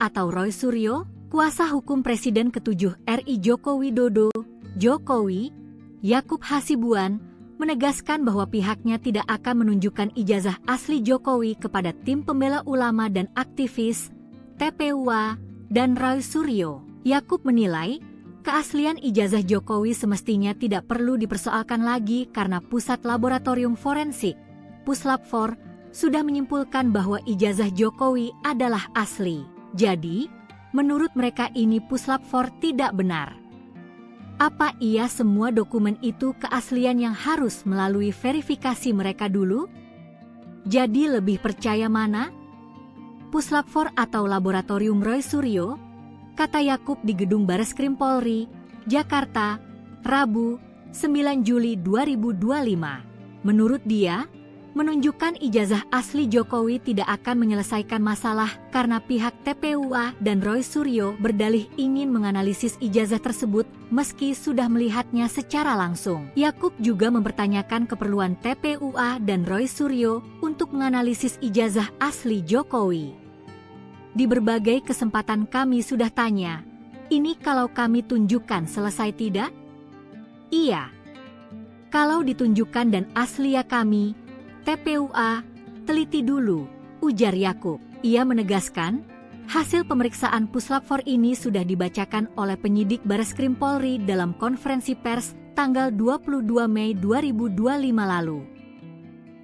atau Roy Suryo, kuasa hukum Presiden ke-7 RI Joko Widodo, Jokowi, Yakub Hasibuan, menegaskan bahwa pihaknya tidak akan menunjukkan ijazah asli Jokowi kepada tim pembela ulama dan aktivis, TPUA, dan Roy Suryo. Yakub menilai, keaslian ijazah Jokowi semestinya tidak perlu dipersoalkan lagi karena Pusat Laboratorium Forensik, Puslap4, sudah menyimpulkan bahwa ijazah Jokowi adalah asli. Jadi, menurut mereka ini Puslap4 tidak benar. Apa iya semua dokumen itu keaslian yang harus melalui verifikasi mereka dulu? Jadi lebih percaya mana? Puslap4 atau Laboratorium Roy Suryo? Kata Yakub di Gedung Bareskrim Polri, Jakarta, Rabu, 9 Juli 2025. Menurut dia, menunjukkan ijazah asli Jokowi tidak akan menyelesaikan masalah karena pihak TPUA dan Roy Suryo berdalih ingin menganalisis ijazah tersebut meski sudah melihatnya secara langsung. Yakub juga mempertanyakan keperluan TPUA dan Roy Suryo untuk menganalisis ijazah asli Jokowi. Di berbagai kesempatan kami sudah tanya, ini kalau kami tunjukkan selesai tidak? Iya. Kalau ditunjukkan dan asli ya kami, TPUA, teliti dulu, ujar Yakub. Ia menegaskan, hasil pemeriksaan Puslap4 ini sudah dibacakan oleh penyidik Bareskrim Polri dalam konferensi pers tanggal 22 Mei 2025 lalu.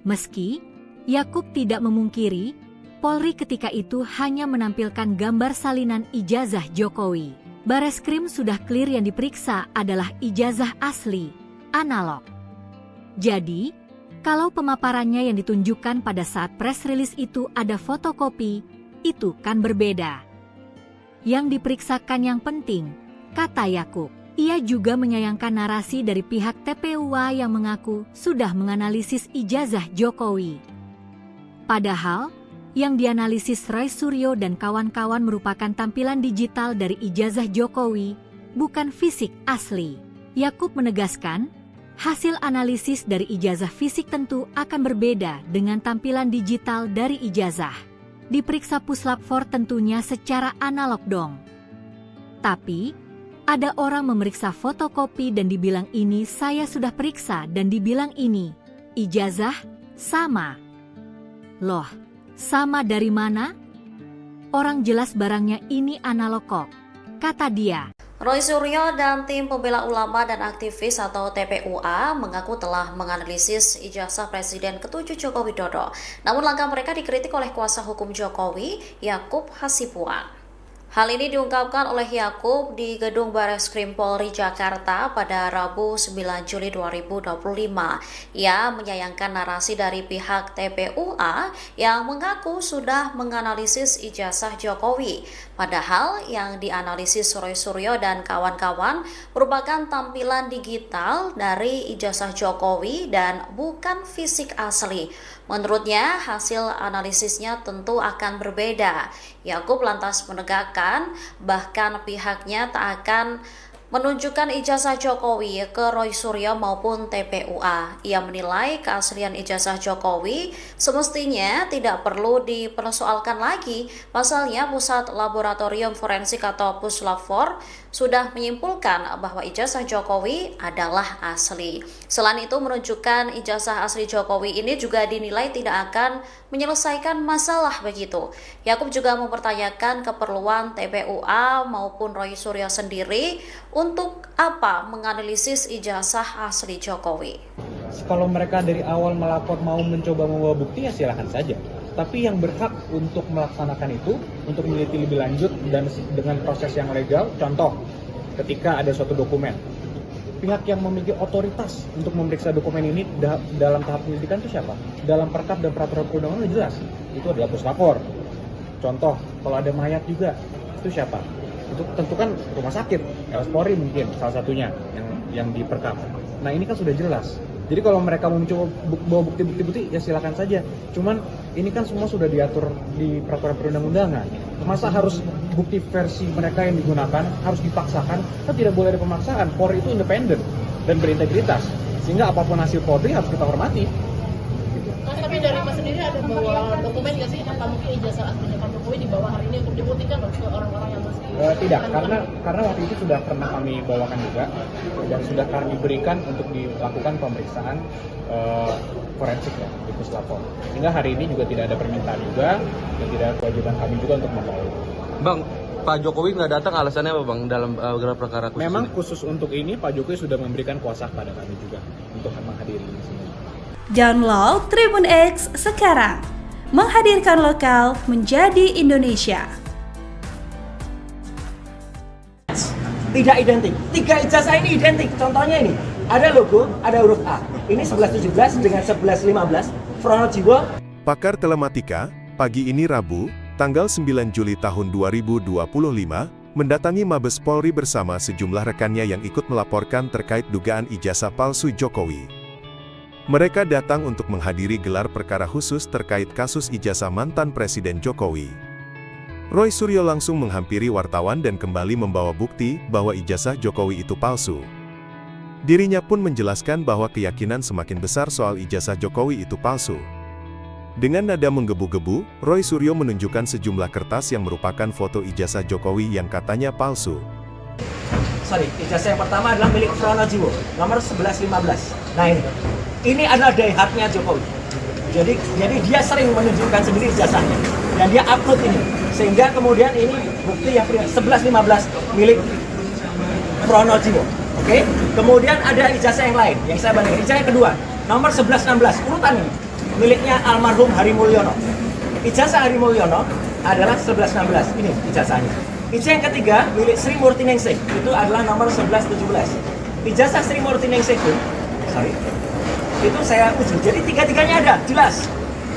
Meski Yakub tidak memungkiri, Polri ketika itu hanya menampilkan gambar salinan ijazah Jokowi. Bareskrim sudah clear yang diperiksa adalah ijazah asli, analog. Jadi, kalau pemaparannya yang ditunjukkan pada saat press release itu ada fotokopi, itu kan berbeda. Yang diperiksakan yang penting, kata Yakub. Ia juga menyayangkan narasi dari pihak TPUA yang mengaku sudah menganalisis ijazah Jokowi. Padahal, yang dianalisis Roy Suryo dan kawan-kawan merupakan tampilan digital dari ijazah Jokowi, bukan fisik asli. Yakub menegaskan, hasil analisis dari ijazah fisik tentu akan berbeda dengan tampilan digital dari ijazah. Diperiksa Puslap4 tentunya secara analog dong. Tapi, ada orang memeriksa fotokopi dan dibilang ini saya sudah periksa dan dibilang ini, ijazah, sama. Loh, sama dari mana? Orang jelas barangnya ini analog kok, kata dia. Roy Suryo dan tim pembela ulama dan aktivis atau TPUA mengaku telah menganalisis ijazah Presiden ke-7 Joko Widodo. Namun langkah mereka dikritik oleh kuasa hukum Jokowi, Yakub Hasibuan. Hal ini diungkapkan oleh Yakub di Gedung Bareskrim Polri Jakarta pada Rabu 9 Juli 2025. Ia menyayangkan narasi dari pihak TPUA yang mengaku sudah menganalisis ijazah Jokowi. Padahal yang dianalisis Roy Suryo dan kawan-kawan merupakan tampilan digital dari ijazah Jokowi dan bukan fisik asli. Menurutnya, hasil analisisnya tentu akan berbeda. Yakub lantas menegakkan, bahkan pihaknya tak akan menunjukkan ijazah Jokowi ke Roy Suryo maupun TPUA. Ia menilai keaslian ijazah Jokowi semestinya tidak perlu dipersoalkan lagi. Pasalnya Pusat Laboratorium Forensik atau Puslap4 sudah menyimpulkan bahwa ijazah Jokowi adalah asli. Selain itu, menunjukkan ijazah asli Jokowi ini juga dinilai tidak akan menyelesaikan masalah begitu. Yakub juga mempertanyakan keperluan TPUA maupun Roy Suryo sendiri untuk apa menganalisis ijazah asli Jokowi. Kalau mereka dari awal melapor mau mencoba membawa bukti ya silakan saja. Tapi yang berhak untuk melaksanakan itu, untuk meneliti lebih lanjut dan dengan proses yang legal, contoh ketika ada suatu dokumen, pihak yang memiliki otoritas untuk memeriksa dokumen ini dalam tahap penyelidikan itu siapa? Dalam perkap dan peraturan perundangan jelas, itu adalah Puslap4. Contoh, kalau ada mayat juga, itu siapa? Itu tentu kan rumah sakit, RS Polri mungkin salah satunya yang diperkap. Nah ini kan sudah jelas. Jadi kalau mereka mau mencoba bawa bukti-bukti ya silakan saja. Cuman ini kan semua sudah diatur di peraturan perundang-undangan. Masa harus bukti versi mereka yang digunakan harus dipaksakan? Kan tidak boleh ada pemaksaan. Polri itu independen dan berintegritas. Sehingga apapun hasil Polri harus kita hormati. Tapi dari Mas sendiri ada sebuah dokumen nggak sih? Apa mungkin ijazah aslinya Pak Jokowi dibawa hari ini untuk dibuktikan loh ke orang-orang yang masih tidak, karena waktu itu sudah pernah kami bawakan juga dan sudah kami berikan untuk dilakukan pemeriksaan forensik ya di Puslapfor. Sehingga hari ini juga tidak ada permintaan juga dan tidak ada kewajiban kami juga untuk membawa. Bang, Pak Jokowi nggak datang alasannya apa Bang dalam gelar perkara khusus Memang ini? khusus untuk ini Pak Jokowi sudah memberikan kuasa kepada kami juga untuk menghadiri di sini. Download Tribun X sekarang, menghadirkan lokal menjadi Indonesia. Tidak identik. 3 ijazah ini identik. Contohnya ini, ada logo, ada huruf A. Ini 1117 dengan 1115. Pronojiwo. Pakar Telematika, pagi ini Rabu, tanggal 9 Juli tahun 2025, mendatangi Mabes Polri bersama sejumlah rekannya yang ikut melaporkan terkait dugaan ijazah palsu Jokowi. Mereka datang untuk menghadiri gelar perkara khusus terkait kasus ijazah mantan Presiden Jokowi. Roy Suryo langsung menghampiri wartawan dan kembali membawa bukti bahwa ijazah Jokowi itu palsu. Dirinya pun menjelaskan bahwa keyakinan semakin besar soal ijazah Jokowi itu palsu. Dengan nada menggebu-gebu, Roy Suryo menunjukkan sejumlah kertas yang merupakan foto ijazah Jokowi yang katanya palsu. Ijazah yang pertama adalah milik Pronojiwo, nomor 1115. Nah ini adalah daihatnya Jokowi. Jadi dia sering menunjukkan sendiri ijazahnya dan dia upload ini. Sehingga kemudian ini bukti yang 1115 milik Pronojiwo. Oke? Kemudian ada ijazah yang lain yang saya bandingkan. Ijazah yang kedua, nomor 1116, urutan ini miliknya almarhum Hari Mulyono. Ijazah Hari Mulyono adalah 1116. Ini ijazahnya. Ijazah yang ketiga milik Sri Murti Ningsih, itu adalah nomor 1117. Ijazah Sri Murti Ningsih itu saya uji. Jadi tiga-tiganya ada, jelas.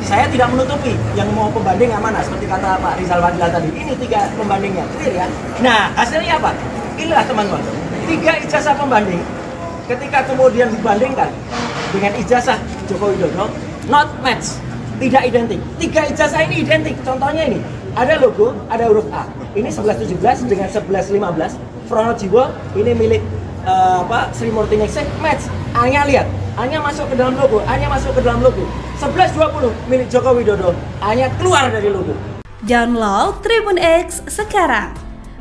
Saya tidak menutupi yang mau pembanding yang mana, seperti kata Pak Rizal Fadila tadi. Ini 3 pembandingnya, clear ya. Nah, hasilnya apa? Inilah teman-teman, 3 ijazah pembanding. Ketika kemudian dibandingkan dengan ijazah Joko Widodo, not match, tidak identik. 3 ijazah ini identik. Contohnya ini, ada logo, ada huruf A. Ini 1117 dengan 1115. Pronojiwo, ini milik Sri Murti Ningsih, match. A-nya lihat, A-nya masuk ke dalam logo, A-nya masuk ke dalam logo. 1120 milik Joko Widodo, A-nya keluar dari logo. Download Tribun X sekarang,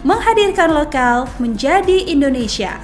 menghadirkan lokal menjadi Indonesia.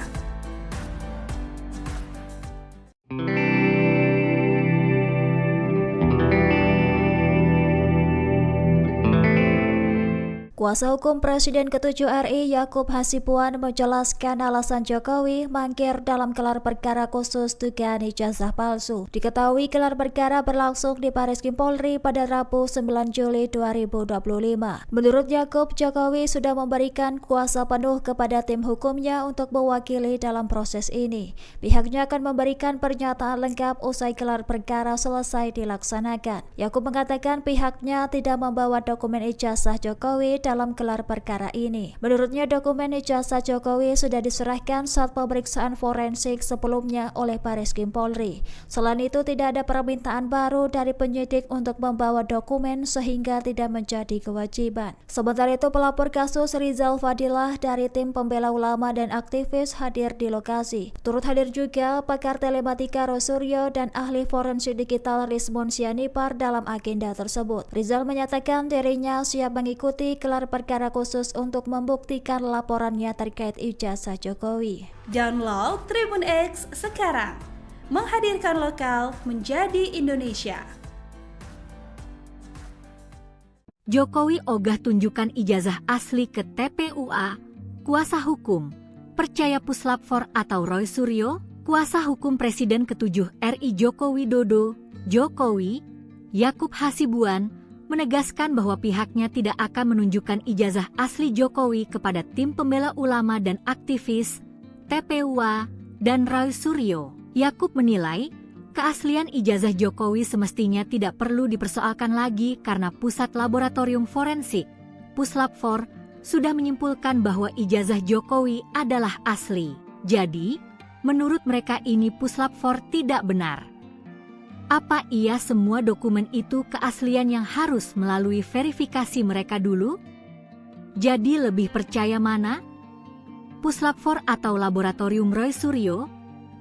Kuasa hukum Presiden ke-7 RI Yakub Hasibuan menjelaskan alasan Jokowi mangkir dalam gelar perkara khusus dugaan ijazah palsu. Diketahui gelar perkara berlangsung di Barreskrim Polri pada Rabu 9 Juli 2025. Menurut Yakub, Jokowi sudah memberikan kuasa penuh kepada tim hukumnya untuk mewakili dalam proses ini. Pihaknya akan memberikan pernyataan lengkap usai gelar perkara selesai dilaksanakan. Yakub mengatakan pihaknya tidak membawa dokumen ijazah Jokowi dalam gelar perkara ini. Menurutnya dokumen ijazah Jokowi sudah diserahkan saat pemeriksaan forensik sebelumnya oleh Barreskrim Polri. Selain itu tidak ada permintaan baru dari penyidik untuk membawa dokumen sehingga tidak menjadi kewajiban. Sementara itu pelapor kasus Rizal Fadilah dari tim pembela ulama dan aktivis hadir di lokasi. Turut hadir juga pakar telematika Roy Suryo dan ahli forensik digital Rizmon Sianipar dalam agenda tersebut. Rizal menyatakan dirinya siap mengikuti gelar perkara khusus untuk membuktikan laporannya terkait ijazah Jokowi. Download Tribun X sekarang, menghadirkan lokal menjadi Indonesia. Jokowi ogah tunjukkan ijazah asli ke TPUA. Kuasa hukum percaya Puslapfor atau Roy Suryo, kuasa hukum Presiden ke-7 RI Joko Widodo, Jokowi, Yakub Hasibuan, menegaskan bahwa pihaknya tidak akan menunjukkan ijazah asli Jokowi kepada tim pembela ulama dan aktivis, TPUA, dan Roy Suryo. Yakub menilai, keaslian ijazah Jokowi semestinya tidak perlu dipersoalkan lagi karena Pusat Laboratorium Forensik, Puslapfor, sudah menyimpulkan bahwa ijazah Jokowi adalah asli. Jadi, menurut mereka ini Puslapfor tidak benar. Apa iya semua dokumen itu keaslian yang harus melalui verifikasi mereka dulu? Jadi lebih percaya mana? Puslapfor atau Laboratorium Roy Suryo?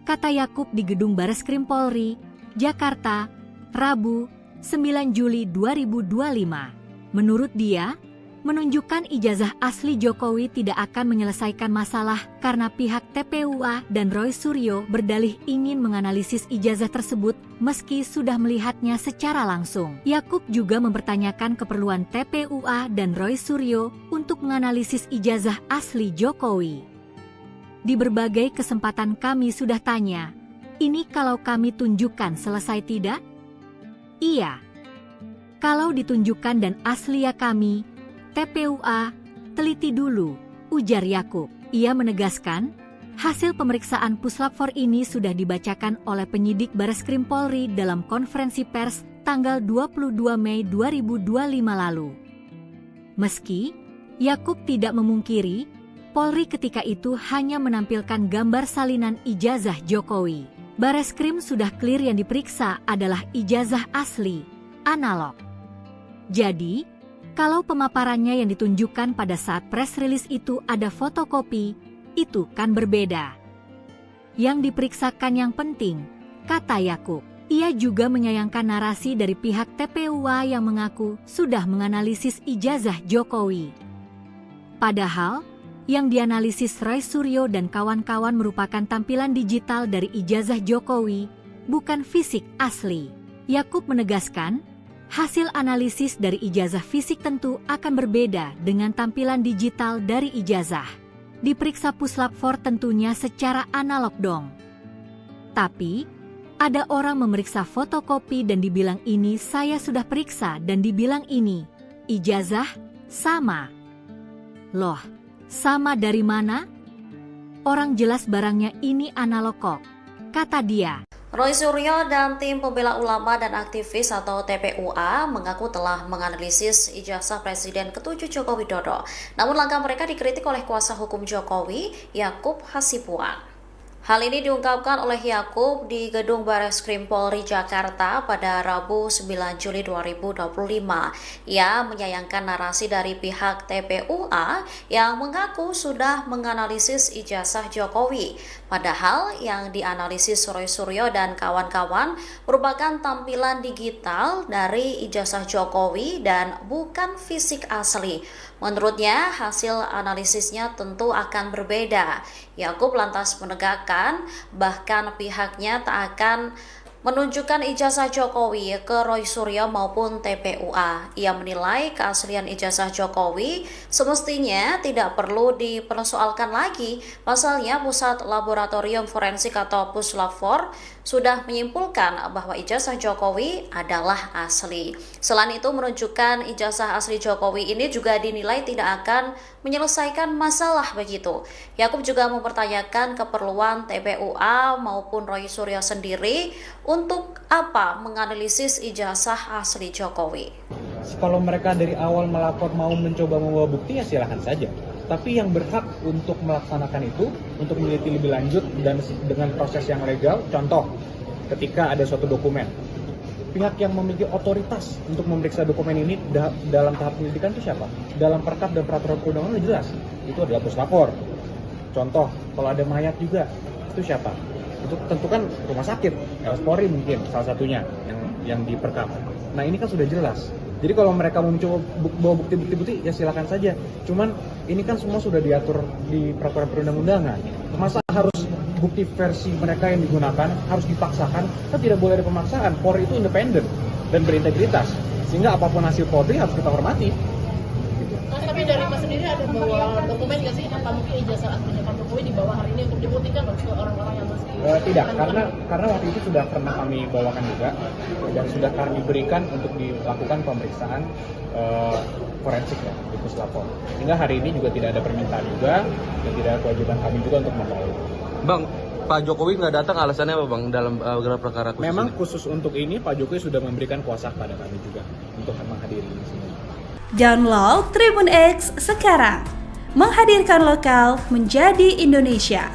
Kata Yakub di Gedung Barreskrim Polri, Jakarta, Rabu, 9 Juli 2025. Menurut dia, menunjukkan ijazah asli Jokowi tidak akan menyelesaikan masalah karena pihak TPUA dan Roy Suryo berdalih ingin menganalisis ijazah tersebut meski sudah melihatnya secara langsung. Yakub juga mempertanyakan keperluan TPUA dan Roy Suryo untuk menganalisis ijazah asli Jokowi. Di berbagai kesempatan kami sudah tanya, ini kalau kami tunjukkan selesai tidak? Iya. Kalau ditunjukkan dan asli ya kami, TPUA, teliti dulu, ujar Yakub. Ia menegaskan, hasil pemeriksaan Puslap 4 ini sudah dibacakan oleh penyidik Bareskrim Polri dalam konferensi pers tanggal 22 Mei 2025 lalu. Meski Yakub tidak memungkiri, Polri ketika itu hanya menampilkan gambar salinan ijazah Jokowi. Bareskrim sudah clear yang diperiksa adalah ijazah asli, analog. Jadi, kalau pemaparannya yang ditunjukkan pada saat press release itu ada fotokopi, itu kan berbeda. Yang diperiksakan yang penting, kata Yakub. Ia juga menyayangkan narasi dari pihak TPUA yang mengaku sudah menganalisis ijazah Jokowi. Padahal, yang dianalisis Roy Suryo dan kawan-kawan merupakan tampilan digital dari ijazah Jokowi, bukan fisik asli. Yakub menegaskan, hasil analisis dari ijazah fisik tentu akan berbeda dengan tampilan digital dari ijazah. Diperiksa Puslap 4 tentunya secara analog dong. Tapi, ada orang memeriksa fotokopi dan dibilang ini saya sudah periksa dan dibilang ini, ijazah, sama. Loh, sama dari mana? Orang jelas barangnya ini analog kok, kata dia. Roy Suryo dan tim pembela ulama dan aktivis atau TPUA mengaku telah menganalisis ijazah Presiden ke-7 Joko Widodo. Namun langkah mereka dikritik oleh kuasa hukum Jokowi, Yakub Hasibuan. Hal ini diungkapkan oleh Yakub di Gedung Bareskrim Polri Jakarta pada Rabu 9 Juli 2025. Ia menyayangkan narasi dari pihak TPUA yang mengaku sudah menganalisis ijazah Jokowi. Padahal yang dianalisis Roy Suryo dan kawan-kawan merupakan tampilan digital dari ijazah Jokowi dan bukan fisik asli. Menurutnya, hasil analisisnya tentu akan berbeda. Yakub lantas menegakkan, bahkan pihaknya tak akan menunjukkan ijazah Jokowi ke Roy Suryo maupun TPUA. Ia menilai keaslian ijazah Jokowi semestinya tidak perlu dipersoalkan lagi. Pasalnya, Pusat Laboratorium Forensik atau Puslap 4 sudah menyimpulkan bahwa ijazah Jokowi adalah asli. Selain itu, menunjukkan ijazah asli Jokowi ini juga dinilai tidak akan menyelesaikan masalah begitu. Yakub juga mempertanyakan keperluan TPUA maupun Roy Suryo sendiri untuk apa menganalisis ijazah asli Jokowi. Kalau mereka dari awal melapor mau mencoba membawa bukti ya silahkan saja. Tapi yang berhak untuk melaksanakan itu, untuk meneliti lebih lanjut dan dengan proses yang legal, contoh ketika ada suatu dokumen. Pihak yang memiliki otoritas untuk memeriksa dokumen ini dalam tahap penyelidikan itu siapa? Dalam perkap dan peraturan perundangan jelas, itu adalah Puslap 4. Contoh, kalau ada mayat juga, itu siapa? Itu tentu kan rumah sakit, Polri mungkin salah satunya yang diperkap. Nah ini kan sudah jelas. Jadi kalau mereka mau mencoba bawa bukti-bukti ya silakan saja. Cuman ini kan semua sudah diatur di peraturan perundang-undangan. Masa harus bukti versi mereka yang digunakan harus dipaksakan? Kan tidak boleh ada pemaksaan. Polri itu independen dan berintegritas. Sehingga apapun hasil Polri harus kita hormati. Tapi dari Mas sendiri ada bawa dokumen nggak sih? Apa mungkin ijazah aslinya Pak Jokowi dibawa hari ini untuk dibuktikan ke orang-orang yang masih... Tidak, karena waktu itu sudah pernah kami bawakan juga dan sudah kami berikan untuk dilakukan pemeriksaan forensik ya di Puslap 4. Sehingga hari ini juga tidak ada permintaan juga dan tidak ada kewajiban kami juga untuk membawa. Bang, Pak Jokowi nggak datang alasannya apa Bang dalam gelar perkara khusus? Memang khusus untuk ini Pak Jokowi sudah memberikan kuasa kepada kami juga untuk menghadiri di sini. Download Tribun X sekarang, menghadirkan lokal menjadi Indonesia.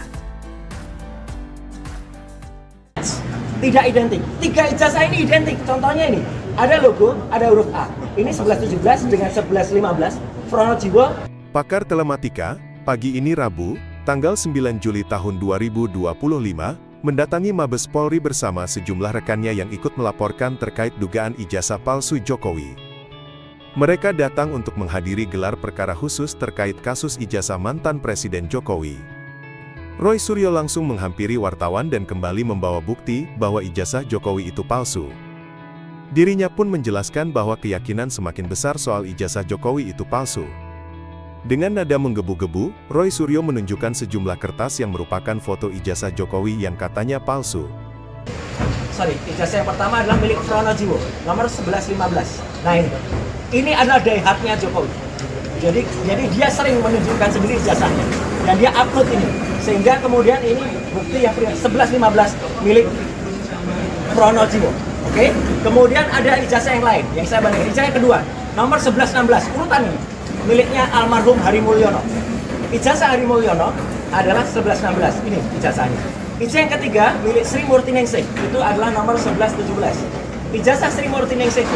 Tidak identik. 3 ijazah ini identik. Contohnya ini, ada logo, ada huruf A. Ini 1117 dengan 1115. Pronojiwo. Pakar Telematika, pagi ini Rabu, tanggal 9 Juli tahun 2025, mendatangi Mabes Polri bersama sejumlah rekannya yang ikut melaporkan terkait dugaan ijazah palsu Jokowi. Mereka datang untuk menghadiri gelar perkara khusus terkait kasus ijazah mantan Presiden Jokowi. Roy Suryo langsung menghampiri wartawan dan kembali membawa bukti bahwa ijazah Jokowi itu palsu. Dirinya pun menjelaskan bahwa keyakinan semakin besar soal ijazah Jokowi itu palsu. Dengan nada menggebu-gebu, Roy Suryo menunjukkan sejumlah kertas yang merupakan foto ijazah Jokowi yang katanya palsu. Ijazah yang pertama adalah milik Pronojiwo, nomor 1115. Nah ini adalah diehardnya Jokowi. Jadi dia sering menunjukkan sendiri ijazahnya dan dia upload ini, sehingga kemudian ini bukti yang 1115 milik Pronojiwo. Oke, kemudian ada ijazah yang lain yang saya bandingkan. Ijazah yang kedua, nomor 1116, urutan ini miliknya almarhum Hari Mulyono. Ijazah Hari Mulyono adalah 1116, ini ijazahnya. Ijazah yang ketiga milik Sri Murti Ningsih, itu adalah nomor 1117. Ijazah Sri Murti Ningsih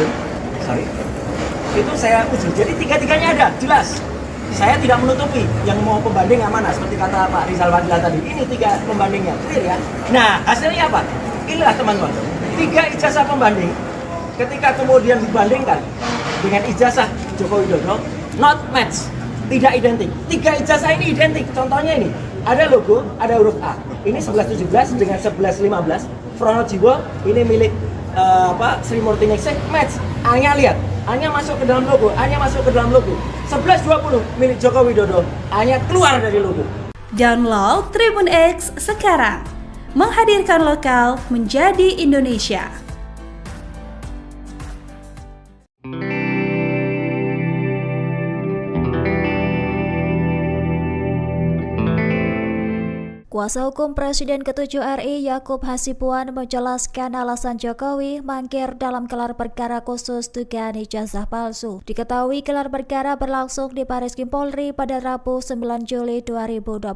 itu saya uji. Jadi tiga-tiganya ada, jelas. Saya tidak menutupi yang mau pembanding yang mana, seperti kata Pak Rizal Fadila tadi. Ini 3 pembandingnya, clear ya. Nah, hasilnya apa? Inilah teman-teman. 3 ijazah pembanding, ketika kemudian dibandingkan dengan ijazah Joko Widodo, not match, tidak identik. 3 ijazah ini identik. Contohnya ini, ada logo, ada huruf A. Ini 1117 dengan 1115. Pronojiwo ini milik Sri Murti Ningsih, match. A-nya lihat, A-nya masuk ke dalam logo, A-nya masuk ke dalam logo. 1120 milik Joko Widodo, A-nya keluar dari logo. Download Tribun X sekarang. Menghadirkan lokal menjadi Indonesia. Kuasa hukum Presiden ke-7 RI Yakub Hasibuan menjelaskan alasan Jokowi mangkir dalam gelar perkara khusus dugaan ijazah palsu. Diketahui gelar perkara berlangsung di Bareskrim Polri pada Rabu 9 Juli 2025.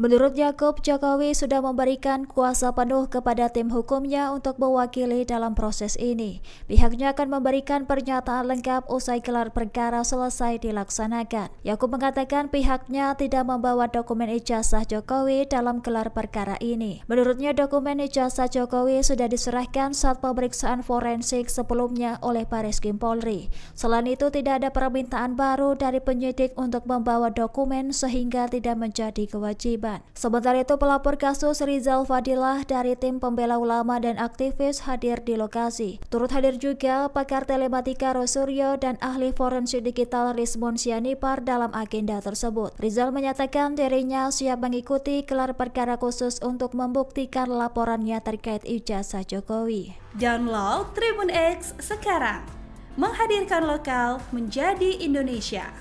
Menurut Yakub, Jokowi sudah memberikan kuasa penuh kepada tim hukumnya untuk mewakili dalam proses ini. Pihaknya akan memberikan pernyataan lengkap usai gelar perkara selesai dilaksanakan. Yakub mengatakan pihaknya tidak membawa dokumen ijazah Jokowi dalam gelar perkara ini. Menurutnya dokumen ijazah Jokowi sudah diserahkan saat pemeriksaan forensik sebelumnya oleh Bareskrim Polri. Selain itu tidak ada permintaan baru dari penyidik untuk membawa dokumen sehingga tidak menjadi kewajiban. Sementara itu pelapor kasus Rizal Fadila dari tim pembela ulama dan aktivis hadir di lokasi. Turut hadir juga pakar telematika Roy Suryo dan ahli forensik digital Rizmon Sianipar dalam agenda tersebut. Rizal menyatakan dirinya siap mengikuti gelar perkara khusus untuk membuktikan laporannya terkait ijazah Jokowi. Download Tribun X sekarang. Menghadirkan lokal menjadi Indonesia.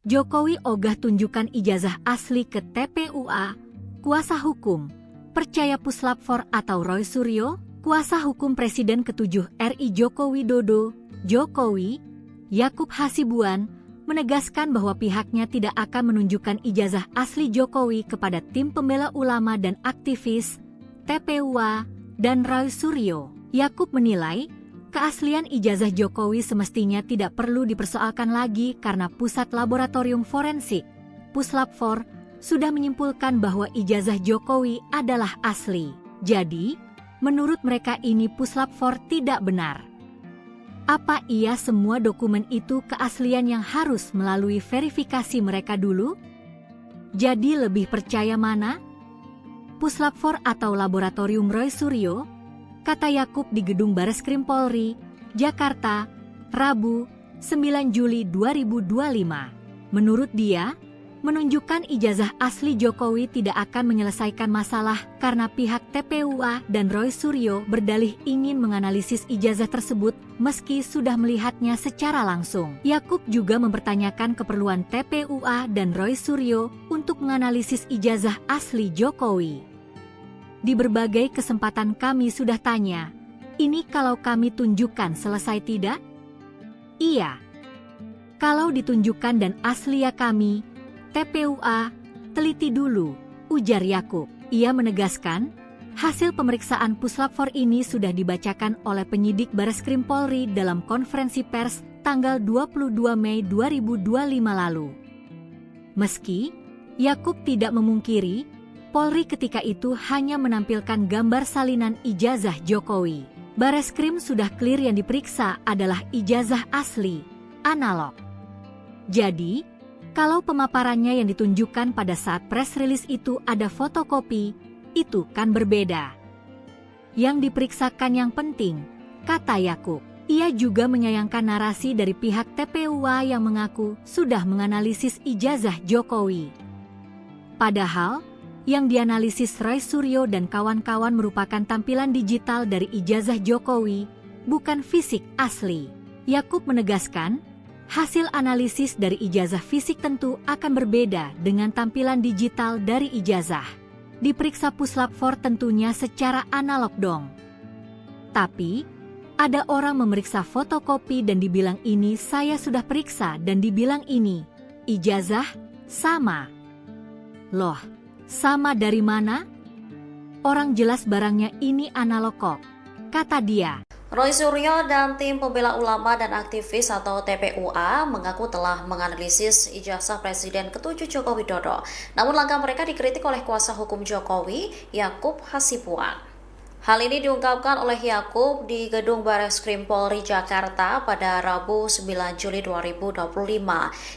Jokowi ogah tunjukkan ijazah asli ke TPUA. Kuasa hukum percaya puslap 4 atau Roy Suryo, kuasa hukum Presiden ke-7 RI Joko Widodo, Jokowi, Yakub Hasibuan, menegaskan bahwa pihaknya tidak akan menunjukkan ijazah asli Jokowi kepada tim pembela ulama dan aktivis, TPUA, dan Roy Suryo. Yakub menilai, keaslian ijazah Jokowi semestinya tidak perlu dipersoalkan lagi karena Pusat Laboratorium Forensik, Puslap 4, sudah menyimpulkan bahwa ijazah Jokowi adalah asli. Jadi, menurut mereka ini Puslap 4 tidak benar. Apa iya semua dokumen itu keaslian yang harus melalui verifikasi mereka dulu? Jadi lebih percaya mana? Puslap 4 atau Laboratorium Roy Suryo? Kata Yakub di Gedung Bareskrim Polri, Jakarta, Rabu, 9 Juli 2025. Menurut dia, menunjukkan ijazah asli Jokowi tidak akan menyelesaikan masalah karena pihak TPUA dan Roy Suryo berdalih ingin menganalisis ijazah tersebut meski sudah melihatnya secara langsung. Yakub juga mempertanyakan keperluan TPUA dan Roy Suryo untuk menganalisis ijazah asli Jokowi. Di berbagai kesempatan kami sudah tanya, ini kalau kami tunjukkan selesai tidak? Iya. Kalau ditunjukkan dan asli ya kami, TPUA, teliti dulu, ujar Yakub. Ia menegaskan, hasil pemeriksaan Puslap 4 ini sudah dibacakan oleh penyidik Bareskrim Polri dalam konferensi pers tanggal 22 Mei 2025 lalu. Meski, Yakub tidak memungkiri, Polri ketika itu hanya menampilkan gambar salinan ijazah Jokowi. Bareskrim sudah clear yang diperiksa adalah ijazah asli, analog. Jadi, kalau pemaparannya yang ditunjukkan pada saat press release itu ada fotokopi, itu kan berbeda. Yang diperiksakan yang penting, kata Yakub. Ia juga menyayangkan narasi dari pihak TPUA yang mengaku sudah menganalisis ijazah Jokowi. Padahal, yang dianalisis Roy Suryo dan kawan-kawan merupakan tampilan digital dari ijazah Jokowi, bukan fisik asli. Yakub menegaskan, hasil analisis dari ijazah fisik tentu akan berbeda dengan tampilan digital dari ijazah. Diperiksa Puslap 4 tentunya secara analog dong. Tapi, ada orang memeriksa fotokopi dan dibilang ini saya sudah periksa dan dibilang ini, ijazah, sama. Loh, sama dari mana? Orang jelas barangnya ini analog kok, kata dia. Roy Suryo dan tim pembela ulama dan aktivis atau TPUA mengaku telah menganalisis ijazah Presiden ke-7 Joko Widodo. Namun langkah mereka dikritik oleh kuasa hukum Jokowi, Yakub Hasibuan. Hal ini diungkapkan oleh Yakub di Gedung Bareskrim Polri Jakarta pada Rabu 9 Juli 2025.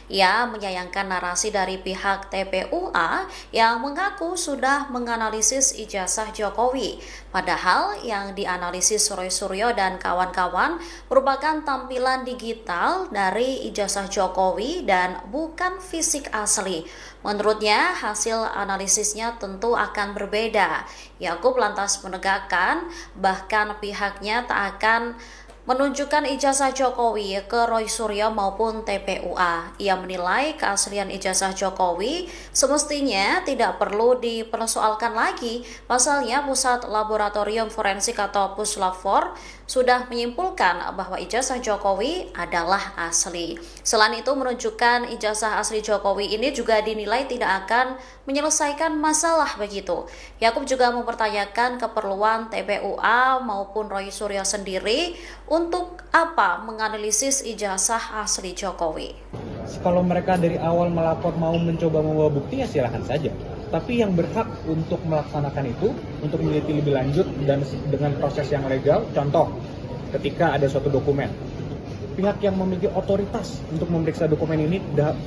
Ia menyayangkan narasi dari pihak TPUA yang mengaku sudah menganalisis ijazah Jokowi. Padahal yang dianalisis Roy Suryo dan kawan-kawan merupakan tampilan digital dari ijazah Jokowi dan bukan fisik asli. Menurutnya, hasil analisisnya tentu akan berbeda. Yakub lantas menegakkan, bahkan pihaknya tak akan menunjukkan ijazah Jokowi ke Roy Suryo maupun TPUA. Ia menilai keaslian ijazah Jokowi semestinya tidak perlu dipersoalkan lagi. Pasalnya, Pusat Laboratorium Forensik atau Puslap 4 sudah menyimpulkan bahwa ijazah Jokowi adalah asli. Selain itu, menunjukkan ijazah asli Jokowi ini juga dinilai tidak akan menyelesaikan masalah begitu. Yakub juga mempertanyakan keperluan TPUA maupun Roy Suryo sendiri untuk apa menganalisis ijazah asli Jokowi. Kalau mereka dari awal melapor mau mencoba membawa bukti ya silakan saja. Tapi yang berhak untuk melaksanakan itu, untuk meneliti lebih lanjut dan dengan proses yang legal, contoh ketika ada suatu dokumen, pihak yang memiliki otoritas untuk memeriksa dokumen ini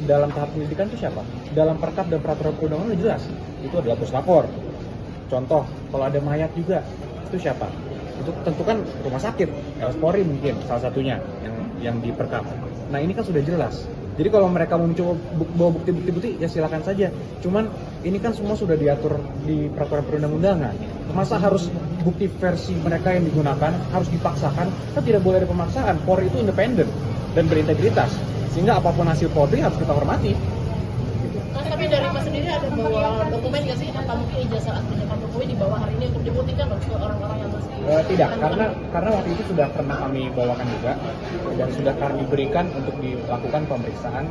dalam tahap penyelidikan itu siapa? Dalam perkap dan peraturan perundangan itu jelas, itu adalah puslapor. Contoh, kalau ada mayat juga, itu siapa? Itu tentu kan rumah sakit, Polri mungkin salah satunya yang diperkap. Nah ini kan sudah jelas. Jadi kalau mereka mau mencoba bawa bukti-bukti ya silakan saja. Cuman ini kan semua sudah diatur di peraturan perundang-undangan. Masa harus bukti versi mereka yang digunakan harus dipaksakan? Kan tidak boleh ada pemaksaan. Polri itu independen dan berintegritas. Sehingga apapun hasil Polri harus kita hormati. Tapi dari Mas sendiri ada bawa dokumen nggak sih? Apa mungkin ijazah aslinya Pak Jokowi dibawa hari ini untuk dibuktikan ke orang-orang yang masih tidak, karena waktu itu sudah pernah kami bawakan juga dan sudah kami berikan untuk dilakukan pemeriksaan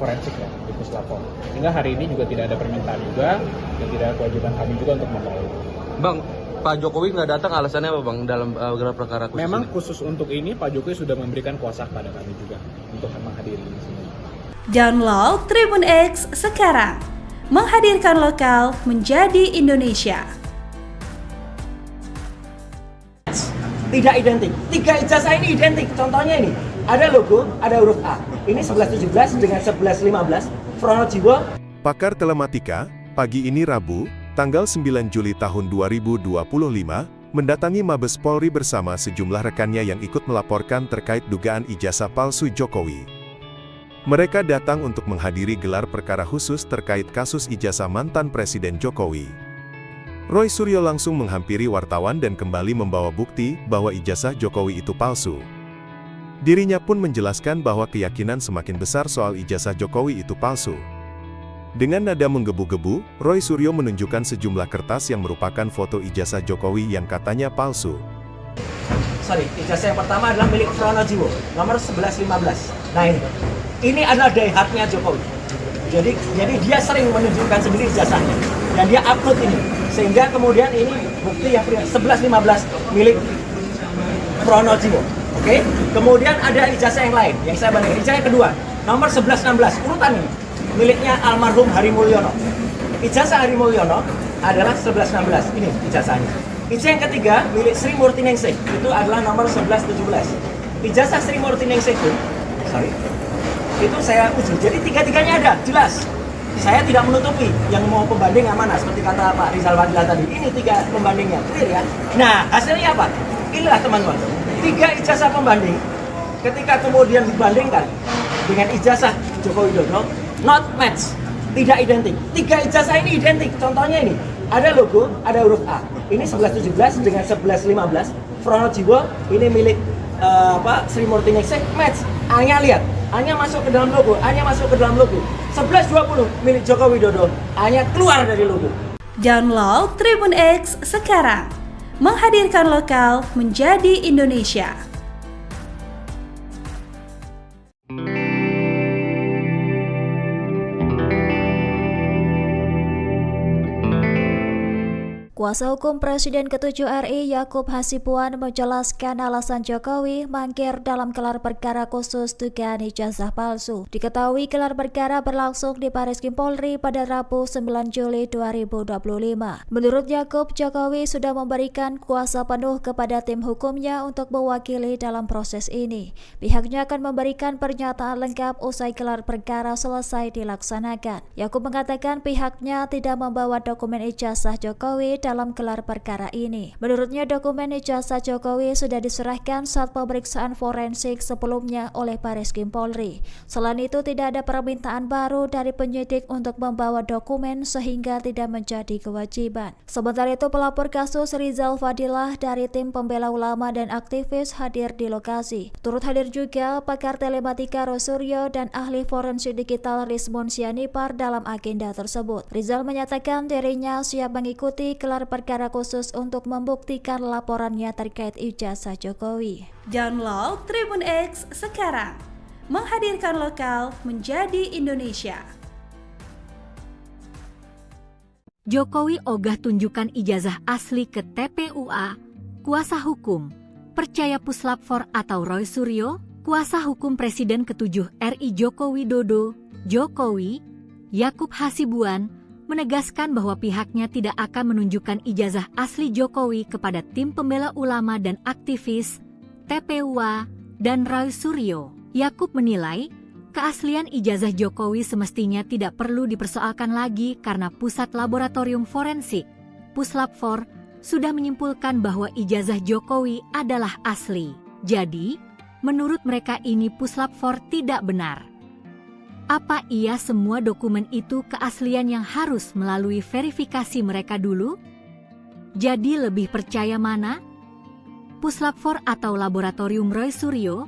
forensik ya di Puslap 4. Sehingga hari ini juga tidak ada permintaan juga dan tidak ada kewajiban kami juga untuk membawa itu. Bang, Pak Jokowi nggak datang alasannya apa Bang dalam gelar perkara khusus? Memang ini? khusus untuk ini Pak Jokowi sudah memberikan kuasa kepada kami juga untuk menghadiri di sini. Download Tribun X sekarang, menghadirkan lokal menjadi Indonesia. Tidak identik. 3 ijazah ini identik. Contohnya ini, ada logo, ada huruf A. Ini 1117 dengan 1115. Pronojiwo. Pakar Telematika, pagi ini Rabu, tanggal 9 Juli tahun 2025, mendatangi Mabes Polri bersama sejumlah rekannya yang ikut melaporkan terkait dugaan ijazah palsu Jokowi. Mereka datang untuk menghadiri gelar perkara khusus terkait kasus ijazah mantan Presiden Jokowi. Roy Suryo langsung menghampiri wartawan dan kembali membawa bukti bahwa ijazah Jokowi itu palsu. Dirinya pun menjelaskan bahwa keyakinan semakin besar soal ijazah Jokowi itu palsu. Dengan nada menggebu-gebu, Roy Suryo menunjukkan sejumlah kertas yang merupakan foto ijazah Jokowi yang katanya palsu. Ijazah yang pertama adalah milik Pronojiwo, nomor 1115. Nah ini adalah daihatnya Jokowi. Jadi dia sering menunjukkan sendiri ijazahnya dan dia upload ini. Sehingga kemudian ini bukti yang 1115 milik Pronojiwo. Oke? Kemudian ada ijazah yang lain yang saya bandingkan. Ijazah yang kedua, nomor 1116, urutan ini miliknya almarhum Hari Mulyono. Ijazah Hari Mulyono adalah 1116. Ini ijazahnya. Ijazah yang ketiga milik Sri Murti Ningsih, itu adalah nomor 1117. Ijazah Sri Murti Ningsih itu saya uji. Jadi tiga-tiganya ada, jelas. Saya tidak menutupi yang mau pembanding amanah seperti kata Pak Rizal Fadila tadi. Ini 3 pembandingnya, clear ya. Nah, hasilnya apa? Inilah teman-teman. 3 ijazah pembanding ketika kemudian dibandingkan dengan ijazah Joko Widodo, not match, tidak identik. 3 ijazah ini identik. Contohnya ini, ada logo, ada huruf A. Ini 1117 dengan 1115. Pronojiwo ini milik Sri Murti Ningsih, match. A-nya lihat, A-nya masuk ke dalam logo, A-nya masuk ke dalam logo. 1120 milik Joko Widodo, A-nya keluar dari logo. Download Tribun X sekarang. Menghadirkan lokal menjadi Indonesia. Kuasa hukum Presiden ke-7 RI Yakub Hasibuan menjelaskan alasan Jokowi mangkir dalam gelar perkara khusus dugaan ijazah palsu. Diketahui gelar perkara berlangsung di Bareskrim Polri pada Rabu 9 Juli 2025. Menurut Yakub, Jokowi sudah memberikan kuasa penuh kepada tim hukumnya untuk mewakili dalam proses ini. Pihaknya akan memberikan pernyataan lengkap usai gelar perkara selesai dilaksanakan. Yakub mengatakan pihaknya tidak membawa dokumen ijazah Jokowi dalam gelar perkara ini. Menurutnya dokumen ijazah Jokowi sudah diserahkan saat pemeriksaan forensik sebelumnya oleh Bareskrim Polri. Selain itu tidak ada permintaan baru dari penyidik untuk membawa dokumen sehingga tidak menjadi kewajiban. Sementara itu pelapor kasus Rizal Fadila dari tim pembela ulama dan aktivis hadir di lokasi. Turut hadir juga pakar telematika Rosuryo dan ahli forensik digital Rizmon Sianipar dalam agenda tersebut. Rizal menyatakan dirinya siap mengikuti gelar perkara khusus untuk membuktikan laporannya terkait ijazah Jokowi. Download Tribun X sekarang. Menghadirkan lokal menjadi Indonesia. Jokowi ogah tunjukkan ijazah asli ke TPUA. Kuasa hukum percaya Puslap 4 atau Roy Suryo, kuasa hukum Presiden ke-7 RI Joko Widodo, Jokowi, Yakub Hasibuan, menegaskan bahwa pihaknya tidak akan menunjukkan ijazah asli Jokowi kepada tim pembela ulama dan aktivis, TPUA, dan Roy Suryo. Yakub menilai, keaslian ijazah Jokowi semestinya tidak perlu dipersoalkan lagi karena Pusat Laboratorium Forensik, Puslap 4, sudah menyimpulkan bahwa ijazah Jokowi adalah asli. Jadi, menurut mereka ini Puslap 4 tidak benar. Apa iya semua dokumen itu keaslian yang harus melalui verifikasi mereka dulu? Jadi lebih percaya mana? Puslap 4 atau Laboratorium Roy Suryo?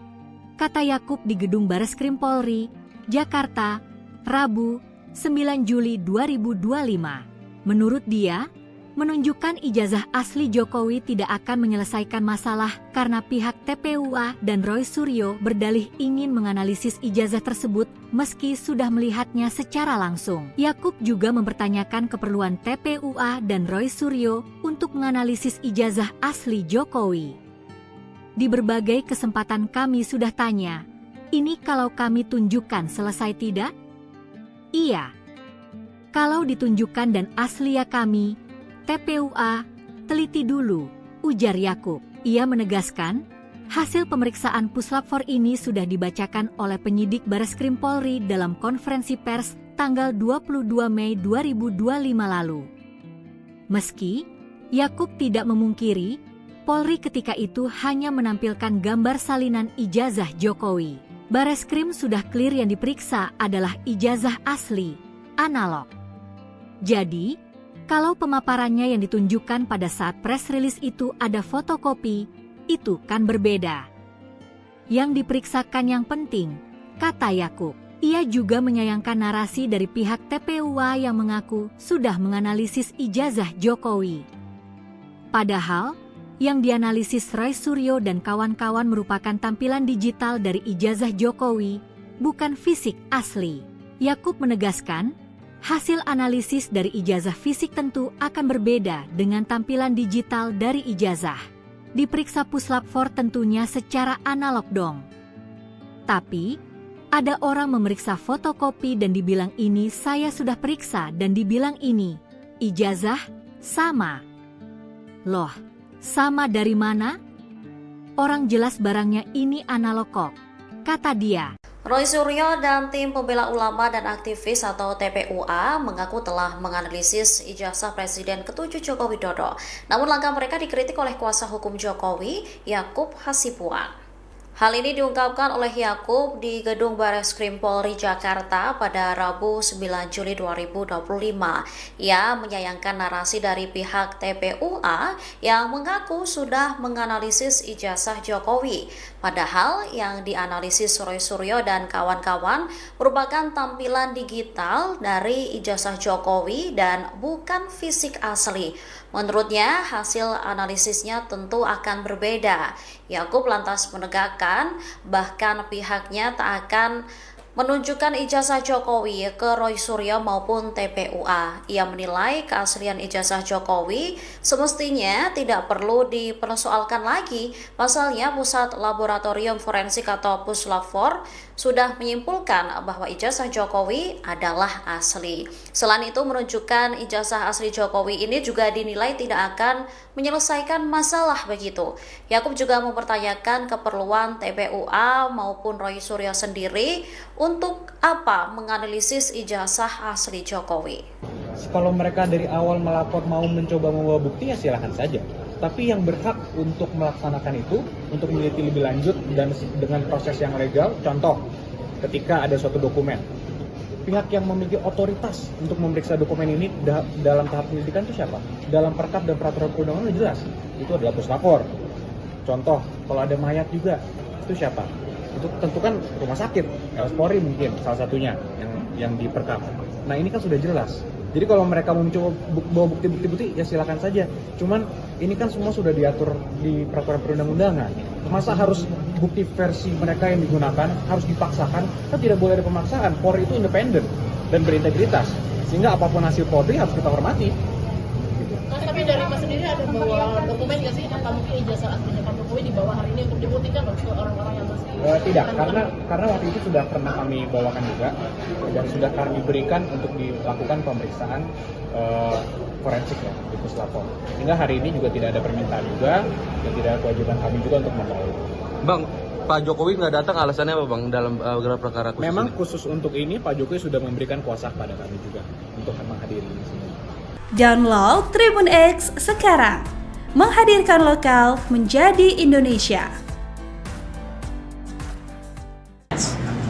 Kata Yakub di Gedung Bareskrim Polri, Jakarta, Rabu, 9 Juli 2025. Menurut dia, menunjukkan ijazah asli Jokowi tidak akan menyelesaikan masalah karena pihak TPUA dan Roy Suryo berdalih ingin menganalisis ijazah tersebut meski sudah melihatnya secara langsung. Yakub juga mempertanyakan keperluan TPUA dan Roy Suryo untuk menganalisis ijazah asli Jokowi. Di berbagai kesempatan kami sudah tanya, ini kalau kami tunjukkan selesai tidak? Iya. Kalau ditunjukkan dan asli ya kami, TPUA, teliti dulu, ujar Yakub. Ia menegaskan, hasil pemeriksaan Puslap 4 ini sudah dibacakan oleh penyidik Bareskrim Polri dalam konferensi pers tanggal 22 Mei 2025 lalu. Meski Yakub tidak memungkiri, Polri ketika itu hanya menampilkan gambar salinan ijazah Jokowi. Bareskrim sudah clear yang diperiksa adalah ijazah asli, analog. Jadi, kalau pemaparannya yang ditunjukkan pada saat press release itu ada fotokopi, itu kan berbeda. Yang diperiksakan yang penting, kata Yakub. Ia juga menyayangkan narasi dari pihak TPUA yang mengaku sudah menganalisis ijazah Jokowi. Padahal, yang dianalisis Roy Suryo dan kawan-kawan merupakan tampilan digital dari ijazah Jokowi, bukan fisik asli. Yakub menegaskan, hasil analisis dari ijazah fisik tentu akan berbeda dengan tampilan digital dari ijazah. Diperiksa Puslap 4 tentunya secara analog dong. Tapi, Ada orang memeriksa fotokopi dan dibilang ini saya sudah periksa dan dibilang ini ijazah sama. Loh, sama dari mana? Orang jelas barangnya ini analog kok, kata dia. Roy Suryo dan tim pembela ulama dan aktivis atau TPUA mengaku telah menganalisis ijazah Presiden ke-7 Joko Widodo. Namun langkah mereka dikritik oleh kuasa hukum Jokowi, Yakub Hasibuan. Hal ini diungkapkan oleh Yakub di Gedung Bareskrim Polri Jakarta pada Rabu 9 Juli 2025. Ia menyayangkan narasi dari pihak TPUA yang mengaku sudah menganalisis ijazah Jokowi. Padahal yang dianalisis Roy Suryo dan kawan-kawan merupakan tampilan digital dari ijazah Jokowi dan bukan fisik asli. Menurutnya, hasil analisisnya tentu akan berbeda. Yakub lantas menegakkan bahkan pihaknya tak akan menunjukkan ijazah Jokowi ke Roy Suryo maupun TPUA. Ia menilai keaslian ijazah Jokowi semestinya tidak perlu dipersoalkan lagi. Pasalnya Pusat Laboratorium Forensik atau Puslab-4 sudah menyimpulkan bahwa ijazah Jokowi adalah asli. Selain itu, menunjukkan ijazah asli Jokowi ini juga dinilai tidak akan menyelesaikan masalah begitu. Yakub juga mempertanyakan keperluan TPUA maupun Roy Suryo sendiri untuk apa menganalisis ijazah asli Jokowi. Kalau mereka dari awal melapor mau mencoba membawa bukti ya silahkan saja. Tapi yang berhak untuk melaksanakan itu, untuk meneliti lebih lanjut dan dengan proses yang legal, contoh ketika ada suatu dokumen, pihak yang memiliki otoritas untuk memeriksa dokumen ini dalam tahap penyelidikan itu siapa? Dalam perkap dan peraturan perundang-undangan jelas, itu adalah puslapor. Contoh, kalau ada mayat juga, itu siapa? Itu tentu kan rumah sakit, Polri mungkin salah satunya yang diperkap. Nah ini kan sudah jelas. Jadi kalau mereka mau mencoba bawa bukti-bukti ya silakan saja. Cuman ini kan semua sudah diatur di peraturan perundang-undangan. Masa harus bukti versi mereka yang digunakan harus dipaksakan? Kan tidak boleh ada pemaksaan. Polri itu independen dan berintegritas. Sehingga apapun hasil Polri harus kita hormati. Tapi dari Mas sendiri ada bawa dokumen nggak sih? Apa mungkin ijazah aslinya Pak Jokowi dibawa hari ini untuk dibuktikan loh ke orang-orang yang masih tidak, karena waktu itu sudah pernah kami bawakan juga dan sudah kami berikan untuk dilakukan pemeriksaan forensik ya di Puslapor. Hingga hari ini juga tidak ada permintaan juga dan tidak ada kewajiban kami juga untuk membawa. Bang, Pak Jokowi nggak datang alasannya apa Bang dalam gelar perkara khusus? Memang ini? Khusus untuk ini Pak Jokowi sudah memberikan kuasa kepada kami juga untuk menghadiri di sini. Download Tribun X sekarang, menghadirkan lokal menjadi Indonesia.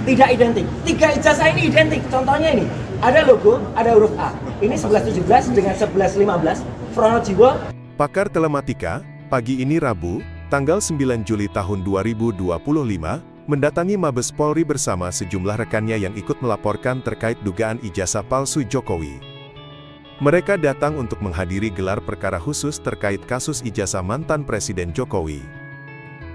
Tidak identik. 3 ijazah ini identik. Contohnya ini, ada logo, ada huruf A. Ini 1117 dengan 1115. Pronojiwo. Pakar Telematika, pagi ini Rabu, tanggal 9 Juli tahun 2025, mendatangi Mabes Polri bersama sejumlah rekannya yang ikut melaporkan terkait dugaan ijazah palsu Jokowi. Mereka datang untuk menghadiri gelar perkara khusus terkait kasus ijazah mantan Presiden Jokowi.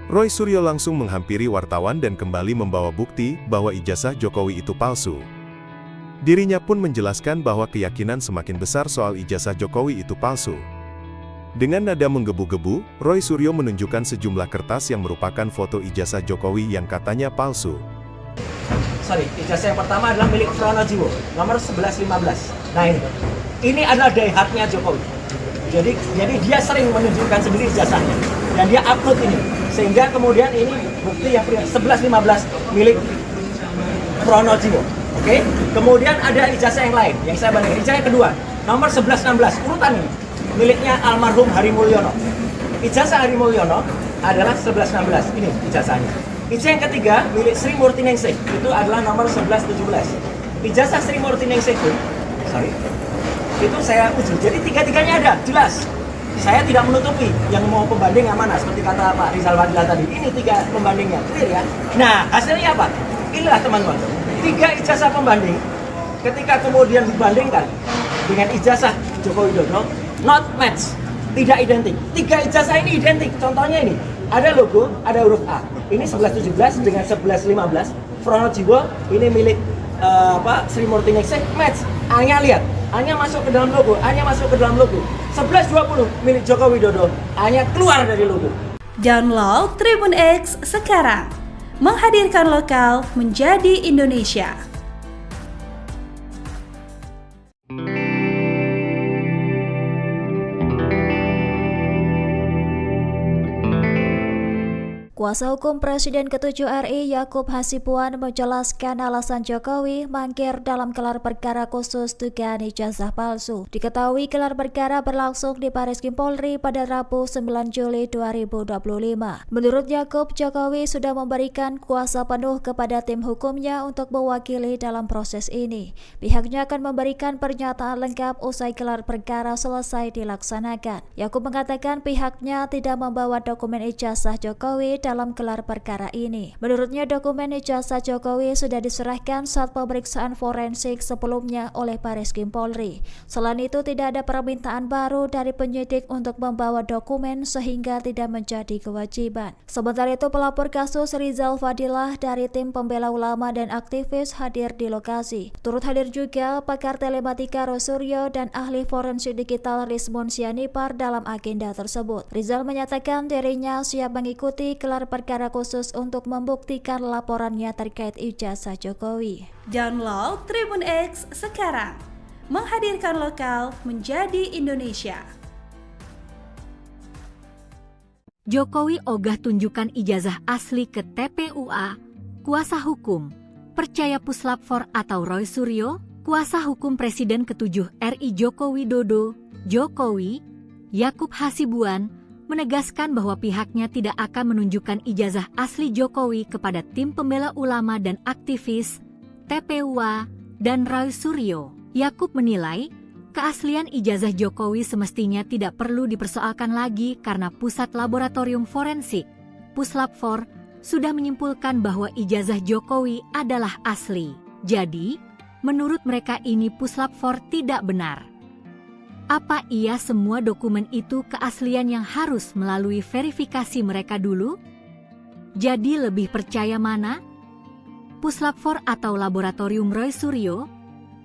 Roy Suryo langsung menghampiri wartawan dan kembali membawa bukti bahwa ijazah Jokowi itu palsu. Dirinya pun menjelaskan bahwa keyakinan semakin besar soal ijazah Jokowi itu palsu. Dengan nada menggebu-gebu, Roy Suryo menunjukkan sejumlah kertas yang merupakan foto ijazah Jokowi yang katanya palsu. Ijazah yang pertama adalah milik Pronojiwo, nomor 1115. Nah ini adalah daihatnya Jokowi. Jadi dia sering menunjukkan sendiri ijazahnya dan dia upload ini. Sehingga kemudian ini bukti yang 1115 milik Pronojiwo. Oke? Kemudian ada ijazah yang lain yang saya bandingkan. Ijazah yang kedua, nomor 1116, urutan ini miliknya almarhum Hari Mulyono. Ijazah Hari Mulyono adalah 1116. Ini ijazahnya. Ijazah yang ketiga milik Sri Murtiningsih, itu adalah nomor 1117. Ijazah Sri Murtiningsih itu saya uji. Jadi tiga-tiganya ada, jelas. Saya tidak menutupi yang mau pembanding yang mana, seperti kata Pak Rizal Fadila tadi. Ini 3 pembandingnya, clear ya. Nah, hasilnya apa? Inilah teman-teman. 3 ijazah pembanding, ketika kemudian dibandingkan dengan ijazah Joko Widodo, not match, tidak identik. 3 ijazah ini identik. Contohnya ini, ada logo, ada huruf A. Ini 1117 dengan 1115. Pronojiwo, ini milik Sri Murtiningsih, match. A-nya lihat, A-nya masuk ke dalam logo, A-nya masuk ke dalam logo. 1120 milik Joko Widodo, A-nya keluar dari logo. Download Tribun X sekarang, menghadirkan lokal menjadi Indonesia. Kuasa hukum Presiden ke-7 RI Yakub Hasibuan menjelaskan alasan Jokowi mangkir dalam gelar perkara khusus dugaan ijazah palsu. Diketahui gelar perkara berlangsung di Barreskrim Polri pada Rabu 9 Juli 2025. Menurut Yakub, Jokowi sudah memberikan kuasa penuh kepada tim hukumnya untuk mewakili dalam proses ini. Pihaknya akan memberikan pernyataan lengkap usai gelar perkara selesai dilaksanakan. Yakub mengatakan pihaknya tidak membawa dokumen ijazah Jokowi dalam gelar perkara ini. Menurutnya dokumen ijazah Jokowi sudah diserahkan saat pemeriksaan forensik sebelumnya oleh Barreskrim Polri. Selain itu tidak ada permintaan baru dari penyidik untuk membawa dokumen sehingga tidak menjadi kewajiban. Sementara itu pelapor kasus Rizal Fadilah dari tim pembela ulama dan aktivis hadir di lokasi. Turut hadir juga pakar telematika Rosuryo dan ahli forensik digital Rismon Sianipar dalam agenda tersebut. Rizal menyatakan dirinya siap mengikuti gelar perkara khusus untuk membuktikan laporannya terkait ijazah Jokowi. Download Tribun X sekarang, menghadirkan lokal menjadi Indonesia. Jokowi ogah tunjukkan ijazah asli ke TPUA. Kuasa hukum percaya Puslap 4 atau Roy Suryo, kuasa hukum Presiden ke-7 RI Joko Widodo, Jokowi, Yakub Hasibuan, menegaskan bahwa pihaknya tidak akan menunjukkan ijazah asli Jokowi kepada tim pembela ulama dan aktivis, TPUA, dan Roy Suryo. Yakub menilai, keaslian ijazah Jokowi semestinya tidak perlu dipersoalkan lagi karena Pusat Laboratorium Forensik, Puslap 4, sudah menyimpulkan bahwa ijazah Jokowi adalah asli. Jadi, menurut mereka ini Puslap 4 tidak benar. Apa iya semua dokumen itu keaslian yang harus melalui verifikasi mereka dulu? Jadi lebih percaya mana? Puslap 4 atau Laboratorium Roy Suryo?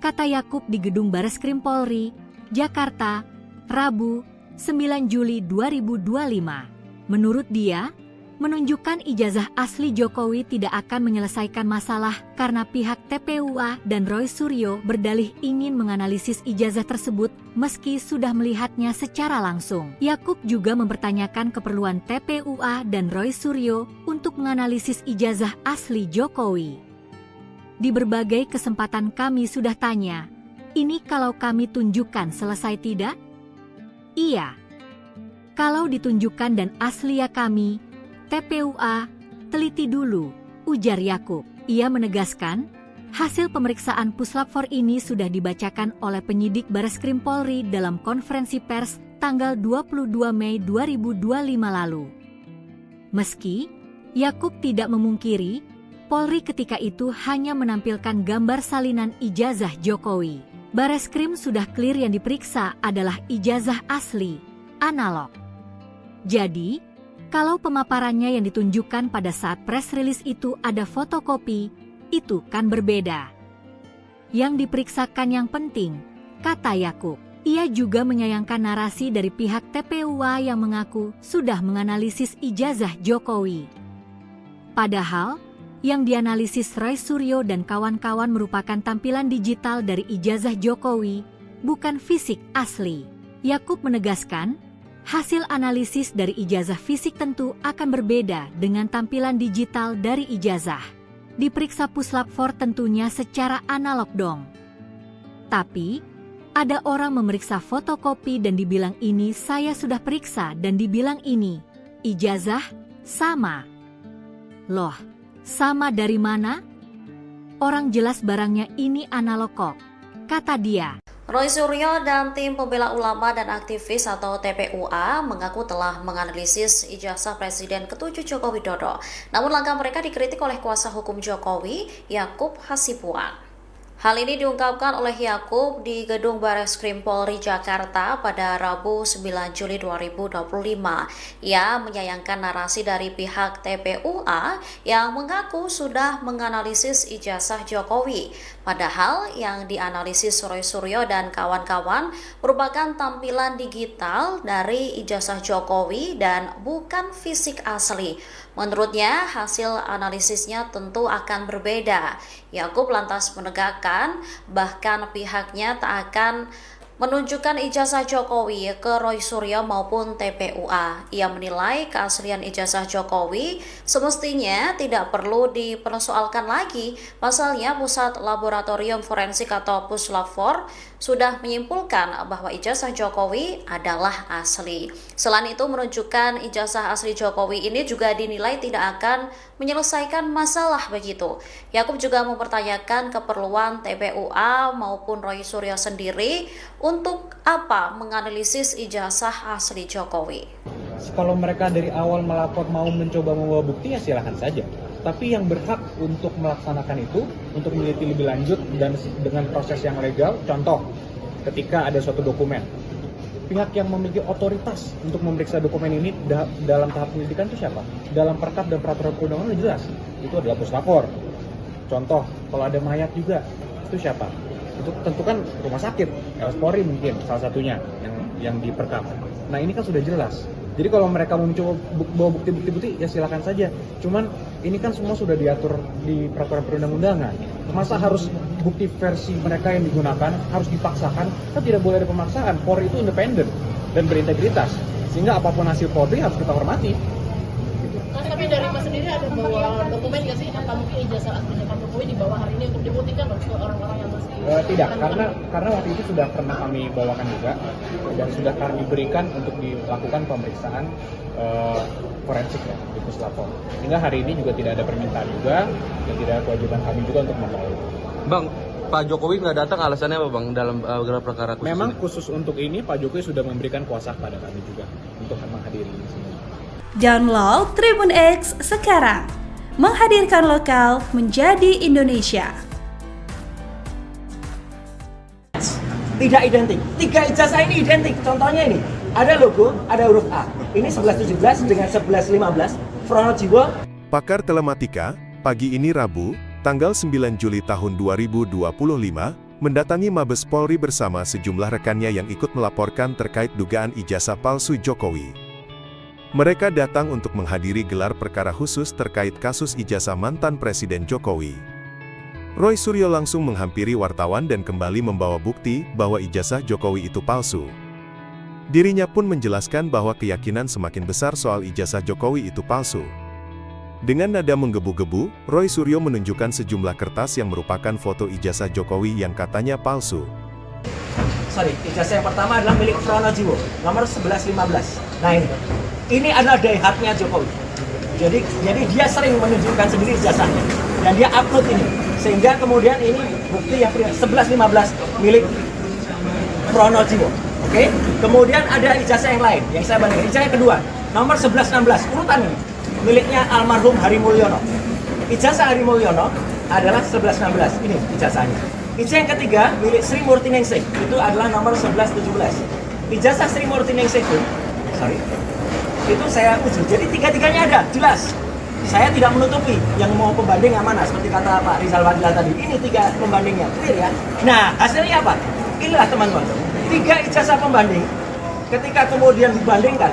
Kata Yakub di Gedung Barreskrim Polri, Jakarta, Rabu, 9 Juli 2025. Menurut dia, menunjukkan ijazah asli Jokowi tidak akan menyelesaikan masalah karena pihak TPUA dan Roy Suryo berdalih ingin menganalisis ijazah tersebut meski sudah melihatnya secara langsung. Yakub juga mempertanyakan keperluan TPUA dan Roy Suryo untuk menganalisis ijazah asli Jokowi. Di berbagai kesempatan kami sudah tanya, ini kalau kami tunjukkan selesai tidak? Iya. Kalau ditunjukkan dan asli ya kami, TPUA, teliti dulu, ujar Yakub. Ia menegaskan, hasil pemeriksaan Puslap 4 ini sudah dibacakan oleh penyidik Barreskrim Polri dalam konferensi pers tanggal 22 Mei 2025 lalu. Meski, Yakub tidak memungkiri, Polri ketika itu hanya menampilkan gambar salinan ijazah Jokowi. Barreskrim sudah clear yang diperiksa adalah ijazah asli, analog. Jadi, kalau pemaparannya yang ditunjukkan pada saat press release itu ada fotokopi, itu kan berbeda. Yang diperiksakan yang penting, kata Yakub. Ia juga menyayangkan narasi dari pihak TPUA yang mengaku sudah menganalisis ijazah Jokowi. Padahal, yang dianalisis Roy Suryo dan kawan-kawan merupakan tampilan digital dari ijazah Jokowi, bukan fisik asli. Yakub menegaskan, hasil analisis dari ijazah fisik tentu akan berbeda dengan tampilan digital dari ijazah. Diperiksa Puslap 4 tentunya secara analog dong. Tapi, ada orang memeriksa fotokopi dan dibilang ini saya sudah periksa dan dibilang ini, ijazah, sama. Loh, sama dari mana? Orang jelas barangnya ini analog kok, kata dia. Roy Suryo dan tim pembela ulama dan aktivis atau TPUA mengaku telah menganalisis ijazah Presiden ke-7 Joko Widodo. Namun langkah mereka dikritik oleh kuasa hukum Jokowi, Yakub Hasibuan. Hal ini diungkapkan oleh Yakub di Gedung Bareskrim Polri Jakarta pada Rabu 9 Juli 2025. Ia menyayangkan narasi dari pihak TPUA yang mengaku sudah menganalisis ijazah Jokowi. Padahal yang dianalisis Roy Suryo dan kawan-kawan merupakan tampilan digital dari ijazah Jokowi dan bukan fisik asli. Menurutnya, hasil analisisnya tentu akan berbeda. Yakub lantas menegakkan bahkan pihaknya tak akan menunjukkan ijazah Jokowi ke Roy Suryo maupun TPUA. Ia menilai keaslian ijazah Jokowi semestinya tidak perlu dipersoalkan lagi. Pasalnya, Pusat Laboratorium Forensik atau Puslab-4 sudah menyimpulkan bahwa ijazah Jokowi adalah asli. Selain itu, menunjukkan ijazah asli Jokowi ini juga dinilai tidak akan menyelesaikan masalah begitu. Yakub juga mempertanyakan keperluan TPUA maupun Roy Suryo sendiri untuk apa menganalisis ijazah asli Jokowi. Kalau mereka dari awal melapor mau mencoba membawa bukti, ya silahkan saja. Tapi yang berhak untuk melaksanakan itu, untuk meneliti lebih lanjut dan dengan proses yang legal, contoh ketika ada suatu dokumen, pihak yang memiliki otoritas untuk memeriksa dokumen ini dalam tahap penyelidikan itu siapa? Dalam perkap dan peraturan perundangan jelas, itu adalah Puslapor. Contoh, kalau ada mayat juga, itu siapa? Itu tentu kan rumah sakit, Polri mungkin salah satunya yang diperkap. Nah ini kan sudah jelas. Jadi kalau mereka mau mencoba bawa bukti-bukti, ya silakan saja. Cuman ini kan semua sudah diatur di peraturan perundang-undangan. Masa harus bukti versi mereka yang digunakan harus dipaksakan? Kan tidak boleh ada pemaksaan. Polri itu independen dan berintegritas. Sehingga apapun hasil Polri harus kita hormati. Tapi dari Mas sendiri ada bawa dokumen nggak sih? Apa mungkin ijazah aslinya Pak Jokowi dibawa hari ini untuk dibuktikan ke orang-orang yang masih... Tidak, karena waktu itu sudah pernah kami bawakan juga dan sudah kami berikan untuk dilakukan pemeriksaan forensik ya di Puslapor. Hingga hari ini juga tidak ada permintaan juga dan tidak ada kewajiban kami juga untuk membawa. Bang, Pak Jokowi nggak datang alasannya apa bang dalam gelar perkara khusus? Memang ini? khusus untuk ini Pak Jokowi sudah memberikan kuasa kepada kami juga untuk menghadiri ini semua. Download Tribun X sekarang, menghadirkan lokal menjadi Indonesia. Tidak identik. 3 ijazah ini identik. Contohnya ini, ada logo, ada huruf A. Ini 1117 dengan 1115. Pronojiwo. Pakar Telematika, pagi ini Rabu, tanggal 9 Juli tahun 2025, mendatangi Mabes Polri bersama sejumlah rekannya yang ikut melaporkan terkait dugaan ijazah palsu Jokowi. Mereka datang untuk menghadiri gelar perkara khusus terkait kasus ijazah mantan Presiden Jokowi. Roy Suryo langsung menghampiri wartawan dan kembali membawa bukti bahwa ijazah Jokowi itu palsu. Dirinya pun menjelaskan bahwa keyakinan semakin besar soal ijazah Jokowi itu palsu. Dengan nada menggebu-gebu, Roy Suryo menunjukkan sejumlah kertas yang merupakan foto ijazah Jokowi yang katanya palsu. Ijazah yang pertama adalah milik Pronojiwo, nomor 1115. Nah ini adalah daihatnya Jokowi. Jadi dia sering menunjukkan sendiri ijazahnya dan dia upload ini, sehingga kemudian ini bukti yang 1115 milik Pronojiwo. Oke? Kemudian ada ijazah yang lain yang saya bandingkan. Ijazah yang kedua, nomor 1116, urutan ini miliknya almarhum Hari Mulyono. Ijazah Hari Mulyono adalah 1116. Ini ijazahnya. Ijazah yang ketiga milik Sri Murti Ningsih, itu adalah nomor 1117. Ijazah Sri Murti Ningsih itu saya uji. Jadi tiga-tiganya ada, jelas. Saya tidak menutupi yang mau pembanding yang mana, seperti kata Pak Rizal Fadila tadi. Ini 3 pembandingnya, clear ya. Nah, hasilnya apa? Inilah teman-teman. 3 ijazah pembanding, ketika kemudian dibandingkan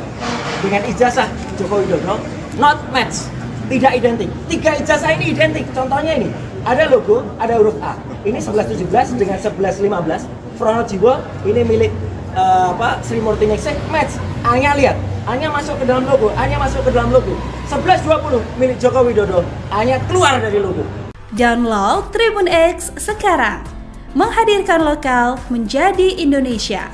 dengan ijazah Joko Widodo, not match, tidak identik. 3 ijazah ini identik. Contohnya ini, ada logo, ada huruf A. Ini 1117 dengan 1115. Pronojiwo, ini milik Sri Murti Ningsih, match. A-nya lihat, A-nya masuk ke dalam logo, A-nya masuk ke dalam logo. 1120 milik Joko Widodo, A-nya keluar dari logo. Download Tribun X sekarang, menghadirkan lokal menjadi Indonesia.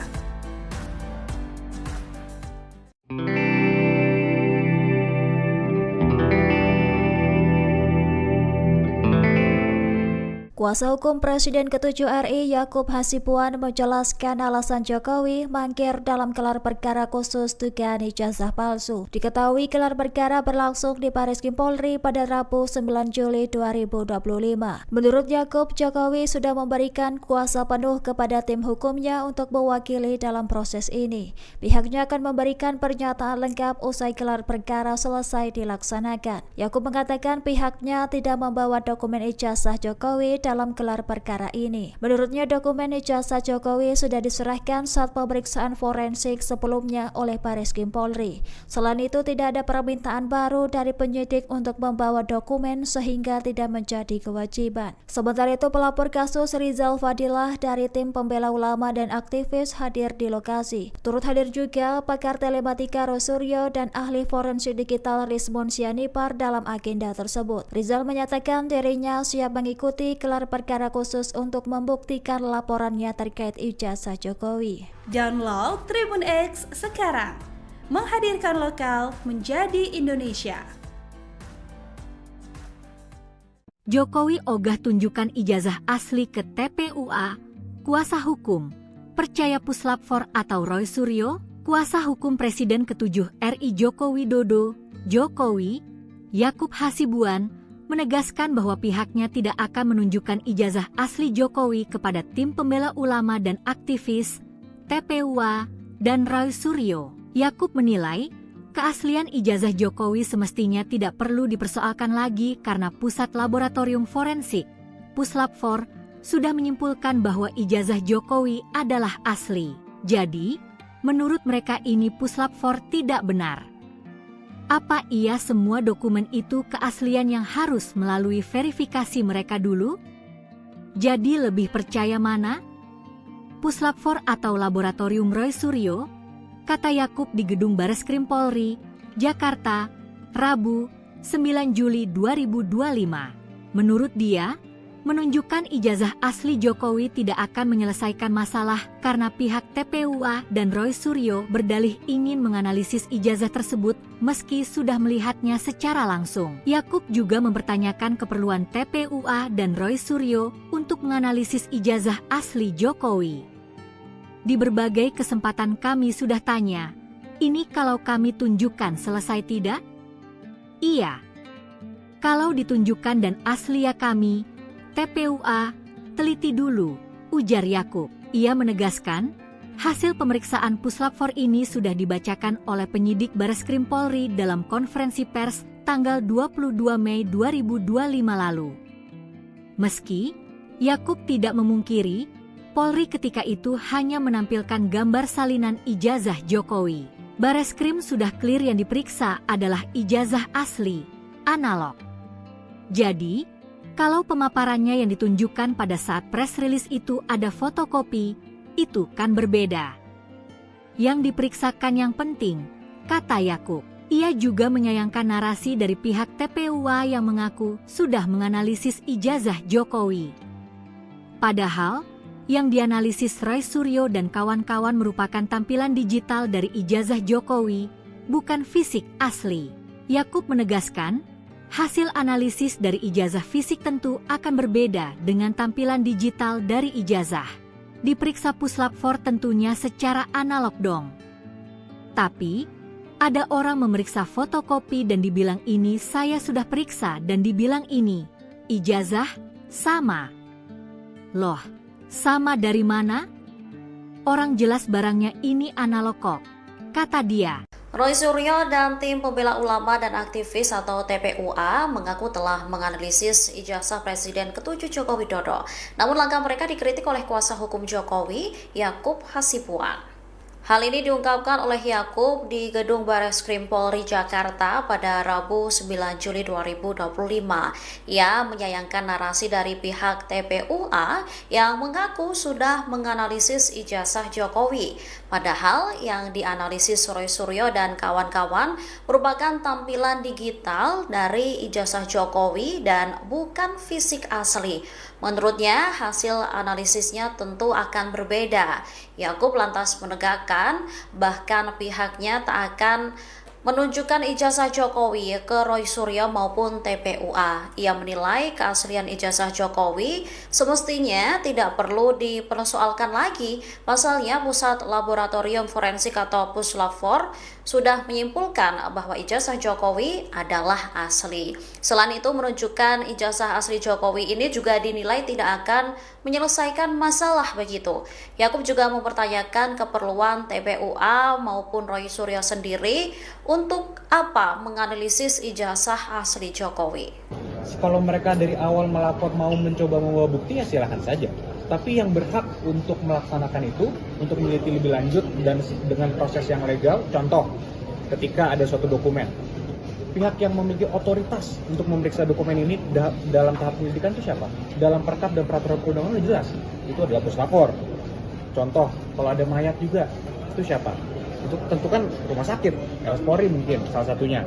Kuasa hukum Presiden ke-7 RI Yakub Hasibuan menjelaskan alasan Jokowi mangkir dalam gelar perkara khusus dugaan ijazah palsu. Diketahui gelar perkara berlangsung di Barreskrim Polri pada Rabu 9 Juli 2025. Menurut Yakub, Jokowi sudah memberikan kuasa penuh kepada tim hukumnya untuk mewakili dalam proses ini. Pihaknya akan memberikan pernyataan lengkap usai gelar perkara selesai dilaksanakan. Yakub mengatakan pihaknya tidak membawa dokumen ijazah Jokowi dalam gelar perkara ini. Menurutnya dokumen ijazah Jokowi sudah diserahkan saat pemeriksaan forensik sebelumnya oleh Barreskrim Polri. Selain itu tidak ada permintaan baru dari penyidik untuk membawa dokumen sehingga tidak menjadi kewajiban. Sementara itu pelapor kasus Rizal Fadilah dari tim pembela ulama dan aktivis hadir di lokasi. Turut hadir juga pakar telematika Rosuryo dan ahli forensik digital Rizmon Sianipar dalam agenda tersebut. Rizal menyatakan dirinya siap mengikuti gelar perkara khusus untuk membuktikan laporannya terkait ijazah Jokowi. Download Tribun X sekarang, menghadirkan lokal menjadi Indonesia. Jokowi ogah tunjukkan ijazah asli ke TPUA. Kuasa hukum percaya Puslap 4 atau Roy Suryo, kuasa hukum Presiden ke-7 RI Joko Widodo, Jokowi, Yakub Hasibuan, menegaskan bahwa pihaknya tidak akan menunjukkan ijazah asli Jokowi kepada tim pembela ulama dan aktivis, TPUA, dan Roy Suryo. Yakub menilai, keaslian ijazah Jokowi semestinya tidak perlu dipersoalkan lagi karena Pusat Laboratorium Forensik, Puslap 4, sudah menyimpulkan bahwa ijazah Jokowi adalah asli. Jadi, menurut mereka ini Puslap 4 tidak benar. Apa iya semua dokumen itu keaslian yang harus melalui verifikasi mereka dulu? Jadi lebih percaya mana? Puslap 4 atau Laboratorium Roy Suryo? Kata Yakub di Gedung Barreskrim Polri, Jakarta, Rabu, 9 Juli 2025. Menurut dia, menunjukkan ijazah asli Jokowi tidak akan menyelesaikan masalah karena pihak TPUA dan Roy Suryo berdalih ingin menganalisis ijazah tersebut meski sudah melihatnya secara langsung. Yakub juga mempertanyakan keperluan TPUA dan Roy Suryo untuk menganalisis ijazah asli Jokowi. Di berbagai kesempatan kami sudah tanya, ini kalau kami tunjukkan selesai tidak? Iya. Kalau ditunjukkan dan asli ya kami, TPUA, teliti dulu, ujar Yakub. Ia menegaskan, hasil pemeriksaan Puslap 4 ini sudah dibacakan oleh penyidik Barreskrim Polri dalam konferensi pers tanggal 22 Mei 2025 lalu. Meski, Yakub tidak memungkiri, Polri ketika itu hanya menampilkan gambar salinan ijazah Jokowi. Barreskrim sudah clear yang diperiksa adalah ijazah asli, analog. Jadi, kalau pemaparannya yang ditunjukkan pada saat press release itu ada fotokopi, itu kan berbeda. Yang diperiksakan yang penting, kata Yakub. Ia juga menyayangkan narasi dari pihak TPUA yang mengaku sudah menganalisis ijazah Jokowi. Padahal, yang dianalisis Roy Suryo dan kawan-kawan merupakan tampilan digital dari ijazah Jokowi, bukan fisik asli. Yakub menegaskan, hasil analisis dari ijazah fisik tentu akan berbeda dengan tampilan digital dari ijazah. Diperiksa Puslap 4 tentunya secara analog dong. Tapi, ada orang memeriksa fotokopi dan dibilang ini saya sudah periksa dan dibilang ini, ijazah, sama. Loh, sama dari mana? Orang jelas barangnya ini analog kok, kata dia. Roy Suryo dan tim pembela ulama dan aktivis atau TPUA mengaku telah menganalisis ijazah Presiden ke-7 Joko Widodo. Namun langkah mereka dikritik oleh kuasa hukum Jokowi, Yakub Hasibuan. Hal ini diungkapkan oleh Yakub di Gedung Barreskrim Polri Jakarta pada Rabu 9 Juli 2025. Ia menyayangkan narasi dari pihak TPUA yang mengaku sudah menganalisis ijazah Jokowi. Padahal yang dianalisis Roy Suryo dan kawan-kawan merupakan tampilan digital dari ijazah Jokowi dan bukan fisik asli. Menurutnya, hasil analisisnya tentu akan berbeda. Yakub lantas menegakkan bahkan pihaknya tak akan menunjukkan ijazah Jokowi ke Roy Suryo maupun TPUA. Ia menilai keaslian ijazah Jokowi semestinya tidak perlu dipersoalkan lagi. Pasalnya, Pusat Laboratorium Forensik atau Puslab-4 sudah menyimpulkan bahwa ijazah Jokowi adalah asli. Selain itu, menunjukkan ijazah asli Jokowi ini juga dinilai tidak akan menyelesaikan masalah begitu. Yakub juga mempertanyakan keperluan TPUA maupun Roy Suryo sendiri untuk apa menganalisis ijazah asli Jokowi. Kalau mereka dari awal melapor mau mencoba membawa bukti ya silahkan saja. Tapi yang berhak untuk melaksanakan itu, untuk meneliti lebih lanjut dan dengan proses yang legal, contoh ketika ada suatu dokumen, pihak yang memiliki otoritas untuk memeriksa dokumen ini dalam tahap penyelidikan itu siapa? Dalam perkap dan peraturan perundangan jelas, itu adalah puslapor. Contoh, kalau ada mayat juga, itu siapa? Itu tentu kan rumah sakit, Polri mungkin salah satunya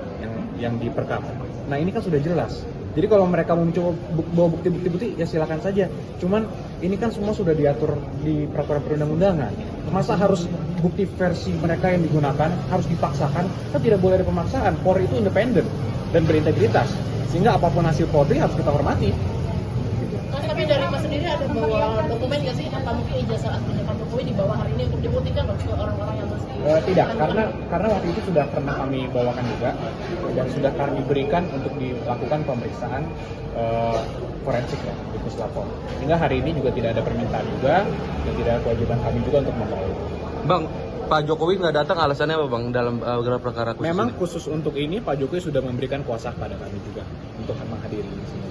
yang diperkap. Nah ini kan sudah jelas. Jadi kalau mereka mau mencoba bawa bukti-bukti ya silakan saja. Cuman ini kan semua sudah diatur di peraturan perundang-undangan. Masa harus bukti versi mereka yang digunakan harus dipaksakan? Kan tidak boleh ada pemaksaan. Polri itu independen dan berintegritas. Sehingga apapun hasil Polri harus kita hormati. Tapi dari Mas sendiri ada bawa dokumen nggak sih? Apa mungkin ijazah aslinya Pak Jokowi dibawa hari ini untuk dibuktikan loh ke orang-orang yang masih tidak, karena waktu itu sudah pernah kami bawakan juga dan sudah kami berikan untuk dilakukan pemeriksaan forensik ya di Puslapor. Sehingga hari ini juga tidak ada permintaan juga dan tidak ada kewajiban kami juga untuk membawa. Bang, Pak Jokowi nggak datang alasannya apa Bang dalam gelar perkara khusus? Memang ini? khusus untuk ini Pak Jokowi sudah memberikan kuasa kepada kami juga untuk menghadiri di sini.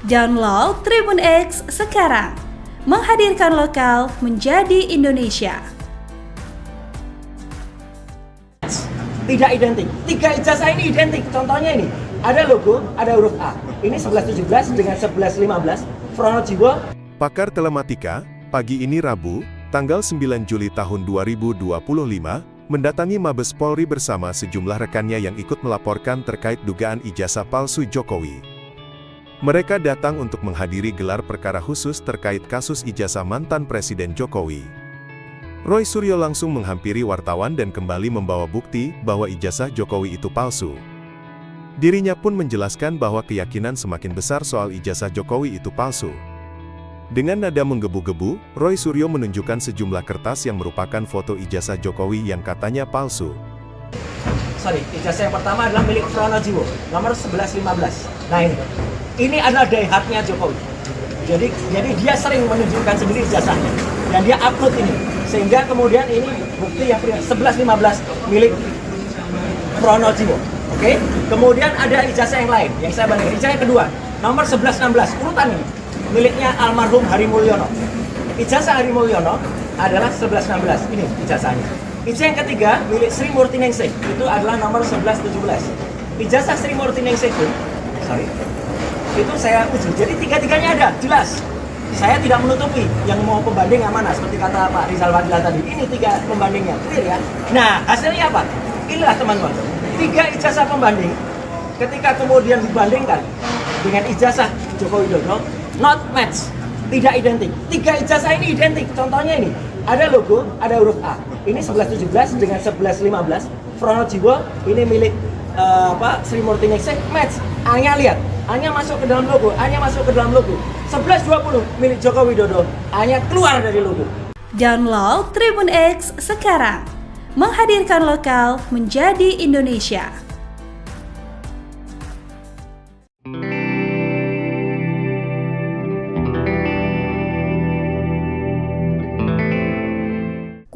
Download Tribun X sekarang, menghadirkan lokal menjadi Indonesia. Tidak identik. 3 ijazah ini identik. Contohnya ini, ada logo, ada huruf A. Ini 1117 dengan 1115. Pronojiwo. Pakar Telematika, pagi ini Rabu, tanggal 9 Juli tahun 2025, mendatangi Mabes Polri bersama sejumlah rekannya yang ikut melaporkan terkait dugaan ijazah palsu Jokowi. Mereka datang untuk menghadiri gelar perkara khusus terkait kasus ijazah mantan Presiden Jokowi. Roy Suryo langsung menghampiri wartawan dan kembali membawa bukti bahwa ijazah Jokowi itu palsu. Dirinya pun menjelaskan bahwa keyakinan semakin besar soal ijazah Jokowi itu palsu. Dengan nada menggebu-gebu, Roy Suryo menunjukkan sejumlah kertas yang merupakan foto ijazah Jokowi yang katanya palsu. Ijazah yang pertama adalah milik Pronojiwo, nomor 1115. Nah ini adalah daihatnya Jokowi. Jadi dia sering menunjukkan sendiri ijazahnya dan dia upload ini, sehingga kemudian ini bukti yang 1115 milik Pronojiwo. Oke? Kemudian ada ijazah yang lain yang saya bandingkan. Ijazah yang kedua, nomor 1116, urutan ini miliknya almarhum Hari Mulyono. Ijazah Hari Mulyono adalah 1116. Ini ijazahnya. Ijazah yang ketiga milik Sri Murti Ningsih, itu adalah nomor 1117. Ijazah Sri Murti Ningsih itu saya uji. Jadi tiga-tiganya ada, jelas. Saya tidak menutupi yang mau pembanding yang mana, seperti kata Pak Rizal Fadila tadi. Ini 3 pembandingnya, clear ya. Nah, hasilnya apa? Inilah teman-teman. 3 ijazah pembanding, ketika kemudian dibandingkan dengan ijazah Joko Widodo, not match, tidak identik. 3 ijazah ini identik. Contohnya ini, ada logo, ada huruf A. Ini 1117 dengan 1115. Pronojiwo, ini milik Sri Murti Ningsih, match. A-nya lihat, A-nya masuk ke dalam logo, A-nya masuk ke dalam logo. 1120 milik Joko Widodo, A-nya keluar dari logo. Download Tribun X sekarang, menghadirkan lokal menjadi Indonesia.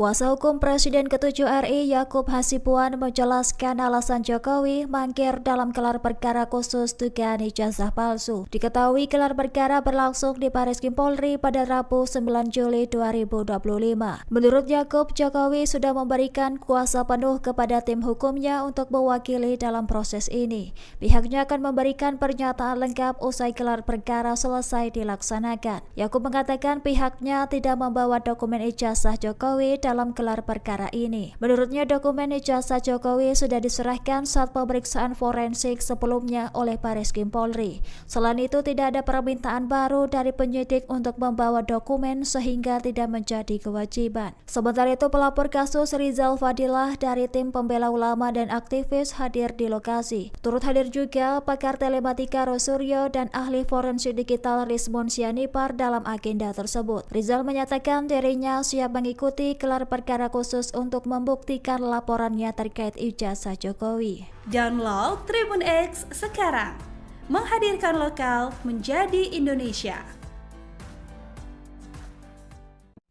Kuasa hukum Presiden ke-7 RI Yakub Hasibuan menjelaskan alasan Jokowi mangkir dalam gelar perkara khusus dugaan ijazah palsu. Diketahui gelar perkara berlangsung di Bariskim Polri pada Rabu 9 Juli 2025. Menurut Yakub, Jokowi sudah memberikan kuasa penuh kepada tim hukumnya untuk mewakili dalam proses ini. Pihaknya akan memberikan pernyataan lengkap usai gelar perkara selesai dilaksanakan. Yakub mengatakan pihaknya tidak membawa dokumen ijazah Jokowi dalam gelar perkara ini. Menurutnya, dokumen ijazah Jokowi sudah diserahkan saat pemeriksaan forensik sebelumnya oleh Bareskrim Polri. Selain itu, tidak ada permintaan baru dari penyidik untuk membawa dokumen sehingga tidak menjadi kewajiban. Sementara itu, pelapor kasus Rizal Fadilah dari tim pembela ulama dan aktivis hadir di lokasi. Turut hadir juga pakar telematika Rosuryo dan ahli forensik digital Rismon Sianipar dalam agenda tersebut. Rizal menyatakan dirinya siap mengikuti gelar perkara khusus untuk membuktikan laporannya terkait ijazah Jokowi. Download Tribun X sekarang, menghadirkan lokal menjadi Indonesia.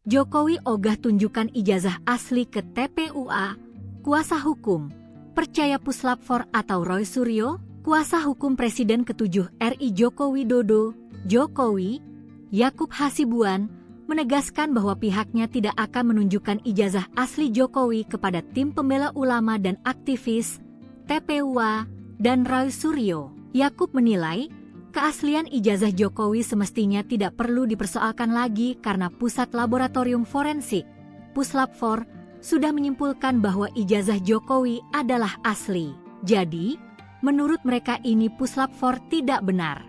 Jokowi ogah tunjukkan ijazah asli ke TPUA, kuasa hukum, percaya Puslap 4 atau Roy Suryo, kuasa hukum Presiden ke-7 RI Joko Widodo, Jokowi, Yakub Hasibuan, menegaskan bahwa pihaknya tidak akan menunjukkan ijazah asli Jokowi kepada tim pembela ulama dan aktivis, TPUA, dan Roy Suryo. Yakub menilai, keaslian ijazah Jokowi semestinya tidak perlu dipersoalkan lagi karena Pusat Laboratorium Forensik, Puslap 4, sudah menyimpulkan bahwa ijazah Jokowi adalah asli. Jadi, menurut mereka ini Puslap 4 tidak benar.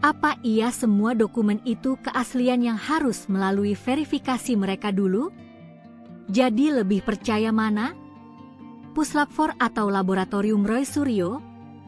Apa iya semua dokumen itu keaslian yang harus melalui verifikasi mereka dulu? Jadi lebih percaya mana? Puslap 4 atau Laboratorium Roy Suryo?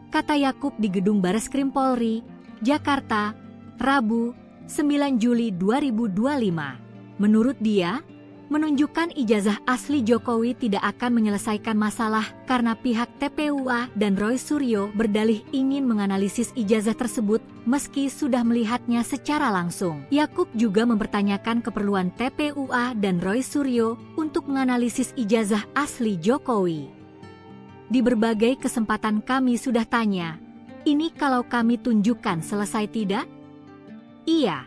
Kata Yakub di Gedung Bareskrim Polri, Jakarta, Rabu, 9 Juli 2025. Menurut dia, menunjukkan ijazah asli Jokowi tidak akan menyelesaikan masalah karena pihak TPUA dan Roy Suryo berdalih ingin menganalisis ijazah tersebut meski sudah melihatnya secara langsung. Yakub juga mempertanyakan keperluan TPUA dan Roy Suryo untuk menganalisis ijazah asli Jokowi. Di berbagai kesempatan kami sudah tanya, ini kalau kami tunjukkan selesai tidak? Iya.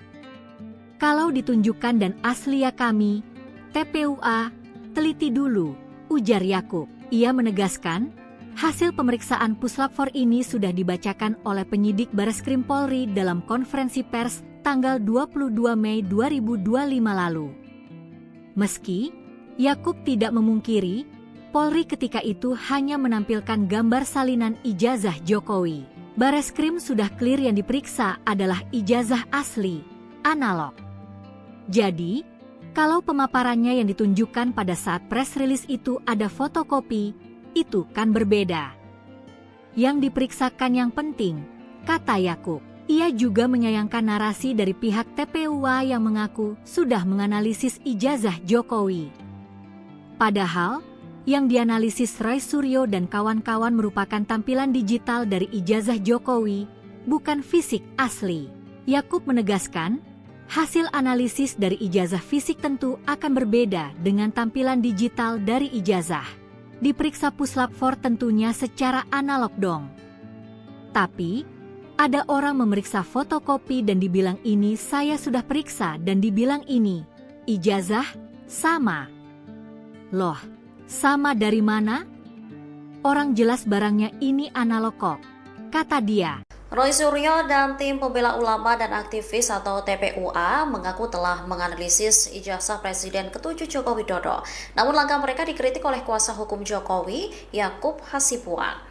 Kalau ditunjukkan dan asli ya kami, TPUA, teliti dulu, ujar Yakub. Ia menegaskan, hasil pemeriksaan Puslap 4 ini sudah dibacakan oleh penyidik Bareskrim Polri dalam konferensi pers tanggal 22 Mei 2025 lalu. Meski Yakub tidak memungkiri, Polri ketika itu hanya menampilkan gambar salinan ijazah Jokowi. Bareskrim sudah clear yang diperiksa adalah ijazah asli, analog. Jadi, kalau pemaparannya yang ditunjukkan pada saat press release itu ada fotokopi, itu kan berbeda. Yang diperiksakan yang penting, kata Yakub. Ia juga menyayangkan narasi dari pihak TPUA yang mengaku sudah menganalisis ijazah Jokowi. Padahal, yang dianalisis Roy Suryo dan kawan-kawan merupakan tampilan digital dari ijazah Jokowi, bukan fisik asli. Yakub menegaskan, hasil analisis dari ijazah fisik tentu akan berbeda dengan tampilan digital dari ijazah. Diperiksa Puslap 4 tentunya secara analog dong. Tapi, ada orang memeriksa fotokopi dan dibilang ini saya sudah periksa dan dibilang ini, ijazah, sama. Loh, sama dari mana? Orang jelas barangnya ini analog kok, kata dia. Roy Suryo dan tim pembela ulama dan aktivis atau TPUA mengaku telah menganalisis ijazah Presiden ke-7 Joko Widodo. Namun langkah mereka dikritik oleh kuasa hukum Jokowi, Yakub Hasibuan.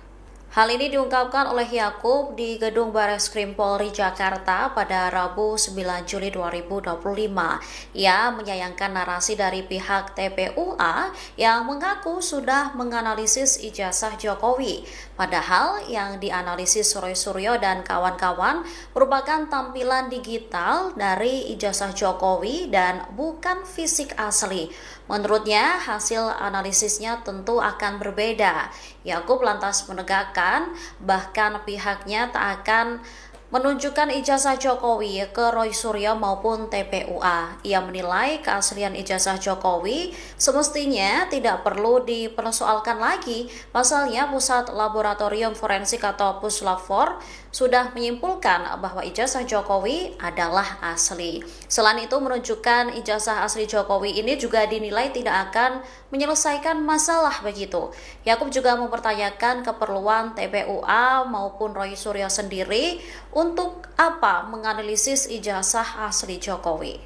Hal ini diungkapkan oleh Yakub di Gedung Bareskrim Polri Jakarta pada Rabu 9 Juli 2025. Ia menyayangkan narasi dari pihak TPUA yang mengaku sudah menganalisis ijazah Jokowi. Padahal yang dianalisis Roy Suryo dan kawan-kawan merupakan tampilan digital dari ijazah Jokowi dan bukan fisik asli. Menurutnya, hasil analisisnya tentu akan berbeda. Yakub lantas menegakkan, bahkan pihaknya tak akan menunjukkan ijazah Jokowi ke Roy Suryo maupun TPUA. Ia menilai keaslian ijazah Jokowi semestinya tidak perlu dipersoalkan lagi. Pasalnya Pusat Laboratorium Forensik atau Puslap 4 sudah menyimpulkan bahwa ijazah Jokowi adalah asli. Selain itu, menunjukkan ijazah asli Jokowi ini juga dinilai tidak akan menyelesaikan masalah begitu. Yakub juga mempertanyakan keperluan TPUA maupun Roy Suryo sendiri untuk apa menganalisis ijazah asli Jokowi.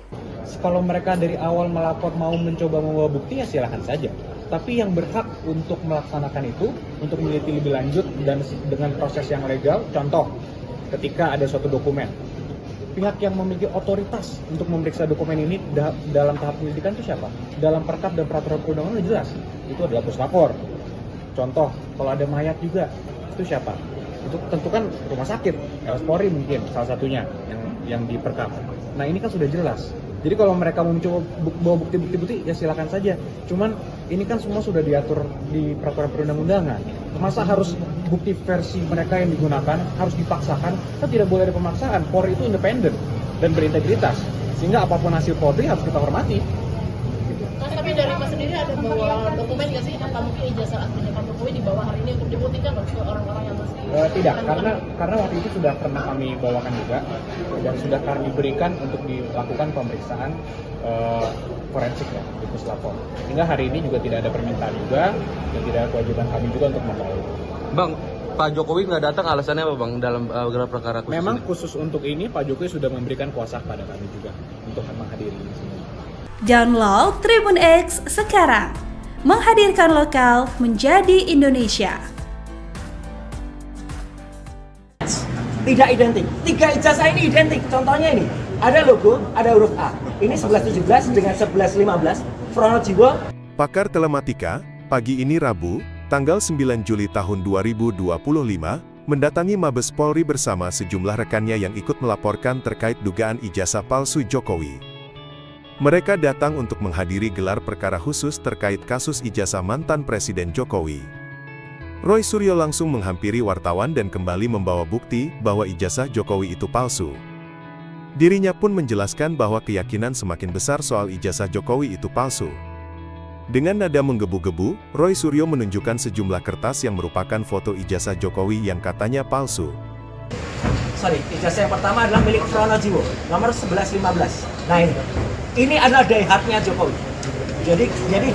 Kalau mereka dari awal melapor mau mencoba membawa bukti ya silakan saja. Tapi yang berhak untuk melaksanakan itu, untuk meneliti lebih lanjut dan dengan proses yang legal, contoh ketika ada suatu dokumen, pihak yang memiliki otoritas untuk memeriksa dokumen ini dalam tahap penyelidikan itu siapa? Dalam perkap dan peraturan perundangan sudah jelas, itu adalah puslapor. Contoh, kalau ada mayat juga, itu siapa? Itu tentu kan rumah sakit, Polri mungkin salah satunya yang di perkap. Nah ini kan sudah jelas. Jadi kalau mereka mau mencoba bawa bukti-bukti ya silakan saja. Cuman ini kan semua sudah diatur di peraturan perundang-undangan. Masa harus bukti versi mereka yang digunakan harus dipaksakan? Kan tidak boleh ada pemaksaan. Polri itu independen dan berintegritas. Sehingga apapun hasil Polri harus kita hormati. Tapi dari Mas sendiri ada bawa dokumen nggak sih? Apa mungkin ijazah aslinya Pak Jokowi dibawa hari ini untuk dibuktikan ke orang-orang yang masih tidak, karena waktu itu sudah pernah kami bawakan juga dan sudah kami berikan untuk dilakukan pemeriksaan forensik ya di puslapor. Hingga hari ini juga tidak ada permintaan juga dan tidak ada kewajiban kami juga untuk membawa. Bang, Pak Jokowi nggak datang alasannya apa Bang dalam gelar perkara khusus? Memang ini? khusus untuk ini Pak Jokowi sudah memberikan kuasa kepada kami juga untuk menghadiri ini semua. Download Tribun X sekarang, menghadirkan lokal menjadi Indonesia. Tidak identik. 3 ijazah ini identik. Contohnya ini, ada logo, ada huruf A. Ini 1117 dengan 1115. Pronojiwo. Pakar Telematika, pagi ini Rabu, tanggal 9 Juli tahun 2025, mendatangi Mabes Polri bersama sejumlah rekannya yang ikut melaporkan terkait dugaan ijazah palsu Jokowi. Mereka datang untuk menghadiri gelar perkara khusus terkait kasus ijazah mantan Presiden Jokowi. Roy Suryo langsung menghampiri wartawan dan kembali membawa bukti bahwa ijazah Jokowi itu palsu. Dirinya pun menjelaskan bahwa keyakinan semakin besar soal ijazah Jokowi itu palsu. Dengan nada menggebu-gebu, Roy Suryo menunjukkan sejumlah kertas yang merupakan foto ijazah Jokowi yang katanya palsu. Ijazah yang pertama adalah milik Pronojiwo, nomor 1115. Nah ini adalah diehatnya Jokowi. Jadi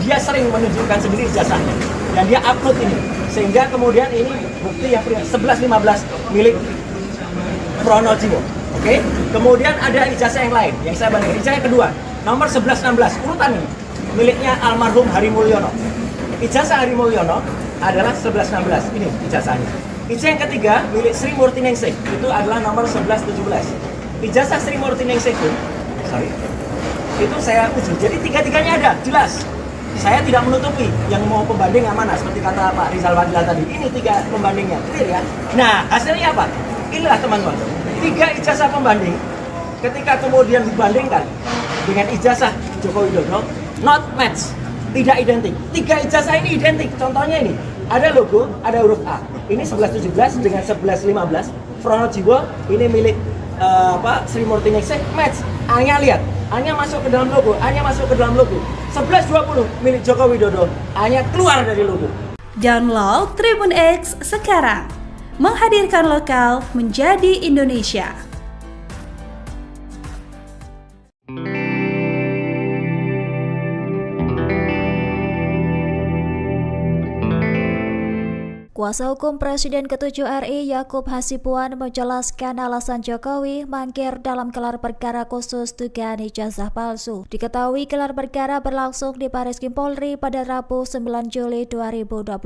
dia sering menunjukkan sendiri ijazahnya dan dia upload ini. Sehingga kemudian ini bukti yang 1115 milik Pronojiwo. Oke? Kemudian ada ijazah yang lain yang saya bandingkan. Ijazah yang kedua, nomor 1116, urutan ini miliknya almarhum Hari Mulyono. Ijazah Hari Mulyono adalah 1116. Ini ijazahnya. Ijazah yang ketiga milik Sri Murti Ningsih, itu adalah nomor 1117. Ijazah Sri Murti Ningsih itu saya uji. Jadi tiga-tiganya ada, jelas. Saya tidak menutupi yang mau pembanding yang mana, seperti kata Pak Rizal Fadila tadi. Ini 3 pembandingnya, clear ya. Nah, hasilnya apa? Inilah teman-teman. 3 ijazah pembanding, ketika kemudian dibandingkan dengan ijazah Joko Widodo, not match, tidak identik. 3 ijazah ini identik. Contohnya ini, ada logo, ada huruf A. Ini 1117 dengan 1115. Pronojiwo, ini milik Sri Murti Ningsih, match. A-nya lihat, A-nya masuk ke dalam logo, A-nya masuk ke dalam logo. 1120 milik Joko Widodo, A-nya keluar dari logo. Download Tribun X sekarang, menghadirkan lokal menjadi Indonesia. Kuasa hukum Presiden ke-7 RI Yakub Hasibuan menjelaskan alasan Jokowi mangkir dalam gelar perkara khusus dugaan ijazah palsu. Diketahui gelar perkara berlangsung di Bariskim Polri pada Rabu 9 Juli 2025.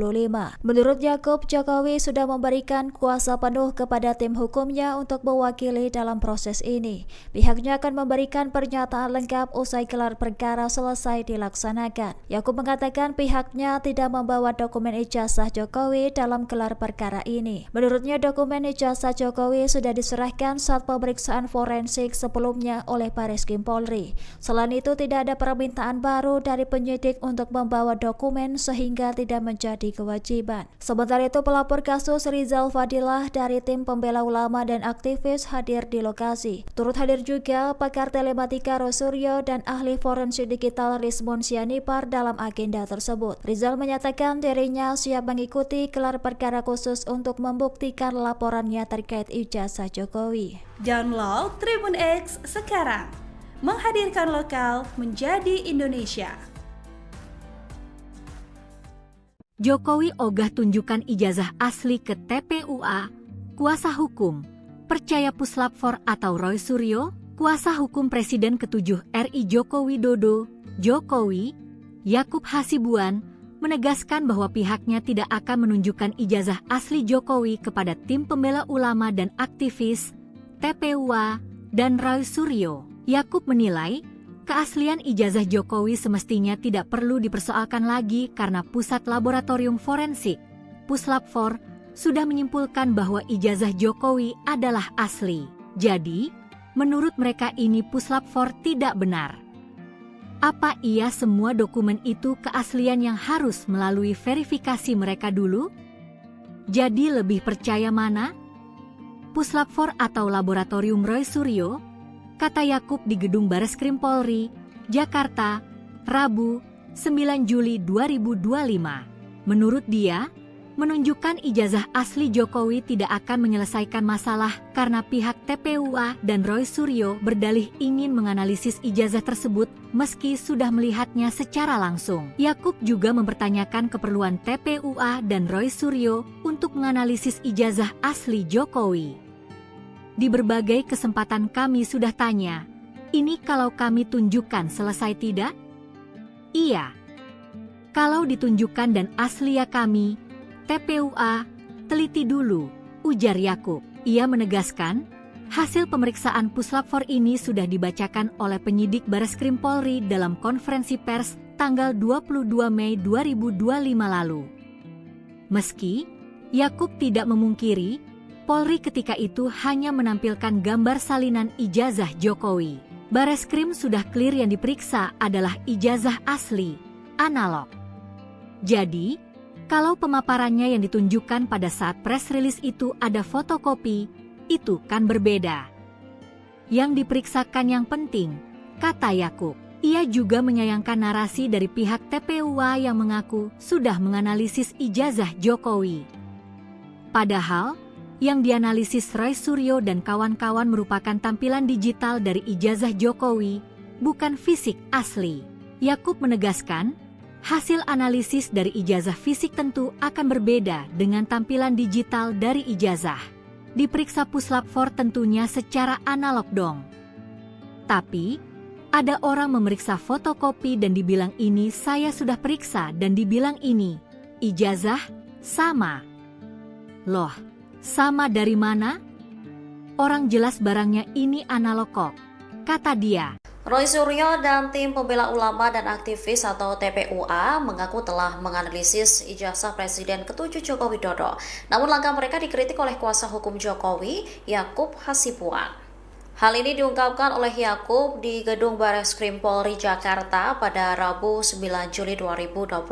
Menurut Yakub, Jokowi sudah memberikan kuasa penuh kepada tim hukumnya untuk mewakili dalam proses ini. Pihaknya akan memberikan pernyataan lengkap usai gelar perkara selesai dilaksanakan. Yakub mengatakan pihaknya tidak membawa dokumen ijazah Jokowi dalam gelar perkara ini. Menurutnya dokumen ijazah Jokowi sudah diserahkan saat pemeriksaan forensik sebelumnya oleh Bariskim Polri. Selain itu tidak ada permintaan baru dari penyidik untuk membawa dokumen sehingga tidak menjadi kewajiban. Sementara itu pelapor kasus Rizal Fadilah dari tim pembela ulama dan aktivis hadir di lokasi. Turut hadir juga pakar telematika Roy Suryo dan ahli forensik digital Rizmon Sianipar dalam agenda tersebut. Rizal menyatakan dirinya siap mengikuti gelar perkara khusus untuk membuktikan laporannya terkait ijazah Jokowi. Download Tribun X sekarang, menghadirkan lokal menjadi Indonesia. Jokowi ogah tunjukkan ijazah asli ke TPUA, kuasa hukum, percaya puslap 4 atau Roy Suryo, Kuasa hukum Presiden ke-7 RI Joko Widodo, Jokowi, Yakub Hasibuan, menegaskan bahwa pihaknya tidak akan menunjukkan ijazah asli Jokowi kepada tim pembela ulama dan aktivis, TPUA, dan Roy Suryo. Yakub menilai, keaslian ijazah Jokowi semestinya tidak perlu dipersoalkan lagi karena Pusat Laboratorium Forensik, Puslap4, sudah menyimpulkan bahwa ijazah Jokowi adalah asli. Jadi, menurut mereka ini Puslap4 tidak benar. Apa iya semua dokumen itu keaslian yang harus melalui verifikasi mereka dulu? Jadi lebih percaya mana? Puslap4 atau Laboratorium Roy Suryo? Kata Yakub di Gedung Bareskrim Polri, Jakarta, Rabu, 9 Juli 2025. Menurut dia, menunjukkan ijazah asli Jokowi tidak akan menyelesaikan masalah karena pihak TPUA dan Roy Suryo berdalih ingin menganalisis ijazah tersebut meski sudah melihatnya secara langsung. Yakub juga mempertanyakan keperluan TPUA dan Roy Suryo untuk menganalisis ijazah asli Jokowi. Di berbagai kesempatan kami sudah tanya, ini kalau kami tunjukkan selesai tidak? Iya. Kalau ditunjukkan dan asli ya kami, TPUA, teliti dulu, ujar Yakub. Ia menegaskan, hasil pemeriksaan Puslap4 ini sudah dibacakan oleh penyidik Bareskrim Polri dalam konferensi pers tanggal 22 Mei 2025 lalu. Meski Yakub tidak memungkiri, Polri ketika itu hanya menampilkan gambar salinan ijazah Jokowi. Bareskrim sudah clear yang diperiksa adalah ijazah asli, analog. Jadi, kalau pemaparannya yang ditunjukkan pada saat press release itu ada fotokopi, itu kan berbeda. Yang diperiksakan yang penting, kata Yakub. Ia juga menyayangkan narasi dari pihak TPUA yang mengaku sudah menganalisis ijazah Jokowi. Padahal, yang dianalisis Roy Suryo dan kawan-kawan merupakan tampilan digital dari ijazah Jokowi, bukan fisik asli. Yakub menegaskan, hasil analisis dari ijazah fisik tentu akan berbeda dengan tampilan digital dari ijazah. Diperiksa Puslap4 tentunya secara analog dong. Tapi, ada orang memeriksa fotokopi dan dibilang ini saya sudah periksa dan dibilang ini, ijazah, sama. Loh, sama dari mana? Orang jelas barangnya ini analog kok, kata dia. Roy Suryo dan tim pembela ulama dan aktivis atau TPUA mengaku telah menganalisis ijazah Presiden ke-7 Joko Widodo. Namun langkah mereka dikritik oleh kuasa hukum Jokowi, Yakub Hasibuan. Hal ini diungkapkan oleh Yakub di Gedung Bareskrim Polri Jakarta pada Rabu 9 Juli 2025.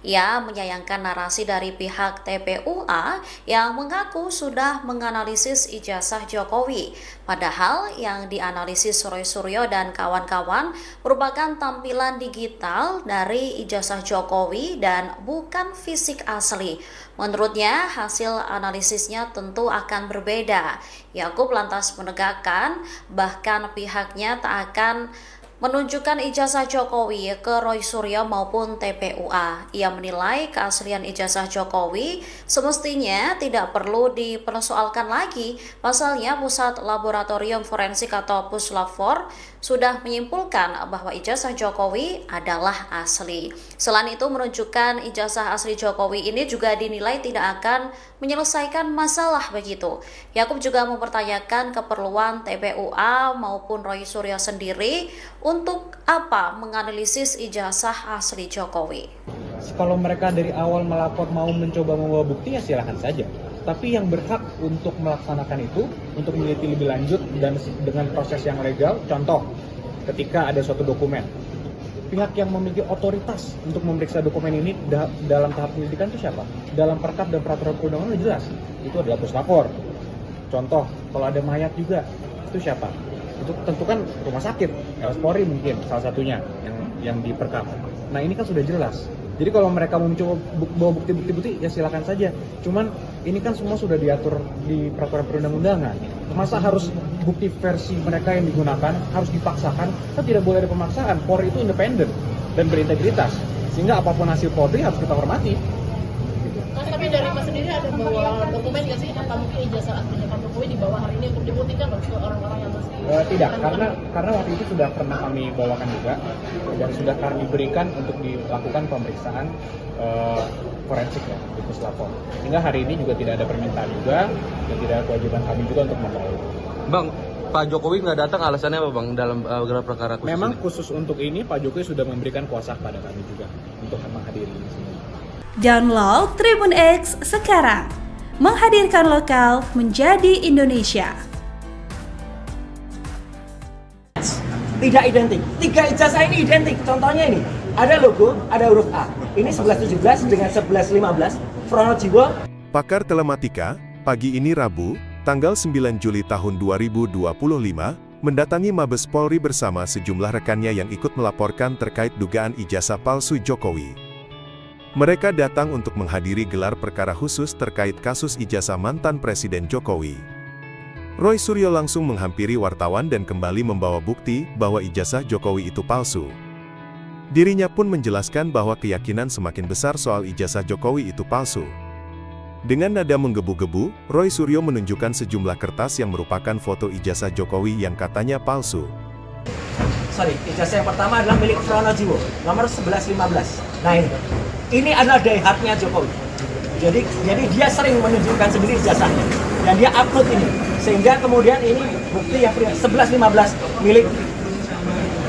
Ia menyayangkan narasi dari pihak TPUA yang mengaku sudah menganalisis ijazah Jokowi. Padahal yang dianalisis Roy Suryo dan kawan-kawan merupakan tampilan digital dari ijazah Jokowi dan bukan fisik asli. Menurutnya, hasil analisisnya tentu akan berbeda. Yakub lantas menegakkan, bahkan pihaknya tak akan menunjukkan ijazah Jokowi ke Roy Suryo maupun TPUA. Ia menilai keaslian ijazah Jokowi semestinya tidak perlu dipersoalkan lagi. Pasalnya Pusat Laboratorium Forensik atau Puslap4 sudah menyimpulkan bahwa ijazah Jokowi adalah asli. Selain itu, menunjukkan ijazah asli Jokowi ini juga dinilai tidak akan menyelesaikan masalah begitu. Yakub juga mempertanyakan keperluan TPUA maupun Roy Suryo sendiri untuk apa menganalisis ijazah asli Jokowi. Kalau mereka dari awal melapor mau mencoba membawa bukti ya silakan saja. Tapi yang berhak untuk melaksanakan itu, untuk meneliti lebih lanjut dan dengan proses yang legal, contoh ketika ada suatu dokumen. Pihak yang memiliki otoritas untuk memeriksa dokumen ini dalam tahap penyelidikan itu siapa? Dalam perkap dan peraturan perundangan jelas, itu adalah Puslap4. Contoh, kalau ada mayat juga, itu siapa? Itu tentu kan rumah sakit, Polri mungkin salah satunya yang diperkap. Nah ini kan sudah jelas. Jadi kalau mereka mau mencoba bawa bukti-bukti ya silakan saja. Cuman ini kan semua sudah diatur di peraturan perundang-undangan. Masa harus bukti versi mereka yang digunakan harus dipaksakan? Kan tidak boleh ada pemaksaan. Polri itu independen dan berintegritas. Sehingga apapun hasil Polri harus kita hormati. Tapi dari Mas sendiri ada bawa dokumen nggak sih? Apa mungkin ijazah aslinya Pak Jokowi dibawa hari ini untuk dibuktikan loh ke orang-orang yang masih tidak, karena waktu itu sudah pernah kami bawakan juga dan sudah kami berikan untuk dilakukan pemeriksaan forensik ya di Puslapfor. Hingga hari ini juga tidak ada permintaan juga dan tidak ada kewajiban kami juga untuk membawa. Bang, Pak Jokowi nggak datang alasannya apa bang dalam gelar perkara khusus? Memang ini? khusus untuk ini Pak Jokowi sudah memberikan kuasa kepada kami juga untuk menghadiri ini semua. Download Tribun X sekarang, menghadirkan lokal menjadi Indonesia. Tidak identik. 3 ijazah ini identik. Contohnya ini, ada logo, ada huruf A. Ini 1117 dengan 1115. Pronojiwo. Pakar Telematika, pagi ini Rabu, tanggal 9 Juli tahun 2025, mendatangi Mabes Polri bersama sejumlah rekannya yang ikut melaporkan terkait dugaan ijazah palsu Jokowi. Mereka datang untuk menghadiri gelar perkara khusus terkait kasus ijazah mantan Presiden Jokowi. Roy Suryo langsung menghampiri wartawan dan kembali membawa bukti bahwa ijazah Jokowi itu palsu. Dirinya pun menjelaskan bahwa keyakinan semakin besar soal ijazah Jokowi itu palsu. Dengan nada menggebu-gebu, Roy Suryo menunjukkan sejumlah kertas yang merupakan foto ijazah Jokowi yang katanya palsu. Ijazah yang pertama adalah milik Pronojiwo, nomor 1115. Nah ini adalah daihatnya Jokowi. Jadi dia sering menunjukkan sendiri ijazahnya dan dia upload ini. Sehingga kemudian ini bukti yang 1115 milik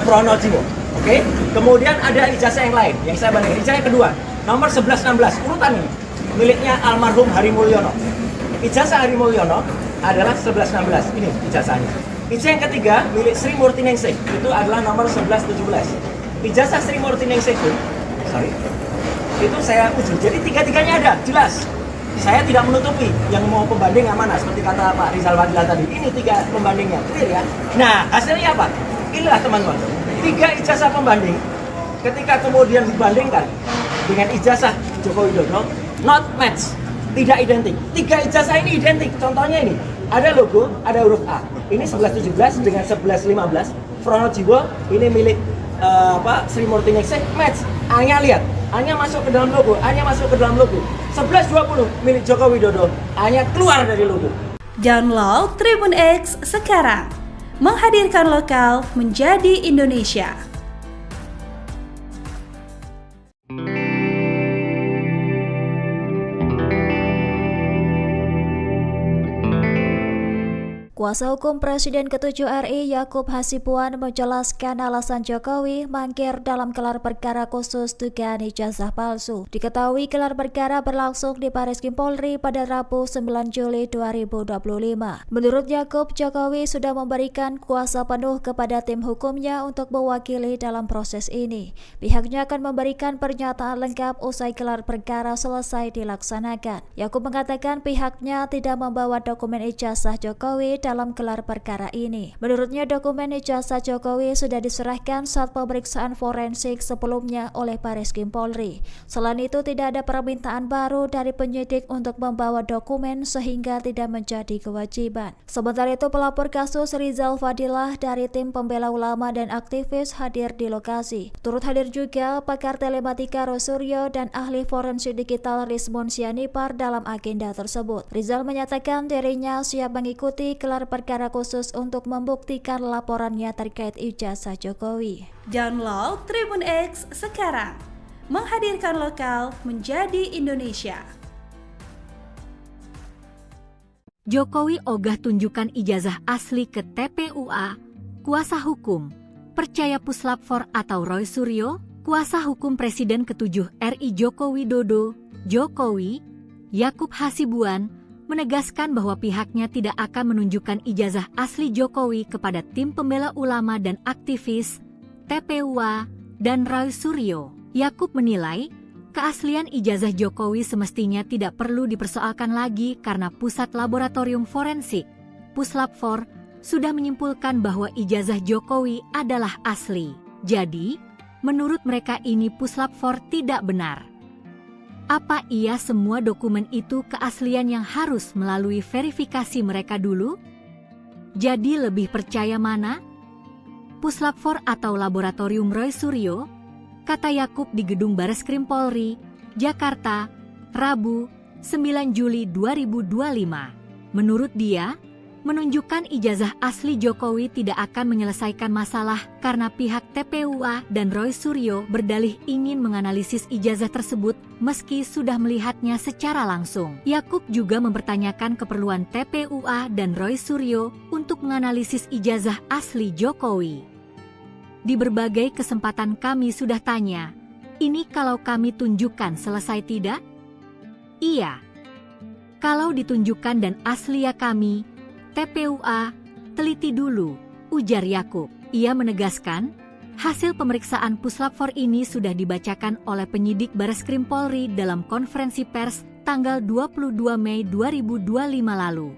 Pronojiwo. Oke? Kemudian ada ijazah yang lain yang saya bandingkan. Ijazah yang kedua, nomor 1116, urutan ini miliknya almarhum Hari Mulyono. Ijazah Hari Mulyono adalah 1116. Ini ijazahnya. Ijazah yang ketiga milik Sri Murtiningsih. Itu adalah nomor 1117. Ijazah Sri Murtiningsih itu saya uji. Jadi tiga-tiganya ada, jelas. Saya tidak menutupi yang mau pembanding yang mana, seperti kata Pak Rizal Fadila tadi. Ini 3 pembandingnya, clear ya. Nah, hasilnya apa? Inilah teman-teman, 3 ijazah pembanding. Ketika kemudian dibandingkan dengan ijazah Joko Widodo, not match, tidak identik. 3 ijazah ini identik. Contohnya ini, ada logo, ada huruf A. Ini 1117 dengan 1115. Pronojiwo, ini milik Sri Murtiningsih, match. A-nya lihat, A-nya masuk ke dalam logo, A-nya masuk ke dalam logo. 1120 milik Joko Widodo, A-nya keluar dari logo. Download Tribun X sekarang, menghadirkan lokal menjadi Indonesia. Kuasa hukum Presiden ke-7 RI Yakub Hasibuan menjelaskan alasan Jokowi mangkir dalam gelar perkara khusus dugaan ijazah palsu. Diketahui gelar perkara berlangsung di Bareskrim Polri pada Rabu 9 Juli 2025. Menurut Yakub, Jokowi sudah memberikan kuasa penuh kepada tim hukumnya untuk mewakili dalam proses ini. Pihaknya akan memberikan pernyataan lengkap usai gelar perkara selesai dilaksanakan. Yakub mengatakan pihaknya tidak membawa dokumen ijazah Jokowi dalam gelar perkara ini. Menurutnya dokumen ijazah Jokowi sudah diserahkan saat pemeriksaan forensik sebelumnya oleh Bareskrim Polri. Selain itu tidak ada permintaan baru dari penyidik untuk membawa dokumen sehingga tidak menjadi kewajiban. Sementara itu pelapor kasus Rizal Fadilah dari tim pembela ulama dan aktivis hadir di lokasi. Turut hadir juga pakar telematika Roy Suryo dan ahli forensik digital Rizmon Sianipar dalam agenda tersebut. Rizal menyatakan dirinya siap mengikuti gelar perkara khusus untuk membuktikan laporannya terkait ijazah Jokowi. Download Tribun X sekarang, menghadirkan lokal menjadi Indonesia. Jokowi ogah tunjukkan ijazah asli ke TPUA. Kuasa hukum percaya Puslapfor atau Roy Suryo, kuasa hukum Presiden ke-7 RI Joko Widodo, Jokowi, Yakub Hasibuan, menegaskan bahwa pihaknya tidak akan menunjukkan ijazah asli Jokowi kepada tim pembela ulama dan aktivis, TPUA, dan Roy Suryo. Yakub menilai, keaslian ijazah Jokowi semestinya tidak perlu dipersoalkan lagi karena Pusat Laboratorium Forensik, Puslapfor, sudah menyimpulkan bahwa ijazah Jokowi adalah asli. Jadi, menurut mereka ini Puslapfor tidak benar. Apa iya semua dokumen itu keaslian yang harus melalui verifikasi mereka dulu? Jadi lebih percaya mana? Puslapfor atau Laboratorium Roy Suryo? Kata Yakub di Gedung Bareskrim Polri, Jakarta, Rabu, 9 Juli 2025. Menurut dia, menunjukkan ijazah asli Jokowi tidak akan menyelesaikan masalah karena pihak TPUA dan Roy Suryo berdalih ingin menganalisis ijazah tersebut meski sudah melihatnya secara langsung. Yakub juga mempertanyakan keperluan TPUA dan Roy Suryo untuk menganalisis ijazah asli Jokowi. Di berbagai kesempatan kami sudah tanya, ini kalau kami tunjukkan selesai tidak? Iya. Kalau ditunjukkan dan asli ya kami, TPUA, teliti dulu, ujar Yakub. Ia menegaskan, hasil pemeriksaan Puslap 4 ini sudah dibacakan oleh penyidik Bareskrim Polri dalam konferensi pers tanggal 22 Mei 2025 lalu.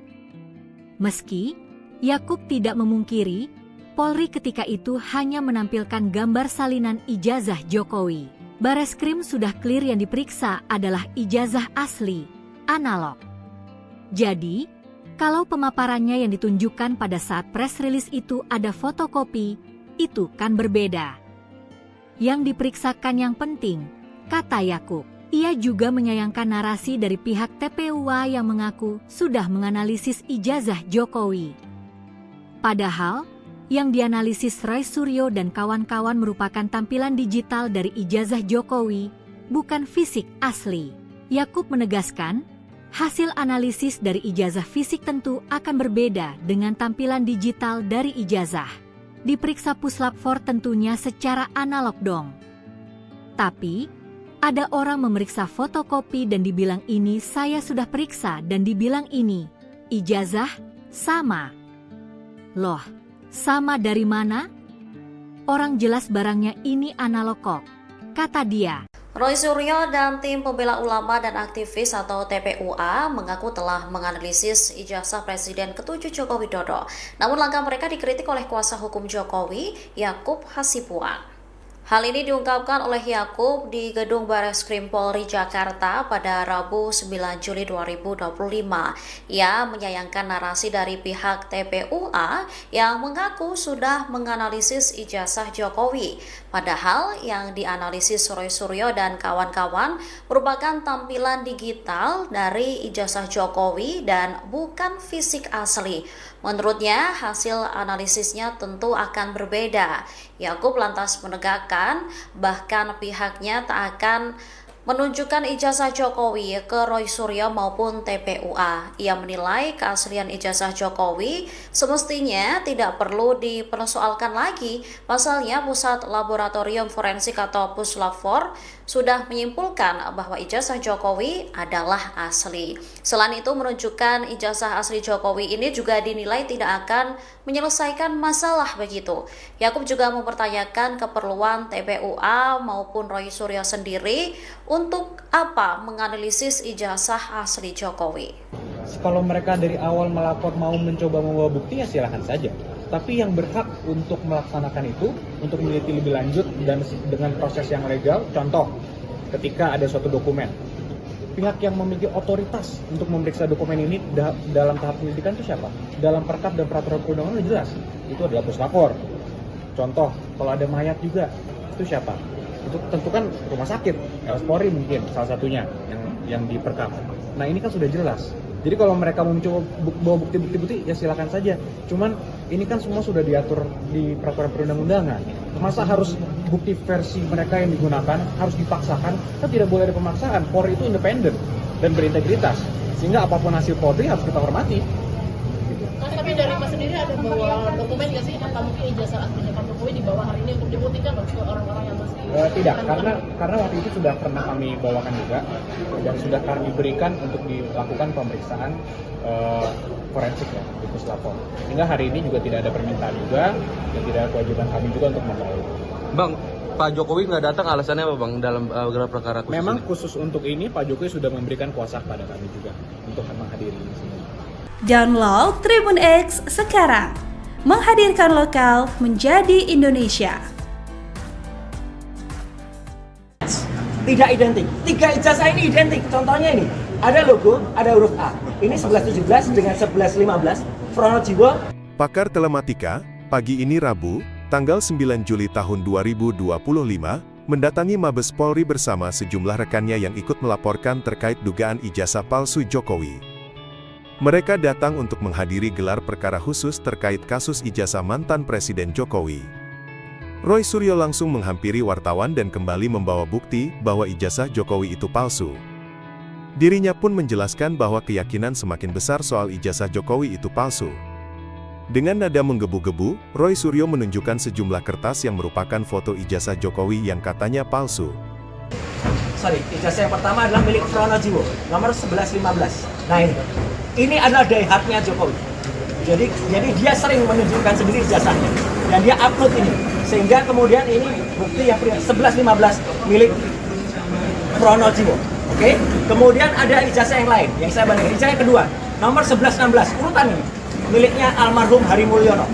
Meski Yakub tidak memungkiri, Polri ketika itu hanya menampilkan gambar salinan ijazah Jokowi. Bareskrim sudah clear yang diperiksa adalah ijazah asli, analog. Jadi, kalau pemaparannya yang ditunjukkan pada saat press release itu ada fotokopi, itu kan berbeda. Yang diperiksakan yang penting, kata Yakub. Ia juga menyayangkan narasi dari pihak TPUA yang mengaku sudah menganalisis ijazah Jokowi. Padahal, yang dianalisis Roy Suryo dan kawan-kawan merupakan tampilan digital dari ijazah Jokowi, bukan fisik asli. Yakub menegaskan, hasil analisis dari ijazah fisik tentu akan berbeda dengan tampilan digital dari ijazah. Diperiksa Puslap 4 tentunya secara analog dong. Tapi, ada orang memeriksa fotokopi dan dibilang ini saya sudah periksa dan dibilang ini, ijazah, sama. Loh, sama dari mana? Orang jelas barangnya ini analog kok, kata dia. Roy Suryo dan tim pembela ulama dan aktivis atau TPUA mengaku telah menganalisis ijazah Presiden ke-7 Joko Widodo. Namun langkah mereka dikritik oleh kuasa hukum Jokowi, Yakub Hasibuan. Hal ini diungkapkan oleh Yakub di Gedung Bareskrim Polri Jakarta pada Rabu 9 Juli 2025. Ia menyayangkan narasi dari pihak TPUA yang mengaku sudah menganalisis ijazah Jokowi. Padahal yang dianalisis Roy Suryo dan kawan-kawan merupakan tampilan digital dari ijazah Jokowi dan bukan fisik asli. Menurutnya, hasil analisisnya tentu akan berbeda. Yakub lantas menegakkan, bahkan pihaknya tak akan menunjukkan ijazah Jokowi ke Roy Suryo maupun TPUA. Ia menilai keaslian ijazah Jokowi semestinya tidak perlu dipersoalkan lagi. Pasalnya, Pusat Laboratorium Forensik atau Puslap 4 sudah menyimpulkan bahwa ijazah Jokowi adalah asli. Selain itu, menunjukkan ijazah asli Jokowi ini juga dinilai tidak akan menyelesaikan masalah begitu. Yakub juga mempertanyakan keperluan TPUA maupun Roy Suryo sendiri untuk apa menganalisis ijazah asli Jokowi. Kalau mereka dari awal melapor mau mencoba membawa bukti ya silahkan saja. Tapi yang berhak untuk melaksanakan itu, untuk meneliti lebih lanjut dan dengan proses yang legal, contoh ketika ada suatu dokumen. Pihak yang memiliki otoritas untuk memeriksa dokumen ini dalam tahap penyelidikan itu siapa? Dalam perkap dan peraturan perundangan jelas, itu adalah Puslap 4. Contoh, kalau ada mayat juga, itu siapa? Itu tentu kan rumah sakit, RS Polri mungkin salah satunya yang diperkap. Nah ini kan sudah jelas. Jadi kalau mereka mau mencoba bawa bukti-bukti ya silakan saja. Cuman ini kan semua sudah diatur di peraturan perundang-undangan. Masa harus bukti versi mereka yang digunakan harus dipaksakan? Kan tidak boleh ada pemaksaan. Polri itu independen dan berintegritas. Sehingga apapun hasil Polri harus kita hormati. Tapi dari Mas sendiri ada bawa dokumen nggak sih? Apa mungkin ijazah aslinya Pak Jokowi dibawa hari ini untuk dibuktikan ke orang-orang yang masih... Tidak, karena waktu itu sudah pernah kami bawakan juga dan sudah kami berikan untuk dilakukan pemeriksaan forensik ya di Puslap 4. Sehingga hari ini juga tidak ada permintaan juga dan tidak ada kewajiban kami juga untuk membawa. Bang, Pak Jokowi nggak datang alasannya apa Bang dalam gelar perkara khusus Memang ini? khusus untuk ini Pak Jokowi sudah memberikan kuasa kepada kami juga untuk menghadiri ini semua. Download Tribun X sekarang, menghadirkan lokal menjadi Indonesia. Tidak identik. 3 ijazah ini identik. Contohnya ini, ada logo, ada huruf A. Ini 1117 dengan 1115. Pronojiwo. Pakar Telematika, pagi ini Rabu, tanggal 9 Juli tahun 2025, mendatangi Mabes Polri bersama sejumlah rekannya yang ikut melaporkan terkait dugaan ijazah palsu Jokowi. Mereka datang untuk menghadiri gelar perkara khusus terkait kasus ijazah mantan Presiden Jokowi. Roy Suryo langsung menghampiri wartawan dan kembali membawa bukti bahwa ijazah Jokowi itu palsu. Dirinya pun menjelaskan bahwa keyakinan semakin besar soal ijazah Jokowi itu palsu. Dengan nada menggebu-gebu, Roy Suryo menunjukkan sejumlah kertas yang merupakan foto ijazah Jokowi yang katanya palsu. Ijazah yang pertama adalah milik Pronojiwo, nomor 1115. Nah ini adalah daihatnya Jokowi. Jadi dia sering menunjukkan sendiri ijazahnya dan dia upload ini, sehingga kemudian ini bukti yang 1115 milik Pronojiwo. Oke, kemudian ada ijazah yang lain yang saya bandingkan. Ijazah yang kedua, nomor 1116, urutan ini miliknya almarhum Hari Mulyono.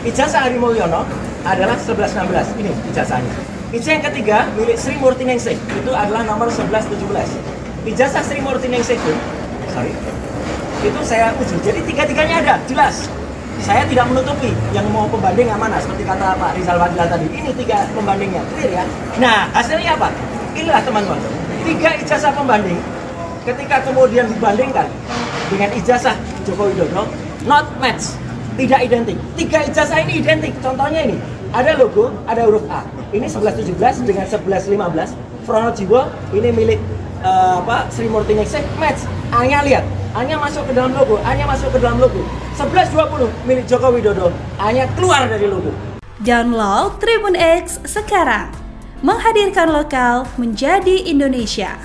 Ijazah Hari Mulyono adalah 1116, ini ijazahnya. Ijazah yang ketiga milik Sri Murti Ningsih, itu adalah nomor 1117. Ijazah Sri Murti Ningsih itu saya uji. Jadi tiga-tiganya ada, jelas. Saya tidak menutupi yang mau pembanding yang mana, seperti kata Pak Rizal Fadila tadi. Ini 3 pembandingnya, clear ya. Nah, hasilnya apa? Inilah teman-teman, 3 ijazah pembanding. Ketika kemudian dibandingkan dengan ijazah Joko Widodo, not match, tidak identik. 3 ijazah ini identik. Contohnya ini, ada logo, ada huruf A. Ini 1117 dengan 1115. Pronojiwo ini milik Sri Murti Ningsih, match. A-nya lihat, A-nya masuk ke dalam logo, A-nya masuk ke dalam logo. 1120 milik Joko Widodo, A-nya keluar dari logo. Download Tribun X sekarang, menghadirkan lokal menjadi Indonesia.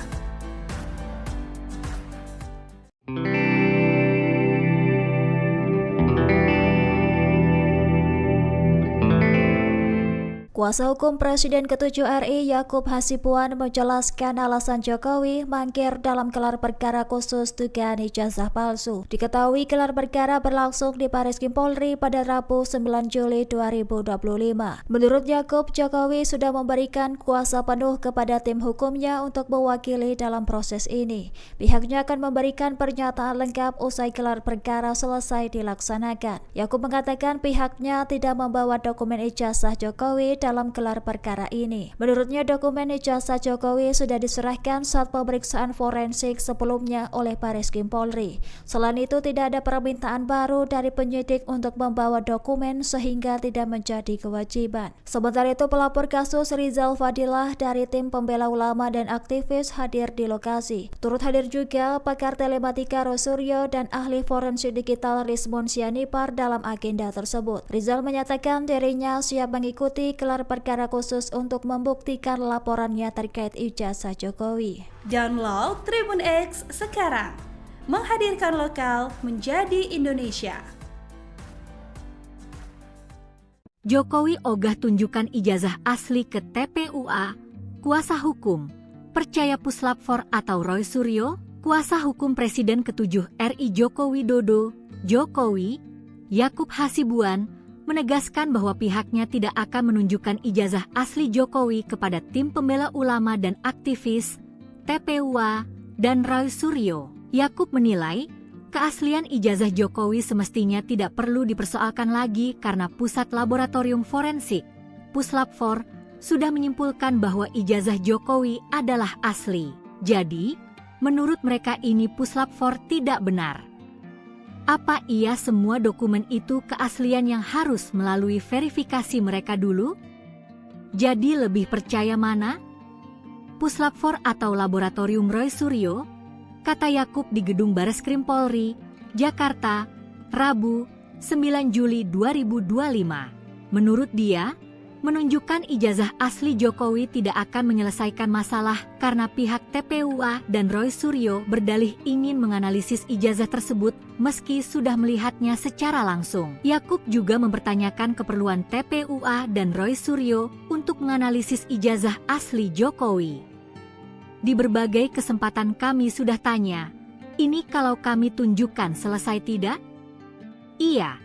Kuasa hukum Presiden ke-7 RI Yakub Hasibuan menjelaskan alasan Jokowi mangkir dalam gelar perkara khusus dugaan ijazah palsu. Diketahui gelar perkara berlangsung di Bareskrim Polri pada Rabu 9 Juli 2025. Menurut Yakub, Jokowi sudah memberikan kuasa penuh kepada tim hukumnya untuk mewakili dalam proses ini. Pihaknya akan memberikan pernyataan lengkap usai gelar perkara selesai dilaksanakan. Yakub mengatakan pihaknya tidak membawa dokumen ijazah Jokowi dalam gelar perkara ini. Menurutnya dokumen ijazah Jokowi sudah diserahkan saat pemeriksaan forensik sebelumnya oleh Bareskrim Polri. Selain itu tidak ada permintaan baru dari penyidik untuk membawa dokumen sehingga tidak menjadi kewajiban. Sementara itu pelapor kasus Rizal Fadilah dari tim pembela ulama dan aktivis hadir di lokasi. Turut hadir juga pakar telematika Roy Suryo dan ahli forensik digital Rizmon Sianipar dalam agenda tersebut. Rizal menyatakan dirinya siap mengikuti gelar perkara khusus untuk membuktikan laporannya terkait ijazah Jokowi. Download Tribun X sekarang, menghadirkan lokal menjadi Indonesia. Jokowi ogah tunjukkan ijazah asli ke TPUA. Kuasa hukum percaya Puslap 4 atau Roy Suryo, kuasa hukum Presiden ke-7 RI Joko Widodo, Jokowi, Yakub Hasibuan, menegaskan bahwa pihaknya tidak akan menunjukkan ijazah asli Jokowi kepada tim pembela ulama dan aktivis, TPUA, dan Roy Suryo. Yakub menilai, keaslian ijazah Jokowi semestinya tidak perlu dipersoalkan lagi karena Pusat Laboratorium Forensik, Puslap 4, sudah menyimpulkan bahwa ijazah Jokowi adalah asli. Jadi, menurut mereka ini Puslap 4 tidak benar. Apa iya semua dokumen itu keaslian yang harus melalui verifikasi mereka dulu? Jadi lebih percaya mana? Puslap 4 atau Laboratorium Roy Suryo? Kata Yakub di Gedung Bareskrim Polri, Jakarta, Rabu, 9 Juli 2025. Menurut dia, menunjukkan ijazah asli Jokowi tidak akan menyelesaikan masalah karena pihak TPUA dan Roy Suryo berdalih ingin menganalisis ijazah tersebut meski sudah melihatnya secara langsung. Yakub juga mempertanyakan keperluan TPUA dan Roy Suryo untuk menganalisis ijazah asli Jokowi. Di berbagai kesempatan kami sudah tanya, ini kalau kami tunjukkan selesai tidak? Iya.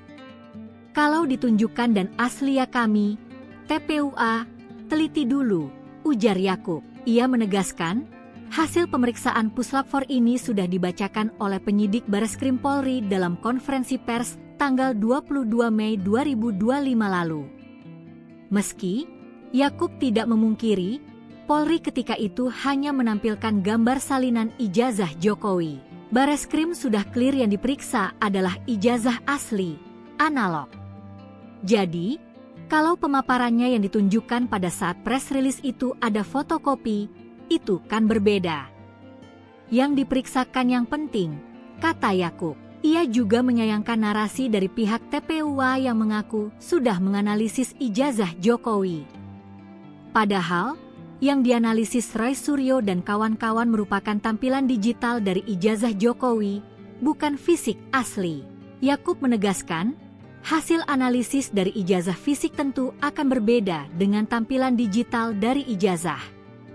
Kalau ditunjukkan dan asli ya kami, TPUA, teliti dulu, ujar Yakub. Ia menegaskan, hasil pemeriksaan Puslap 4 ini sudah dibacakan oleh penyidik Bareskrim Polri dalam konferensi pers tanggal 22 Mei 2025 lalu. Meski Yakub tidak memungkiri Polri ketika itu hanya menampilkan gambar salinan ijazah Jokowi. Bareskrim sudah clear yang diperiksa adalah ijazah asli, analog. Jadi, kalau pemaparannya yang ditunjukkan pada saat press release itu ada fotokopi, itu kan berbeda. Yang diperiksakan yang penting, kata Yakub. Ia juga menyayangkan narasi dari pihak TPUA yang mengaku sudah menganalisis ijazah Jokowi. Padahal, yang dianalisis Roy Suryo dan kawan-kawan merupakan tampilan digital dari ijazah Jokowi, bukan fisik asli. Yakub menegaskan, hasil analisis dari ijazah fisik tentu akan berbeda dengan tampilan digital dari ijazah.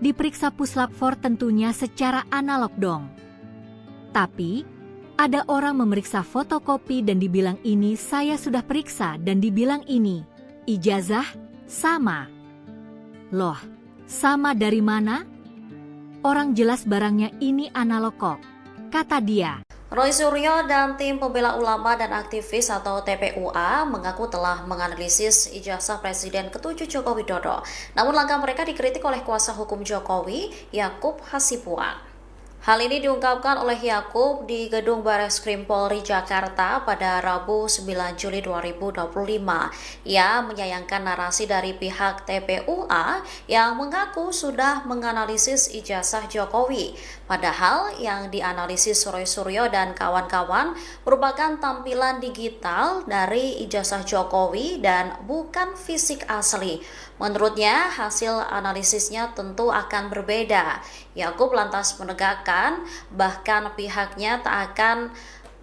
Diperiksa Puslap 4 tentunya secara analog dong. Tapi, ada orang memeriksa fotokopi dan dibilang ini saya sudah periksa dan dibilang ini, ijazah, sama. Loh, sama dari mana? Orang jelas barangnya ini analog kok, kata dia. Roy Suryo dan tim pembela ulama dan aktivis atau TPUA mengaku telah menganalisis ijazah Presiden ke-7 Joko Widodo. Namun langkah mereka dikritik oleh kuasa hukum Jokowi, Yakub Hasibuan. Hal ini diungkapkan oleh Yakub di Gedung Bareskrim Polri Jakarta pada Rabu 9 Juli 2025. Ia menyayangkan narasi dari pihak TPUA yang mengaku sudah menganalisis ijazah Jokowi. Padahal yang dianalisis Roy Suryo dan kawan-kawan merupakan tampilan digital dari ijazah Jokowi dan bukan fisik asli. Menurutnya, hasil analisisnya tentu akan berbeda. Yakub lantas menegakkan, bahkan pihaknya tak akan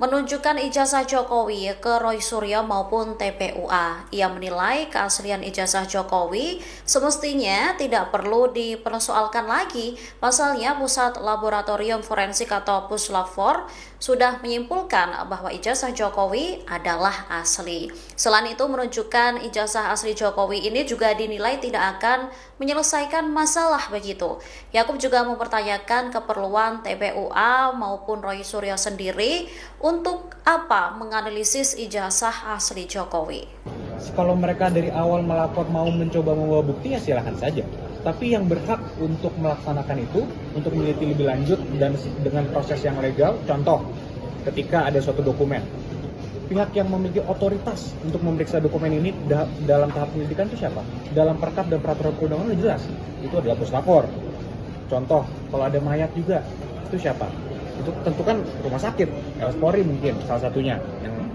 menunjukkan ijazah Jokowi ke Roy Suryo maupun TPUA. Ia menilai keaslian ijazah Jokowi semestinya tidak perlu dipersoalkan lagi. Pasalnya, Pusat Laboratorium Forensik atau Puslap 4 sudah menyimpulkan bahwa ijazah Jokowi adalah asli. Selain itu, menunjukkan ijazah asli Jokowi ini juga dinilai tidak akan menyelesaikan masalah begitu. Yakub juga mempertanyakan keperluan TPUA maupun Roy Suryo sendiri untuk apa menganalisis ijazah asli Jokowi. Kalau mereka dari awal melapor mau mencoba membawa bukti ya silahkan saja. Tapi yang berhak untuk melaksanakan itu, untuk meneliti lebih lanjut dan dengan proses yang legal, contoh ketika ada suatu dokumen. Pihak yang memiliki otoritas untuk memeriksa dokumen ini dalam tahap penyelidikan itu siapa? Dalam perkap dan peraturan perundangan sudah jelas, itu adalah Puslap 4. Contoh, kalau ada mayat juga, itu siapa? Itu tentu kan rumah sakit, Polri mungkin salah satunya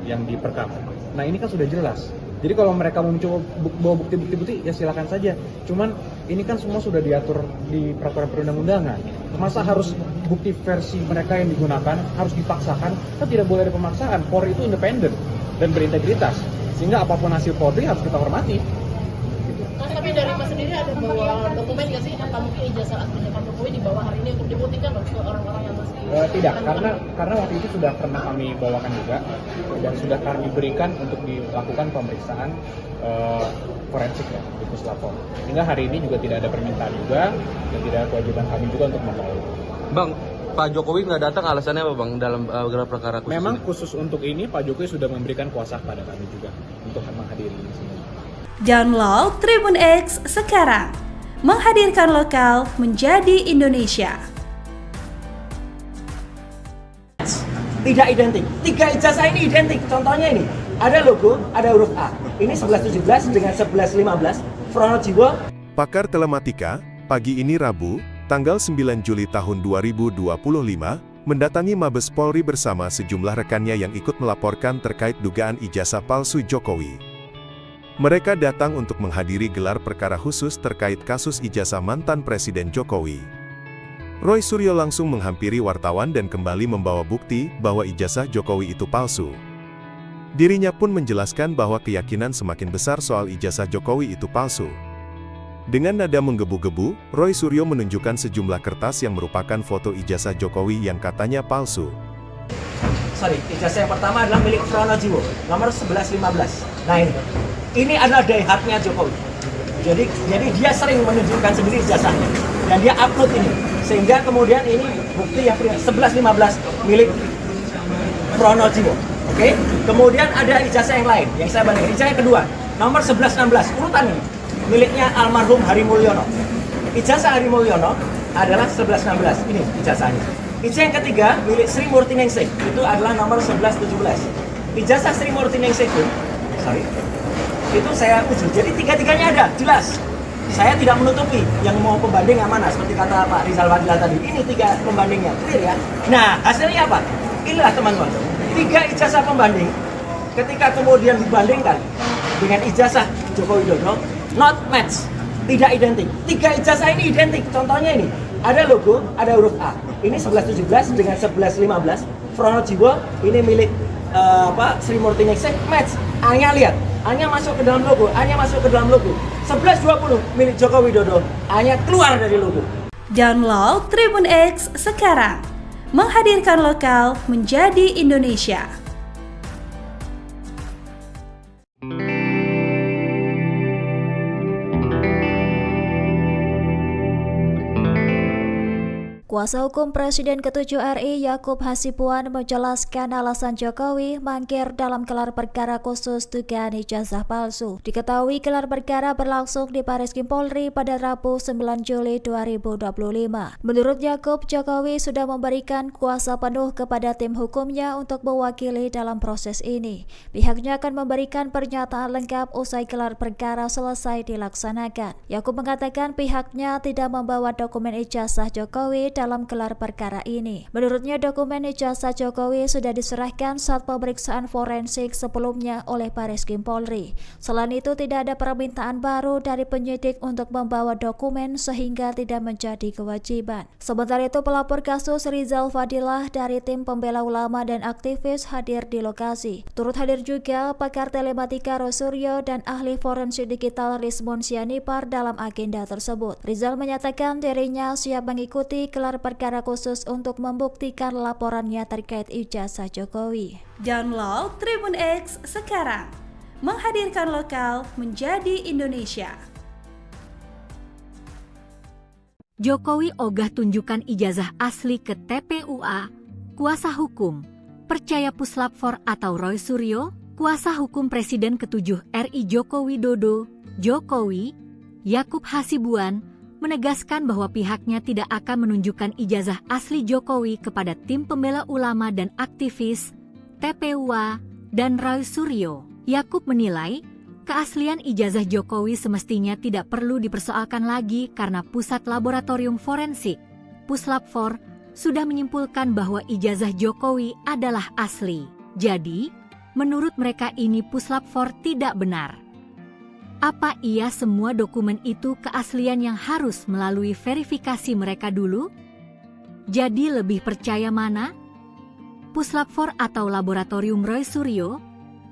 yang diperkap. Nah ini kan sudah jelas. Jadi kalau mereka mau mencoba bawa bukti-bukti ya silakan saja. Cuman ini kan semua sudah diatur di peraturan perundang-undangan. Masa harus bukti versi mereka yang digunakan harus dipaksakan? Kan tidak boleh ada pemaksaan. Polri itu independen dan berintegritas. Sehingga apapun hasil Polri harus kita hormati. Mas, tapi dari Mas sendiri ada bawa dokumen nggak sih? Apa mungkin ijazah aslinya Pak Jokowi dibawa hari ini untuk dibuktikan ke orang-orang yang masih... Tidak, karena waktu itu sudah pernah kami bawakan juga dan sudah kami berikan untuk dilakukan pemeriksaan forensik ya di Puslap 4. Sehingga hari ini juga tidak ada permintaan juga dan tidak ada kewajiban kami juga untuk membawa. Bang, Pak Jokowi nggak datang alasannya apa Bang dalam gelar perkara khusus? Memang ini? khusus untuk ini Pak Jokowi sudah memberikan kuasa kepada kami juga untuk menghadiri di sini. Download Tribun X sekarang, menghadirkan lokal menjadi Indonesia. Tidak identik. 3 ijazah ini identik. Contohnya ini, ada logo, ada huruf A. Ini 1117 dengan 1115. Pronojiwo. Pakar Telematika, pagi ini Rabu, tanggal 9 Juli tahun 2025, mendatangi Mabes Polri bersama sejumlah rekannya yang ikut melaporkan terkait dugaan ijazah palsu Jokowi. Mereka datang untuk menghadiri gelar perkara khusus terkait kasus ijazah mantan Presiden Jokowi. Roy Suryo langsung menghampiri wartawan dan kembali membawa bukti bahwa ijazah Jokowi itu palsu. Dirinya pun menjelaskan bahwa keyakinan semakin besar soal ijazah Jokowi itu palsu. Dengan nada menggebu-gebu, Roy Suryo menunjukkan sejumlah kertas yang merupakan foto ijazah Jokowi yang katanya palsu. Ijazah yang pertama adalah milik Pronojiwo, nomor 1115. Nah ini adalah diehatnya Jokowi. Jadi dia sering menunjukkan sendiri ijazahnya dan dia upload ini, sehingga kemudian ini bukti yang 1115 milik Pronojiwo. Oke? Kemudian ada ijazah yang lain yang saya bandingkan. Ijazah yang kedua, nomor 1116, urutan ini miliknya almarhum Hari Mulyono. Ijazah Ari Mulyono adalah 1116, ini ijazahnya. Ijazah yang ketiga milik Sri Murti Ningsih, itu adalah nomor 1117. Ijazah Sri Murti Ningsih pun, itu saya usul. Jadi tiga-tiganya ada, jelas. Saya tidak menutupi yang mau pembanding yang mana, seperti kata Pak Rizal Fadila tadi. Ini 3 pembandingnya, clear ya. Nah, hasilnya apa? Inilah teman-teman, 3 ijazah pembanding ketika kemudian dibandingkan dengan ijazah Joko Widodo, not match, tidak identik. 3 ijazah ini identik. Contohnya ini, ada logo, ada huruf A. Ini 1117 dengan 1115. Pronojiwo ini milik Sri Murti Ningsih, match. A-nya lihat, A-nya masuk ke dalam logo, A-nya masuk ke dalam logo. 1120 milik Joko Widodo, A-nya keluar dari logo. Download Tribun X sekarang. Menghadirkan lokal menjadi Indonesia. Kuasa hukum Presiden ke-7 RI Yakub Hasibuan menjelaskan alasan Jokowi mangkir dalam gelar perkara khusus dugaan ijazah palsu. Diketahui gelar perkara berlangsung di Baris Krim Polri pada Rabu 9 Juli 2025. Menurut Yakub, Jokowi sudah memberikan kuasa penuh kepada tim hukumnya untuk mewakili dalam proses ini. Pihaknya akan memberikan pernyataan lengkap usai gelar perkara selesai dilaksanakan. Yakub mengatakan pihaknya tidak membawa dokumen ijazah Jokowi dalam gelar perkara ini. Menurutnya dokumen ijazah Jokowi sudah diserahkan saat pemeriksaan forensik sebelumnya oleh Baris Krim Polri. Selain itu tidak ada permintaan baru dari penyidik untuk membawa dokumen sehingga tidak menjadi kewajiban. Sementara itu pelapor kasus Rizal Fadila dari tim pembela ulama dan aktivis hadir di lokasi. Turut hadir juga pakar telematika Rosuryo dan ahli forensik digital Rizmon Sianipar dalam agenda tersebut. Rizal menyatakan dirinya siap mengikuti gelar perkara khusus untuk membuktikan laporannya terkait ijazah Jokowi. Download Tribun X sekarang. Menghadirkan lokal menjadi Indonesia. Jokowi ogah tunjukkan ijazah asli ke TPUA. Kuasa hukum percaya Puslap 4 atau Roy Suryo, kuasa hukum Presiden ke-7 RI Joko Widodo, Jokowi, Yakub Hasibuan, menegaskan bahwa pihaknya tidak akan menunjukkan ijazah asli Jokowi kepada tim pembela ulama dan aktivis, TPUA, dan Roy Suryo. Yakub menilai, keaslian ijazah Jokowi semestinya tidak perlu dipersoalkan lagi karena Pusat Laboratorium Forensik, Puslap 4, sudah menyimpulkan bahwa ijazah Jokowi adalah asli. Jadi, menurut mereka ini Puslap 4 tidak benar. Apa iya semua dokumen itu keaslian yang harus melalui verifikasi mereka dulu? Jadi lebih percaya mana? Puslap 4 atau Laboratorium Roy Suryo?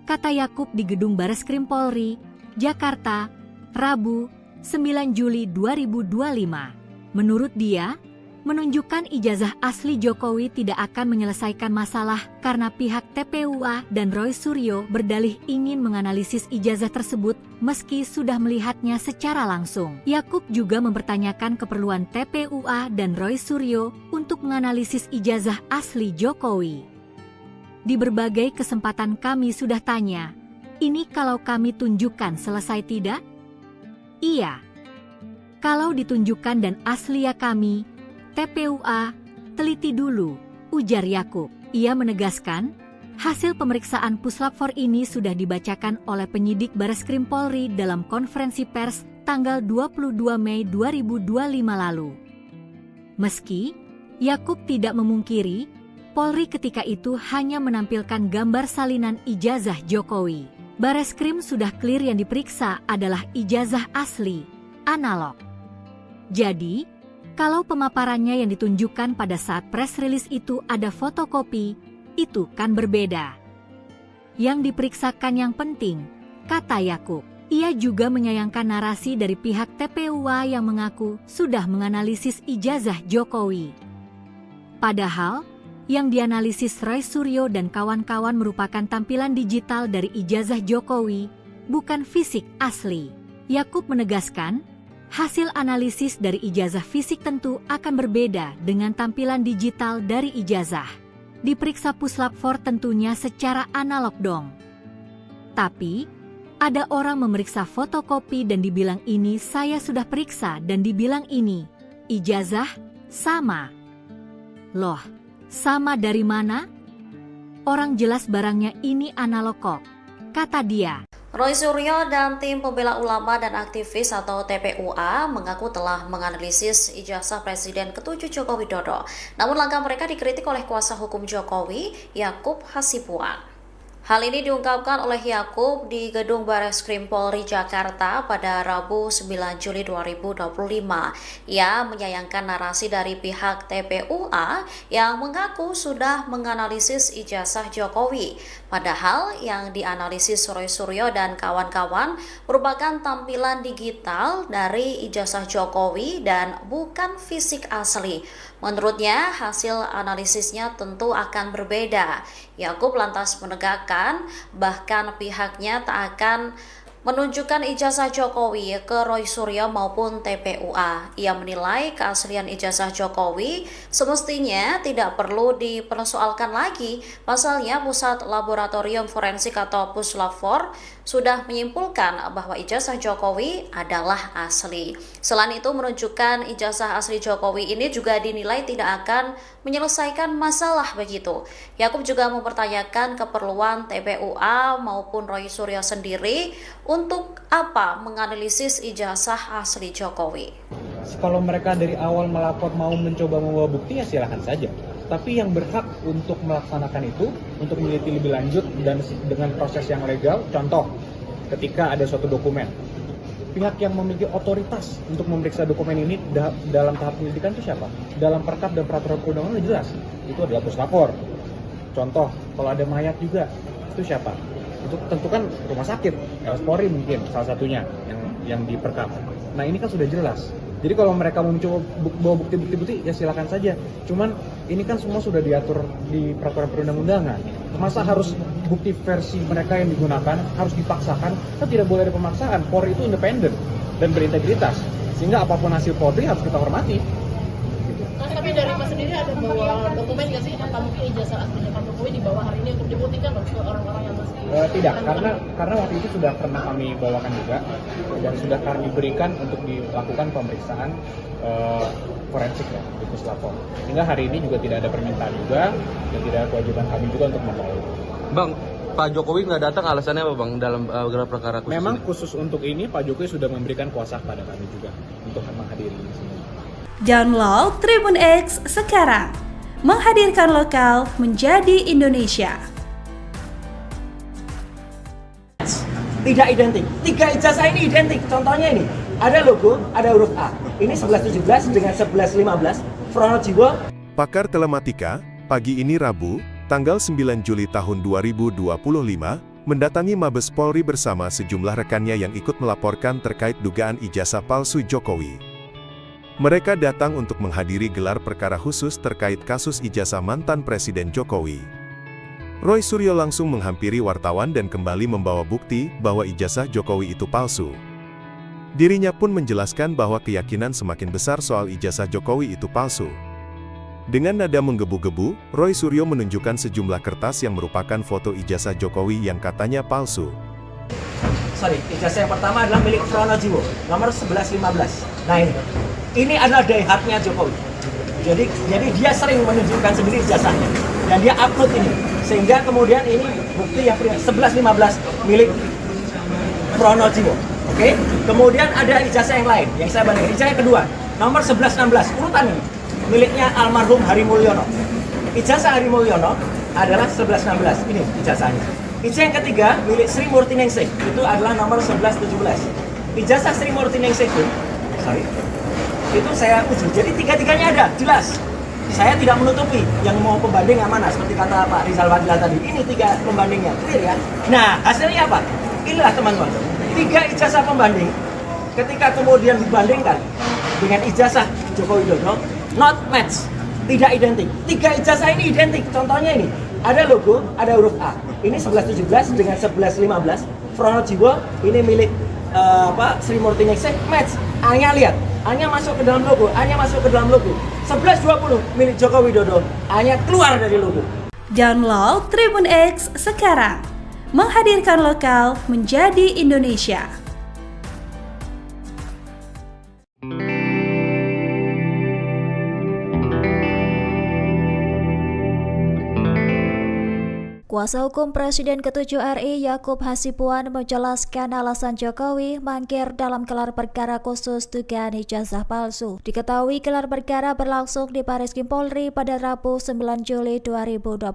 Kata Yakub di Gedung Bareskrim Polri, Jakarta, Rabu, 9 Juli 2025. Menurut dia, menunjukkan ijazah asli Jokowi tidak akan menyelesaikan masalah karena pihak TPUA dan Roy Suryo berdalih ingin menganalisis ijazah tersebut meski sudah melihatnya secara langsung. Yakub juga mempertanyakan keperluan TPUA dan Roy Suryo untuk menganalisis ijazah asli Jokowi. Di berbagai kesempatan kami sudah tanya, ini kalau kami tunjukkan selesai tidak? Iya. Kalau ditunjukkan dan asli ya kami, TPUA, teliti dulu, ujar Yakub. Ia menegaskan, hasil pemeriksaan Puslap 4 ini sudah dibacakan oleh penyidik Bareskrim Polri dalam konferensi pers tanggal 22 Mei 2025 lalu. Meski, Yakub tidak memungkiri, Polri ketika itu hanya menampilkan gambar salinan ijazah Jokowi. Bareskrim sudah clear yang diperiksa adalah ijazah asli, analog. Jadi, kalau pemaparannya yang ditunjukkan pada saat press release itu ada fotokopi, itu kan berbeda. Yang diperiksakan yang penting, kata Yakub. Ia juga menyayangkan narasi dari pihak TPUA yang mengaku sudah menganalisis ijazah Jokowi. Padahal, yang dianalisis Roy Suryo dan kawan-kawan merupakan tampilan digital dari ijazah Jokowi, bukan fisik asli. Yakub menegaskan, hasil analisis dari ijazah fisik tentu akan berbeda dengan tampilan digital dari ijazah. Diperiksa Puslap 4 tentunya secara analog dong. Tapi, Ada orang memeriksa fotokopi dan dibilang ini saya sudah periksa dan dibilang ini ijazah sama. Loh, sama dari mana? Orang jelas barangnya ini analog kok, kata dia. Roy Suryo dan tim pembela ulama dan aktivis atau TPUA mengaku telah menganalisis ijazah Presiden ke-7 Joko Widodo. Namun langkah mereka dikritik oleh kuasa hukum Jokowi, Yakub Hasibuan. Hal ini diungkapkan oleh Yakub di Gedung Bareskrim Polri Jakarta pada Rabu 9 Juli 2025. Ia menyayangkan narasi dari pihak TPUA yang mengaku sudah menganalisis ijazah Jokowi. Padahal yang dianalisis Roy Suryo dan kawan-kawan merupakan tampilan digital dari ijazah Jokowi dan bukan fisik asli. Menurutnya, hasil analisisnya tentu akan berbeda. Yakub lantas menegakkan bahkan pihaknya tak akan menunjukkan ijazah Jokowi ke Roy Suryo maupun TPUA. Ia menilai keaslian ijazah Jokowi semestinya tidak perlu dipersoalkan lagi. Pasalnya Pusat Laboratorium Forensik atau Puslab-4 sudah menyimpulkan bahwa ijazah Jokowi adalah asli. Selain itu, menunjukkan ijazah asli Jokowi ini juga dinilai tidak akan menyelesaikan masalah begitu. Yakub juga mempertanyakan keperluan TPUA maupun Roy Suryo sendiri untuk apa menganalisis ijazah asli Jokowi. Kalau mereka dari awal melapor mau mencoba membawa bukti ya silakan saja. Tapi yang berhak untuk melaksanakan itu, untuk meneliti lebih lanjut dan dengan proses yang legal, contoh ketika ada suatu dokumen, pihak yang memiliki otoritas untuk memeriksa dokumen ini dalam tahap penyelidikan itu siapa? Dalam perkap dan peraturan perundangan jelas, itu adalah Puslap-4. Contoh, kalau ada mayat juga, itu siapa? Itu tentu kan rumah sakit, Polri mungkin salah satunya yang diperkap. Nah ini kan sudah jelas. Jadi kalau mereka mau mencoba bawa bukti-bukti ya silakan saja. Cuman ini kan semua sudah diatur di peraturan perundang-undangan. Masa harus bukti versi mereka yang digunakan harus dipaksakan? Kan tidak boleh ada pemaksaan. Polri itu independen dan berintegritas. Sehingga apapun hasil Polri harus kita hormati. Tapi dari Mas sendiri ada bawa dokumen nggak sih? Apa mungkin ijazah aslinya Pak Jokowi dibawa hari ini untuk dibuktikan ke orang-orang yang masih tidak, karena waktu itu sudah pernah kami bawakan juga dan sudah kami berikan untuk dilakukan pemeriksaan forensik ya di Puslap-4. Sehingga hari ini juga tidak ada permintaan juga dan tidak ada kewajiban kami juga untuk membawa. Bang, Pak Jokowi nggak datang alasannya apa Bang dalam gelar perkara khusus? Memang ini? Khusus untuk ini Pak Jokowi sudah memberikan kuasa kepada kami juga untuk menghadiri di sini. Download Tribun X sekarang, menghadirkan lokal menjadi Indonesia. Tidak identik. 3 ijazah ini identik. Contohnya ini, ada logo, ada huruf A. Ini 1117 dengan 1115. Fronojiwo. Pakar Telematika, pagi ini Rabu, tanggal 9 Juli tahun 2025, mendatangi Mabes Polri bersama sejumlah rekannya yang ikut melaporkan terkait dugaan ijazah palsu Jokowi. Mereka datang untuk menghadiri gelar perkara khusus terkait kasus ijazah mantan Presiden Jokowi. Roy Suryo langsung menghampiri wartawan dan kembali membawa bukti bahwa ijazah Jokowi itu palsu. Dirinya pun menjelaskan bahwa keyakinan semakin besar soal ijazah Jokowi itu palsu. Dengan nada menggebu-gebu, Roy Suryo menunjukkan sejumlah kertas yang merupakan foto ijazah Jokowi yang katanya palsu. Ijazah yang pertama adalah milik Fronojiwo, nomor 1115. Nah ini adalah diehatnya Jokowi. Jadi dia sering menunjukkan sendiri ijazahnya dan dia upload ini, sehingga kemudian ini bukti yang 1115 milik Fronojiwo. Oke? Kemudian ada ijazah yang lain yang saya bandingkan. Ijazah yang kedua, nomor 1116, urutan ini miliknya almarhum Hari Mulyono. Ijazah Hari Mulyono adalah 1116. Ini ijazahnya. Ijazah yang ketiga milik Sri Murtiningsih, itu adalah nomor 1117. Ijazah Sri Murtiningsih itu saya uji. Jadi tiga-tiganya ada, jelas. Saya tidak menutupi yang mau pembanding yang mana, seperti kata Pak Rizal Fadila tadi. Ini 3 pembandingnya, clear ya. Nah, hasilnya apa? Inilah teman-teman. 3 ijazah pembanding, ketika kemudian dibandingkan dengan ijazah Joko Widodo, not match, tidak identik. 3 ijazah ini identik. Contohnya ini, ada logo, ada huruf A. Ini 1117 dengan 1115. Fronojiwo, ini milik Sri Murtiningsih, match. A-nya lihat, A-nya masuk ke dalam logo, A-nya masuk ke dalam logo. 1120 milik Joko Widodo, A-nya keluar dari logo. Download Tribun X sekarang, menghadirkan lokal menjadi Indonesia. Kuasa hukum Presiden ke-7 RI Yakub Hasibuan menjelaskan alasan Jokowi mangkir dalam gelar perkara khusus dugaan ijazah palsu. Diketahui gelar perkara berlangsung di Bareskrim Polri pada Rabu 9 Juli 2025.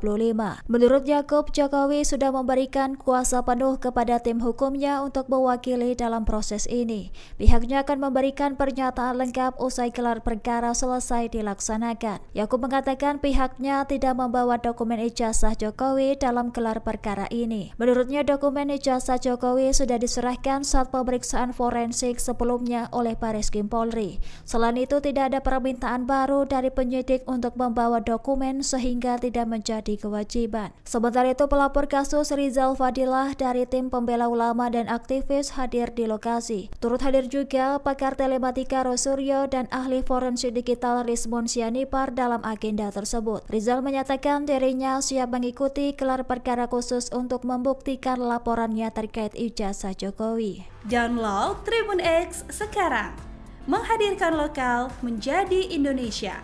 Menurut Yakub, Jokowi sudah memberikan kuasa penuh kepada tim hukumnya untuk mewakili dalam proses ini. Pihaknya akan memberikan pernyataan lengkap usai gelar perkara selesai dilaksanakan. Yakub mengatakan pihaknya tidak membawa dokumen ijazah Jokowi dalam gelar perkara ini. Menurutnya dokumen ijazah Jokowi sudah diserahkan saat pemeriksaan forensik sebelumnya oleh Bareskrim Polri. Selain itu tidak ada permintaan baru dari penyidik untuk membawa dokumen sehingga tidak menjadi kewajiban. Sementara itu pelapor kasus Rizal Fadilah dari tim pembela ulama dan aktivis hadir di lokasi. Turut hadir juga pakar telematika Rosuryo dan ahli forensik digital Rizmon Sianipar dalam agenda tersebut. Rizal menyatakan dirinya siap mengikuti gelar perkara khusus untuk membuktikan laporannya terkait ijazah Jokowi. Download Tribun X sekarang, menghadirkan lokal menjadi Indonesia.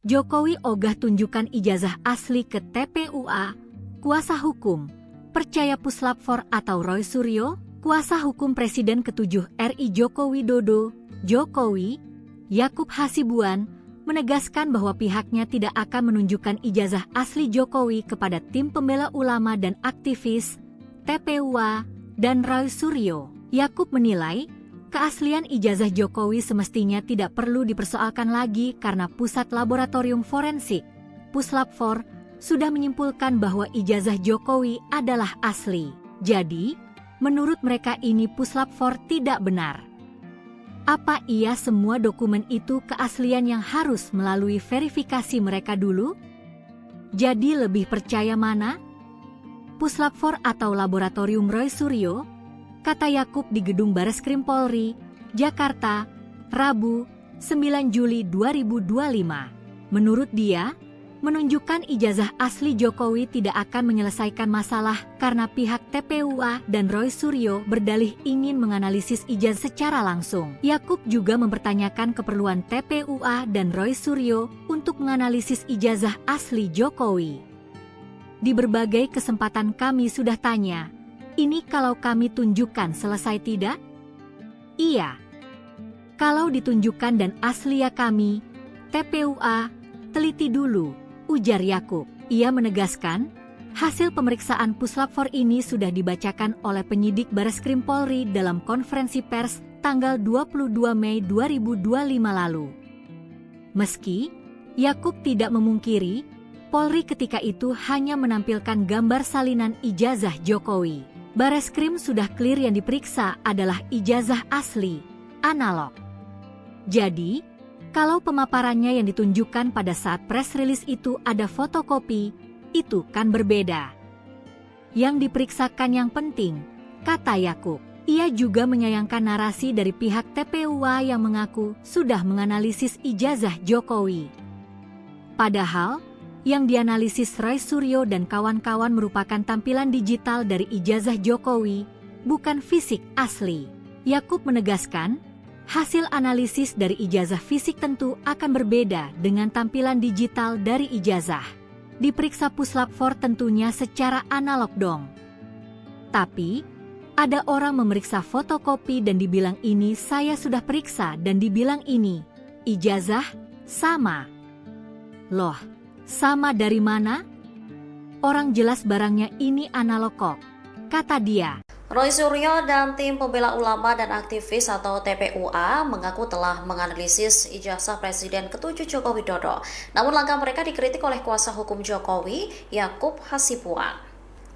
Jokowi ogah tunjukkan ijazah asli ke TPUA. Kuasa hukum percaya Puslap 4 atau Roy Suryo, kuasa hukum Presiden ke-7 RI Joko Widodo, Jokowi, Yakub Hasibuan, menegaskan bahwa pihaknya tidak akan menunjukkan ijazah asli Jokowi kepada tim pembela ulama dan aktivis, TPUA, dan Roy Suryo. Yakub menilai, keaslian ijazah Jokowi semestinya tidak perlu dipersoalkan lagi karena Pusat Laboratorium Forensik, Puslap 4, sudah menyimpulkan bahwa ijazah Jokowi adalah asli. Jadi, menurut mereka ini Puslap 4 tidak benar. Apa iya semua dokumen itu keaslian yang harus melalui verifikasi mereka dulu? Jadi lebih percaya mana? Puslap 4 atau Laboratorium Roy Suryo? Kata Yakub di Gedung Bareskrim Polri, Jakarta, Rabu, 9 Juli 2025. Menurut dia, menunjukkan ijazah asli Jokowi tidak akan menyelesaikan masalah karena pihak TPUA dan Roy Suryo berdalih ingin menganalisis ijazah secara langsung. Yakub juga mempertanyakan keperluan TPUA dan Roy Suryo untuk menganalisis ijazah asli Jokowi. Di berbagai kesempatan kami sudah tanya, ini kalau kami tunjukkan selesai tidak? Iya. Kalau ditunjukkan dan asli ya kami, TPUA, teliti dulu, ujar Yakub. Ia menegaskan, hasil pemeriksaan Puslap 4 ini sudah dibacakan oleh penyidik Bareskrim Polri dalam konferensi pers tanggal 22 Mei 2025 lalu. Meski Yakub tidak memungkiri, Polri ketika itu hanya menampilkan gambar salinan ijazah Jokowi. Bareskrim sudah clear yang diperiksa adalah ijazah asli, analog. Jadi, kalau pemaparannya yang ditunjukkan pada saat press release itu ada fotokopi, itu kan berbeda. Yang diperiksakan yang penting, kata Yakub. Ia juga menyayangkan narasi dari pihak TPUA yang mengaku sudah menganalisis ijazah Jokowi. Padahal, yang dianalisis Roy Suryo dan kawan-kawan merupakan tampilan digital dari ijazah Jokowi, bukan fisik asli. Yakub menegaskan, hasil analisis dari ijazah fisik tentu akan berbeda dengan tampilan digital dari ijazah. Diperiksa Puslap 4 tentunya secara analog dong. Tapi, ada orang memeriksa fotokopi dan dibilang ini saya sudah periksa dan dibilang ini, ijazah, sama. Loh, sama dari mana? Orang jelas barangnya ini analog kok, kata dia. Roy Suryo dan tim pembela ulama dan aktivis atau TPUA mengaku telah menganalisis ijazah Presiden ke-7 Joko Widodo. Namun langkah mereka dikritik oleh kuasa hukum Jokowi, Yakub Hasibuan.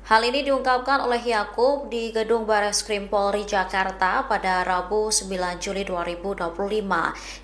Hal ini diungkapkan oleh Yakub di Gedung Bareskrim Polri Jakarta pada Rabu 9 Juli 2025.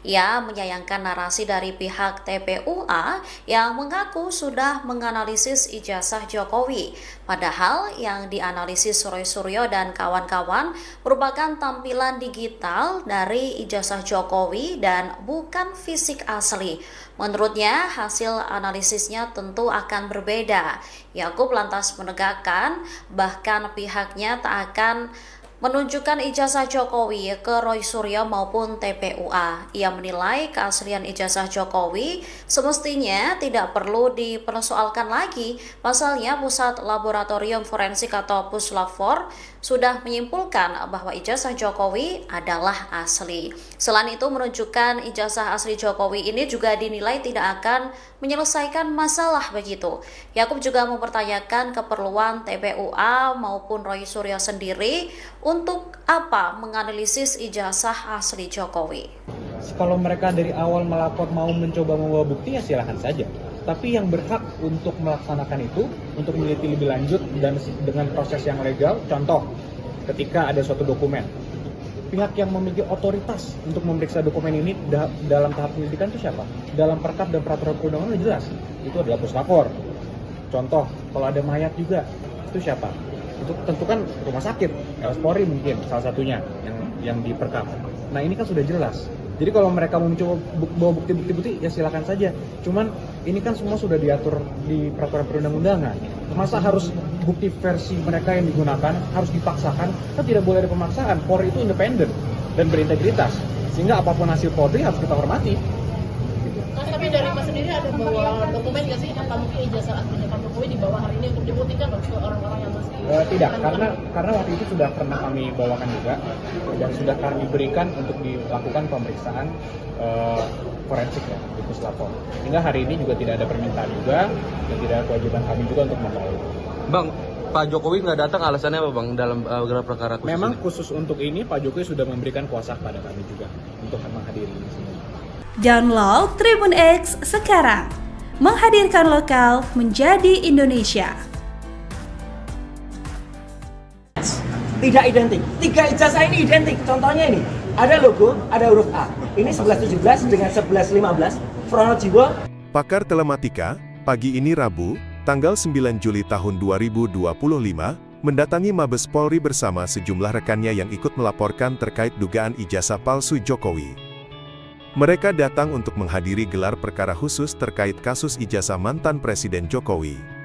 Ia menyayangkan narasi dari pihak TPUA yang mengaku sudah menganalisis ijazah Jokowi. Padahal yang dianalisis Roy Suryo dan kawan-kawan merupakan tampilan digital dari ijazah Jokowi dan bukan fisik asli. Menurutnya, hasil analisisnya tentu akan berbeda. Yakub lantas menegakkan bahkan pihaknya tak akan menunjukkan ijazah Jokowi ke Roy Suryo maupun TPUA. Ia menilai keaslian ijazah Jokowi semestinya tidak perlu dipersoalkan lagi. Pasalnya Pusat Laboratorium Forensik atau Puslab-4 sudah menyimpulkan bahwa ijazah Jokowi adalah asli. Selain itu, menunjukkan ijazah asli Jokowi ini juga dinilai tidak akan menyelesaikan masalah begitu. Yakub juga mempertanyakan keperluan TPUA maupun Roy Suryo sendiri untuk apa menganalisis ijazah asli Jokowi. Kalau mereka dari awal melapor mau mencoba membawa bukti ya silahkan saja. Tapi yang berhak untuk melaksanakan itu, untuk meneliti lebih lanjut dan dengan proses yang legal, contoh ketika ada suatu dokumen, pihak yang memiliki otoritas untuk memeriksa dokumen ini dalam tahap penyelidikan itu siapa? Dalam perkap dan peraturan perundangan sudah jelas, itu adalah Puslapor. Contoh, kalau ada mayat juga, itu siapa? Itu tentu kan rumah sakit, RS Polri mungkin salah satunya yang diperkap. Nah ini kan sudah jelas. Jadi kalau mereka mau mencoba bawa bukti-bukti ya silakan saja. Cuman ini kan semua sudah diatur di peraturan perundang-undangan. Masa harus bukti versi mereka yang digunakan harus dipaksakan? Kan tidak boleh ada pemaksaan. Polri itu independen dan berintegritas. Sehingga apapun hasil Polri harus kita hormati. Tapi dari Mas sendiri ada bawa dokumen nggak sih? Apa mungkin ijazah aslinya Pak Jokowi dibawa hari ini untuk dibuktikan ke orang-orang yang masih tidak, karena waktu itu sudah pernah kami bawakan juga dan sudah kami berikan untuk dilakukan pemeriksaan forensik ya di Puslapor. Hingga hari ini juga tidak ada permintaan juga dan tidak ada kewajiban kami juga untuk membawa. Bang, Pak Jokowi nggak datang alasannya apa Bang dalam gelar perkara khusus? Memang ini? khusus untuk ini Pak Jokowi sudah memberikan kuasa kepada kami juga untuk menghadiri ini semua. Download Tribun X sekarang, menghadirkan lokal menjadi Indonesia. Tidak identik. 3 ijazah ini identik. Contohnya ini, ada logo, ada huruf A. Ini 1117 dengan 1115. Pronojiwo. Pakar Telematika, pagi ini Rabu, tanggal 9 Juli tahun 2025, mendatangi Mabes Polri bersama sejumlah rekannya yang ikut melaporkan terkait dugaan ijazah palsu Jokowi. Mereka datang untuk menghadiri gelar perkara khusus terkait kasus ijazah mantan Presiden Jokowi.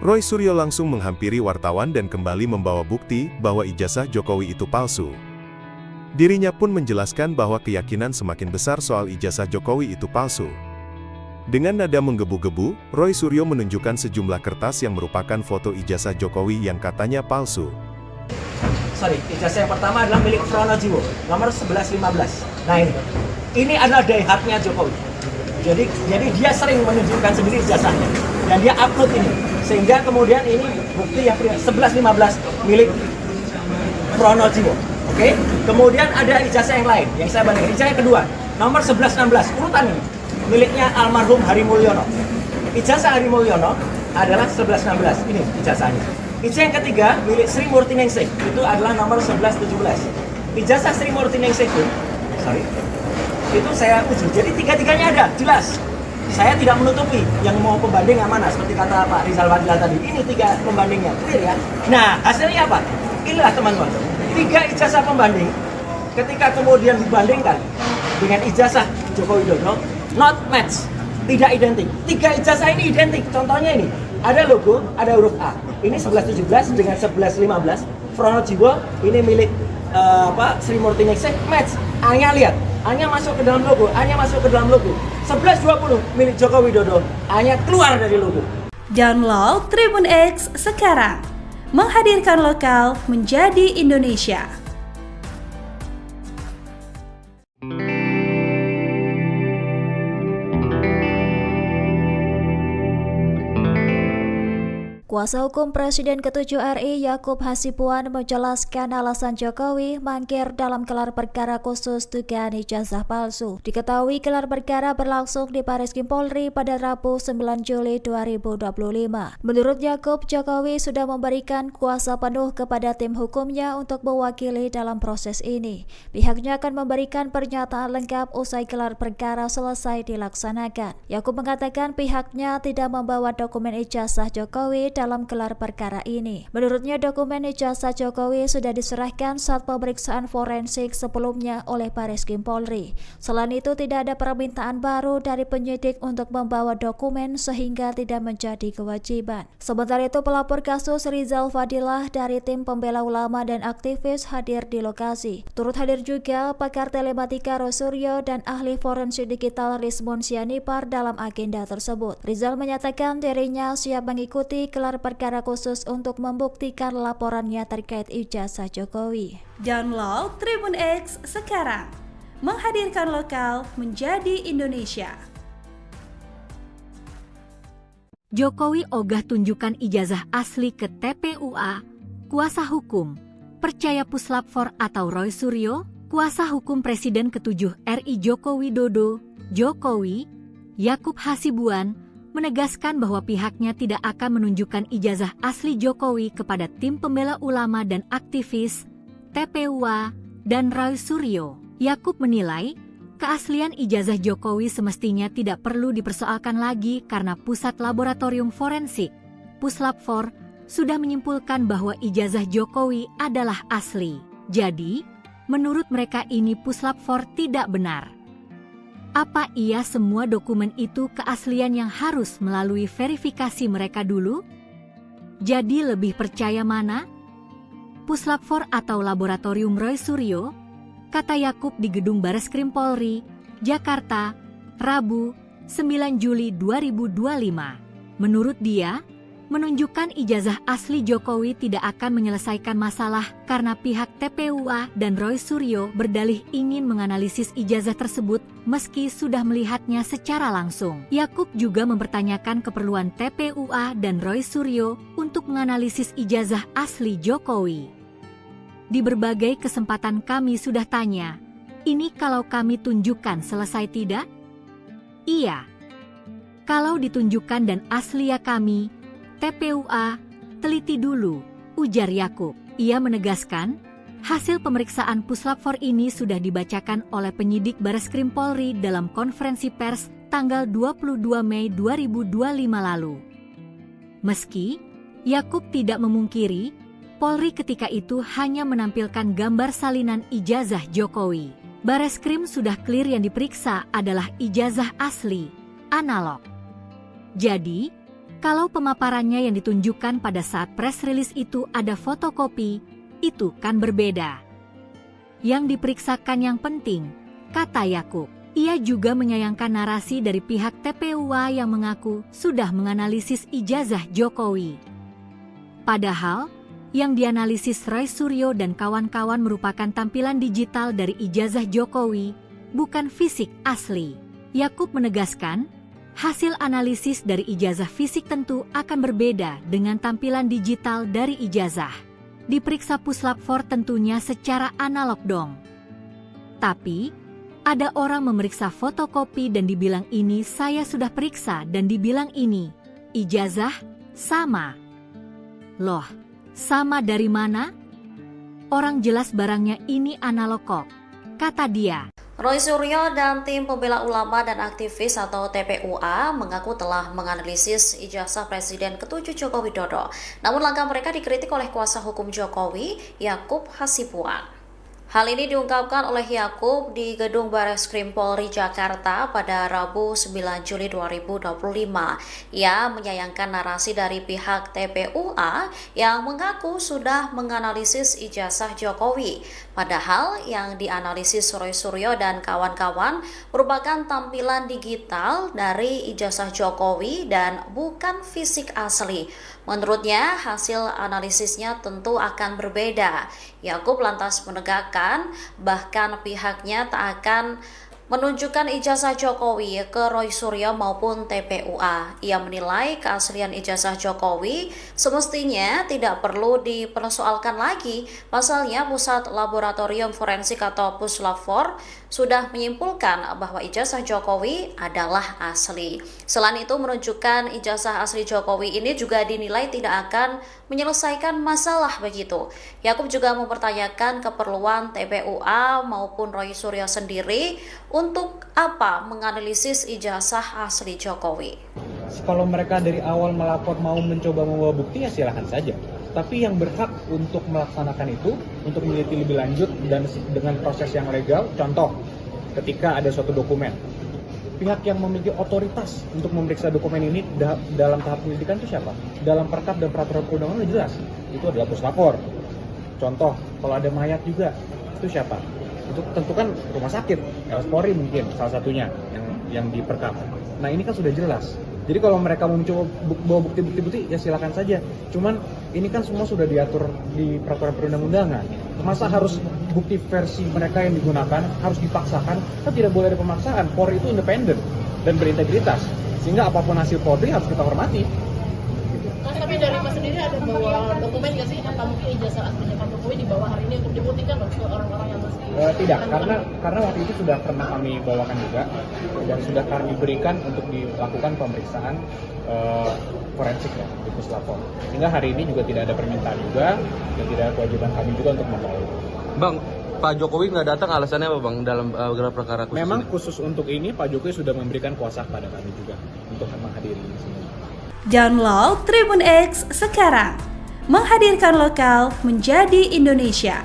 Roy Suryo langsung menghampiri wartawan dan kembali membawa bukti bahwa ijazah Jokowi itu palsu. Dirinya pun menjelaskan bahwa keyakinan semakin besar soal ijazah Jokowi itu palsu. Dengan nada menggebu-gebu, Roy Suryo menunjukkan sejumlah kertas yang merupakan foto ijazah Jokowi yang katanya palsu. Ijazah yang pertama adalah milik Pronojiwo, nomor 1115. Nah ini adalah daihatnya Jokowi. Jadi dia sering menunjukkan sendiri ijazahnya dan dia upload ini. Sehingga kemudian ini bukti yang 1115 milik Pronojiwo. Oke? Kemudian ada ijazah yang lain yang saya bandingkan. Ijazah yang kedua, nomor 1116, urutan ini miliknya almarhum Hari Mulyono. Ijazah Hari Mulyono adalah 1116. Ini ijazahnya. Ijazah yang ketiga milik Sri Murti Ningsih, itu adalah nomor 1117. Ijazah Sri Murti Ningsih itu saya uji. Jadi tiga-tiganya ada, jelas. Saya tidak menutupi yang mau pembanding yang mana, seperti kata Pak Rizal Fadila tadi. Ini 3 pembandingnya, clear ya. Nah, hasilnya apa? Inilah teman-teman. 3 ijazah pembanding, ketika kemudian dibandingkan dengan ijazah Joko Widodo, not match, tidak identik. 3 ijazah ini identik. Contohnya ini, ada logo, ada huruf A. Ini 1117 dengan 1115. Pronojiwo, ini milik Sri Murti Ningsih, match. A-nya lihat, A-nya masuk ke dalam logo, A-nya masuk ke dalam logo. 1120 milik Joko Widodo, A-nya keluar dari logo. Download Tribun X sekarang, menghadirkan lokal menjadi Indonesia. Kuasa hukum Presiden ke-7 RI Yakub Hasibuan menjelaskan alasan Jokowi mangkir dalam gelar perkara khusus dugaan ijazah palsu. Diketahui gelar perkara berlangsung di Bareskrim Polri pada Rabu 9 Juli 2025. Menurut Yakub, Jokowi sudah memberikan kuasa penuh kepada tim hukumnya untuk mewakili dalam proses ini. Pihaknya akan memberikan pernyataan lengkap usai gelar perkara selesai dilaksanakan. Yakub mengatakan pihaknya tidak membawa dokumen ijazah Jokowi dalam gelar perkara ini. Menurutnya dokumen ijazah Jokowi sudah diserahkan saat pemeriksaan forensik sebelumnya oleh Bareskrim Polri. Selain itu tidak ada permintaan baru dari penyidik untuk membawa dokumen sehingga tidak menjadi kewajiban. Sementara itu pelapor kasus Rizal Fadilah dari tim pembela ulama dan aktivis hadir di lokasi. Turut hadir juga pakar telematika Rosuryo dan ahli forensik digital Rizmon Sianipar dalam agenda tersebut. Rizal menyatakan dirinya siap mengikuti gelar perkara khusus untuk membuktikan laporannya terkait ijazah Jokowi. Download Tribun X sekarang, menghadirkan lokal menjadi Indonesia. Jokowi ogah tunjukkan ijazah asli ke TPUA. Kuasa hukum percaya Puslap 4 atau Roy Suryo. Kuasa hukum Presiden ke-7 RI Joko Widodo, Jokowi, Yakub Hasibuan, menegaskan bahwa pihaknya tidak akan menunjukkan ijazah asli Jokowi kepada tim pembela ulama dan aktivis, TPUA, dan Roy Suryo. Yakub menilai, keaslian ijazah Jokowi semestinya tidak perlu dipersoalkan lagi karena Pusat Laboratorium Forensik, Puslap 4, sudah menyimpulkan bahwa ijazah Jokowi adalah asli. Jadi, menurut mereka ini Puslap 4 tidak benar. Apa iya semua dokumen itu keaslian yang harus melalui verifikasi mereka dulu? Jadi lebih percaya mana? Puslap 4 atau Laboratorium Roy Suryo? Kata Yakub di Gedung Bareskrim Polri, Jakarta, Rabu, 9 Juli 2025. Menurut dia, menunjukkan ijazah asli Jokowi tidak akan menyelesaikan masalah karena pihak TPUA dan Roy Suryo berdalih ingin menganalisis ijazah tersebut meski sudah melihatnya secara langsung. Yakub juga mempertanyakan keperluan TPUA dan Roy Suryo untuk menganalisis ijazah asli Jokowi. Di berbagai kesempatan kami sudah tanya, ini kalau kami tunjukkan selesai tidak? Iya. Kalau ditunjukkan dan asli ya kami, TPUA, teliti dulu, ujar Yakub. Ia menegaskan, hasil pemeriksaan Puslap 4 ini sudah dibacakan oleh penyidik Bareskrim Polri dalam konferensi pers tanggal 22 Mei 2025 lalu. Meski, Yakub tidak memungkiri, Polri ketika itu hanya menampilkan gambar salinan ijazah Jokowi. Bareskrim sudah clear yang diperiksa adalah ijazah asli, analog. Jadi, kalau pemaparannya yang ditunjukkan pada saat press release itu ada fotokopi, itu kan berbeda. Yang diperiksakan yang penting, kata Yakub. Ia juga menyayangkan narasi dari pihak TPUA yang mengaku sudah menganalisis ijazah Jokowi. Padahal, yang dianalisis Roy Suryo dan kawan-kawan merupakan tampilan digital dari ijazah Jokowi, bukan fisik asli. Yakub menegaskan, hasil analisis dari ijazah fisik tentu akan berbeda dengan tampilan digital dari ijazah. Diperiksa Puslap 4 tentunya secara analog dong. Tapi, ada orang memeriksa fotokopi dan dibilang ini saya sudah periksa dan dibilang ini, ijazah, sama. Loh, sama dari mana? Orang jelas barangnya ini analog kok, kata dia. Roy Suryo dan tim pembela ulama dan aktivis atau TPUA mengaku telah menganalisis ijazah Presiden ke-7 Joko Widodo. Namun langkah mereka dikritik oleh kuasa hukum Jokowi, Yakub Hasibuan. Hal ini diungkapkan oleh Yakub di Gedung Bareskrim Polri Jakarta pada Rabu 9 Juli 2025. Ia menyayangkan narasi dari pihak TPUA yang mengaku sudah menganalisis ijazah Jokowi. Padahal yang dianalisis Roy Suryo dan kawan-kawan merupakan tampilan digital dari ijazah Jokowi dan bukan fisik asli. Menurutnya, hasil analisisnya tentu akan berbeda. Yakub lantas menegakkan bahkan pihaknya tak akan menunjukkan ijazah Jokowi ke Roy Suryo maupun TPUA. Ia menilai keaslian ijazah Jokowi semestinya tidak perlu dipersoalkan lagi. Pasalnya, Pusat Laboratorium Forensik atau Puslab-4 sudah menyimpulkan bahwa ijazah Jokowi adalah asli. Selain itu, menunjukkan ijazah asli Jokowi ini juga dinilai tidak akan menyelesaikan masalah begitu. Yakub juga mempertanyakan keperluan TPUA maupun Roy Suryo sendiri untuk apa menganalisis ijazah asli Jokowi. Kalau mereka dari awal melapor mau mencoba membawa bukti, ya silahkan saja. Tapi yang berhak untuk melaksanakan itu, untuk meneliti lebih lanjut dan dengan proses yang legal, contoh ketika ada suatu dokumen, pihak yang memiliki otoritas untuk memeriksa dokumen ini dalam tahap penyelidikan itu siapa? Dalam perkap dan peraturan perundangan jelas, itu adalah puslapor. Contoh, kalau ada mayat juga, itu siapa? Itu tentu kan rumah sakit, Polri mungkin salah satunya yang diperkap. Nah ini kan sudah jelas. Jadi kalau mereka mau mencoba bawa bukti-bukti, ya silakan saja. Cuman ini kan semua sudah diatur di peraturan perundang-undangan. Masa harus bukti versi mereka yang digunakan harus dipaksakan? Kan tidak boleh ada pemaksaan. Polri itu independen dan berintegritas. Sehingga apapun hasil Polri harus kita hormati. Tapi dari Mas sendiri ada bawa dokumen nggak sih? Apa mungkin ijazah aslinya Pak Jokowi dibawa hari ini untuk dibuktikan ke orang-orang yang masih... Tidak, karena waktu itu sudah pernah kami bawakan juga dan sudah kami berikan untuk dilakukan pemeriksaan forensik ya di Puslapor. Sehingga hari ini juga tidak ada permintaan juga dan tidak ada kewajiban kami juga untuk membawa. Bang, Pak Jokowi nggak datang alasannya apa Bang dalam gelar perkara khusus? Memang ini? khusus untuk ini Pak Jokowi sudah memberikan kuasa kepada kami juga untuk menghadiri ini semua. Download Tribun X sekarang, menghadirkan lokal menjadi Indonesia.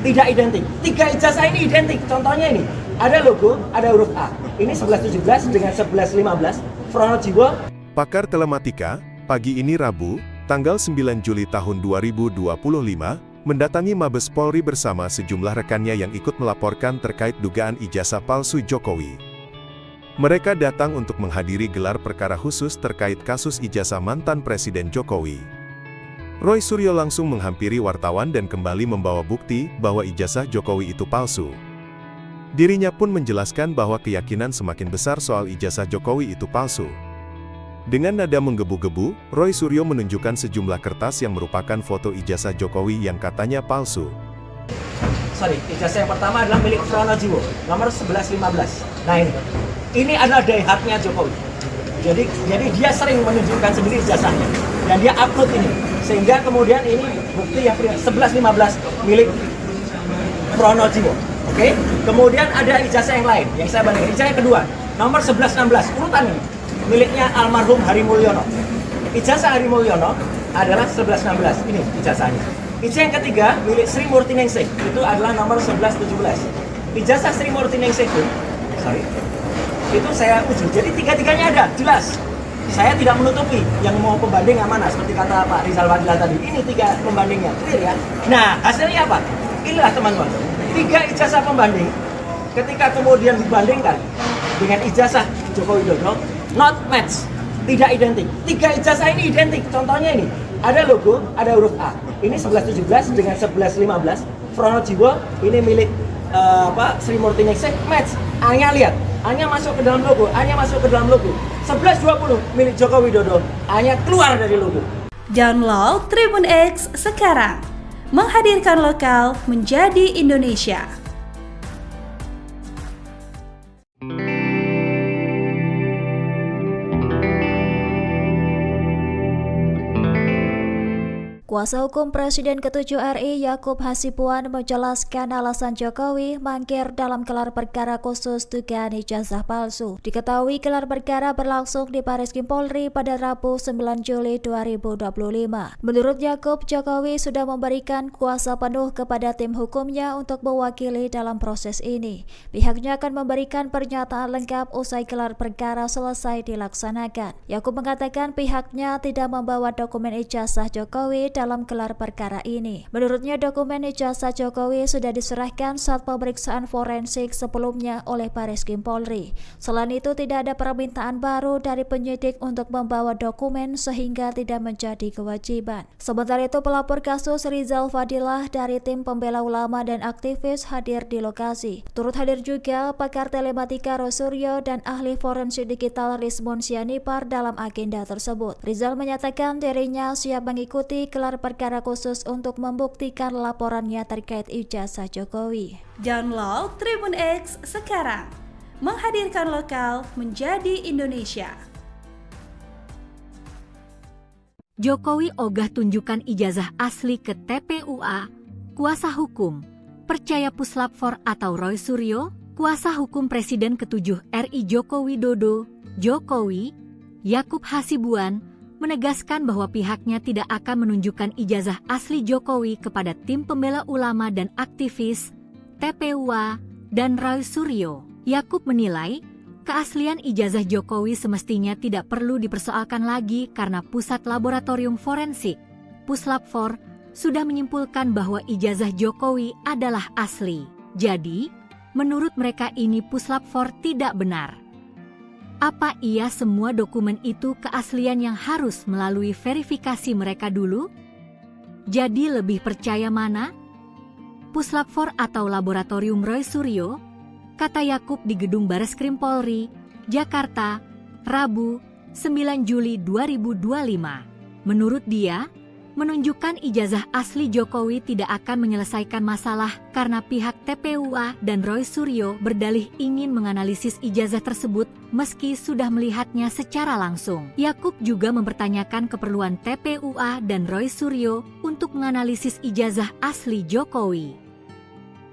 Tidak identik. 3 ijazah ini identik. Contohnya ini, ada logo, ada huruf A. Ini 1117 dengan 1115. Pronojiwo. Pakar Telematika, pagi ini Rabu, tanggal 9 Juli tahun 2025, mendatangi Mabes Polri bersama sejumlah rekannya yang ikut melaporkan terkait dugaan ijazah palsu Jokowi. Mereka datang untuk menghadiri gelar perkara khusus terkait kasus ijazah mantan Presiden Jokowi. Roy Suryo langsung menghampiri wartawan dan kembali membawa bukti bahwa ijazah Jokowi itu palsu. Dirinya pun menjelaskan bahwa keyakinan semakin besar soal ijazah Jokowi itu palsu. Dengan nada menggebu-gebu, Roy Suryo menunjukkan sejumlah kertas yang merupakan foto ijazah Jokowi yang katanya palsu. Ijazah yang pertama adalah milik Pronojiwo, nomor 1115. Nah ini adalah daihatnya Jokowi. Jadi dia sering menunjukkan sendiri ijazahnya dan dia upload ini, sehingga kemudian ini bukti yang 1115 milik Pronojiwo. Oke? Kemudian ada ijazah yang lain yang saya bandingkan. Ijazah yang kedua, nomor 1116, urutan ini miliknya almarhum Hari Mulyono. Ijazah Hari Mulyono adalah 1116. Ini ijazahnya. Ijazah yang ketiga milik Sri Murti Ningsih, itu adalah nomor 1117. Ijazah Sri Murti Ningsih pun, itu saya uji. Jadi tiga-tiganya ada, jelas. Saya tidak menutupi yang mau pembanding yang mana, seperti kata Pak Rizal Fadila tadi. Ini 3 pembandingnya, clear ya. Nah, hasilnya apa? Inilah teman-teman, 3 ijazah pembanding, ketika kemudian dibandingkan dengan ijazah Joko Widodo, not match, tidak identik. 3 ijazah ini identik. Contohnya ini, ada logo, ada huruf A. Ini 1117 dengan 1115. Pronojiwo, ini milik Sri Murti Ningsih, match. A-nya lihat, A-nya masuk ke dalam logo, A-nya masuk ke dalam logo. 1120 milik Joko Widodo, A-nya keluar dari logo. Download Tribun X sekarang, menghadirkan lokal menjadi Indonesia. Kuasa hukum Presiden ke-7 RI Yakub Hasibuan menjelaskan alasan Jokowi mangkir dalam gelar perkara khusus dugaan ijazah palsu. Diketahui gelar perkara berlangsung di Baris Krim Polri pada Rabu 9 Juli 2025. Menurut Yakub, Jokowi sudah memberikan kuasa penuh kepada tim hukumnya untuk mewakili dalam proses ini. Pihaknya akan memberikan pernyataan lengkap usai gelar perkara selesai dilaksanakan. Yakub mengatakan pihaknya tidak membawa dokumen ijazah Jokowi dalam gelar perkara ini. Menurutnya dokumen ijazah Jokowi sudah diserahkan saat pemeriksaan forensik sebelumnya oleh Bareskrim Polri. Selain itu tidak ada permintaan baru dari penyidik untuk membawa dokumen sehingga tidak menjadi kewajiban. Sementara itu pelapor kasus Rizal Fadilah dari tim pembela ulama dan aktivis hadir di lokasi. Turut hadir juga pakar telematika Rosuryo dan ahli forensik digital Rizmon Sianipar dalam agenda tersebut. Rizal menyatakan dirinya siap mengikuti gelar perkara khusus untuk membuktikan laporannya terkait ijazah Jokowi. Download Tribun X sekarang, menghadirkan lokal menjadi Indonesia. Jokowi ogah tunjukkan ijazah asli ke TPUA. Kuasa hukum percaya Puslap 4 atau Roy Suryo, kuasa hukum Presiden ke-7 RI Joko Widodo, Jokowi, Yakub Hasibuan, menegaskan bahwa pihaknya tidak akan menunjukkan ijazah asli Jokowi kepada tim pembela ulama dan aktivis, TPUA, dan Roy Suryo. Yakub menilai, keaslian ijazah Jokowi semestinya tidak perlu dipersoalkan lagi karena Pusat Laboratorium Forensik, Puslap 4, sudah menyimpulkan bahwa ijazah Jokowi adalah asli. Jadi, menurut mereka ini Puslap 4 tidak benar. Apa iya semua dokumen itu keaslian yang harus melalui verifikasi mereka dulu? Jadi lebih percaya mana? Puslap 4 atau Laboratorium Roy Suryo? Kata Yakub di Gedung Bareskrim Polri, Jakarta, Rabu, 9 Juli 2025. Menurut dia, menunjukkan ijazah asli Jokowi tidak akan menyelesaikan masalah karena pihak TPUA dan Roy Suryo berdalih ingin menganalisis ijazah tersebut meski sudah melihatnya secara langsung. Yakub juga mempertanyakan keperluan TPUA dan Roy Suryo untuk menganalisis ijazah asli Jokowi.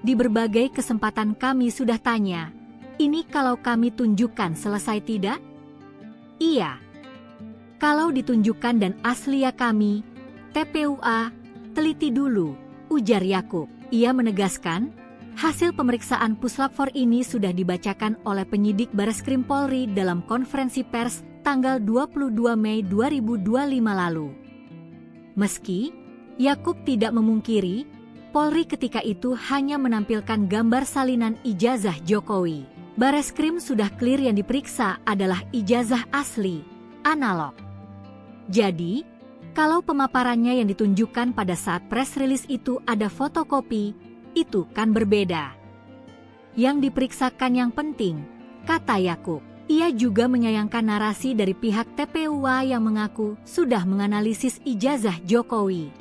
Di berbagai kesempatan kami sudah tanya, ini kalau kami tunjukkan selesai tidak? Iya. Kalau ditunjukkan dan asli ya kami, TPUA, teliti dulu, ujar Yakub. Ia menegaskan, hasil pemeriksaan Puslap 4 ini sudah dibacakan oleh penyidik Bareskrim Polri dalam konferensi pers tanggal 22 Mei 2025 lalu. Meski, Yakub tidak memungkiri, Polri ketika itu hanya menampilkan gambar salinan ijazah Jokowi. Bareskrim sudah clear yang diperiksa adalah ijazah asli, analog. Jadi, kalau pemaparannya yang ditunjukkan pada saat press release itu ada fotokopi, itu kan berbeda. Yang diperiksakan yang penting, kata Yakub. Ia juga menyayangkan narasi dari pihak TPUA yang mengaku sudah menganalisis ijazah Jokowi.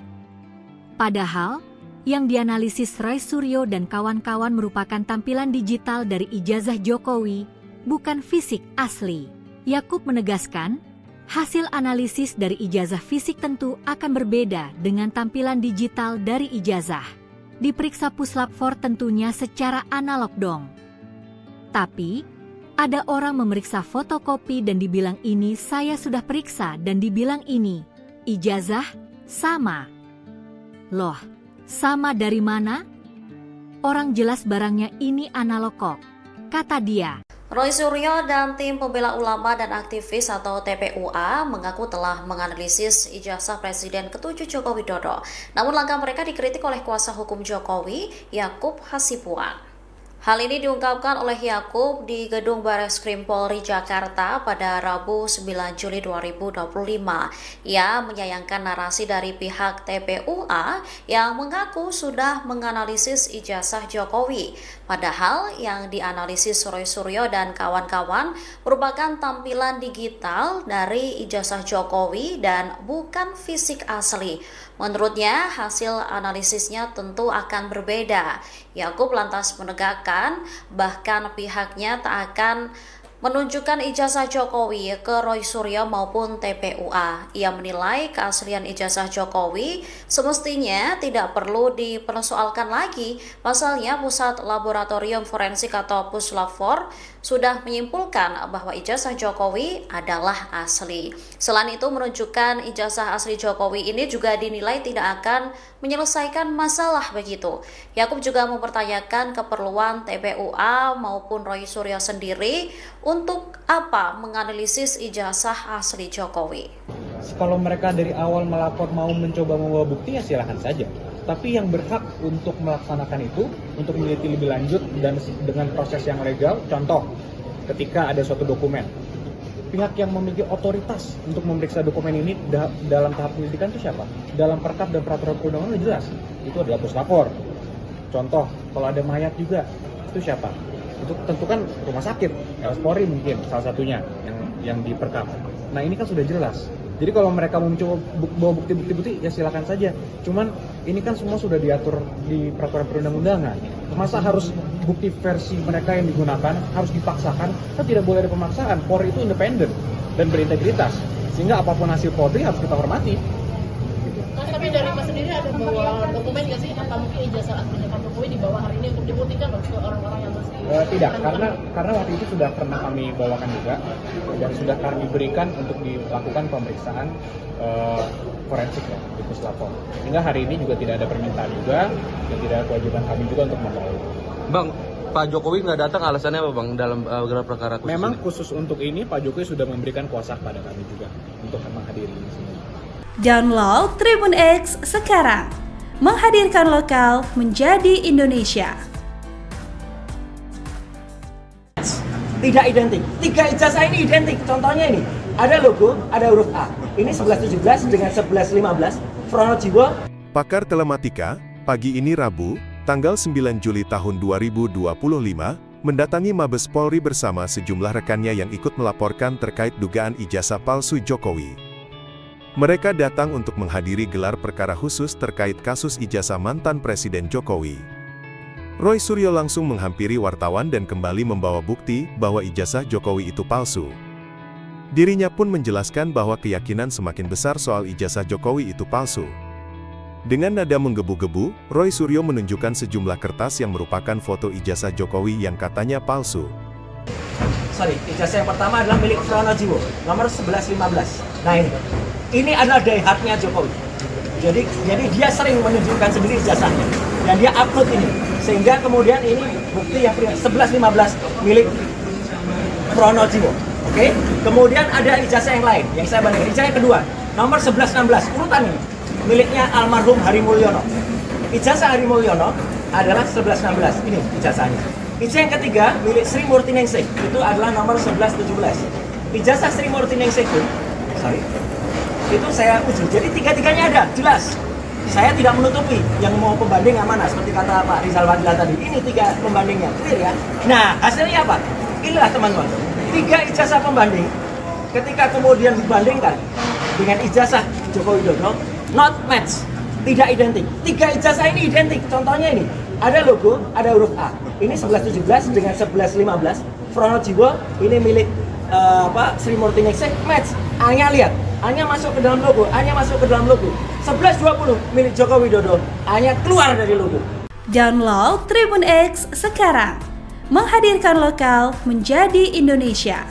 Padahal, yang dianalisis Roy Suryo dan kawan-kawan merupakan tampilan digital dari ijazah Jokowi, bukan fisik asli. Yakub menegaskan, hasil analisis dari ijazah fisik tentu akan berbeda dengan tampilan digital dari ijazah. Diperiksa Puslap 4 tentunya secara analog dong. Tapi, ada orang memeriksa fotokopi dan dibilang ini saya sudah periksa dan dibilang ini, ijazah, sama. Loh, sama dari mana? Orang jelas barangnya ini analog kok, kata dia. Roy Suryo dan tim pembela ulama dan aktivis atau TPUA mengaku telah menganalisis ijazah Presiden ke-7 Joko Widodo. Namun langkah mereka dikritik oleh kuasa hukum Jokowi, Yakub Hasibuan. Hal ini diungkapkan oleh Yakub di Gedung Bareskrim Polri Jakarta pada Rabu 9 Juli 2025. Ia menyayangkan narasi dari pihak TPUA yang mengaku sudah menganalisis ijazah Jokowi. Padahal yang dianalisis Roy Suryo dan kawan-kawan merupakan tampilan digital dari ijazah Jokowi dan bukan fisik asli. Menurutnya, hasil analisisnya tentu akan berbeda. Yakub lantas menegakkan, bahkan pihaknya tak akan menunjukkan ijazah Jokowi ke Roy Suryo maupun TPUA. Ia menilai keaslian ijazah Jokowi semestinya tidak perlu dipersoalkan lagi. Pasalnya Pusat Laboratorium Forensik atau Puslap 4 sudah menyimpulkan bahwa ijazah Jokowi adalah asli. Selain itu, menunjukkan ijazah asli Jokowi ini juga dinilai tidak akan menyelesaikan masalah begitu. Yakub juga mempertanyakan keperluan TPUA maupun Roy Suryo sendiri untuk apa menganalisis ijazah asli Jokowi. Kalau mereka dari awal melapor mau mencoba membawa bukti ya silahkan saja. Tapi yang berhak untuk melaksanakan itu, untuk meneliti lebih lanjut dan dengan proses yang legal, contoh ketika ada suatu dokumen, pihak yang memiliki otoritas untuk memeriksa dokumen ini dalam tahap penyelidikan itu siapa? Dalam perkap dan peraturan perundangan jelas, itu adalah puslapor. Contoh, kalau ada mayat juga, itu siapa? Itu tentu kan rumah sakit, Polri mungkin salah satunya yang di perkap. Nah ini kan sudah jelas. Jadi kalau mereka mau mencoba bawa bukti-bukti ya silakan saja. Cuman ini kan semua sudah diatur di peraturan perundang-undangan. Masa harus bukti versi mereka yang digunakan harus dipaksakan? Kan tidak boleh ada pemaksaan. Polri itu independen dan berintegritas. Sehingga apapun hasil Polri harus kita hormati. Tapi dari Mas sendiri ada bawa dokumen nggak sih? Apa mungkin ijazah aslinya Pak Jokowi dibawa hari ini untuk dibuktikan ke orang-orang yang masih tidak, karena waktu itu sudah pernah kami bawakan juga dan sudah kami berikan untuk dilakukan pemeriksaan forensik ya di puslapor. Hingga hari ini juga tidak ada permintaan juga dan tidak ada kewajiban kami juga untuk membawa. Bang, Pak Jokowi nggak datang alasannya apa bang dalam gelar perkara khusus? Memang ini? khusus untuk ini Pak Jokowi sudah memberikan kuasa kepada kami juga untuk menghadiri di sini. Download Tribun X sekarang, menghadirkan lokal menjadi Indonesia. Tidak identik. 3 ijazah ini identik. Contohnya ini, ada logo, ada huruf A. Ini 1117 dengan 1115. Pronojiwo. Pakar Telematika, pagi ini Rabu, tanggal 9 Juli tahun 2025, mendatangi Mabes Polri bersama sejumlah rekannya yang ikut melaporkan terkait dugaan ijazah palsu Jokowi. Mereka datang untuk menghadiri gelar perkara khusus terkait kasus ijazah mantan Presiden Jokowi. Roy Suryo langsung menghampiri wartawan dan kembali membawa bukti bahwa ijazah Jokowi itu palsu. Dirinya pun menjelaskan bahwa keyakinan semakin besar soal ijazah Jokowi itu palsu. Dengan nada menggebu-gebu, Roy Suryo menunjukkan sejumlah kertas yang merupakan foto ijazah Jokowi yang katanya palsu. Ijazah yang pertama adalah milik Pronojiwo, nomor 1115. Nah ini adalah diehardnya Jokowi. Jadi dia sering menunjukkan sendiri ijazahnya dan dia upload ini, sehingga kemudian ini bukti yang 1115 milik Pronojiwo. Oke? Kemudian ada ijazah yang lain yang saya bandingkan. Ijazah yang kedua, nomor 1116, urutan ini miliknya almarhum Hari Mulyono. Ijazah Hari Mulyono adalah 1116. Ini ijazahnya. Ijazah yang ketiga milik Sri Murti Ningsih, itu adalah nomor 1117. Ijazah Sri Murti Ningsih itu saya uji. Jadi tiga-tiganya ada, jelas. Saya tidak menutupi yang mau pembanding yang mana, seperti kata Pak Rizal Fadila tadi. Ini 3 pembandingnya, clear ya. Nah, hasilnya apa? Inilah teman-teman. 3 ijazah pembanding, ketika kemudian dibandingkan dengan ijazah Joko Widodo, not match, tidak identik. 3 ijazah ini identik. Contohnya ini, ada logo, ada huruf A. Ini 1117 dengan 1115. Pronojiwo, ini milik Sri Murti Ningsih, match. A-nya lihat, A-nya masuk ke dalam logo, A-nya masuk ke dalam logo. 1120 milik Joko Widodo, A-nya keluar dari logo. Download Tribun X sekarang, menghadirkan lokal menjadi Indonesia.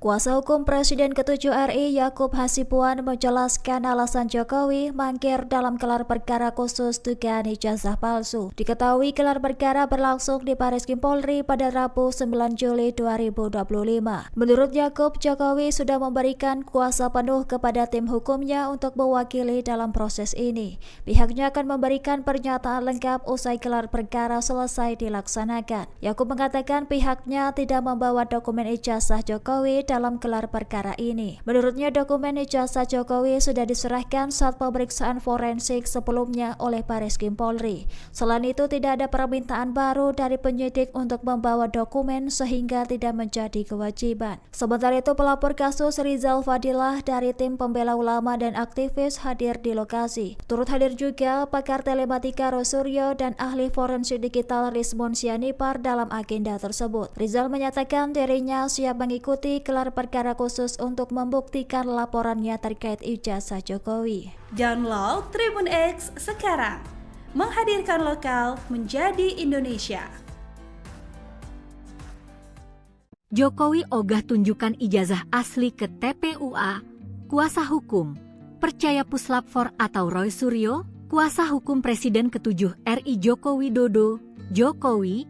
Kuasa hukum Presiden ke-7 RI Yakub Hasibuan menjelaskan alasan Jokowi mangkir dalam gelar perkara khusus dugaan ijazah palsu. Diketahui gelar perkara berlangsung di Bareskrim Polri pada Rabu 9 Juli 2025. Menurut Yakub, Jokowi sudah memberikan kuasa penuh kepada tim hukumnya untuk mewakili dalam proses ini. Pihaknya akan memberikan pernyataan lengkap usai gelar perkara selesai dilaksanakan. Yakub mengatakan pihaknya tidak membawa dokumen ijazah Jokowi dalam gelar perkara ini. Menurutnya dokumen ijazah Jokowi sudah diserahkan saat pemeriksaan forensik sebelumnya oleh Bareskrim Polri. Selain itu tidak ada permintaan baru dari penyidik untuk membawa dokumen sehingga tidak menjadi kewajiban. Sementara itu pelapor kasus Rizal Fadilah dari tim pembela ulama dan aktivis hadir di lokasi. Turut hadir juga pakar telematika Roy Suryo dan ahli forensik digital Rizmon Sianipar dalam agenda tersebut. Rizal menyatakan dirinya siap mengikuti gelar perkara khusus untuk membuktikan laporannya terkait ijazah Jokowi. Download Tribun X sekarang, menghadirkan lokal menjadi Indonesia. Jokowi ogah tunjukkan ijazah asli ke TPUA, kuasa hukum, percaya puslap 4 atau Roy Suryo, Kuasa hukum Presiden ke-7 RI Joko Widodo, Jokowi,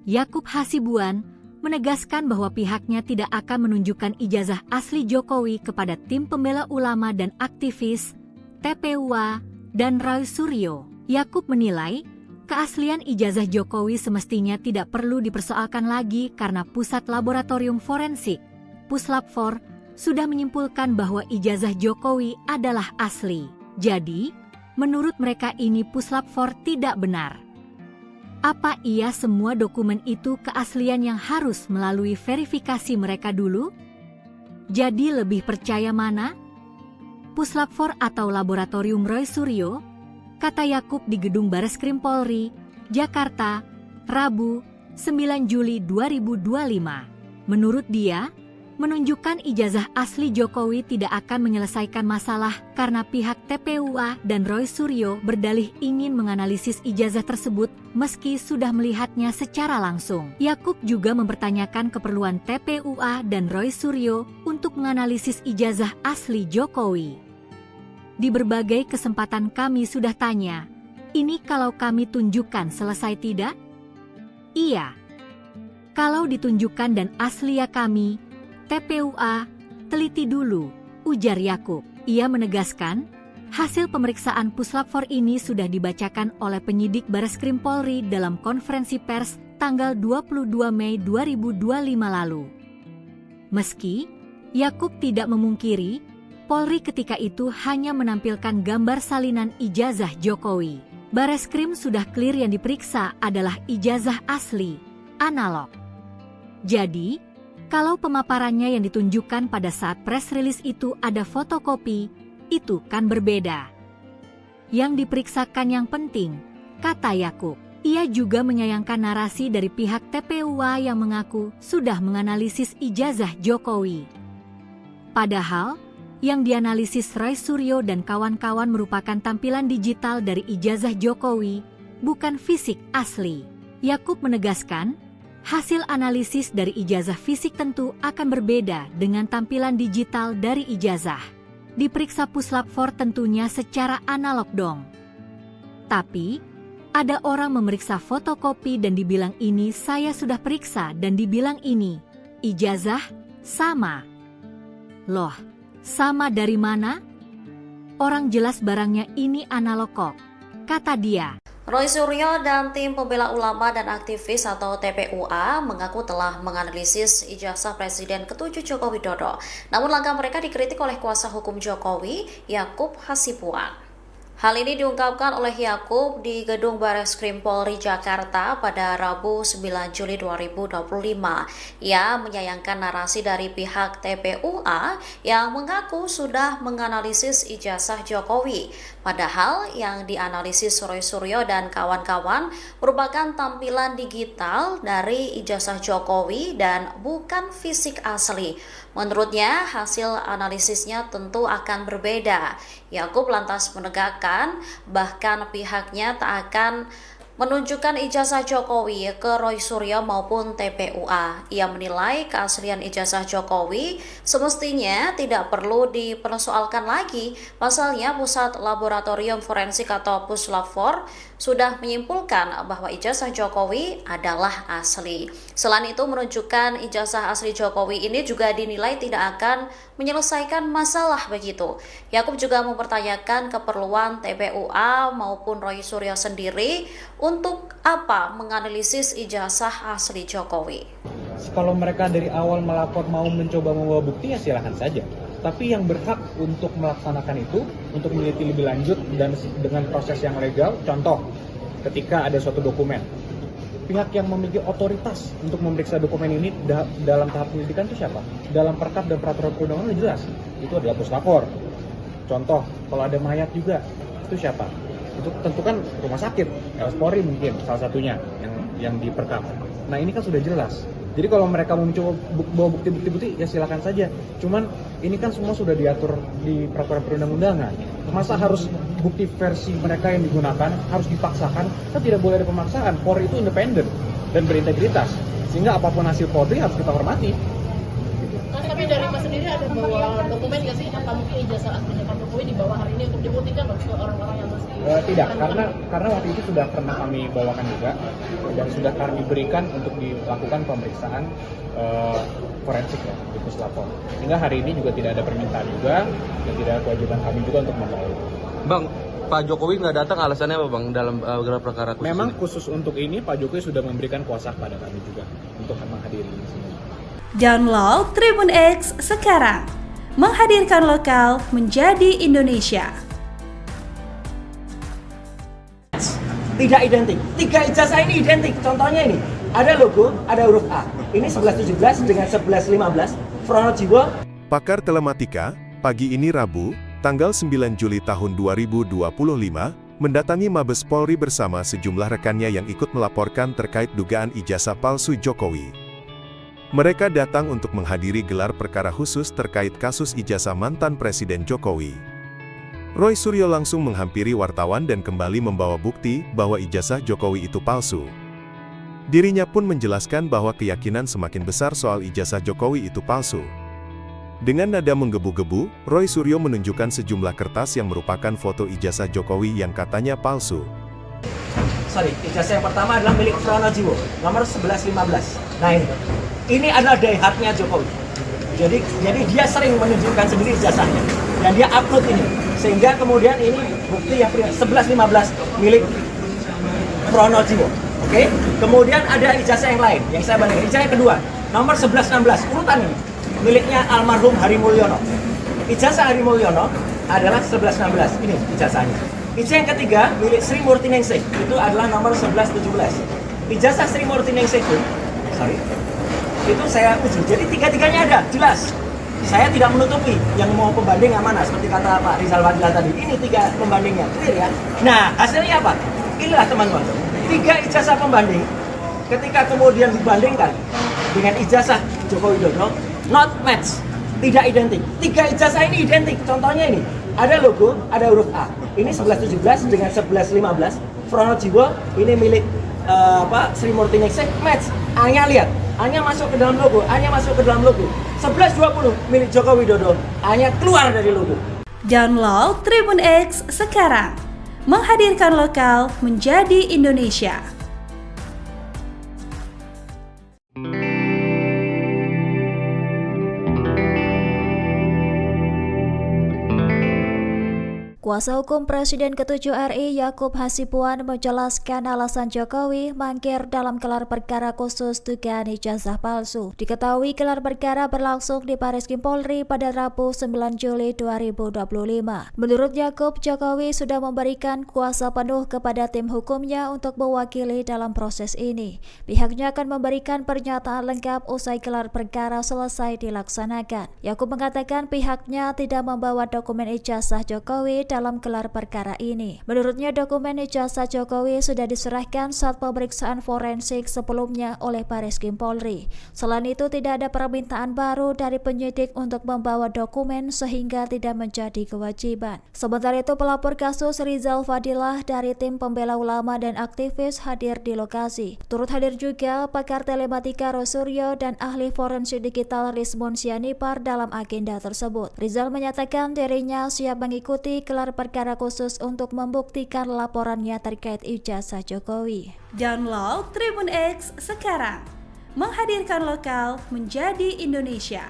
Yakub Hasibuan, menegaskan bahwa pihaknya tidak akan menunjukkan ijazah asli Jokowi kepada tim pembela ulama dan aktivis, TPUA, dan Roy Suryo. Yakub menilai, keaslian ijazah Jokowi semestinya tidak perlu dipersoalkan lagi karena Pusat Laboratorium Forensik, Puslap4, sudah menyimpulkan bahwa ijazah Jokowi adalah asli. Jadi, menurut mereka ini Puslap4 tidak benar. Apa iya semua dokumen itu keaslian yang harus melalui verifikasi mereka dulu? Jadi lebih percaya mana? Puslap4 atau Laboratorium Roy Suryo? Kata Yakub di Gedung Bareskrim Polri, Jakarta, Rabu, 9 Juli 2025. Menurut dia, menunjukkan ijazah asli Jokowi tidak akan menyelesaikan masalah karena pihak TPUA dan Roy Suryo berdalih ingin menganalisis ijazah tersebut meski sudah melihatnya secara langsung. Yakub juga mempertanyakan keperluan TPUA dan Roy Suryo untuk menganalisis ijazah asli Jokowi. Di berbagai kesempatan kami sudah tanya, ini kalau kami tunjukkan selesai tidak? Iya. Kalau ditunjukkan dan asli ya kami, TPUA, teliti dulu, ujar Yakub. Ia menegaskan, hasil pemeriksaan Puslap4 ini sudah dibacakan oleh penyidik Bareskrim Polri dalam konferensi pers tanggal 22 Mei 2025 lalu. Meski Yakub tidak memungkiri, Polri ketika itu hanya menampilkan gambar salinan ijazah Jokowi. Bareskrim sudah clear yang diperiksa adalah ijazah asli, analog. Jadi, kalau pemaparannya yang ditunjukkan pada saat press release itu ada fotokopi, itu kan berbeda. Yang diperiksakan yang penting, kata Yakub. Ia juga menyayangkan narasi dari pihak TPUA yang mengaku sudah menganalisis ijazah Jokowi. Padahal, yang dianalisis Roy Suryo dan kawan-kawan merupakan tampilan digital dari ijazah Jokowi, bukan fisik asli. Yakub menegaskan, hasil analisis dari ijazah fisik tentu akan berbeda dengan tampilan digital dari ijazah. Diperiksa Puslap4 tentunya secara analog dong. Tapi, ada orang memeriksa fotokopi dan dibilang ini saya sudah periksa dan dibilang ini, ijazah, sama. Loh, sama dari mana? Orang jelas barangnya ini analog kok, kata dia. Roy Suryo dan tim pembela ulama dan aktivis atau TPUA mengaku telah menganalisis ijazah Presiden ke-7 Joko Widodo. Namun langkah mereka dikritik oleh kuasa hukum Jokowi, Yakub Hasibuan. Hal ini diungkapkan oleh Yakub di Gedung Bareskrim Polri Jakarta pada Rabu 9 Juli 2025. Ia menyayangkan narasi dari pihak TPUA yang mengaku sudah menganalisis ijazah Jokowi. Padahal yang dianalisis Roy Suryo dan kawan-kawan merupakan tampilan digital dari ijazah Jokowi dan bukan fisik asli. Menurutnya, hasil analisisnya tentu akan berbeda. Yakub lantas menegakkan, bahkan pihaknya tak akan menunjukkan ijazah Jokowi ke Roy Suryo maupun TPUA. Ia menilai keaslian ijazah Jokowi semestinya tidak perlu dipersoalkan lagi. Pasalnya Pusat Laboratorium Forensik atau Puslap4 sudah menyimpulkan bahwa ijazah Jokowi adalah asli. Selain itu, menunjukkan ijazah asli Jokowi ini juga dinilai tidak akan menyelesaikan masalah begitu. Yakub juga mempertanyakan keperluan TPUA maupun Roy Suryo sendiri untuk apa menganalisis ijazah asli Jokowi. Kalau mereka dari awal melapor mau mencoba membawa bukti ya silakan saja. Tapi yang berhak untuk melaksanakan itu, untuk meneliti lebih lanjut dan dengan proses yang legal, contoh ketika ada suatu dokumen. Pihak yang memiliki otoritas untuk memeriksa dokumen ini dalam tahap penyelidikan itu siapa? Dalam perkap dan peraturan perundangan jelas, itu adalah Puslap4. Contoh, kalau ada mayat juga, itu siapa? Itu tentu kan rumah sakit, Polri mungkin salah satunya yang diperkap. Nah ini kan sudah jelas. Jadi kalau mereka mau mencoba bawa bukti-bukti ya silakan saja. Cuman ini kan semua sudah diatur di peraturan perundang-undangan. Masa harus bukti versi mereka yang digunakan harus dipaksakan? Kan tidak boleh ada pemaksaan. Polri itu independen dan berintegritas. Sehingga apapun hasil Polri harus kita hormati. Tapi dari Mas sendiri ada bawa dokumen nggak sih? Apa mungkin ijazah aslinya Pak Jokowi dibawa hari ini untuk dibuktikan ke orang-orang yang masih tidak, karena waktu itu sudah pernah kami bawakan juga dan sudah kami berikan untuk dilakukan pemeriksaan forensik ya di Puslapor. Sehingga hari ini juga tidak ada permintaan juga dan tidak ada kewajiban kami juga untuk membawa. Bang, Pak Jokowi nggak datang alasannya apa bang dalam gelar perkara khusus? Memang ini? khusus untuk ini Pak Jokowi sudah memberikan kuasa kepada kami juga untuk menghadiri di sini. Download Tribun X sekarang, menghadirkan lokal menjadi Indonesia. Tidak identik. 3 ijazah ini identik. Contohnya ini, ada logo, ada huruf A. Ini 1117 dengan 1115. Pronojiwo. Pakar Telematika, pagi ini Rabu, tanggal 9 Juli tahun 2025, mendatangi Mabes Polri bersama sejumlah rekannya yang ikut melaporkan terkait dugaan ijazah palsu Jokowi. Mereka datang untuk menghadiri gelar perkara khusus terkait kasus ijazah mantan Presiden Jokowi. Roy Suryo langsung menghampiri wartawan dan kembali membawa bukti bahwa ijazah Jokowi itu palsu. Dirinya pun menjelaskan bahwa keyakinan semakin besar soal ijazah Jokowi itu palsu. Dengan nada menggebu-gebu, Roy Suryo menunjukkan sejumlah kertas yang merupakan foto ijazah Jokowi yang katanya palsu. Ijazah yang pertama adalah milik Pronojiwo, nomor 1115. Nah ini adalah daihatnya Jokowi. Jadi dia sering menunjukkan sendiri ijazahnya dan dia upload ini. Sehingga kemudian ini bukti yang 1115 milik Pronojiwo. Oke? Kemudian ada ijazah yang lain yang saya bandingkan. Ijazah yang kedua, nomor 1116, urutan ini miliknya almarhum Hari Mulyono. Ijazah Hari Mulyono adalah 1116. Ini ijazahnya. Ijazah yang ketiga milik Sri Murti Ningsih, itu adalah nomor 1117. Ijazah Sri Murti Ningsih itu saya uji. Jadi tiga-tiganya ada, jelas. Saya tidak menutupi yang mau pembanding yang mana, seperti kata Pak Rizal Fadila tadi. Ini 3 pembandingnya, clear ya. Nah, hasilnya apa? Inilah teman-teman. 3 ijazah pembanding, ketika kemudian dibandingkan dengan ijazah Joko Widodo, not match, tidak identik. 3 ijazah ini identik. Contohnya ini, ada logo, ada huruf A. Ini 1117 dengan 1115. Pronojiwo, ini milik Sri Murti Ningsih, match. A-nya lihat, A-nya masuk ke dalam logo, A-nya masuk ke dalam logo. 1120 milik Joko Widodo, A-nya keluar dari logo. Download Tribun X sekarang, menghadirkan lokal menjadi Indonesia. Kuasa hukum Presiden ke-7 RI Yakub Hasibuan menjelaskan alasan Jokowi mangkir dalam gelar perkara khusus dugaan ijazah palsu. Diketahui gelar perkara berlangsung di Bareskrim Polri pada Rabu 9 Juli 2025. Menurut Yakub, Jokowi sudah memberikan kuasa penuh kepada tim hukumnya untuk mewakili dalam proses ini. Pihaknya akan memberikan pernyataan lengkap usai gelar perkara selesai dilaksanakan. Yakub mengatakan pihaknya tidak membawa dokumen ijazah Jokowi dalam gelar perkara ini. Menurutnya dokumen ijazah Jokowi sudah diserahkan saat pemeriksaan forensik sebelumnya oleh Bareskrim Polri. Selain itu tidak ada permintaan baru dari penyidik untuk membawa dokumen sehingga tidak menjadi kewajiban. Sementara itu pelapor kasus Rizal Fadilah dari tim pembela ulama dan aktivis hadir di lokasi. Turut hadir juga pakar telematika Roy Suryo dan ahli forensik digital Rizmon Sianipar dalam agenda tersebut. Rizal menyatakan dirinya siap mengikuti gelar perkara khusus untuk membuktikan laporannya terkait ijazah Jokowi. Download Tribun X sekarang, menghadirkan lokal menjadi Indonesia.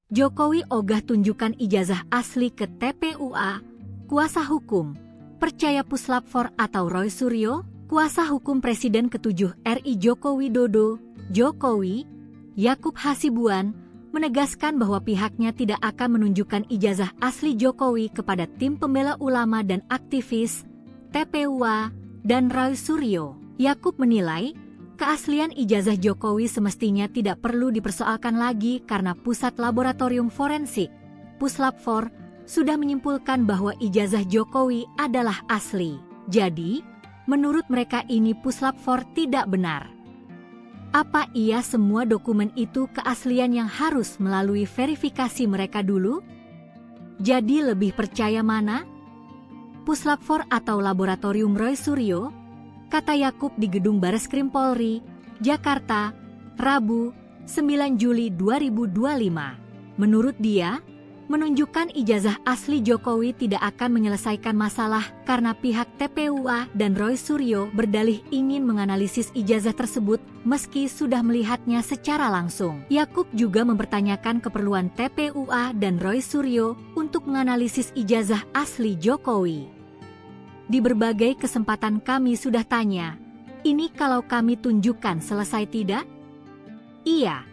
Jokowi ogah tunjukkan ijazah asli ke TPUA, kuasa hukum, percaya Puslapfor atau Roy Suryo, kuasa hukum Presiden ke-7 RI Joko Widodo, Jokowi, Yakub Hasibuan, menegaskan bahwa pihaknya tidak akan menunjukkan ijazah asli Jokowi kepada tim pembela ulama dan aktivis, TPUA, dan Roy Suryo. Yakub menilai, keaslian ijazah Jokowi semestinya tidak perlu dipersoalkan lagi karena Pusat Laboratorium Forensik, Puslapfor, sudah menyimpulkan bahwa ijazah Jokowi adalah asli. Jadi, menurut mereka ini Puslapfor tidak benar. Apa iya semua dokumen itu keaslian yang harus melalui verifikasi mereka dulu? Jadi lebih percaya mana? Puslapfor atau Laboratorium Roy Suryo? Kata Yakub di Gedung Bareskrim Polri, Jakarta, Rabu, 9 Juli 2025. Menurut dia, menunjukkan ijazah asli Jokowi tidak akan menyelesaikan masalah karena pihak TPUA dan Roy Suryo berdalih ingin menganalisis ijazah tersebut meski sudah melihatnya secara langsung. Yakub juga mempertanyakan keperluan TPUA dan Roy Suryo untuk menganalisis ijazah asli Jokowi. Di berbagai kesempatan kami sudah tanya, ini kalau kami tunjukkan selesai tidak? Iya.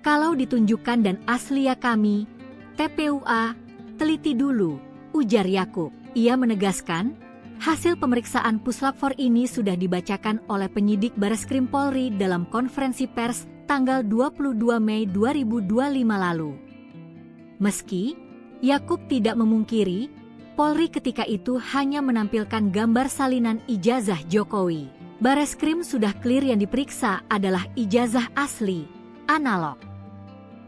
Kalau ditunjukkan dan asli ya kami, TPUA, teliti dulu, ujar Yakub. Ia menegaskan, hasil pemeriksaan Puslap 4 ini sudah dibacakan oleh penyidik Bareskrim Polri dalam konferensi pers tanggal 22 Mei 2025 lalu. Meski Yakub tidak memungkiri, Polri ketika itu hanya menampilkan gambar salinan ijazah Jokowi. Bareskrim sudah clear yang diperiksa adalah ijazah asli, analog.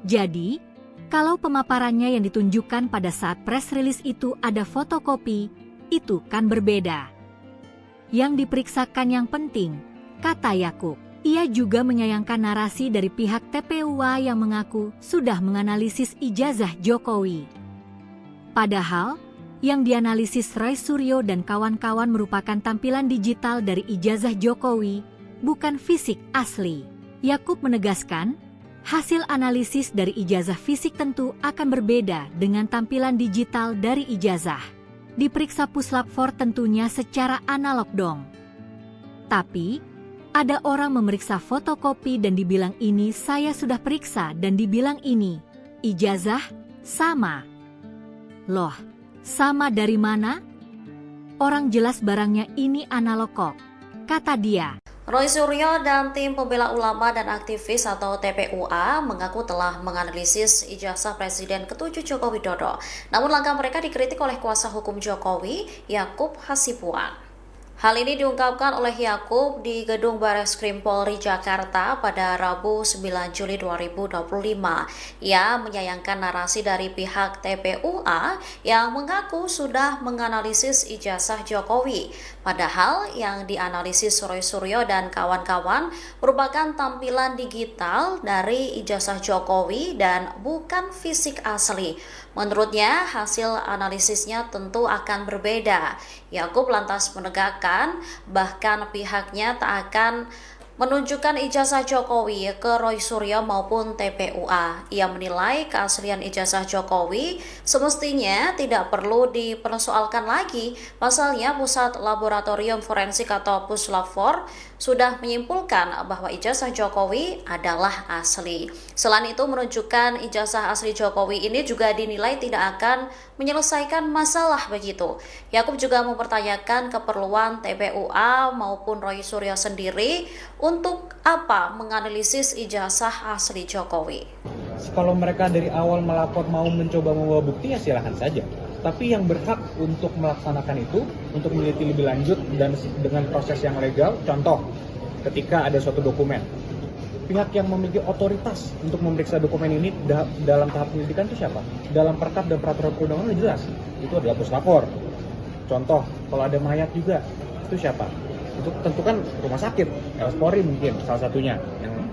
Jadi, kalau pemaparannya yang ditunjukkan pada saat press release itu ada fotokopi, itu kan berbeda. Yang diperiksakan yang penting, kata Yakub. Ia juga menyayangkan narasi dari pihak TPUA yang mengaku sudah menganalisis ijazah Jokowi. Padahal, yang dianalisis Roy Suryo dan kawan-kawan merupakan tampilan digital dari ijazah Jokowi, bukan fisik asli. Yakub menegaskan, hasil analisis dari ijazah fisik tentu akan berbeda dengan tampilan digital dari ijazah. Diperiksa Puslap 4 tentunya secara analog dong. Tapi, ada orang memeriksa fotokopi dan dibilang ini saya sudah periksa dan dibilang ini, ijazah, sama. Loh, sama dari mana? Orang jelas barangnya ini analog kok, kata dia. Roy Suryo dan tim pembela ulama dan aktivis atau TPUA mengaku telah menganalisis ijazah Presiden ke-7 Joko Widodo. Namun langkah mereka dikritik oleh kuasa hukum Jokowi, Yakub Hasibuan. Hal ini diungkapkan oleh Yakub di Gedung Bareskrim Polri Jakarta pada Rabu 9 Juli 2025. Ia menyayangkan narasi dari pihak TPUA yang mengaku sudah menganalisis ijazah Jokowi. Padahal yang dianalisis Roy Suryo dan kawan-kawan merupakan tampilan digital dari ijazah Jokowi dan bukan fisik asli. Menurutnya, hasil analisisnya tentu akan berbeda. Yakub lantas menegakkan, bahkan pihaknya tak akan menunjukkan ijazah Jokowi ke Roy Suryo maupun TPUA. Ia menilai keaslian ijazah Jokowi semestinya tidak perlu dipersoalkan lagi. Pasalnya, Pusat Laboratorium Forensik atau Puslap 4 sudah menyimpulkan bahwa ijazah Jokowi adalah asli. Selain itu, menunjukkan ijazah asli Jokowi ini juga dinilai tidak akan menyelesaikan masalah begitu. Yakub juga mempertanyakan keperluan TPUA maupun Roy Suryo sendiri untuk apa menganalisis ijazah asli Jokowi. Kalau mereka dari awal melapor mau mencoba membawa bukti ya silakan saja. Tapi yang berhak untuk melaksanakan itu, untuk meneliti lebih lanjut dan dengan proses yang legal, contoh ketika ada suatu dokumen, pihak yang memiliki otoritas untuk memeriksa dokumen ini dalam tahap penyelidikan itu siapa? Dalam perkap dan peraturan perundangan sudah jelas, itu adalah Puslap 4. Contoh, kalau ada mayat juga, itu siapa? Itu tentu kan rumah sakit, RS Polri mungkin salah satunya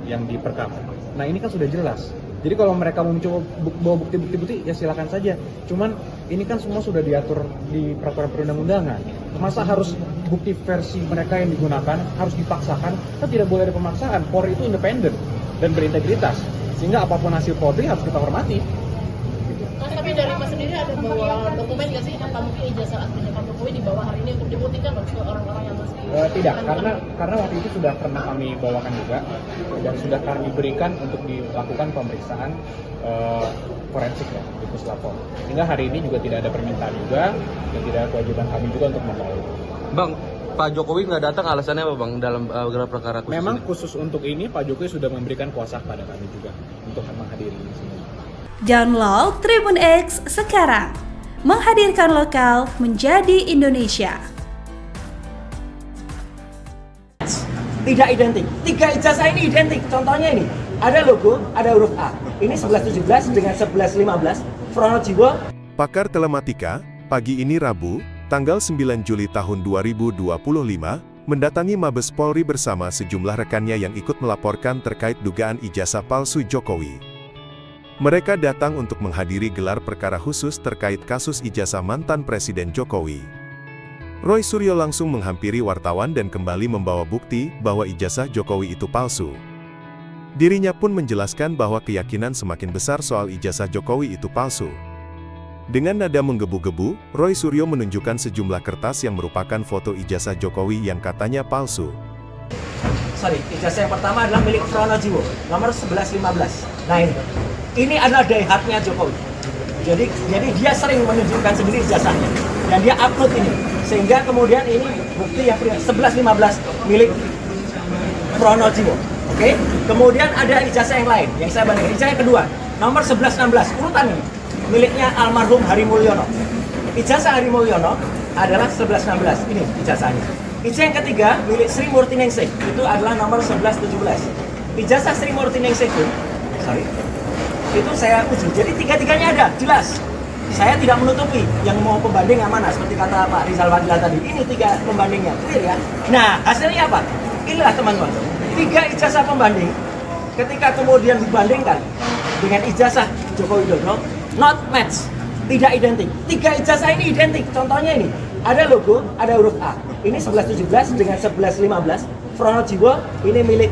yang diperkap. Nah ini kan sudah jelas. Jadi kalau mereka mau mencoba bawa bukti-bukti ya silakan saja. Cuman ini kan semua sudah diatur di peraturan perundang-undangan. Masa harus bukti versi mereka yang digunakan harus dipaksakan? Kan tidak boleh ada pemaksaan. Polri itu independen dan berintegritas. Sehingga apapun hasil Polri harus kita hormati. Mas, tapi dari Mas sendiri ada bawa dokumen nggak sih? Apa mungkin ijazah aslinya Pak Jokowi dibawa hari ini untuk dibuktikan ke orang-orang yang masih... Tidak, karena waktu itu sudah pernah kami bawakan juga dan sudah kami berikan untuk dilakukan pemeriksaan forensik ya, di Puslap 4. Sehingga hari ini juga tidak ada permintaan juga dan tidak ada kewajiban kami juga untuk membawa. Bang, Pak Jokowi nggak datang alasannya apa Bang dalam gelar perkara khusus? Memang ini? Khusus untuk ini Pak Jokowi sudah memberikan kuasa kepada kami juga untuk menghadiri di sini. Download Tribun X sekarang, menghadirkan lokal menjadi Indonesia. Tidak identik. 3 ijazah ini identik. Contohnya ini, ada logo, ada huruf A. Ini 1117 dengan 1115. Pronojiwo. Pakar Telematika, pagi ini Rabu, tanggal 9 Juli tahun 2025, mendatangi Mabes Polri bersama sejumlah rekannya yang ikut melaporkan terkait dugaan ijazah palsu Jokowi. Mereka datang untuk menghadiri gelar perkara khusus terkait kasus ijazah mantan Presiden Jokowi. Roy Suryo langsung menghampiri wartawan dan kembali membawa bukti bahwa ijazah Jokowi itu palsu. Dirinya pun menjelaskan bahwa keyakinan semakin besar soal ijazah Jokowi itu palsu. Dengan nada menggebu-gebu, Roy Suryo menunjukkan sejumlah kertas yang merupakan foto ijazah Jokowi yang katanya palsu. Ijazah yang pertama adalah milik Pronojiwo, nomor 1115. Nah ini adalah daihatnya Jokowi. Jadi dia sering menunjukkan sendiri ijazahnya. Dan dia upload ini. Sehingga kemudian ini bukti yang 1115 milik Pronojiwo. Oke? Kemudian ada ijazah yang lain, yang saya bandingkan. Ijazah yang kedua, nomor 1116, urutan ini. Miliknya almarhum Hari Mulyono. Ijazah Hari Mulyono adalah 1116. Ini ijazahnya. Ijazah yang ketiga milik Sri Murtiningsih. Itu adalah nomor 1117. Ijazah Sri Murtiningsih itu saya uji. Jadi tiga-tiganya ada, jelas. Saya tidak menutupi yang mau pembanding yang mana. Seperti kata Pak Rizal Fadila tadi. Ini 3 pembandingnya, clear ya. Nah, hasilnya apa? Inilah teman-teman. 3 ijazah pembanding. Ketika kemudian dibandingkan dengan ijazah Joko Widodo, not match, tidak identik. 3 ijazah ini identik. Contohnya ini, ada logo, ada huruf A. Ini 1117 dengan 1115. Pronojiwo ini milik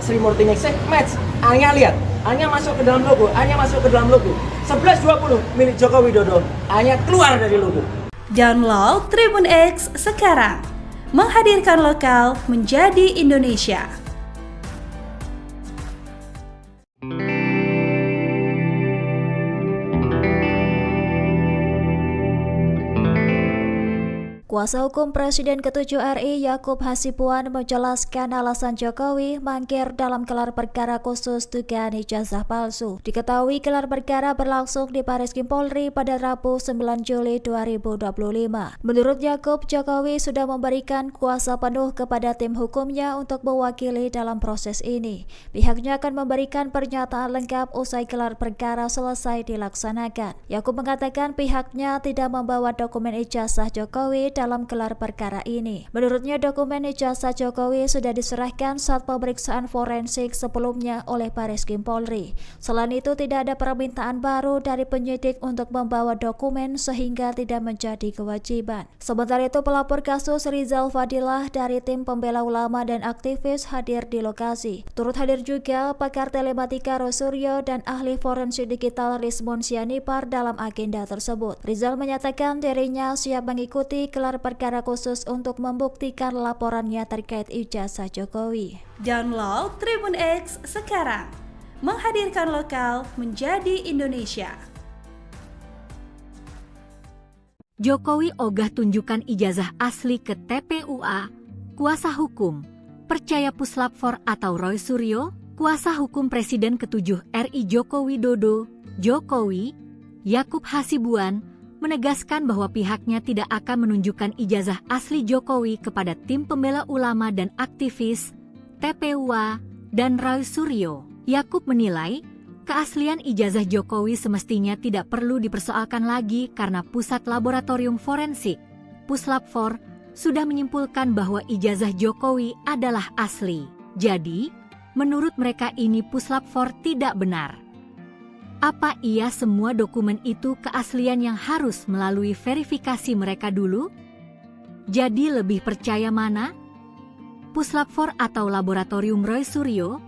Sri Murtiningsih, match. A-nya lihat, A-nya masuk ke dalam logo, A-nya masuk ke dalam logo. 1120 milik Joko Widodo, A-nya keluar dari logo. Download Tribun X sekarang, menghadirkan lokal menjadi Indonesia. Kuasa hukum Presiden ke-7 RI Yakub Hasibuan menjelaskan alasan Jokowi mangkir dalam gelar perkara khusus dugaan ijazah palsu. Diketahui gelar perkara berlangsung di Bareskrim Polri pada Rabu 9 Juli 2025. Menurut Yakub, Jokowi sudah memberikan kuasa penuh kepada tim hukumnya untuk mewakili dalam proses ini. Pihaknya akan memberikan pernyataan lengkap usai gelar perkara selesai dilaksanakan. Yakub mengatakan pihaknya tidak membawa dokumen ijazah Jokowi dalam gelar perkara ini. Menurutnya dokumen ijazah Jokowi sudah diserahkan saat pemeriksaan forensik sebelumnya oleh Bareskrim Polri. Selain itu tidak ada permintaan baru dari penyidik untuk membawa dokumen sehingga tidak menjadi kewajiban. Sementara itu pelapor kasus Rizal Fadilah dari tim pembela ulama dan aktivis hadir di lokasi. Turut hadir juga pakar telematika Roy Suryo dan ahli forensik digital Rizmon Sianipar dalam agenda tersebut. Rizal menyatakan dirinya siap mengikuti gelar perkara khusus untuk membuktikan laporannya terkait ijazah Jokowi. Download Tribun X sekarang, menghadirkan lokal menjadi Indonesia. Jokowi ogah tunjukkan ijazah asli ke TPUA. Kuasa hukum percaya Puslap 4 atau Roy Suryo, kuasa hukum Presiden ke-7 RI Joko Widodo, Jokowi, Yakub Hasibuan, menegaskan bahwa pihaknya tidak akan menunjukkan ijazah asli Jokowi kepada tim pembela ulama dan aktivis, TPUA, dan Roy Suryo. Yakub menilai, keaslian ijazah Jokowi semestinya tidak perlu dipersoalkan lagi karena Pusat Laboratorium Forensik, Puslap 4, sudah menyimpulkan bahwa ijazah Jokowi adalah asli. Jadi, menurut mereka ini Puslap 4 tidak benar. Apa iya semua dokumen itu keaslian yang harus melalui verifikasi mereka dulu? Jadi lebih percaya mana? Puslap 4 atau Laboratorium Roy Suryo?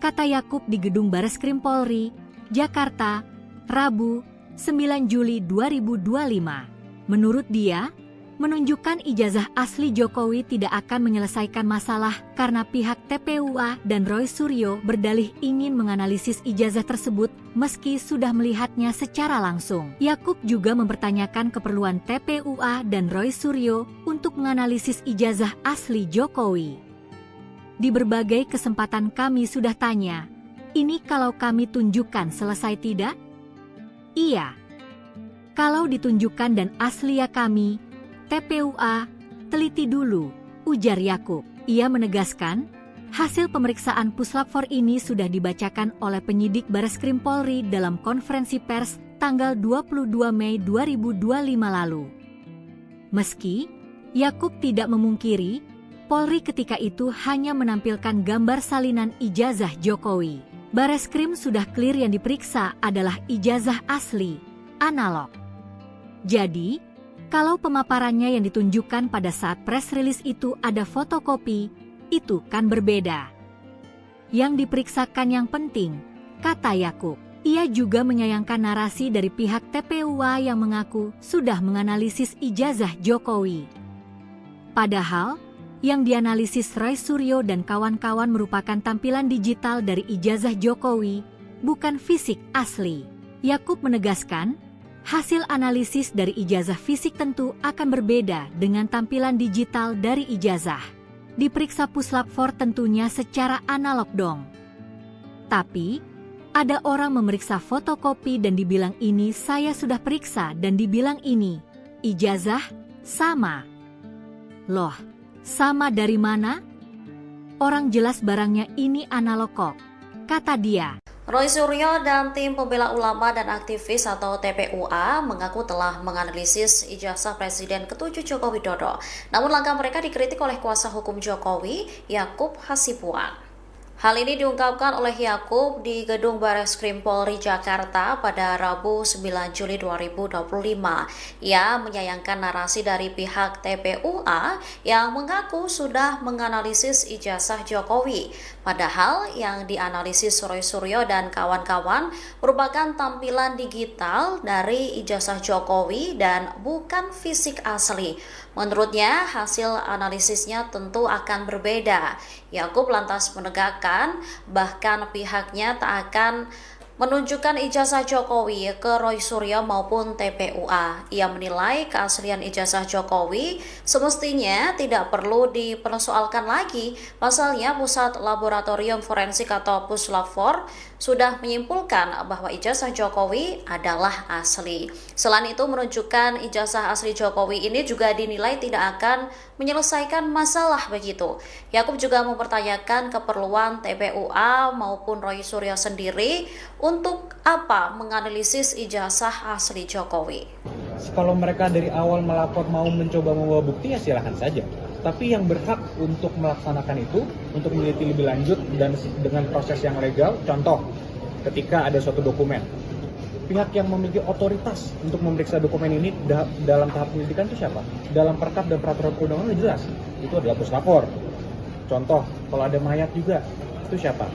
Kata Yakub di Gedung Bareskrim Polri, Jakarta, Rabu, 9 Juli 2025. Menurut dia, menunjukkan ijazah asli Jokowi tidak akan menyelesaikan masalah karena pihak TPUA dan Roy Suryo berdalih ingin menganalisis ijazah tersebut meski sudah melihatnya secara langsung. Yakub juga mempertanyakan keperluan TPUA dan Roy Suryo untuk menganalisis ijazah asli Jokowi. Di berbagai kesempatan kami sudah tanya, ini kalau kami tunjukkan selesai tidak? Iya. Kalau ditunjukkan dan asli ya kami, TPUA, teliti dulu, ujar Yakub. Ia menegaskan, hasil pemeriksaan Puslap 4 ini sudah dibacakan oleh penyidik Bareskrim Polri dalam konferensi pers tanggal 22 Mei 2025 lalu. Meski, Yakub tidak memungkiri, Polri ketika itu hanya menampilkan gambar salinan ijazah Jokowi. Bareskrim sudah clear yang diperiksa adalah ijazah asli, analog. Jadi, kalau pemaparannya yang ditunjukkan pada saat press release itu ada fotokopi, itu kan berbeda. Yang diperiksakan yang penting, kata Yakub. Ia juga menyayangkan narasi dari pihak TPUA yang mengaku sudah menganalisis ijazah Jokowi. Padahal, yang dianalisis Roy Suryo dan kawan-kawan merupakan tampilan digital dari ijazah Jokowi, bukan fisik asli. Yakub menegaskan, hasil analisis dari ijazah fisik tentu akan berbeda dengan tampilan digital dari ijazah. Diperiksa Puslap 4 tentunya secara analog dong. Tapi, ada orang memeriksa fotokopi dan dibilang ini saya sudah periksa dan dibilang ini, ijazah, sama. Loh, sama dari mana? Orang jelas barangnya ini analog kok, kata dia. Roy Suryo dan tim pembela ulama dan aktivis atau TPUA mengaku telah menganalisis ijazah Presiden ke-7 Joko Widodo. Namun langkah mereka dikritik oleh kuasa hukum Jokowi, Yakub Hasibuan. Hal ini diungkapkan oleh Yakub di Gedung Bareskrim Polri Jakarta pada Rabu 9 Juli 2025. Ia menyayangkan narasi dari pihak TPUA yang mengaku sudah menganalisis ijazah Jokowi. Padahal yang dianalisis Roy Suryo dan kawan-kawan merupakan tampilan digital dari ijazah Jokowi dan bukan fisik asli. Menurutnya, hasil analisisnya tentu akan berbeda. Yakub lantas menegakkan, bahkan pihaknya tak akan menunjukkan ijazah Jokowi ke Roy Suryo maupun TPUA. Ia menilai keaslian ijazah Jokowi semestinya tidak perlu dipersoalkan lagi. Pasalnya, Pusat Laboratorium Forensik atau Puslap 4 sudah menyimpulkan bahwa ijazah Jokowi adalah asli. Selain itu, menunjukkan ijazah asli Jokowi ini juga dinilai tidak akan menyelesaikan masalah begitu. Yakub juga mempertanyakan keperluan TPUA maupun Roy Suryo sendiri untuk apa menganalisis ijazah asli Jokowi. Kalau mereka dari awal melapor mau mencoba membawa bukti ya silakan saja. Tapi yang berhak untuk melaksanakan itu, untuk meneliti lebih lanjut dan dengan proses yang legal, contoh ketika ada suatu dokumen. Pihak yang memiliki otoritas untuk memeriksa dokumen ini dalam tahap penyelidikan itu siapa? Dalam perkap dan peraturan perundangan jelas, itu adalah Puslap 4. Contoh, kalau ada mayat juga, itu siapa?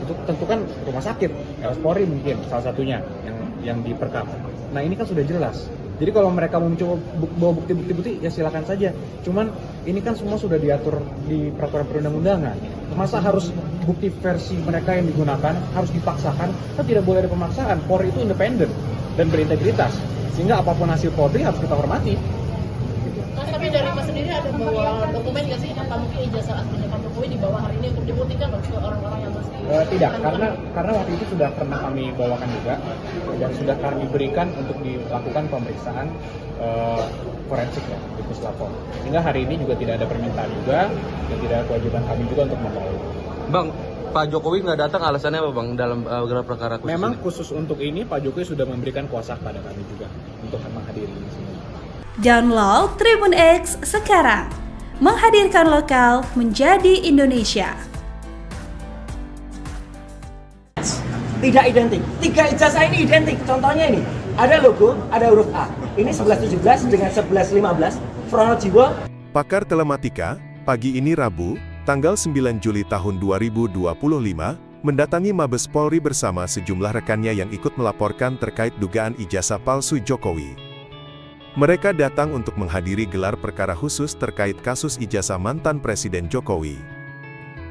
Itu tentu kan rumah sakit, Polri mungkin salah satunya yang diperkap. Nah ini kan sudah jelas. Jadi kalau mereka mau mencoba bawa bukti-bukti ya silakan saja. Cuman ini kan semua sudah diatur di peraturan perundang-undangan. Masa harus bukti versi mereka yang digunakan harus dipaksakan? Kan tidak boleh ada pemaksaan. Polri itu independen dan berintegritas. Sehingga apapun hasil Polri harus kita hormati. Tapi dari Mas sendiri ada bawa dokumen nggak sih? Apa mungkin ijazah aslinya Pak Jokowi dibawa hari ini untuk dibuktikan ke orang-orang yang masih... Tidak, karena waktu itu sudah pernah kami bawakan juga dan sudah kami berikan untuk dilakukan pemeriksaan forensik ya di Puslap 4. Sehingga hari ini juga tidak ada permintaan juga dan tidak ada kewajiban kami juga untuk membawa. Bang, Pak Jokowi nggak datang alasannya apa Bang dalam gelar perkara khusus Memang ini? Khusus untuk ini Pak Jokowi sudah memberikan kuasa kepada kami juga untuk menghadiri ini semua. Download Tribun X sekarang, menghadirkan lokal menjadi Indonesia. Tidak identik. 3 ijazah ini identik. Contohnya ini, ada logo, ada huruf A. Ini 1117 dengan 1115. Pronojiwo. Pakar Telematika, pagi ini Rabu, tanggal 9 Juli tahun 2025, mendatangi Mabes Polri bersama sejumlah rekannya yang ikut melaporkan terkait dugaan ijazah palsu Jokowi. Mereka datang untuk menghadiri gelar perkara khusus terkait kasus ijazah mantan Presiden Jokowi.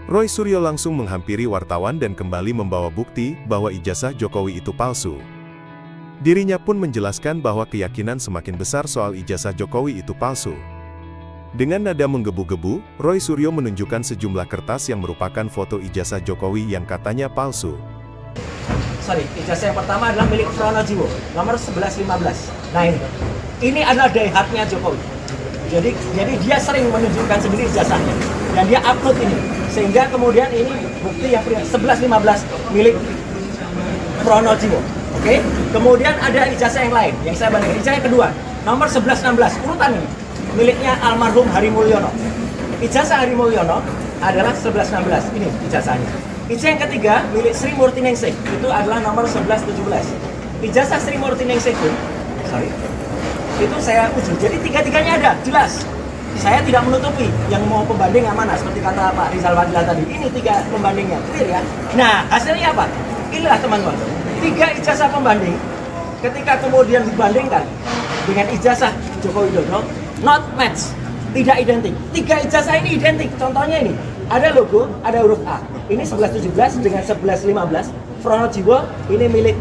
Roy Suryo langsung menghampiri wartawan dan kembali membawa bukti bahwa ijazah Jokowi itu palsu. Dirinya pun menjelaskan bahwa keyakinan semakin besar soal ijazah Jokowi itu palsu. Dengan nada menggebu-gebu, Roy Suryo menunjukkan sejumlah kertas yang merupakan foto ijazah Jokowi yang katanya palsu. Ijazah yang pertama adalah milik Pronojiwo, nomor 1115. Nah ini adalah daihatnya Jokowi. Jadi dia sering menunjukkan sendiri ijazahnya dan dia upload ini. Sehingga kemudian ini bukti yang 1115 milik Pronojiwo. Oke? Kemudian ada ijazah yang lain yang saya bandingkan. Ijazah yang kedua, nomor 1116, urutan ini miliknya almarhum Hari Mulyono. Ijazah Hari Mulyono adalah 1116, ini ijazahnya. Ijazah yang ketiga milik Sri Murti Ningsih, itu adalah nomor 1117. Ijazah Sri Murti Ningsih pun, itu saya uji. Jadi tiga-tiganya ada, jelas. Saya tidak menutupi yang mau pembanding yang mana, seperti kata Pak Rizal Fadila tadi. Ini 3 pembandingnya, clear ya. Nah, hasilnya apa? Inilah teman-teman, 3 ijazah pembanding ketika kemudian dibandingkan dengan ijazah Joko Widodo, not match, tidak identik. 3 ijazah ini identik. Contohnya ini, ada logo, ada huruf A. Ini 1117 dengan 1115. Pronojiwo ini milik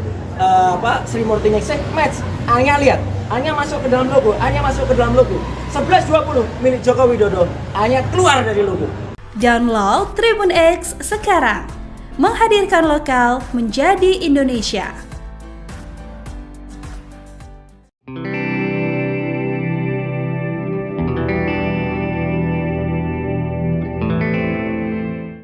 Sri Murti Ningsih, match. A-nya lihat, A-nya masuk ke dalam logo, A-nya masuk ke dalam logo. 1120 milik Joko Widodo, A-nya keluar dari logo. Download Tribun X sekarang. Menghadirkan lokal menjadi Indonesia.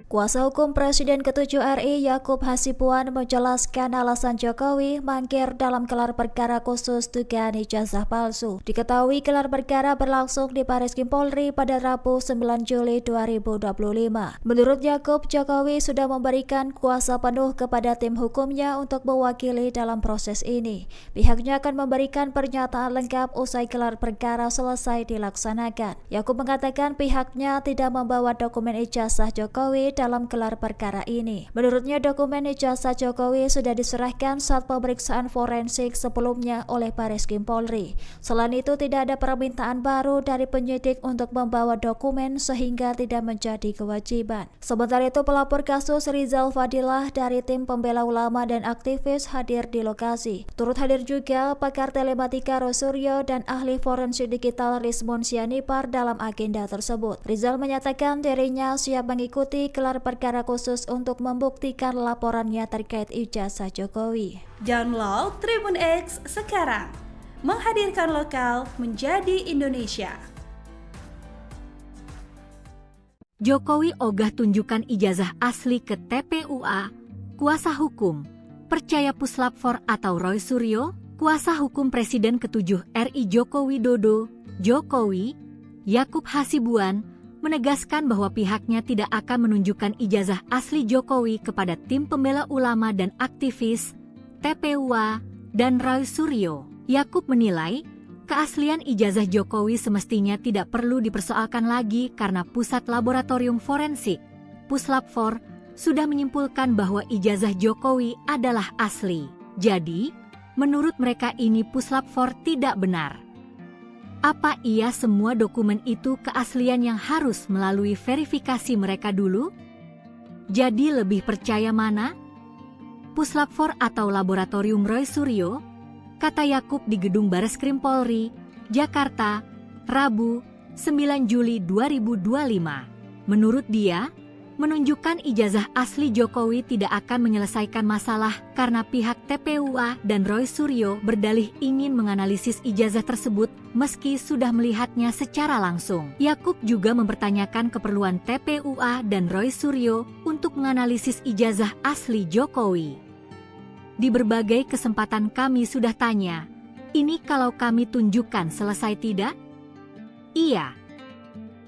Kuasa hukum Presiden ke-7 RI Yakub Hasibuan menjelaskan alasan Jokowi mangkir dalam gelar perkara khusus dugaan ijazah palsu. Diketahui gelar perkara berlangsung di Bareskrim Polri pada Rabu 9 Juli 2025. Menurut Yakub, Jokowi sudah memberikan kuasa penuh kepada tim hukumnya untuk mewakili dalam proses ini. Pihaknya akan memberikan pernyataan lengkap usai gelar perkara selesai dilaksanakan. Yakub mengatakan pihaknya tidak membawa dokumen ijazah Jokowi dalam gelar perkara ini. Menurutnya dokumen ijazah Jokowi sudah diserahkan saat pemeriksaan forensik sebelumnya oleh Bareskrim Polri. Selain itu tidak ada permintaan baru dari penyidik untuk membawa dokumen sehingga tidak menjadi kewajiban. Sementara itu pelapor kasus Rizal Fadilah dari tim pembela ulama dan aktivis hadir di lokasi. Turut hadir juga pakar telematika Rosuryo dan ahli forensik digital Rizmon Sianipar dalam agenda tersebut. Rizal menyatakan dirinya siap mengikuti gelar perkara khusus untuk membuktikan laporannya terkait ijazah Jokowi. Download Tribun X sekarang. Menghadirkan lokal menjadi Indonesia. Jokowi ogah tunjukkan ijazah asli ke TPUA. Kuasa hukum percaya Puslap 4 atau Roy Suryo, kuasa hukum Presiden ke-7 RI Joko Widodo, Jokowi, Yakub Hasibuan, menegaskan bahwa pihaknya tidak akan menunjukkan ijazah asli Jokowi kepada tim pembela ulama dan aktivis, TPUA, dan Roy Suryo. Yakub menilai, keaslian ijazah Jokowi semestinya tidak perlu dipersoalkan lagi karena Pusat Laboratorium Forensik, Puslap 4, sudah menyimpulkan bahwa ijazah Jokowi adalah asli. Jadi, menurut mereka ini Puslap 4 tidak benar. Apa iya semua dokumen itu keaslian yang harus melalui verifikasi mereka dulu? Jadi lebih percaya mana? Puslap 4 atau Laboratorium Roy Suryo? Kata Yakub di Gedung Bareskrim Polri, Jakarta, Rabu, 9 Juli 2025. Menurut dia, menunjukkan ijazah asli Jokowi tidak akan menyelesaikan masalah karena pihak TPUA dan Roy Suryo berdalih ingin menganalisis ijazah tersebut meski sudah melihatnya secara langsung. Yakub juga mempertanyakan keperluan TPUA dan Roy Suryo untuk menganalisis ijazah asli Jokowi. Di berbagai kesempatan kami sudah tanya, ini kalau kami tunjukkan selesai tidak? Iya.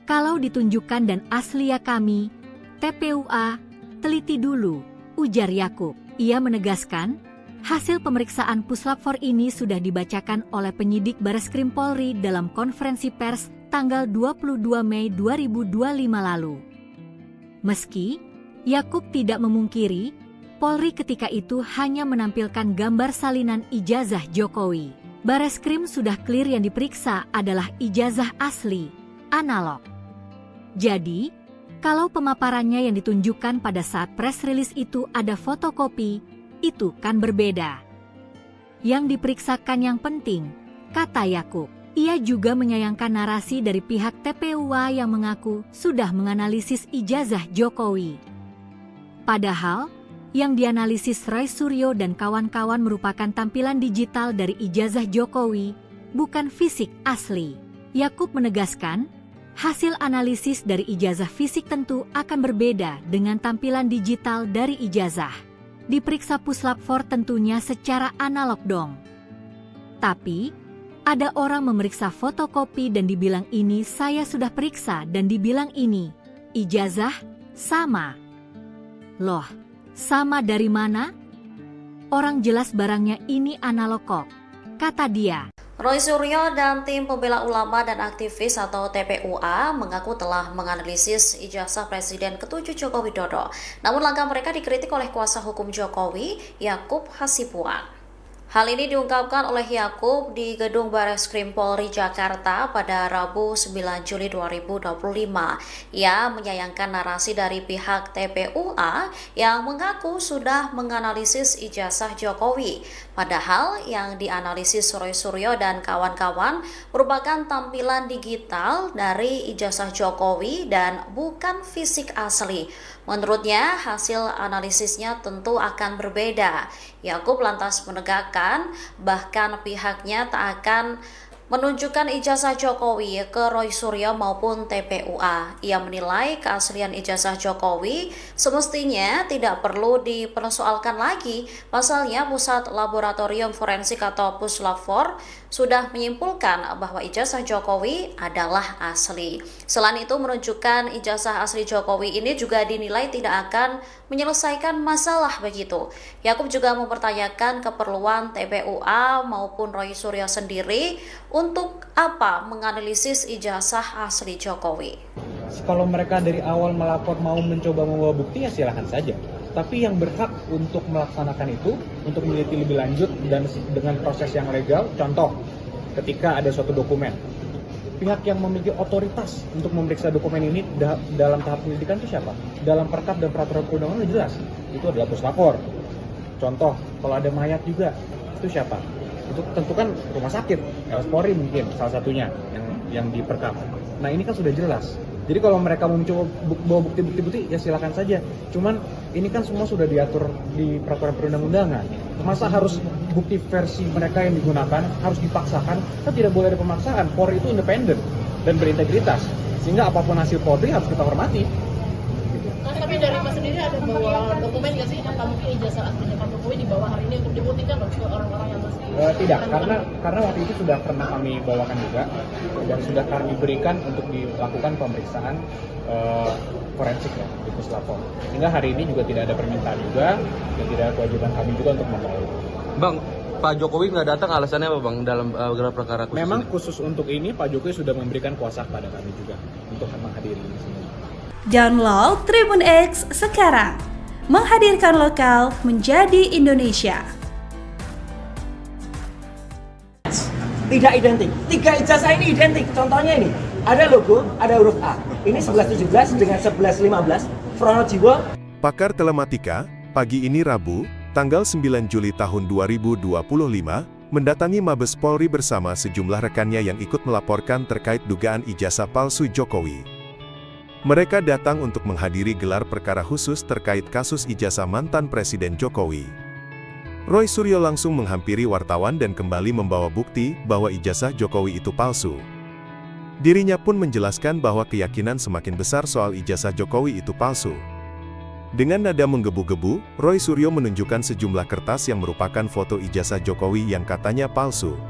Kalau ditunjukkan dan asli ya kami, TPUA, teliti dulu, ujar Yakub. Ia menegaskan, hasil pemeriksaan Puslap 4 ini sudah dibacakan oleh penyidik Bareskrim Polri dalam konferensi pers tanggal 22 Mei 2025 lalu. Meski, Yakub tidak memungkiri, Polri ketika itu hanya menampilkan gambar salinan ijazah Jokowi. Bareskrim sudah clear yang diperiksa adalah ijazah asli, analog. Jadi, kalau pemaparannya yang ditunjukkan pada saat press release itu ada fotokopi, itu kan berbeda. Yang diperiksakan yang penting, kata Yakub. Ia juga menyayangkan narasi dari pihak TPUA yang mengaku sudah menganalisis ijazah Jokowi. Padahal, yang dianalisis Roy Suryo dan kawan-kawan merupakan tampilan digital dari ijazah Jokowi, bukan fisik asli. Yakub menegaskan, hasil analisis dari ijazah fisik tentu akan berbeda dengan tampilan digital dari ijazah. Diperiksa Puslap 4 tentunya secara analog dong. Tapi, Ada orang memeriksa fotokopi dan dibilang ini saya sudah periksa dan dibilang ini ijazah sama. Loh, sama dari mana? Orang jelas barangnya ini analog kok, kata dia. Roy Suryo dan tim pembela ulama dan aktivis atau TPUA mengaku telah menganalisis ijazah Presiden ke-7 Joko Widodo. Namun langkah mereka dikritik oleh kuasa hukum Jokowi, Yakub Hasibuan. Hal ini diungkapkan oleh Yakub di Gedung Bareskrim Polri Jakarta pada Rabu 9 Juli 2025. Ia menyayangkan narasi dari pihak TPUA yang mengaku sudah menganalisis ijazah Jokowi. Padahal yang dianalisis Roy Suryo dan kawan-kawan merupakan tampilan digital dari ijazah Jokowi dan bukan fisik asli. Menurutnya, hasil analisisnya tentu akan berbeda. Yakub lantas menegakkan bahkan pihaknya tak akan menunjukkan ijazah Jokowi ke Roy Suryo maupun TPUA. Ia menilai keaslian ijazah Jokowi semestinya tidak perlu dipersoalkan lagi. Pasalnya Pusat Laboratorium Forensik atau Puslab-4 sudah menyimpulkan bahwa ijazah Jokowi adalah asli. Selain itu, menunjukkan ijazah asli Jokowi ini juga dinilai tidak akan menyelesaikan masalah begitu. Yakub juga mempertanyakan keperluan TPUA maupun Roy Suryo sendiri untuk apa menganalisis ijazah asli Jokowi. Kalau mereka dari awal melapor mau mencoba membawa bukti ya silahkan saja. Tapi yang berhak untuk melaksanakan itu, untuk meneliti lebih lanjut dan dengan proses yang legal, contoh ketika ada suatu dokumen. Pihak yang memiliki otoritas untuk memeriksa dokumen ini dalam tahap penyelidikan itu siapa? Dalam perkap dan peraturan perundangan jelas, itu adalah Puslapor. Contoh, kalau ada mayat juga, itu siapa? Itu tentu kan rumah sakit, Polri mungkin salah satunya yang diperkap. Nah ini kan sudah jelas. Jadi kalau mereka mau mencoba bawa bukti-bukti ya silakan saja. Cuman ini kan semua sudah diatur di peraturan perundang-undangan. Masa harus bukti versi mereka yang digunakan harus dipaksakan? Kan tidak boleh ada pemaksaan. Polri itu independen dan berintegritas. Sehingga apapun hasil Polri harus kita hormati. Tapi dari Mas sendiri ada bawa dokumen nggak sih? Apa mungkin ijazah aslinya Pak Jokowi dibawa hari ini untuk dibuktikan ke orang-orang yang masih? Tidak, karena waktu itu sudah pernah kami bawakan juga dan sudah kami berikan untuk dilakukan pemeriksaan forensik ya di Puslapor. Sehingga hari ini juga tidak ada permintaan juga dan tidak ada kewajiban kami juga untuk membawa. Bang, Pak Jokowi nggak datang alasannya apa Bang dalam gelar perkara khusus? Memang ini? Khusus untuk ini Pak Jokowi sudah memberikan kuasa kepada kami juga untuk menghadiri di sini. Download Tribun X sekarang, menghadirkan lokal menjadi Indonesia. Tidak identik. 3 ijazah ini identik. Contohnya ini, ada logo, ada huruf A. Ini 1117 dengan 1115. Pronojiwo. Pakar Telematika, pagi ini Rabu, tanggal 9 Juli tahun 2025, mendatangi Mabes Polri bersama sejumlah rekannya yang ikut melaporkan terkait dugaan ijazah palsu Jokowi. Mereka datang untuk menghadiri gelar perkara khusus terkait kasus ijazah mantan Presiden Jokowi. Roy Suryo langsung menghampiri wartawan dan kembali membawa bukti bahwa ijazah Jokowi itu palsu. Dirinya pun menjelaskan bahwa keyakinan semakin besar soal ijazah Jokowi itu palsu. Dengan nada menggebu-gebu, Roy Suryo menunjukkan sejumlah kertas yang merupakan foto ijazah Jokowi yang katanya palsu.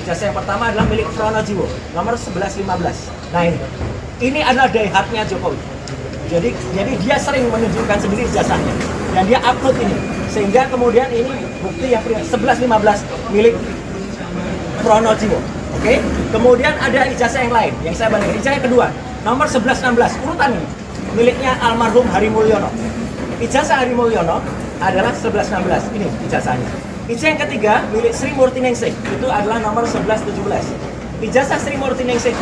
Ijazah yang pertama adalah milik Pronojiwo, nomor 1115. Nah ini adalah diehatnya Jokowi. Jadi dia sering menunjukkan sendiri ijazahnya dan dia upload ini, sehingga kemudian ini bukti yang 1115 milik Pronojiwo. Oke? Kemudian ada ijazah yang lain yang saya bandingkan. Ijazah yang kedua, nomor 1116, urutan ini miliknya almarhum Hari Mulyono. Ijazah Hari Mulyono adalah 1116. Ini ijazahnya. Ijazah yang ketiga milik Sri Murti Ningsih, itu adalah nomor 1117. Ijazah Sri Murti Ningsih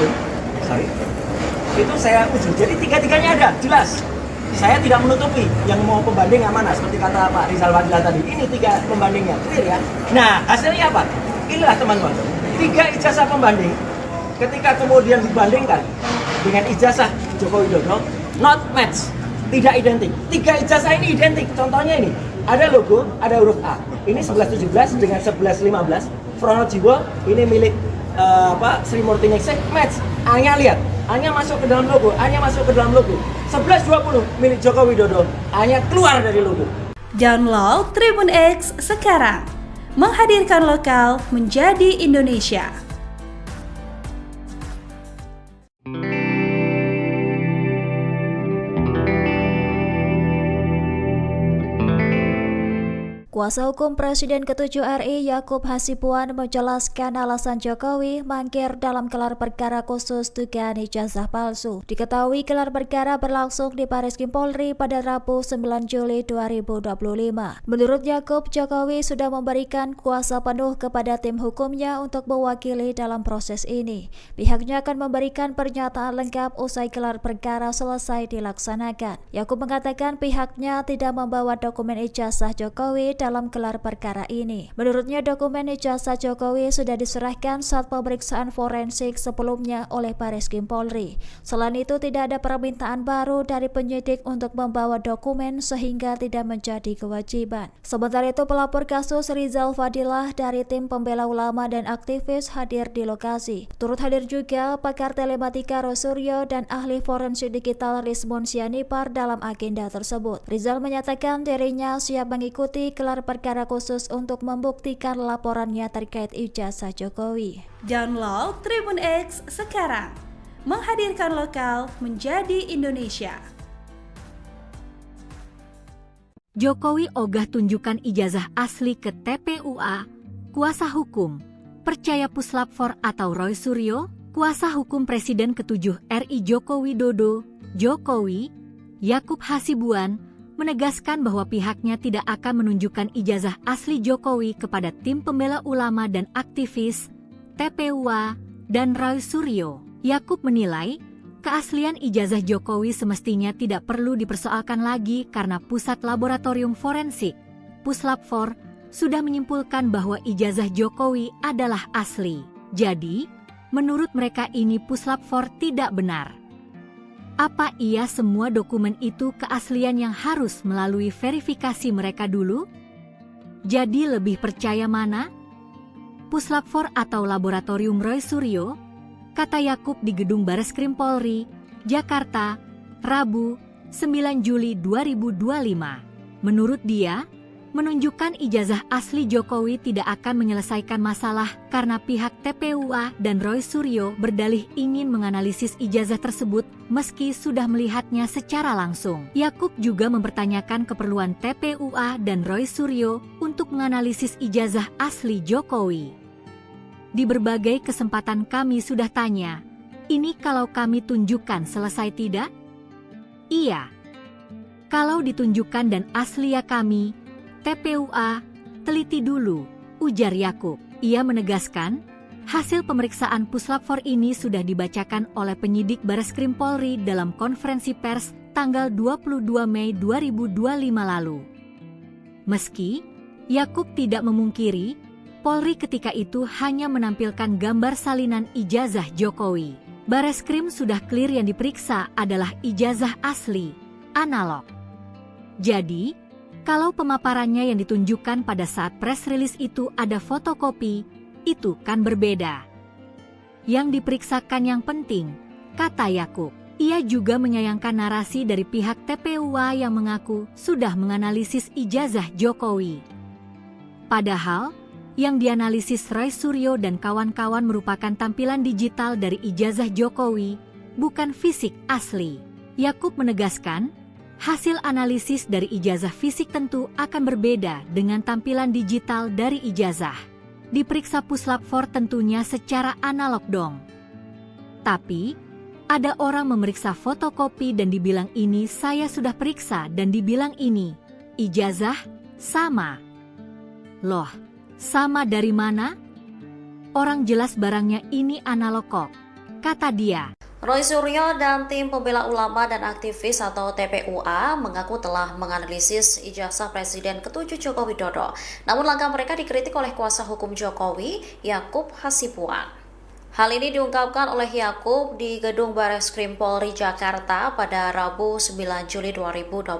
itu saya uji. Jadi tiga-tiganya ada, jelas. Saya tidak menutupi yang mau pembanding yang mana, seperti kata Pak Rizal Fadila tadi. Ini 3 pembandingnya, clear ya. Nah, hasilnya apa? Inilah teman-teman, 3 ijazah pembanding. Ketika kemudian dibandingkan dengan ijazah Joko Widodo, not match, tidak identik. 3 ijazah ini identik. Contohnya ini, ada logo, ada huruf A. Ini 1117 dengan 1115. Pronojiwo, ini milik Sri Murti Ningsih, match. A-nya lihat, A-nya masuk ke dalam logo, A-nya masuk ke dalam logo. 1120 milik Joko Widodo, A-nya keluar dari logo. Download Tribun X sekarang, menghadirkan lokal menjadi Indonesia. Kuasa hukum Presiden ke-7 RI Yakub Hasibuan menjelaskan alasan Jokowi mangkir dalam gelar perkara khusus dugaan ijazah palsu. Diketahui gelar perkara berlangsung di Bareskrim Polri pada Rabu 9 Juli 2025. Menurut Yakub, Jokowi sudah memberikan kuasa penuh kepada tim hukumnya untuk mewakili dalam proses ini. Pihaknya akan memberikan pernyataan lengkap usai gelar perkara selesai dilaksanakan. Yakub mengatakan pihaknya tidak membawa dokumen ijazah Jokowi dalam gelar perkara ini. Menurutnya dokumen ijazah Jokowi sudah diserahkan saat pemeriksaan forensik sebelumnya oleh Bareskrim Polri. Selain itu tidak ada permintaan baru dari penyidik untuk membawa dokumen sehingga tidak menjadi kewajiban. Sementara itu pelapor kasus Rizal Fadilah dari tim pembela ulama dan aktivis hadir di lokasi. Turut hadir juga pakar telematika Rosuryo dan ahli forensik digital Rizmon Sianipar dalam agenda tersebut. Rizal menyatakan dirinya siap mengikuti gelar perkara khusus untuk membuktikan laporannya terkait ijazah Jokowi. Download Tribun X sekarang, menghadirkan lokal menjadi Indonesia. Jokowi ogah tunjukkan ijazah asli ke TPUA, kuasa hukum, percaya Puslap 4 atau Roy Suryo, kuasa hukum Presiden ke-7 RI Joko Widodo, Jokowi, Yakub Hasibuan, menegaskan bahwa pihaknya tidak akan menunjukkan ijazah asli Jokowi kepada tim pembela ulama dan aktivis, TPUA, dan Roy Suryo. Yakub menilai, keaslian ijazah Jokowi semestinya tidak perlu dipersoalkan lagi karena Pusat Laboratorium Forensik, Puslap 4, sudah menyimpulkan bahwa ijazah Jokowi adalah asli. Jadi, menurut mereka ini Puslap 4 tidak benar. Apa iya semua dokumen itu keaslian yang harus melalui verifikasi mereka dulu? Jadi lebih percaya mana? Puslap 4 atau Laboratorium Roy Suryo? Kata Yakub di Gedung Bareskrim Polri, Jakarta, Rabu, 9 Juli 2025. Menurut dia, menunjukkan ijazah asli Jokowi tidak akan menyelesaikan masalah karena pihak TPUA dan Roy Suryo berdalih ingin menganalisis ijazah tersebut meski sudah melihatnya secara langsung. Yakub juga mempertanyakan keperluan TPUA dan Roy Suryo untuk menganalisis ijazah asli Jokowi. Di berbagai kesempatan kami sudah tanya, ini kalau kami tunjukkan selesai tidak? Iya. Kalau ditunjukkan dan asli ya kami, TPUA, teliti dulu, ujar Yakub. Ia menegaskan, hasil pemeriksaan Puslap 4 ini sudah dibacakan oleh penyidik Bareskrim Polri dalam konferensi pers tanggal 22 Mei 2025 lalu. Meski Yakub tidak memungkiri, Polri ketika itu hanya menampilkan gambar salinan ijazah Jokowi. Bareskrim sudah clear yang diperiksa adalah ijazah asli, analog. Jadi, kalau pemaparannya yang ditunjukkan pada saat press release itu ada fotokopi, itu kan berbeda. Yang diperiksakan yang penting, kata Yakub. Ia juga menyayangkan narasi dari pihak TPUA yang mengaku sudah menganalisis ijazah Jokowi. Padahal, yang dianalisis Roy Suryo dan kawan-kawan merupakan tampilan digital dari ijazah Jokowi, bukan fisik asli. Yakub menegaskan, hasil analisis dari ijazah fisik tentu akan berbeda dengan tampilan digital dari ijazah. Diperiksa Puslap 4 tentunya secara analog dong. Tapi, ada orang memeriksa fotokopi dan dibilang ini saya sudah periksa dan dibilang ini, ijazah, sama. Loh, sama dari mana? Orang jelas barangnya ini analog kok, kata dia. Roy Suryo dan tim pembela ulama dan aktivis atau TPUA mengaku telah menganalisis ijazah Presiden ke-7 Joko Widodo. Namun langkah mereka dikritik oleh kuasa hukum Jokowi, Yakub Hasibuan. Hal ini diungkapkan oleh Yakub di Gedung Bareskrim Polri Jakarta pada Rabu 9 Juli 2025.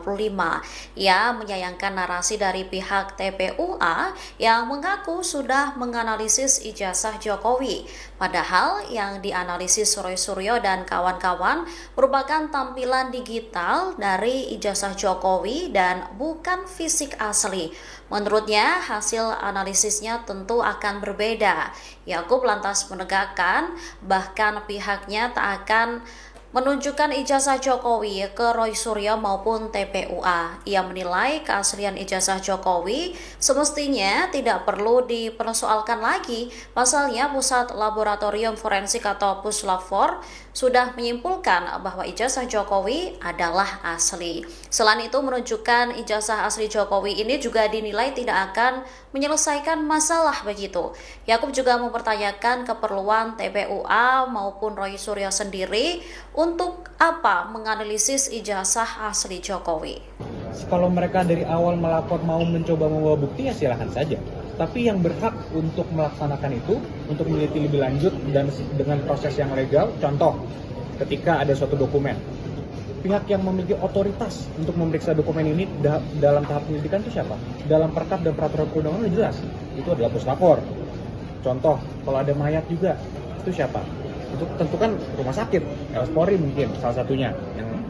Ia menyayangkan narasi dari pihak TPUA yang mengaku sudah menganalisis ijazah Jokowi. Padahal yang dianalisis Roy Suryo dan kawan-kawan merupakan tampilan digital dari ijazah Jokowi dan bukan fisik asli. Menurutnya, hasil analisisnya tentu akan berbeda. Yakub lantas menegakkan bahkan pihaknya tak akan menunjukkan ijazah Jokowi ke Roy Suryo maupun TPUA. Ia menilai keaslian ijazah Jokowi semestinya tidak perlu dipersoalkan lagi. Pasalnya, Pusat Laboratorium Forensik atau Puslab-4 sudah menyimpulkan bahwa ijazah Jokowi adalah asli. Selain itu, menunjukkan ijazah asli Jokowi ini juga dinilai tidak akan menyelesaikan masalah begitu. Yakub juga mempertanyakan keperluan TPUA maupun Roy Suryo sendiri untuk apa menganalisis ijazah asli Jokowi. Kalau mereka dari awal melapor mau mencoba membawa bukti ya silahkan saja. Tapi yang berhak untuk melaksanakan itu, untuk meneliti lebih lanjut dan dengan proses yang legal, contoh ketika ada suatu dokumen, pihak yang memiliki otoritas untuk memeriksa dokumen ini dalam tahap penyelidikan itu siapa? Dalam perkap dan peraturan perundangan sudah jelas, itu adalah puslapor. Contoh, kalau ada mayat juga, itu siapa? Itu tentu kan rumah sakit, RS Polri mungkin salah satunya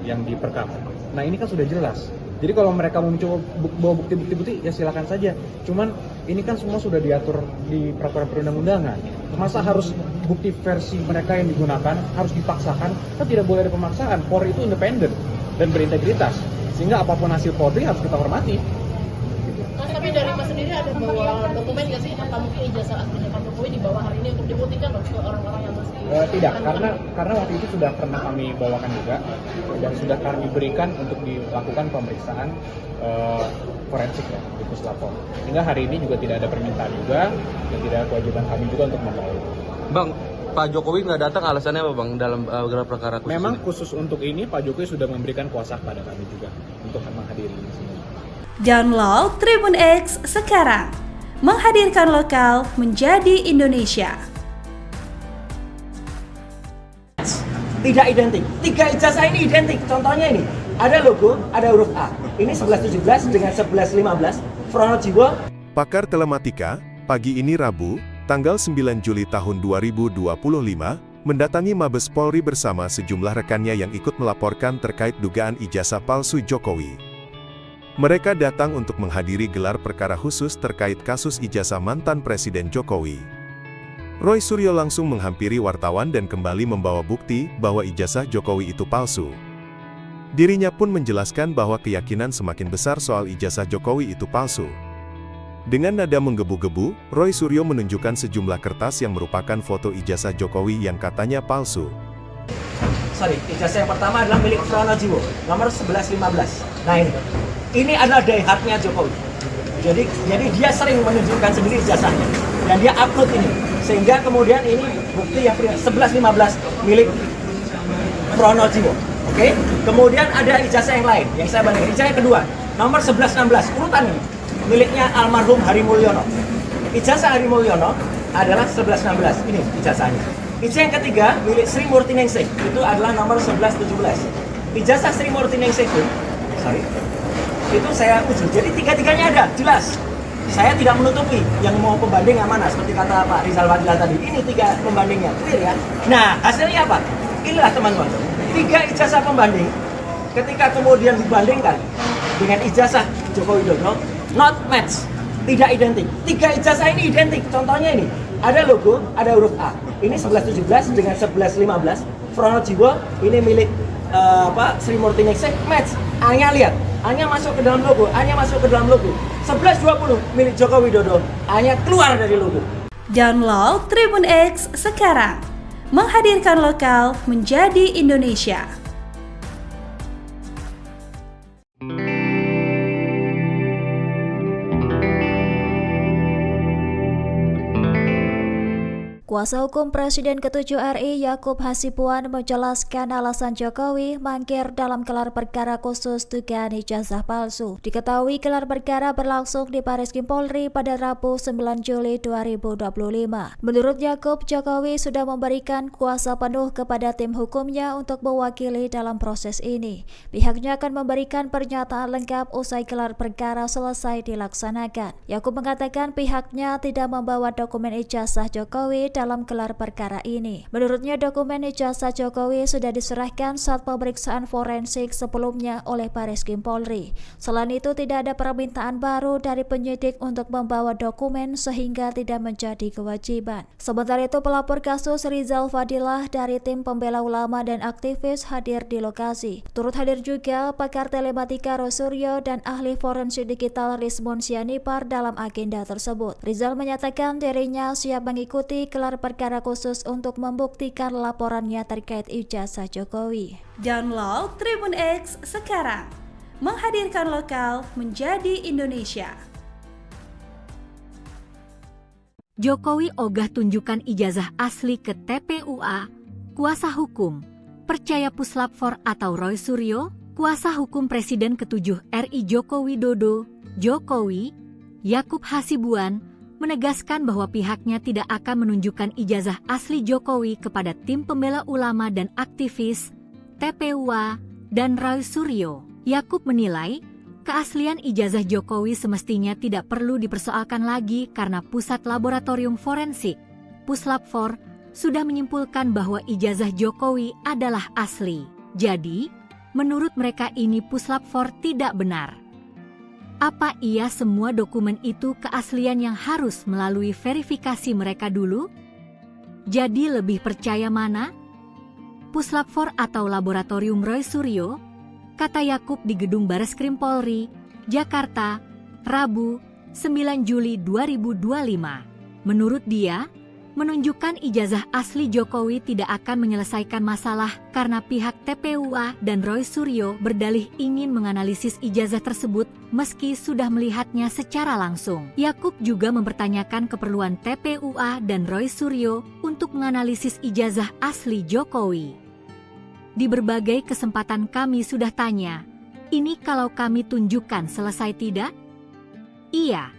yang diperkap. Nah ini kan sudah jelas. Jadi kalau mereka mau mencoba bawa bukti-bukti ya silakan saja. Cuman ini kan semua sudah diatur di peraturan perundang-undangan. Masa harus bukti versi mereka yang digunakan harus dipaksakan? Kan tidak boleh ada pemaksaan. Polri itu independen dan berintegritas. Sehingga apapun hasil Polri harus kita hormati. Mas, tapi dari Mas sendiri ada bawa dokumen nggak sih? Apa mungkin ijazah aslinya Pak Jokowi dibawa hari ini untuk dibuktikan ke orang-orang yang masih tidak, karena waktu itu sudah pernah kami bawakan juga dan sudah kami berikan untuk dilakukan pemeriksaan forensik ya di Puslapor. Sehingga hari ini juga tidak ada permintaan juga dan tidak ada kewajiban kami juga untuk membawa. Bang, Pak Jokowi nggak datang alasannya apa Bang dalam gelar perkara khusus? Memang ini? Khusus untuk ini Pak Jokowi sudah memberikan kuasa kepada kami juga untuk menghadiri di sini. Download Tribun X sekarang, menghadirkan lokal menjadi Indonesia. Tidak identik. 3 ijazah ini identik. Contohnya ini, ada logo, ada huruf A. Ini 1117 dengan 1115. Pronojiwo. Pakar Telematika, pagi ini Rabu, tanggal 9 Juli tahun 2025, mendatangi Mabes Polri bersama sejumlah rekannya yang ikut melaporkan terkait dugaan ijazah palsu Jokowi. Mereka datang untuk menghadiri gelar perkara khusus terkait kasus ijazah mantan Presiden Jokowi. Roy Suryo langsung menghampiri wartawan dan kembali membawa bukti bahwa ijazah Jokowi itu palsu. Dirinya pun menjelaskan bahwa keyakinan semakin besar soal ijazah Jokowi itu palsu. Dengan nada menggebu-gebu, Roy Suryo menunjukkan sejumlah kertas yang merupakan foto ijazah Jokowi yang katanya palsu. Ijazah yang pertama adalah milik Pronojiwo, nomor 1115. Nah ini adalah daihatnya Jokowi. Jadi dia sering menunjukkan sendiri ijazahnya dan dia upload ini. Sehingga kemudian ini bukti yang 1115 milik Pronojiwo. Oke? Kemudian ada ijazah yang lain yang saya bandingkan. Ijazah yang kedua, nomor 1116, urutan ini miliknya almarhum Hari Mulyono. Ijazah Hari Mulyono adalah 1116. Ini ijazahnya. Ijazah yang ketiga milik Sri Murtiningsih, itu adalah nomor 1117. Ijazah Sri Murtiningsih itu saya uji. Jadi tiga-tiganya ada, jelas. Saya tidak menutupi yang mau pembanding yang mana, seperti kata Pak Rizal Fadila tadi. Ini 3 pembandingnya, clear ya. Nah, hasilnya apa? Inilah teman-teman. 3 ijazah pembanding, ketika kemudian dibandingkan dengan ijazah Joko Widodo, not match, tidak identik. 3 ijazah ini identik. Contohnya ini, ada logo, ada huruf A. Ini 1117 dengan 1115. Pronojiwo, ini milik Sri Murtiningsih, match. A-nya lihat, A-nya masuk ke dalam logo, A-nya masuk ke dalam logo. 1120 milik Joko Widodo, A-nya keluar dari logo. Download Tribun X sekarang, menghadirkan lokal menjadi Indonesia. Kuasa hukum Presiden ke-7 RI Yakub Hasibuan menjelaskan alasan Jokowi mangkir dalam gelar perkara khusus dugaan ijazah palsu. Diketahui gelar perkara berlangsung di Bariskim Polri pada Rabu 9 Juli 2025. Menurut Yakub, Jokowi sudah memberikan kuasa penuh kepada tim hukumnya untuk mewakili dalam proses ini. Pihaknya akan memberikan pernyataan lengkap usai gelar perkara selesai dilaksanakan. Yakub mengatakan pihaknya tidak membawa dokumen ijazah Jokowi dalam gelar perkara ini. Menurutnya dokumen ijazah Jokowi sudah diserahkan saat pemeriksaan forensik sebelumnya oleh Bareskrim Polri. Selain itu tidak ada permintaan baru dari penyidik untuk membawa dokumen sehingga tidak menjadi kewajiban. Sementara itu pelapor kasus Rizal Fadilah dari tim pembela ulama dan aktivis hadir di lokasi. Turut hadir juga pakar telematika Rosuryo dan ahli forensik digital Rizmon Sianipar dalam agenda tersebut. Rizal menyatakan dirinya siap mengikuti gelar perkara khusus untuk membuktikan laporannya terkait ijazah Jokowi. Download Tribun X sekarang, menghadirkan lokal menjadi Indonesia. Jokowi ogah tunjukkan ijazah asli ke TPUA, kuasa hukum, percaya Puslap 4 atau Roy Suryo, kuasa hukum Presiden ke-7 RI Joko Widodo, Jokowi, Yakub Hasibuan, menegaskan bahwa pihaknya tidak akan menunjukkan ijazah asli Jokowi kepada tim pembela ulama dan aktivis, TPUA, dan Roy Suryo. Yakub menilai, keaslian ijazah Jokowi semestinya tidak perlu dipersoalkan lagi karena Pusat Laboratorium Forensik, Puslap 4, sudah menyimpulkan bahwa ijazah Jokowi adalah asli. Jadi, menurut mereka ini Puslap 4 tidak benar. Apa iya semua dokumen itu keaslian yang harus melalui verifikasi mereka dulu? Jadi lebih percaya mana? Puslap 4 atau Laboratorium Roy Suryo? Kata Yakub di Gedung Bareskrim Polri, Jakarta, Rabu, 9 Juli 2025. Menurut dia, menunjukkan ijazah asli Jokowi tidak akan menyelesaikan masalah karena pihak TPUA dan Roy Suryo berdalih ingin menganalisis ijazah tersebut meski sudah melihatnya secara langsung. Yakub juga mempertanyakan keperluan TPUA dan Roy Suryo untuk menganalisis ijazah asli Jokowi. Di berbagai kesempatan kami sudah tanya, ini kalau kami tunjukkan selesai tidak? Iya.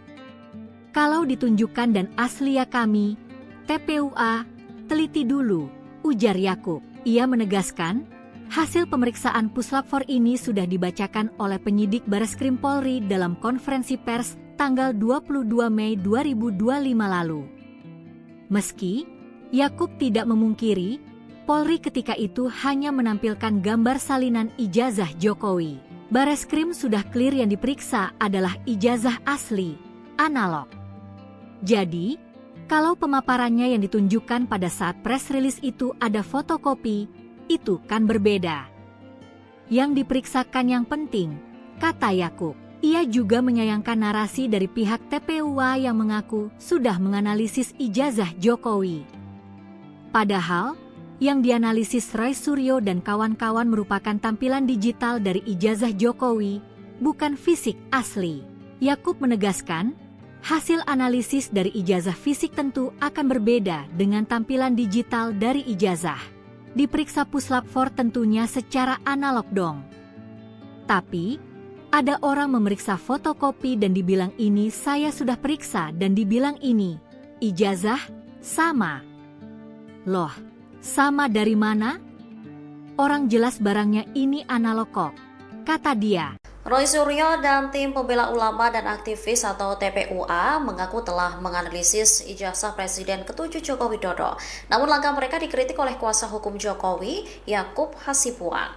Kalau ditunjukkan dan asli ya kami, TPUA, teliti dulu, ujar Yakub. Ia menegaskan, hasil pemeriksaan Puslap 4 ini sudah dibacakan oleh penyidik Bareskrim Polri dalam konferensi pers tanggal 22 Mei 2025 lalu. Meski, Yakub tidak memungkiri, Polri ketika itu hanya menampilkan gambar salinan ijazah Jokowi. Bareskrim sudah clear yang diperiksa adalah ijazah asli, analog. Jadi, kalau pemaparannya yang ditunjukkan pada saat press release itu ada fotokopi, itu kan berbeda. Yang diperiksakan yang penting, kata Yakub. Ia juga menyayangkan narasi dari pihak TPUA yang mengaku sudah menganalisis ijazah Jokowi. Padahal, yang dianalisis Roy Suryo dan kawan-kawan merupakan tampilan digital dari ijazah Jokowi, bukan fisik asli. Yakub menegaskan, hasil analisis dari ijazah fisik tentu akan berbeda dengan tampilan digital dari ijazah. Diperiksa Puslap 4 tentunya secara analog dong. Tapi, ada orang memeriksa fotokopi dan dibilang ini saya sudah periksa dan dibilang ini, ijazah, sama. Loh, sama dari mana? Orang jelas barangnya ini analog kok, kata dia. Roy Suryo dan tim pembela ulama dan aktivis atau TPUA mengaku telah menganalisis ijazah Presiden ke-7 Joko Widodo. Namun langkah mereka dikritik oleh kuasa hukum Jokowi, Yakub Hasibuan.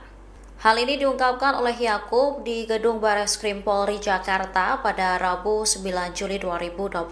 Hal ini diungkapkan oleh Yakub di Gedung Bareskrim Polri Jakarta pada Rabu 9 Juli 2025.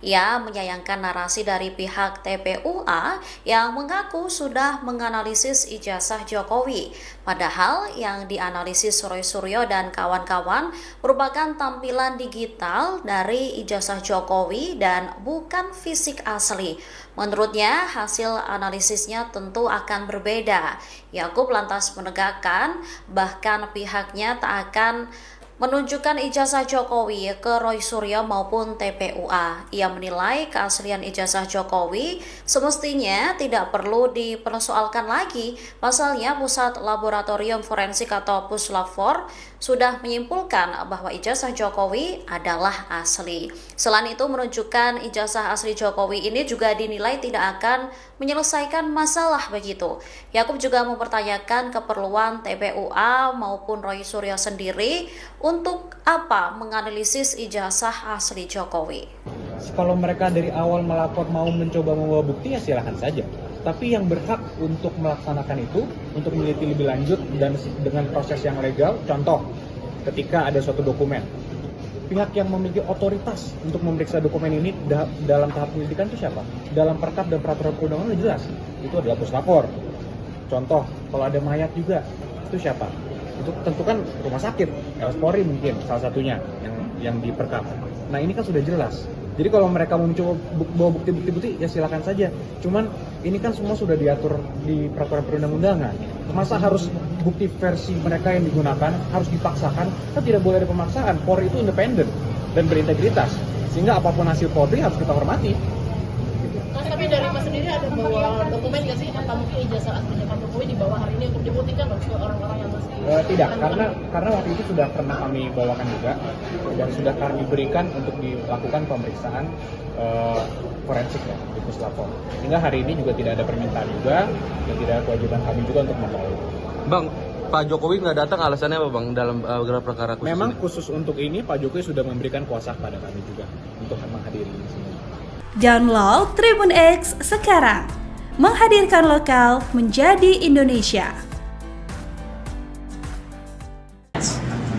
Ia menyayangkan narasi dari pihak TPUA yang mengaku sudah menganalisis ijazah Jokowi. Padahal yang dianalisis Roy Suryo dan kawan-kawan merupakan tampilan digital dari ijazah Jokowi dan bukan fisik asli. Menurutnya, hasil analisisnya tentu akan berbeda. Yakub lantas menegakkan, bahkan pihaknya tak akan menunjukkan ijazah Jokowi ke Roy Suryo maupun TPUA. Ia menilai keaslian ijazah Jokowi semestinya tidak perlu dipersoalkan lagi. Pasalnya Pusat Laboratorium Forensik atau Puslap 4 sudah menyimpulkan bahwa ijazah Jokowi adalah asli. Selain itu, menunjukkan ijazah asli Jokowi ini juga dinilai tidak akan menyelesaikan masalah begitu. Yakub juga mempertanyakan keperluan TPUA maupun Roy Suryo sendiri Untuk apa menganalisis ijazah asli Jokowi? Kalau mereka dari awal melapor mau mencoba membawa bukti ya silahkan saja. Tapi yang berhak untuk melaksanakan itu, untuk meneliti lebih lanjut dan dengan proses yang legal, contoh ketika ada suatu dokumen, pihak yang memiliki otoritas untuk memeriksa dokumen ini dalam tahap penyelidikan itu siapa? Dalam perkap dan peraturan perundangan jelas, itu adalah puslapor. Contoh, kalau ada mayat juga, itu siapa? Itu tentu kan rumah sakit, RS Polri mungkin salah satunya yang diperkap. Nah ini kan sudah jelas. Jadi kalau mereka mau mencoba bawa bukti-bukti ya silakan saja. Cuman ini kan semua sudah diatur di peraturan perundang-undangan. Masa harus bukti versi mereka yang digunakan harus dipaksakan? Kan tidak boleh ada pemaksaan. Polri itu independen dan berintegritas. Sehingga apapun hasil Polri harus kita hormati. Mas, tapi dari Mas sendiri ada bawa dokumen nggak sih? Apa mungkin ijazah aslinya Pak Jokowi dibawa hari ini untuk dibuktikan loh ke orang-orang yang masih... Tidak, karena waktu itu sudah pernah kami bawakan juga dan sudah kami berikan untuk dilakukan pemeriksaan forensik ya di puslapor. Hingga hari ini juga tidak ada permintaan juga dan tidak ada kewajiban kami juga untuk membawa. Bang, Pak Jokowi nggak datang alasannya apa bang dalam gelar perkara khusus Memang ini? khusus untuk ini Pak Jokowi sudah memberikan kuasa kepada kami juga untuk menghadiri ini semua. Download Tribun X sekarang, menghadirkan lokal menjadi Indonesia.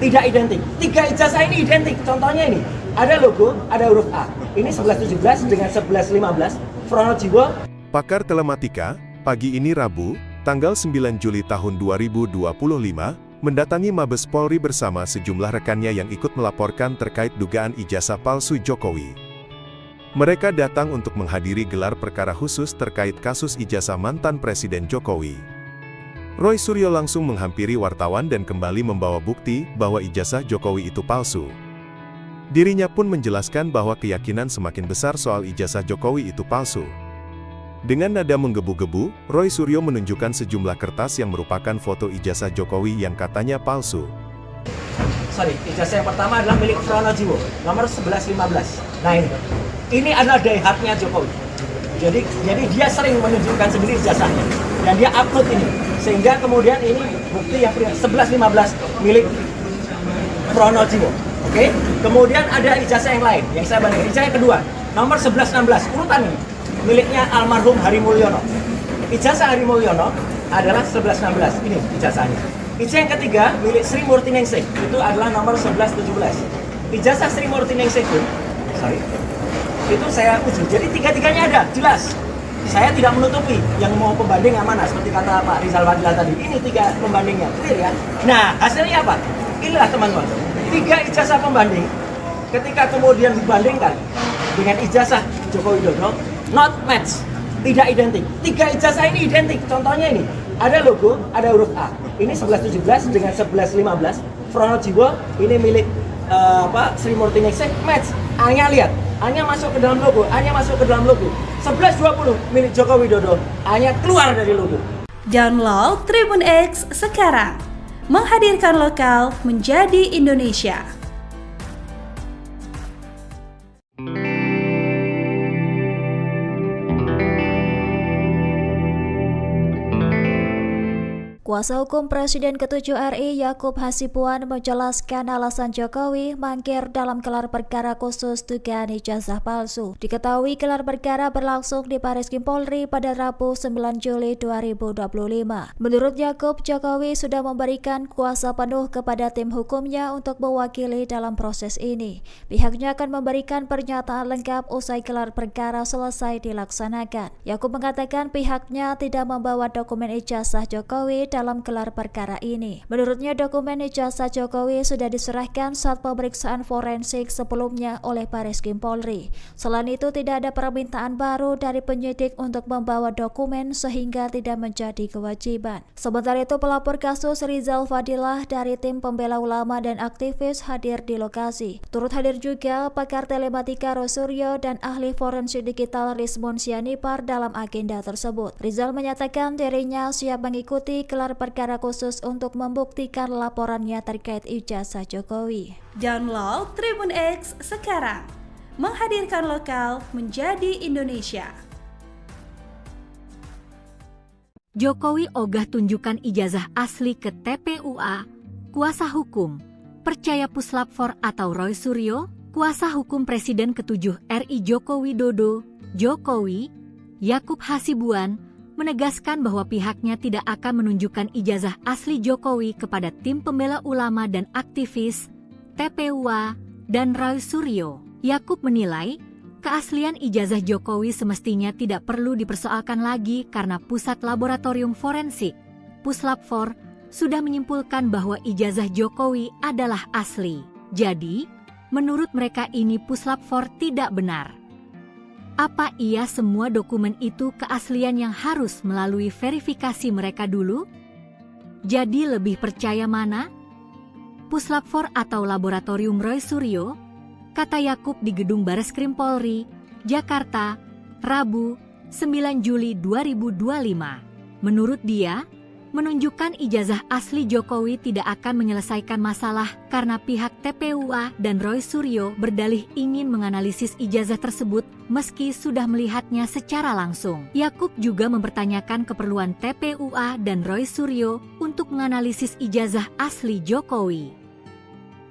Tidak identik. 3 ijazah ini identik. Contohnya ini, ada logo, ada huruf A. Ini 1117 dengan 1115. Pronojiwo. Pakar Telematika, pagi ini Rabu, tanggal 9 Juli tahun 2025, mendatangi Mabes Polri bersama sejumlah rekannya yang ikut melaporkan terkait dugaan ijazah palsu Jokowi. Mereka datang untuk menghadiri gelar perkara khusus terkait kasus ijazah mantan Presiden Jokowi. Roy Suryo langsung menghampiri wartawan dan kembali membawa bukti bahwa ijazah Jokowi itu palsu. Dirinya pun menjelaskan bahwa keyakinan semakin besar soal ijazah Jokowi itu palsu. Dengan nada menggebu-gebu, Roy Suryo menunjukkan sejumlah kertas yang merupakan foto ijazah Jokowi yang katanya palsu. Ijazah yang pertama adalah milik Pronojiwo, nomor 1115. Nah ini adalah daihatnya Jokowi. Jadi dia sering menunjukkan sendiri ijazahnya dan dia upload ini, sehingga kemudian ini bukti yang 1115 milik Pronojiwo. Oke? Kemudian ada ijazah yang lain yang saya bandingkan. Ijazah yang kedua, nomor 1116, urutan ini miliknya almarhum Hari Mulyono. Ijazah Hari Mulyono adalah 1116. Ini ijazahnya. Ijazah yang ketiga milik Sri Murti Ningsih, itu adalah nomor 1117. Ijazah Sri Murti Ningsih pun, itu saya uji. Jadi tiga-tiganya ada, jelas. Saya tidak menutupi yang mau pembanding yang mana, seperti kata Pak Rizal Fadila tadi. Ini 3 pembandingnya, clear ya. Nah, hasilnya apa? Inilah teman-teman, 3 ijazah pembanding. Ketika kemudian dibandingkan dengan ijazah Joko Widodo, not match, tidak identik. 3 ijazah ini identik. Contohnya ini, ada logo, ada huruf A. Ini 1117 dengan 1115. Pronojiwo, ini milik Sri Murti Ningsih, match. A-nya lihat, A-nya masuk ke dalam logo, A-nya masuk ke dalam logo. 1120 milik Joko Widodo, A-nya keluar dari logo. Download Tribun X sekarang, menghadirkan lokal menjadi Indonesia. Kuasa hukum Presiden ke-7 RI Yakub Hasibuan menjelaskan alasan Jokowi mangkir dalam gelar perkara khusus dugaan ijazah palsu. Diketahui gelar perkara berlangsung di Bareskrim Polri pada Rabu 9 Juli 2025. Menurut Yakub, Jokowi sudah memberikan kuasa penuh kepada tim hukumnya untuk mewakili dalam proses ini. Pihaknya akan memberikan pernyataan lengkap usai gelar perkara selesai dilaksanakan. Yakub mengatakan pihaknya tidak membawa dokumen ijazah Jokowi dalam gelar perkara ini. Menurutnya dokumen ijazah Jokowi sudah diserahkan saat pemeriksaan forensik sebelumnya oleh Bareskrim Polri. Selain itu tidak ada permintaan baru dari penyidik untuk membawa dokumen sehingga tidak menjadi kewajiban. Sementara itu pelapor kasus Rizal Fadilah dari tim pembela ulama dan aktivis hadir di lokasi. Turut hadir juga pakar telematika Roy Suryo dan ahli forensik digital Rizmon Sianipar dalam agenda tersebut. Rizal menyatakan dirinya siap mengikuti gelar perkara khusus untuk membuktikan laporannya terkait ijazah Jokowi. Download Tribun X sekarang, menghadirkan lokal menjadi Indonesia. Jokowi ogah tunjukkan ijazah asli ke TPUA, kuasa hukum. percaya Puslap 4 atau Roy Suryo, kuasa hukum Presiden ke-7 RI Joko Widodo, Jokowi, Yakub Hasibuan, menegaskan bahwa pihaknya tidak akan menunjukkan ijazah asli Jokowi kepada tim pembela ulama dan aktivis, TPUA, dan Roy Suryo. Yakub menilai, keaslian ijazah Jokowi semestinya tidak perlu dipersoalkan lagi karena Pusat Laboratorium Forensik, Puslap 4, sudah menyimpulkan bahwa ijazah Jokowi adalah asli. Jadi, menurut mereka ini Puslap 4 tidak benar. Apa iya semua dokumen itu keaslian yang harus melalui verifikasi mereka dulu? Jadi lebih percaya mana? Puslap 4 atau Laboratorium Roy Suryo? Kata Yakub di Gedung Bareskrim Polri, Jakarta, Rabu, 9 Juli 2025. Menurut dia, menunjukkan ijazah asli Jokowi tidak akan menyelesaikan masalah karena pihak TPUA dan Roy Suryo berdalih ingin menganalisis ijazah tersebut meski sudah melihatnya secara langsung. Yakub juga mempertanyakan keperluan TPUA dan Roy Suryo untuk menganalisis ijazah asli Jokowi.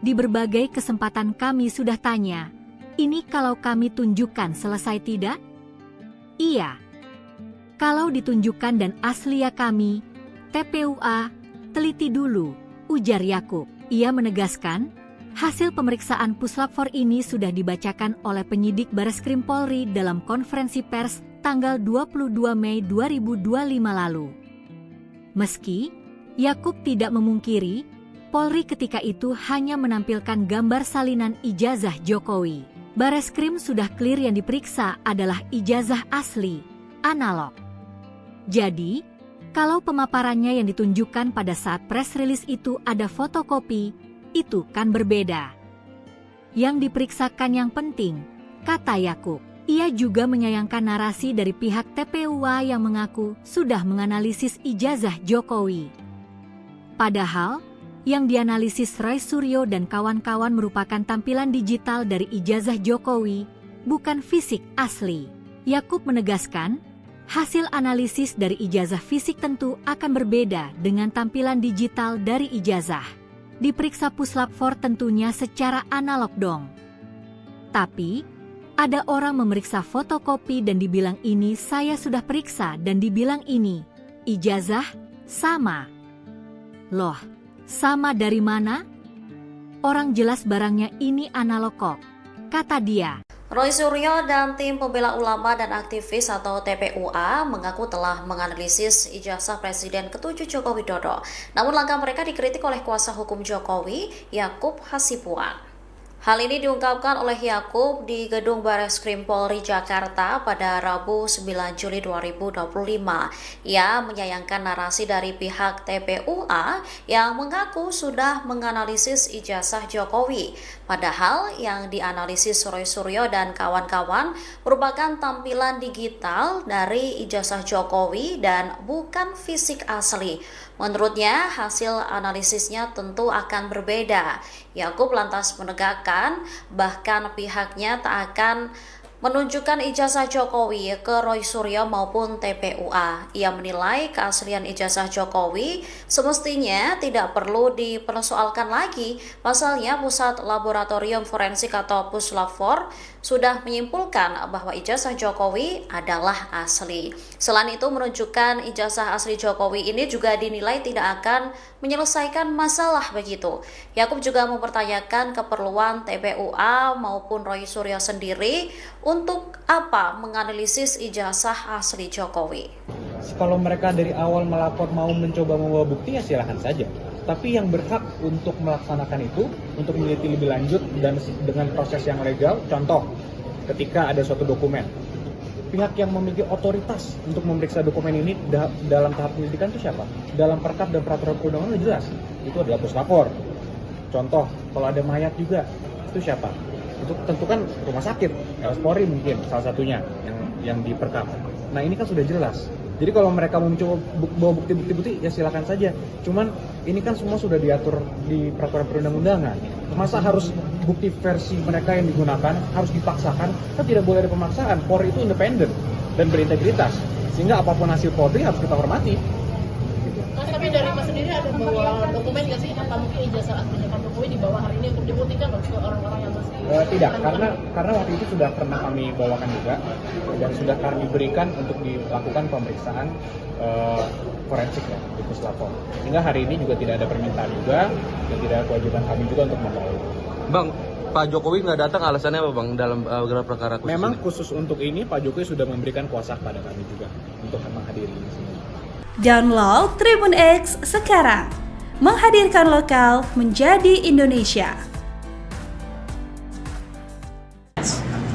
Di berbagai kesempatan kami sudah tanya, ini kalau kami tunjukkan selesai tidak? Iya. Kalau ditunjukkan dan asli ya kami, TPUA, teliti dulu, ujar Yakub. Ia menegaskan, hasil pemeriksaan Puslap 4 ini sudah dibacakan oleh penyidik Bareskrim Polri dalam konferensi pers tanggal 22 Mei 2025 lalu. Meski, Yakub tidak memungkiri, Polri ketika itu hanya menampilkan gambar salinan ijazah Jokowi. Bareskrim sudah clear yang diperiksa adalah ijazah asli, analog. Jadi, kalau pemaparannya yang ditunjukkan pada saat press release itu ada fotokopi, itu kan berbeda. Yang diperiksakan yang penting, kata Yakub. Ia juga menyayangkan narasi dari pihak TPUA yang mengaku sudah menganalisis ijazah Jokowi. Padahal, yang dianalisis Roy Suryo dan kawan-kawan merupakan tampilan digital dari ijazah Jokowi, bukan fisik asli. Yakub menegaskan, hasil analisis dari ijazah fisik tentu akan berbeda dengan tampilan digital dari ijazah. Diperiksa Puslap 4 tentunya secara analog dong. Tapi, ada orang memeriksa fotokopi dan dibilang ini saya sudah periksa dan dibilang ini, ijazah, sama. Loh, sama dari mana? Orang jelas barangnya ini analog kok, kata dia. Roy Suryo dan tim pembela ulama dan aktivis atau TPUA mengaku telah menganalisis ijazah Presiden ke-7 Joko Widodo. Namun langkah mereka dikritik oleh kuasa hukum Jokowi, Yakub Hasibuan. Hal ini diungkapkan oleh Yakub di Gedung Bareskrim Polri Jakarta pada Rabu 9 Juli 2025. Ia menyayangkan narasi dari pihak TPUA yang mengaku sudah menganalisis ijazah Jokowi. Padahal yang dianalisis Roy Suryo dan kawan-kawan merupakan tampilan digital dari ijazah Jokowi dan bukan fisik asli. Menurutnya, hasil analisisnya tentu akan berbeda. Yakub lantas menegakkan, bahkan pihaknya tak akan menunjukkan ijazah Jokowi ke Roy Suryo maupun TPUA. Ia menilai keaslian ijazah Jokowi semestinya tidak perlu dipersoalkan lagi. Pasalnya Pusat Laboratorium Forensik atau Puslap 4 sudah menyimpulkan bahwa ijazah Jokowi adalah asli. Selain itu, menunjukkan ijazah asli Jokowi ini juga dinilai tidak akan menyelesaikan masalah begitu. Yakub juga mempertanyakan keperluan TPUA maupun Roy Suryo sendiri untuk apa menganalisis ijazah asli Jokowi. Kalau mereka dari awal melapor mau mencoba membawa bukti ya silahkan saja. Tapi yang berhak untuk melaksanakan itu, untuk meneliti lebih lanjut dan dengan proses yang legal, contoh ketika ada suatu dokumen. Pihak yang memiliki otoritas untuk memeriksa dokumen ini dalam tahap penyelidikan itu siapa? Dalam perkap dan peraturan perundangan jelas, itu adalah Puslap 4. Contoh, kalau ada mayat juga, itu siapa? Itu tentu kan rumah sakit, Polri mungkin salah satunya yang diperkap. Nah ini kan sudah jelas. Jadi kalau mereka mau mencoba bawa bukti-bukti ya silakan saja. Cuman ini kan semua sudah diatur di peraturan perundang-undangan. Masa harus bukti versi mereka yang digunakan harus dipaksakan? Kan tidak boleh ada pemaksaan. Polri itu independen dan berintegritas. Sehingga apapun hasil Polri harus kita hormati. Mas, tapi dari Mas sendiri ada bawa dokumen nggak sih? Apa mungkin ijazah aslinya Pak Jokowi dibawa hari ini untuk dibuktikan loh ke orang-orang yang masih tidak, karena waktu itu sudah pernah kami bawakan juga dan sudah kami berikan untuk dilakukan pemeriksaan forensik ya di Puslapor. Sehingga hari ini juga tidak ada permintaan juga dan tidak ada kewajiban kami juga untuk membawa. Bang, Pak Jokowi nggak datang alasannya apa bang dalam gelar perkara khusus Memang ini? khusus untuk ini Pak Jokowi sudah memberikan kuasa kepada kami juga untuk menghadiri di sini. Download Tribun X sekarang, menghadirkan lokal menjadi Indonesia.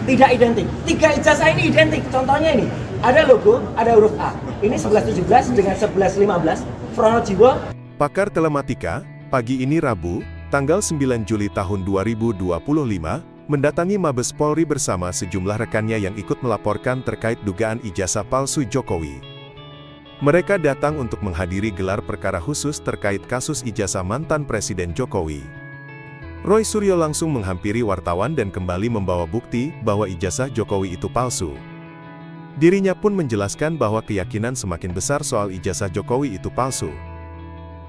Tidak identik. 3 ijazah ini identik. Contohnya ini, ada logo, ada huruf A. Ini 1117 dengan 1115. Pronojiwo. Pakar Telematika, pagi ini Rabu, tanggal 9 Juli tahun 2025, mendatangi Mabes Polri bersama sejumlah rekannya yang ikut melaporkan terkait dugaan ijazah palsu Jokowi. Mereka datang untuk menghadiri gelar perkara khusus terkait kasus ijazah mantan Presiden Jokowi. Roy Suryo langsung menghampiri wartawan dan kembali membawa bukti bahwa ijazah Jokowi itu palsu. Dirinya pun menjelaskan bahwa keyakinan semakin besar soal ijazah Jokowi itu palsu.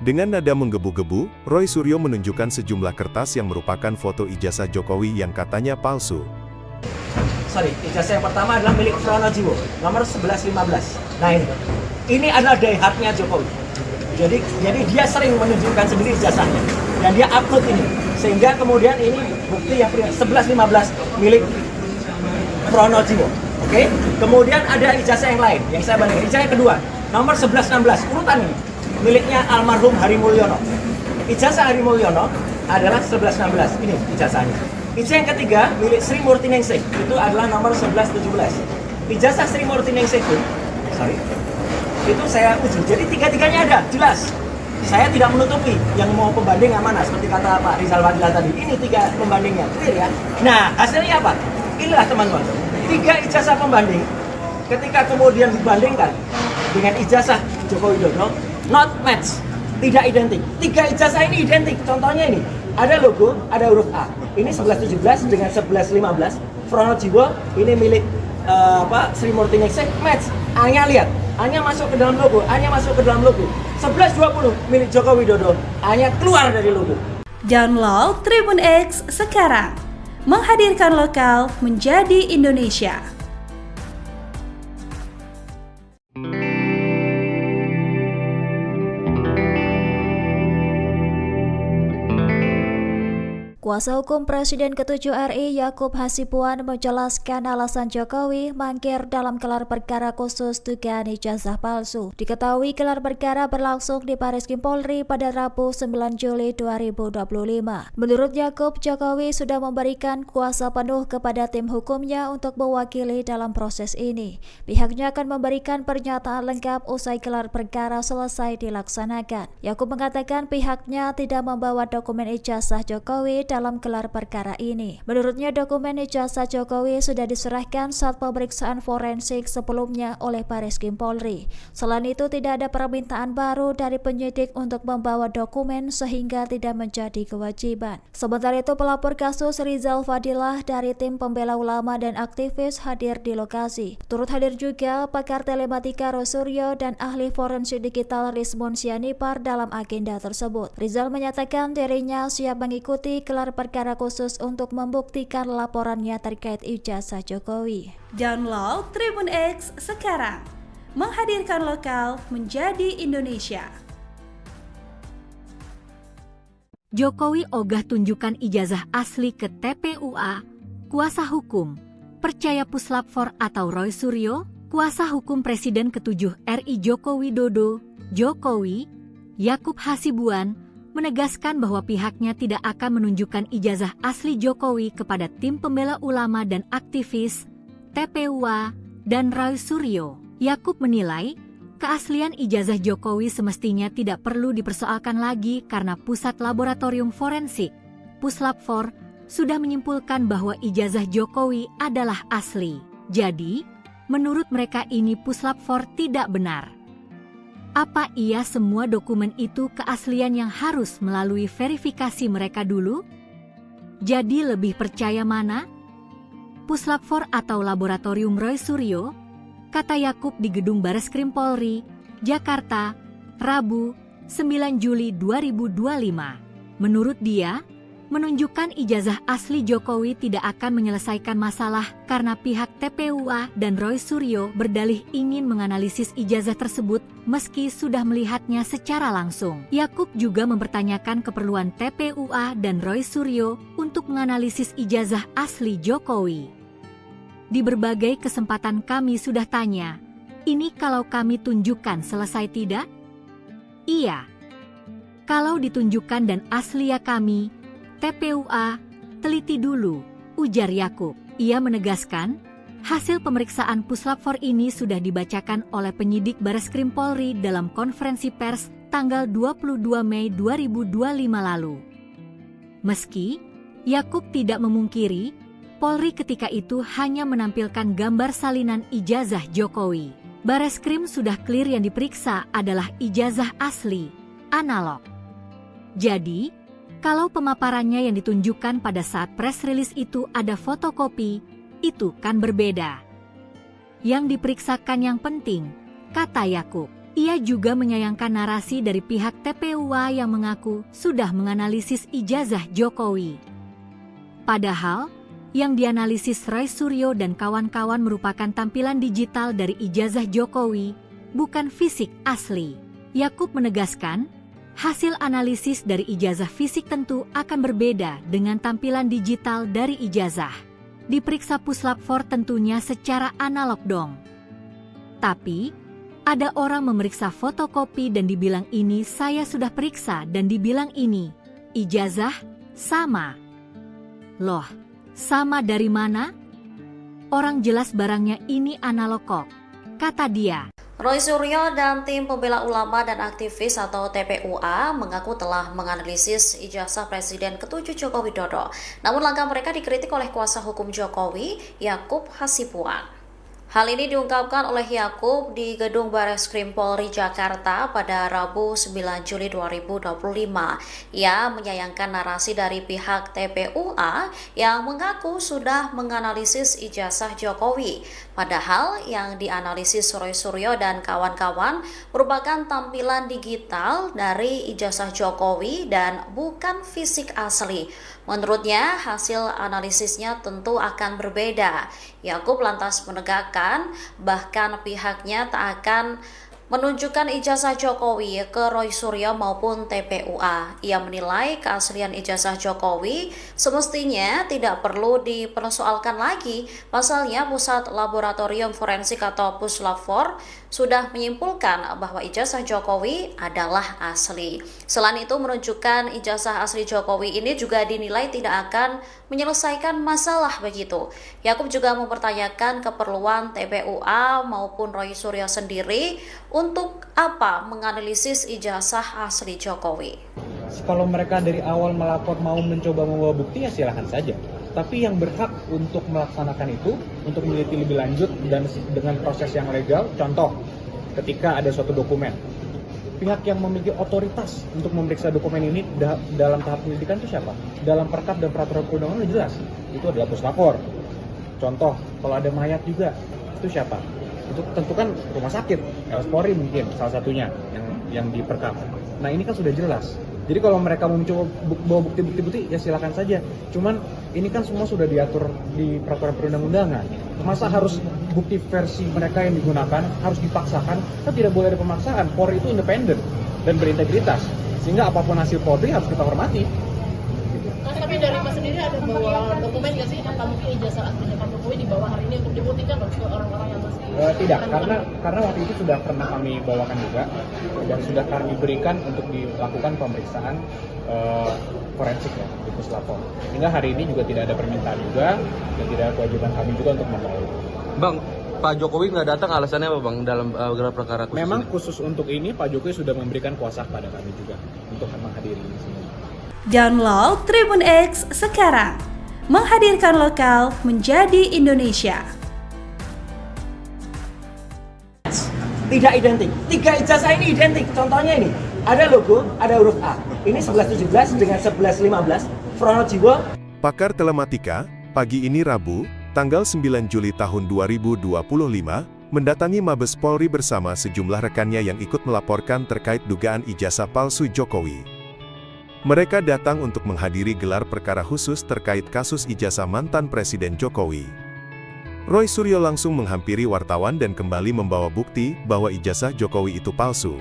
Dengan nada menggebu-gebu, Roy Suryo menunjukkan sejumlah kertas yang merupakan foto ijazah Jokowi yang katanya palsu. Ijazah yang pertama adalah milik Pronojiwo, nomor 1115. Nah ini adalah diehardnya Jokowi. Jadi dia sering menunjukkan sendiri ijazahnya dan dia upload ini, sehingga kemudian ini bukti yang 1115 milik Pronojiwo. Oke? Kemudian ada ijazah yang lain yang saya bandingkan. Ijazah yang kedua, nomor 1116, urutan ini miliknya almarhum Hari Mulyono. Ijazah Hari Mulyono adalah 1116. Ini ijazahnya. Ijazah yang ketiga milik Sri Murti Ningsih, itu adalah nomor 1117. Ijazah Sri Murti Ningsih itu saya uji. Jadi tiga-tiganya ada, jelas. Saya tidak menutupi yang mau pembanding yang mana, seperti kata Pak Rizal Fadila tadi. Ini 3 pembandingnya, clear ya. Nah, hasilnya apa? Inilah teman-teman. 3 ijazah pembanding, ketika kemudian dibandingkan dengan ijazah Joko Widodo, not match, tidak identik. 3 ijazah ini identik. Contohnya ini, ada logo, ada huruf A. Ini 1117 dengan 1115. Pronojiwo, ini milik Sri Murti Ningsih, match. A-nya lihat, A-nya masuk ke dalam logo, A-nya masuk ke dalam logo. 1120 milik Joko Widodo, A-nya keluar dari logo. Download Tribun X sekarang, menghadirkan lokal menjadi Indonesia. Kuasa hukum Presiden ke-7 RI Yakub Hasibuan menjelaskan alasan Jokowi mangkir dalam gelar perkara khusus dugaan ijazah palsu. Diketahui gelar perkara berlangsung di Bareskrim Polri pada Rabu 9 Juli 2025. Menurut Yakub, Jokowi sudah memberikan kuasa penuh kepada tim hukumnya untuk mewakili dalam proses ini. Pihaknya akan memberikan pernyataan lengkap usai gelar perkara selesai dilaksanakan. Yakub mengatakan pihaknya tidak membawa dokumen ijazah Jokowi dalam gelar perkara ini. Menurutnya dokumen ijazah Jokowi sudah diserahkan saat pemeriksaan forensik sebelumnya oleh Bareskrim Polri. Selain itu tidak ada permintaan baru dari penyidik untuk membawa dokumen sehingga tidak menjadi kewajiban. Sementara itu pelapor kasus Rizal Fadila dari tim pembela ulama dan aktivis hadir di lokasi. Turut hadir juga pakar telematika Roy Suryo dan ahli forensik digital Rizmon Sianipar dalam agenda tersebut. Rizal menyatakan dirinya siap mengikuti gelar perkara khusus untuk membuktikan laporannya terkait ijazah Jokowi. Download Tribun X sekarang, menghadirkan lokal menjadi Indonesia. Jokowi ogah tunjukkan ijazah asli ke TPUA. Kuasa hukum percaya Puslapfor atau Roy Suryo, kuasa hukum Presiden ke-7 RI Joko Widodo, Jokowi, Yakub Hasibuan, menegaskan bahwa pihaknya tidak akan menunjukkan ijazah asli Jokowi kepada tim pembela ulama dan aktivis, TPUA, dan Roy Suryo. Yakub menilai, keaslian ijazah Jokowi semestinya tidak perlu dipersoalkan lagi karena Pusat Laboratorium Forensik, Puslapfor, sudah menyimpulkan bahwa ijazah Jokowi adalah asli. Jadi, menurut mereka ini Puslapfor tidak benar. Apa iya semua dokumen itu keaslian yang harus melalui verifikasi mereka dulu? Jadi lebih percaya mana? Puslapfor atau Laboratorium Roy Suryo? Kata Yakub di Gedung Bareskrim Polri, Jakarta, Rabu, 9 Juli 2025. Menurut dia, menunjukkan ijazah asli Jokowi tidak akan menyelesaikan masalah karena pihak TPUA dan Roy Suryo berdalih ingin menganalisis ijazah tersebut meski sudah melihatnya secara langsung. Yakub juga mempertanyakan keperluan TPUA dan Roy Suryo untuk menganalisis ijazah asli Jokowi. Di berbagai kesempatan kami sudah tanya, ini kalau kami tunjukkan selesai tidak? Iya. Kalau ditunjukkan dan asli ya kami, TPUA, teliti dulu, ujar Yakub. Ia menegaskan, hasil pemeriksaan Puslap 4 ini sudah dibacakan oleh penyidik Bareskrim Polri dalam konferensi pers tanggal 22 Mei 2025 lalu. Meski Yakub tidak memungkiri, Polri ketika itu hanya menampilkan gambar salinan ijazah Jokowi. Bareskrim sudah clear yang diperiksa adalah ijazah asli, analog. Jadi, kalau pemaparannya yang ditunjukkan pada saat press release itu ada fotokopi, itu kan berbeda. Yang diperiksakan yang penting, kata Yakub. Ia juga menyayangkan narasi dari pihak TPUA yang mengaku sudah menganalisis ijazah Jokowi. Padahal, yang dianalisis Roy Suryo dan kawan-kawan merupakan tampilan digital dari ijazah Jokowi, bukan fisik asli. Yakub menegaskan, hasil analisis dari ijazah fisik tentu akan berbeda dengan tampilan digital dari ijazah. Diperiksa Puslap 4 tentunya secara analog dong. Tapi, ada orang memeriksa fotokopi dan dibilang ini saya sudah periksa dan dibilang ini, ijazah, sama. Loh, sama dari mana? Orang jelas barangnya ini analog kok, kata dia. Roy Suryo dan tim pembela ulama dan aktivis atau TPUA mengaku telah menganalisis ijazah Presiden ke-7 Joko Widodo. Namun langkah mereka dikritik oleh kuasa hukum Jokowi, Yakub Hasibuan. Hal ini diungkapkan oleh Yakub di Gedung Bareskrim Polri Jakarta pada Rabu 9 Juli 2025. Ia menyayangkan narasi dari pihak TPUA yang mengaku sudah menganalisis ijazah Jokowi. Padahal yang dianalisis Roy Suryo dan kawan-kawan merupakan tampilan digital dari ijazah Jokowi dan bukan fisik asli. Menurutnya, hasil analisisnya tentu akan berbeda. Yakub lantas menegakkan, bahkan pihaknya tak akan menunjukkan ijazah Jokowi ke Roy Suryo maupun TPUA. Ia menilai keaslian ijazah Jokowi semestinya tidak perlu dipersoalkan lagi. Pasalnya, Pusat Laboratorium Forensik atau Puslap 4 sudah menyimpulkan bahwa ijazah Jokowi adalah asli. Selain itu, menunjukkan ijazah asli Jokowi ini juga dinilai tidak akan menyelesaikan masalah begitu. Yakub juga mempertanyakan keperluan TPUA maupun Roy Suryo sendiri untuk apa menganalisis ijazah asli Jokowi. Kalau mereka dari awal melapor mau mencoba membawa bukti ya silakan saja. Tapi yang berhak untuk melaksanakan itu, untuk meneliti lebih lanjut dan dengan proses yang legal, contoh ketika ada suatu dokumen, pihak yang memiliki otoritas untuk memeriksa dokumen ini dalam tahap penyelidikan itu siapa? Dalam perkap dan peraturan perundangan jelas, itu adalah Puslap 4. Contoh, kalau ada mayat juga, itu siapa? Itu tentu kan rumah sakit, Polri mungkin salah satunya yang diperkap. Nah ini kan sudah jelas. Jadi kalau mereka mau mencoba bawa bukti-bukti ya silakan saja. Cuman ini kan semua sudah diatur di peraturan perundang-undangan. Masa harus bukti versi mereka yang digunakan harus dipaksakan? Kan tidak boleh ada pemaksaan. Polri itu independen dan berintegritas. Sehingga apapun hasil Polri harus kita hormati. Tapi dari Mas sendiri ada bawa dokumen nggak sih? Apa mungkin ijazah aslinya Pak Jokowi dibawa hari ini untuk dibuktikan ke orang-orang yang masih tidak, karena waktu itu sudah pernah kami bawakan juga dan sudah kami berikan untuk dilakukan pemeriksaan forensik ya di Puslap 4. Hingga hari ini juga tidak ada permintaan juga dan tidak ada kewajiban kami juga untuk membawa. Bang, Pak Jokowi nggak datang alasannya apa Bang dalam gelar perkara khusus? Memang khusus untuk ini Pak Jokowi sudah memberikan kuasa kepada kami juga untuk menghadiri di sini. Download Tribun X sekarang, menghadirkan lokal menjadi Indonesia. Tidak identik. 3 ijazah ini identik. Contohnya ini, ada logo, ada huruf A. Ini 1117 dengan 1115. Pronojiwo. Pakar Telematika, pagi ini Rabu, tanggal 9 Juli tahun 2025, mendatangi Mabes Polri bersama sejumlah rekannya yang ikut melaporkan terkait dugaan ijazah palsu Jokowi. Mereka datang untuk menghadiri gelar perkara khusus terkait kasus ijazah mantan Presiden Jokowi. Roy Suryo langsung menghampiri wartawan dan kembali membawa bukti bahwa ijazah Jokowi itu palsu.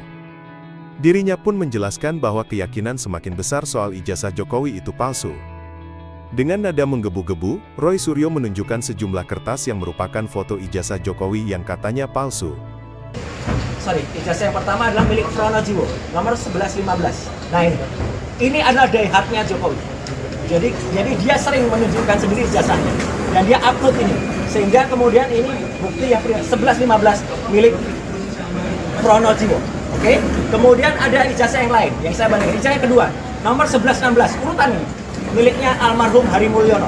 Dirinya pun menjelaskan bahwa keyakinan semakin besar soal ijazah Jokowi itu palsu. Dengan nada menggebu-gebu, Roy Suryo menunjukkan sejumlah kertas yang merupakan foto ijazah Jokowi yang katanya palsu. Ijazah yang pertama adalah milik Pronojiwo, nomor 1115. Nah ini adalah diehardnya Jokowi. Jadi dia sering menunjukkan sendiri ijazahnya. Dan dia upload ini. Sehingga kemudian ini bukti yang 1115 milik Pronojiwo. Oke? Kemudian ada ijazah yang lain, yang saya bandingkan. Ijazah yang kedua, nomor 1116, urutan ini. Miliknya almarhum Hari Mulyono.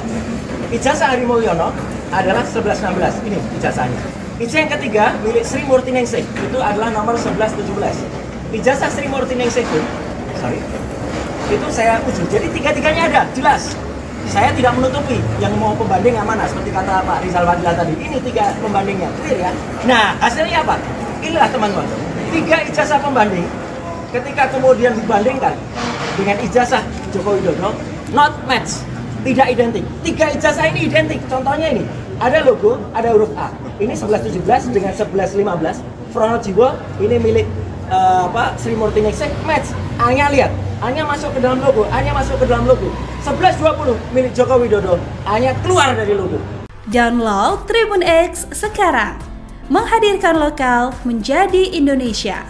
Ijazah Hari Mulyono adalah 1116. Ini ijazahnya. Ijazah yang ketiga milik Sri Murti Ningsih. Itu adalah nomor 1117. Ijazah Sri Murti Ningsih itu saya uji. Jadi tiga-tiganya ada, jelas. Saya tidak menutupi yang mau pembanding yang mana. Seperti kata Pak Rizal Fadila tadi. Ini 3 pembandingnya, clear ya. Nah, hasilnya apa? Inilah teman-teman. 3 ijazah pembanding. Ketika kemudian dibandingkan dengan ijazah Joko Widodo, not match, tidak identik. 3 ijazah ini identik. Contohnya ini, ada logo, ada huruf A. Ini 1117 dengan 1115. Pronojiwo ini milik Sri Murti Ningsih, match. A-nya lihat, A-nya masuk ke dalam logo, A-nya masuk ke dalam logo. 1120 milik Joko Widodo, A-nya keluar dari logo. Download Tribun X sekarang. Menghadirkan lokal menjadi Indonesia.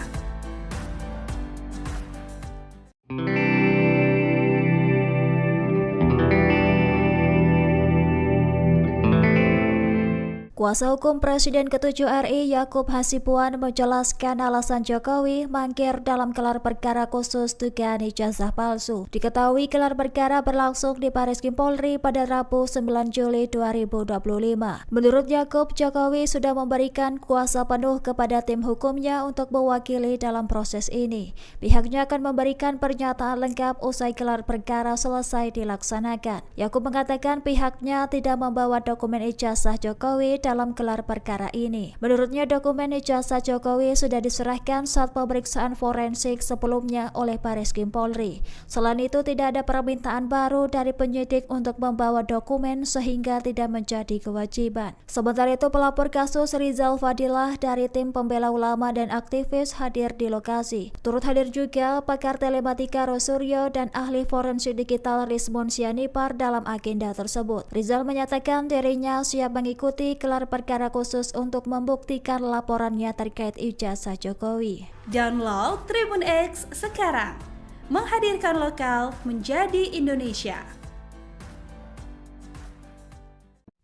Kuasa hukum Presiden ke-7 RI Yakub Hasibuan menjelaskan alasan Jokowi mangkir dalam gelar perkara khusus dugaan ijazah palsu. Diketahui gelar perkara berlangsung di Bareskrim Polri pada Rabu 9 Juli 2025. Menurut Yakub, Jokowi sudah memberikan kuasa penuh kepada tim hukumnya untuk mewakili dalam proses ini. Pihaknya akan memberikan pernyataan lengkap usai gelar perkara selesai dilaksanakan. Yakub mengatakan pihaknya tidak membawa dokumen ijazah Jokowi dalam gelar perkara ini. Menurutnya dokumen ijazah Jokowi sudah diserahkan saat pemeriksaan forensik sebelumnya oleh Bareskrim Polri. Selain itu tidak ada permintaan baru dari penyidik untuk membawa dokumen sehingga tidak menjadi kewajiban. Sementara itu pelapor kasus Rizal Fadila dari tim pembela ulama dan aktivis hadir di lokasi. Turut hadir juga pakar telematika Roy Suryo dan ahli forensik digital Rizmon Sianipar dalam agenda tersebut. Rizal menyatakan dirinya siap mengikuti gelar perkara khusus untuk membuktikan laporannya terkait ijazah Jokowi. Download Tribun X sekarang. Menghadirkan lokal menjadi Indonesia.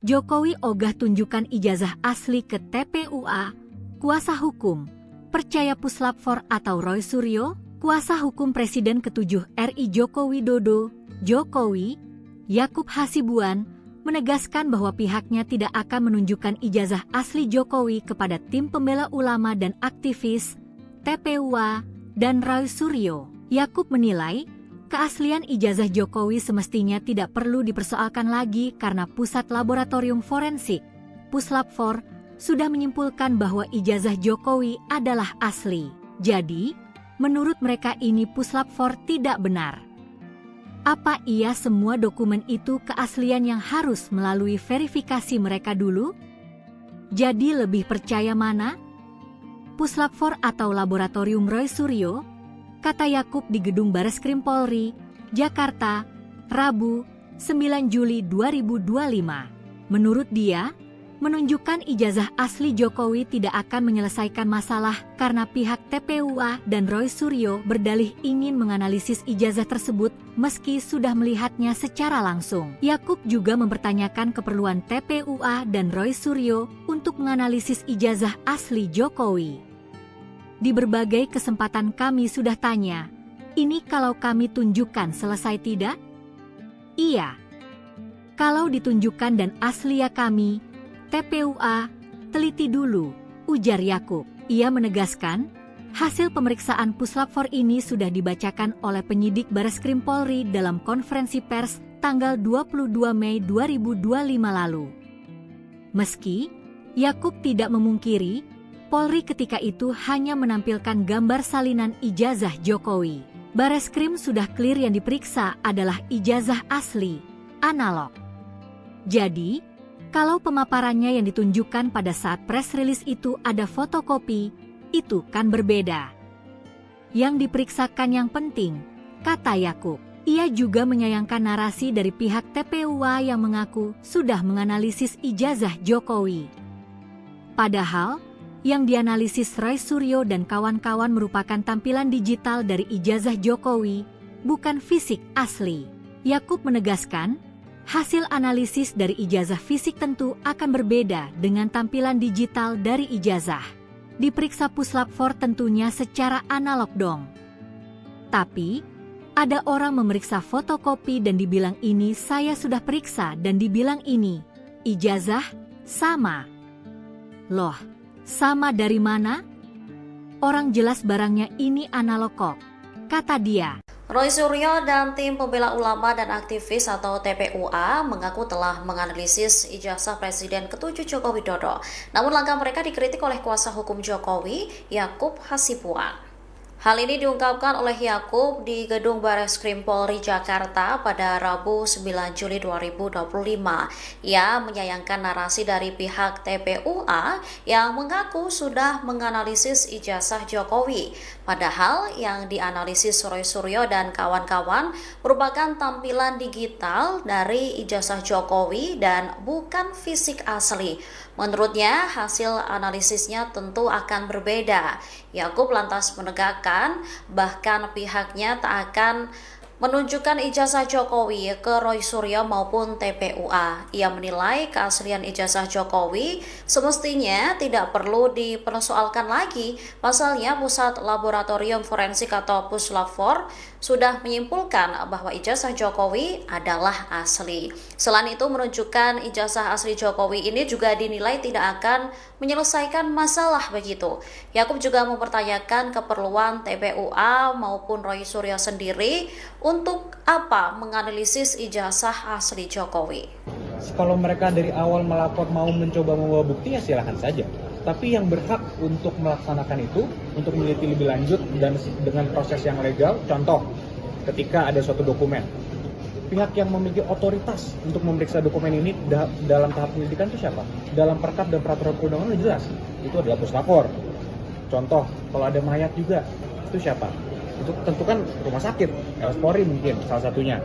Jokowi ogah tunjukkan ijazah asli ke TPUA. Kuasa hukum percaya Puslap 4 atau Roy Suryo, kuasa hukum Presiden ke-7 RI Joko Widodo, Jokowi, Yakub Hasibuan, menegaskan bahwa pihaknya tidak akan menunjukkan ijazah asli Jokowi kepada tim pembela ulama dan aktivis, TPUA, dan Roy Suryo. Yakub menilai, keaslian ijazah Jokowi semestinya tidak perlu dipersoalkan lagi karena Pusat Laboratorium Forensik, Puslap 4, sudah menyimpulkan bahwa ijazah Jokowi adalah asli. Jadi, menurut mereka ini Puslap 4 tidak benar. Apa iya semua dokumen itu keaslian yang harus melalui verifikasi mereka dulu? Jadi lebih percaya mana? Puslap 4 atau Laboratorium Roy Suryo? Kata Yakub di Gedung Bareskrim Polri, Jakarta, Rabu, 9 Juli 2025. Menurut dia, menunjukkan ijazah asli Jokowi tidak akan menyelesaikan masalah karena pihak TPUA dan Roy Suryo berdalih ingin menganalisis ijazah tersebut meski sudah melihatnya secara langsung. Yakub juga mempertanyakan keperluan TPUA dan Roy Suryo untuk menganalisis ijazah asli Jokowi. Di berbagai kesempatan kami sudah tanya, ini kalau kami tunjukkan selesai tidak? Iya. Kalau ditunjukkan dan asli ya kami, TPUA, teliti dulu, ujar Yakub. Ia menegaskan, hasil pemeriksaan Puslap 4 ini sudah dibacakan oleh penyidik Bareskrim Polri dalam konferensi pers tanggal 22 Mei 2025 lalu. Meski, Yakub tidak memungkiri, Polri ketika itu hanya menampilkan gambar salinan ijazah Jokowi. Bareskrim sudah clear yang diperiksa adalah ijazah asli, analog. Jadi, kalau pemaparannya yang ditunjukkan pada saat press release itu ada fotokopi, itu kan berbeda. Yang diperiksakan yang penting, kata Yakub. Ia juga menyayangkan narasi dari pihak TPUA yang mengaku sudah menganalisis ijazah Jokowi. Padahal, yang dianalisis Roy Suryo dan kawan-kawan merupakan tampilan digital dari ijazah Jokowi, bukan fisik asli. Yakub menegaskan, hasil analisis dari ijazah fisik tentu akan berbeda dengan tampilan digital dari ijazah. Diperiksa Puslap 4 tentunya secara analog dong. Tapi, ada orang memeriksa fotokopi dan dibilang ini saya sudah periksa dan dibilang ini ijazah sama. Loh, sama dari mana? Orang jelas barangnya ini analog kok, kata dia. Roy Suryo dan tim pembela ulama dan aktivis atau TPUA mengaku telah menganalisis ijazah Presiden ke-7 Joko Widodo. Namun langkah mereka dikritik oleh kuasa hukum Jokowi, Yakub Hasibuan. Hal ini diungkapkan oleh Yakub di Gedung Bareskrim Polri Jakarta pada Rabu 9 Juli 2025. Ia menyayangkan narasi dari pihak TPUA yang mengaku sudah menganalisis ijazah Jokowi. Padahal yang dianalisis Roy Suryo dan kawan-kawan merupakan tampilan digital dari ijazah Jokowi dan bukan fisik asli. Menurutnya, hasil analisisnya tentu akan berbeda. Yakub lantas menegakkan, bahkan pihaknya tak akan menunjukkan ijazah Jokowi ke Roy Suryo maupun TPUA. Ia menilai keaslian ijazah Jokowi semestinya tidak perlu dipersoalkan lagi. Pasalnya Pusat Laboratorium Forensik atau Puslap 4 sudah menyimpulkan bahwa ijazah Jokowi adalah asli. Selain itu, menunjukkan ijazah asli Jokowi ini juga dinilai tidak akan menyelesaikan masalah begitu. Yakub juga mempertanyakan keperluan TPUA maupun Roy Suryo sendiri untuk apa menganalisis ijazah asli Jokowi. Kalau mereka dari awal melapor mau mencoba membawa bukti ya silahkan saja. Tapi yang berhak untuk melaksanakan itu, untuk meneliti lebih lanjut dan dengan proses yang legal, contoh ketika ada suatu dokumen. Pihak yang memiliki otoritas untuk memeriksa dokumen ini dalam tahap penyelidikan itu siapa? Dalam perkap dan peraturan perundangan sudah jelas, itu adalah Puslap 4. Contoh, kalau ada mayat juga, itu siapa? Itu tentu kan rumah sakit, RS Polri mungkin salah satunya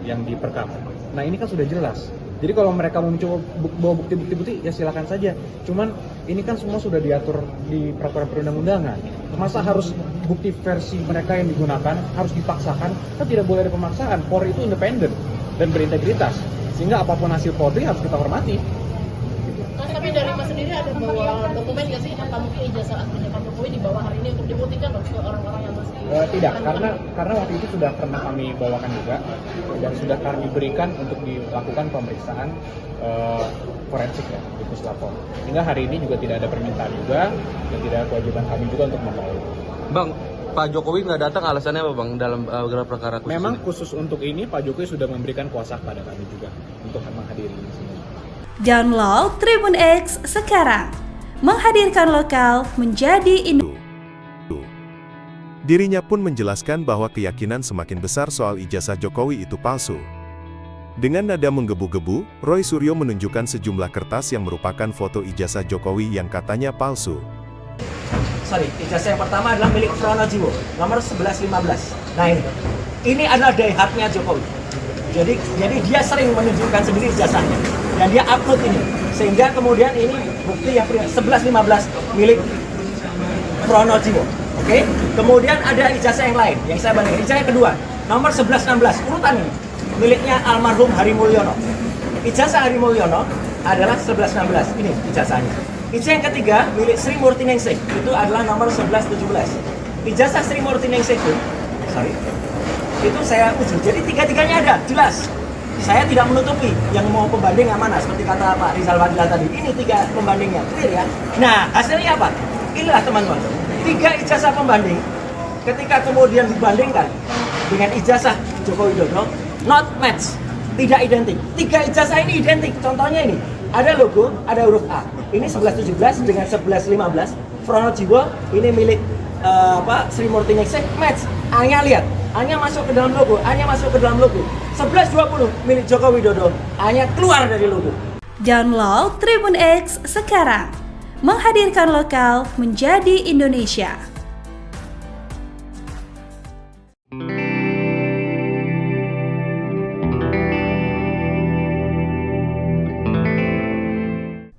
yang diperkap. Nah ini kan sudah jelas. Jadi kalau mereka mau mencoba bawa bukti-bukti ya silakan saja. Cuman ini kan semua sudah diatur di peraturan perundang-undangan. Masa harus bukti versi mereka yang digunakan harus dipaksakan? Kan tidak boleh ada pemaksaan. Polri itu independen dan berintegritas. Sehingga apapun hasil Polri harus kita hormati. Tapi dari Mas sendiri ada bawa dokumen nggak sih? Apa mungkin ijazah aslinya Pak Jokowi dibawa hari ini untuk dibuktikan ke orang-orang yang masih tidak, karena waktu itu sudah pernah kami bawakan juga dan sudah kami berikan untuk dilakukan pemeriksaan forensik ya di Puslap 4. Sehingga hari ini juga tidak ada permintaan juga dan tidak ada kewajiban kami juga untuk membawa itu. Bang, Pak Jokowi nggak datang alasannya apa Bang dalam gelar perkara khusus? Memang ini? Khusus untuk ini Pak Jokowi sudah memberikan kuasa kepada kami juga untuk menghadiri di sini. Download Tribun X sekarang, menghadirkan lokal menjadi Indonesia. Dirinya pun menjelaskan bahwa keyakinan semakin besar soal ijazah Jokowi itu palsu. Dengan nada menggebu-gebu, Roy Suryo menunjukkan sejumlah kertas yang merupakan foto ijazah Jokowi yang katanya palsu. Ijazah yang pertama adalah milik Pronojiwo, nomor 1115. Nah ini adalah daihatnya Jokowi. Jadi dia sering menunjukkan sendiri ijazahnya dan dia upload ini, sehingga kemudian ini bukti yang 1115 milik Pronojiwo. Oke, kemudian ada ijazah yang lain yang saya bandingkan. Ijazah yang kedua nomor 1116 urutan ini miliknya almarhum Hari Mulyono. Ijazah Hari Mulyono adalah 1116, ini ijazahnya. Ijazah yang ketiga milik Sri Murti Ningsih, itu adalah nomor 1117. Ijazah Sri Murti Ningsih itu saya uji, jadi tiga-tiganya ada, jelas. Saya tidak menutupi yang mau pembanding yang mana, seperti kata Pak Rizal Fadila tadi. Ini 3 pembandingnya, clear ya. Nah, hasilnya apa? Inilah teman-teman, 3 ijazah pembanding. Ketika kemudian dibandingkan dengan ijazah Joko Widodo, not match, tidak identik. 3 ijazah ini identik. Contohnya ini, ada logo, ada huruf A. Ini 1117 dengan 1115. Pronojiwo ini milik Sri Murti Ningsih, match. A-nya lihat, A-nya masuk ke dalam logo, A-nya masuk ke dalam logo. 1120 milik Joko Widodo, A-nya keluar dari logo. Download Tribun X sekarang. Menghadirkan lokal menjadi Indonesia.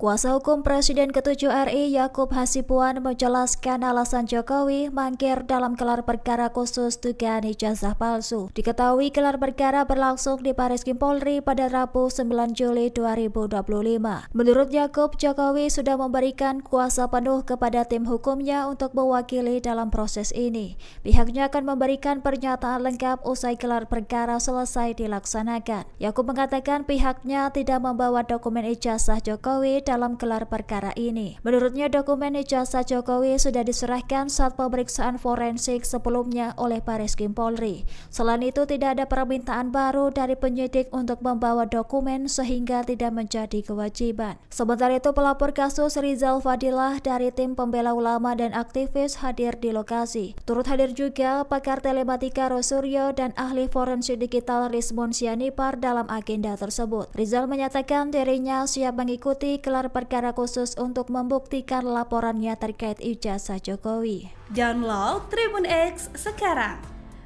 Kuasa hukum Presiden ke-7 RI Yakub Hasibuan menjelaskan alasan Jokowi mangkir dalam gelar perkara khusus dugaan ijazah palsu. Diketahui gelar perkara berlangsung di Bareskrim Polri pada Rabu 9 Juli 2025. Menurut Yakub, Jokowi sudah memberikan kuasa penuh kepada tim hukumnya untuk mewakili dalam proses ini. Pihaknya akan memberikan pernyataan lengkap usai gelar perkara selesai dilaksanakan. Yakub mengatakan pihaknya tidak membawa dokumen ijazah Jokowi dalam gelar perkara ini. Menurutnya dokumen ijazah Jokowi sudah diserahkan saat pemeriksaan forensik sebelumnya oleh Bareskrim Polri. Selain itu tidak ada permintaan baru dari penyidik untuk membawa dokumen sehingga tidak menjadi kewajiban. Sementara itu pelapor kasus Rizal Fadilah dari tim pembela ulama dan aktivis hadir di lokasi. Turut hadir juga pakar telematika Rosuryo dan ahli forensik digital Rizmon Sianipar dalam agenda tersebut. Rizal menyatakan dirinya siap mengikuti gelar perkara khusus untuk membuktikan laporannya terkait ijazah Jokowi. Download Tribun X sekarang.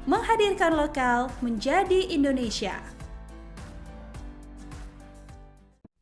Menghadirkan lokal menjadi Indonesia.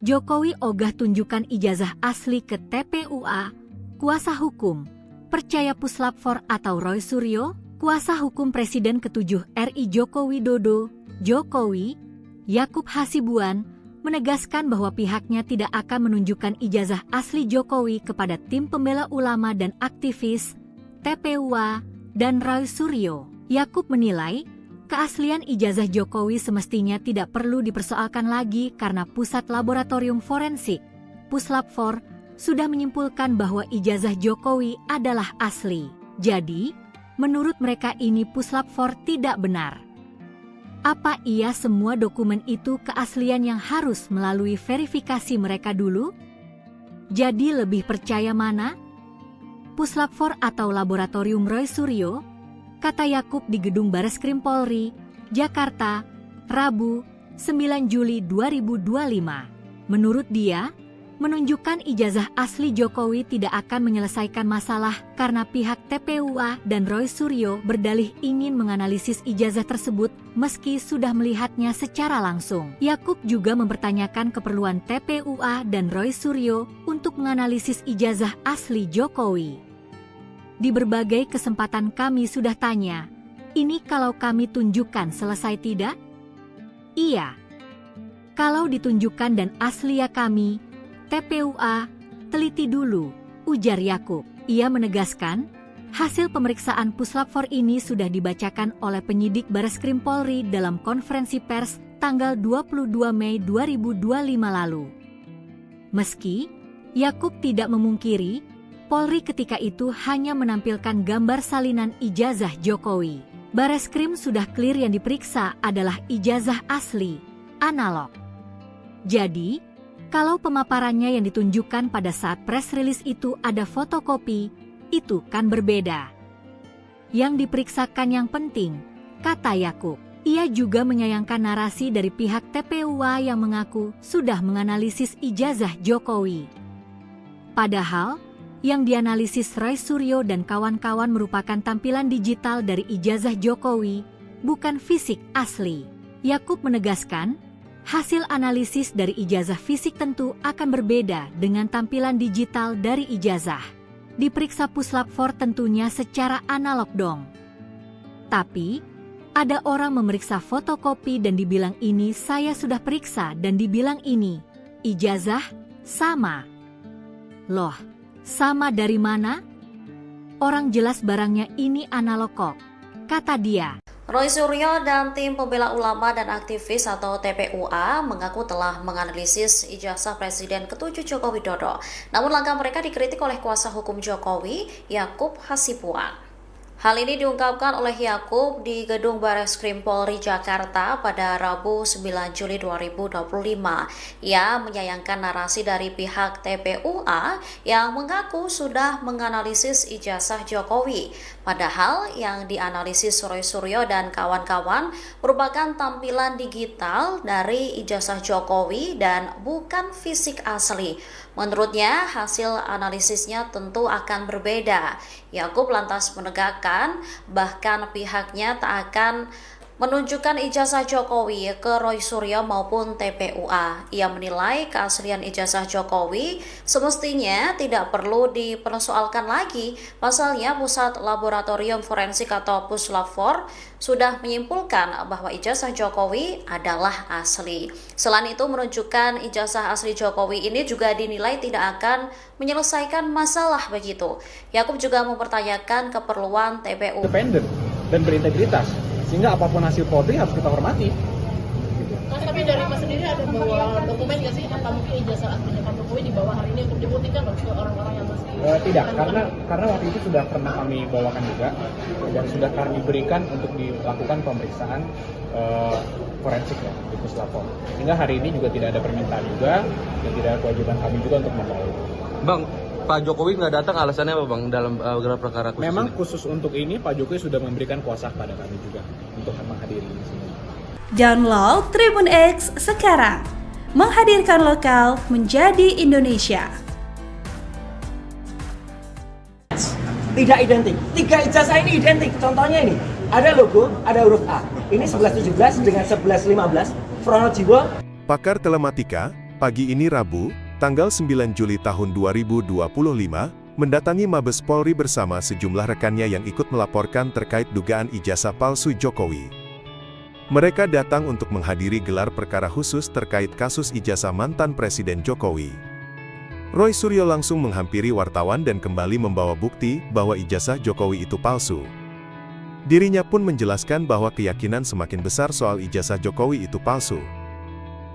Jokowi ogah tunjukkan ijazah asli ke TPUA. Kuasa hukum percaya Puslap 4 atau Roy Suryo, kuasa hukum Presiden ke-7 RI Joko Widodo, Jokowi, Yakub Hasibuan, menegaskan bahwa pihaknya tidak akan menunjukkan ijazah asli Jokowi kepada tim pembela ulama dan aktivis, TPUA, dan Roy Suryo. Yakub menilai, keaslian ijazah Jokowi semestinya tidak perlu dipersoalkan lagi karena Pusat Laboratorium Forensik, Puslap 4, sudah menyimpulkan bahwa ijazah Jokowi adalah asli. Jadi, menurut mereka ini Puslap 4 tidak benar. Apa iya semua dokumen itu keaslian yang harus melalui verifikasi mereka dulu? Jadi lebih percaya mana? Puslap 4 atau Laboratorium Roy Suryo? Kata Yakub di Gedung Bareskrim Polri, Jakarta, Rabu, 9 Juli 2025. Menurut dia, menunjukkan ijazah asli Jokowi tidak akan menyelesaikan masalah karena pihak TPUA dan Roy Suryo berdalih ingin menganalisis ijazah tersebut meski sudah melihatnya secara langsung. Yakub juga mempertanyakan keperluan TPUA dan Roy Suryo untuk menganalisis ijazah asli Jokowi. Di berbagai kesempatan kami sudah tanya, ini kalau kami tunjukkan selesai tidak? Iya. Kalau ditunjukkan dan asli ya kami, TPUA, teliti dulu, ujar Yakub. Ia menegaskan, hasil pemeriksaan Puslap 4 ini sudah dibacakan oleh penyidik Bareskrim Polri dalam konferensi pers tanggal 22 Mei 2025 lalu. Meski, Yakub tidak memungkiri, Polri ketika itu hanya menampilkan gambar salinan ijazah Jokowi. Bareskrim sudah clear yang diperiksa adalah ijazah asli, analog. Jadi, kalau pemaparannya yang ditunjukkan pada saat press release itu ada fotokopi, itu kan berbeda. Yang diperiksakan yang penting, kata Yakub. Ia juga menyayangkan narasi dari pihak TPUA yang mengaku sudah menganalisis ijazah Jokowi. Padahal, yang dianalisis Roy Suryo dan kawan-kawan merupakan tampilan digital dari ijazah Jokowi, bukan fisik asli. Yakub menegaskan, hasil analisis dari ijazah fisik tentu akan berbeda dengan tampilan digital dari ijazah. Diperiksa Puslap 4 tentunya secara analog dong. Tapi, ada orang memeriksa fotokopi dan dibilang ini saya sudah periksa dan dibilang ini, ijazah, sama. Loh, sama dari mana? Orang jelas barangnya ini analog kok, kata dia. Roy Suryo dan tim pembela ulama dan aktivis atau TPUA mengaku telah menganalisis ijazah Presiden ke-7 Joko Widodo. Namun langkah mereka dikritik oleh kuasa hukum Jokowi, Yakub Hasibuan. Hal ini diungkapkan oleh Yakub di Gedung Bareskrim Polri Jakarta pada Rabu 9 Juli 2025. Ia menyayangkan narasi dari pihak TPUA yang mengaku sudah menganalisis ijazah Jokowi. Padahal yang dianalisis Roy Suryo dan kawan-kawan merupakan tampilan digital dari ijazah Jokowi dan bukan fisik asli. Menurutnya, hasil analisisnya tentu akan berbeda. Yakub lantas menegakkan bahkan pihaknya tak akan menunjukkan ijazah Jokowi ke Roy Suryo maupun TPUA. Ia menilai keaslian ijazah Jokowi semestinya tidak perlu dipersoalkan lagi. Pasalnya Pusat Laboratorium Forensik atau Puslab-4 sudah menyimpulkan bahwa ijazah Jokowi adalah asli. Selain itu, menunjukkan ijazah asli Jokowi ini juga dinilai tidak akan menyelesaikan masalah begitu. Yakub juga mempertanyakan keperluan TPU independen dan berintegritas, sehingga apapun hasil Polri harus kita hormati. Mas, tapi dari Mas sendiri ada bawa dokumen nggak sih? Apa mungkin ijazah aslinya Pak Jokowi dibawa hari ini untuk dibuktikan loh ke orang-orang yang masih Tidak, karena waktu itu sudah pernah kami bawakan juga dan sudah kami berikan untuk dilakukan pemeriksaan forensik ya di Puslab-4. Sehingga hari ini juga tidak ada permintaan juga dan tidak ada kewajiban kami juga untuk membawa. Bang, Pak Jokowi nggak datang alasannya apa Bang dalam gelar perkara khusus? Memang ini? khusus untuk ini Pak Jokowi sudah memberikan kuasa kepada kami juga untuk menghadiri di sini. Download Tribun X sekarang, menghadirkan lokal menjadi Indonesia. Tidak identik. 3 ijazah ini identik. Contohnya ini, ada logo, ada huruf A. Ini 1117 dengan 1115. Pronojiwo. Pakar Telematika, pagi ini Rabu, tanggal 9 Juli tahun 2025, mendatangi Mabes Polri bersama sejumlah rekannya yang ikut melaporkan terkait dugaan ijazah palsu Jokowi. Mereka datang untuk menghadiri gelar perkara khusus terkait kasus ijazah mantan Presiden Jokowi. Roy Suryo langsung menghampiri wartawan dan kembali membawa bukti bahwa ijazah Jokowi itu palsu. Dirinya pun menjelaskan bahwa keyakinan semakin besar soal ijazah Jokowi itu palsu.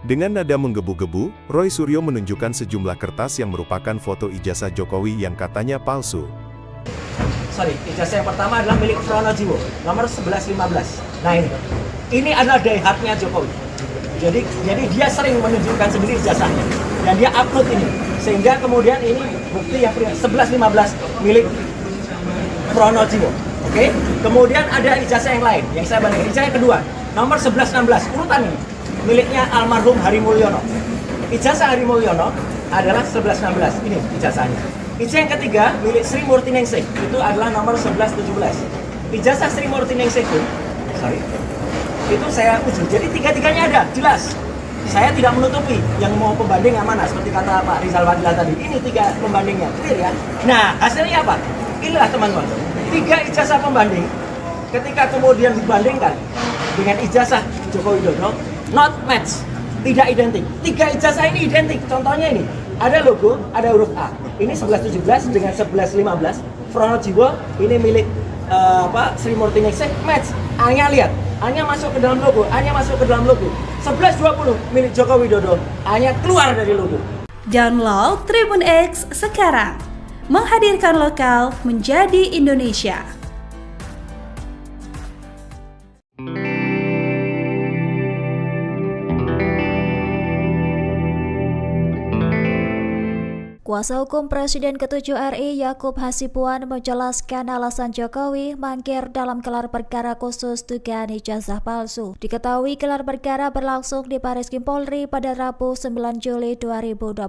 Dengan nada menggebu-gebu, Roy Suryo menunjukkan sejumlah kertas yang merupakan foto ijazah Jokowi yang katanya palsu. Ijazah yang pertama adalah milik Pronojiwo, nomor 1115. Nah ini adalah daihatnya Jokowi. Jadi dia sering menunjukkan sendiri ijazahnya dan dia upload ini. Sehingga kemudian ini bukti yang 1115 milik Pronojiwo. Oke? Kemudian ada ijazah yang lain yang saya bandingkan. Ijazah yang kedua, nomor 1116, urutan ini miliknya almarhum Hari Mulyono. Ijazah Hari Mulyono adalah 1116. Ini ijazahnya. Ijazah yang ketiga milik Sri Murtiningsih, itu adalah nomor 1117. Ijazah Sri Murtiningsih itu saya uji. Jadi tiga-tiganya ada, jelas. Saya tidak menutupi yang mau pembanding yang mana, seperti kata Pak Rizal Fadila tadi. Ini 3 pembandingnya, clear ya. Nah, hasilnya apa? Inilah teman-teman. 3 ijazah pembanding, ketika kemudian dibandingkan dengan ijazah Joko Widodo, not match, tidak identik. 3 ijazah ini identik. Contohnya ini, ada logo, ada huruf A. Ini 1117 dengan 1115. Pronojiwo, ini milik Sri Murtiningsih, match. A-nya lihat, A-nya masuk ke dalam logo, A-nya masuk ke dalam logo. 1120 milik Joko Widodo, A-nya keluar dari logo. Download Tribun X sekarang, menghadirkan lokal menjadi Indonesia. Kuasa hukum Presiden ke-7 RI Yakub Hasibuan menjelaskan alasan Jokowi mangkir dalam gelar perkara khusus dugaan ijazah palsu. Diketahui gelar perkara berlangsung di Bareskrim Polri pada Rabu 9 Juli 2025.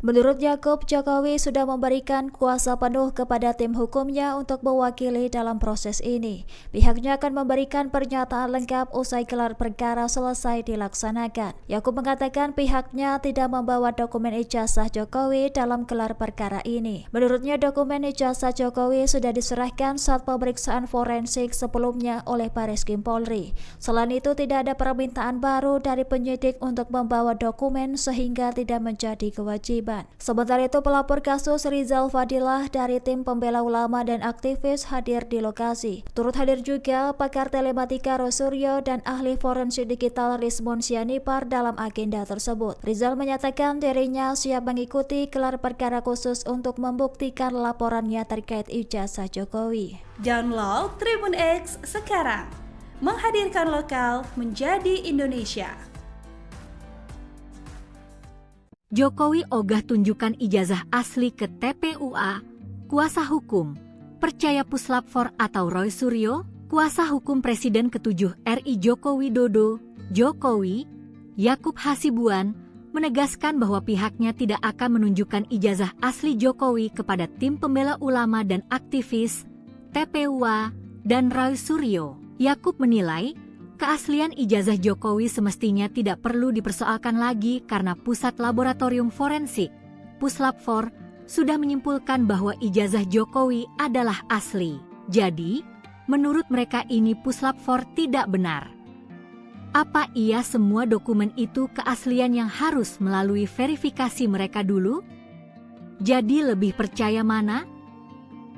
Menurut Yakub, Jokowi sudah memberikan kuasa penuh kepada tim hukumnya untuk mewakili dalam proses ini. Pihaknya akan memberikan pernyataan lengkap usai gelar perkara selesai dilaksanakan. Yakub mengatakan pihaknya tidak membawa dokumen ijazah Jokowi dalam gelar perkara ini. Menurutnya dokumen ijazah Jokowi sudah diserahkan saat pemeriksaan forensik sebelumnya oleh Bareskrim Polri. Selain itu tidak ada permintaan baru dari penyidik untuk membawa dokumen sehingga tidak menjadi kewajiban. Sementara itu pelapor kasus Rizal Fadila dari tim pembela ulama dan aktivis hadir di lokasi. Turut hadir juga pakar telematika Roy Suryo dan ahli forensik digital Rizmon Sianipar dalam agenda tersebut. Rizal menyatakan dirinya siap mengikuti gelar gelar perkara khusus untuk membuktikan laporannya terkait ijazah Jokowi. Download Tribun X sekarang, menghadirkan lokal menjadi Indonesia. Jokowi ogah tunjukkan ijazah asli ke TPUA, kuasa hukum, percaya Puslap 4 atau Roy Suryo, kuasa hukum Presiden ke-7 RI Joko Widodo, Jokowi, Yakub Hasibuan, menegaskan bahwa pihaknya tidak akan menunjukkan ijazah asli Jokowi kepada tim pembela ulama dan aktivis, TPUA, dan Roy Suryo. Yakub menilai, keaslian ijazah Jokowi semestinya tidak perlu dipersoalkan lagi karena Pusat Laboratorium Forensik, Puslap 4, sudah menyimpulkan bahwa ijazah Jokowi adalah asli. Jadi, menurut mereka ini Puslap 4 tidak benar. Apa iya semua dokumen itu keaslian yang harus melalui verifikasi mereka dulu? Jadi lebih percaya mana?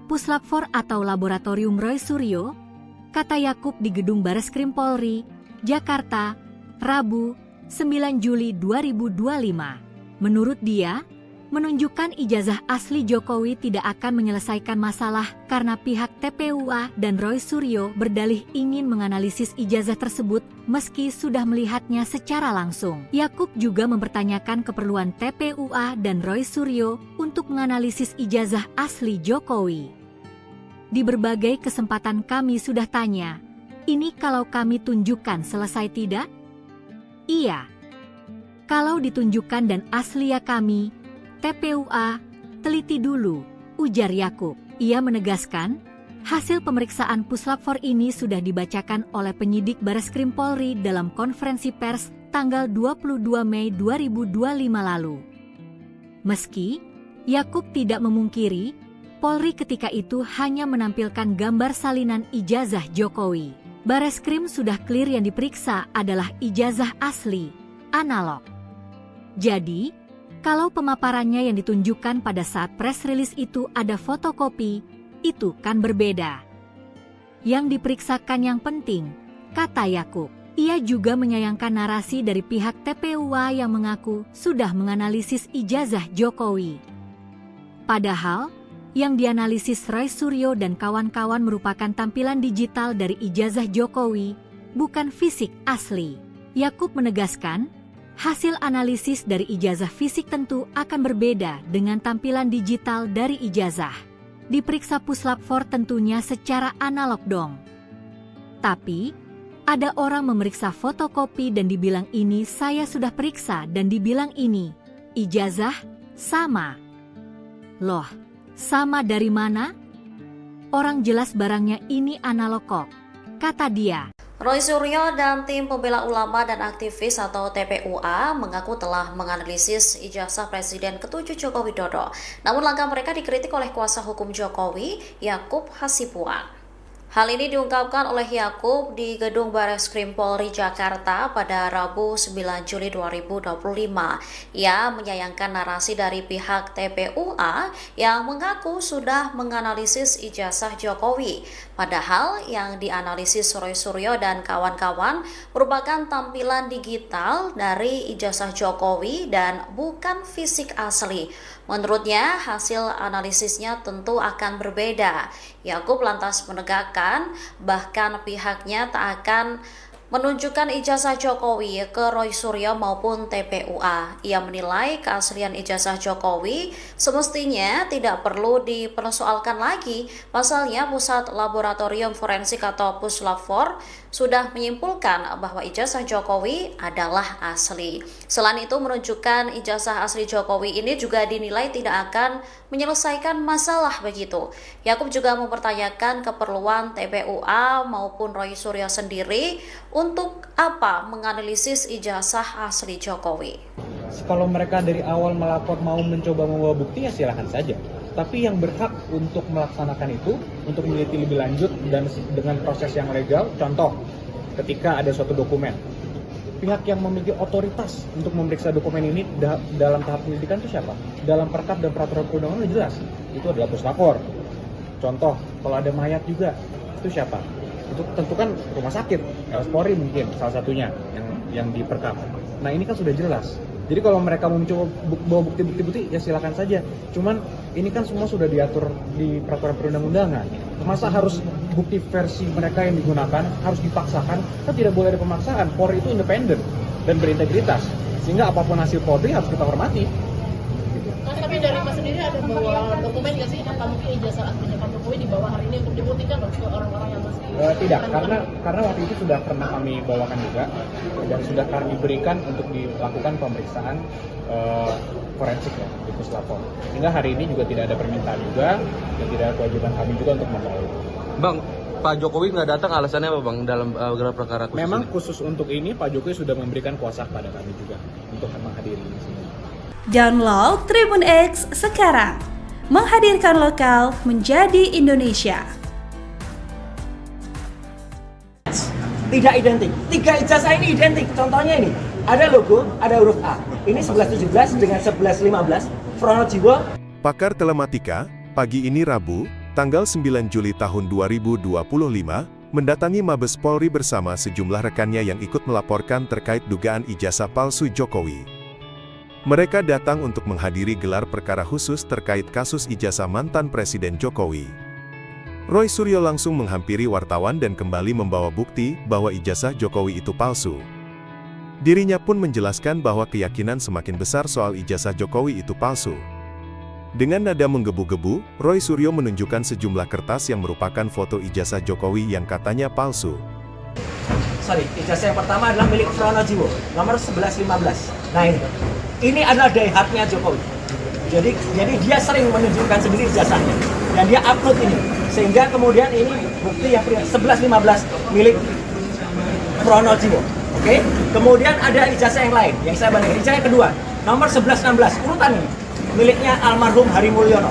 Puslap 4 atau Laboratorium Roy Suryo? Kata Yakub di Gedung Bareskrim Polri, Jakarta, Rabu, 9 Juli 2025. Menurut dia, menunjukkan ijazah asli Jokowi tidak akan menyelesaikan masalah karena pihak TPUA dan Roy Suryo berdalih ingin menganalisis ijazah tersebut meski sudah melihatnya secara langsung. Yakub juga mempertanyakan keperluan TPUA dan Roy Suryo untuk menganalisis ijazah asli Jokowi. Di berbagai kesempatan kami sudah tanya, ini kalau kami tunjukkan selesai tidak? Iya. Kalau ditunjukkan dan asli ya kami, TPUA, teliti dulu, ujar Yakub. Ia menegaskan, hasil pemeriksaan Puslap 4 ini sudah dibacakan oleh penyidik Bareskrim Polri dalam konferensi pers tanggal 22 Mei 2025 lalu. Meski, Yakub tidak memungkiri, Polri ketika itu hanya menampilkan gambar salinan ijazah Jokowi. Bareskrim sudah clear yang diperiksa adalah ijazah asli, analog. Jadi, kalau pemaparannya yang ditunjukkan pada saat press release itu ada fotokopi, itu kan berbeda. Yang diperiksakan yang penting, kata Yakub. Ia juga menyayangkan narasi dari pihak TPUA yang mengaku sudah menganalisis ijazah Jokowi. Padahal, yang dianalisis Roy Suryo dan kawan-kawan merupakan tampilan digital dari ijazah Jokowi, bukan fisik asli. Yakub menegaskan, hasil analisis dari ijazah fisik tentu akan berbeda dengan tampilan digital dari ijazah. Diperiksa Puslap 4 tentunya secara analog dong. Tapi, ada orang memeriksa fotokopi dan dibilang ini saya sudah periksa dan dibilang ini, ijazah, sama. Loh, sama dari mana? Orang jelas barangnya ini analog kok, kata dia. Roy Suryo dan tim pembela ulama dan aktivis atau TPUA mengaku telah menganalisis ijazah Presiden ke-7 Joko Widodo. Namun langkah mereka dikritik oleh kuasa hukum Jokowi, Yakub Hasibuan. Hal ini diungkapkan oleh Yakub di Gedung Bareskrim Polri Jakarta pada Rabu 9 Juli 2025. Ia menyayangkan narasi dari pihak TPUA yang mengaku sudah menganalisis ijazah Jokowi. Padahal yang dianalisis Roy Suryo dan kawan-kawan merupakan tampilan digital dari ijazah Jokowi dan bukan fisik asli. Menurutnya, hasil analisisnya tentu akan berbeda. Yakub lantas menegakkan, bahkan pihaknya tak akan menunjukkan ijazah Jokowi ke Roy Suryo maupun TPUA. Ia menilai keaslian ijazah Jokowi semestinya tidak perlu dipersoalkan lagi. Pasalnya Pusat Laboratorium Forensik atau Puslap 4 sudah menyimpulkan bahwa ijazah Jokowi adalah asli. Selain itu, menunjukkan ijazah asli Jokowi ini juga dinilai tidak akan menyelesaikan masalah begitu. Yakub juga mempertanyakan keperluan TPUA maupun Roy Suryo sendiri untuk apa menganalisis ijazah asli Jokowi. Kalau mereka dari awal melapor mau mencoba membawa bukti ya silahkan saja. Tapi yang berhak untuk melaksanakan itu, untuk meneliti lebih lanjut dan dengan proses yang legal, contoh ketika ada suatu dokumen. Pihak yang memiliki otoritas untuk memeriksa dokumen ini dalam tahap penyelidikan itu siapa? Dalam perkap dan peraturan perundangan jelas, itu adalah Puslap 4. Contoh, kalau ada mayat juga, itu siapa? Itu tentu kan rumah sakit, Polri mungkin salah satunya yang diperkap. Nah ini kan sudah jelas. Jadi kalau mereka mau mencoba bawa bukti-bukti ya silakan saja. Cuman ini kan semua sudah diatur di peraturan perundang-undangan. Masa harus bukti versi mereka yang digunakan harus dipaksakan? Kan tidak boleh ada pemaksaan. Polri itu independen dan berintegritas. Sehingga apapun hasil Polri harus kita hormati. Tapi dari Mas sendiri ada bawa dokumen nggak sih? Apa mungkin ijazah aslinya Pak Jokowi dibawa hari ini untuk dibuktikan loh ke orang-orang yang masih... Tidak, karena waktu itu sudah pernah kami bawakan juga dan sudah kami berikan untuk dilakukan pemeriksaan forensik ya di Puslapor. Sehingga hari ini juga tidak ada permintaan juga dan tidak ada kewajiban kami juga untuk membawa. Bang, Pak Jokowi nggak datang alasannya apa bang dalam gelar perkara khusus? Memang ini? Khusus untuk ini Pak Jokowi sudah memberikan kuasa kepada kami juga untuk menghadiri di sini. Download Tribun X sekarang, menghadirkan lokal menjadi Indonesia. Tidak identik. 3 ijazah ini identik. Contohnya ini, ada logo, ada huruf A. Ini 1117 dengan 1115. Pronojiwo. Pakar Telematika, pagi ini Rabu, tanggal 9 Juli tahun 2025, mendatangi Mabes Polri bersama sejumlah rekannya yang ikut melaporkan terkait dugaan ijazah palsu Jokowi. Mereka datang untuk menghadiri gelar perkara khusus terkait kasus ijazah mantan Presiden Jokowi. Roy Suryo langsung menghampiri wartawan dan kembali membawa bukti bahwa ijazah Jokowi itu palsu. Dirinya pun menjelaskan bahwa keyakinan semakin besar soal ijazah Jokowi itu palsu. Dengan nada menggebu-gebu, Roy Suryo menunjukkan sejumlah kertas yang merupakan foto ijazah Jokowi yang katanya palsu. Ijazah yang pertama adalah milik Pronojiwo, nomor 1115. Nah ini adalah diehardnya Jokowi. Jadi dia sering menunjukkan sendiri ijazahnya dan dia upload ini, sehingga kemudian ini bukti yang 1115 milik Pronojiwo. Oke? Kemudian ada ijazah yang lain yang saya bandingkan. Ijazah yang kedua, nomor 1116, urutan ini miliknya almarhum Hari Mulyono.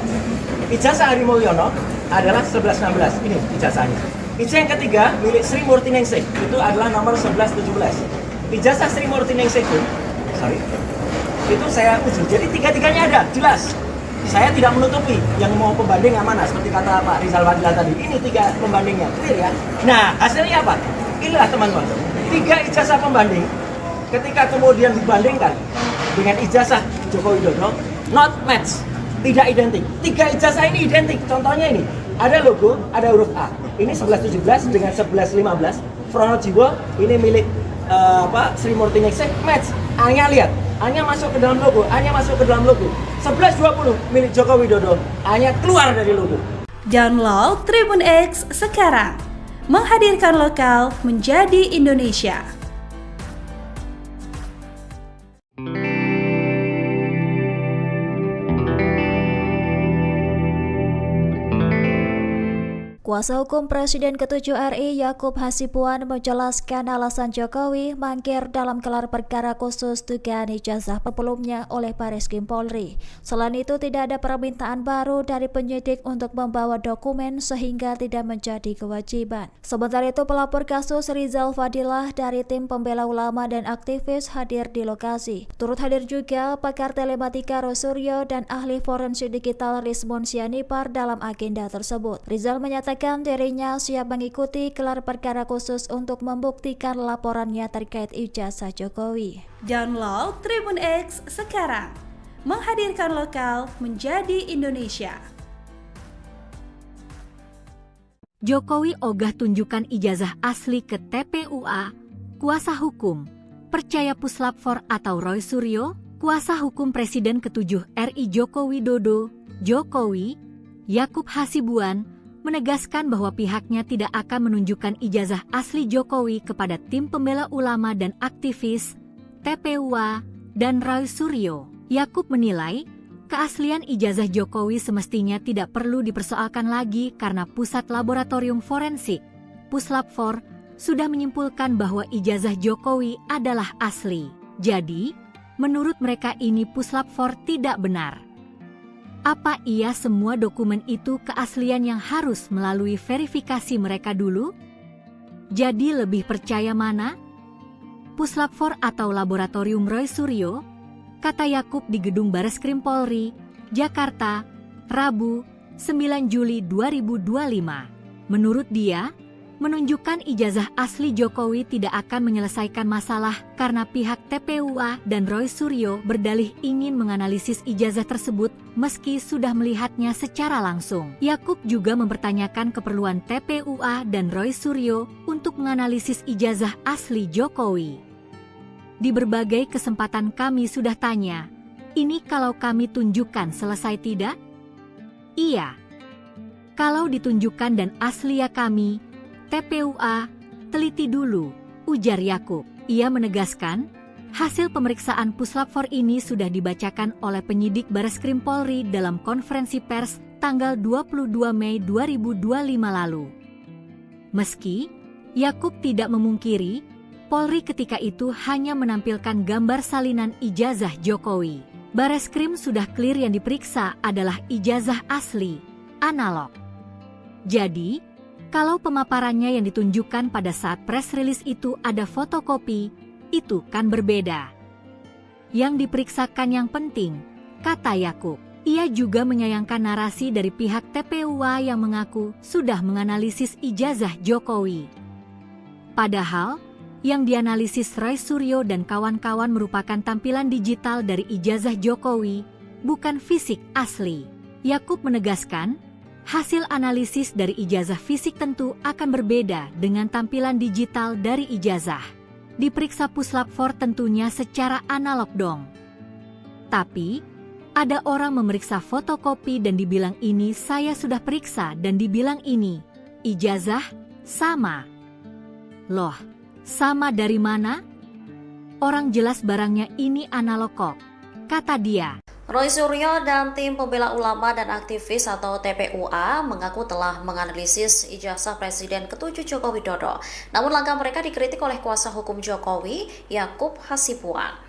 Ijazah Hari Mulyono adalah 1116. Ini ijazahnya. Ijazah yang ketiga milik Sri Murti Ningsih, itu adalah nomor 1117. Ijazah Sri Murti Ningsih itu saya uji. Jadi tiga-tiganya ada, jelas. Saya tidak menutupi yang mau pembanding yang mana, seperti kata Pak Rizal Fadila tadi. Ini 3 pembandingnya, clear ya. Nah, hasilnya apa? Inilah teman-teman. 3 ijazah pembanding, ketika kemudian dibandingkan dengan ijazah Joko Widodo, not match, tidak identik. 3 ijazah ini identik. Contohnya ini, ada logo, ada huruf A. Ini 1117 dengan 1115. Pronojiwo, ini milik Sri Murti Ningsih, match. A-nya lihat, A-nya masuk ke dalam logo, A-nya masuk ke dalam logo. 1120 milik Joko Widodo, A-nya keluar dari logo. Download Tribun X sekarang, menghadirkan lokal menjadi Indonesia. Kuasa hukum Presiden ke-7 RI Yakub Hasibuan menjelaskan alasan Jokowi mangkir dalam gelar perkara khusus dugaan ijazah sebelumnya oleh Bareskrim Polri. Selain itu, tidak ada permintaan baru dari penyidik untuk membawa dokumen sehingga tidak menjadi kewajiban. Sementara itu, pelapor kasus Rizal Fadilah dari tim pembela ulama dan aktivis hadir di lokasi. Turut hadir juga pakar telematika Roy Suryo dan ahli forensik digital Rizmon Sianipar dalam agenda tersebut. Rizal menyatakan dirinya siap mengikuti gelar perkara khusus untuk membuktikan laporannya terkait ijazah Jokowi. Download Tribun X sekarang, menghadirkan lokal menjadi Indonesia. Jokowi ogah tunjukkan ijazah asli ke TPUA. Kuasa hukum percaya Puslap 4 atau Roy Suryo, kuasa hukum Presiden ke-7 RI Joko Widodo, Jokowi, Yakub Hasibuan, menegaskan bahwa pihaknya tidak akan menunjukkan ijazah asli Jokowi kepada tim pembela ulama dan aktivis, TPUA, dan Roy Suryo. Yakub menilai, keaslian ijazah Jokowi semestinya tidak perlu dipersoalkan lagi karena Pusat Laboratorium Forensik, Puslap 4, sudah menyimpulkan bahwa ijazah Jokowi adalah asli. Jadi, menurut mereka ini Puslap 4 tidak benar. Apa iya semua dokumen itu keaslian yang harus melalui verifikasi mereka dulu? Jadi lebih percaya mana? Puslap 4 atau Laboratorium Roy Suryo? Kata Yakub di Gedung Bareskrim Polri, Jakarta, Rabu, 9 Juli 2025. Menurut dia, menunjukkan ijazah asli Jokowi tidak akan menyelesaikan masalah karena pihak TPUA dan Roy Suryo berdalih ingin menganalisis ijazah tersebut meski sudah melihatnya secara langsung. Yakub juga mempertanyakan keperluan TPUA dan Roy Suryo untuk menganalisis ijazah asli Jokowi. Di berbagai kesempatan kami sudah tanya, ini kalau kami tunjukkan selesai tidak? Iya. Kalau ditunjukkan dan asli ya kami, TPUA, teliti dulu, ujar Yakub. Ia menegaskan, hasil pemeriksaan Puslap 4 ini sudah dibacakan oleh penyidik Bareskrim Polri dalam konferensi pers tanggal 22 Mei 2025 lalu. Meski, Yakub tidak memungkiri, Polri ketika itu hanya menampilkan gambar salinan ijazah Jokowi. Bareskrim sudah clear yang diperiksa adalah ijazah asli, analog. Jadi, kalau pemaparannya yang ditunjukkan pada saat press release itu ada fotokopi, itu kan berbeda. Yang diperiksakan yang penting, kata Yakub. Ia juga menyayangkan narasi dari pihak TPUA yang mengaku sudah menganalisis ijazah Jokowi. Padahal, yang dianalisis Roy Suryo dan kawan-kawan merupakan tampilan digital dari ijazah Jokowi, bukan fisik asli. Yakub menegaskan, hasil analisis dari ijazah fisik tentu akan berbeda dengan tampilan digital dari ijazah. Diperiksa Puslap 4 tentunya secara analog dong. Tapi, ada orang memeriksa fotokopi dan dibilang ini saya sudah periksa dan dibilang ini, ijazah, sama. Loh, sama dari mana? Orang jelas barangnya ini analog kok, kata dia. Roy Suryo dan tim pembela ulama dan aktivis atau TPUA mengaku telah menganalisis ijazah Presiden ke-7 Joko Widodo. Namun langkah mereka dikritik oleh kuasa hukum Jokowi, Yakub Hasibuan.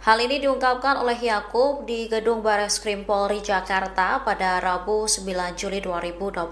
Hal ini diungkapkan oleh Yakub di Gedung Bareskrim Polri Jakarta pada Rabu 9 Juli 2025.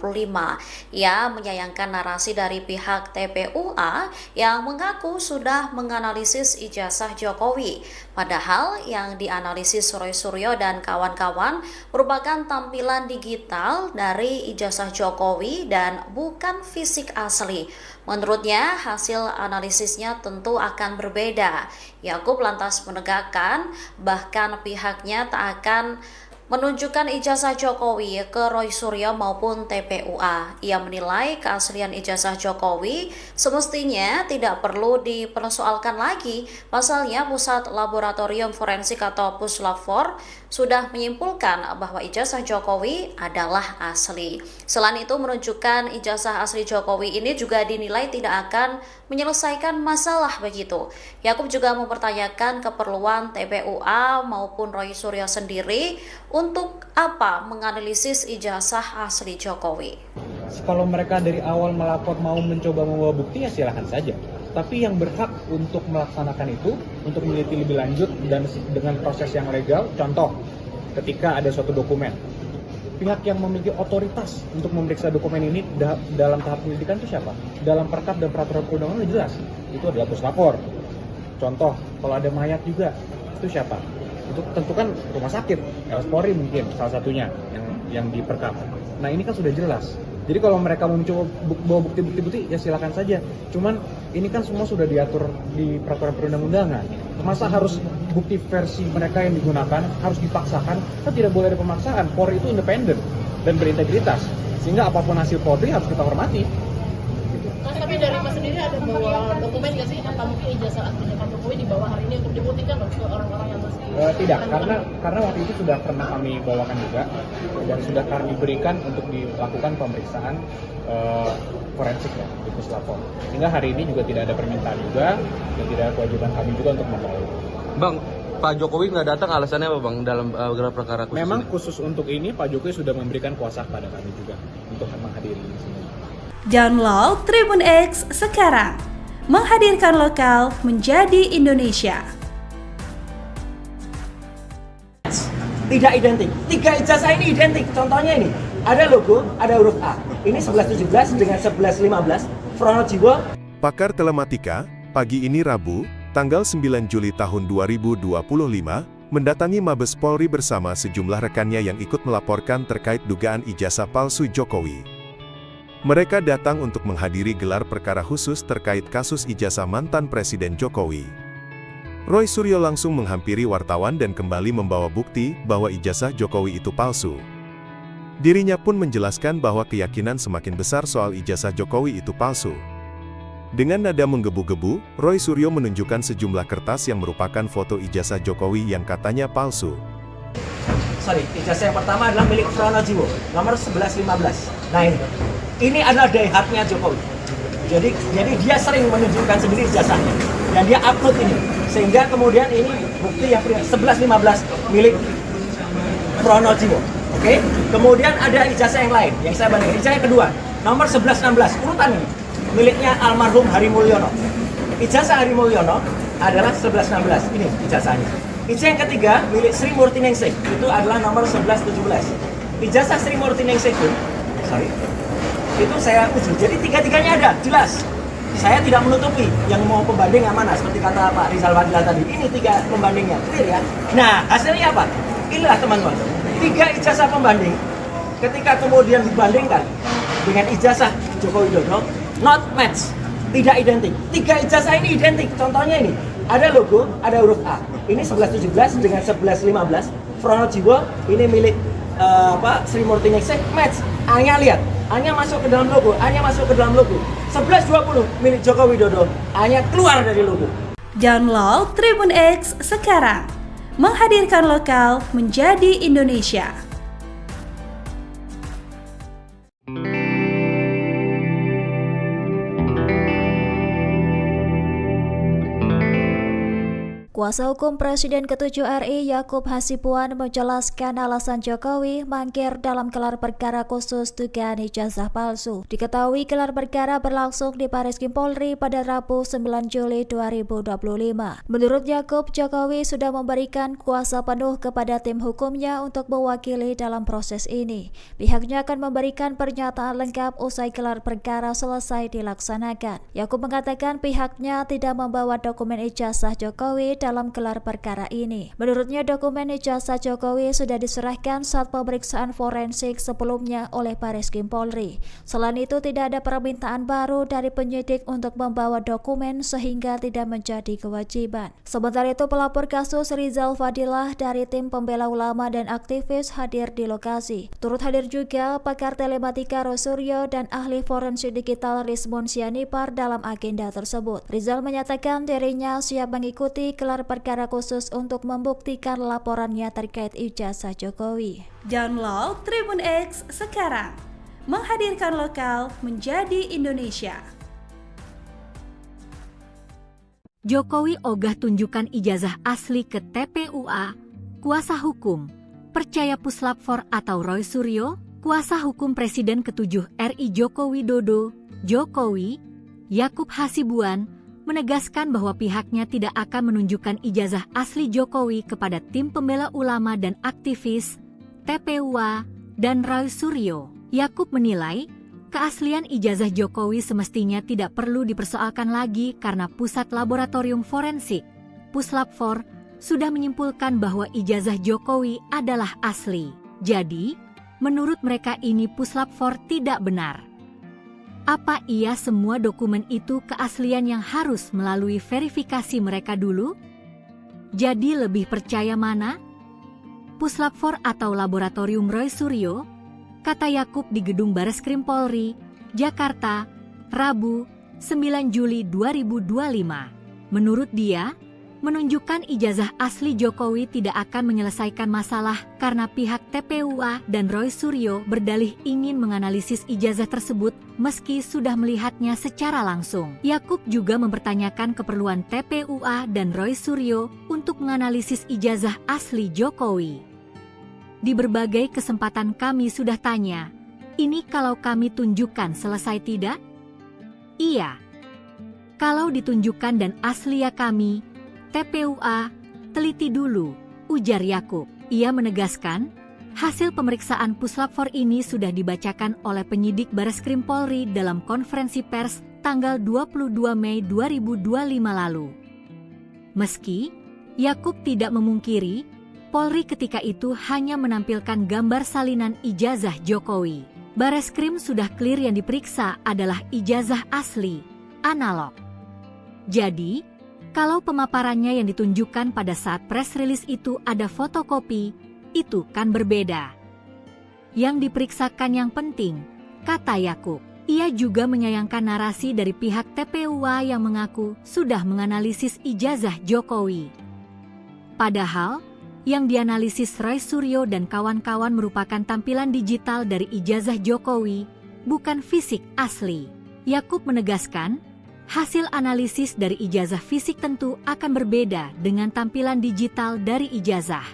Ia menyayangkan narasi dari pihak TPUA yang mengaku sudah menganalisis ijazah Jokowi. Padahal yang dianalisis Roy Suryo dan kawan-kawan merupakan tampilan digital dari ijazah Jokowi dan bukan fisik asli. Menurutnya, hasil analisisnya tentu akan berbeda. Yakub lantas menegakkan, bahkan pihaknya tak akan menunjukkan ijazah Jokowi ke Roy Suryo maupun TPUA. Ia menilai keaslian ijazah Jokowi semestinya tidak perlu dipersoalkan lagi. Pasalnya, Pusat Laboratorium Forensik atau Puslap 4 sudah menyimpulkan bahwa ijazah Jokowi adalah asli. Selain itu, menunjukkan ijazah asli Jokowi ini juga dinilai tidak akan menyelesaikan masalah begitu. Yakub juga mempertanyakan keperluan TPUA maupun Roy Suryo sendiri untuk apa menganalisis ijazah asli Jokowi. Kalau mereka dari awal melapor mau mencoba membawa bukti ya silahkan saja. Tapi yang berhak untuk melaksanakan itu, untuk meneliti lebih lanjut dan dengan proses yang legal, contoh ketika ada suatu dokumen. Pihak yang memiliki otoritas untuk memeriksa dokumen ini dalam tahap penyelidikan itu siapa? Dalam perkap dan peraturan perundangan jelas, itu adalah Puslap 4. Contoh, kalau ada mayat juga, itu siapa? Itu tentu kan rumah sakit, Polri mungkin salah satunya yang diperkap. Nah ini kan sudah jelas. Jadi kalau mereka mau mencoba bawa bukti-bukti ya silakan saja. Cuman ini kan semua sudah diatur di peraturan perundang-undangan. Masa harus bukti versi mereka yang digunakan harus dipaksakan? Kan tidak boleh ada pemaksaan. Polri itu independen dan berintegritas. Sehingga apapun hasil Polri harus kita hormati. Mas, tapi dari Mas sendiri ada bawa dokumen nggak sih? Apa mungkin ijazah aslinya Pak Jokowi dibawa hari ini untuk dibuktikan ke orang-orang yang masih... Tidak, karena waktu itu sudah pernah kami bawakan juga dan sudah kami berikan untuk dilakukan pemeriksaan forensik ya di Puslap 4. Sehingga hari ini juga tidak ada permintaan juga dan tidak ada kewajiban kami juga untuk membawa. Bang, Pak Jokowi nggak datang alasannya apa Bang dalam gelar perkara khusus? Memang ini? Khusus untuk ini Pak Jokowi sudah memberikan kuasa kepada kami juga untuk menghadiri ini semua. Download Tribun X sekarang, menghadirkan lokal menjadi Indonesia. Tidak identik. 3 ijazah ini identik. Contohnya ini, ada logo, ada huruf A. Ini 1117 dengan 1115. Pronojiwo. Pakar Telematika, pagi ini Rabu, tanggal 9 Juli tahun 2025, mendatangi Mabes Polri bersama sejumlah rekannya yang ikut melaporkan terkait dugaan ijazah palsu Jokowi. Mereka datang untuk menghadiri gelar perkara khusus terkait kasus ijazah mantan Presiden Jokowi. Roy Suryo langsung menghampiri wartawan dan kembali membawa bukti bahwa ijazah Jokowi itu palsu. Dirinya pun menjelaskan bahwa keyakinan semakin besar soal ijazah Jokowi itu palsu. Dengan nada menggebu-gebu, Roy Suryo menunjukkan sejumlah kertas yang merupakan foto ijazah Jokowi yang katanya palsu. Ijazah yang pertama adalah milik Pronojiwo, nomor 1115. Nah ini adalah diehardnya Jokowi. Jadi dia sering menunjukkan sendiri ijazahnya dan dia upload ini, sehingga kemudian ini bukti yang 1115 milik Pronojiwo. Oke, kemudian ada ijazah yang lain yang saya bandingkan. Ijazah yang kedua, nomor 1116, urutan ini miliknya almarhum Hari Mulyono. Ijazah Hari Mulyono adalah 1116, ini ijazahnya. Ijazah yang ketiga milik Sri Murti Ningsih, itu adalah nomor 1117. Ijazah Sri Murti Ningsih pun, itu saya uji. Jadi tiga-tiganya ada, jelas. Saya tidak menutupi yang mau pembanding yang mana, seperti kata Pak Rizal Fadila tadi. Ini 3 pembandingnya, clear ya. Nah, hasilnya apa? Inilah teman-teman. 3 ijazah pembanding, ketika kemudian dibandingkan dengan ijazah Joko Widodo, not match, tidak identik. 3 ijazah ini identik. Contohnya ini, ada logo, ada huruf A. Ini 1117 dengan 1115. Pronojiwo ini milik Sri Murti Ningsih, match. A-nya lihat, A-nya masuk ke dalam logo, A-nya masuk ke dalam logo. 1120 milik Joko Widodo, A-nya keluar dari logo. Download Tribun X sekarang. Menghadirkan lokal menjadi Indonesia. Kuasa hukum Presiden ke-7 RI Yakub Hasibuan menjelaskan alasan Jokowi mangkir dalam gelar perkara khusus dugaan ijazah palsu. Diketahui gelar perkara berlangsung di Baris Krim Polri pada Rabu 9 Juli 2025. Menurut Yakub, Jokowi sudah memberikan kuasa penuh kepada tim hukumnya untuk mewakili dalam proses ini. Pihaknya akan memberikan pernyataan lengkap usai gelar perkara selesai dilaksanakan. Yakub mengatakan pihaknya tidak membawa dokumen ijazah Jokowi dalam gelar perkara ini. Menurutnya dokumen ijazah Jokowi sudah diserahkan saat pemeriksaan forensik sebelumnya oleh Baris Krim Polri. Selain itu tidak ada permintaan baru dari penyidik untuk membawa dokumen sehingga tidak menjadi kewajiban. Sementara itu pelapor kasus Rizal Fadila dari tim pembela ulama dan aktivis hadir di lokasi. Turut hadir juga pakar telematika Roy Suryo dan ahli forensik digital Rizmon Sianipar dalam agenda tersebut. Rizal menyatakan dirinya siap mengikuti gelar perkara khusus untuk membuktikan laporannya terkait ijazah Jokowi. Download Tribun X sekarang. Menghadirkan lokal menjadi Indonesia. Jokowi ogah tunjukkan ijazah asli ke TPUA. Kuasa hukum percaya Puslap 4 atau Roy Suryo, kuasa hukum Presiden ke-7 RI Joko Widodo, Jokowi, Yakub Hasibuan, menegaskan bahwa pihaknya tidak akan menunjukkan ijazah asli Jokowi kepada tim pembela ulama dan aktivis, TPUA, dan Roy Suryo. Yakub menilai, keaslian ijazah Jokowi semestinya tidak perlu dipersoalkan lagi karena Pusat Laboratorium Forensik, Puslap 4, sudah menyimpulkan bahwa ijazah Jokowi adalah asli. Jadi, menurut mereka ini Puslap 4 tidak benar. Apa iya semua dokumen itu keaslian yang harus melalui verifikasi mereka dulu? Jadi lebih percaya mana? Puslap 4 atau Laboratorium Roy Suryo? Kata Yakub di Gedung Bareskrim Polri, Jakarta, Rabu, 9 Juli 2025. Menurut dia, menunjukkan ijazah asli Jokowi tidak akan menyelesaikan masalah karena pihak TPUA dan Roy Suryo berdalih ingin menganalisis ijazah tersebut meski sudah melihatnya secara langsung. Yakub juga mempertanyakan keperluan TPUA dan Roy Suryo untuk menganalisis ijazah asli Jokowi. Di berbagai kesempatan kami sudah tanya, ini kalau kami tunjukkan selesai tidak? Iya. Kalau ditunjukkan dan asli ya kami, TPUA, teliti dulu, ujar Yakub. Ia menegaskan, hasil pemeriksaan Puslap 4 ini sudah dibacakan oleh penyidik Bareskrim Polri dalam konferensi pers tanggal 22 Mei 2025 lalu. Meski, Yakub tidak memungkiri, Polri ketika itu hanya menampilkan gambar salinan ijazah Jokowi. Bareskrim sudah clear yang diperiksa adalah ijazah asli, analog. Jadi, kalau pemaparannya yang ditunjukkan pada saat press release itu ada fotokopi, itu kan berbeda. Yang diperiksakan yang penting, kata Yakub. Ia juga menyayangkan narasi dari pihak TPUA yang mengaku sudah menganalisis ijazah Jokowi. Padahal, yang dianalisis Roy Suryo dan kawan-kawan merupakan tampilan digital dari ijazah Jokowi, bukan fisik asli. Yakub menegaskan, hasil analisis dari ijazah fisik tentu akan berbeda dengan tampilan digital dari ijazah.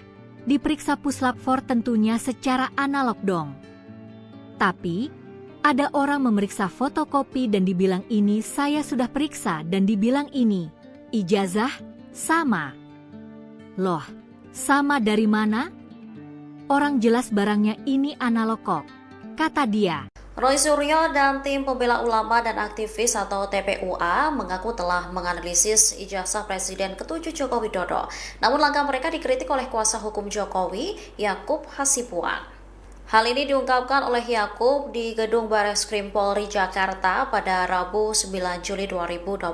Diperiksa Puslap 4 tentunya secara analog dong. Tapi, ada orang memeriksa fotokopi dan dibilang ini saya sudah periksa dan dibilang ini, ijazah, sama. Loh, sama dari mana? Orang jelas barangnya ini analog kok, kata dia. Roy Suryo dan tim pembela ulama dan aktivis atau TPUA mengaku telah menganalisis ijazah Presiden ke-7 Joko Widodo. Namun langkah mereka dikritik oleh kuasa hukum Jokowi, Yakub Hasibuan. Hal ini diungkapkan oleh Yakub di Gedung Bareskrim Polri Jakarta pada Rabu 9 Juli 2025.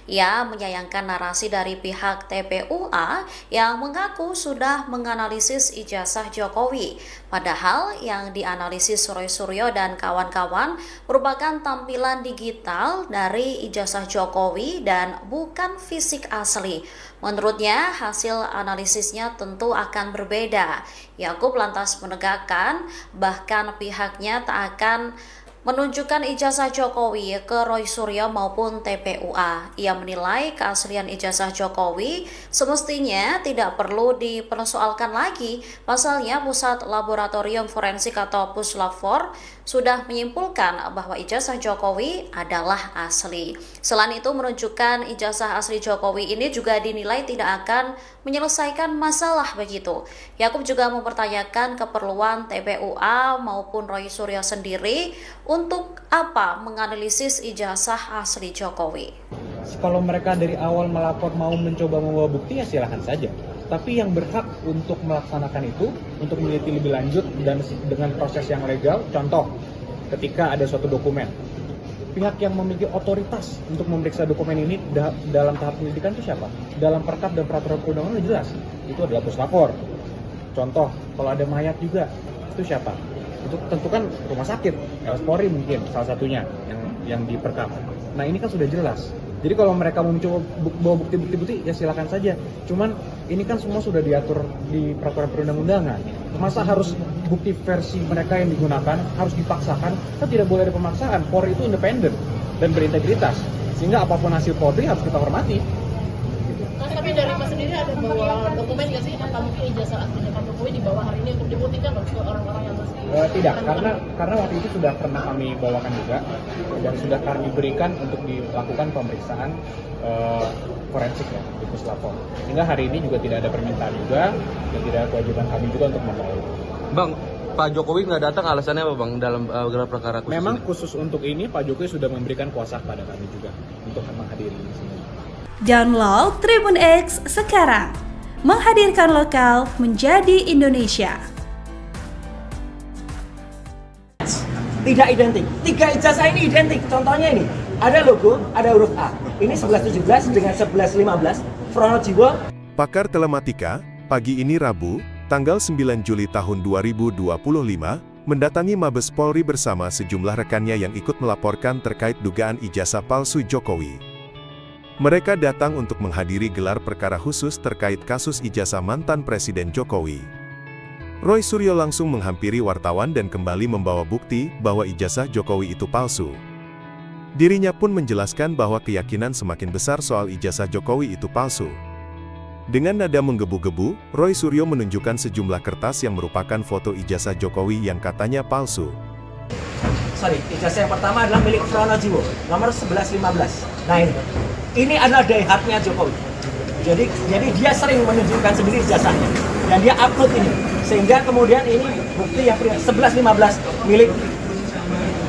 Ia menyayangkan narasi dari pihak TPUA yang mengaku sudah menganalisis ijazah Jokowi. Padahal yang dianalisis Roy Suryo dan kawan-kawan merupakan tampilan digital dari ijazah Jokowi dan bukan fisik asli. Menurutnya, hasil analisisnya tentu akan berbeda. Yakub lantas menegakkan, bahkan pihaknya tak akan menunjukkan ijazah Jokowi ke Roy Suryo maupun TPUA. Ia menilai keaslian ijazah Jokowi semestinya tidak perlu dipersoalkan lagi. Pasalnya, Pusat Laboratorium Forensik atau Puslap 4 sudah menyimpulkan bahwa ijazah Jokowi adalah asli. Selain itu, menunjukkan ijazah asli Jokowi ini juga dinilai tidak akan menyelesaikan masalah begitu. Yakub juga mempertanyakan keperluan TPUA maupun Roy Suryo sendiri untuk apa menganalisis ijazah asli Jokowi. Kalau mereka dari awal melapor mau mencoba membawa bukti ya silahkan saja. Tapi yang berhak untuk melaksanakan itu, untuk meneliti lebih lanjut dan dengan proses yang legal, contoh ketika ada suatu dokumen. Pihak yang memiliki otoritas untuk memeriksa dokumen ini dalam tahap penyelidikan itu siapa? Dalam perkap dan peraturan perundangan jelas, itu adalah Puslapor. Contoh, kalau ada mayat juga, itu siapa? Itu tentu kan rumah sakit, Polri mungkin salah satunya yang di perkap. Nah ini kan sudah jelas. Jadi kalau mereka mau mencoba bawa bukti-bukti ya silakan saja. Cuman ini kan semua sudah diatur di peraturan perundang-undangan. Masa harus bukti versi mereka yang digunakan harus dipaksakan? Kan tidak boleh ada pemaksaan. Polri itu independen dan berintegritas. Sehingga apapun hasil Polri harus kita hormati. Tapi dari Mas sendiri ada bawa dokumen nggak sih? Apa mungkin ijazah aslinya Pak Jokowi dibawa hari ini untuk dibuktikan ke orang-orang yang masih tidak, karena waktu itu sudah pernah kami bawakan juga dan sudah kami berikan untuk dilakukan pemeriksaan forensik ya di Puslapor. Sehingga hari ini juga tidak ada permintaan juga dan tidak ada kewajiban kami juga untuk membawa. Bang, Pak Jokowi nggak datang alasannya apa Bang dalam gelar perkara khusus? Memang khusus untuk ini Pak Jokowi sudah memberikan kuasa kepada kami juga untuk menghadiri di sini. Download Tribun X sekarang, menghadirkan lokal menjadi Indonesia. Tidak identik. 3 ijazah ini identik. Contohnya ini, ada logo, ada huruf A. Ini 1117 dengan 1115. Fronojiwo. Pakar Telematika, pagi ini Rabu, tanggal 9 Juli tahun 2025, mendatangi Mabes Polri bersama sejumlah rekannya yang ikut melaporkan terkait dugaan ijazah palsu Jokowi. Mereka datang untuk menghadiri gelar perkara khusus terkait kasus ijazah mantan Presiden Jokowi. Roy Suryo langsung menghampiri wartawan dan kembali membawa bukti bahwa ijazah Jokowi itu palsu. Dirinya pun menjelaskan bahwa keyakinan semakin besar soal ijazah Jokowi itu palsu. Dengan nada menggebu-gebu, Roy Suryo menunjukkan sejumlah kertas yang merupakan foto ijazah Jokowi yang katanya palsu. Ijazah yang pertama adalah milik Fronojiwo, nomor 1115. Nah ini adalah daihatnya Jokowi. Jadi dia sering menunjukkan sendiri ijazahnya dan dia upload ini, sehingga kemudian ini bukti yang 1115 milik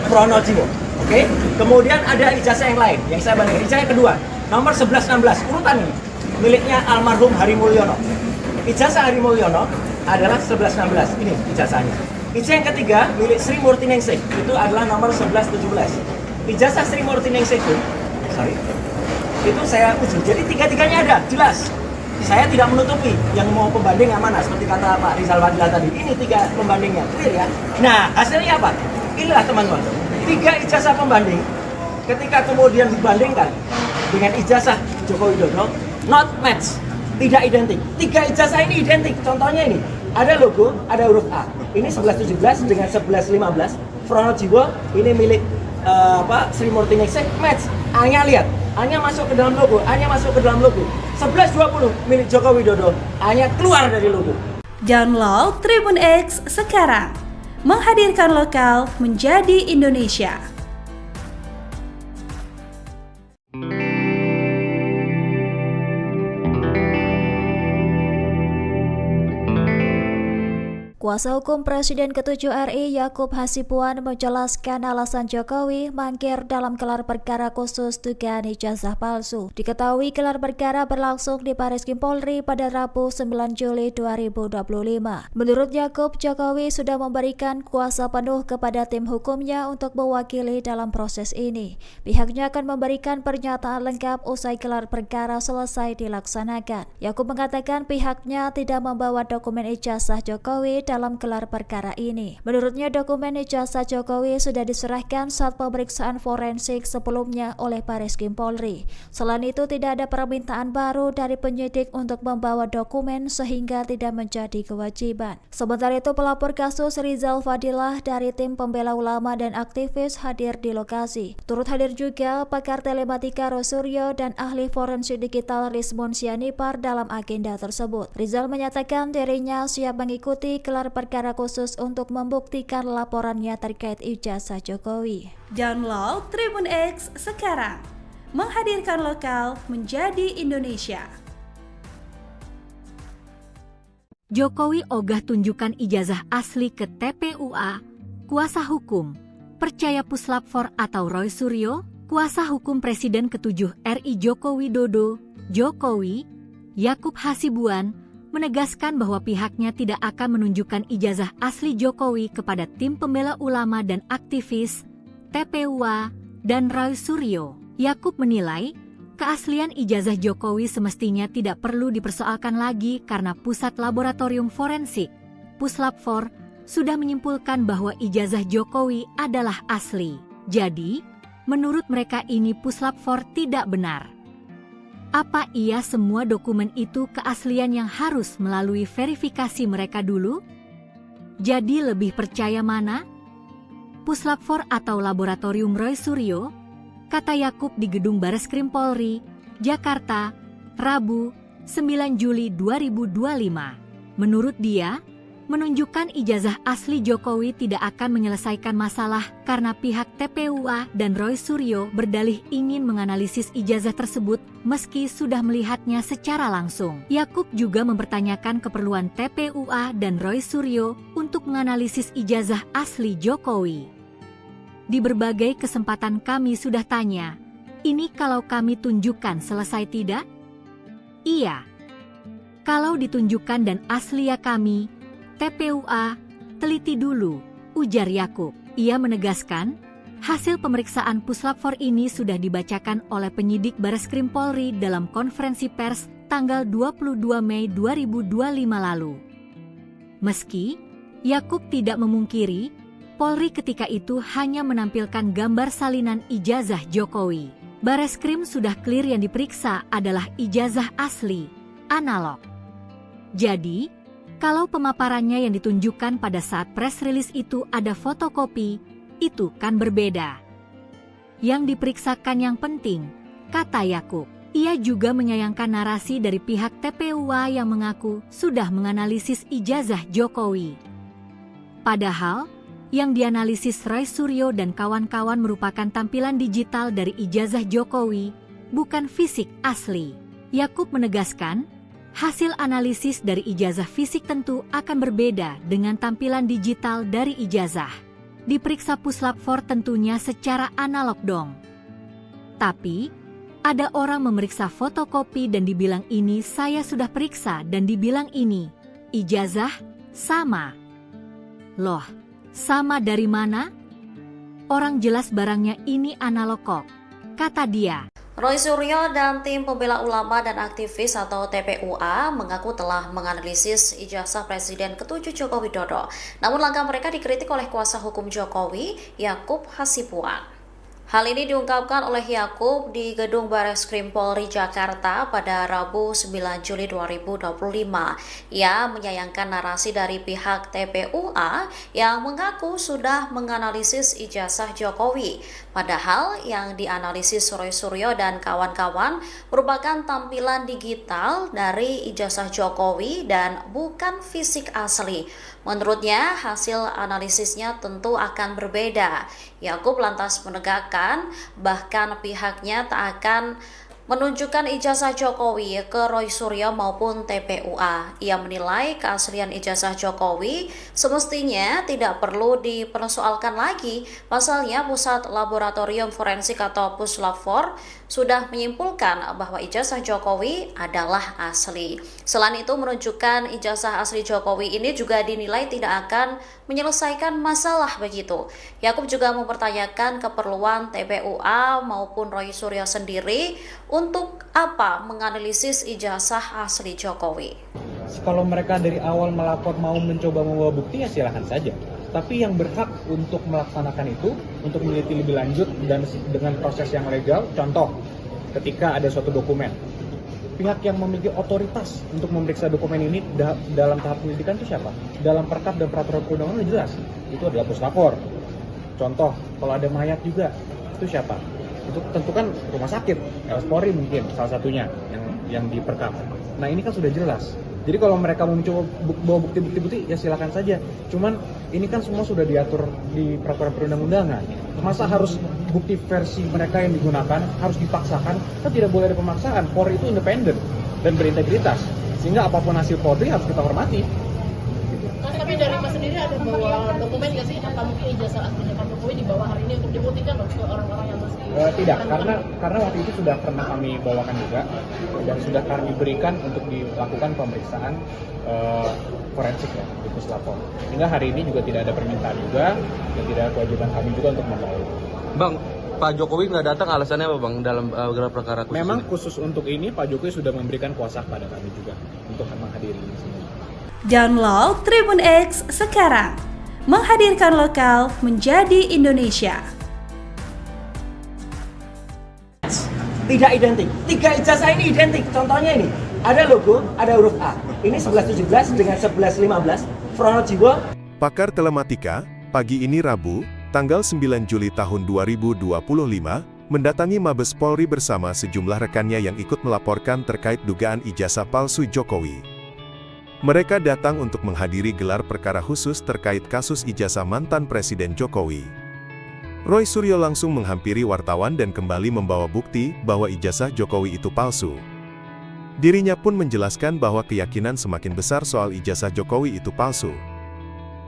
Fronojiwo. Oke? Kemudian ada ijazah yang lain yang saya bandingkan. Ijazah yang kedua, nomor 1116, urutan ini miliknya almarhum Hari Mulyono. Ijazah Hari Mulyono adalah 1116. Ini ijazahnya. Ijazah yang ketiga milik Sri Murti Ningsih, itu adalah nomor 1117. Ijazah Sri Murti Ningsih itu saya uji. Jadi tiga-tiganya ada, jelas. Saya tidak menutupi yang mau pembanding yang mana, seperti kata Pak Rizal Fadila tadi. Ini 3 pembandingnya, clear ya. Nah, hasilnya apa? Inilah teman-teman, 3 ijazah pembanding ketika kemudian dibandingkan dengan ijazah Joko Widodo, not match, tidak identik. 3 ijazah ini identik. Contohnya ini, ada logo, ada huruf A. Ini 1117 dengan 1115. Pronojiwo ini milik Sri Murti Ningsih, match. A-nya lihat, A-nya masuk ke dalam logo, A-nya masuk ke dalam logo. 1120 milik Joko Widodo, A-nya keluar dari logo. Download Tribun X sekarang. Menghadirkan lokal menjadi Indonesia. Kuasa hukum Presiden ke-7 RI Yakub Hasibuan menjelaskan alasan Jokowi mangkir dalam gelar perkara khusus dugaan ijazah palsu. Diketahui gelar perkara berlangsung di Bareskrim Polri pada Rabu 9 Juli 2025. Menurut Yakub, Jokowi sudah memberikan kuasa penuh kepada tim hukumnya untuk mewakili dalam proses ini. Pihaknya akan memberikan pernyataan lengkap usai gelar perkara selesai dilaksanakan. Yakub mengatakan pihaknya tidak membawa dokumen ijazah Jokowi dalam gelar perkara ini. Menurutnya dokumen ijazah Jokowi sudah diserahkan saat pemeriksaan forensik sebelumnya oleh Bareskrim Polri. Selain itu tidak ada permintaan baru dari penyidik untuk membawa dokumen sehingga tidak menjadi kewajiban. Sementara itu pelapor kasus Rizal Fadila dari tim pembela ulama dan aktivis hadir di lokasi. Turut hadir juga pakar telematika Rosuryo dan ahli forensik digital Rizmon Sianipar dalam agenda tersebut. Rizal menyatakan dirinya siap mengikuti gelar perkara khusus untuk membuktikan laporannya terkait ijazah Jokowi. Download Tribun X sekarang. Menghadirkan lokal menjadi Indonesia. Jokowi ogah tunjukkan ijazah asli ke TPUA. Kuasa hukum percaya Puslap 4 atau Roy Suryo, kuasa hukum Presiden ke-7 RI Joko Widodo, Jokowi, Yakub Hasibuan, menegaskan bahwa pihaknya tidak akan menunjukkan ijazah asli Jokowi kepada tim pembela ulama dan aktivis, TPUA, dan Roy Suryo. Yakub menilai, keaslian ijazah Jokowi semestinya tidak perlu dipersoalkan lagi karena Pusat Laboratorium Forensik, Puslap 4, sudah menyimpulkan bahwa ijazah Jokowi adalah asli. Jadi, menurut mereka ini Puslap 4 tidak benar. Apa iya semua dokumen itu keaslian yang harus melalui verifikasi mereka dulu? Jadi lebih percaya mana? Puslap 4 atau Laboratorium Roy Suryo? Kata Yakub di Gedung Bareskrim Polri, Jakarta, Rabu, 9 Juli 2025. Menurut dia, menunjukkan ijazah asli Jokowi tidak akan menyelesaikan masalah karena pihak TPUA dan Roy Suryo berdalih ingin menganalisis ijazah tersebut meski sudah melihatnya secara langsung. Yakub juga mempertanyakan keperluan TPUA dan Roy Suryo untuk menganalisis ijazah asli Jokowi. Di berbagai kesempatan kami sudah tanya, ini kalau kami tunjukkan selesai tidak? Iya. Kalau ditunjukkan dan asli ya kami, TPUA, teliti dulu, ujar Yakub. Ia menegaskan, hasil pemeriksaan Puslap 4 ini sudah dibacakan oleh penyidik Bareskrim Polri dalam konferensi pers tanggal 22 Mei 2025 lalu. Meski Yakub tidak memungkiri, Polri ketika itu hanya menampilkan gambar salinan ijazah Jokowi. Bareskrim sudah clear yang diperiksa adalah ijazah asli, analog. Jadi, kalau pemaparannya yang ditunjukkan pada saat press release itu ada fotokopi, itu kan berbeda. Yang diperiksakan yang penting, kata Yakub. Ia juga menyayangkan narasi dari pihak TPUA yang mengaku sudah menganalisis ijazah Jokowi. Padahal, yang dianalisis Roy Suryo dan kawan-kawan merupakan tampilan digital dari ijazah Jokowi, bukan fisik asli. Yakub menegaskan, hasil analisis dari ijazah fisik tentu akan berbeda dengan tampilan digital dari ijazah. Diperiksa Puslap 4 tentunya secara analog dong. Tapi, ada orang memeriksa fotokopi dan dibilang ini saya sudah periksa dan dibilang ini, ijazah, sama. Loh, Sama dari mana? Orang jelas barangnya ini analog kok, kata dia. Roy Suryo dan tim pembela ulama dan aktivis atau TPUA mengaku telah menganalisis ijazah Presiden ke-7 Joko Widodo. Namun langkah mereka dikritik oleh kuasa hukum Jokowi, Yakub Hasibuan. Hal ini diungkapkan oleh Yakub di Gedung Bareskrim Polri Jakarta pada Rabu 9 Juli 2025. Ia menyayangkan narasi dari pihak TPUA yang mengaku sudah menganalisis ijazah Jokowi. Padahal yang dianalisis Roy Suryo dan kawan-kawan merupakan tampilan digital dari ijazah Jokowi dan bukan fisik asli. Menurutnya, hasil analisisnya tentu akan berbeda. Yakub lantas menegakkan bahkan pihaknya tak akan menunjukkan ijazah Jokowi ke Roy Suryo maupun TPUA. Ia menilai keaslian ijazah Jokowi semestinya tidak perlu dipersoalkan lagi. Pasalnya Pusat Laboratorium Forensik atau Puslab-4 sudah menyimpulkan bahwa ijazah Jokowi adalah asli. Selain itu, menunjukkan ijazah asli Jokowi ini juga dinilai tidak akan menyelesaikan masalah begitu. Yakub juga mempertanyakan keperluan TPUA maupun Roy Suryo sendiri untuk apa menganalisis ijazah asli Jokowi. Kalau mereka dari awal melapor mau mencoba membawa bukti ya silakan saja. Tapi yang berhak untuk melaksanakan itu, untuk meneliti lebih lanjut dan dengan proses yang legal, contoh ketika ada suatu dokumen, pihak yang memiliki otoritas untuk memeriksa dokumen ini dalam tahap penyelidikan itu siapa? Dalam perkap dan peraturan perundangan jelas, itu adalah Puslapor. Contoh, kalau ada mayat juga, itu siapa? Itu tentu kan rumah sakit, Polri mungkin salah satunya yang diperkap. Nah ini kan sudah jelas. Jadi kalau mereka mau mencoba bawa bukti-bukti ya silakan saja. Cuman ini kan semua sudah diatur di peraturan perundang-undangan. Masa harus bukti versi mereka yang digunakan harus dipaksakan? Kan tidak boleh ada pemaksaan. Polri itu independen dan berintegritas. Sehingga apapun hasil Polri harus kita hormati. Tapi dari Mas sendiri ada bawa dokumen nggak sih? Apa mungkin ijazah aslinya Pak Jokowi dibawa hari ini untuk dibuktikan ke orang-orang yang masih tidak, karena waktu itu sudah pernah kami bawakan juga dan sudah kami berikan untuk dilakukan pemeriksaan forensik ya di Puslapor. Sehingga hari ini juga tidak ada permintaan juga dan tidak ada kewajiban kami juga untuk membawa. Bang, Pak Jokowi nggak datang alasannya apa Bang dalam gelar perkara khusus? Memang ini? Khusus untuk ini Pak Jokowi sudah memberikan kuasa kepada kami juga untuk menghadiri di sini. Download Tribun X sekarang, menghadirkan lokal menjadi Indonesia. Tidak identik. 3 ijazah ini identik. Contohnya ini, ada logo, ada huruf A. Ini 1117 dengan 1115. Pronojiwo. Pakar Telematika, pagi ini Rabu, tanggal 9 Juli tahun 2025, mendatangi Mabes Polri bersama sejumlah rekannya yang ikut melaporkan terkait dugaan ijazah palsu Jokowi. Mereka datang untuk menghadiri gelar perkara khusus terkait kasus ijazah mantan Presiden Jokowi. Roy Suryo langsung menghampiri wartawan dan kembali membawa bukti bahwa ijazah Jokowi itu palsu. Dirinya pun menjelaskan bahwa keyakinan semakin besar soal ijazah Jokowi itu palsu.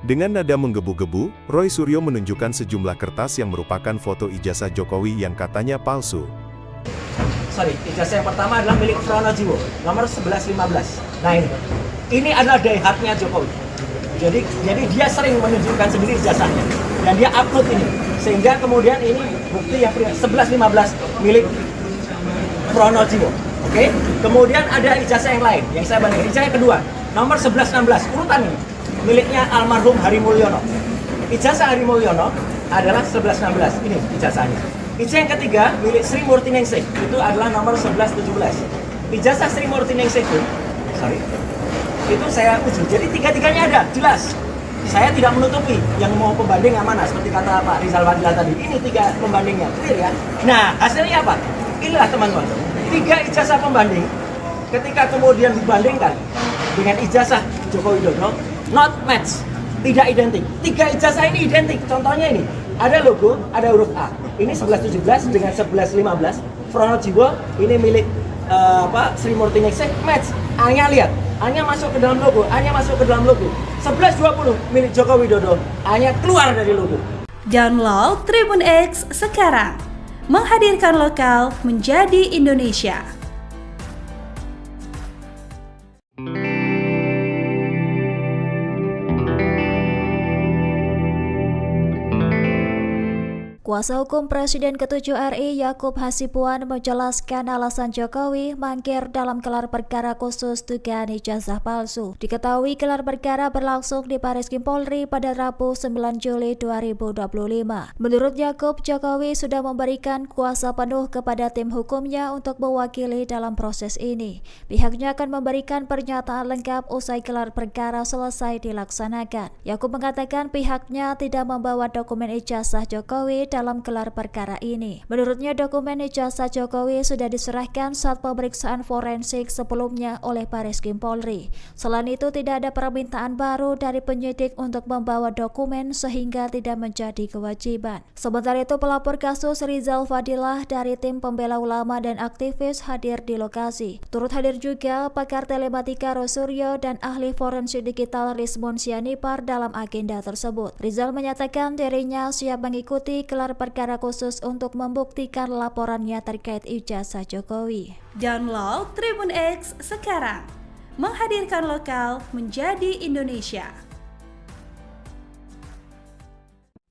Dengan nada menggebu-gebu, Roy Suryo menunjukkan sejumlah kertas yang merupakan foto ijazah Jokowi yang katanya palsu. Ijazah yang pertama adalah milik Pronojiwo, nomor 1115. Nah ini adalah daihatnya Jokowi. Jadi dia sering menunjukkan sendiri ijazahnya dan dia upload ini. Sehingga kemudian ini bukti yang 1115 milik Pronojiwo. Oke? Kemudian ada ijazah yang lain yang saya bandingkan. Ijazah yang kedua, nomor 1116, urutan ini miliknya almarhum Hari Mulyono. Ijazah Hari Mulyono adalah 1116. Ini ijazahnya. Ijazah yang ketiga milik Sri Murtiningsih, itu adalah nomor 1117. Ijazah Sri Murtiningsih itu saya uji. Jadi tiga-tiganya ada, jelas. Saya tidak menutupi yang mau pembanding yang mana, seperti kata Pak Rizal Fadila tadi. Ini 3 pembandingnya, clear ya. Nah, hasilnya apa? Inilah teman-teman. 3 ijazah pembanding, ketika kemudian dibandingkan dengan ijazah Joko Widodo, not match, tidak identik. 3 ijazah ini identik. Contohnya ini, ada logo, ada huruf A. Ini 1117 dengan 1115. Pronojiwo, ini milik Sri Murtiningsih, match. A-nya lihat, A-nya masuk ke dalam logo, A-nya masuk ke dalam logo. 1120 milik Joko Widodo, A-nya keluar dari logo. Download Tribun X sekarang, menghadirkan lokal menjadi Indonesia. Kuasa hukum Presiden ke-7 RI Yakub Hasibuan menjelaskan alasan Jokowi mangkir dalam gelar perkara khusus dugaan ijazah palsu. Diketahui gelar perkara berlangsung di Bareskrim Polri pada Rabu 9 Juli 2025. Menurut Yakub, Jokowi sudah memberikan kuasa penuh kepada tim hukumnya untuk mewakili dalam proses ini. Pihaknya akan memberikan pernyataan lengkap usai gelar perkara selesai dilaksanakan. Yakub mengatakan pihaknya tidak membawa dokumen ijazah Jokowi dalam gelar perkara ini. Menurutnya dokumen ijazah Jokowi sudah diserahkan saat pemeriksaan forensik sebelumnya oleh Bareskrim Polri. Selain itu tidak ada permintaan baru dari penyidik untuk membawa dokumen sehingga tidak menjadi kewajiban. Sementara itu pelapor kasus Rizal Fadilah dari tim pembela ulama dan aktivis hadir di lokasi. Turut hadir juga pakar telematika Rosuryo dan ahli forensik digital Rizmon Sianipar dalam agenda tersebut. Rizal menyatakan dirinya siap mengikuti gelar perkara khusus untuk membuktikan laporannya terkait ijazah Jokowi. Download Tribun X sekarang, menghadirkan lokal menjadi Indonesia.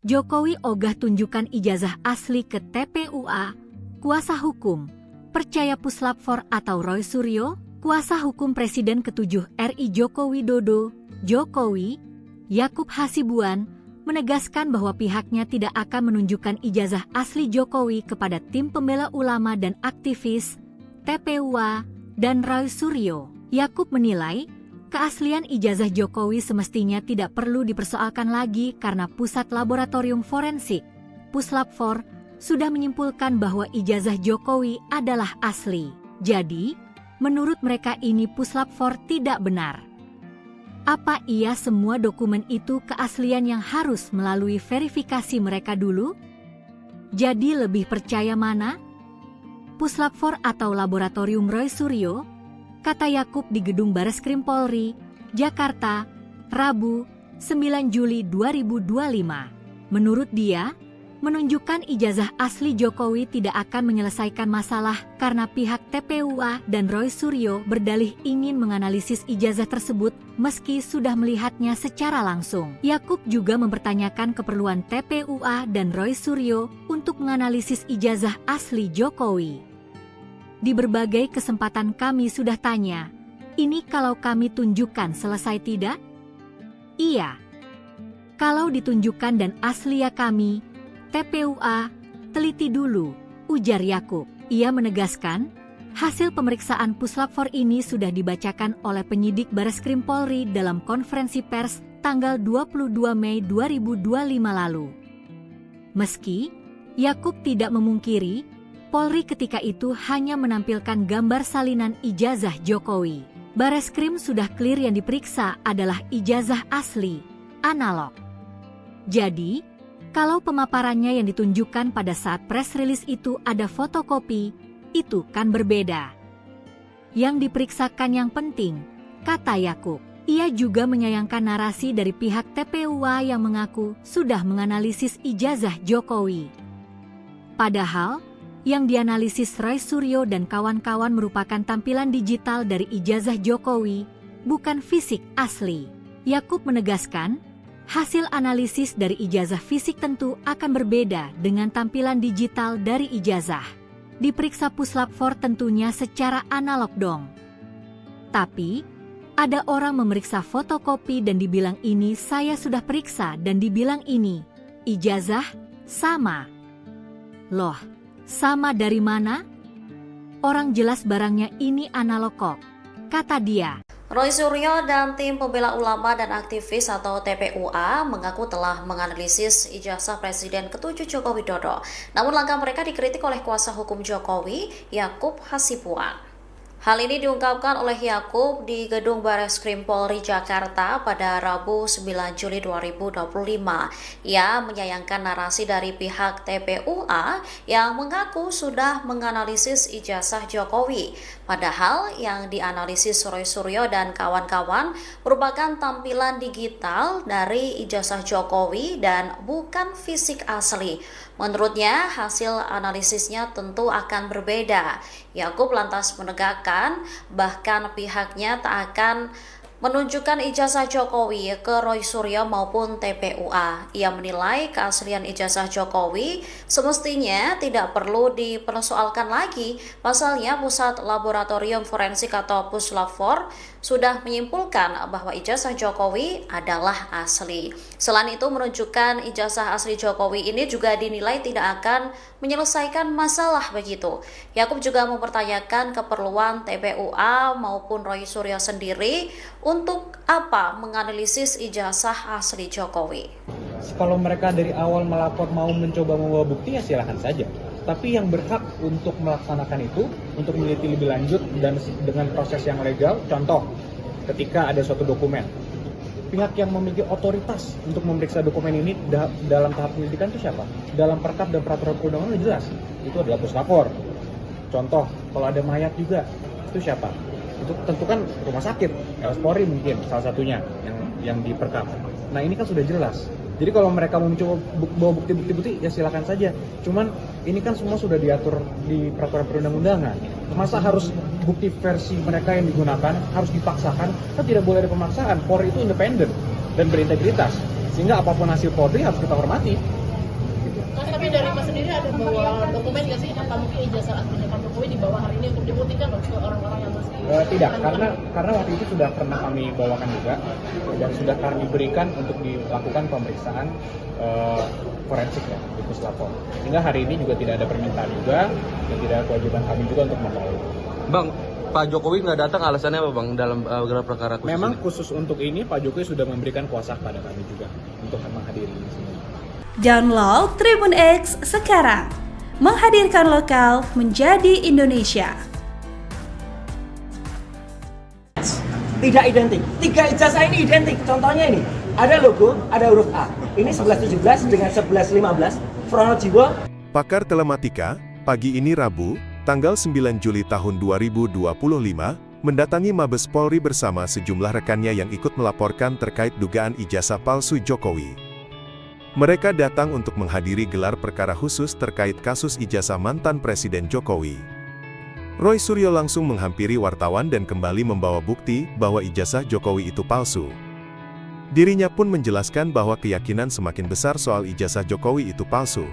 Jokowi ogah tunjukkan ijazah asli ke TPUA. Kuasa hukum percaya Puslap 4 atau Roy Suryo. Kuasa hukum Presiden ke-7 RI Joko Widodo, Jokowi, Yakub Hasibuan, menegaskan bahwa pihaknya tidak akan menunjukkan ijazah asli Jokowi kepada tim pembela ulama dan aktivis, TPUA, dan Roy Suryo. Yakub menilai, keaslian ijazah Jokowi semestinya tidak perlu dipersoalkan lagi karena Pusat Laboratorium Forensik, Puslap 4, sudah menyimpulkan bahwa ijazah Jokowi adalah asli. Jadi, menurut mereka ini Puslap 4 tidak benar. Apa iya semua dokumen itu keaslian yang harus melalui verifikasi mereka dulu? Jadi lebih percaya mana? Puslap 4 atau Laboratorium Roy Suryo? Kata Yakub di Gedung Bareskrim Polri, Jakarta, Rabu, 9 Juli 2025. Menurut dia, menunjukkan ijazah asli Jokowi tidak akan menyelesaikan masalah karena pihak TPUA dan Roy Suryo berdalih ingin menganalisis ijazah tersebut meski sudah melihatnya secara langsung. Yakub juga mempertanyakan keperluan TPUA dan Roy Suryo untuk menganalisis ijazah asli Jokowi. Di berbagai kesempatan kami sudah tanya, ini kalau kami tunjukkan selesai tidak? Iya. Kalau ditunjukkan dan asli ya kami, TPUA, teliti dulu, ujar Yakub. Ia menegaskan, hasil pemeriksaan Puslap 4 ini sudah dibacakan oleh penyidik Bareskrim Polri dalam konferensi pers tanggal 22 Mei 2025 lalu. Meski Yakub tidak memungkiri, Polri ketika itu hanya menampilkan gambar salinan ijazah Jokowi. Bareskrim sudah clear yang diperiksa adalah ijazah asli, analog. Jadi, kalau pemaparannya yang ditunjukkan pada saat press release itu ada fotokopi, itu kan berbeda. Yang diperiksakan yang penting, kata Yakub. Ia juga menyayangkan narasi dari pihak TPUA yang mengaku sudah menganalisis ijazah Jokowi. Padahal, yang dianalisis Roy Suryo dan kawan-kawan merupakan tampilan digital dari ijazah Jokowi, bukan fisik asli. Yakub menegaskan, hasil analisis dari ijazah fisik tentu akan berbeda dengan tampilan digital dari ijazah. Diperiksa Puslap 4 tentunya secara analog dong. Tapi, ada orang memeriksa fotokopi dan dibilang ini saya sudah periksa dan dibilang ini, ijazah, sama. Loh, sama dari mana? Orang jelas barangnya ini analog kok, kata dia. Roy Suryo dan tim pembela ulama dan aktivis atau TPUA mengaku telah menganalisis ijazah Presiden ke-7 Joko Widodo. Namun langkah mereka dikritik oleh kuasa hukum Jokowi, Yakub Hasibuan. Hal ini diungkapkan oleh Yakub di Gedung Bareskrim Polri Jakarta pada Rabu 9 Juli 2025. Ia menyayangkan narasi dari pihak TPUA yang mengaku sudah menganalisis ijazah Jokowi. Padahal yang dianalisis Roy Suryo dan kawan-kawan merupakan tampilan digital dari ijazah Jokowi dan bukan fisik asli. Menurutnya, hasil analisisnya tentu akan berbeda. Yakub lantas menegakkan bahkan pihaknya tak akan menunjukkan ijazah Jokowi ke Roy Suryo maupun TPUA. Ia menilai keaslian ijazah Jokowi semestinya tidak perlu dipersoalkan lagi. Pasalnya, Pusat Laboratorium Forensik atau Puslab-4 sudah menyimpulkan bahwa ijazah Jokowi adalah asli. Selain itu, menunjukkan ijazah asli Jokowi ini juga dinilai tidak akan menyelesaikan masalah begitu. Yakub juga mempertanyakan keperluan TPUA maupun Roy Suryo sendiri untuk apa menganalisis ijazah asli Jokowi. Kalau mereka dari awal melapor mau mencoba membawa bukti ya silahkan saja. Tapi yang berhak untuk melaksanakan itu, untuk meneliti lebih lanjut dan dengan proses yang legal, contoh ketika ada suatu dokumen, pihak yang memiliki otoritas untuk memeriksa dokumen ini dalam tahap penyelidikan itu siapa? Dalam perkap dan peraturan perundangan itu jelas, itu adalah puslapor. Contoh, kalau ada mayat juga, itu siapa? Itu tentu kan rumah sakit, RS Polri mungkin salah satunya yang diperkap. Nah ini kan sudah jelas. Jadi kalau mereka mau mencoba bawa bukti-bukti ya silakan saja. Cuman ini kan semua sudah diatur di peraturan perundang-undangan. Masa harus bukti versi mereka yang digunakan harus dipaksakan? Kan tidak boleh ada pemaksaan. Polri itu independen dan berintegritas. Sehingga apapun hasil Polri harus kita hormati. Mas, tapi dari Mas sendiri ada bawa dokumen nggak sih? Apa mungkin ijazah aslinya Pak Jokowi dibawa hari ini untuk dibuktikan ke orang-orang yang masih tidak, karena waktu itu sudah pernah kami bawakan juga dan sudah kami berikan untuk dilakukan pemeriksaan forensik ya di Puslapor. Sehingga hari ini juga tidak ada permintaan juga dan tidak ada kewajiban kami juga untuk membawa. Bang, Pak Jokowi nggak datang alasannya apa Bang dalam gelar perkara khusus? Memang ini? khusus untuk ini Pak Jokowi sudah memberikan kuasa kepada kami juga untuk menghadiri di sini. Download Tribun X sekarang, menghadirkan lokal menjadi Indonesia. Tidak identik. 3 ijazah ini identik. Contohnya ini, ada logo, ada huruf A. Ini 1117 dengan 1115. Pronojiwo. Pakar Telematika, pagi ini Rabu, tanggal 9 Juli tahun 2025, mendatangi Mabes Polri bersama sejumlah rekannya yang ikut melaporkan terkait dugaan ijazah palsu Jokowi. Mereka datang untuk menghadiri gelar perkara khusus terkait kasus ijazah mantan Presiden Jokowi. Roy Suryo langsung menghampiri wartawan dan kembali membawa bukti bahwa ijazah Jokowi itu palsu. Dirinya pun menjelaskan bahwa keyakinan semakin besar soal ijazah Jokowi itu palsu.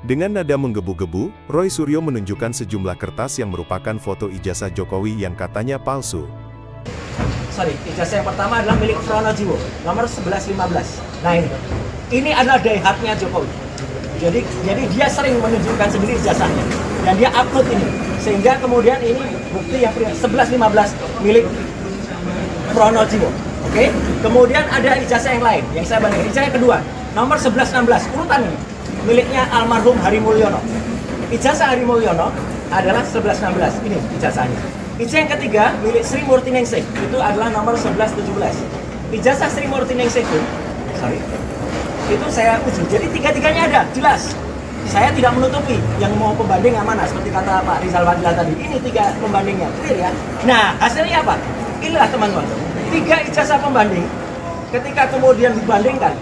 Dengan nada menggebu-gebu, Roy Suryo menunjukkan sejumlah kertas yang merupakan foto ijazah Jokowi yang katanya palsu. Ijazah yang pertama adalah milik Pronojiwo, nomor 1115. Nah ini adalah daihatnya Jokowi. Jadi dia sering menunjukkan sendiri ijazahnya dan dia upload ini. Sehingga kemudian ini bukti yang 1115 milik Pronojiwo. Oke? Kemudian ada ijazah yang lain yang saya bandingkan. Ijazah yang kedua, nomor 1116, urutan ini miliknya almarhum Hari Mulyono. Ijazah Hari Mulyono adalah 1116. Ini ijazahnya. Ijazah yang ketiga milik Sri Murtiningsih, itu adalah nomor 1117. Ijazah Sri Murtiningsih itu saya uji. Jadi tiga-tiganya ada, jelas. Saya tidak menutupi yang mau pembanding yang mana, seperti kata Pak Rizal Fadila tadi. Ini 3 pembandingnya, clear ya. Nah, hasilnya apa? Inilah teman-teman. 3 ijazah pembanding, ketika kemudian dibandingkan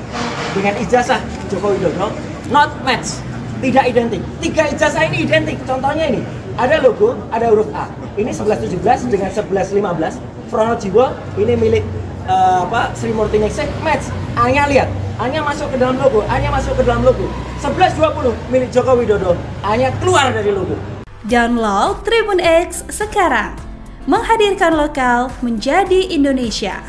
dengan ijazah Joko Widodo, not match, tidak identik. 3 ijazah ini identik. Contohnya ini, ada logo, ada huruf A. Ini 1117 dengan 1115. Pronojiwo, ini milik Sri Murtiningsih, match. A-nya lihat, A-nya masuk ke dalam logo, A-nya masuk ke dalam logo. 1120 milik Joko Widodo, A-nya keluar dari logo. Download Tribun X sekarang, menghadirkan lokal menjadi Indonesia.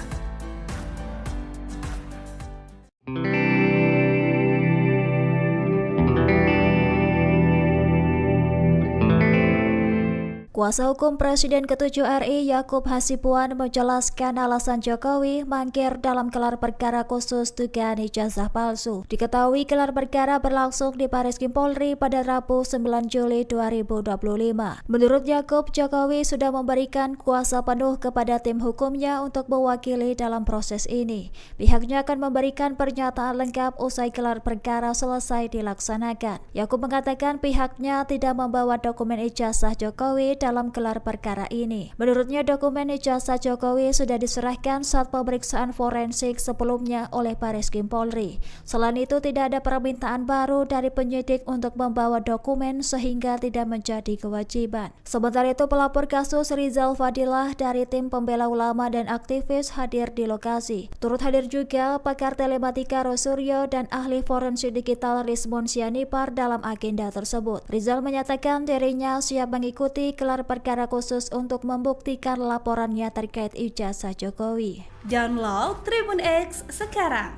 Kuasa hukum Presiden ke-7 RI Yakub Hasibuan menjelaskan alasan Jokowi mangkir dalam gelar perkara khusus dugaan ijazah palsu. Diketahui gelar perkara berlangsung di Bariskim Polri pada Rabu 9 Juli 2025. Menurut Yakub, Jokowi sudah memberikan kuasa penuh kepada tim hukumnya untuk mewakili dalam proses ini. Pihaknya akan memberikan pernyataan lengkap usai gelar perkara selesai dilaksanakan. Yakub mengatakan pihaknya tidak membawa dokumen ijazah Jokowi dalam gelar perkara ini. Menurutnya dokumen ijazah Jokowi sudah diserahkan saat pemeriksaan forensik sebelumnya oleh Bareskrim Polri. Selain itu tidak ada permintaan baru dari penyidik untuk membawa dokumen sehingga tidak menjadi kewajiban. Sementara itu pelapor kasus Rizal Fadilah dari tim pembela ulama dan aktivis hadir di lokasi. Turut hadir juga pakar telematika Rosuryo dan ahli forensik digital Rizmon Sianipar dalam agenda tersebut. Rizal menyatakan dirinya siap mengikuti gelar perkara khusus untuk membuktikan laporannya terkait ijazah Jokowi. Download Tribun X sekarang,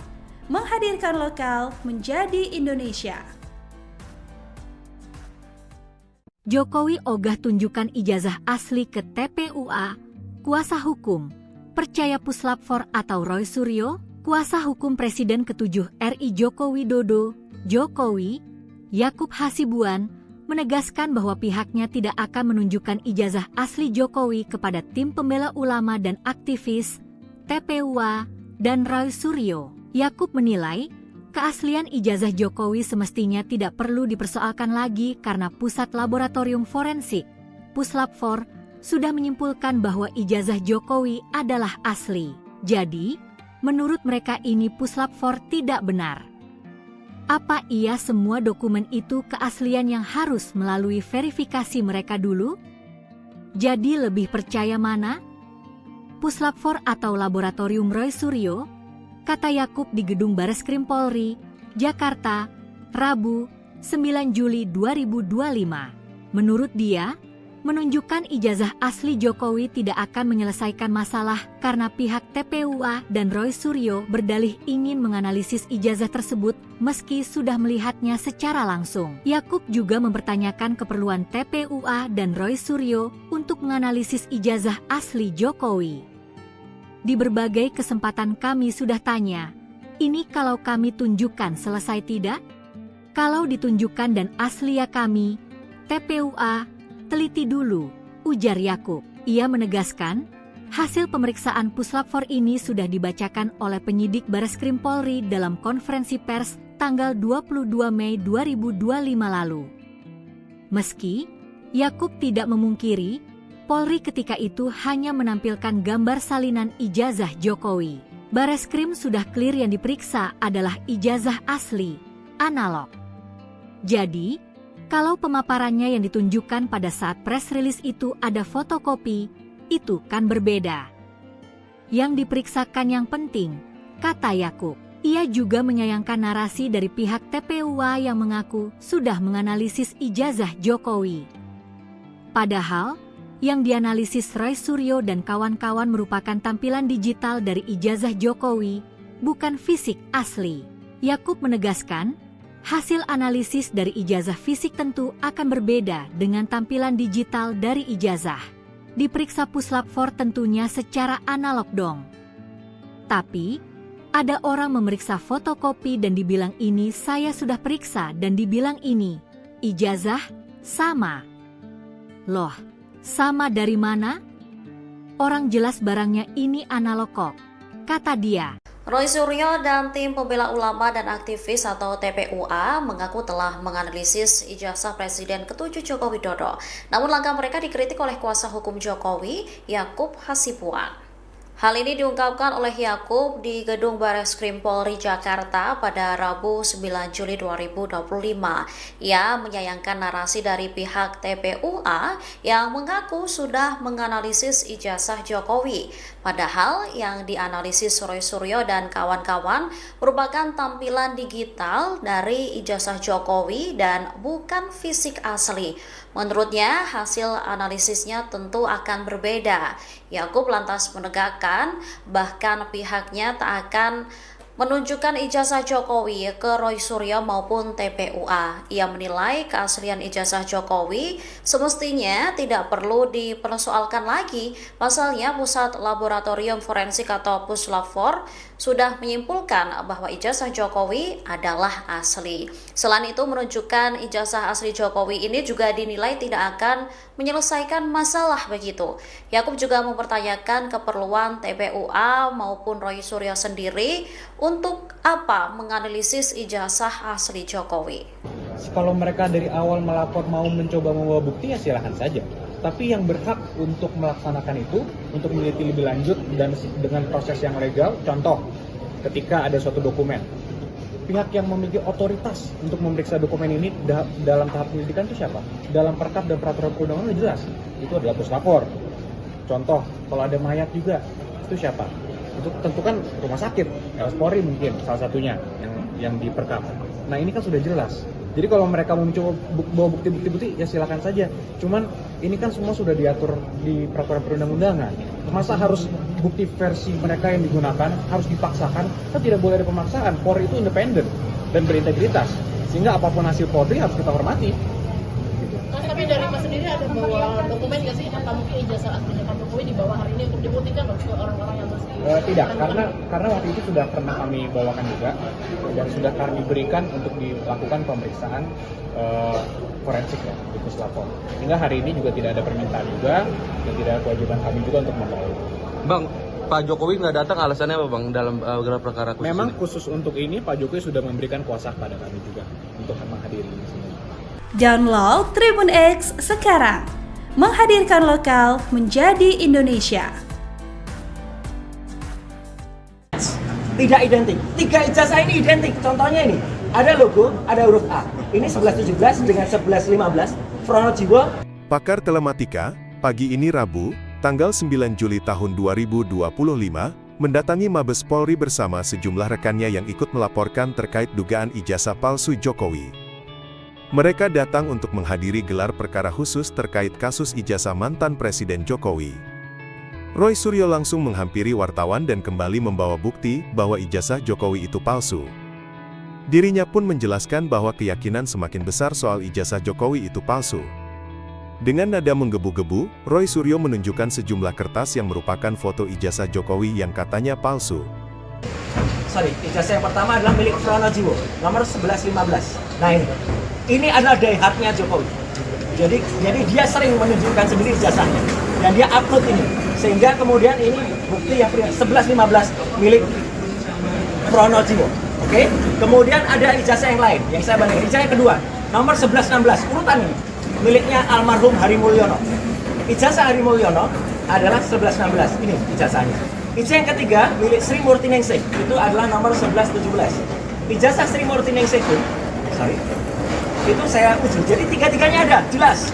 menghadirkan lokal menjadi Indonesia. Jokowi ogah tunjukkan ijazah asli ke TPUA, kuasa hukum, percaya Puslap 4 atau Roy Suryo, kuasa hukum Presiden ke-7 RI Joko Widodo, Jokowi, Yakub Hasibuan, menegaskan bahwa pihaknya tidak akan menunjukkan ijazah asli Jokowi kepada tim pembela ulama dan aktivis, TPUA, dan Roy Suryo. Yakub menilai, keaslian ijazah Jokowi semestinya tidak perlu dipersoalkan lagi karena Pusat Laboratorium Forensik, Puslap 4, sudah menyimpulkan bahwa ijazah Jokowi adalah asli. Jadi, menurut mereka ini Puslap 4 tidak benar. Apa iya semua dokumen itu keaslian yang harus melalui verifikasi mereka dulu? Jadi lebih percaya mana? Puslap 4 atau Laboratorium Roy Suryo? Kata Yakub di Gedung Bareskrim Polri, Jakarta, Rabu, 9 Juli 2025. Menurut dia, menunjukkan ijazah asli Jokowi tidak akan menyelesaikan masalah karena pihak TPUA dan Roy Suryo berdalih ingin menganalisis ijazah tersebut meski sudah melihatnya secara langsung. Yakub juga mempertanyakan keperluan TPUA dan Roy Suryo untuk menganalisis ijazah asli Jokowi. Di berbagai kesempatan kami sudah tanya, ini kalau kami tunjukkan selesai tidak? Kalau ditunjukkan dan asli ya kami, TPUA, teliti dulu, ujar Yakub. Ia menegaskan, hasil pemeriksaan Puslap 4 ini sudah dibacakan oleh penyidik Bareskrim Polri dalam konferensi pers tanggal 22 Mei 2025 lalu. Meski Yakub tidak memungkiri, Polri ketika itu hanya menampilkan gambar salinan ijazah Jokowi. Bareskrim sudah clear yang diperiksa adalah ijazah asli, analog. Jadi, kalau pemaparannya yang ditunjukkan pada saat press release itu ada fotokopi, itu kan berbeda. Yang diperiksakan yang penting, kata Yakub. Ia juga menyayangkan narasi dari pihak TPUA yang mengaku sudah menganalisis ijazah Jokowi. Padahal, yang dianalisis Roy Suryo dan kawan-kawan merupakan tampilan digital dari ijazah Jokowi, bukan fisik asli. Yakub menegaskan, hasil analisis dari ijazah fisik tentu akan berbeda dengan tampilan digital dari ijazah. Diperiksa Puslap 4 tentunya secara analog dong. Tapi, ada orang memeriksa fotokopi dan dibilang ini saya sudah periksa dan dibilang ini, ijazah, sama. Loh, sama dari mana? Orang jelas barangnya ini analog kok, kata dia. Roy Suryo dan tim pembela ulama dan aktivis atau TPUA mengaku telah menganalisis ijazah Presiden ke-7 Joko Widodo. Namun langkah mereka dikritik oleh kuasa hukum Jokowi, Yakub Hasibuan. Hal ini diungkapkan oleh Yakub di Gedung Bareskrim Polri Jakarta pada Rabu 9 Juli 2025. Ia menyayangkan narasi dari pihak TPUA yang mengaku sudah menganalisis ijazah Jokowi. Padahal yang dianalisis Roy Suryo dan kawan-kawan merupakan tampilan digital dari ijazah Jokowi dan bukan fisik asli. Menurutnya, hasil analisisnya tentu akan berbeda. Yakub lantas menegakkan, bahkan pihaknya tak akan menunjukkan ijazah Jokowi ke Roy Suryo maupun TPUA. Ia menilai keaslian ijazah Jokowi semestinya tidak perlu dipersoalkan lagi. Pasalnya Pusat Laboratorium Forensik atau Puslap 4 sudah menyimpulkan bahwa ijazah Jokowi adalah asli. Selain itu, menunjukkan ijazah asli Jokowi ini juga dinilai tidak akan menyelesaikan masalah begitu. Yakub juga mempertanyakan keperluan TPUA maupun Roy Suryo sendiri untuk apa menganalisis ijazah asli Jokowi. Kalau mereka dari awal melapor mau mencoba membawa bukti ya silahkan saja. Tapi yang berhak untuk melaksanakan itu, untuk meneliti lebih lanjut dan dengan proses yang legal, contoh, ketika ada suatu dokumen, pihak yang memiliki otoritas untuk memeriksa dokumen ini dalam tahap penyelidikan itu siapa? Dalam perkap dan peraturan perundangan sudah jelas, itu adalah puslapor. Contoh, kalau ada mayat juga, itu siapa? Itu tentu kan rumah sakit, Polri mungkin salah satunya yang diperkap. Nah ini kan sudah jelas. Jadi kalau mereka mau mencoba bawa bukti-bukti ya silakan saja. Cuman ini kan semua sudah diatur di peraturan perundang-undangan. Masa harus bukti versi mereka yang digunakan harus dipaksakan? Kan tidak boleh ada pemaksaan. Polri itu independen dan berintegritas. Sehingga apapun hasil Polri harus kita hormati. Tapi dari Mas sendiri ada bawa dokumen nggak sih? Apa mungkin ijazah aslinya Pak Jokowi dibawa hari ini untuk dibuktikan ke orang-orang yang masih tidak, karena waktu itu sudah pernah kami bawakan juga dan sudah kami berikan untuk dilakukan pemeriksaan forensik ya di puslapor. Hingga hari ini juga tidak ada permintaan juga dan tidak ada kewajiban kami juga untuk membawa. Bang, Pak Jokowi nggak datang alasannya apa Bang dalam gelar perkara khusus? Memang ini? Khusus untuk ini Pak Jokowi sudah memberikan kuasa kepada kami juga untuk menghadiri di sini. Download Tribun X sekarang, menghadirkan lokal menjadi Indonesia. Tidak identik. 3 ijazah ini identik. Contohnya ini, ada logo, ada huruf A. Ini 1117 dengan 1115. Fronojiwo. Pakar Telematika, pagi ini Rabu, tanggal 9 Juli tahun 2025, mendatangi Mabes Polri bersama sejumlah rekannya yang ikut melaporkan terkait dugaan ijazah palsu Jokowi. Mereka datang untuk menghadiri gelar perkara khusus terkait kasus ijazah mantan Presiden Jokowi. Roy Suryo langsung menghampiri wartawan dan kembali membawa bukti bahwa ijazah Jokowi itu palsu. Dirinya pun menjelaskan bahwa keyakinan semakin besar soal ijazah Jokowi itu palsu. Dengan nada menggebu-gebu, Roy Suryo menunjukkan sejumlah kertas yang merupakan foto ijazah Jokowi yang katanya palsu. Ijazah yang pertama adalah milik Fronojiwo, nomor 1115. Nah ini adalah diehardnya Jokowi. Jadi dia sering menunjukkan sendiri ijazahnya dan dia upload ini, sehingga kemudian ini bukti yang 1115 milik Fronojiwo. Oke? Kemudian ada ijazah yang lain yang saya bandingkan. Ijazah yang kedua, nomor 1116, urutan ini miliknya almarhum Hari Mulyono. Ijazah Hari Mulyono adalah 1116. Ini ijazahnya. Ijazah yang ketiga milik Sri Murti Ningsih, itu adalah nomor 1117. Ijazah Sri Murti Ningsih itu saya uji. Jadi tiga-tiganya ada, jelas.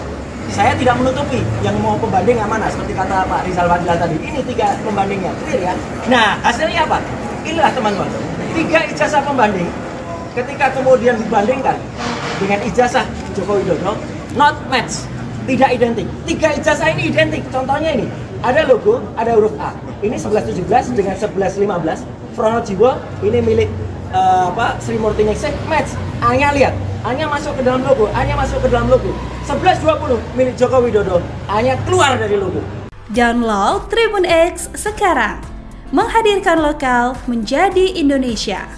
Saya tidak menutupi yang mau pembanding yang mana, seperti kata Pak Rizal Fadila tadi. Ini 3 pembandingnya, clear ya. Nah, hasilnya apa? Inilah teman-teman. 3 ijazah pembanding, ketika kemudian dibandingkan dengan ijazah Joko Widodo, not match, tidak identik. 3 ijazah ini identik. Contohnya ini, ada logo, ada huruf A. Ini 1117 dengan 1115. Fronojiwo, ini milik Sri Murti Ningsih, match. A-nya lihat, A-nya masuk ke dalam logo, A-nya masuk ke dalam logo. 1120 milik Joko Widodo, A-nya keluar dari logo. Download Tribun X sekarang, menghadirkan lokal menjadi Indonesia.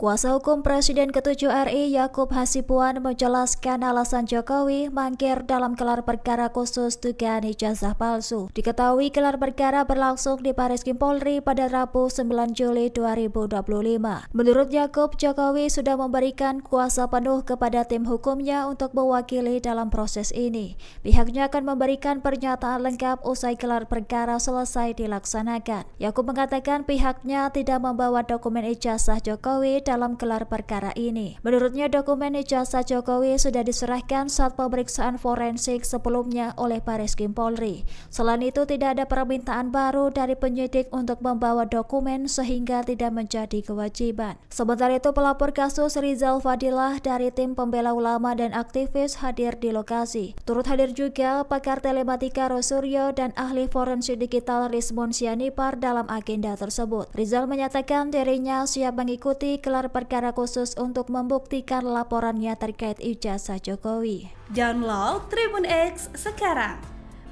Kuasa hukum Presiden ke-7 RI Yakub Hasibuan menjelaskan alasan Jokowi mangkir dalam gelar perkara khusus dugaan ijazah palsu. Diketahui gelar perkara berlangsung di Bareskrim Polri pada Rabu 9 Juli 2025. Menurut Yakub, Jokowi sudah memberikan kuasa penuh kepada tim hukumnya untuk mewakili dalam proses ini. Pihaknya akan memberikan pernyataan lengkap usai gelar perkara selesai dilaksanakan. Yakub mengatakan pihaknya tidak membawa dokumen ijazah Jokowi dalam gelar perkara ini. Menurutnya dokumen ijazah Jokowi sudah diserahkan saat pemeriksaan forensik sebelumnya oleh Bareskrim Polri. Selain itu tidak ada permintaan baru dari penyidik untuk membawa dokumen sehingga tidak menjadi kewajiban. Sementara itu pelapor kasus Rizal Fadilah dari tim pembela ulama dan aktivis hadir di lokasi. Turut hadir juga pakar telematika Roy Suryo dan ahli forensik digital Rizmon Sianipar dalam agenda tersebut. Rizal menyatakan dirinya siap mengikuti gelar perkara khusus untuk membuktikan laporannya terkait ijazah Jokowi. Download Tribun X sekarang,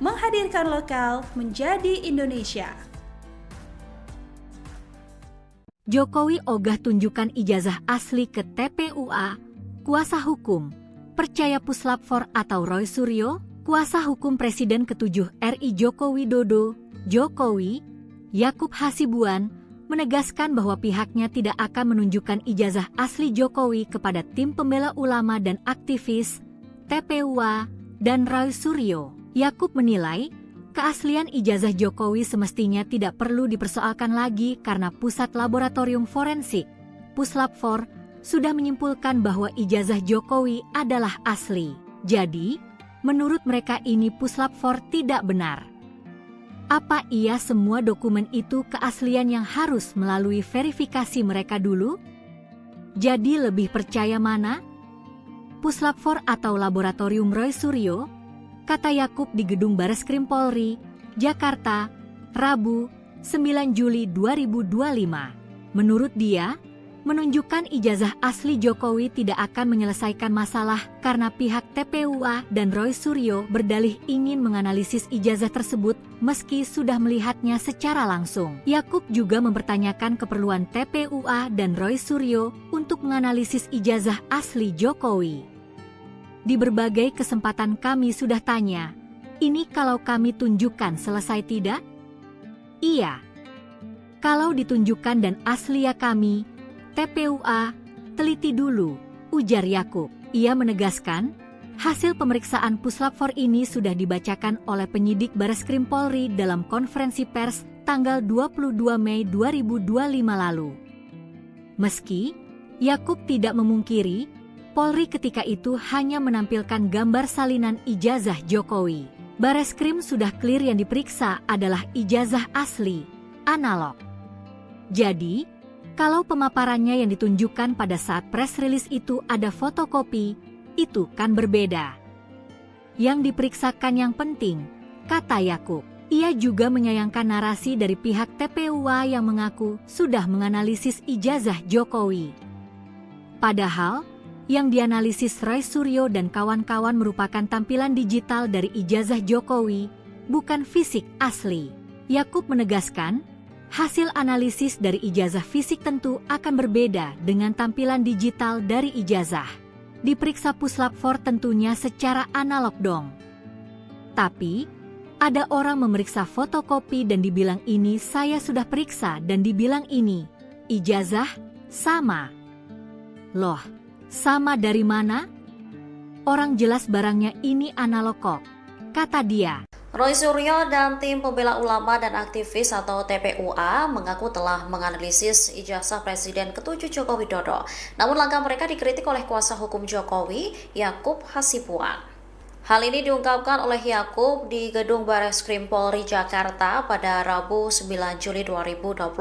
menghadirkan lokal menjadi Indonesia. Jokowi ogah tunjukkan ijazah asli ke TPUA. Kuasa hukum percaya puslap 4 atau Roy Suryo, kuasa hukum Presiden ke-7 RI Joko Widodo, Jokowi, Yakub Hasibuan, menegaskan bahwa pihaknya tidak akan menunjukkan ijazah asli Jokowi kepada tim pembela ulama dan aktivis, TPUA, dan Roy Suryo. Yakub menilai, keaslian ijazah Jokowi semestinya tidak perlu dipersoalkan lagi karena Pusat Laboratorium Forensik, Puslap4, sudah menyimpulkan bahwa ijazah Jokowi adalah asli. Jadi, menurut mereka ini Puslap4 tidak benar. Apa iya semua dokumen itu keaslian yang harus melalui verifikasi mereka dulu? Jadi lebih percaya mana? Puslap4 atau Laboratorium Roy Suryo? Kata Yakub di Gedung Bareskrim Polri, Jakarta, Rabu, 9 Juli 2025. Menurut dia, menunjukkan ijazah asli Jokowi tidak akan menyelesaikan masalah karena pihak TPUA dan Roy Suryo berdalih ingin menganalisis ijazah tersebut meski sudah melihatnya secara langsung. Yakub juga mempertanyakan keperluan TPUA dan Roy Suryo untuk menganalisis ijazah asli Jokowi. Di berbagai kesempatan kami sudah tanya, ini kalau kami tunjukkan selesai tidak? Iya. Kalau ditunjukkan dan asli ya kami, TPUA, teliti dulu, ujar Yakub. Ia menegaskan, hasil pemeriksaan Puslap4 ini sudah dibacakan oleh penyidik Bareskrim Polri dalam konferensi pers tanggal 22 Mei 2025 lalu. Meski Yakub tidak memungkiri, Polri ketika itu hanya menampilkan gambar salinan ijazah Jokowi. Bareskrim sudah clear yang diperiksa adalah ijazah asli, analog. Jadi, kalau pemaparannya yang ditunjukkan pada saat press release itu ada fotokopi, itu kan berbeda. Yang diperiksakan yang penting, kata Yakub. Ia juga menyayangkan narasi dari pihak TPUA yang mengaku sudah menganalisis ijazah Jokowi. Padahal, yang dianalisis Roy Suryo dan kawan-kawan merupakan tampilan digital dari ijazah Jokowi, bukan fisik asli. Yakub menegaskan, hasil analisis dari ijazah fisik tentu akan berbeda dengan tampilan digital dari ijazah. Diperiksa Puslap4 tentunya secara analog dong. Tapi, ada orang memeriksa fotokopi dan dibilang ini saya sudah periksa dan dibilang ini, ijazah, sama. Loh, sama dari mana? Orang jelas barangnya ini analog kok, kata dia. Roy Suryo dan tim pembela ulama dan aktivis atau TPUA mengaku telah menganalisis ijazah Presiden ke-7 Joko Widodo. Namun langkah mereka dikritik oleh kuasa hukum Jokowi, Yakub Hasibuan. Hal ini diungkapkan oleh Yakub di Gedung Bareskrim Polri Jakarta pada Rabu 9 Juli 2025.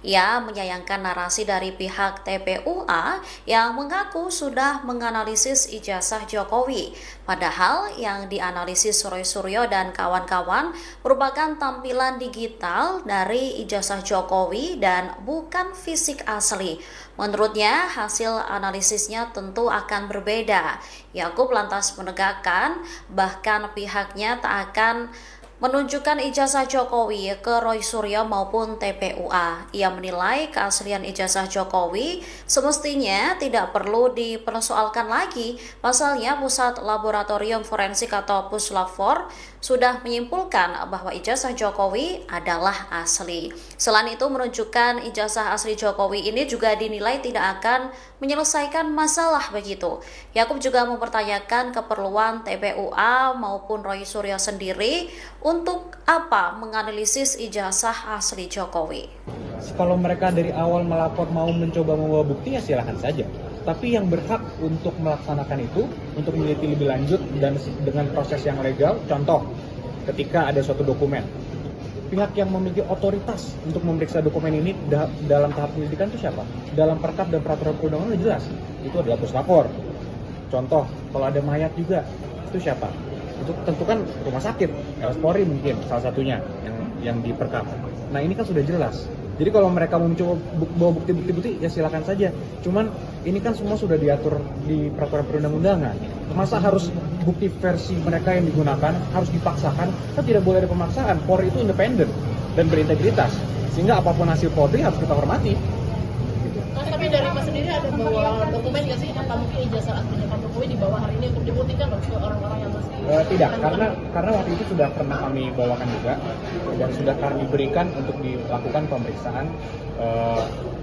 Ia menyayangkan narasi dari pihak TPUA yang mengaku sudah menganalisis ijazah Jokowi. Padahal yang dianalisis Roy Suryo dan kawan-kawan merupakan tampilan digital dari ijazah Jokowi dan bukan fisik asli. Menurutnya, hasil analisisnya tentu akan berbeda. Yakub lantas menegakkan, bahkan pihaknya tak akan menunjukkan ijazah Jokowi ke Roy Suryo maupun TPUA. Ia menilai keaslian ijazah Jokowi semestinya tidak perlu dipersoalkan lagi. Pasalnya Pusat Laboratorium Forensik atau Puslap4 sudah menyimpulkan bahwa ijazah Jokowi adalah asli. Selain itu, menunjukkan ijazah asli Jokowi ini juga dinilai tidak akan menyelesaikan masalah begitu. Yakub juga mempertanyakan keperluan TPUA maupun Roy Suryo sendiri untuk apa menganalisis ijazah asli Jokowi. Kalau mereka dari awal melapor mau mencoba membawa bukti ya silakan saja. Tapi yang berhak untuk melaksanakan itu, untuk meneliti lebih lanjut dan dengan proses yang legal, contoh ketika ada suatu dokumen, pihak yang memiliki otoritas untuk memeriksa dokumen ini dalam tahap penyelidikan itu siapa? Dalam perkap dan peraturan perundangan jelas, itu adalah Puslap4. Contoh, kalau ada mayat juga, itu siapa? Itu tentu kan rumah sakit, Polri mungkin salah satunya yang di perkap. Nah ini kan sudah jelas. Jadi kalau mereka mau mencoba bawa bukti-bukti ya silakan saja. Cuman ini kan semua sudah diatur di peraturan perundang-undangan. Masa harus bukti versi mereka yang digunakan harus dipaksakan? Kan tidak boleh ada pemaksaan. Polri itu independen dan berintegritas. Sehingga apapun hasil Polri harus kita hormati. Gitu. Tapi dari Mas sendiri ada bawa dokumen nggak sih? Apa mungkin ijazah aslinya Pak Jokowi dibawa hari ini untuk dibuktikan loh ke orang-orang yang masih Tidak, karena waktu itu sudah pernah kami bawakan juga dan sudah kami berikan untuk dilakukan pemeriksaan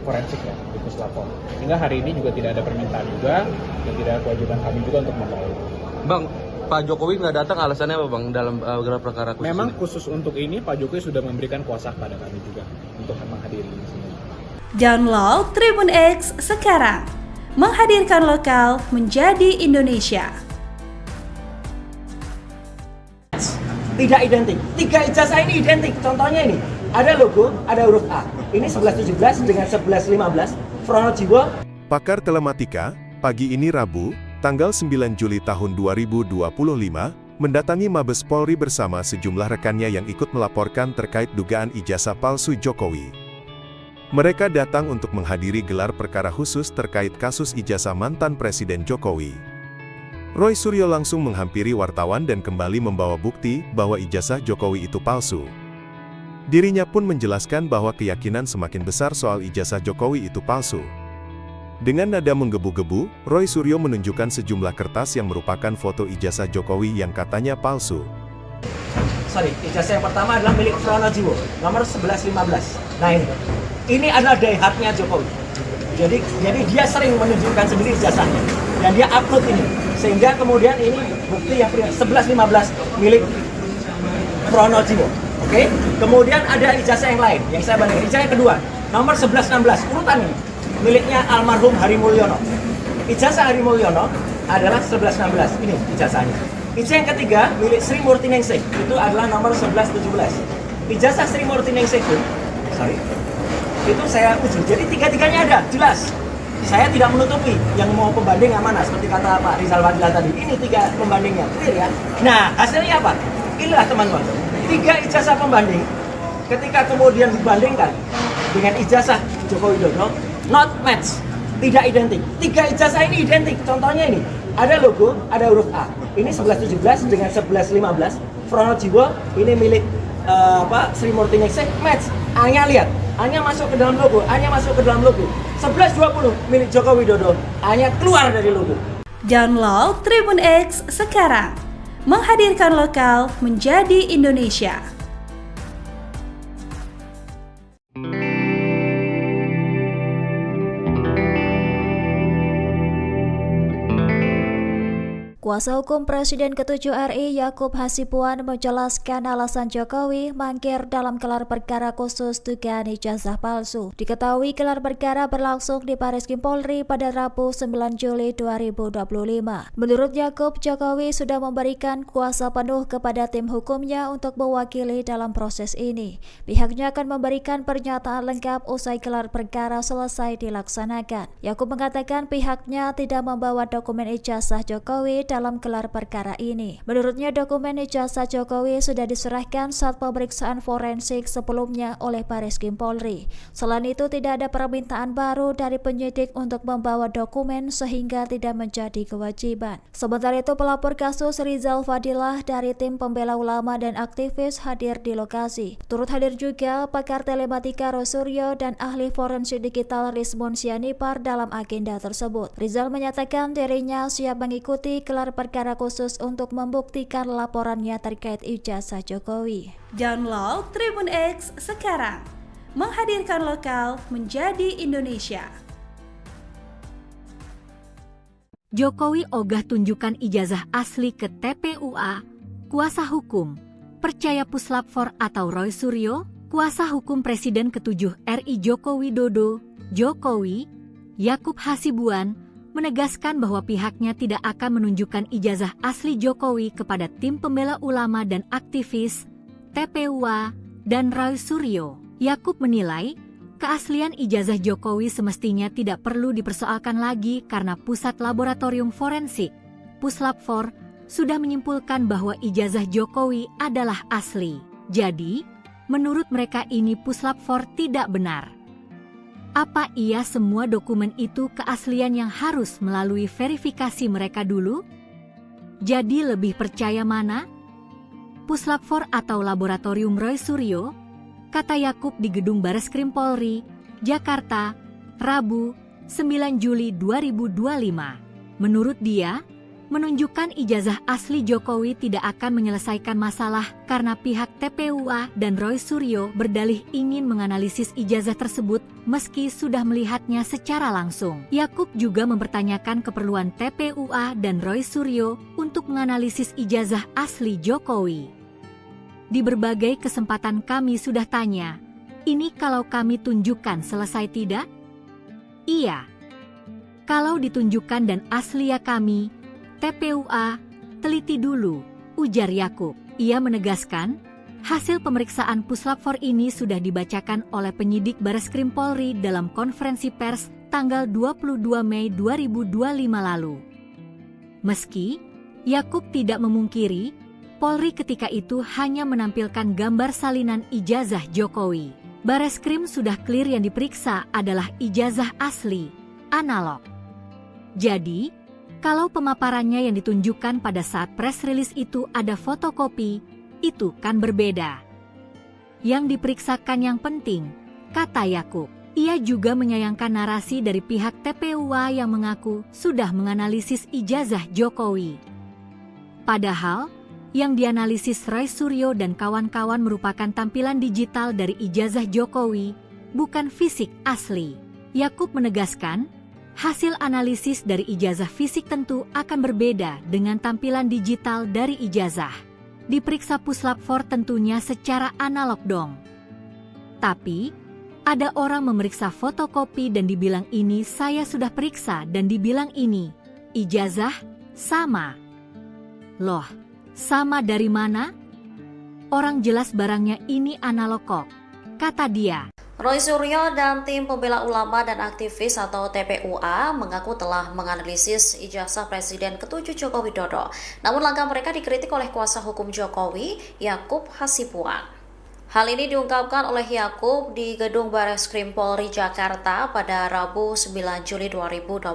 forensik ya di Puslapor. Sehingga hari ini juga tidak ada permintaan juga dan tidak ada kewajiban kami juga untuk membawa. Bang, Pak Jokowi nggak datang alasannya apa bang dalam gelar perkara khusus Memang ini? khusus untuk ini Pak Jokowi sudah memberikan kuasa kepada kami juga untuk menghadiri di sini. Download Tribun X sekarang. Menghadirkan lokal menjadi Indonesia. Tidak identik. 3 ijazah ini identik. Contohnya ini, ada logo, ada huruf A. Ini 1117 dengan 1115. Pronojiwo. Pakar Telematika, pagi ini Rabu, tanggal 9 Juli tahun 2025, mendatangi Mabes Polri bersama sejumlah rekannya yang ikut melaporkan terkait dugaan ijazah palsu Jokowi. Mereka datang untuk menghadiri gelar perkara khusus terkait kasus ijazah mantan Presiden Jokowi. Roy Suryo langsung menghampiri wartawan dan kembali membawa bukti bahwa ijazah Jokowi itu palsu. Dirinya pun menjelaskan bahwa keyakinan semakin besar soal ijazah Jokowi itu palsu. Dengan nada menggebu-gebu, Roy Suryo menunjukkan sejumlah kertas yang merupakan foto ijazah Jokowi yang katanya palsu. Ijazah yang pertama adalah milik Pronojiwo, nomor 1115. Nah ini adalah daihatnya Jokowi. Jadi dia sering menunjukkan sendiri ijazahnya dan dia upload ini. Sehingga kemudian ini bukti yang 1115 milik Pronojiwo. Oke? Kemudian ada ijazah yang lain yang saya bandingkan. Ijazah yang kedua, nomor 1116, urutan ini miliknya almarhum Hari Mulyono. Ijazah Hari Mulyono adalah 1116. Ini ijazahnya. Ijazah yang ketiga milik Sri Murti Ningsih, itu adalah nomor 1117. Ijazah Sri Murti Ningsih itu saya uji. Jadi tiga-tiganya ada, jelas. Saya tidak menutupi yang mau pembanding yang mana, seperti kata Pak Rizal Fadila tadi. Ini 3 pembandingnya, clear ya. Nah, hasilnya apa? Inilah teman-teman. 3 ijazah pembanding, ketika kemudian dibandingkan dengan ijazah Joko Widodo, not match, tidak identik. 3 ijazah ini identik. Contohnya ini, ada logo, ada huruf A. Ini 1117 dengan 1115. Pronojiwo, ini milik Sri Murti Ningsih, match. A-nya lihat, A-nya masuk ke dalam logo, A-nya masuk ke dalam logo. 1120 milik Joko Widodo, A-nya keluar dari logo. Download Tribun X sekarang. Menghadirkan lokal menjadi Indonesia. Kuasa hukum Presiden ke-7 RI Yakub Hasibuan menjelaskan alasan Jokowi mangkir dalam gelar perkara khusus dugaan ijazah palsu. Diketahui gelar perkara berlangsung di Bareskrim Polri pada Rabu 9 Juli 2025. Menurut Yakub, Jokowi sudah memberikan kuasa penuh kepada tim hukumnya untuk mewakili dalam proses ini. Pihaknya akan memberikan pernyataan lengkap usai gelar perkara selesai dilaksanakan. Yakub mengatakan pihaknya tidak membawa dokumen ijazah Jokowi dalam gelar perkara ini. Menurutnya dokumen ijazah Jokowi sudah diserahkan saat pemeriksaan forensik sebelumnya oleh Bareskrim Polri. Selain itu tidak ada permintaan baru dari penyidik untuk membawa dokumen sehingga tidak menjadi kewajiban. Sementara itu pelapor kasus Rizal Fadila dari tim pembela ulama dan aktivis hadir di lokasi. Turut hadir juga pakar telematika Roy Suryo dan ahli forensik digital Rizmon Sianipar dalam agenda tersebut. Rizal menyatakan dirinya siap mengikuti gelar perkara khusus untuk membuktikan laporannya terkait ijazah Jokowi. Download Tribun X sekarang. Menghadirkan lokal menjadi Indonesia. Jokowi ogah tunjukkan ijazah asli ke TPUA. Kuasa hukum percaya Puslap 4 atau Roy Suryo, kuasa hukum Presiden ke-7 RI Joko Widodo, Jokowi, Yakub Hasibuan, menegaskan bahwa pihaknya tidak akan menunjukkan ijazah asli Jokowi kepada tim pembela ulama dan aktivis, TPUA, dan Roy Suryo. Yakub menilai, keaslian ijazah Jokowi semestinya tidak perlu dipersoalkan lagi karena Pusat Laboratorium Forensik, Puslap 4, sudah menyimpulkan bahwa ijazah Jokowi adalah asli. Jadi, menurut mereka ini Puslap 4 tidak benar. Apa iya semua dokumen itu keaslian yang harus melalui verifikasi mereka dulu? Jadi lebih percaya mana? Puslap 4 atau Laboratorium Roy Suryo? Kata Yakub di Gedung Bareskrim Polri, Jakarta, Rabu, 9 Juli 2025. Menurut dia, menunjukkan ijazah asli Jokowi tidak akan menyelesaikan masalah karena pihak TPUA dan Roy Suryo berdalih ingin menganalisis ijazah tersebut meski sudah melihatnya secara langsung. Yakub juga mempertanyakan keperluan TPUA dan Roy Suryo untuk menganalisis ijazah asli Jokowi. Di berbagai kesempatan kami sudah tanya, ini kalau kami tunjukkan selesai tidak? Iya. Kalau ditunjukkan dan asli ya kami, TPUA, teliti dulu, ujar Yakub. Ia menegaskan, hasil pemeriksaan Puslap 4 ini sudah dibacakan oleh penyidik Bareskrim Polri dalam konferensi pers tanggal 22 Mei 2025 lalu. Meski Yakub tidak memungkiri, Polri ketika itu hanya menampilkan gambar salinan ijazah Jokowi. Bareskrim sudah clear yang diperiksa adalah ijazah asli, analog. Jadi, kalau pemaparannya yang ditunjukkan pada saat press release itu ada fotokopi, itu kan berbeda. Yang diperiksakan yang penting, kata Yakub. Ia juga menyayangkan narasi dari pihak TPUA yang mengaku sudah menganalisis ijazah Jokowi. Padahal, yang dianalisis Roy Suryo dan kawan-kawan merupakan tampilan digital dari ijazah Jokowi, bukan fisik asli. Yakub menegaskan, hasil analisis dari ijazah fisik tentu akan berbeda dengan tampilan digital dari ijazah. Diperiksa Puslap 4 tentunya secara analog dong. Tapi, ada orang memeriksa fotokopi dan dibilang ini saya sudah periksa dan dibilang ini, ijazah, sama. Loh, sama dari mana? Orang jelas barangnya ini analog kok, kata dia. Roy Suryo dan tim pembela ulama dan aktivis atau TPUA mengaku telah menganalisis ijazah Presiden ke-7 Joko Widodo. Namun langkah mereka dikritik oleh kuasa hukum Jokowi, Yakub Hasibuan. Hal ini diungkapkan oleh Yakub di Gedung Bareskrim Polri Jakarta pada Rabu 9 Juli 2025.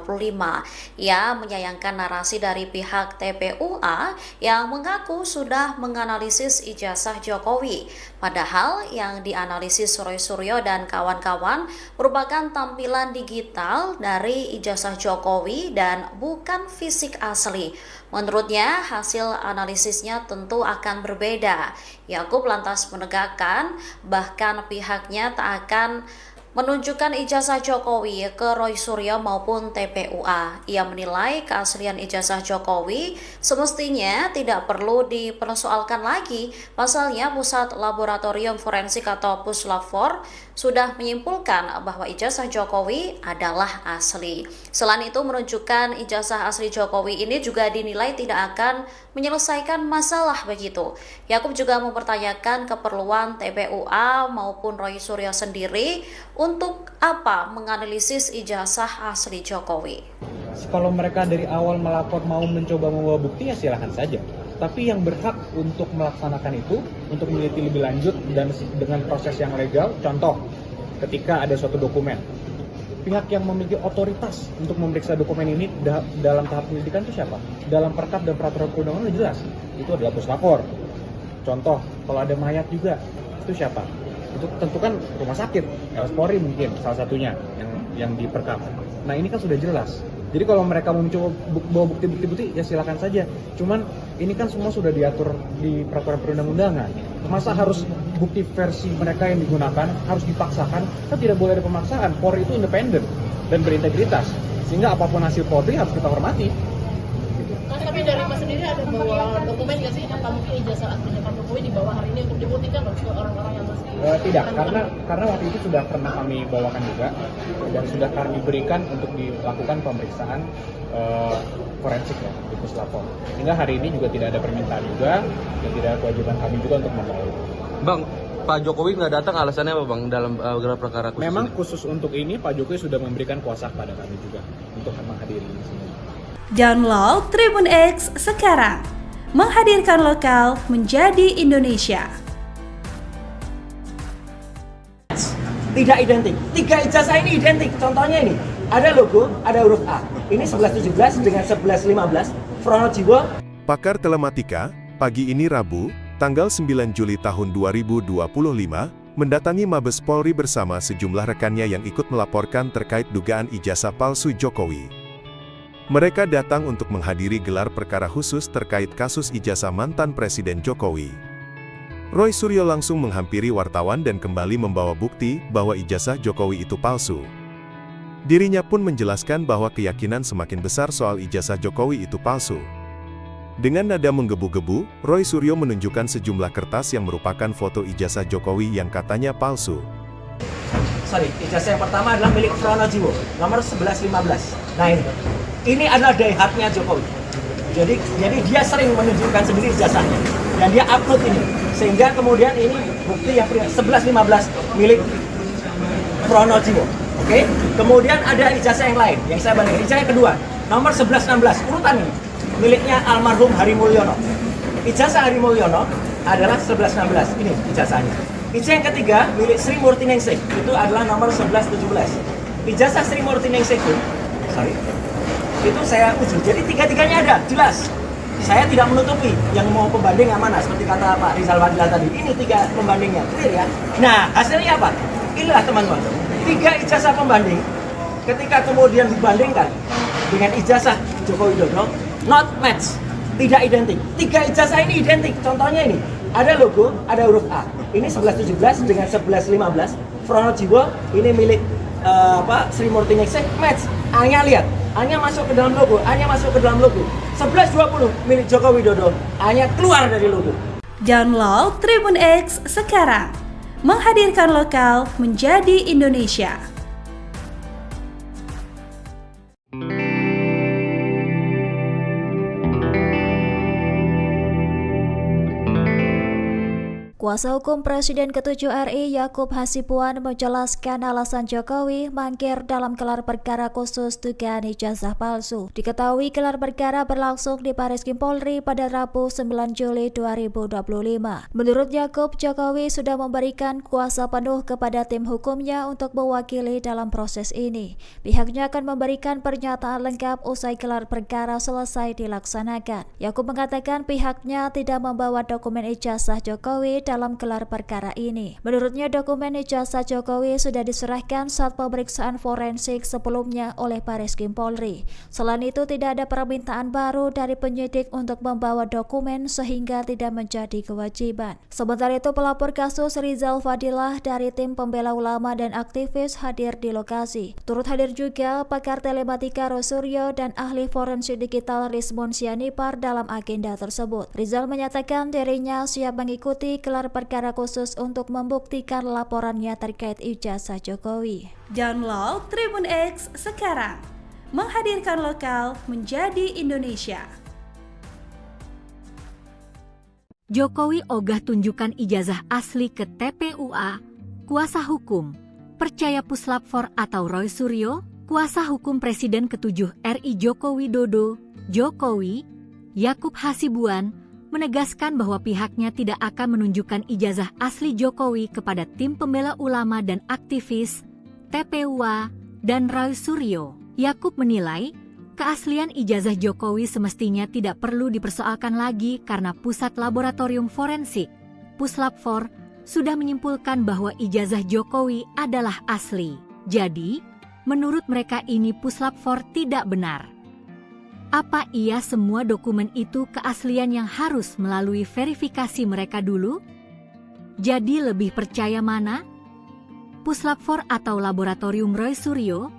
Ia menyayangkan narasi dari pihak TPUA yang mengaku sudah menganalisis ijazah Jokowi. Padahal yang dianalisis Roy Suryo dan kawan-kawan merupakan tampilan digital dari ijazah Jokowi dan bukan fisik asli. Menurutnya, hasil analisisnya tentu akan berbeda. Yakub lantas menegakkan, bahkan pihaknya tak akan menunjukkan ijazah Jokowi ke Roy Suryo maupun TPUA. Ia menilai keaslian ijazah Jokowi semestinya tidak perlu dipersoalkan lagi. Pasalnya, Pusat Laboratorium Forensik atau Puslap 4 sudah menyimpulkan bahwa ijazah Jokowi adalah asli. Selain itu, menunjukkan ijazah asli Jokowi ini juga dinilai tidak akan menyelesaikan masalah begitu. Yakub juga mempertanyakan keperluan TPUA maupun Roy Suryo sendiri untuk apa menganalisis ijazah asli Jokowi. Kalau mereka dari awal melapor mau mencoba membawa bukti ya silahkan saja. Tapi yang berhak untuk melaksanakan itu, untuk meneliti lebih lanjut dan dengan proses yang legal, contoh ketika ada suatu dokumen, pihak yang memiliki otoritas untuk memeriksa dokumen ini dalam tahap penyelidikan itu siapa? Dalam perkap dan peraturan perundang-undangan jelas, itu adalah puslapor. Contoh, kalau ada mayat juga, itu siapa? Itu tentu kan rumah sakit, RS Polri mungkin salah satunya yang diperkap. Nah ini kan sudah jelas. Jadi kalau mereka mau mencoba bawa bukti-bukti ya silakan saja. Cuman ini kan semua sudah diatur di peraturan perundang-undangan. Masa harus bukti versi mereka yang digunakan harus dipaksakan? Kan tidak boleh ada pemaksaan. Polri itu independen dan berintegritas. Sehingga apapun hasil Polri harus kita hormati. Tapi dari Mas sendiri ada bawa dokumen nggak sih? Apa mungkin ijazah aslinya Pak Jokowi dibawa hari ini untuk dibuktikan ke orang-orang yang masih tidak, karena waktu itu sudah pernah kami bawakan juga dan sudah kami berikan untuk dilakukan pemeriksaan forensik ya di Puslap 4. Hingga hari ini juga tidak ada permintaan juga dan tidak ada kewajiban kami juga untuk membawa. Bang, Pak Jokowi nggak datang alasannya apa Bang dalam gelar perkara khusus? Memang ini? Khusus untuk ini Pak Jokowi sudah memberikan kuasa kepada kami juga untuk menghadiri di sini. Download Tribun X sekarang, menghadirkan lokal menjadi Indonesia. Tidak identik. 3 ijazah ini identik. Contohnya ini, ada logo, ada huruf A. Ini 1117 dengan 1115. Pronojiwo. Pakar Telematika, pagi ini Rabu, tanggal 9 Juli tahun 2025, mendatangi Mabes Polri bersama sejumlah rekannya yang ikut melaporkan terkait dugaan ijazah palsu Jokowi. Mereka datang untuk menghadiri gelar perkara khusus terkait kasus ijazah mantan Presiden Jokowi. Roy Suryo langsung menghampiri wartawan dan kembali membawa bukti bahwa ijazah Jokowi itu palsu. Dirinya pun menjelaskan bahwa keyakinan semakin besar soal ijazah Jokowi itu palsu. Dengan nada menggebu-gebu, Roy Suryo menunjukkan sejumlah kertas yang merupakan foto ijazah Jokowi yang katanya palsu. Ijazah yang pertama adalah milik Pronojiwo, nomor 1115. Nah ini adalah daihatnya Jokowi. Jadi dia sering menunjukkan sendiri ijazahnya dan dia upload ini, sehingga kemudian ini bukti yang 1115 milik Pronojiwo. Oke, kemudian ada ijazah yang lain yang saya bandingkan. Ijazah yang kedua, nomor 1116, urutan ini miliknya almarhum Hari Mulyono. Ijazah Hari Mulyono adalah 1116, ini ijazahnya. Ijazah yang ketiga milik Sri Murti Ningsih, itu adalah nomor 1117. Ijazah Sri Murti Ningsih itu saya uji. Jadi tiga-tiganya ada, jelas. Saya tidak menutupi yang mau pembanding yang mana, seperti kata Pak Rizal Fadila tadi. Ini 3 pembandingnya, clear ya. Nah, hasilnya apa? Inilah teman-teman, 3 ijazah pembanding. Ketika kemudian dibandingkan dengan ijazah Joko Widodo, not match, tidak identik. 3 ijazah ini identik. Contohnya ini, ada logo, ada huruf A. Ini 1117 dengan 1115. Pronojiwo ini milik Sri Murti Ningsih, match. A-nya lihat, A-nya masuk ke dalam logo, A-nya masuk ke dalam logo. 1120 milik Joko Widodo, A-nya keluar dari logo. Download Tribun X sekarang, menghadirkan lokal menjadi Indonesia. Kuasa hukum Presiden ke-7 RI Yakub Hasibuan menjelaskan alasan Jokowi mangkir dalam gelar perkara khusus dugaan ijazah palsu. Diketahui gelar perkara berlangsung di Barreskrim Polri pada Rabu 9 Juli 2025. Menurut Yakub, Jokowi sudah memberikan kuasa penuh kepada tim hukumnya untuk mewakili dalam proses ini. Pihaknya akan memberikan pernyataan lengkap usai gelar perkara selesai dilaksanakan. Yakub mengatakan pihaknya tidak membawa dokumen ijazah Jokowi dalam gelar perkara ini. Menurutnya dokumen ijazah Jokowi sudah diserahkan saat pemeriksaan forensik sebelumnya oleh Barreskrim Polri. Selain itu tidak ada permintaan baru dari penyidik untuk membawa dokumen sehingga tidak menjadi kewajiban. Sementara itu pelapor kasus Rizal Fadilah dari tim pembela ulama dan aktivis hadir di lokasi. Turut hadir juga pakar telematika Roy Suryo dan ahli forensik digital Rizmon Sianipar dalam agenda tersebut. Rizal menyatakan dirinya siap mengikuti gelar perkara khusus untuk membuktikan laporannya terkait ijazah Jokowi. Download Tribun X sekarang, menghadirkan lokal menjadi Indonesia. Jokowi ogah tunjukkan ijazah asli ke TPUA. Kuasa hukum percaya Puslap 4 atau Roy Suryo, kuasa hukum Presiden ke-7 RI Joko Widodo, Jokowi, Yakub Hasibuan, menegaskan bahwa pihaknya tidak akan menunjukkan ijazah asli Jokowi kepada tim pembela ulama dan aktivis, TPUA, dan Roy Suryo. Yakub menilai, keaslian ijazah Jokowi semestinya tidak perlu dipersoalkan lagi karena Pusat Laboratorium Forensik, Puslap 4, sudah menyimpulkan bahwa ijazah Jokowi adalah asli. Jadi, menurut mereka ini Puslap 4 tidak benar. Apa iya semua dokumen itu keaslian yang harus melalui verifikasi mereka dulu? Jadi lebih percaya mana? Puslap 4 atau Laboratorium Roy Suryo?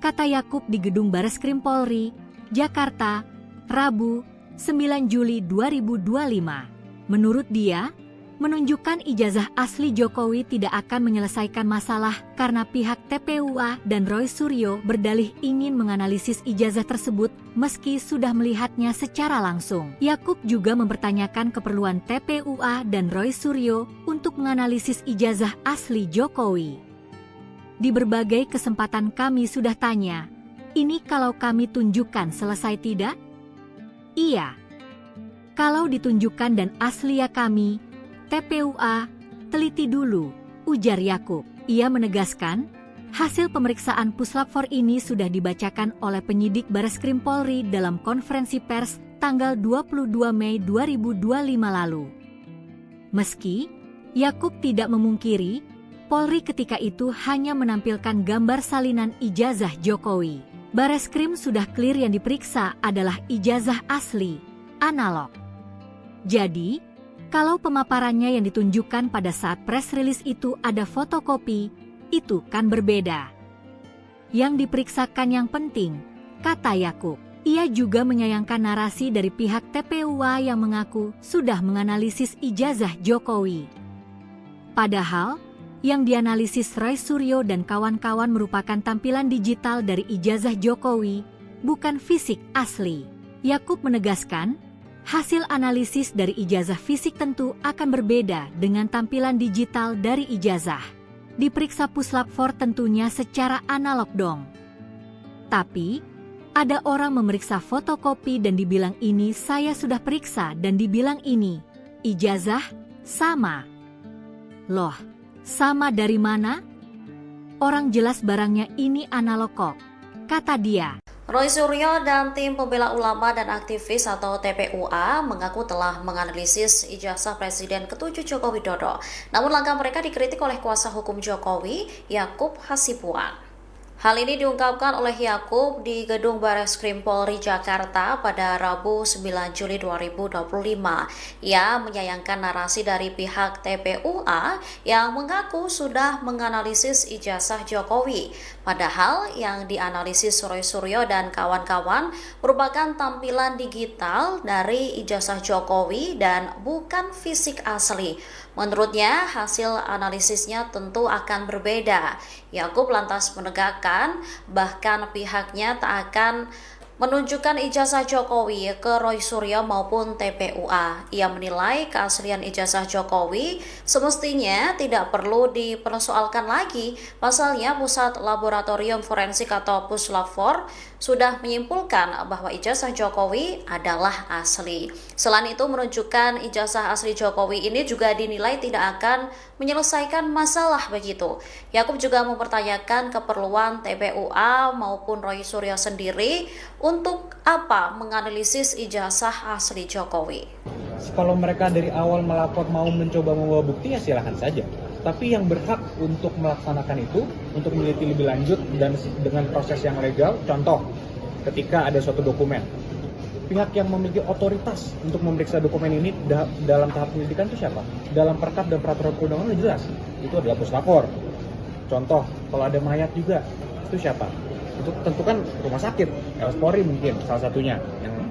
Kata Yakub di Gedung Barreskrim Polri, Jakarta, Rabu, 9 Juli 2025. Menurut dia, menunjukkan ijazah asli Jokowi tidak akan menyelesaikan masalah karena pihak TPUA dan Roy Suryo berdalih ingin menganalisis ijazah tersebut meski sudah melihatnya secara langsung. Yakub juga mempertanyakan keperluan TPUA dan Roy Suryo untuk menganalisis ijazah asli Jokowi. Di berbagai kesempatan kami sudah tanya, ini kalau kami tunjukkan selesai tidak? Iya. Kalau ditunjukkan dan asli ya kami, TPUA, teliti dulu, ujar Yakub. Ia menegaskan, hasil pemeriksaan Puslap 4 ini sudah dibacakan oleh penyidik Barreskrim Polri dalam konferensi pers tanggal 22 Mei 2025 lalu. Meski Yakub tidak memungkiri Polri ketika itu hanya menampilkan gambar salinan ijazah Jokowi. Bareskrim sudah clear yang diperiksa adalah ijazah asli, analog. Jadi, kalau pemaparannya yang ditunjukkan pada saat press release itu ada fotokopi, itu kan berbeda. Yang diperiksakan yang penting, kata Yakub. Ia juga menyayangkan narasi dari pihak TPUA yang mengaku sudah menganalisis ijazah Jokowi. Padahal, yang dianalisis Roy Suryo dan kawan-kawan merupakan tampilan digital dari ijazah Jokowi, bukan fisik asli. Yakub menegaskan, hasil analisis dari ijazah fisik tentu akan berbeda dengan tampilan digital dari ijazah. Diperiksa Puslap 4 tentunya secara analog dong. Tapi, ada orang memeriksa fotokopi dan dibilang ini saya sudah periksa dan dibilang ini ijazah sama. Loh, sama dari mana? Orang jelas barangnya ini analog kok, kata dia. Roy Suryo dan tim pembela ulama dan aktivis atau TPUA mengaku telah menganalisis ijazah Presiden ke-7 Joko Widodo. Namun langkah mereka dikritik oleh kuasa hukum Jokowi, Yakub Hasibuan. Hal ini diungkapkan oleh Yakub di Gedung Bareskrim Polri Jakarta pada Rabu 9 Juli 2025. Ia menyayangkan narasi dari pihak TPUA yang mengaku sudah menganalisis ijazah Jokowi. Padahal yang dianalisis Roy Suryo dan kawan-kawan merupakan tampilan digital dari ijazah Jokowi dan bukan fisik asli. Menurutnya, hasil analisisnya tentu akan berbeda. Yakub lantas menegakkan, bahkan pihaknya tak akan menunjukkan ijazah Jokowi ke Roy Suryo maupun TPUA. Ia menilai keaslian ijazah Jokowi semestinya tidak perlu dipersoalkan lagi. Pasalnya, Pusat Laboratorium Forensik atau Puslap 4 sudah menyimpulkan bahwa ijazah Jokowi adalah asli. Selain itu, menunjukkan ijazah asli Jokowi ini juga dinilai tidak akan menyelesaikan masalah begitu. Yakub juga mempertanyakan keperluan TPUA maupun Roy Suryo sendiri untuk apa menganalisis ijazah asli Jokowi. Kalau mereka dari awal melapor mau mencoba membawa bukti ya silahkan saja. Tapi yang berhak untuk melaksanakan itu, untuk meneliti lebih lanjut dan dengan proses yang legal, contoh ketika ada suatu dokumen. Pihak yang memiliki otoritas untuk memeriksa dokumen ini dalam tahap penyelidikan itu siapa? Dalam perkap dan peraturan perundangan jelas, itu adalah Puslap 4. Contoh, kalau ada mayat juga, itu siapa? Itu tentu kan rumah sakit, Polri mungkin salah satunya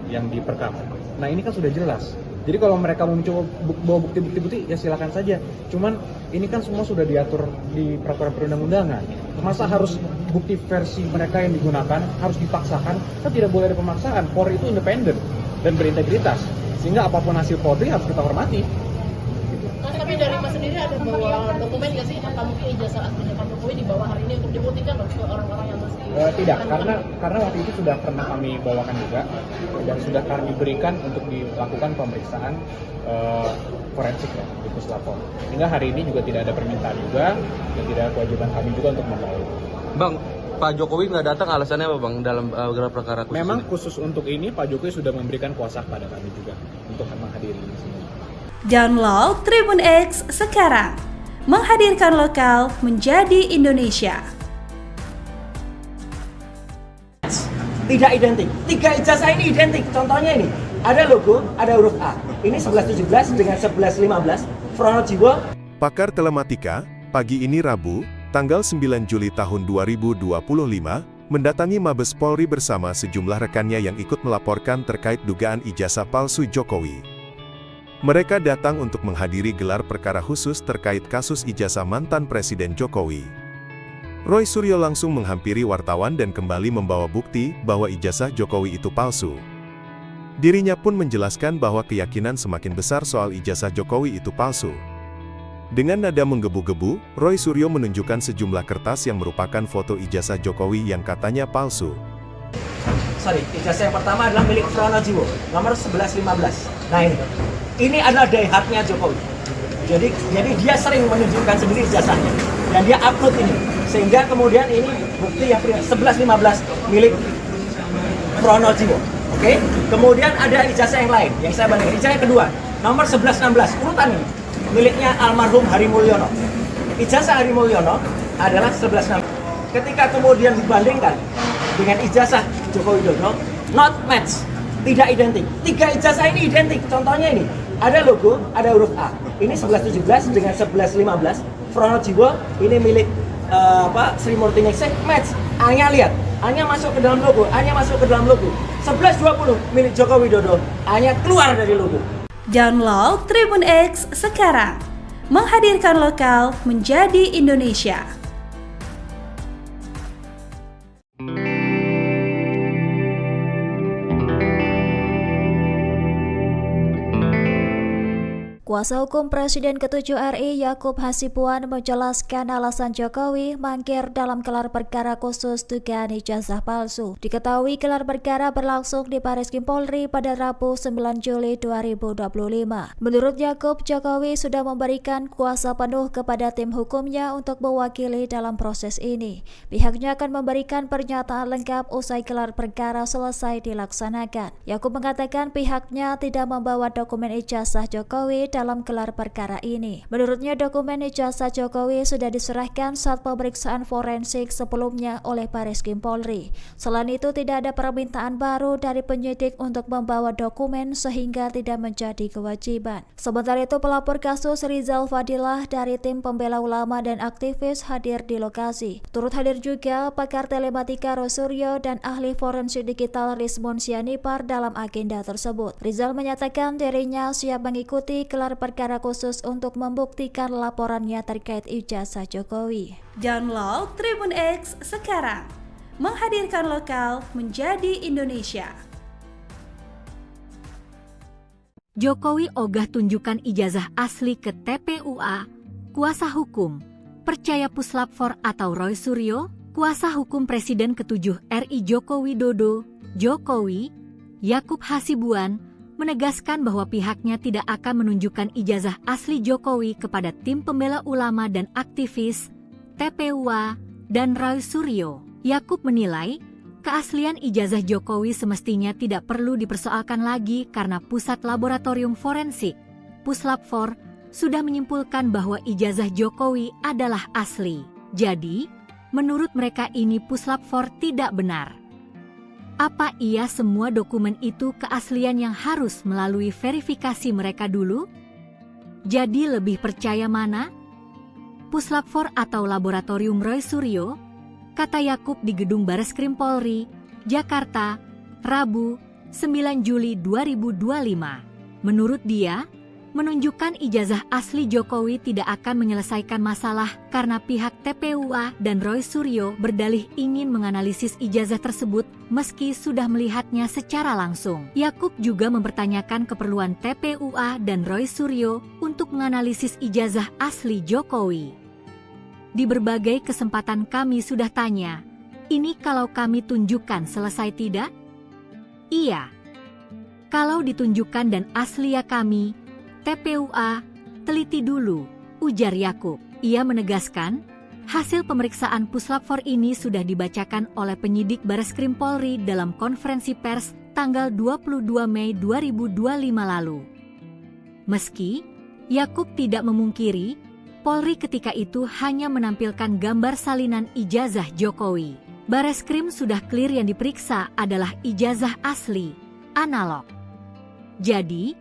yang diperkap. Nah ini kan sudah jelas. Jadi kalau mereka mau mencoba bawa bukti-bukti ya silakan saja. Cuman ini kan semua sudah diatur di peraturan perundang-undangan. Masa harus bukti versi mereka yang digunakan harus dipaksakan? Kan tidak boleh ada pemaksaan. Polri itu independen dan berintegritas. Sehingga apapun hasil Polri harus kita hormati. Tapi dari Mas sendiri ada bawa dokumen nggak sih? Apa mungkin ijazah aslinya Pak Jokowi dibawa hari ini untuk dibuktikan ke orang-orang yang masih... Tidak, karena waktu itu sudah pernah kami bawakan juga dan sudah kami berikan untuk dilakukan pemeriksaan forensik ya, di Puslap 4. Sehingga hari ini juga tidak ada permintaan juga dan tidak ada kewajiban kami juga untuk membawa. Bang, Pak Jokowi nggak datang alasannya apa Bang dalam gelar perkara khusus? Memang ini? khusus untuk ini Pak Jokowi sudah memberikan kuasa kepada kami juga untuk menghadiri ini semua. Download Tribun X sekarang, menghadirkan lokal menjadi Indonesia. Tidak identik. 3 ijazah ini identik. Contohnya ini, ada logo, ada huruf A. Ini 1117 dengan 1115. Pronojiwo. Pakar Telematika, pagi ini Rabu, tanggal 9 Juli tahun 2025, mendatangi Mabes Polri bersama sejumlah rekannya yang ikut melaporkan terkait dugaan ijazah palsu Jokowi. Mereka datang untuk menghadiri gelar perkara khusus terkait kasus ijazah mantan Presiden Jokowi. Roy Suryo langsung menghampiri wartawan dan kembali membawa bukti bahwa ijazah Jokowi itu palsu. Dirinya pun menjelaskan bahwa keyakinan semakin besar soal ijazah Jokowi itu palsu. Dengan nada menggebu-gebu, Roy Suryo menunjukkan sejumlah kertas yang merupakan foto ijazah Jokowi yang katanya palsu. Ijazah yang pertama adalah milik Pronojiwo, nomor 1115. Nah ini adalah daihatnya Jokowi. Jadi dia sering menunjukkan sendiri ijazahnya dan dia upload ini, sehingga kemudian ini bukti yang 1115 milik Pronojiwo. Oke? Kemudian ada ijazah yang lain yang saya bandingkan. Ijazah yang kedua, nomor 1116, urutan ini miliknya almarhum Hari Mulyono. ijazah Hadi Mulyono adalah 11 nama. Ketika kemudian dibandingkan dengan ijazah Joko Widodo, not match, tidak identik. 3 ijazah ini identik. Contohnya ini, ada logo, ada huruf A. Ini 1117 dengan 1115. Pronojiwo ini milik Sri Murti Ningsih, match. A-nya lihat, A-nya masuk ke dalam logo, A-nya masuk ke dalam logo. 1120 milik Joko Widodo, A-nya keluar dari logo. Download Tribun X sekarang. Menghadirkan lokal menjadi Indonesia. Kuasa hukum Presiden ke-7 RI Yakub Hasibuan menjelaskan alasan Jokowi mangkir dalam gelar perkara khusus dugaan ijazah palsu. Diketahui gelar perkara berlangsung di Bareskrim Polri pada Rabu 9 Juli 2025. Menurut Yakub, Jokowi sudah memberikan kuasa penuh kepada tim hukumnya untuk mewakili dalam proses ini. Pihaknya akan memberikan pernyataan lengkap usai gelar perkara selesai dilaksanakan. Yakub mengatakan pihaknya tidak membawa dokumen ijazah Jokowi dalam gelar perkara ini. Menurutnya dokumen ijazah Jokowi sudah diserahkan saat pemeriksaan forensik sebelumnya oleh Bareskrim Polri. Selain itu tidak ada permintaan baru dari penyidik untuk membawa dokumen sehingga tidak menjadi kewajiban. Sementara itu pelapor kasus Rizal Fadilah dari tim pembela ulama dan aktivis hadir di lokasi. Turut hadir juga pakar telematika Roy Suryo dan ahli forensik digital Rizmon Sianipar dalam agenda tersebut. Rizal menyatakan dirinya siap mengikuti gelar perkara khusus untuk membuktikan laporannya terkait ijazah Jokowi. Download Tribun X sekarang. Menghadirkan lokal menjadi Indonesia. Jokowi ogah tunjukkan ijazah asli ke TPUA. Kuasa hukum percaya puslap 4 atau Roy Suryo, kuasa hukum Presiden ke-7 RI Joko Widodo, Jokowi, Yakub Hasibuan, menegaskan bahwa pihaknya tidak akan menunjukkan ijazah asli Jokowi kepada tim pembela ulama dan aktivis, TPUA, dan Roy Suryo. Yakub menilai, keaslian ijazah Jokowi semestinya tidak perlu dipersoalkan lagi karena Pusat Laboratorium Forensik, Puslap 4, sudah menyimpulkan bahwa ijazah Jokowi adalah asli. Jadi, menurut mereka ini Puslap 4 tidak benar. Apa iya semua dokumen itu keaslian yang harus melalui verifikasi mereka dulu? Jadi lebih percaya mana? Puslap 4 atau Laboratorium Roy Suryo? Kata Yakub di Gedung Bareskrim Polri, Jakarta, Rabu, 9 Juli 2025. Menurut dia, menunjukkan ijazah asli Jokowi tidak akan menyelesaikan masalah karena pihak TPUA dan Roy Suryo berdalih ingin menganalisis ijazah tersebut meski sudah melihatnya secara langsung. Yakub juga mempertanyakan keperluan TPUA dan Roy Suryo untuk menganalisis ijazah asli Jokowi. Di berbagai kesempatan kami sudah tanya, ini kalau kami tunjukkan selesai tidak? Iya. Kalau ditunjukkan dan asli ya kami, TPUA, teliti dulu, ujar Yakub. Ia menegaskan, hasil pemeriksaan Puslap 4 ini sudah dibacakan oleh penyidik Bareskrim Polri dalam konferensi pers tanggal 22 Mei 2025 lalu. Meski Yakub tidak memungkiri, Polri ketika itu hanya menampilkan gambar salinan ijazah Jokowi. Bareskrim sudah clear yang diperiksa adalah ijazah asli, analog. Jadi,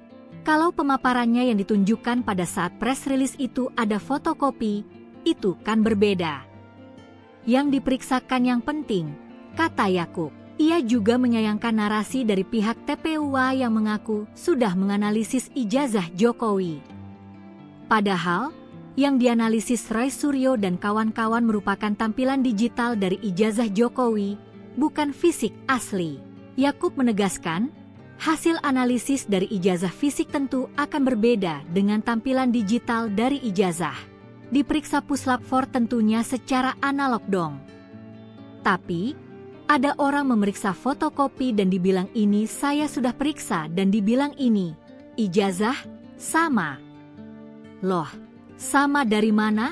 kalau pemaparannya yang ditunjukkan pada saat press release itu ada fotokopi, itu kan berbeda. Yang diperiksakan yang penting, kata Yakub. Ia juga menyayangkan narasi dari pihak TPUA yang mengaku sudah menganalisis ijazah Jokowi. Padahal, yang dianalisis Roy Suryo dan kawan-kawan merupakan tampilan digital dari ijazah Jokowi, bukan fisik asli. Yakub menegaskan, hasil analisis dari ijazah fisik tentu akan berbeda dengan tampilan digital dari ijazah. Diperiksa Puslap 4 tentunya secara analog dong. Tapi, ada orang memeriksa fotokopi dan dibilang ini saya sudah periksa dan dibilang ini, ijazah, sama. Loh, sama dari mana?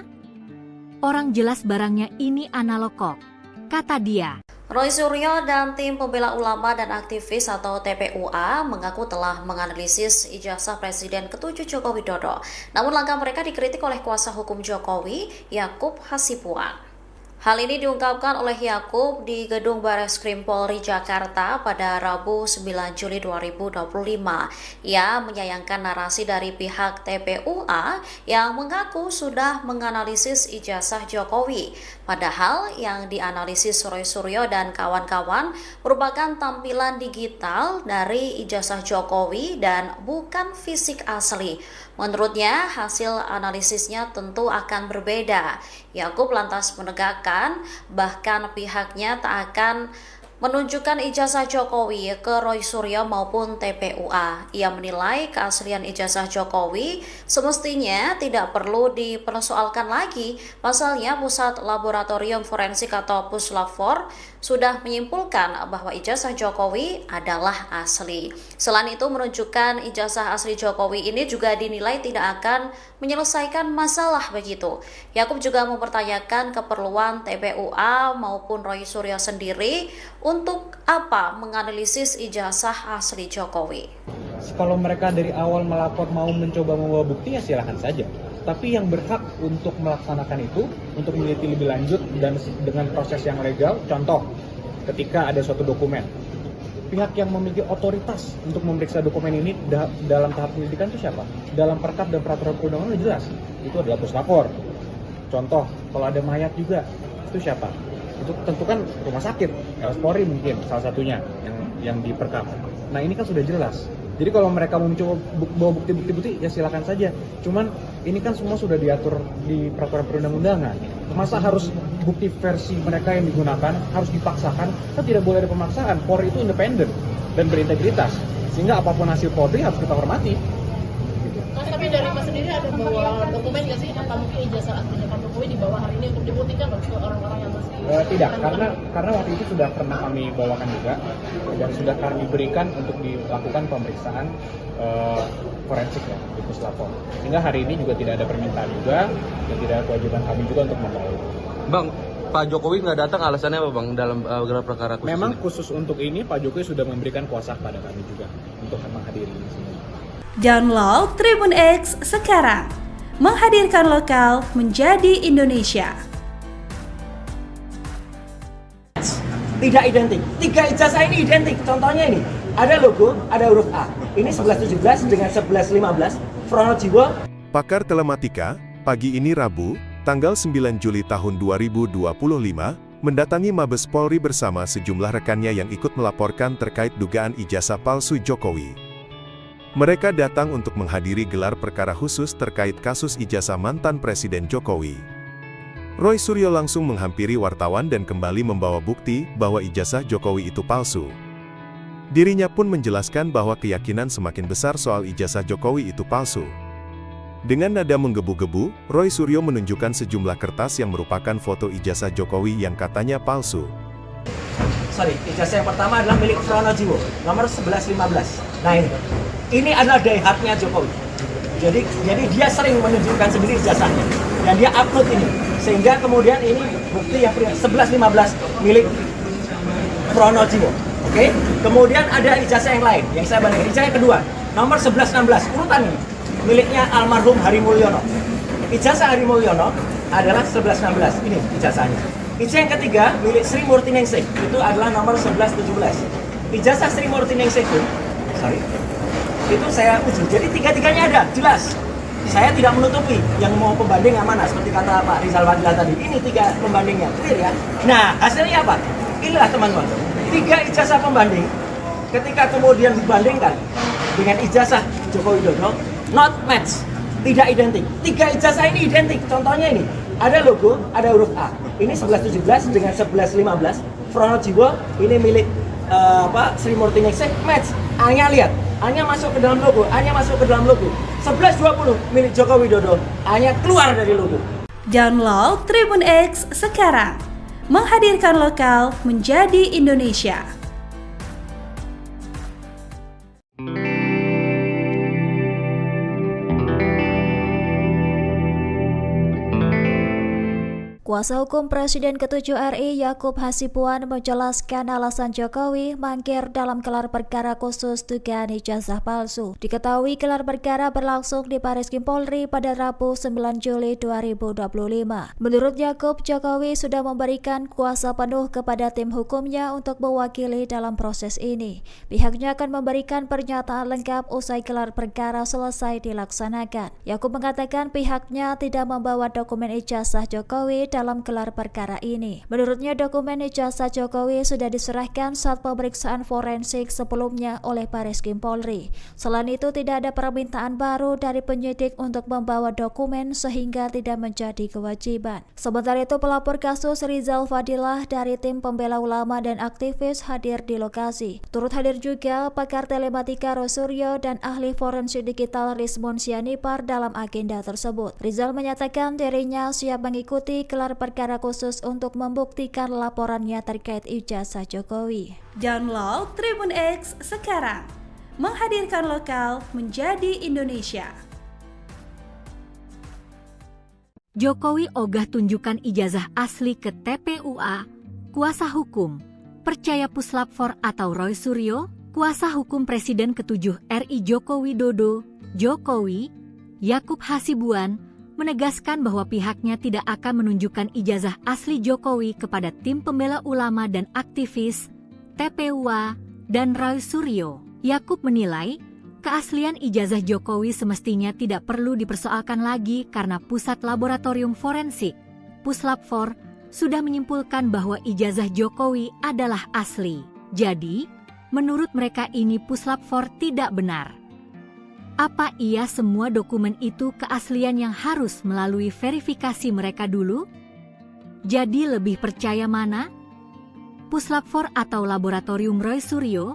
Orang jelas barangnya ini analog kok, kata dia. Roy Suryo dan tim pembela ulama dan aktivis atau TPUA mengaku telah menganalisis ijazah Presiden ke-7 Joko Widodo. Namun langkah mereka dikritik oleh kuasa hukum Jokowi, Yakub Hasibuan. Hal ini diungkapkan oleh Yakub di Gedung Bareskrim Polri Jakarta pada Rabu 9 Juli 2025. Ia menyayangkan narasi dari pihak TPUA yang mengaku sudah menganalisis ijazah Jokowi. Padahal yang dianalisis Roy Suryo dan kawan-kawan merupakan tampilan digital dari ijazah Jokowi dan bukan fisik asli. Menurutnya, hasil analisisnya tentu akan berbeda. Yakub lantas menegakkan bahkan pihaknya tak akan menunjukkan ijazah Jokowi ke Roy Suryo maupun TPUA. Ia menilai keaslian ijazah Jokowi semestinya tidak perlu dipersoalkan lagi. Pasalnya Pusat Laboratorium Forensik atau Puslab-4 sudah menyimpulkan bahwa ijazah Jokowi adalah asli. Selain itu, menunjukkan ijazah asli Jokowi ini juga dinilai tidak akan menyelesaikan masalah begitu. Yakub juga mempertanyakan keperluan TPUA maupun Roy Suryo sendiri untuk apa menganalisis ijazah asli Jokowi. Kalau mereka dari awal melapor mau mencoba membawa bukti ya silakan saja. Tapi yang berhak untuk melaksanakan itu, untuk meneliti lebih lanjut dan dengan proses yang legal, contoh ketika ada suatu dokumen, pihak yang memiliki otoritas untuk memeriksa dokumen ini dalam tahap penyelidikan itu siapa? Dalam perkap dan peraturan perundangan sudah jelas, itu adalah puslapor. Contoh, kalau ada mayat juga, itu siapa? Itu tentu kan rumah sakit, Polri mungkin salah satunya yang diperkap. Nah ini kan sudah jelas. Jadi kalau mereka mau mencoba bawa bukti-bukti ya silakan saja. Cuman ini kan semua sudah diatur di peraturan perundang-undangan. Masa harus bukti versi mereka yang digunakan harus dipaksakan? Kan tidak boleh ada pemaksaan. Polri itu independen dan berintegritas. Sehingga apapun hasil Polri harus kita hormati. Tapi dari Mas sendiri ada bawa dokumen nggak sih? Apa mungkin ijazah aslinya Pak Jokowi dibawa hari ini untuk dibuktikan ke orang-orang yang masih tidak, karena waktu itu sudah pernah kami bawakan juga dan sudah kami berikan untuk dilakukan pemeriksaan forensik ya di Puslapor. Sehingga hari ini juga tidak ada permintaan juga dan tidak ada kewajiban kami juga untuk membawa. Bang, Pak Jokowi nggak datang alasannya apa Bang dalam gelar perkara khusus? Memang ini? khusus untuk ini Pak Jokowi sudah memberikan kuasa kepada kami juga untuk menghadiri di sini. Download Tribun X sekarang, menghadirkan lokal menjadi Indonesia. Tidak identik. 3 ijazah ini identik. Contohnya ini, ada logo, ada huruf A. Ini 1117 dengan 1115. Pronojiwo. Pakar Telematika, pagi ini Rabu, tanggal 9 Juli tahun 2025, mendatangi Mabes Polri bersama sejumlah rekannya yang ikut melaporkan terkait dugaan ijazah palsu Jokowi. Mereka datang untuk menghadiri gelar perkara khusus terkait kasus ijazah mantan Presiden Jokowi. Roy Suryo langsung menghampiri wartawan dan kembali membawa bukti bahwa ijazah Jokowi itu palsu. Dirinya pun menjelaskan bahwa keyakinan semakin besar soal ijazah Jokowi itu palsu. Dengan nada menggebu-gebu, Roy Suryo menunjukkan sejumlah kertas yang merupakan foto ijazah Jokowi yang katanya palsu. Ijazah yang pertama adalah milik Pronojiwo, nomor 1115. Nah ini adalah daihatnya Jokowi. Jadi dia sering menunjukkan sendiri ijazahnya dan dia upload ini. Sehingga kemudian ini bukti yang 1115 milik Pronojiwo. Oke? Kemudian ada ijazah yang lain yang saya bandingkan. Ijazah yang kedua, nomor 1116, urutan ini miliknya almarhum Hari Mulyono. Ijazah Hari Mulyono adalah 1116. Ini ijazahnya. Ijazah yang ketiga milik Sri Murtiningsih, itu adalah nomor 1117. Ijazah Sri Murtiningsih itu saya uji. Jadi tiga-tiganya ada, jelas. Saya tidak menutupi yang mau pembanding yang mana, seperti kata Pak Rizal Fadila tadi. Ini 3 pembandingnya, clear ya. Nah, hasilnya apa? Inilah teman-teman. 3 ijazah pembanding, ketika kemudian dibandingkan dengan ijazah Joko Widodo, not match, tidak identik. 3 ijazah ini identik. Contohnya ini, ada logo, ada huruf A. Ini 1117 dengan 1115. Pronojiwo, ini milik Sri Murtiningsih, match. A-nya lihat, A-nya masuk ke dalam logo, A-nya masuk ke dalam logo. 1120 milik Joko Widodo, A-nya keluar dari logo. Download Tribun X sekarang, menghadirkan lokal menjadi Indonesia. Kuasa hukum Presiden ke-7 RI Yakub Hasibuan menjelaskan alasan Jokowi mangkir dalam gelar perkara khusus dugaan ijazah palsu. Diketahui gelar perkara berlangsung di Bareskrim Polri pada Rabu 9 Juli 2025. Menurut Yakub, Jokowi sudah memberikan kuasa penuh kepada tim hukumnya untuk mewakili dalam proses ini. Pihaknya akan memberikan pernyataan lengkap usai gelar perkara selesai dilaksanakan. Yakub mengatakan pihaknya tidak membawa dokumen ijazah Jokowi dalam gelar perkara ini. Menurutnya dokumen ijazah Jokowi sudah diserahkan saat pemeriksaan forensik sebelumnya oleh Bareskrim Polri. Selain itu tidak ada permintaan baru dari penyidik untuk membawa dokumen sehingga tidak menjadi kewajiban. Sementara itu pelapor kasus Rizal Fadilah dari tim pembela ulama dan aktivis hadir di lokasi. Turut hadir juga pakar telematika Rosuryo dan ahli forensik digital Rizmon Sianipar dalam agenda tersebut. Rizal menyatakan dirinya siap mengikuti gelar perkara khusus untuk membuktikan laporannya terkait ijazah Jokowi. Download Tribun X sekarang, menghadirkan lokal menjadi Indonesia. Jokowi ogah tunjukkan ijazah asli ke TPUA. Kuasa hukum percaya Puslap 4 atau Roy Suryo. Kuasa hukum Presiden ke-7 RI Joko Widodo, Jokowi, Yakub Hasibuan, menegaskan bahwa pihaknya tidak akan menunjukkan ijazah asli Jokowi kepada tim pembela ulama dan aktivis, TPUA, dan Roy Suryo. Yakub menilai, keaslian ijazah Jokowi semestinya tidak perlu dipersoalkan lagi karena Pusat Laboratorium Forensik, Puslap 4, sudah menyimpulkan bahwa ijazah Jokowi adalah asli. Jadi, menurut mereka ini Puslap 4 tidak benar. Apa iya semua dokumen itu keaslian yang harus melalui verifikasi mereka dulu? Jadi lebih percaya mana? Puslap 4 atau Laboratorium Roy Suryo?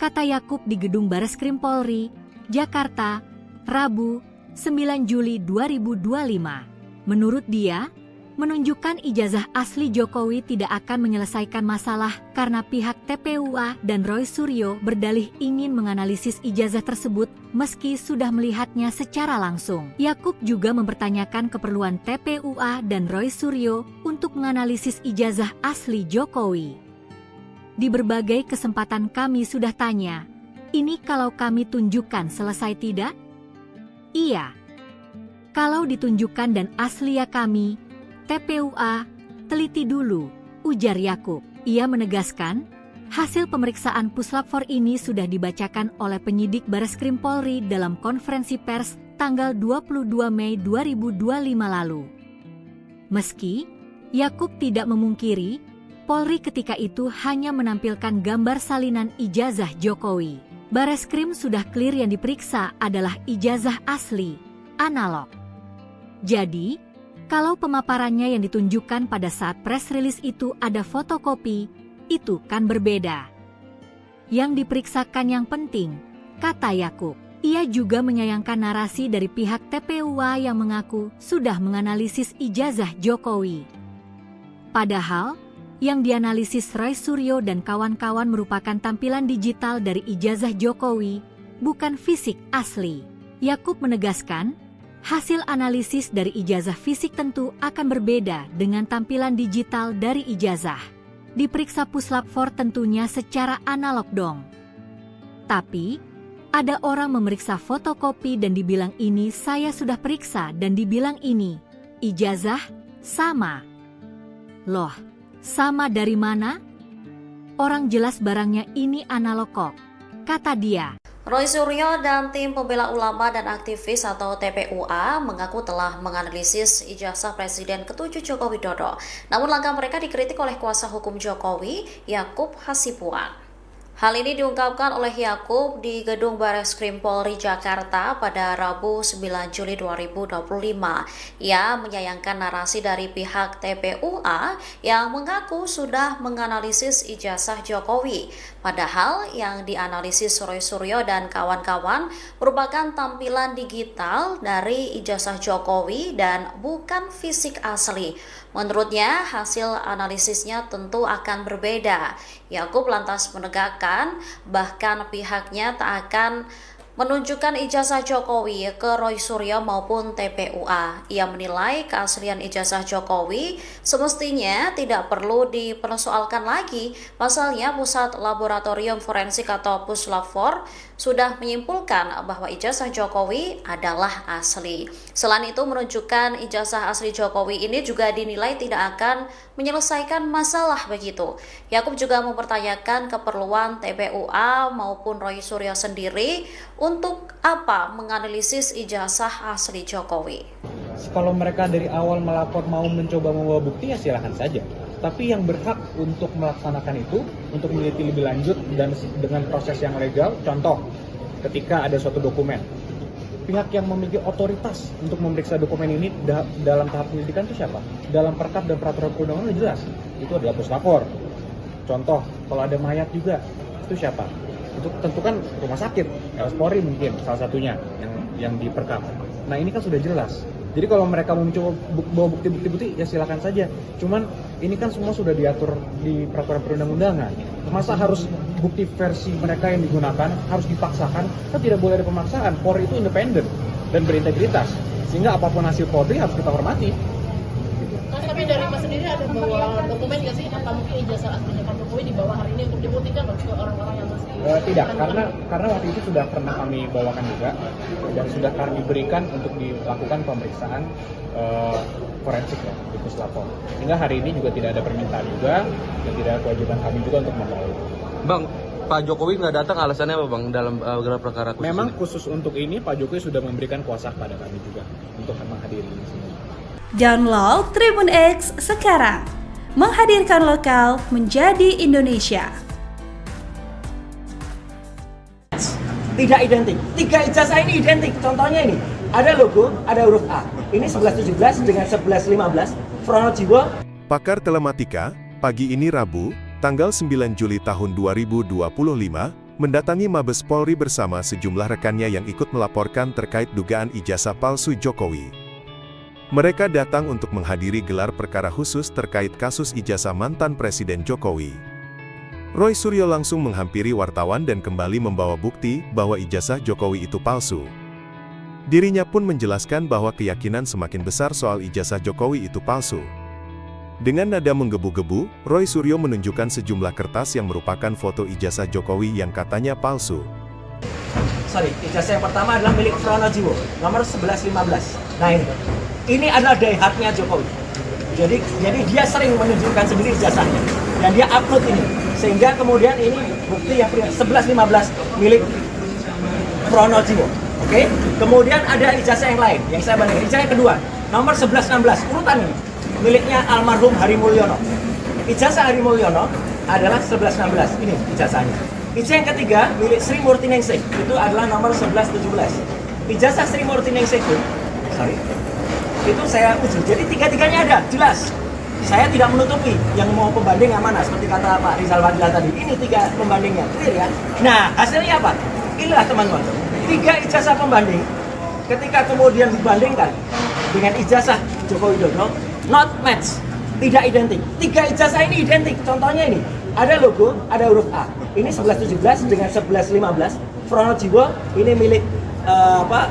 Kata Yakub di Gedung Bareskrim Polri, Jakarta, Rabu, 9 Juli 2025. Menurut dia, menunjukkan ijazah asli Jokowi tidak akan menyelesaikan masalah karena pihak TPUA dan Roy Suryo berdalih ingin menganalisis ijazah tersebut meski sudah melihatnya secara langsung. Yakub juga mempertanyakan keperluan TPUA dan Roy Suryo untuk menganalisis ijazah asli Jokowi. Di berbagai kesempatan kami sudah tanya, ini kalau kami tunjukkan selesai tidak? Iya. Kalau ditunjukkan dan asli ya kami, TPUA, teliti dulu, ujar Yakub. Ia menegaskan, hasil pemeriksaan Puslap 4 ini sudah dibacakan oleh penyidik Bareskrim Polri dalam konferensi pers tanggal 22 Mei 2025 lalu. Meski, Yakub tidak memungkiri, Polri ketika itu hanya menampilkan gambar salinan ijazah Jokowi. Bareskrim sudah clear yang diperiksa adalah ijazah asli, analog. Jadi, kalau pemaparannya yang ditunjukkan pada saat press release itu ada fotokopi, itu kan berbeda. Yang diperiksakan yang penting, kata Yakub. Ia juga menyayangkan narasi dari pihak TPUA yang mengaku sudah menganalisis ijazah Jokowi. Padahal, yang dianalisis Roy Suryo dan kawan-kawan merupakan tampilan digital dari ijazah Jokowi, bukan fisik asli. Yakub menegaskan, hasil analisis dari ijazah fisik tentu akan berbeda dengan tampilan digital dari ijazah. Diperiksa Puslap 4 tentunya secara analog dong. Tapi, ada orang memeriksa fotokopi dan dibilang ini saya sudah periksa dan dibilang ini, ijazah, sama. Loh, sama dari mana? Orang jelas barangnya ini analog kok, kata dia. Roy Suryo dan tim pembela ulama dan aktivis atau TPUA mengaku telah menganalisis ijazah Presiden ke-7 Joko Widodo. Namun langkah mereka dikritik oleh kuasa hukum Jokowi, Yakub Hasibuan. Hal ini diungkapkan oleh Yakub di Gedung Bareskrim Polri Jakarta pada Rabu 9 Juli 2025. Ia menyayangkan narasi dari pihak TPUA yang mengaku sudah menganalisis ijazah Jokowi. Padahal yang dianalisis Roy Suryo dan kawan-kawan merupakan tampilan digital dari ijazah Jokowi dan bukan fisik asli. Menurutnya, hasil analisisnya tentu akan berbeda. Yakub lantas menegakkan bahkan pihaknya tak akan menunjukkan ijazah Jokowi ke Roy Suryo maupun TPUA. Ia menilai keaslian ijazah Jokowi semestinya tidak perlu dipersoalkan lagi. Pasalnya, Pusat Laboratorium Forensik atau Puslab-4 sudah menyimpulkan bahwa ijazah Jokowi adalah asli. Selain itu, menunjukkan ijazah asli Jokowi ini juga dinilai tidak akan menyelesaikan masalah begitu. Yakub juga mempertanyakan keperluan TPUA maupun Roy Suryo sendiri untuk apa menganalisis ijazah asli Jokowi. Kalau mereka dari awal melapor mau mencoba membawa bukti, ya silahkan saja. Tapi yang berhak untuk melaksanakan itu, untuk meneliti lebih lanjut dan dengan proses yang legal, contoh ketika ada suatu dokumen, pihak yang memiliki otoritas untuk memeriksa dokumen ini dalam tahap penyelidikan itu siapa? Dalam perkap dan peraturan perundangan jelas, itu adalah puslapor. Contoh, kalau ada mayat juga, itu siapa? Itu tentu kan rumah sakit, RS Polri mungkin salah satunya yang diperkap. Nah ini kan sudah jelas. Jadi kalau mereka mau mencoba bawa bukti-bukti ya silakan saja. Cuman ini kan semua sudah diatur di peraturan perundang-undangan. Masa harus bukti versi mereka yang digunakan harus dipaksakan? Kan tidak boleh ada pemaksaan. Polri itu independen dan berintegritas. Sehingga apapun hasil Polri harus kita hormati. Tapi dari Mas sendiri ada bawa dokumen nggak sih? Apa mungkin ijazah aslinya Pak Jokowi dibawa hari ini untuk dibuktikan ke orang-orang yang masih tidak, karena waktu itu sudah pernah kami bawakan juga dan sudah kami berikan untuk dilakukan pemeriksaan forensik ya di Puslapor. Hingga hari ini juga tidak ada permintaan juga dan tidak ada kewajiban kami juga untuk membawa. Bang, Pak Jokowi nggak datang alasannya apa Bang dalam gelar perkara khusus? Memang ini? Khusus untuk ini Pak Jokowi sudah memberikan kuasa kepada kami juga untuk menghadiri di sini. Download Tribun X sekarang, menghadirkan lokal menjadi Indonesia. Tidak identik. 3 ijazah ini identik. Contohnya ini, ada logo, ada huruf A. Ini 1117 dengan 1115. Pronojiwo. Pakar Telematika, pagi ini Rabu, tanggal 9 Juli tahun 2025, mendatangi Mabes Polri bersama sejumlah rekannya yang ikut melaporkan terkait dugaan ijazah palsu Jokowi. Mereka datang untuk menghadiri gelar perkara khusus terkait kasus ijazah mantan Presiden Jokowi. Roy Suryo langsung menghampiri wartawan dan kembali membawa bukti bahwa ijazah Jokowi itu palsu. Dirinya pun menjelaskan bahwa keyakinan semakin besar soal ijazah Jokowi itu palsu. Dengan nada menggebu-gebu, Roy Suryo menunjukkan sejumlah kertas yang merupakan foto ijazah Jokowi yang katanya palsu. Ijazah yang pertama adalah milik Pronojiwo, nomor 1115. Nah ini adalah daihatnya Jokowi. Jadi dia sering menunjukkan sendiri ijazahnya dan dia upload ini. Sehingga kemudian ini bukti yang 1115 milik Pronojiwo. Oke? Kemudian ada ijazah yang lain yang saya bandingkan. Ijazah yang kedua, nomor 1116, urutan ini miliknya almarhum Hari Mulyono. Ijazah Hari Mulyono adalah 1116. Ini ijazahnya. Ijazah yang ketiga milik Sri Murtiningsih, itu adalah nomor 1117. Ijazah Sri Murtiningsih itu saya uji. Jadi tiga-tiganya ada, jelas. Saya tidak menutupi yang mau pembanding yang mana, seperti kata Pak Rizal Fadila tadi. Ini 3 pembandingnya, clear ya. Nah, hasilnya apa? Inilah teman-teman. 3 ijazah pembanding, ketika kemudian dibandingkan dengan ijazah Joko Widodo, not match, tidak identik. 3 ijazah ini identik. Contohnya ini, ada logo, ada huruf A. Ini 1117 dengan 1115. Pronojiwo, ini milik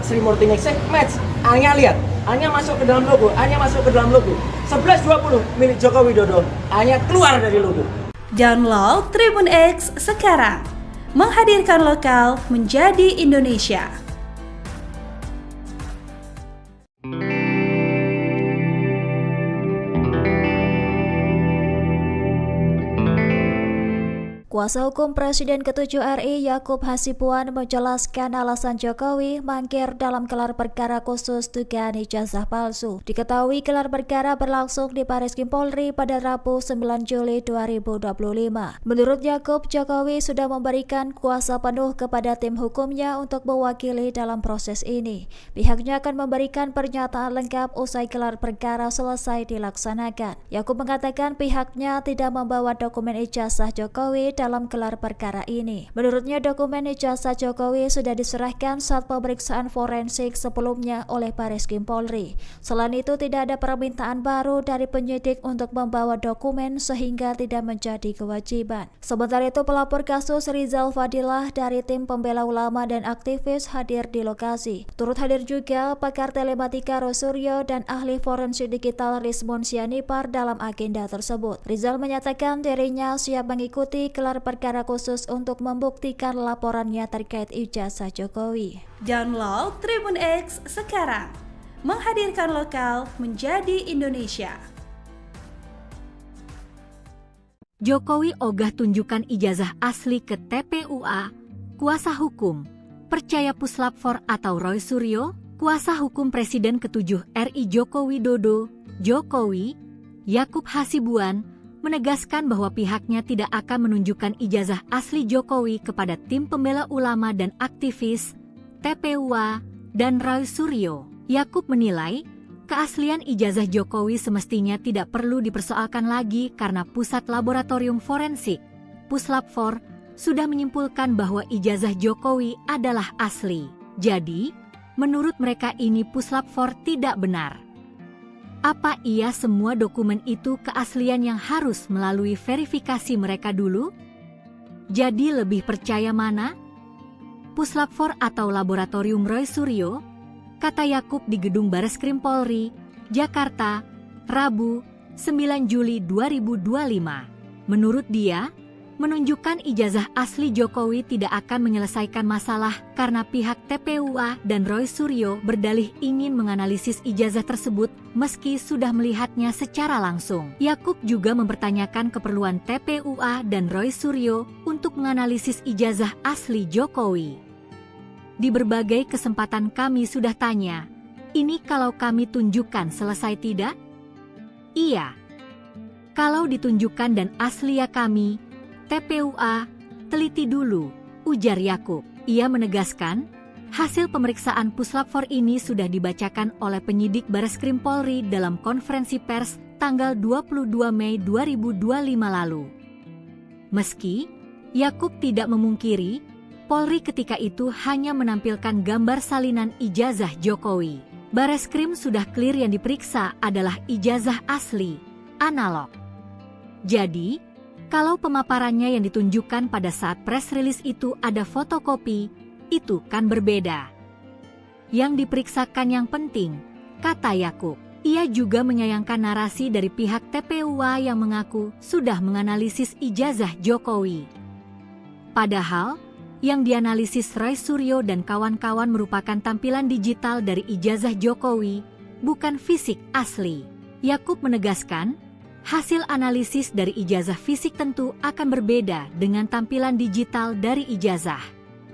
Sri Murtiningsih, match. A-nya lihat, A-nya masuk ke dalam logo, A-nya masuk ke dalam logo. 1120 milik Joko Widodo, A-nya keluar dari logo. Download Tribun X sekarang, menghadirkan lokal menjadi Indonesia. Kuasa hukum Presiden ke-7 RI Yakub Hasibuan menjelaskan alasan Jokowi mangkir dalam gelar perkara khusus dugaan ijazah palsu. Diketahui gelar perkara berlangsung di Bariskim Polri pada Rabu 9 Juli 2025. Menurut Yakub, Jokowi sudah memberikan kuasa penuh kepada tim hukumnya untuk mewakili dalam proses ini. Pihaknya akan memberikan pernyataan lengkap usai gelar perkara selesai dilaksanakan. Yakub mengatakan pihaknya tidak membawa dokumen ijazah Jokowi dalam dalam gelar perkara ini. Menurutnya dokumen ijazah Jokowi sudah diserahkan saat pemeriksaan forensik sebelumnya oleh Bareskrim Polri. Selain itu tidak ada permintaan baru dari penyidik untuk membawa dokumen sehingga tidak menjadi kewajiban. Sementara itu pelapor kasus Rizal Fadilah dari tim pembela ulama dan aktivis hadir di lokasi. Turut hadir juga pakar telematika Rosuryo dan ahli forensik digital Rismon Sianipar dalam agenda tersebut. Rizal menyatakan dirinya siap mengikuti gelar perkara khusus untuk membuktikan laporannya terkait ijazah Jokowi. Download Tribun X sekarang, menghadirkan lokal menjadi Indonesia. Jokowi ogah tunjukkan ijazah asli ke TPUA, kuasa hukum, percaya Puslap 4 atau Roy Suryo, kuasa hukum Presiden ke-7 RI Joko Widodo, Jokowi, Yakub Hasibuan, menegaskan bahwa pihaknya tidak akan menunjukkan ijazah asli Jokowi kepada tim pembela ulama dan aktivis, TPUA, dan Roy Suryo. Yakub menilai, keaslian ijazah Jokowi semestinya tidak perlu dipersoalkan lagi karena Pusat Laboratorium Forensik, Puslap 4, sudah menyimpulkan bahwa ijazah Jokowi adalah asli. Jadi, menurut mereka ini Puslap 4 tidak benar. Apa iya semua dokumen itu keaslian yang harus melalui verifikasi mereka dulu? Jadi lebih percaya mana? Puslap 4 atau Laboratorium Roy Suryo? Kata Yakub di Gedung Bareskrim Polri, Jakarta, Rabu, 9 Juli 2025. Menurut dia, menunjukkan ijazah asli Jokowi tidak akan menyelesaikan masalah karena pihak TPUA dan Roy Suryo berdalih ingin menganalisis ijazah tersebut meski sudah melihatnya secara langsung. Yakub juga mempertanyakan keperluan TPUA dan Roy Suryo untuk menganalisis ijazah asli Jokowi. Di berbagai kesempatan kami sudah tanya, ini kalau kami tunjukkan selesai tidak? Iya. Kalau ditunjukkan dan asli ya kami, TPUA, teliti dulu, ujar Yakub. Ia menegaskan, hasil pemeriksaan Puslap 4 ini sudah dibacakan oleh penyidik Bareskrim Polri dalam konferensi pers tanggal 22 Mei 2025 lalu. Meski, Yakub tidak memungkiri, Polri ketika itu hanya menampilkan gambar salinan ijazah Jokowi. Bareskrim sudah clear yang diperiksa adalah ijazah asli, analog. Jadi, kalau pemaparannya yang ditunjukkan pada saat press release itu ada fotokopi, itu kan berbeda. Yang diperiksakan yang penting, kata Yakub. Ia juga menyayangkan narasi dari pihak TPUA yang mengaku sudah menganalisis ijazah Jokowi. Padahal, yang dianalisis Roy Suryo dan kawan-kawan merupakan tampilan digital dari ijazah Jokowi, bukan fisik asli. Yakub menegaskan, hasil analisis dari ijazah fisik tentu akan berbeda dengan tampilan digital dari ijazah.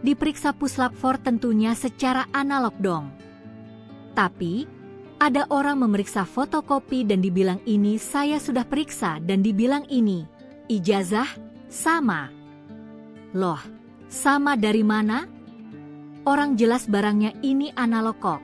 Diperiksa Puslap 4 tentunya secara analog dong. Tapi, ada orang memeriksa fotokopi dan dibilang ini saya sudah periksa dan dibilang ini, ijazah, sama. Loh, sama dari mana? Orang jelas barangnya ini analog kok,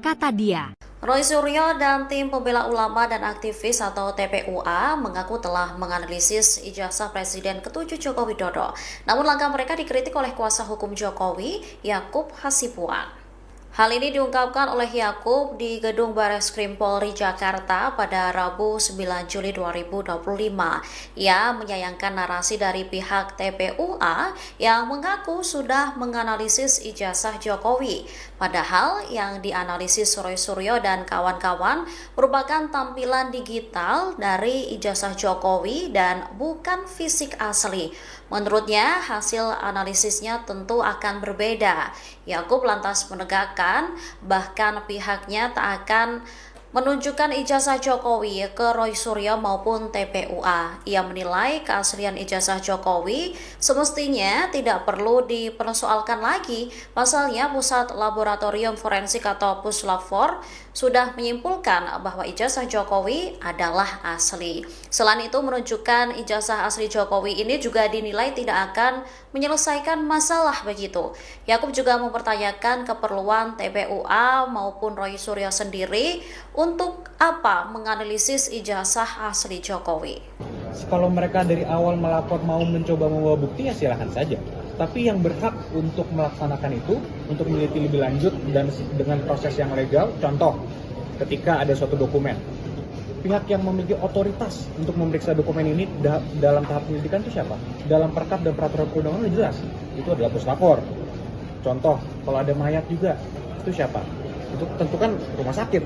kata dia. Roy Suryo dan tim pembela ulama dan aktivis atau TPUA mengaku telah menganalisis ijazah Presiden ke-7 Joko Widodo. Namun langkah mereka dikritik oleh kuasa hukum Jokowi, Yakub Hasibuan. Hal ini diungkapkan oleh Yakub di Gedung Bareskrim Polri Jakarta pada Rabu 9 Juli 2025. Ia menyayangkan narasi dari pihak TPUA yang mengaku sudah menganalisis ijazah Jokowi. Padahal yang dianalisis Roy Suryo dan kawan-kawan merupakan tampilan digital dari ijazah Jokowi dan bukan fisik asli. Menurutnya, hasil analisisnya tentu akan berbeda. Yakub lantas menegakkan, bahkan pihaknya tak akan menunjukkan ijazah Jokowi ke Roy Suryo maupun TPUA. Ia menilai keaslian ijazah Jokowi semestinya tidak perlu dipersoalkan lagi. Pasalnya Pusat Laboratorium Forensik atau Puslap 4 sudah menyimpulkan bahwa ijazah Jokowi adalah asli. Selain itu, menunjukkan ijazah asli Jokowi ini juga dinilai tidak akan menyelesaikan masalah begitu. Yakub juga mempertanyakan keperluan TPUA maupun Roy Suryo sendiri untuk apa menganalisis ijazah asli Jokowi. Kalau mereka dari awal melapor mau mencoba membawa bukti, ya silakan saja. Tapi yang berhak untuk melaksanakan itu, untuk meneliti lebih lanjut dan dengan proses yang legal, contoh, ketika ada suatu dokumen, pihak yang memiliki otoritas untuk memeriksa dokumen ini dalam tahap penyelidikan itu siapa? Dalam perkap dan peraturan perundangan jelas, itu adalah puslapor. Contoh, kalau ada mayat juga, itu siapa? Itu tentu kan rumah sakit,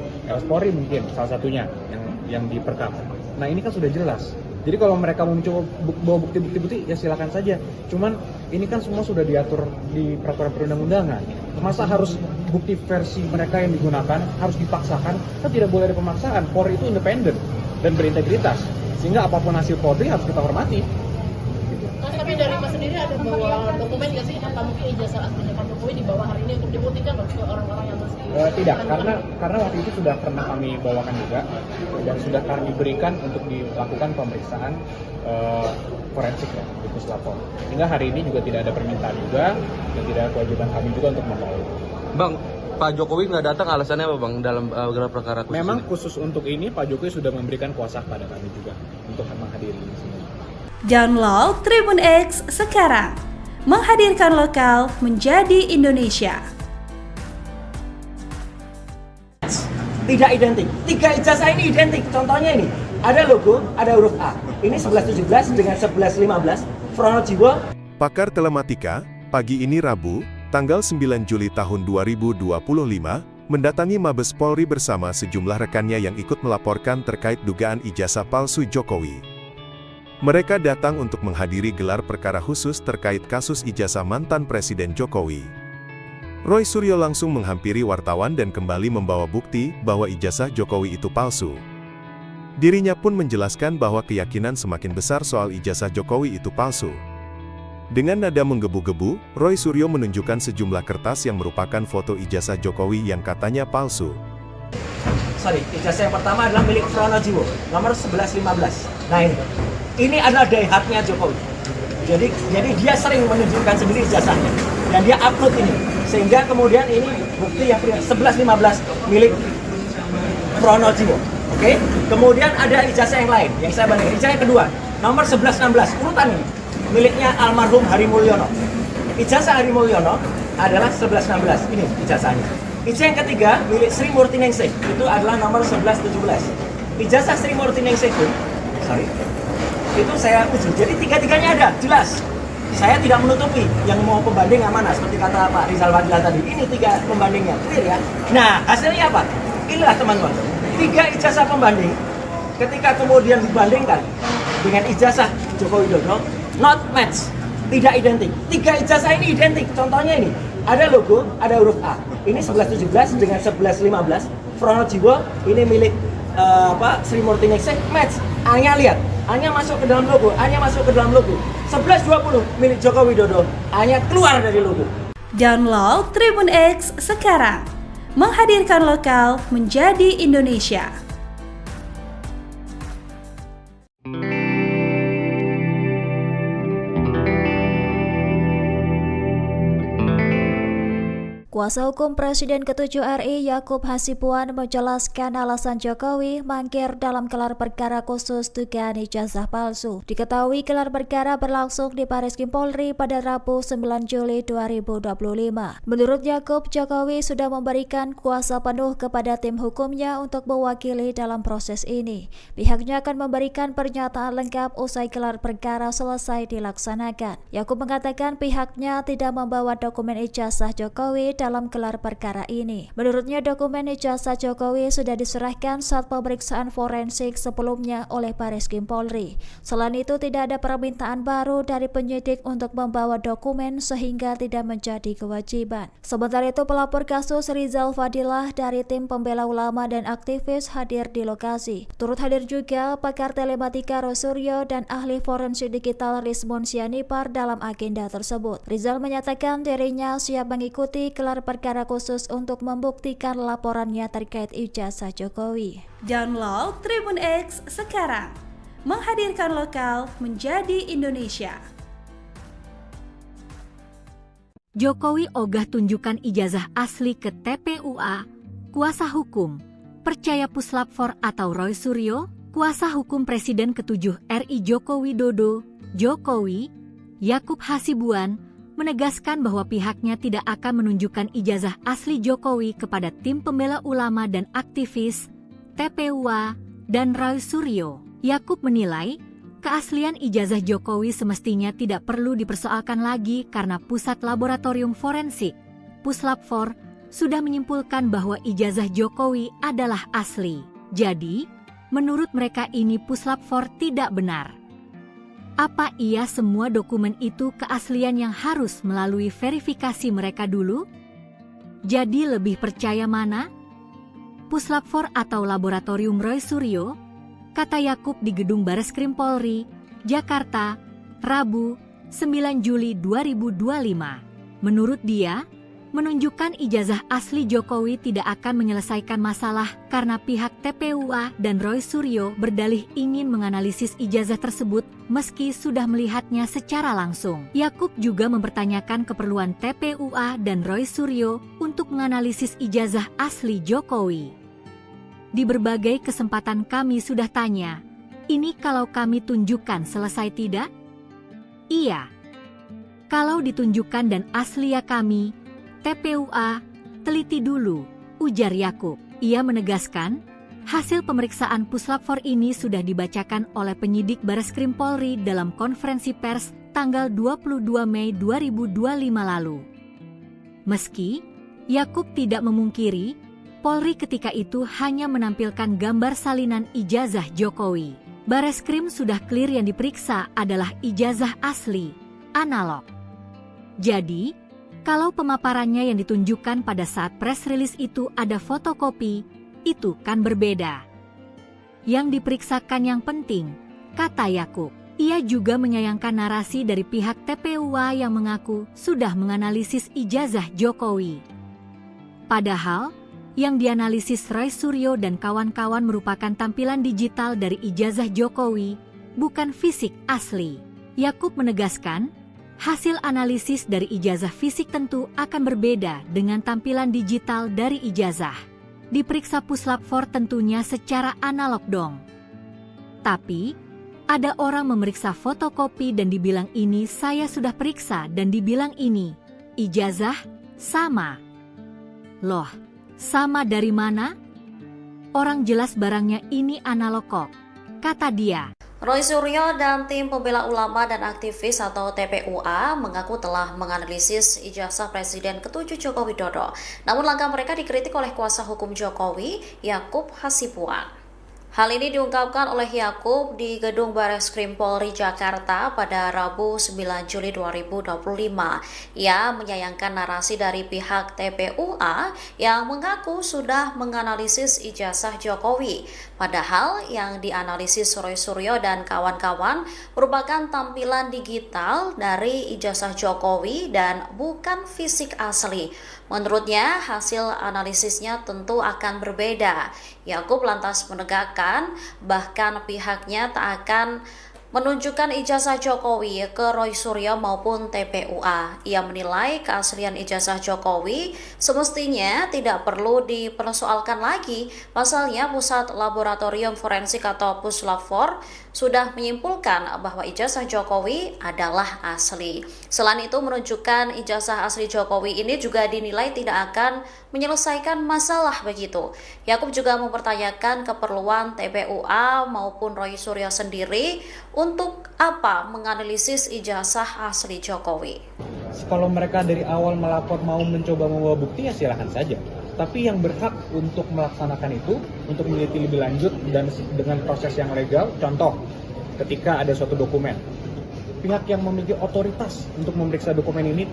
Polri mungkin salah satunya yang diperkap. Nah ini kan sudah jelas. Jadi kalau mereka mau mencoba bawa bukti-bukti, ya silakan saja. Cuman ini kan semua sudah diatur di peraturan perundang-undangan. Masa harus bukti versi mereka yang digunakan harus dipaksakan? Kan tidak boleh ada pemaksaan. Polri itu independen dan berintegritas. Sehingga apapun hasil Polri harus kita hormati. Tapi dari Mas sendiri ada bawa dokumen nggak sih? Apa mungkin ijazah aslinya Pak Jokowi dibawa hari ini untuk dibuktikan ke orang-orang yang masih... Tidak, karena waktu itu sudah pernah kami bawakan juga dan sudah kami berikan untuk dilakukan pemeriksaan forensik ya, di puslapor. Hingga hari ini juga tidak ada permintaan juga dan tidak ada kewajiban kami juga untuk membawa. Bang, Pak Jokowi nggak datang alasannya apa bang dalam gelar perkara khusus? Memang ini? Khusus untuk ini Pak Jokowi sudah memberikan kuasa kepada kami juga untuk menghadiri ini semua. Download Tribun X sekarang, menghadirkan lokal menjadi Indonesia. Tidak identik. 3 ijazah ini identik. Contohnya ini, ada logo, ada huruf A. Ini 1117 dengan 1115. Pronojiwo. Pakar Telematika, pagi ini Rabu, tanggal 9 Juli tahun 2025, mendatangi Mabes Polri bersama sejumlah rekannya yang ikut melaporkan terkait dugaan ijazah palsu Jokowi. Mereka datang untuk menghadiri gelar perkara khusus terkait kasus ijazah mantan Presiden Jokowi. Roy Suryo langsung menghampiri wartawan dan kembali membawa bukti bahwa ijazah Jokowi itu palsu. Dirinya pun menjelaskan bahwa keyakinan semakin besar soal ijazah Jokowi itu palsu. Dengan nada menggebu-gebu, Roy Suryo menunjukkan sejumlah kertas yang merupakan foto ijazah Jokowi yang katanya palsu. Ijazah yang pertama adalah milik Pronojiwo, nomor 1115. Nah ini adalah daihatnya Jokowi. Jadi dia sering menunjukkan sendiri ijazahnya dan dia upload ini, sehingga kemudian ini bukti yang 1115 milik Pronojiwo. Oke? Kemudian ada ijazah yang lain yang saya bandingkan. Ijazah yang kedua, nomor 1116, urutan ini miliknya almarhum Hari Mulyono. Ijazah Hari Mulyono adalah 1116. Ini ijazahnya. Ijazah yang ketiga milik Sri Murti Ningsih, itu adalah nomor 1117. Ijazah Sri Murti Ningsih pun, itu saya uji. Jadi tiga-tiganya ada, jelas. Saya tidak menutupi yang mau pembanding yang mana, seperti kata Pak Rizal Fadila tadi. Ini 3 pembandingnya, clear ya. Nah, hasilnya apa? Inilah teman-teman, 3 ijazah pembanding. Ketika kemudian dibandingkan dengan ijazah Joko Widodo, not match, tidak identik. 3 ijazah ini identik. Contohnya ini, ada logo, ada huruf A. Ini 1117 dengan 1115. Pronojiwo, ini milik Sri Murti Ningsih, match. A-nya lihat, A-nya masuk ke dalam logo, A-nya masuk ke dalam logo. 1120 milik Joko Widodo, A-nya keluar dari logo. Download Tribun X sekarang, menghadirkan lokal menjadi Indonesia. Kuasa hukum Presiden ke-7 RI Yakub Hasibuan menjelaskan alasan Jokowi mangkir dalam gelar perkara khusus dugaan ijazah palsu. Diketahui gelar perkara berlangsung di Baris Krim Polri pada Rabu 9 Juli 2025. Menurut Yakub, Jokowi sudah memberikan kuasa penuh kepada tim hukumnya untuk mewakili dalam proses ini. Pihaknya akan memberikan pernyataan lengkap usai gelar perkara selesai dilaksanakan. Yakub mengatakan pihaknya tidak membawa dokumen ijazah Jokowi dalam gelar perkara ini. Menurutnya dokumen ijazah Jokowi sudah diserahkan saat pemeriksaan forensik sebelumnya oleh Baris Krim Polri. Selain itu tidak ada permintaan baru dari penyidik untuk membawa dokumen sehingga tidak menjadi kewajiban. Sementara itu pelapor kasus Rizal Fadilah dari tim pembela ulama dan aktivis hadir di lokasi. Turut hadir juga pakar telematika Roy Suryo dan ahli forensik digital Rizmon Sianipar dalam agenda tersebut. Rizal menyatakan dirinya siap mengikuti gelar perkara khusus untuk membuktikan laporannya terkait ijazah Jokowi. Download Tribun X sekarang, menghadirkan lokal menjadi Indonesia. Jokowi ogah tunjukkan ijazah asli ke TPUA, kuasa hukum, percaya puslap 4 atau Roy Suryo? Kuasa hukum Presiden ke-7 RI Joko Widodo, Jokowi, Yakub Hasibuan, menegaskan bahwa pihaknya tidak akan menunjukkan ijazah asli Jokowi kepada tim pembela ulama dan aktivis, TPUA, dan Roy Suryo. Yakub menilai, keaslian ijazah Jokowi semestinya tidak perlu dipersoalkan lagi karena Pusat Laboratorium Forensik, Puslap4, sudah menyimpulkan bahwa ijazah Jokowi adalah asli. Jadi, menurut mereka ini Puslap4 tidak benar. Apa iya semua dokumen itu keaslian yang harus melalui verifikasi mereka dulu? Jadi lebih percaya mana? Puslap4 atau Laboratorium Roy Suryo? Kata Yakub di Gedung Bareskrim Polri, Jakarta, Rabu, 9 Juli 2025. Menurut dia, menunjukkan ijazah asli Jokowi tidak akan menyelesaikan masalah karena pihak TPUA dan Roy Suryo berdalih ingin menganalisis ijazah tersebut meski sudah melihatnya secara langsung. Yakub juga mempertanyakan keperluan TPUA dan Roy Suryo untuk menganalisis ijazah asli Jokowi. Di berbagai kesempatan kami sudah tanya, ini kalau kami tunjukkan selesai tidak? Iya. Kalau ditunjukkan dan asli ya kami, TPUA, teliti dulu, ujar Yakub. Ia menegaskan, hasil pemeriksaan Puslap4 ini sudah dibacakan oleh penyidik Bareskrim Polri dalam konferensi pers tanggal 22 Mei 2025 lalu. Meski Yakub tidak memungkiri, Polri ketika itu hanya menampilkan gambar salinan ijazah Jokowi. Bareskrim sudah clear yang diperiksa adalah ijazah asli, analog. Jadi, kalau pemaparannya yang ditunjukkan pada saat press release itu ada fotokopi, itu kan berbeda. Yang diperiksakan yang penting, kata Yakub. Ia juga menyayangkan narasi dari pihak TPUA yang mengaku sudah menganalisis ijazah Jokowi. Padahal, yang dianalisis Roy Suryo dan kawan-kawan merupakan tampilan digital dari ijazah Jokowi, bukan fisik asli. Yakub menegaskan, hasil analisis dari ijazah fisik tentu akan berbeda dengan tampilan digital dari ijazah. Diperiksa Puslap4 tentunya secara analog dong. Tapi, ada orang memeriksa fotokopi dan dibilang ini saya sudah periksa dan dibilang ini, ijazah, sama. Loh, sama dari mana? Orang jelas barangnya ini analog kok, kata dia. Roy Suryo dan tim pembela ulama dan aktivis atau TPUA mengaku telah menganalisis ijazah Presiden ke-7 Joko Widodo. Namun langkah mereka dikritik oleh kuasa hukum Jokowi, Yakub Hasibuan. Hal ini diungkapkan oleh Yakub di Gedung Bareskrim Polri Jakarta pada Rabu 9 Juli 2025. Ia menyayangkan narasi dari pihak TPUA yang mengaku sudah menganalisis ijazah Jokowi. Padahal yang dianalisis Roy Suryo dan kawan-kawan merupakan tampilan digital dari ijazah Jokowi dan bukan fisik asli. Menurutnya, hasil analisisnya tentu akan berbeda. Yakub lantas menegakkan, bahkan pihaknya tak akan menunjukkan ijazah Jokowi ke Roy Suryo maupun TPUA. Ia menilai keaslian ijazah Jokowi semestinya tidak perlu dipersoalkan lagi. Pasalnya Pusat Laboratorium Forensik atau Puslap4 sudah menyimpulkan bahwa ijazah Jokowi adalah asli. Selain itu, menunjukkan ijazah asli Jokowi ini juga dinilai tidak akan menyelesaikan masalah begitu. Yakub juga mempertanyakan keperluan TPUA maupun Roy Suryo sendiri untuk apa menganalisis ijazah asli Jokowi. Kalau mereka dari awal melapor mau mencoba membawa bukti ya silakan saja. Tapi yang berhak untuk melaksanakan itu, untuk meneliti lebih lanjut dan dengan proses yang legal, contoh ketika ada suatu dokumen. Pihak yang memiliki otoritas untuk memeriksa dokumen ini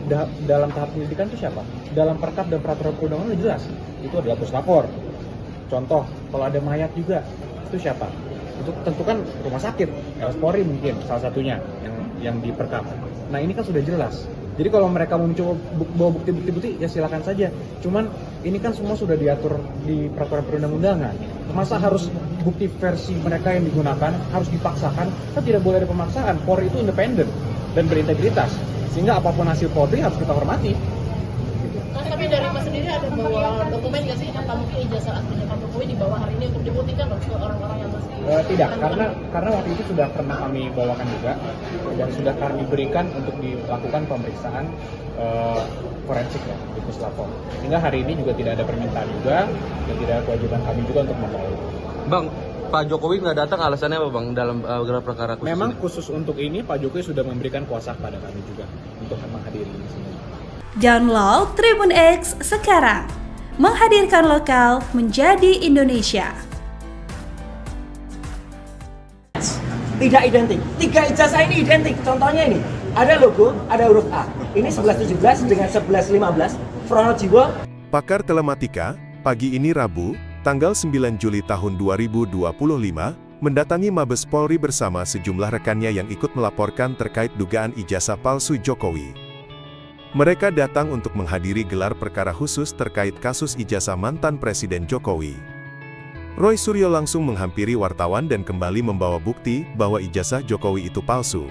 dalam tahap penyelidikan itu siapa? Dalam perkap dan peraturan perundangan itu jelas, itu adalah Puslap4. Contoh, kalau ada mayat juga, itu siapa? Itu tentu kan rumah sakit, Polri mungkin salah satunya yang di perkap. Nah ini kan sudah jelas. Jadi kalau mereka mau mencoba bawa bukti-bukti ya silakan saja. Cuman ini kan semua sudah diatur di peraturan perundang-undangan. Masa harus bukti versi mereka yang digunakan harus dipaksakan? Kan tidak boleh ada pemaksaan. Polri itu independen dan berintegritas. Sehingga apapun hasil Polri harus kita hormati. Tapi dari Mas sendiri ada bawa dokumen nggak sih? Apa mungkin ijazah aslinya Pak Jokowi dibawa hari ini untuk dibuktikan loh ke orang-orang yang masih tidak, karena waktu itu sudah pernah kami bawakan juga dan sudah kami berikan untuk dilakukan pemeriksaan forensik ya di Puslapfor. Sehingga hari ini juga tidak ada permintaan juga dan tidak ada kewajiban kami juga untuk membawa itu. Bang, Pak Jokowi nggak datang alasannya apa bang dalam gelar perkara khusus? Memang ini? khusus untuk ini Pak Jokowi sudah memberikan kuasa kepada kami juga untuk menghadiri di sini. Download Tribun X sekarang, menghadirkan lokal menjadi Indonesia. Tidak identik. 3 ijazah ini identik. Contohnya ini, ada logo, ada huruf A. Ini 1117 dengan 1115. Pronojiwo. Pakar Telematika, pagi ini Rabu, tanggal 9 Juli tahun 2025, mendatangi Mabes Polri bersama sejumlah rekannya yang ikut melaporkan terkait dugaan ijazah palsu Jokowi. Mereka datang untuk menghadiri gelar perkara khusus terkait kasus ijazah mantan Presiden Jokowi. Roy Suryo langsung menghampiri wartawan dan kembali membawa bukti bahwa ijazah Jokowi itu palsu.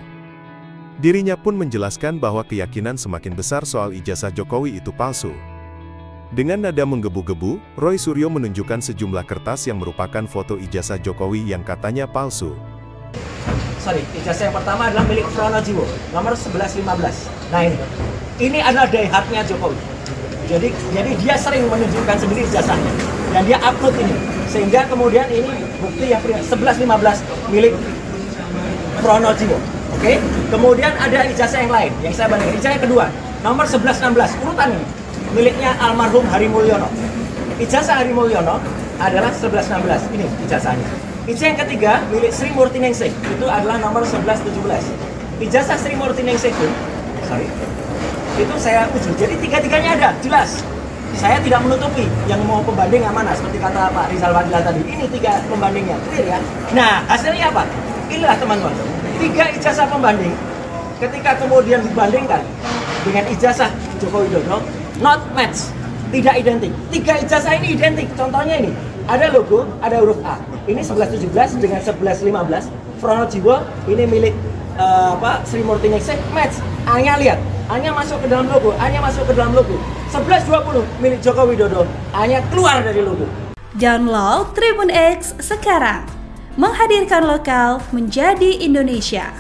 Dirinya pun menjelaskan bahwa keyakinan semakin besar soal ijazah Jokowi itu palsu. Dengan nada menggebu-gebu, Roy Suryo menunjukkan sejumlah kertas yang merupakan foto ijazah Jokowi yang katanya palsu. Ijazah yang pertama adalah milik Pronojiwo, nomor 1115. Nah ini adalah daihatnya Jokowi. Jadi dia sering menunjukkan sendiri ijazahnya dan dia upload ini. Sehingga kemudian ini bukti yang 1115 milik Pronojiwo. Oke? Kemudian ada ijazah yang lain yang saya bandingkan. Ijazah yang kedua, nomor 1116, urutan ini miliknya almarhum Hari Mulyono. Ijazah Hari Mulyono adalah 1116. Ini ijazahnya. Ijazah yang ketiga milik Sri Murti Ningsih, itu adalah nomor 1117. Ijazah Sri Murti Ningsih itu saya uji. Jadi tiga-tiganya ada, jelas. Saya tidak menutupi yang mau pembanding yang mana, seperti kata Pak Rizal Fadila tadi. Ini 3 pembandingnya, clear ya. Nah, hasilnya apa? Inilah teman-teman. 3 ijazah pembanding, ketika kemudian dibandingkan dengan ijazah Joko Widodo, not match, tidak identik. 3 ijazah ini identik. Contohnya ini, ada logo, ada huruf A. Ini 1117 dengan 1115. Pronojiwo, ini milik Sri Murti Ningsih, match. A-nya lihat, A-nya masuk ke dalam logo, A-nya masuk ke dalam logo. 1120 milik Joko Widodo, A-nya keluar dari logo. Download Tribun X sekarang, menghadirkan lokal menjadi Indonesia.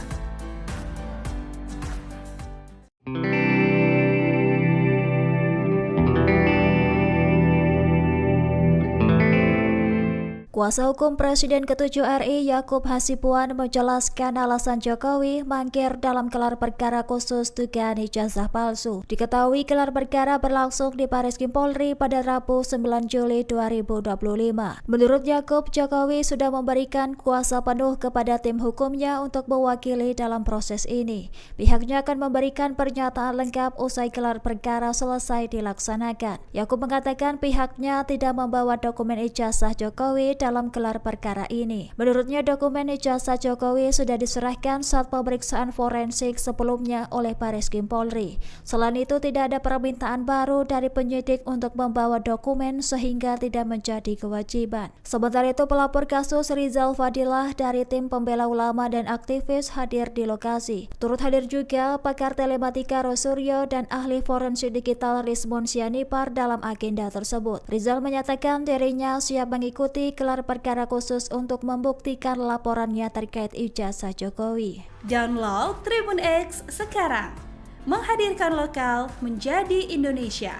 Kuasa hukum Presiden ke-7 RI Yakub Hasibuan menjelaskan alasan Jokowi mangkir dalam gelar perkara khusus dugaan ijazah palsu. Diketahui gelar perkara berlangsung di Bareskrim Polri pada Rabu 9 Juli 2025. Menurut Yakub, Jokowi sudah memberikan kuasa penuh kepada tim hukumnya untuk mewakili dalam proses ini. Pihaknya akan memberikan pernyataan lengkap usai gelar perkara selesai dilaksanakan. Yakub mengatakan pihaknya tidak membawa dokumen ijazah Jokowi dalam gelar perkara ini. Menurutnya dokumen ijazah Jokowi sudah diserahkan saat pemeriksaan forensik sebelumnya oleh Bareskrim Polri. Selain itu tidak ada permintaan baru dari penyidik untuk membawa dokumen sehingga tidak menjadi kewajiban. Sementara itu pelapor kasus Rizal Fadila dari tim pembela ulama dan aktivis hadir di lokasi. Turut hadir juga pakar telematika Roy Suryo dan ahli forensik digital Rizmon Sianipar dalam agenda tersebut. Rizal menyatakan dirinya siap mengikuti gelar perkara khusus untuk membuktikan laporannya terkait ijazah Jokowi. Download Tribun X sekarang, menghadirkan lokal menjadi Indonesia.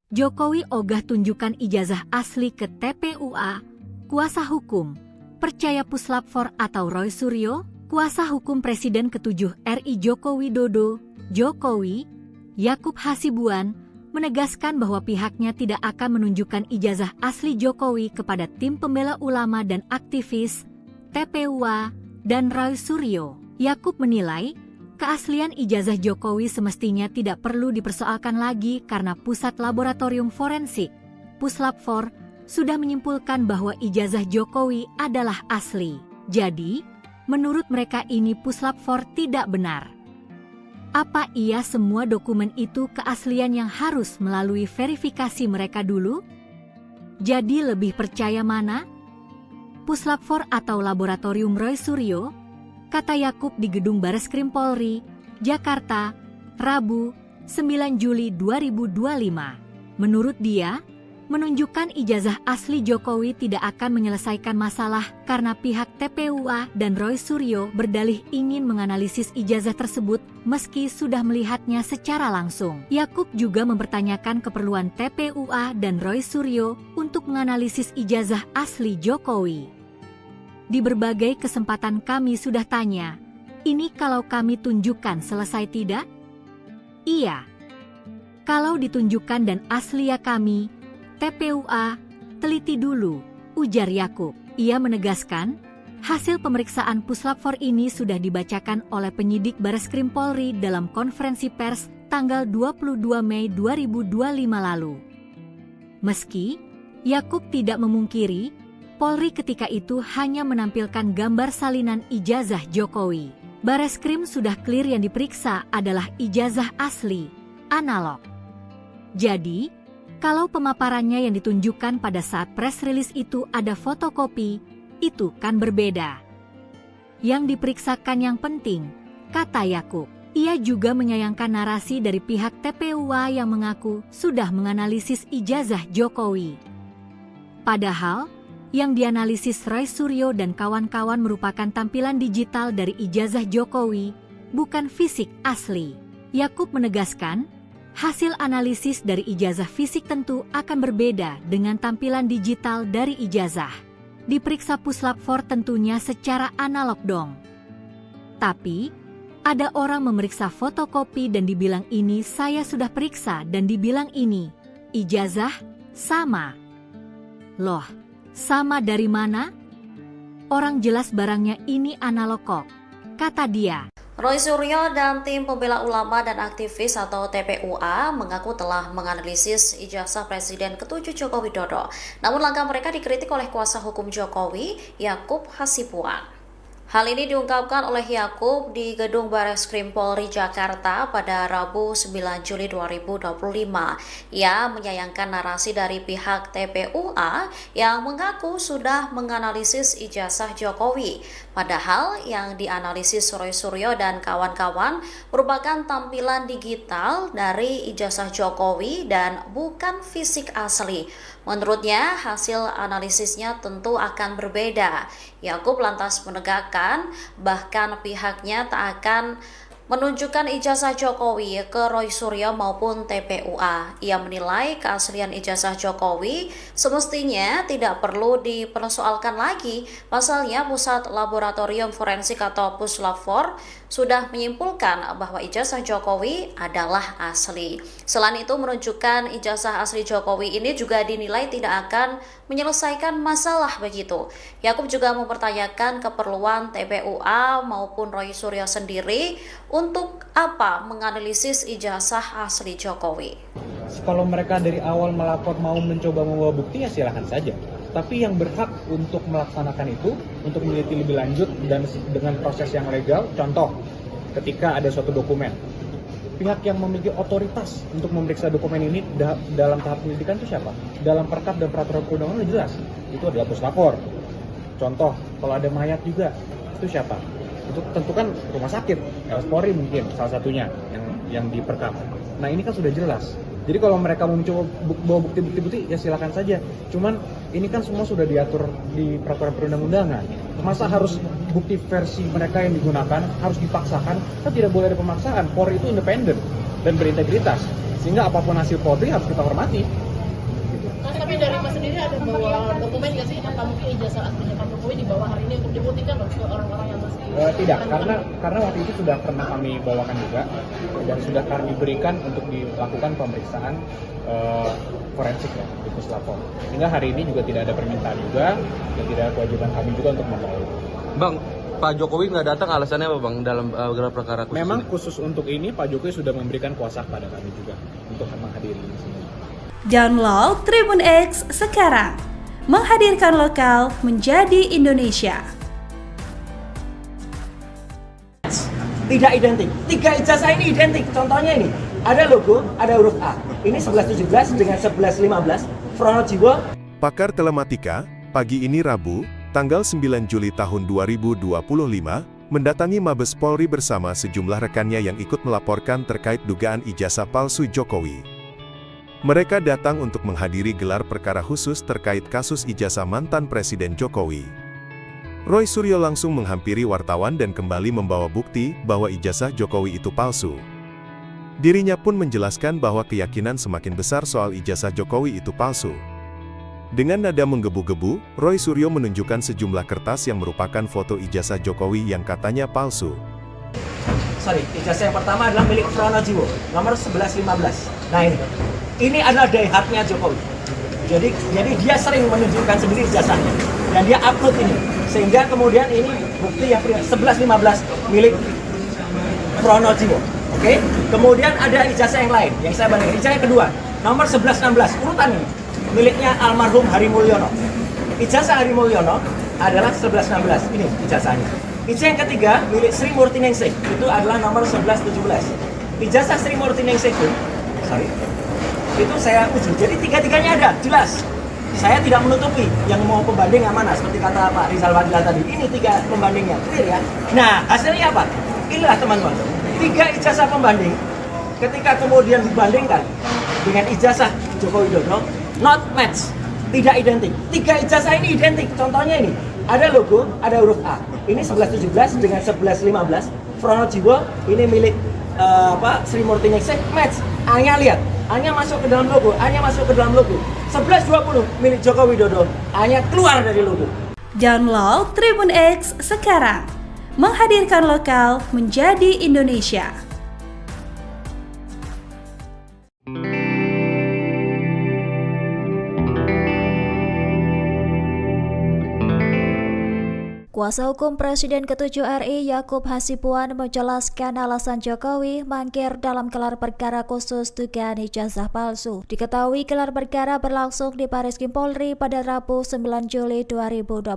Jokowi ogah tunjukkan ijazah asli ke TPUA. Kuasa hukum percaya Puslapfor atau Roy Suryo, kuasa hukum Presiden ke-7 RI Joko Widodo, Jokowi, Yakub Hasibuan, menegaskan bahwa pihaknya tidak akan menunjukkan ijazah asli Jokowi kepada tim pembela ulama dan aktivis, TPUA, dan Roy Suryo. Yakub menilai, keaslian ijazah Jokowi semestinya tidak perlu dipersoalkan lagi karena Pusat Laboratorium Forensik, Puslapfor, sudah menyimpulkan bahwa ijazah Jokowi adalah asli. Jadi, menurut mereka ini Puslapfor tidak benar. Apa iya semua dokumen itu keaslian yang harus melalui verifikasi mereka dulu? Jadi lebih percaya mana? Puslapfor atau Laboratorium Roy Suryo? Kata Yakub di Gedung Bareskrim Polri, Jakarta, Rabu, 9 Juli 2025. Menurut dia, menunjukkan ijazah asli Jokowi tidak akan menyelesaikan masalah karena pihak TPUA dan Roy Suryo berdalih ingin menganalisis ijazah tersebut meski sudah melihatnya secara langsung. Yakub juga mempertanyakan keperluan TPUA dan Roy Suryo untuk menganalisis ijazah asli Jokowi. Di berbagai kesempatan kami sudah tanya, ini kalau kami tunjukkan selesai tidak? Iya. Kalau ditunjukkan dan asli ya kami, TPUA, teliti dulu, ujar Yakub. Ia menegaskan, hasil pemeriksaan Puslap 4 ini sudah dibacakan oleh penyidik Bareskrim Polri dalam konferensi pers tanggal 22 Mei 2025 lalu. Meski Yakub tidak memungkiri, Polri ketika itu hanya menampilkan gambar salinan ijazah Jokowi. Bareskrim sudah clear yang diperiksa adalah ijazah asli, analog. Jadi, kalau pemaparannya yang ditunjukkan pada saat press release itu ada fotokopi, itu kan berbeda. Yang diperiksakan yang penting, kata Yakub. Ia juga menyayangkan narasi dari pihak TPUA yang mengaku sudah menganalisis ijazah Jokowi. Padahal, yang dianalisis Roy Suryo dan kawan-kawan merupakan tampilan digital dari ijazah Jokowi, bukan fisik asli. Yakub menegaskan, hasil analisis dari ijazah fisik tentu akan berbeda dengan tampilan digital dari ijazah. Diperiksa Puslap 4 tentunya secara analog dong. Tapi, ada orang memeriksa fotokopi dan dibilang ini saya sudah periksa dan dibilang ini, ijazah, sama. Loh, sama dari mana? Orang jelas barangnya ini analog kok, kata dia. Roy Suryo dan tim pembela ulama dan aktivis atau TPUA mengaku telah menganalisis ijazah Presiden ke-7 Joko Widodo. Namun langkah mereka dikritik oleh kuasa hukum Jokowi, Yakub Hasibuan. Hal ini diungkapkan oleh Yakub di Gedung Bareskrim Polri Jakarta pada Rabu 9 Juli 2025. Ia menyayangkan narasi dari pihak TPUA yang mengaku sudah menganalisis ijazah Jokowi. Padahal yang dianalisis Roy Suryo dan kawan-kawan merupakan tampilan digital dari ijazah Jokowi dan bukan fisik asli. Menurutnya, hasil analisisnya tentu akan berbeda. Yakub lantas menegakkan, bahkan pihaknya tak akan menunjukkan ijazah Jokowi ke Roy Suryo maupun TPUA. Ia menilai keaslian ijazah Jokowi semestinya tidak perlu dipersoalkan lagi. Pasalnya, Pusat Laboratorium Forensik atau Puslap 4 sudah menyimpulkan bahwa ijazah Jokowi adalah asli. Selain itu, menunjukkan ijazah asli Jokowi ini juga dinilai tidak akan menyelesaikan masalah begitu. Yakub juga mempertanyakan keperluan TPUA maupun Roy Suryo sendiri untuk apa menganalisis ijazah asli Jokowi. Kalau mereka dari awal melapor mau mencoba membawa bukti ya silahkan saja. Tapi yang berhak untuk melaksanakan itu, untuk meneliti lebih lanjut dan dengan proses yang legal, contoh ketika ada suatu dokumen, pihak yang memiliki otoritas untuk memeriksa dokumen ini dalam tahap penyelidikan itu siapa? Dalam perkap dan peraturan perundang-undangan jelas, itu adalah puslapor. Contoh, kalau ada mayat juga, itu siapa? Itu tentu kan rumah sakit, RS Polri mungkin salah satunya yang diperkap. Nah ini kan sudah jelas. Jadi kalau mereka mau mencoba bawa bukti-bukti ya silakan saja. Cuman ini kan semua sudah diatur di peraturan perundang-undangan. Masa harus bukti versi mereka yang digunakan harus dipaksakan? Kan tidak boleh ada pemaksaan. Polri itu independen dan berintegritas. Sehingga apapun hasil Polri harus kita hormati. Tapi dari Mas sendiri ada bawa dokumen nggak sih? Apa mungkin ijazah aslinya Pak Jokowi dibawa hari ini untuk dibuktikan loh ke orang-orang yang masih tidak, karena waktu itu sudah pernah kami bawakan juga dan sudah kami berikan untuk dilakukan pemeriksaan forensik ya di Puslap 4. Hingga hari ini juga tidak ada permintaan juga dan tidak ada kewajiban kami juga untuk membawa. Bang, Pak Jokowi nggak datang alasannya apa Bang dalam gelar perkara khusus? Memang ini? Khusus untuk ini Pak Jokowi sudah memberikan kuasa kepada kami juga untuk menghadiri di sini. Download Tribun X sekarang, menghadirkan lokal menjadi Indonesia. Tidak identik. 3 ijazah ini identik. Contohnya ini, ada logo, ada huruf A. Ini 1117 dengan 1115. Pronojiwo. Pakar Telematika, pagi ini Rabu, tanggal 9 Juli tahun 2025, mendatangi Mabes Polri bersama sejumlah rekannya yang ikut melaporkan terkait dugaan ijazah palsu Jokowi. Mereka datang untuk menghadiri gelar perkara khusus terkait kasus ijazah mantan Presiden Jokowi. Roy Suryo langsung menghampiri wartawan dan kembali membawa bukti bahwa ijazah Jokowi itu palsu. Dirinya pun menjelaskan bahwa keyakinan semakin besar soal ijazah Jokowi itu palsu. Dengan nada menggebu-gebu, Roy Suryo menunjukkan sejumlah kertas yang merupakan foto ijazah Jokowi yang katanya palsu. Ijazah yang pertama adalah milik Pronojiwo, nomor 1115. Nah ini adalah daihatnya Jokowi. Jadi dia sering menunjukkan sendiri ijazahnya dan dia upload ini. Sehingga kemudian ini bukti yang 1115 milik Pronojiwo. Oke? Kemudian ada ijazah yang lain yang saya bandingkan. Ijazah yang kedua, nomor 1116, urutan ini miliknya almarhum Hari Mulyono. Ijazah Hari Mulyono adalah 1116. Ini ijazahnya. Ijazah yang ketiga milik Sri Murtiningsih, itu adalah nomor 1117. Ijazah Sri Murtiningsih itu saya uji. Jadi tiga-tiganya ada, jelas. Saya tidak menutupi yang mau pembanding yang mana, seperti kata Pak Rizal Fadila tadi. Ini 3 pembandingnya, clear ya. Nah, hasilnya apa? Inilah teman-teman. 3 ijazah pembanding ketika kemudian dibandingkan dengan ijazah Joko Widodo, not match, tidak identik. 3 ijazah ini identik. Contohnya ini, ada logo, ada huruf A. Ini 1117 dengan 1115. Pronojiwo ini milik Sri Murtiningsih, match. A-nya lihat, A-nya masuk ke dalam logo, A-nya masuk ke dalam logo. 1120 milik Joko Widodo, A-nya keluar dari logo. Download Tribun X sekarang, menghadirkan lokal menjadi Indonesia. Kuasa hukum Presiden ke-7 RI Yakub Hasibuan menjelaskan alasan Jokowi mangkir dalam gelar perkara khusus dugaan ijazah palsu. Diketahui gelar perkara berlangsung di Bariskim Polri pada Rabu 9 Juli 2025.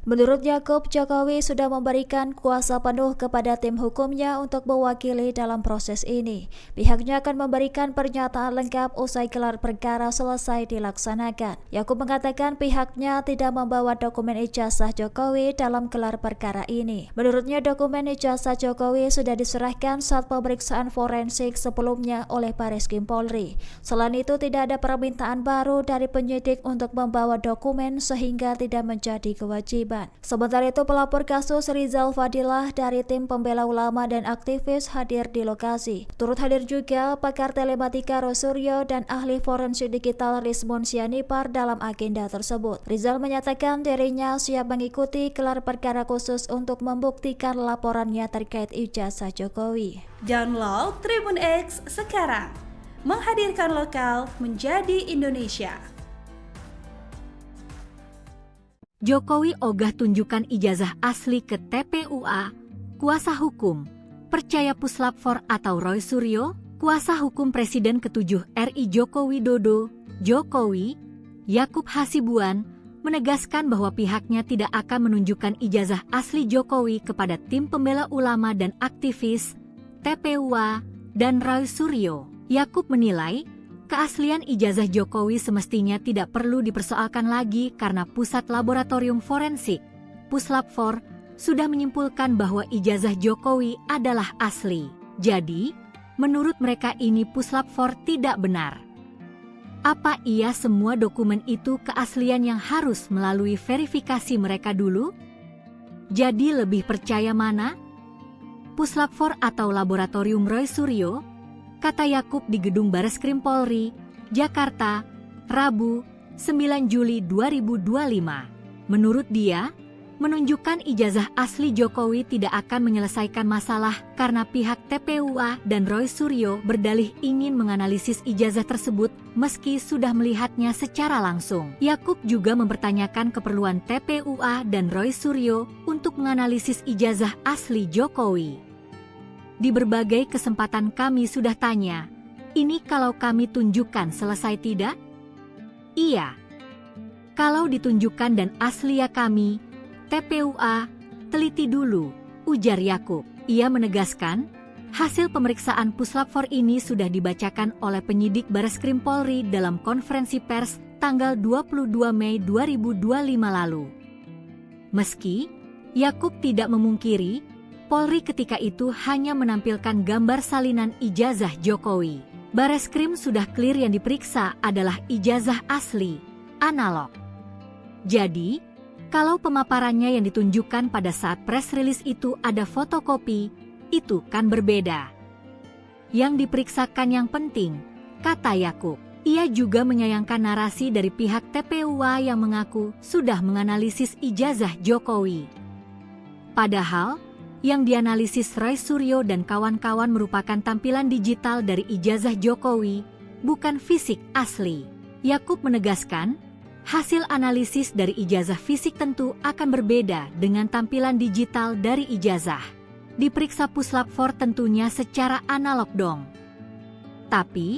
Menurut Yakub, Jokowi sudah memberikan kuasa penuh kepada tim hukumnya untuk mewakili dalam proses ini. Pihaknya akan memberikan pernyataan lengkap usai gelar perkara selesai dilaksanakan. Yakub mengatakan pihaknya tidak membawa dokumen ijazah Jokowi dalam gelar perkara ini. Menurutnya dokumen ijazah Jokowi sudah diserahkan saat pemeriksaan forensik sebelumnya oleh Bariskim Polri. Selain itu tidak ada permintaan baru dari penyidik untuk membawa dokumen sehingga tidak menjadi kewajiban. Sementara itu pelapor kasus Rizal Fadilah dari tim pembela ulama dan aktivis hadir di lokasi. Turut hadir juga pakar telematika Roy Suryo dan ahli forensik digital Rizmon Sianipar dalam agenda tersebut. Rizal menyatakan dirinya siap mengikuti gelar perkara khusus untuk membuktikan laporannya terkait ijazah Jokowi. Download Tribun X sekarang, menghadirkan lokal menjadi Indonesia. Jokowi ogah tunjukkan ijazah asli ke TPUA. Kuasa hukum percaya Puslap 4 atau Roy Suryo, kuasa hukum Presiden ke-7 RI Joko Widodo, Jokowi, Yakub Hasibuan, menegaskan bahwa pihaknya tidak akan menunjukkan ijazah asli Jokowi kepada tim pembela ulama dan aktivis, TPUA, dan Roy Suryo. Yakub menilai, keaslian ijazah Jokowi semestinya tidak perlu dipersoalkan lagi karena Pusat Laboratorium Forensik, Puslap 4, sudah menyimpulkan bahwa ijazah Jokowi adalah asli. Jadi, menurut mereka ini Puslap 4 tidak benar. Apa iya semua dokumen itu keaslian yang harus melalui verifikasi mereka dulu? Jadi lebih percaya mana? Puslap 4 atau Laboratorium Roy Suryo? Kata Yakub di Gedung Bareskrim Polri, Jakarta, Rabu, 9 Juli 2025. Menurut dia, menunjukkan ijazah asli Jokowi tidak akan menyelesaikan masalah karena pihak TPUA dan Roy Suryo berdalih ingin menganalisis ijazah tersebut meski sudah melihatnya secara langsung. Yakub juga mempertanyakan keperluan TPUA dan Roy Suryo untuk menganalisis ijazah asli Jokowi. Di berbagai kesempatan kami sudah tanya, ini kalau kami tunjukkan selesai tidak? Iya. Kalau ditunjukkan dan asli ya kami, TPUA, teliti dulu, ujar Yakub. Ia menegaskan, hasil pemeriksaan Puslap 4 ini sudah dibacakan oleh penyidik Bareskrim Polri dalam konferensi pers tanggal 22 Mei 2025 lalu. Meski Yakub tidak memungkiri Polri ketika itu hanya menampilkan gambar salinan ijazah Jokowi. Bareskrim sudah clear yang diperiksa adalah ijazah asli, analog. Jadi, kalau pemaparannya yang ditunjukkan pada saat press release itu ada fotokopi, itu kan berbeda. Yang diperiksakan yang penting, kata Yakub. Ia juga menyayangkan narasi dari pihak TPUA yang mengaku sudah menganalisis ijazah Jokowi. Padahal, yang dianalisis Roy Suryo dan kawan-kawan merupakan tampilan digital dari ijazah Jokowi, bukan fisik asli. Yakub menegaskan, hasil analisis dari ijazah fisik tentu akan berbeda dengan tampilan digital dari ijazah. Diperiksa Puslap 4 tentunya secara analog dong. Tapi,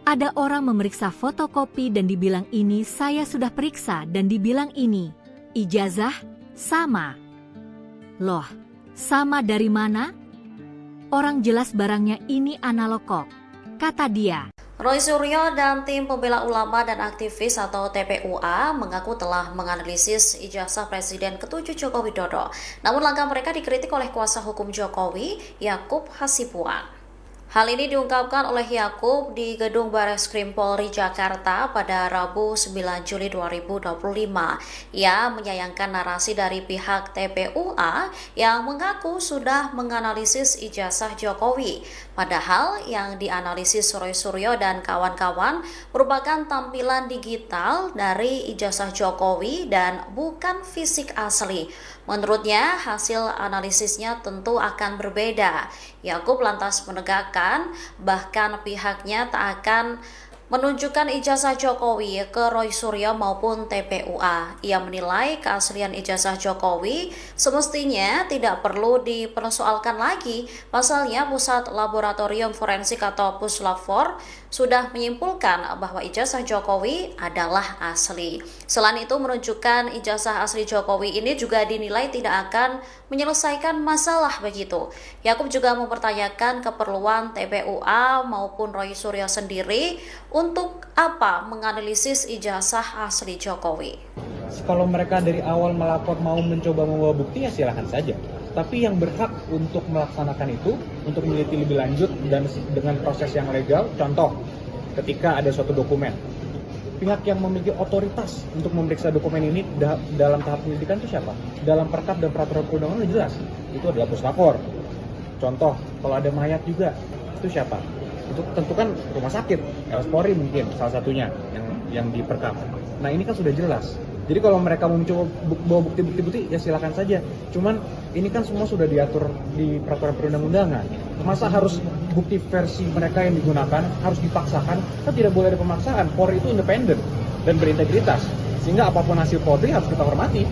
ada orang memeriksa fotokopi dan dibilang ini saya sudah periksa dan dibilang ini ijazah sama. Loh, sama dari mana? Orang jelas barangnya ini analog kok, kata dia. Roy Suryo dan tim pembela ulama dan aktivis atau TPUA mengaku telah menganalisis ijazah Presiden ke-7 Joko Widodo. Namun langkah mereka dikritik oleh kuasa hukum Jokowi, Yakub Hasibuan. Hal ini diungkapkan oleh Yakub di Gedung Bareskrim Polri Jakarta pada Rabu 9 Juli 2025. Ia menyayangkan narasi dari pihak TPUA yang mengaku sudah menganalisis ijazah Jokowi. Padahal yang dianalisis Roy Suryo dan kawan-kawan merupakan tampilan digital dari ijazah Jokowi dan bukan fisik asli. Menurutnya, hasil analisisnya tentu akan berbeda. Yakub lantas menegakkan, bahkan pihaknya tak akan menunjukkan ijazah Jokowi ke Roy Suryo maupun TPUA. Ia menilai keaslian ijazah Jokowi semestinya tidak perlu dipersoalkan lagi. Pasalnya, Pusat Laboratorium Forensik atau Puslap 4 sudah menyimpulkan bahwa ijazah Jokowi adalah asli. Selain itu, menunjukkan ijazah asli Jokowi ini juga dinilai tidak akan menyelesaikan masalah begitu. Yakub juga mempertanyakan keperluan TPUA maupun Roy Suryo sendiri untuk apa menganalisis ijazah asli Jokowi. Kalau mereka dari awal melapor mau mencoba membawa bukti ya silahkan saja. Tapi yang berhak untuk melaksanakan itu, untuk meneliti lebih lanjut dan dengan proses yang legal, contoh ketika ada suatu dokumen. Pihak yang memiliki otoritas untuk memeriksa dokumen ini dalam tahap penyelidikan itu siapa? Dalam perkap dan peraturan perundangan jelas, itu adalah Puslap 4. Contoh, kalau ada mayat juga, itu siapa? Itu tentu kan rumah sakit, RS Polri mungkin salah satunya yang diperkap. Nah ini kan sudah jelas. Jadi kalau mereka mau mencoba bawa bukti-bukti ya silakan saja. Cuman ini kan semua sudah diatur di peraturan perundang-undangan. Masa harus bukti versi mereka yang digunakan harus dipaksakan? Kan tidak boleh ada pemaksaan. Polri itu independen dan berintegritas. Sehingga apapun hasil Polri harus kita hormati.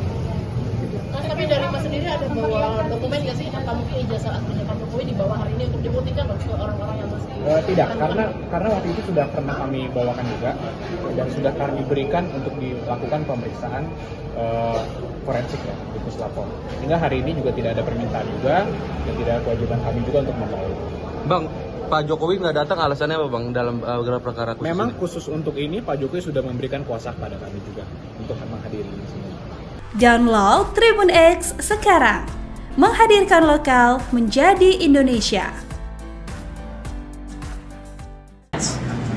Tapi dari Mas sendiri ada bawa dokumen nggak sih? Apa mungkin ijazah aslinya Pak Jokowi dibawa hari ini untuk dibuktikan ke orang-orang yang masih... Tidak, karena waktu itu sudah pernah kami bawakan juga dan sudah kami berikan untuk dilakukan pemeriksaan forensik ya di Puslap 4. Sehingga hari ini juga tidak ada permintaan juga dan tidak ada kewajiban kami juga untuk membawa. Bang, Pak Jokowi nggak datang alasannya apa Bang dalam gelar perkara khusus? Memang ini? khusus untuk ini Pak Jokowi sudah memberikan kuasa kepada kami juga untuk menghadiri di sini. Download Tribun X sekarang, menghadirkan lokal menjadi Indonesia.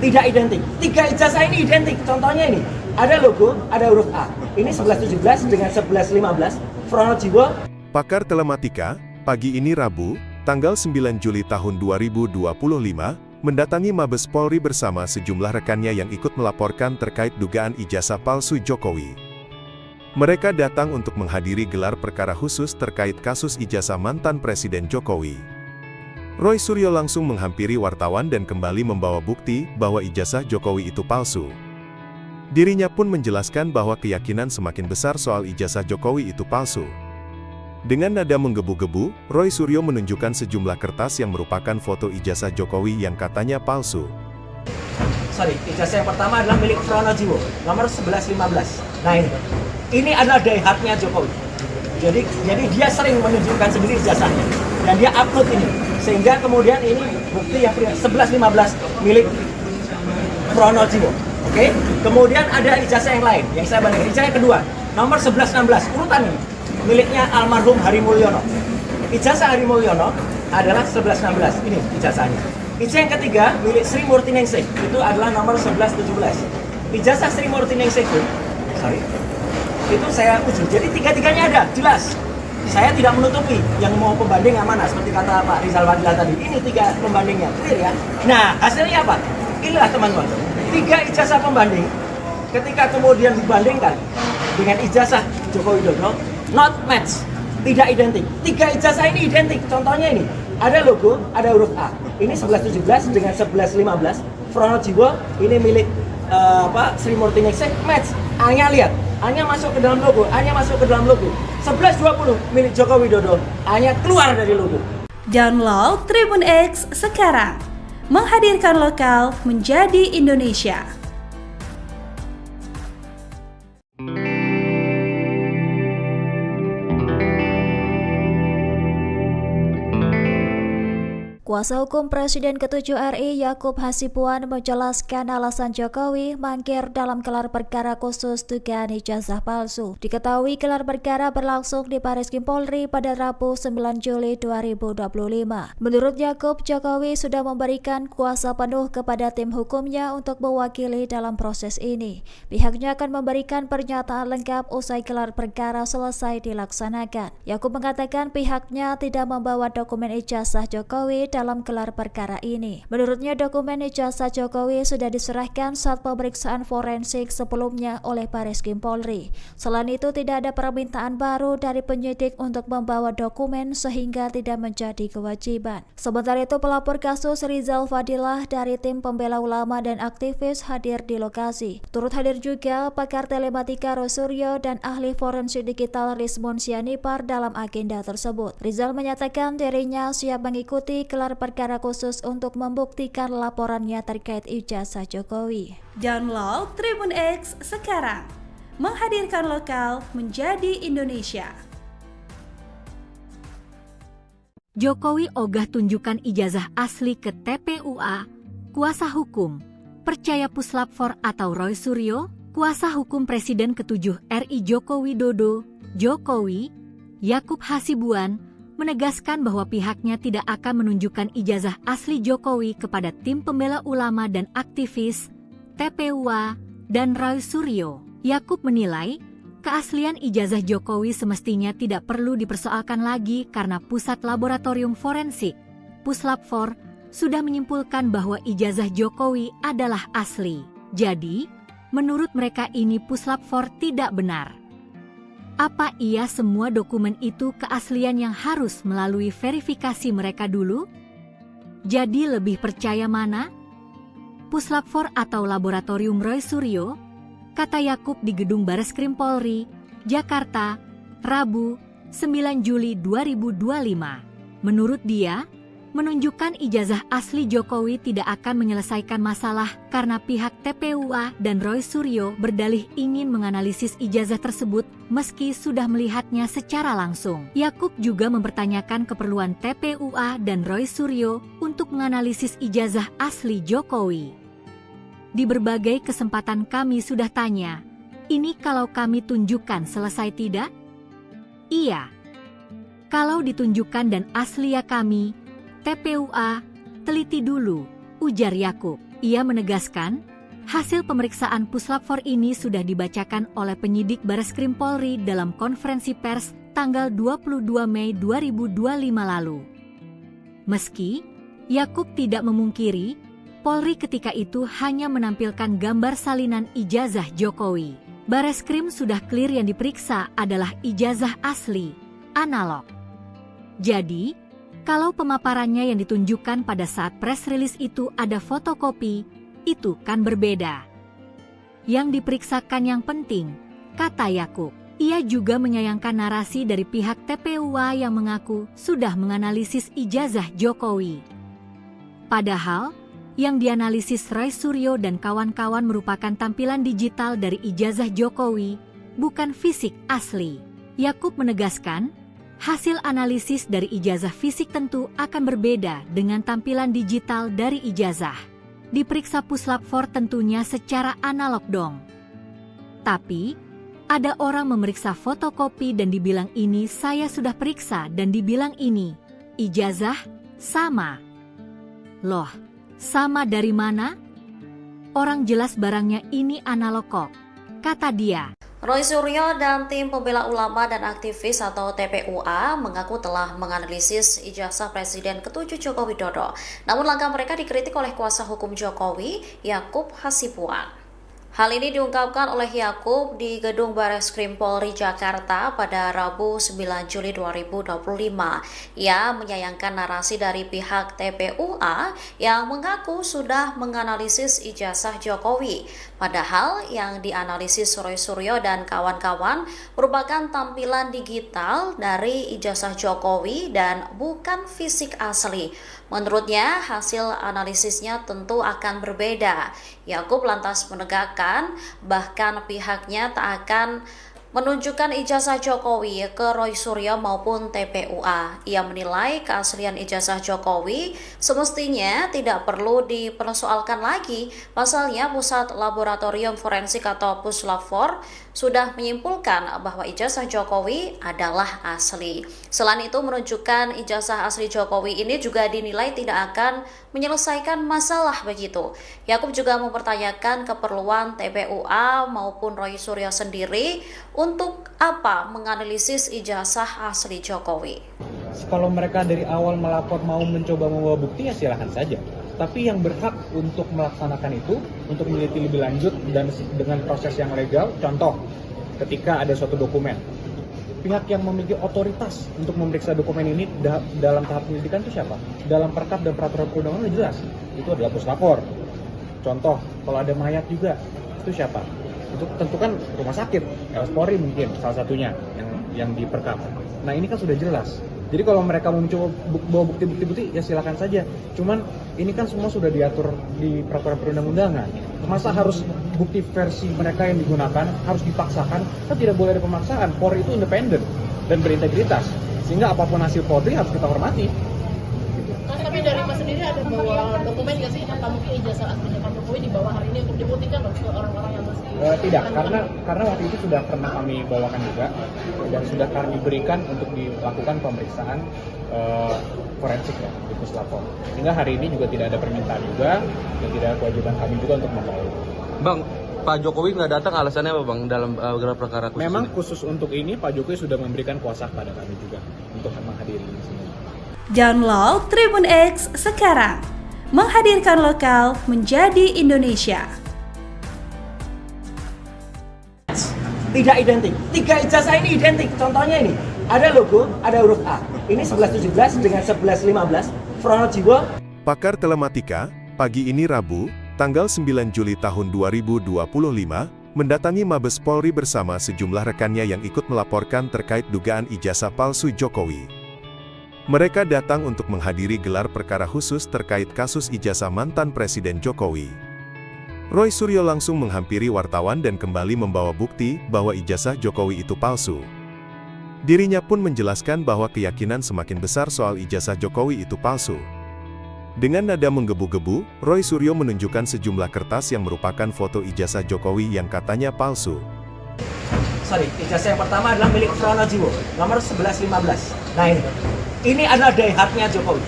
Tidak identik. 3 ijazah ini identik. Contohnya ini, ada logo, ada huruf A. Ini 1117 dengan 1115. Pronojiwo. Pakar Telematika, pagi ini Rabu, tanggal 9 Juli tahun 2025, mendatangi Mabes Polri bersama sejumlah rekannya yang ikut melaporkan terkait dugaan ijazah palsu Jokowi. Mereka datang untuk menghadiri gelar perkara khusus terkait kasus ijazah mantan Presiden Jokowi. Roy Suryo langsung menghampiri wartawan dan kembali membawa bukti bahwa ijazah Jokowi itu palsu. Dirinya pun menjelaskan bahwa keyakinan semakin besar soal ijazah Jokowi itu palsu. Dengan nada menggebu-gebu, Roy Suryo menunjukkan sejumlah kertas yang merupakan foto ijazah Jokowi yang katanya palsu. Ijazah yang pertama adalah milik Pronojiwo, nomor 1115. Nah ini adalah diehardnya Jokowi. Jadi dia sering menunjukkan sendiri ijazahnya dan dia upload ini, sehingga kemudian ini bukti yang 1115 milik Pronojiwo. Oke? Kemudian ada ijazah yang lain yang saya bandingkan. Ijazah yang kedua, nomor 1116, urutan ini miliknya almarhum Hari Mulyono. Ijazah Hari Mulyono adalah 1116, ini ijazahnya. Ijazah yang ketiga milik Sri Murti Ningsih, itu adalah nomor 1117. Ijazah Sri Murti Ningsih itu saya uji. Jadi tiga-tiganya ada, jelas. Saya tidak menutupi yang mau pembanding yang mana, seperti kata Pak Rizal Fadila tadi. Ini 3 pembandingnya, clear ya. Nah, hasilnya apa? Inilah teman-teman, 3 ijazah pembanding ketika kemudian dibandingkan dengan ijazah Joko Widodo, not match, tidak identik. 3 ijazah ini identik. Contohnya ini, ada logo, ada huruf A. Ini 1117 dengan 1115. Pronojiwo ini milik Sri Murti Ningsih, match. A-nya lihat, A-nya masuk ke dalam logo, A-nya masuk ke dalam logo. 1120 milik Joko Widodo, A-nya keluar dari logo. Download Tribun X sekarang. Menghadirkan lokal menjadi Indonesia. Kuasa hukum Presiden ke-7 RI Yakub Hasibuan menjelaskan alasan Jokowi mangkir dalam gelar perkara khusus dugaan ijazah palsu. Diketahui gelar perkara berlangsung di Baris Krim Polri pada Rabu 9 Juli 2025. Menurut Yakub, Jokowi sudah memberikan kuasa penuh kepada tim hukumnya untuk mewakili dalam proses ini. Pihaknya akan memberikan pernyataan lengkap usai gelar perkara selesai dilaksanakan. Yakub mengatakan pihaknya tidak membawa dokumen ijazah Jokowi dalam gelar perkara ini. Menurutnya dokumen ijazah Jokowi sudah diserahkan saat pemeriksaan forensik sebelumnya oleh Baris Krim Polri. Selain itu tidak ada permintaan baru dari penyidik untuk membawa dokumen sehingga tidak menjadi kewajiban. Sementara itu pelapor kasus Rizal Fadila dari tim pembela ulama dan aktivis hadir di lokasi. Turut hadir juga pakar telematika Rosuryo dan ahli forensik digital Rizmon Sianipar dalam agenda tersebut. Rizal menyatakan dirinya siap mengikuti gelar perkara khusus untuk membuktikan laporannya terkait ijazah Jokowi. Download Tribun X sekarang. Menghadirkan lokal menjadi Indonesia. Jokowi ogah tunjukkan ijazah asli ke TPUA. Kuasa hukum percaya Puslap 4 atau Roy Suryo, kuasa hukum Presiden ke-7 RI Joko Widodo, Jokowi, Yakub Hasibuan, menegaskan bahwa pihaknya tidak akan menunjukkan ijazah asli Jokowi kepada tim pembela ulama dan aktivis, TPUA, dan Roy Suryo. Yakub menilai, keaslian ijazah Jokowi semestinya tidak perlu dipersoalkan lagi karena Pusat Laboratorium Forensik, Puslap 4, sudah menyimpulkan bahwa ijazah Jokowi adalah asli. Jadi, menurut mereka ini Puslap 4 tidak benar. Apa iya semua dokumen itu keaslian yang harus melalui verifikasi mereka dulu? Jadi lebih percaya mana? Puslap 4 atau Laboratorium Roy Suryo? Kata Yakub di Gedung Bareskrim Polri, Jakarta, Rabu, 9 Juli 2025. Menurut dia, menunjukkan ijazah asli Jokowi tidak akan menyelesaikan masalah karena pihak TPUA dan Roy Suryo berdalih ingin menganalisis ijazah tersebut meski sudah melihatnya secara langsung. Yakub juga mempertanyakan keperluan TPUA dan Roy Suryo untuk menganalisis ijazah asli Jokowi. Di berbagai kesempatan kami sudah tanya, ini kalau kami tunjukkan selesai tidak? Iya. Kalau ditunjukkan dan asli ya kami, TPUA, teliti dulu, ujar Yakub. Ia menegaskan, hasil pemeriksaan Puslap 4 ini sudah dibacakan oleh penyidik Bareskrim Polri dalam konferensi pers tanggal 22 Mei 2025 lalu. Meski, Yakub tidak memungkiri, Polri ketika itu hanya menampilkan gambar salinan ijazah Jokowi. Bareskrim sudah clear yang diperiksa adalah ijazah asli, analog. Jadi, kalau pemaparannya yang ditunjukkan pada saat press release itu ada fotokopi, itu kan berbeda. Yang diperiksakan yang penting, kata Yakub. Ia juga menyayangkan narasi dari pihak TPUA yang mengaku sudah menganalisis ijazah Jokowi. Padahal, yang dianalisis Roy Suryo dan kawan-kawan merupakan tampilan digital dari ijazah Jokowi, bukan fisik asli. Yakub menegaskan, hasil analisis dari ijazah fisik tentu akan berbeda dengan tampilan digital dari ijazah. Diperiksa Puslap 4 tentunya secara analog dong. Tapi, Ada orang memeriksa fotokopi dan dibilang ini saya sudah periksa dan dibilang ini ijazah sama. Loh, sama dari mana? Orang jelas barangnya ini analog kok, kata dia. Roy Suryo dan tim pembela ulama dan aktivis atau TPUA mengaku telah menganalisis ijazah Presiden ke-7 Joko Widodo. Namun langkah mereka dikritik oleh kuasa hukum Jokowi, Yakub Hasibuan. Hal ini diungkapkan oleh Yakub di Gedung Bareskrim Polri Jakarta pada Rabu 9 Juli 2025. Ia menyayangkan narasi dari pihak TPUA yang mengaku sudah menganalisis ijazah Jokowi. Padahal yang dianalisis Roy Suryo dan kawan-kawan merupakan tampilan digital dari ijazah Jokowi dan bukan fisik asli. Menurutnya, hasil analisisnya tentu akan berbeda. Yakub lantas menegakkan bahkan pihaknya tak akan menunjukkan ijazah Jokowi ke Roy Suryo maupun TPUA. Ia menilai keaslian ijazah Jokowi semestinya tidak perlu dipersoalkan lagi. Pasalnya Pusat Laboratorium Forensik atau Puslab-4 sudah menyimpulkan bahwa ijazah Jokowi adalah asli. Selain itu, menunjukkan ijazah asli Jokowi ini juga dinilai tidak akan menyelesaikan masalah begitu. Yakub juga mempertanyakan keperluan TPUA maupun Roy Suryo sendiri untuk apa menganalisis ijazah asli Jokowi. Kalau mereka dari awal melapor mau mencoba membawa bukti ya silahkan saja. Tapi yang berhak untuk melaksanakan itu, untuk meneliti lebih lanjut dan dengan proses yang legal, contoh ketika ada suatu dokumen, pihak yang memiliki otoritas untuk memeriksa dokumen ini dalam tahap penyelidikan itu siapa? Dalam perkap dan peraturan perundangan jelas, itu adalah puslapor. Contoh, kalau ada mayat juga, itu siapa? Itu tentu kan rumah sakit, Polri mungkin salah satunya yang diperkap. Nah ini kan sudah jelas. Jadi kalau mereka mau mencoba bawa bukti-bukti ya silakan saja. Cuman ini kan semua sudah diatur di peraturan perundang-undangan. Masa harus bukti versi mereka yang digunakan harus dipaksakan? Kan tidak boleh ada pemaksaan. Polri itu independen dan berintegritas. Sehingga apapun hasil Polri harus kita hormati. Tapi dari Mas sendiri ada bawa dokumen nggak sih? Apa mungkin ijazah aslinya Pak Jokowi dibawa hari ini untuk dibuktikan ke orang-orang yang masih tidak, karena waktu itu sudah pernah kami bawakan juga dan sudah kami berikan untuk dilakukan pemeriksaan forensik ya di Puslapor. Sehingga hari ini juga tidak ada permintaan juga dan tidak ada kewajiban kami juga untuk membawa. Bang, Pak Jokowi nggak datang alasannya apa Bang dalam gelar perkara khusus? Memang ini? Khusus untuk ini Pak Jokowi sudah memberikan kuasa kepada kami juga untuk menghadiri ini semua. Download Tribun X sekarang, menghadirkan lokal menjadi Indonesia. Tidak identik. 3 ijazah ini identik. Contohnya ini, ada logo, ada huruf A. Ini 1117 dengan 1115. Fronojiwo. Pakar Telematika, pagi ini Rabu, tanggal 9 Juli tahun 2025, mendatangi Mabes Polri bersama sejumlah rekannya yang ikut melaporkan terkait dugaan ijazah palsu Jokowi. Mereka datang untuk menghadiri gelar perkara khusus terkait kasus ijazah mantan Presiden Jokowi. Roy Suryo langsung menghampiri wartawan dan kembali membawa bukti bahwa ijazah Jokowi itu palsu. Dirinya pun menjelaskan bahwa keyakinan semakin besar soal ijazah Jokowi itu palsu. Dengan nada menggebu-gebu, Roy Suryo menunjukkan sejumlah kertas yang merupakan foto ijazah Jokowi yang katanya palsu. Ijazah yang pertama adalah milik Fronojiwo, nomor 1115. Nah ini adalah diehatnya Jokowi.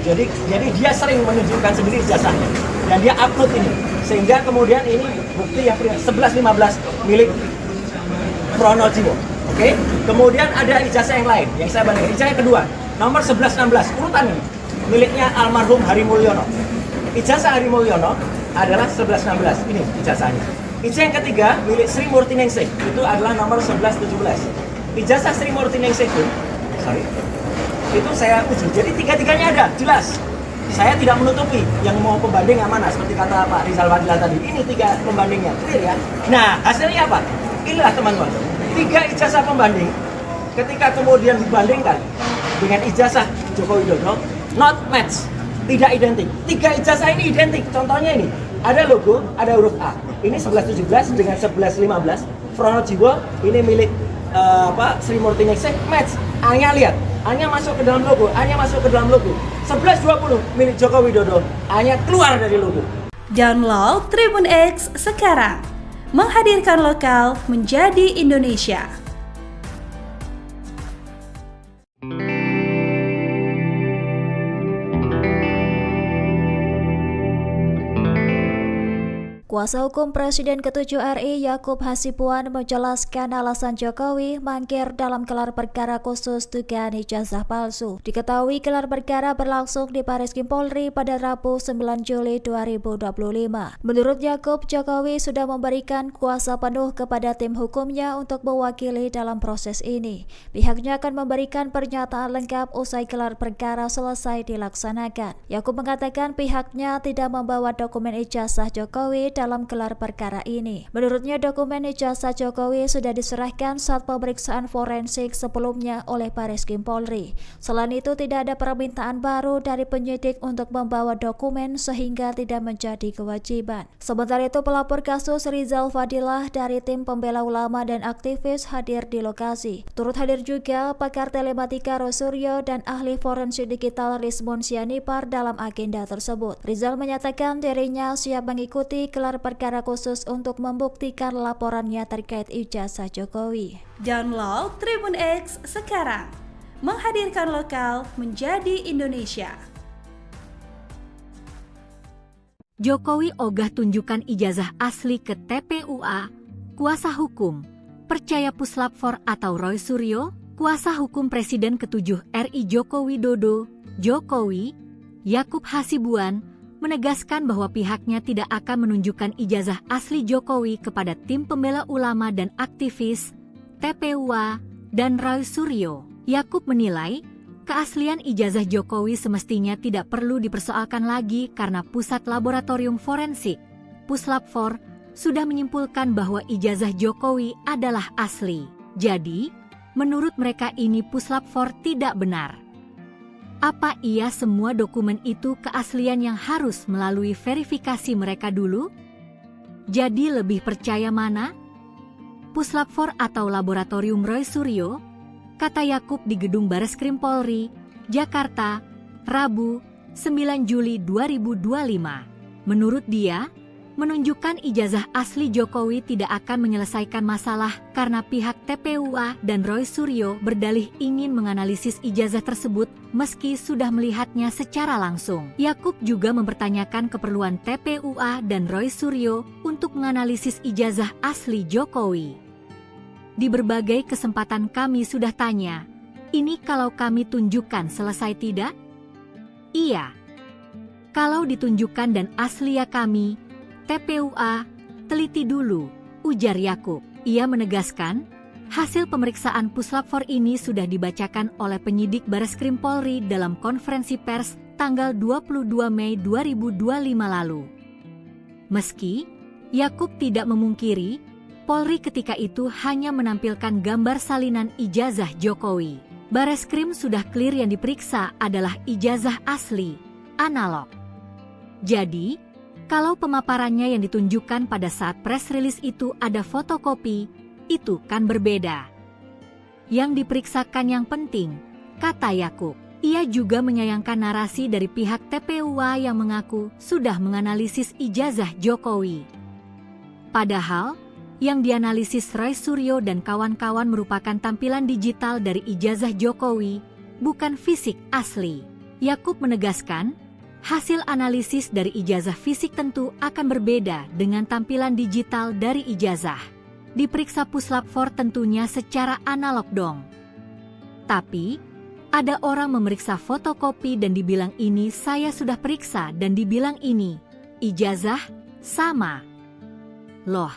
Jadi dia sering menunjukkan sendiri ijazahnya dan dia upload ini, sehingga kemudian ini bukti yang 1115 milik Fronojiwo. Oke? Kemudian ada ijazah yang lain yang saya bandingkan. Ijazah yang kedua, nomor 1116, urutan ini miliknya almarhum Hari Mulyono. Ijazah Hari Mulyono adalah 1116. Ini ijazahnya. Ijazah yang ketiga milik Sri Murti Ningsih, itu adalah nomor 1117. Ijazah Sri Murti Ningsih itu saya uji. Jadi tiga-tiganya ada, jelas. Saya tidak menutupi yang mau pembanding yang mana, seperti kata Pak Rizal Fadila tadi. Ini 3 pembandingnya, clear ya. Nah, hasilnya apa? Inilah teman-teman. 3 ijazah pembanding, ketika kemudian dibandingkan dengan ijazah Joko Widodo, not match, tidak identik. 3 ijazah ini identik. Contohnya ini, ada logo, ada huruf A. Ini 1117 dengan 1115. Fronojiwo, ini milik Sri Murti Ningsih, match. A-nya lihat, A-nya masuk ke dalam logo, A-nya masuk ke dalam logo. 1120 milik Joko Widodo, A-nya keluar dari logo. Download Tribun X sekarang, menghadirkan lokal menjadi Indonesia. Kuasa hukum Presiden ke-7 RI Yakub Hasibuan menjelaskan alasan Jokowi mangkir dalam gelar perkara khusus dugaan ijazah palsu. Diketahui gelar perkara berlangsung di Bareskrim Polri pada Rabu 9 Juli 2025. Menurut Yakub, Jokowi sudah memberikan kuasa penuh kepada tim hukumnya untuk mewakili dalam proses ini. Pihaknya akan memberikan pernyataan lengkap usai gelar perkara selesai dilaksanakan. Yakub mengatakan pihaknya tidak membawa dokumen ijazah Jokowi dalam gelar perkara ini. Menurutnya dokumen ijazah Jokowi sudah diserahkan saat pemeriksaan forensik sebelumnya oleh Bareskrim Polri. Selain itu tidak ada permintaan baru dari penyidik untuk membawa dokumen sehingga tidak menjadi kewajiban. Sementara itu pelapor kasus Rizal Fadilah dari tim pembela ulama dan aktivis hadir di lokasi. Turut hadir juga pakar telematika Rosuryo dan ahli forensik digital Rizmon Sianipar dalam agenda tersebut. Rizal menyatakan dirinya siap mengikuti gelar perkara khusus untuk membuktikan laporannya terkait ijazah Jokowi. Download Tribun X sekarang, menghadirkan lokal menjadi Indonesia. Jokowi ogah tunjukkan ijazah asli ke TPUA. Kuasa hukum percaya puslap 4 atau Roy Suryo, kuasa hukum Presiden ke-7 RI Joko Widodo, Jokowi, Yakub Hasibuan, menegaskan bahwa pihaknya tidak akan menunjukkan ijazah asli Jokowi kepada tim pembela ulama dan aktivis, TPUA, dan Roy Suryo. Yakub menilai, keaslian ijazah Jokowi semestinya tidak perlu dipersoalkan lagi karena Pusat Laboratorium Forensik, Puslap 4, sudah menyimpulkan bahwa ijazah Jokowi adalah asli. Jadi, menurut mereka ini Puslap 4 tidak benar. Apa iya semua dokumen itu keaslian yang harus melalui verifikasi mereka dulu? Jadi lebih percaya mana? Puslap 4 atau Laboratorium Roy Suryo? Kata Yakub di Gedung Bareskrim Polri, Jakarta, Rabu, 9 Juli 2025. Menurut dia, menunjukkan ijazah asli Jokowi tidak akan menyelesaikan masalah karena pihak TPUA dan Roy Suryo berdalih ingin menganalisis ijazah tersebut meski sudah melihatnya secara langsung. Yakub juga mempertanyakan keperluan TPUA dan Roy Suryo untuk menganalisis ijazah asli Jokowi. Di berbagai kesempatan kami sudah tanya, ini kalau kami tunjukkan selesai tidak? Iya. Kalau ditunjukkan dan asli ya kami, TPUA, teliti dulu, ujar Yakub. Ia menegaskan, hasil pemeriksaan Puslap 4 ini sudah dibacakan oleh penyidik Bareskrim Polri dalam konferensi pers tanggal 22 Mei 2025 lalu. Meski Yakub tidak memungkiri, Polri ketika itu hanya menampilkan gambar salinan ijazah Jokowi. Bareskrim sudah clear yang diperiksa adalah ijazah asli, analog. Jadi, kalau pemaparannya yang ditunjukkan pada saat press release itu ada fotokopi, itu kan berbeda. Yang diperiksakan yang penting, kata Yakub. Ia juga menyayangkan narasi dari pihak TPUA yang mengaku sudah menganalisis ijazah Jokowi. Padahal, yang dianalisis Roy Suryo dan kawan-kawan merupakan tampilan digital dari ijazah Jokowi, bukan fisik asli. Yakub menegaskan, hasil analisis dari ijazah fisik tentu akan berbeda dengan tampilan digital dari ijazah. Diperiksa Puslap 4 tentunya secara analog dong. Tapi, ada orang memeriksa fotokopi dan dibilang ini saya sudah periksa dan dibilang ini, ijazah, sama. Loh,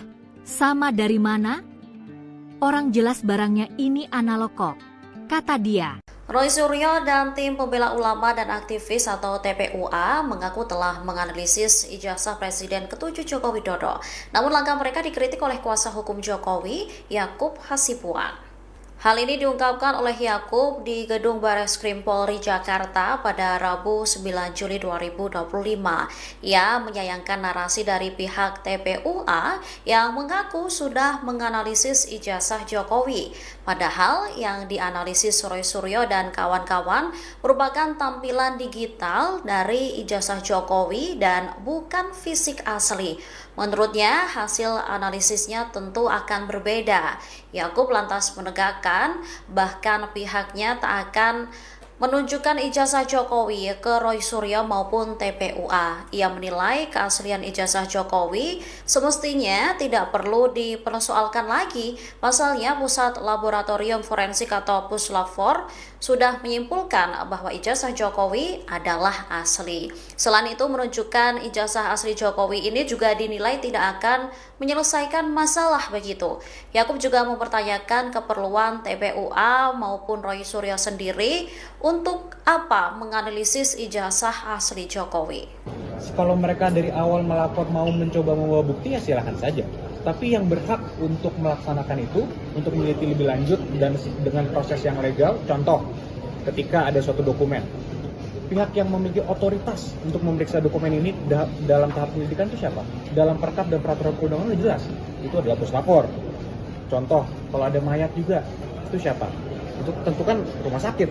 sama dari mana? Orang jelas barangnya ini analog kok, kata dia. Roy Suryo dan tim pembela ulama dan aktivis atau TPUA mengaku telah menganalisis ijazah Presiden ke-7 Joko Widodo. Namun langkah mereka dikritik oleh kuasa hukum Jokowi, Yakub Hasibuan. Hal ini diungkapkan oleh Yakub di Gedung Bareskrim Polri Jakarta pada Rabu 9 Juli 2025. Ia menyayangkan narasi dari pihak TPUA yang mengaku sudah menganalisis ijazah Jokowi. Padahal yang dianalisis Roy Suryo dan kawan-kawan merupakan tampilan digital dari ijazah Jokowi dan bukan fisik asli. Menurutnya, hasil analisisnya tentu akan berbeda. Yakub lantas menegakkan bahkan pihaknya tak akan menunjukkan ijazah Jokowi ke Roy Suryo maupun TPUA. Ia menilai keaslian ijazah Jokowi semestinya tidak perlu dipersoalkan lagi. Pasalnya Pusat Laboratorium Forensik atau Puslab-4 sudah menyimpulkan bahwa ijazah Jokowi adalah asli. Selain itu, menunjukkan ijazah asli Jokowi ini juga dinilai tidak akan menyelesaikan masalah begitu. Yakub juga mempertanyakan keperluan TPUA maupun Roy Suryo sendiri untuk apa menganalisis ijazah asli Jokowi. Kalau mereka dari awal melapor mau mencoba membawa bukti ya silakan saja. Tapi yang berhak untuk melaksanakan itu, untuk meneliti lebih lanjut dan dengan proses yang legal, contoh ketika ada suatu dokumen, pihak yang memiliki otoritas untuk memeriksa dokumen ini dalam tahap penyelidikan itu siapa? Dalam perkap dan peraturan perundangan itu jelas, itu adalah puslapor. Contoh, kalau ada mayat juga, itu siapa? Itu tentu kan rumah sakit,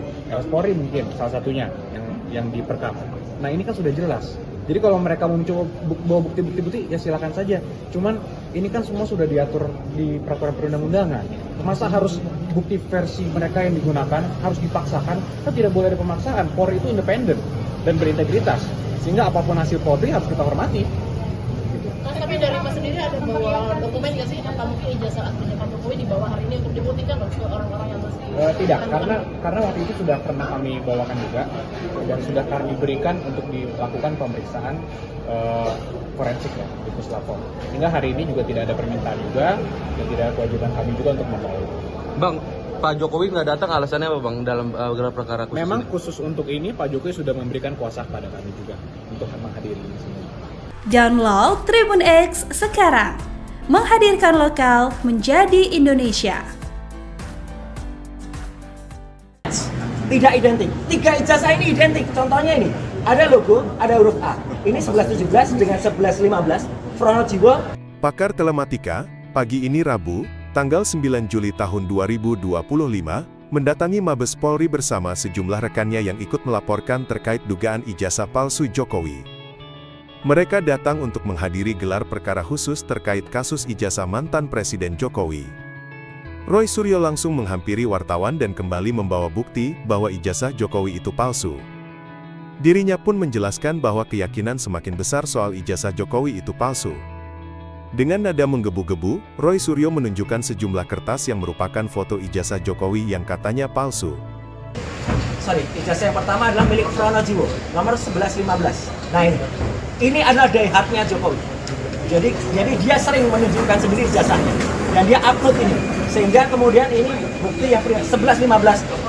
Polri mungkin salah satunya yang diperkap. Nah ini kan sudah jelas. Jadi kalau mereka mau mencoba bawa bukti-bukti ya silakan saja. Cuman ini kan semua sudah diatur di peraturan perundang-undangan. Masa harus bukti versi mereka yang digunakan harus dipaksakan? Kan tidak boleh ada pemaksaan. Polri itu independen dan berintegritas. Sehingga apapun hasil Polri harus kita hormati. Tapi dari Mas sendiri ada bawa dokumen nggak sih? Apa mungkin ijazah aslinya Pak Jokowi dibawa hari ini untuk dibuktikan loh ke orang-orang yang masih tidak, karena waktu itu sudah pernah kami bawakan juga dan sudah kami berikan untuk dilakukan pemeriksaan forensik ya di Puslab-4. Sehingga hari ini juga tidak ada permintaan juga dan tidak ada kewajiban kami juga untuk membawa. Bang, Pak Jokowi nggak datang alasannya apa Bang dalam gelar perkara khusus? Memang ini? khusus untuk ini Pak Jokowi sudah memberikan kuasa kepada kami juga untuk menghadiri di sini. Download Tribun X sekarang, menghadirkan lokal menjadi Indonesia. Tidak identik. 3 ijazah ini identik. Contohnya ini, ada logo, ada huruf A. Ini 1117 dengan 1115. Pronojiwo. Pakar Telematika, pagi ini Rabu, tanggal 9 Juli tahun 2025, mendatangi Mabes Polri bersama sejumlah rekannya yang ikut melaporkan terkait dugaan ijazah palsu Jokowi. Mereka datang untuk menghadiri gelar perkara khusus terkait kasus ijazah mantan Presiden Jokowi. Roy Suryo langsung menghampiri wartawan dan kembali membawa bukti bahwa ijazah Jokowi itu palsu. Dirinya pun menjelaskan bahwa keyakinan semakin besar soal ijazah Jokowi itu palsu. Dengan nada menggebu-gebu, Roy Suryo menunjukkan sejumlah kertas yang merupakan foto ijazah Jokowi yang katanya palsu. Ijazah yang pertama adalah milik Pronojiwo, nomor 1115. Nah ini adalah diehatnya Jokowi. Jadi dia sering menunjukkan sendiri ijazahnya dan dia upload ini. Sehingga kemudian ini bukti yang 1115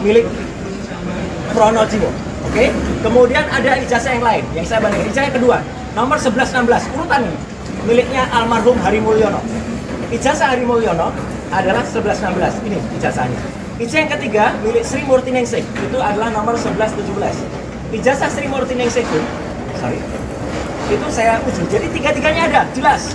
milik Pronojiwo. Oke? Kemudian ada ijazah yang lain yang saya bandingkan. Ijazah yang kedua, nomor 1116, urutan ini miliknya almarhum Hari Mulyono. Ijazah Hari Mulyono adalah 1116. Ini ijazahnya. Ijazah yang ketiga milik Sri Murti Ningsih, itu adalah nomor 1117. Ijazah Sri Murti Ningsih itu saya uji. Jadi tiga-tiganya ada, jelas.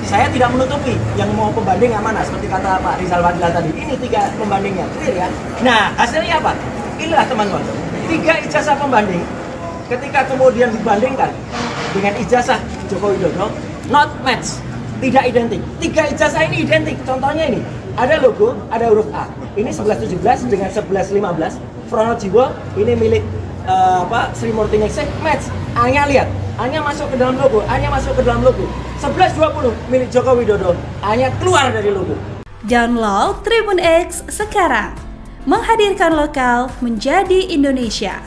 Saya tidak menutupi yang mau pembanding yang mana, seperti kata Pak Rizal Fadila tadi. Ini 3 pembandingnya, clear ya. Nah, hasilnya apa? Inilah teman-teman. 3 ijazah pembanding, ketika kemudian dibandingkan dengan ijazah Joko Widodo, not match, tidak identik. 3 ijazah ini identik. Contohnya ini, ada logo, ada huruf A. Ini 1117 dengan 1115. Pronojiwo, ini milik Sri Murti Ningsih, match. A-nya lihat, A-nya masuk ke dalam logo, A-nya masuk ke dalam logo. 1120 milik Joko Widodo, A-nya keluar dari logo. Download Tribun X sekarang, menghadirkan lokal menjadi Indonesia.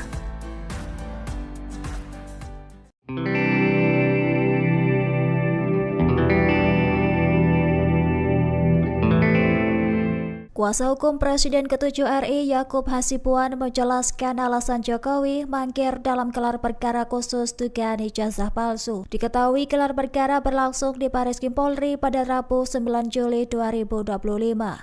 Kuasa hukum Presiden ke-7 RI Yakub Hasibuan menjelaskan alasan Jokowi mangkir dalam gelar perkara khusus dugaan ijazah palsu. Diketahui gelar perkara berlangsung di Bareskrim Polri pada Rabu 9 Juli 2025.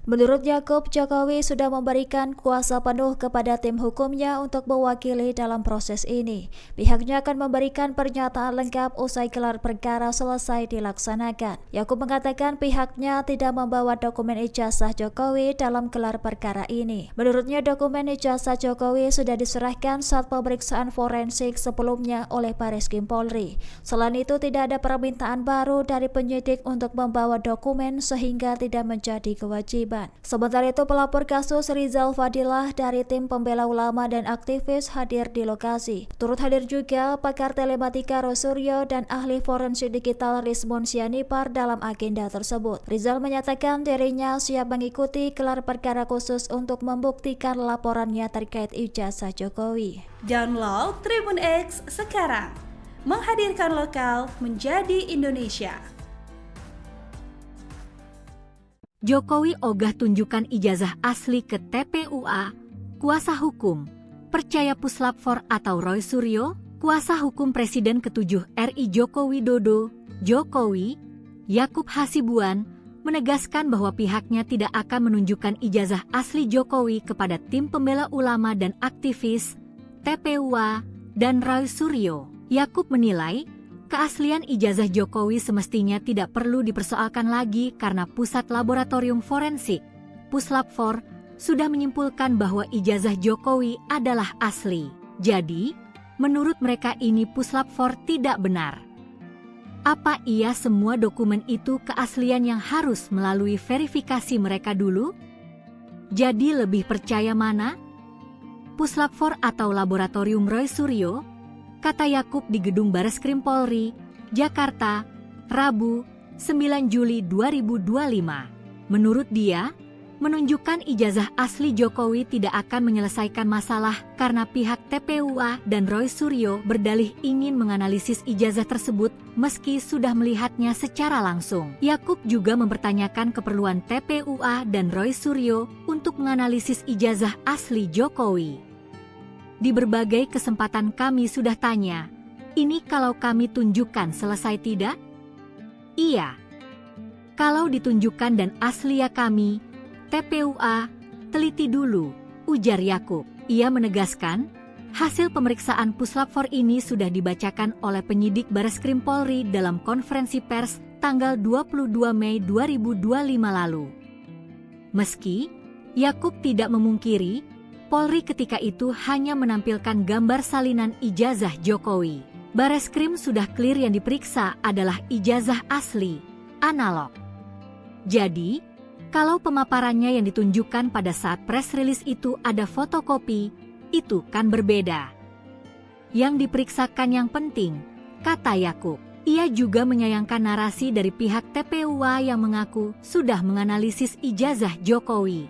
Menurut Yakub, Jokowi sudah memberikan kuasa penuh kepada tim hukumnya untuk mewakili dalam proses ini. Pihaknya akan memberikan pernyataan lengkap usai gelar perkara selesai dilaksanakan. Yakub mengatakan pihaknya tidak membawa dokumen ijazah Jokowi dalam gelar perkara ini. Menurutnya dokumen ijazah Jokowi sudah diserahkan saat pemeriksaan forensik sebelumnya oleh Bareskrim Polri. Selain itu tidak ada permintaan baru dari penyidik untuk membawa dokumen sehingga tidak menjadi kewajiban. Sementara itu pelapor kasus Rizal Fadilah dari tim pembela ulama dan aktivis hadir di lokasi. Turut hadir juga pakar telematika Rosuryo dan ahli forensik digital Rizmon Sianipar dalam agenda tersebut. Rizal menyatakan dirinya siap mengikuti gelar perkara khusus untuk membuktikan laporannya terkait ijazah Jokowi. Download Tribun X sekarang, menghadirkan lokal menjadi Indonesia. Jokowi ogah tunjukkan ijazah asli ke TPUA. Kuasa hukum percaya Puslap 4 atau Roy Suryo. Kuasa hukum Presiden ke-7 RI Joko Widodo, Jokowi, Yakub Hasibuan, menegaskan bahwa pihaknya tidak akan menunjukkan ijazah asli Jokowi kepada tim pembela ulama dan aktivis, TPUA, dan Roy Suryo. Yakub menilai, keaslian ijazah Jokowi semestinya tidak perlu dipersoalkan lagi karena Pusat Laboratorium Forensik, Puslap 4, sudah menyimpulkan bahwa ijazah Jokowi adalah asli. Jadi, menurut mereka ini Puslap 4 tidak benar. Apa iya semua dokumen itu keaslian yang harus melalui verifikasi mereka dulu? Jadi lebih percaya mana? Puslap 4 atau Laboratorium Roy Suryo? Kata Yakub di Gedung Bareskrim Polri, Jakarta, Rabu, 9 Juli 2025. Menurut dia, menunjukkan ijazah asli Jokowi tidak akan menyelesaikan masalah karena pihak TPUA dan Roy Suryo berdalih ingin menganalisis ijazah tersebut meski sudah melihatnya secara langsung. Yakub juga mempertanyakan keperluan TPUA dan Roy Suryo untuk menganalisis ijazah asli Jokowi. Di berbagai kesempatan kami sudah tanya, ini kalau kami tunjukkan selesai tidak? Iya. Kalau ditunjukkan dan asli ya kami, TPUA, teliti dulu, ujar Yakub. Ia menegaskan, hasil pemeriksaan Puslap 4 ini sudah dibacakan oleh penyidik Bareskrim Polri dalam konferensi pers tanggal 22 Mei 2025 lalu. Meski Yakub tidak memungkiri, Polri ketika itu hanya menampilkan gambar salinan ijazah Jokowi. Bareskrim sudah clear yang diperiksa adalah ijazah asli, analog. Jadi, kalau pemaparannya yang ditunjukkan pada saat press release itu ada fotokopi, itu kan berbeda. Yang diperiksakan yang penting, kata Yakub. Ia juga menyayangkan narasi dari pihak TPUA yang mengaku sudah menganalisis ijazah Jokowi.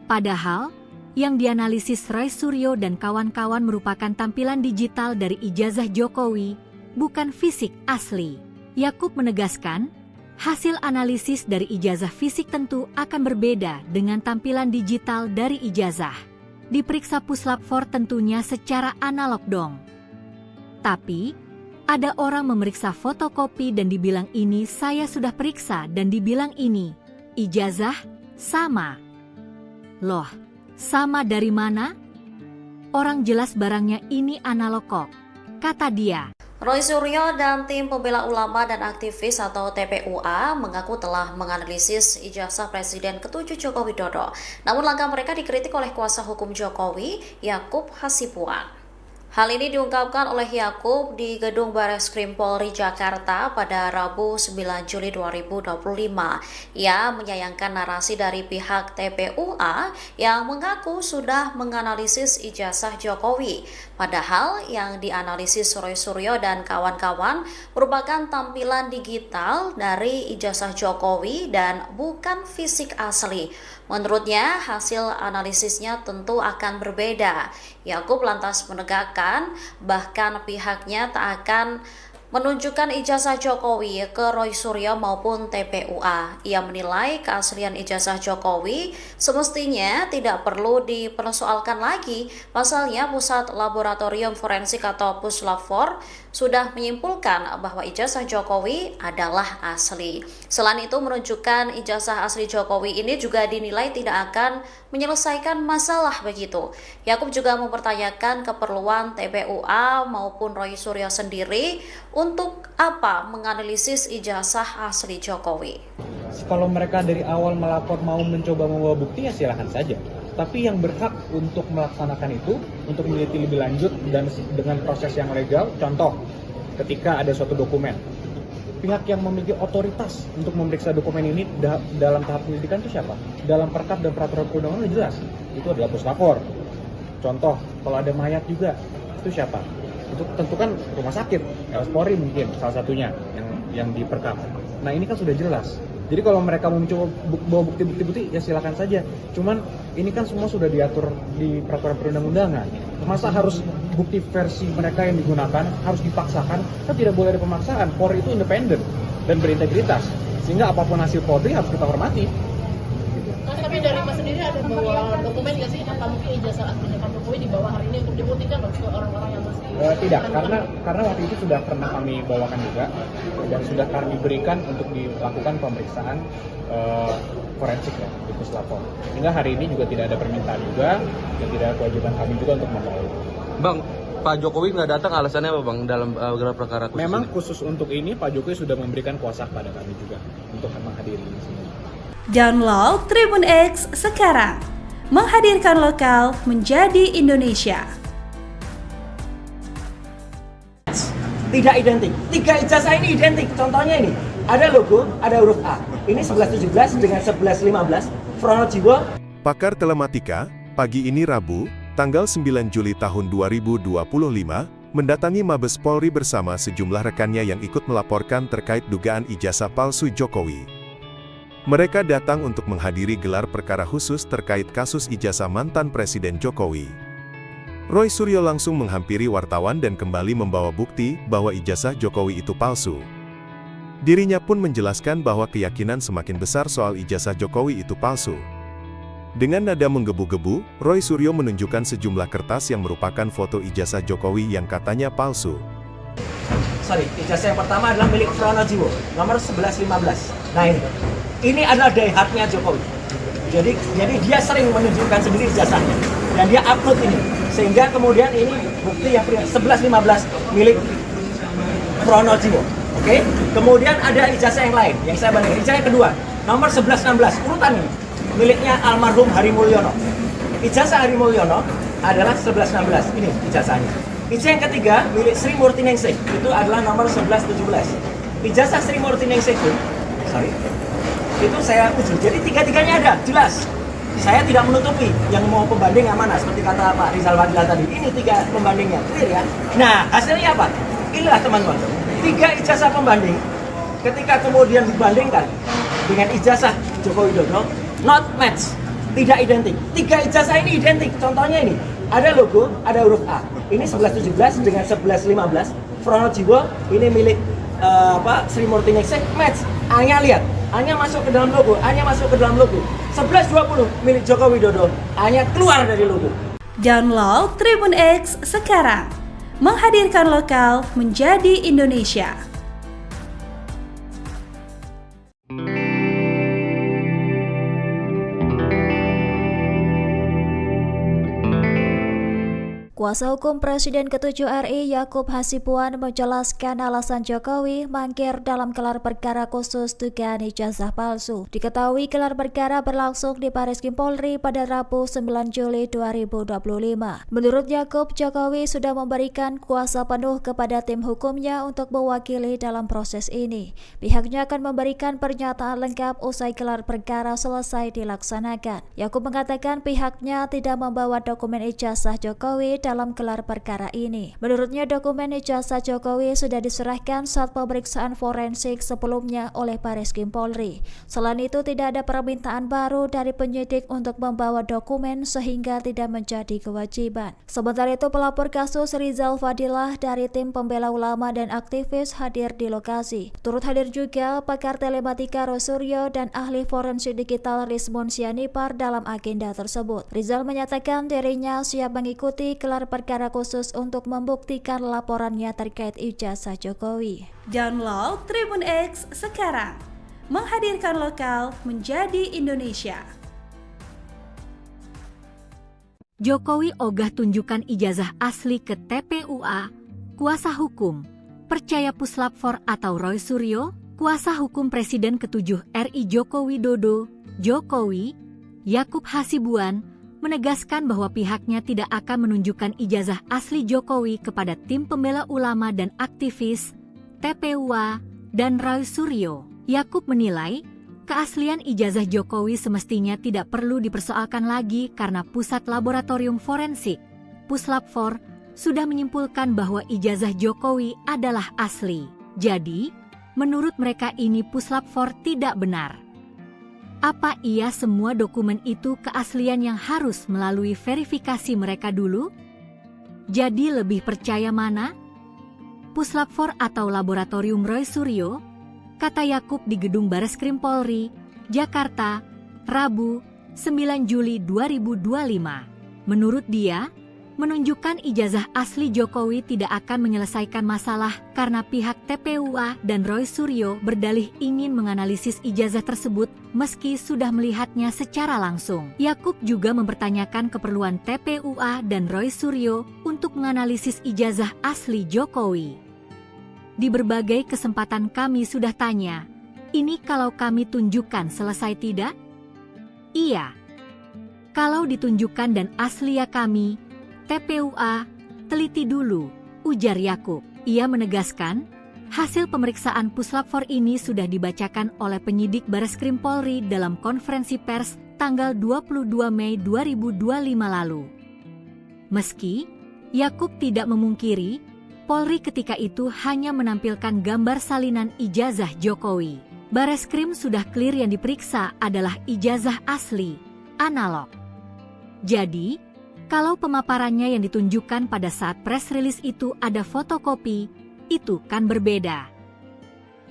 Padahal, yang dianalisis Roy Suryo dan kawan-kawan merupakan tampilan digital dari ijazah Jokowi, bukan fisik asli. Yakub menegaskan, hasil analisis dari ijazah fisik tentu akan berbeda dengan tampilan digital dari ijazah. Diperiksa Puslap 4 tentunya secara analog dong. Tapi, ada orang memeriksa fotokopi dan dibilang ini saya sudah periksa dan dibilang ini, ijazah, sama. Loh, sama dari mana? Orang jelas barangnya ini analog kok, kata dia. Roy Suryo dan tim pembela ulama dan aktivis atau TPUA mengaku telah menganalisis ijazah Presiden ke-7 Joko Widodo. Namun langkah mereka dikritik oleh kuasa hukum Jokowi, Yakub Hasibuan. Hal ini diungkapkan oleh Yakub di Gedung Bareskrim Polri Jakarta pada Rabu 9 Juli 2025. Ia menyayangkan narasi dari pihak TPUA yang mengaku sudah menganalisis ijazah Jokowi. Padahal yang dianalisis Roy Suryo dan kawan-kawan merupakan tampilan digital dari ijazah Jokowi dan bukan fisik asli. Menurutnya, hasil analisisnya tentu akan berbeda. Yakub lantas menegakkan bahkan pihaknya tak akan menunjukkan ijazah Jokowi ke Roy Suryo maupun TPUA. Ia menilai keaslian ijazah Jokowi semestinya tidak perlu dipersoalkan lagi. Pasalnya Pusat Laboratorium Forensik atau Puslab-4 sudah menyimpulkan bahwa ijazah Jokowi adalah asli. Selain itu, menunjukkan ijazah asli Jokowi ini juga dinilai tidak akan menyelesaikan masalah begitu. Yakub juga mempertanyakan keperluan TPUA maupun Roy Suryo sendiri untuk apa menganalisis ijazah asli Jokowi. Kalau mereka dari awal melapor mau mencoba membawa bukti ya silakan saja. Tapi yang berhak untuk melaksanakan itu, untuk meneliti lebih lanjut dan dengan proses yang legal, contoh ketika ada suatu dokumen, pihak yang memiliki otoritas untuk memeriksa dokumen ini dalam tahap penyelidikan itu siapa? Dalam perkap dan peraturan perundangan sudah jelas, itu adalah Puslapor. Contoh, kalau ada mayat juga, itu siapa? Itu tentu kan rumah sakit, Polri mungkin salah satunya yang di perkap. Nah ini kan sudah jelas. Jadi kalau mereka mau mencoba bawa bukti-bukti ya silakan saja. Cuman ini kan semua sudah diatur di peraturan perundang-undangan. Masa harus bukti versi mereka yang digunakan harus dipaksakan? Kan tidak boleh ada pemaksaan. Polri itu independen dan berintegritas. Sehingga apapun hasil Polri harus kita hormati. Tapi dari Mas sendiri ada bawa dokumen nggak sih? Apa mungkin ijazah aslinya Pak Jokowi dibawa hari ini untuk dibuktikan loh ke orang-orang yang masih tidak, karena waktu itu sudah pernah kami bawakan juga dan sudah kami berikan untuk dilakukan pemeriksaan forensik ya di Puslapor. Sehingga hari ini juga tidak ada permintaan juga dan tidak ada kewajiban kami juga untuk membawa. Bang, Pak Jokowi nggak datang alasannya apa Bang dalam gelar perkara khusus? Memang ini? Khusus untuk ini Pak Jokowi sudah memberikan kuasa kepada kami juga untuk menghadiri di sini. Download Tribun X sekarang, menghadirkan lokal menjadi Indonesia. Tidak identik. 3 ijazah ini identik. Contohnya ini, ada logo, ada huruf A. Ini 1117 dengan 1115. Pronojiwo. Pakar Telematika, pagi ini Rabu, tanggal 9 Juli tahun 2025, mendatangi Mabes Polri bersama sejumlah rekannya yang ikut melaporkan terkait dugaan ijazah palsu Jokowi. Mereka datang untuk menghadiri gelar perkara khusus terkait kasus ijazah mantan Presiden Jokowi. Roy Suryo langsung menghampiri wartawan dan kembali membawa bukti bahwa ijazah Jokowi itu palsu. Dirinya pun menjelaskan bahwa keyakinan semakin besar soal ijazah Jokowi itu palsu. Dengan nada menggebu-gebu, Roy Suryo menunjukkan sejumlah kertas yang merupakan foto ijazah Jokowi yang katanya palsu. Ijazah yang pertama adalah milik Pronojiwo, nomor 1115. Nah ini adalah daihatnya Jokowi. Jadi dia sering menunjukkan sendiri ijazahnya dan dia upload ini. Sehingga kemudian ini bukti yang 1115 milik Pronojiwo. Oke? Kemudian ada ijazah yang lain yang saya bandingkan. Ijazah yang kedua, nomor 1116, urutan ini miliknya almarhum Hari Mulyono. Ijazah Hari Mulyono adalah 1116. Ini ijazahnya. Ijazah yang ketiga milik Sri Murtiningsih, itu adalah nomor 1117. Ijazah Sri Murtiningsih itu saya uji. Jadi tiga-tiganya ada, jelas. Saya tidak menutupi yang mau pembanding yang mana, seperti kata Pak Rizal Fadila tadi. Ini 3 pembandingnya, clear ya. Nah, hasilnya apa? Inilah teman-teman. 3 ijazah pembanding, ketika kemudian dibandingkan dengan ijazah Joko Widodo, not match, tidak identik. 3 ijazah ini identik. Contohnya ini, ada logo, ada huruf A. Ini 1117 dengan 1115. Pronojiwo, ini milik Sri Murtiningsih, match. A-nya lihat, A-nya masuk ke dalam logo, A-nya masuk ke dalam logo. 1120 milik Joko Widodo, A-nya keluar dari logo. Download Tribun X sekarang, menghadirkan lokal menjadi Indonesia. Kuasa hukum Presiden ke-7 RI Yakub Hasibuan menjelaskan alasan Jokowi mangkir dalam gelar perkara khusus dugaan ijazah palsu. Diketahui gelar perkara berlangsung di Bariskim Polri pada Rabu 9 Juli 2025. Menurut Yakub, Jokowi sudah memberikan kuasa penuh kepada tim hukumnya untuk mewakili dalam proses ini. Pihaknya akan memberikan pernyataan lengkap usai gelar perkara selesai dilaksanakan. Yakub mengatakan pihaknya tidak membawa dokumen ijazah Jokowi dalam gelar perkara ini. Menurutnya dokumen ijazah Jokowi sudah diserahkan saat pemeriksaan forensik sebelumnya oleh Bareskrim Polri. Selain itu tidak ada permintaan baru dari penyidik untuk membawa dokumen sehingga tidak menjadi kewajiban. Sementara itu pelapor kasus Rizal Fadilah dari tim pembela ulama dan aktivis hadir di lokasi. Turut hadir juga pakar telematika Rosuryo dan ahli forensik digital Rismon Sianipar dalam agenda tersebut. Rizal menyatakan dirinya siap mengikuti gelar perkara khusus untuk membuktikan laporannya terkait ijazah Jokowi. Download Tribun X sekarang, menghadirkan lokal menjadi Indonesia. Jokowi ogah tunjukkan ijazah asli ke TPUA. Kuasa hukum percaya Puslap 4 atau Roy Suryo, kuasa hukum Presiden ke-7 RI Joko Widodo, Jokowi, Yakub Hasibuan, menegaskan bahwa pihaknya tidak akan menunjukkan ijazah asli Jokowi kepada tim pembela ulama dan aktivis, TPUA, dan Roy Suryo. Yakub menilai, keaslian ijazah Jokowi semestinya tidak perlu dipersoalkan lagi karena Pusat Laboratorium Forensik, Puslap 4, sudah menyimpulkan bahwa ijazah Jokowi adalah asli. Jadi, menurut mereka ini Puslap 4 tidak benar. Apa iya semua dokumen itu keaslian yang harus melalui verifikasi mereka dulu? Jadi lebih percaya mana? Puslap 4 atau Laboratorium Roy Suryo? Kata Yakub di Gedung Bareskrim Polri, Jakarta, Rabu, 9 Juli 2025. Menurut dia, menunjukkan ijazah asli Jokowi tidak akan menyelesaikan masalah karena pihak TPUA dan Roy Suryo berdalih ingin menganalisis ijazah tersebut meski sudah melihatnya secara langsung. Yakub juga mempertanyakan keperluan TPUA dan Roy Suryo untuk menganalisis ijazah asli Jokowi. Di berbagai kesempatan kami sudah tanya, ini kalau kami tunjukkan selesai tidak? Iya. Kalau ditunjukkan dan asli ya kami, TPUA, teliti dulu, ujar Yakub. Ia menegaskan, hasil pemeriksaan Puslap 4 ini sudah dibacakan oleh penyidik Bareskrim Polri dalam konferensi pers tanggal 22 Mei 2025 lalu. Meski, Yakub tidak memungkiri, Polri ketika itu hanya menampilkan gambar salinan ijazah Jokowi. Bareskrim sudah clear yang diperiksa adalah ijazah asli, analog. Jadi, kalau pemaparannya yang ditunjukkan pada saat press release itu ada fotokopi, itu kan berbeda.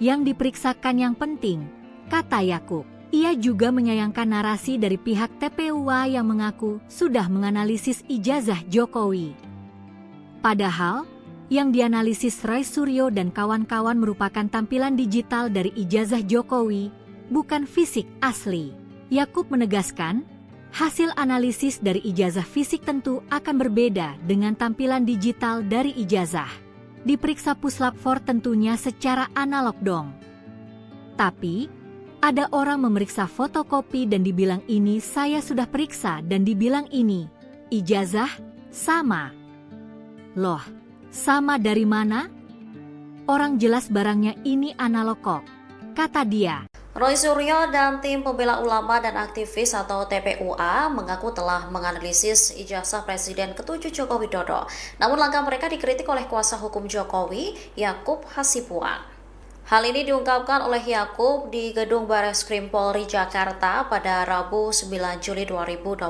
Yang diperiksakan yang penting, kata Yakub. Ia juga menyayangkan narasi dari pihak TPUA yang mengaku sudah menganalisis ijazah Jokowi. Padahal, yang dianalisis Roy Suryo dan kawan-kawan merupakan tampilan digital dari ijazah Jokowi, bukan fisik asli. Yakub menegaskan, hasil analisis dari ijazah fisik tentu akan berbeda dengan tampilan digital dari ijazah. Diperiksa Puslap 4 tentunya secara analog dong. Tapi, ada orang memeriksa fotokopi dan dibilang ini saya sudah periksa dan dibilang ini, ijazah, sama. Loh, sama dari mana? Orang jelas barangnya ini analog kok, kata dia. Roy Suryo dan tim pembela ulama dan aktivis atau TPUA mengaku telah menganalisis ijazah Presiden ke-7 Joko Widodo. Namun langkah mereka dikritik oleh kuasa hukum Jokowi, Yakub Hasibuan. Hal ini diungkapkan oleh Yakub di Gedung Bareskrim Polri Jakarta pada Rabu 9 Juli 2025.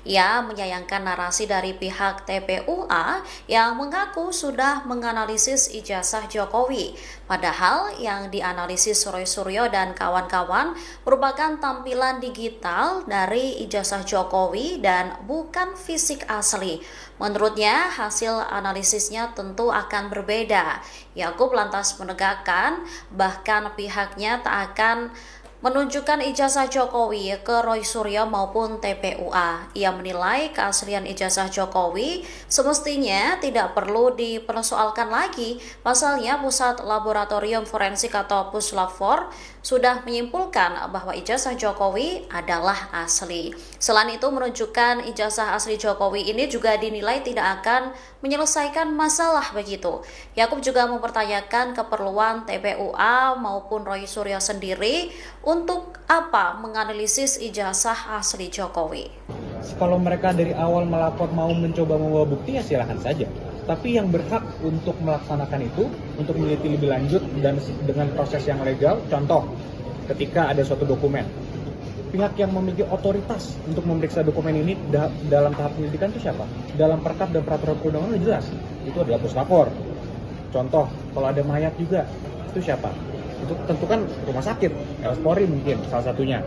Ia menyayangkan narasi dari pihak TPUA yang mengaku sudah menganalisis ijazah Jokowi. Padahal yang dianalisis Roy Suryo dan kawan-kawan merupakan tampilan digital dari ijazah Jokowi dan bukan fisik asli. Menurutnya, hasil analisisnya tentu akan berbeda. Yakub lantas menegakkan, bahkan pihaknya tak akan menunjukkan ijazah Jokowi ke Roy Suryo maupun TPUA. Ia menilai keaslian ijazah Jokowi semestinya tidak perlu dipersoalkan lagi. Pasalnya Pusat Laboratorium Forensik atau Puslap 4 sudah menyimpulkan bahwa ijazah Jokowi adalah asli. Selain itu, menunjukkan ijazah asli Jokowi ini juga dinilai tidak akan menyelesaikan masalah begitu. Yakub juga mempertanyakan keperluan TPUA maupun Roy Suryo sendiri untuk apa menganalisis ijazah asli Jokowi. Kalau mereka dari awal melapor mau mencoba membawa bukti ya silahkan saja. Tapi yang berhak untuk melaksanakan itu, untuk meneliti lebih lanjut dan dengan proses yang legal, contoh ketika ada suatu dokumen, pihak yang memiliki otoritas untuk memeriksa dokumen ini dalam tahap penyelidikan itu siapa? Dalam perkap dan peraturan perundangan jelas, itu adalah puslapor. Contoh, kalau ada mayat juga, itu siapa? Itu tentu kan rumah sakit, Polri mungkin salah satunya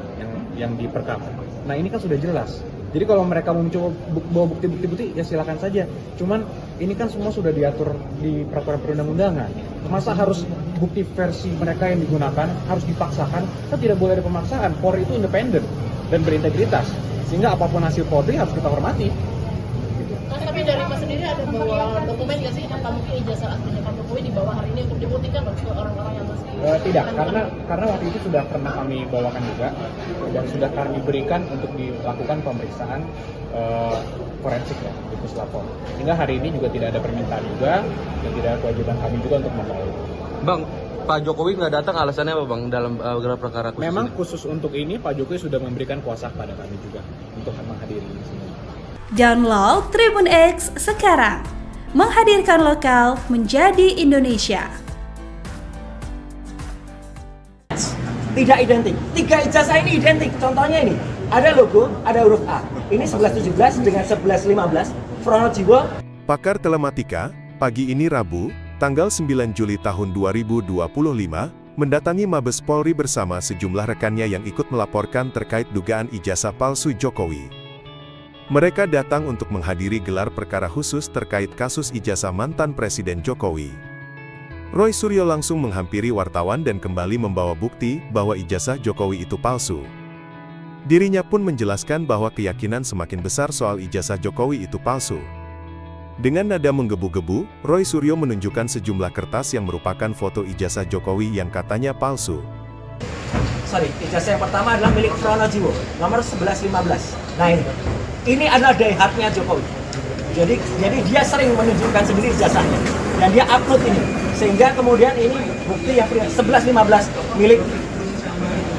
yang diperkap. Nah ini kan sudah jelas. Jadi kalau mereka mau mencoba bawa bukti-bukti ya silakan saja. Cuman ini kan semua sudah diatur di peraturan perundang-undangan. Masa harus bukti versi mereka yang digunakan harus dipaksakan? Kan tidak boleh ada pemaksaan. Polri itu independen dan berintegritas. Sehingga apapun hasil Polri harus kita hormati. Tapi dari Mas sendiri ada bawa dokumen nggak sih? Apa mungkin ijazah aslinya Pak Jokowi dibawa hari ini untuk dibuktikan ke orang-orang yang masih tidak, karena waktu itu sudah pernah kami bawakan juga dan sudah kami berikan untuk dilakukan pemeriksaan forensik ya di puslapor. Sehingga hari ini juga tidak ada permintaan juga dan tidak ada kewajiban kami juga untuk membawa. Bang, Pak Jokowi nggak datang alasannya apa bang dalam gelar perkara khusus? Memang ini? khusus untuk ini Pak Jokowi sudah memberikan kuasa kepada kami juga untuk menghadiri ini semua. Download Tribun X sekarang, menghadirkan lokal menjadi Indonesia. Tidak identik. 3 ijazah ini identik. Contohnya ini, ada logo, ada huruf A. Ini 1117 dengan 1115. Pronojiwo. Pakar Telematika, pagi ini Rabu, tanggal 9 Juli tahun 2025, mendatangi Mabes Polri bersama sejumlah rekannya yang ikut melaporkan terkait dugaan ijazah palsu Jokowi. Mereka datang untuk menghadiri gelar perkara khusus terkait kasus ijazah mantan Presiden Jokowi. Roy Suryo langsung menghampiri wartawan dan kembali membawa bukti bahwa ijazah Jokowi itu palsu. Dirinya pun menjelaskan bahwa keyakinan semakin besar soal ijazah Jokowi itu palsu. Dengan nada menggebu-gebu, Roy Suryo menunjukkan sejumlah kertas yang merupakan foto ijazah Jokowi yang katanya palsu. Ijazah yang pertama adalah milik Pronojiwo, nomor 1115. Nah ini adalah diehatnya Jokowi. Jadi dia sering menunjukkan sendiri ijazahnya dan dia upload ini, sehingga kemudian ini bukti yang 1115 milik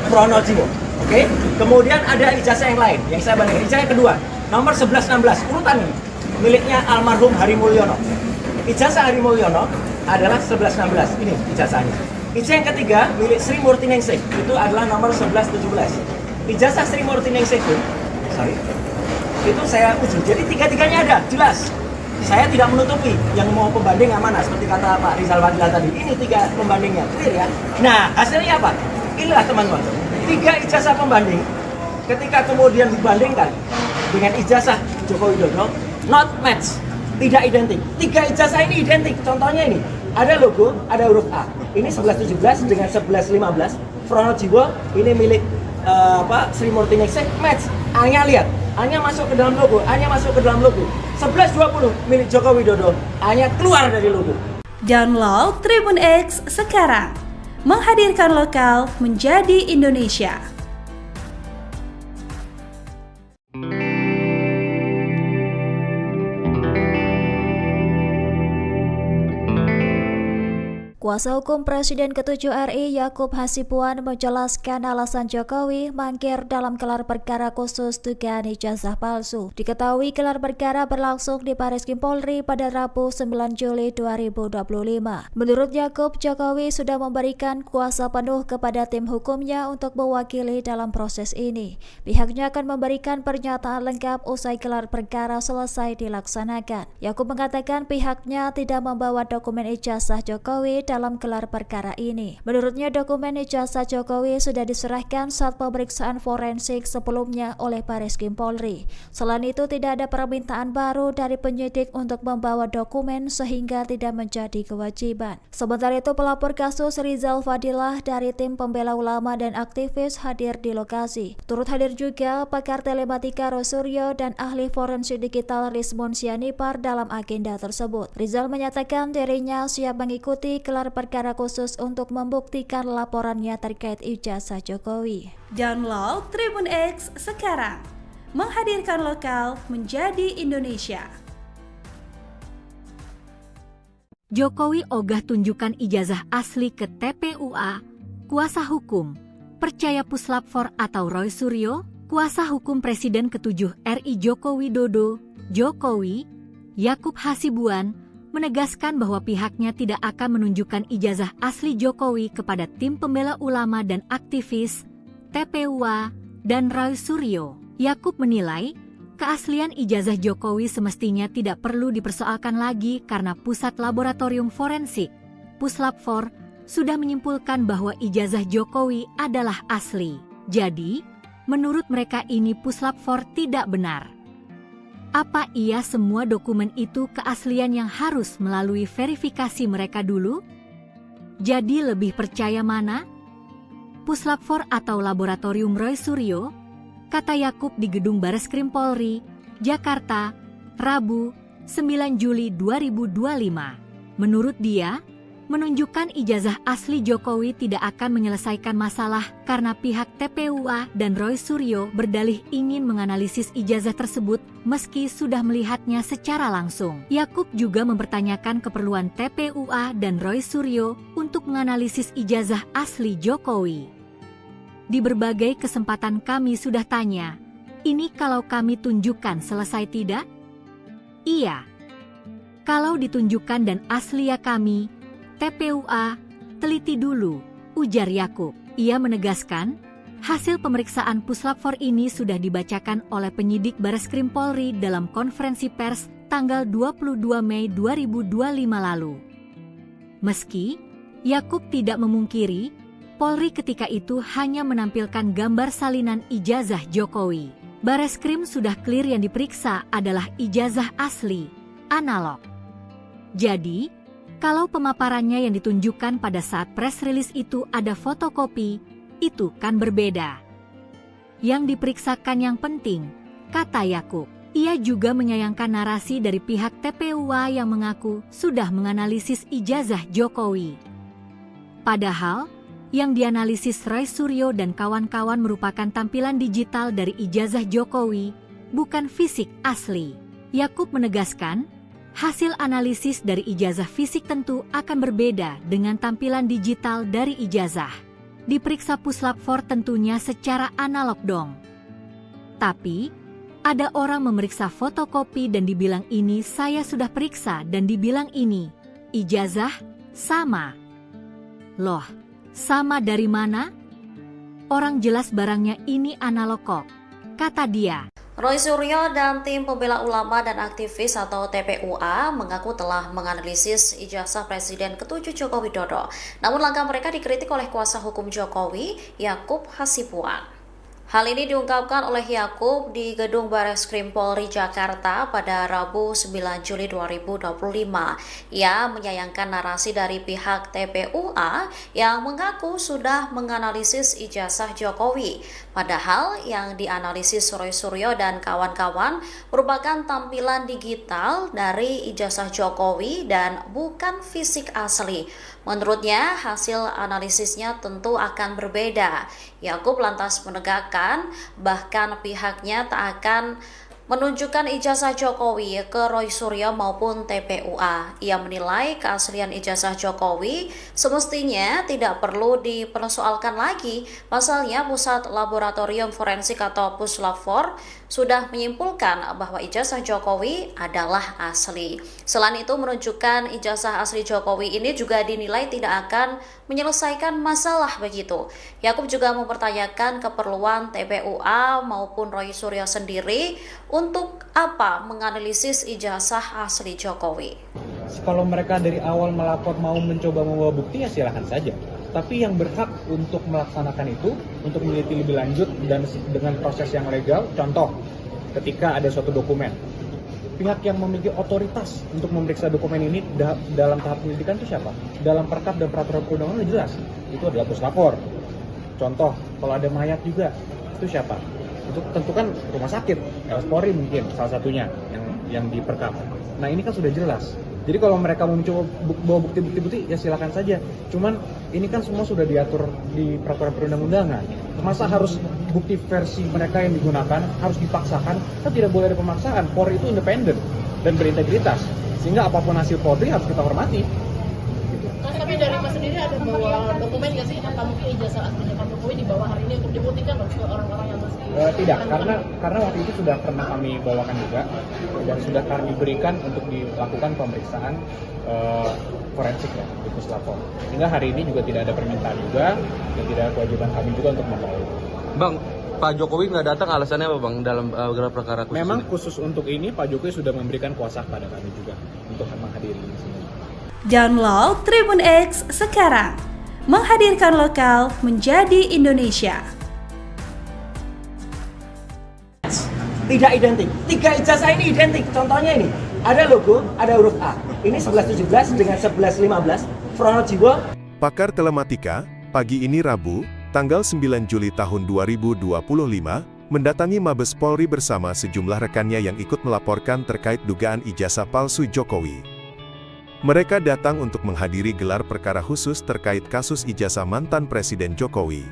Pronojiwo. Oke? Kemudian ada ijazah yang lain yang saya bandingkan. Ijazah yang kedua, nomor 1116, urutan ini miliknya almarhum Hari Mulyono. Ijazah Hari Mulyono adalah 1116. Ini ijazahnya. Ijazah yang ketiga milik Sri Murti Ningsih, itu adalah nomor 1117. Ijazah Sri Murti Ningsih itu saya uji. Jadi tiga-tiganya ada, jelas. Saya tidak menutupi yang mau pembanding yang mana, seperti kata Pak Rizal Fadila tadi. Ini 3 pembandingnya, clear ya. Nah, hasilnya apa? Inilah teman-teman. 3 ijazah pembanding, ketika kemudian dibandingkan dengan ijazah Joko Widodo, not match, tidak identik. 3 ijazah ini identik. Contohnya ini, ada logo, ada huruf A. Ini 1117 dengan 1115. Pronojiwo, ini milik Sri Murti Ningsih, match. A-nya lihat, A-nya masuk ke dalam logo, A-nya masuk ke dalam logo. 1120 milik Joko Widodo, A-nya keluar dari logo. Download Tribun X sekarang, menghadirkan lokal menjadi Indonesia. Kuasa hukum Presiden ke-7 RI Yakub Hasibuan menjelaskan alasan Jokowi mangkir dalam gelar perkara khusus dugaan ijazah palsu. Diketahui gelar perkara berlangsung di Bareskrim Polri pada Rabu 9 Juli 2025. Menurut Yakub, Jokowi sudah memberikan kuasa penuh kepada tim hukumnya untuk mewakili dalam proses ini. Pihaknya akan memberikan pernyataan lengkap usai gelar perkara selesai dilaksanakan. Yakub mengatakan pihaknya tidak membawa dokumen ijazah Jokowi dalam gelar perkara ini. Menurutnya dokumen ijazah Jokowi sudah diserahkan saat pemeriksaan forensik sebelumnya oleh Bareskrim Polri. Selain itu tidak ada permintaan baru dari penyidik untuk membawa dokumen sehingga tidak menjadi kewajiban. Sementara itu pelapor kasus Rizal Fadilah dari tim pembela ulama dan aktivis hadir di lokasi. Turut hadir juga pakar telematika Roy Suryo dan ahli forensik digital Rizmon Sianipar dalam agenda tersebut. Rizal menyatakan dirinya siap mengikuti gelar perkara khusus untuk membuktikan laporannya terkait ijazah Jokowi. Download Tribun X sekarang, menghadirkan lokal menjadi Indonesia. Jokowi ogah tunjukkan ijazah asli ke TPUA, kuasa hukum, percaya puslap 4 atau Roy Suryo, Kuasa hukum Presiden ke-7 RI Joko Widodo, Jokowi, Yakub Hasibuan, menegaskan bahwa pihaknya tidak akan menunjukkan ijazah asli Jokowi kepada tim pembela ulama dan aktivis, TPUA, dan Roy Suryo. Yakub menilai, keaslian ijazah Jokowi semestinya tidak perlu dipersoalkan lagi karena Pusat Laboratorium Forensik, Puslap-4, sudah menyimpulkan bahwa ijazah Jokowi adalah asli. Jadi, menurut mereka ini Puslap-4 tidak benar. Apa iya semua dokumen itu keaslian yang harus melalui verifikasi mereka dulu? Jadi lebih percaya mana? Puslap-4 atau Laboratorium Roy Suryo? Kata Yakub di Gedung Bareskrim Polri, Jakarta, Rabu, 9 Juli 2025. Menurut dia, menunjukkan ijazah asli Jokowi tidak akan menyelesaikan masalah karena pihak TPUA dan Roy Suryo berdalih ingin menganalisis ijazah tersebut meski sudah melihatnya secara langsung. Yakub juga mempertanyakan keperluan TPUA dan Roy Suryo untuk menganalisis ijazah asli Jokowi. Di berbagai kesempatan kami sudah tanya, ini kalau kami tunjukkan selesai tidak? Iya. Kalau ditunjukkan dan asli ya kami, TPUA, teliti dulu, ujar Yakub. Ia menegaskan, hasil pemeriksaan Puslap-4 ini sudah dibacakan oleh penyidik Bareskrim Polri dalam konferensi pers tanggal 22 Mei 2025 lalu. Meski, Yakub tidak memungkiri, Polri ketika itu hanya menampilkan gambar salinan ijazah Jokowi. Bareskrim sudah clear yang diperiksa adalah ijazah asli, analog. Jadi, kalau pemaparannya yang ditunjukkan pada saat press release itu ada fotokopi, itu kan berbeda. Yang diperiksakan yang penting, kata Yakub. Ia juga menyayangkan narasi dari pihak TPUA yang mengaku sudah menganalisis ijazah Jokowi. Padahal, yang dianalisis Roy Suryo dan kawan-kawan merupakan tampilan digital dari ijazah Jokowi, bukan fisik asli. Yakub menegaskan, hasil analisis dari ijazah fisik tentu akan berbeda dengan tampilan digital dari ijazah. Diperiksa Puslap-4 tentunya secara analog dong. Tapi, ada orang memeriksa fotokopi dan dibilang ini saya sudah periksa dan dibilang ini, ijazah, sama. Loh, sama dari mana? Orang jelas barangnya ini analog kok, kata dia. Roy Suryo dan tim pembela ulama dan aktivis atau TPUA mengaku telah menganalisis ijazah Presiden ke-7 Joko Widodo. Namun langkah mereka dikritik oleh kuasa hukum Jokowi, Yakub Hasibuan. Hal ini diungkapkan oleh Yakub di Gedung Bareskrim Polri Jakarta pada Rabu 9 Juli 2025. Ia menyayangkan narasi dari pihak TPUA yang mengaku sudah menganalisis ijazah Jokowi. Padahal yang dianalisis Roy Suryo dan kawan-kawan merupakan tampilan digital dari ijazah Jokowi dan bukan fisik asli. Menurutnya, hasil analisisnya tentu akan berbeda. Yakub lantas menegakkan, bahkan pihaknya tak akan menunjukkan ijazah Jokowi ke Roy Suryo maupun TPUA. Ia menilai keaslian ijazah Jokowi semestinya tidak perlu dipersoalkan lagi. Pasalnya Pusat Laboratorium Forensik atau Puslap-4 sudah menyimpulkan bahwa ijazah Jokowi adalah asli. Selain itu, menunjukkan ijazah asli Jokowi ini juga dinilai tidak akan menyelesaikan masalah begitu. Yakub juga mempertanyakan keperluan TPUA maupun Roy Suryo sendiri untuk apa menganalisis ijazah asli Jokowi. Kalau mereka dari awal melapor mau mencoba membawa bukti ya silakan saja. Tapi yang berhak untuk melaksanakan itu, untuk meneliti lebih lanjut dan dengan proses yang legal, contoh ketika ada suatu dokumen. Pihak yang memiliki otoritas untuk memeriksa dokumen ini dalam tahap penyelidikan itu siapa? Dalam perkap dan peraturan perundangan jelas, itu adalah Puslap-4. Contoh, kalau ada mayat juga, itu siapa? Itu tentu kan rumah sakit, Polri mungkin salah satunya yang di perkap. Nah ini kan sudah jelas. Jadi kalau mereka mau mencoba bawa bukti-bukti ya silakan saja. Cuman ini kan semua sudah diatur di peraturan perundang-undangan. Masa harus bukti versi mereka yang digunakan harus dipaksakan? Kan tidak boleh ada pemaksaan. Polri itu independen dan berintegritas. Sehingga apapun hasil Polri harus kita hormati. Gitu. Tapi dari Mas sendiri ada bawa dokumen nggak sih? Apa mungkin ijazah aslinya Pak Jokowi dibawa hari ini untuk dibuktikan ke orang-orang yang masih tidak, karena waktu itu sudah pernah kami bawakan juga dan sudah kami berikan untuk dilakukan pemeriksaan forensik ya di Puslapor. Sehingga hari ini juga tidak ada permintaan juga dan tidak ada kewajiban kami juga untuk membawa. Bang, Pak Jokowi nggak datang alasannya apa Bang dalam gelar perkara khusus? Memang ini? khusus untuk ini Pak Jokowi sudah memberikan kuasa kepada kami juga untuk menghadiri di sini. Download Tribun X sekarang, menghadirkan lokal menjadi Indonesia. Tidak identik. 3 ijazah ini identik. Contohnya ini, ada logo, ada huruf A. Ini 1117 dengan 1115. Pronojiwo. Pakar Telematika, pagi ini Rabu, tanggal 9 Juli tahun 2025, mendatangi Mabes Polri bersama sejumlah rekannya yang ikut melaporkan terkait dugaan ijazah palsu Jokowi. Mereka datang untuk menghadiri gelar perkara khusus terkait kasus ijazah mantan Presiden Jokowi.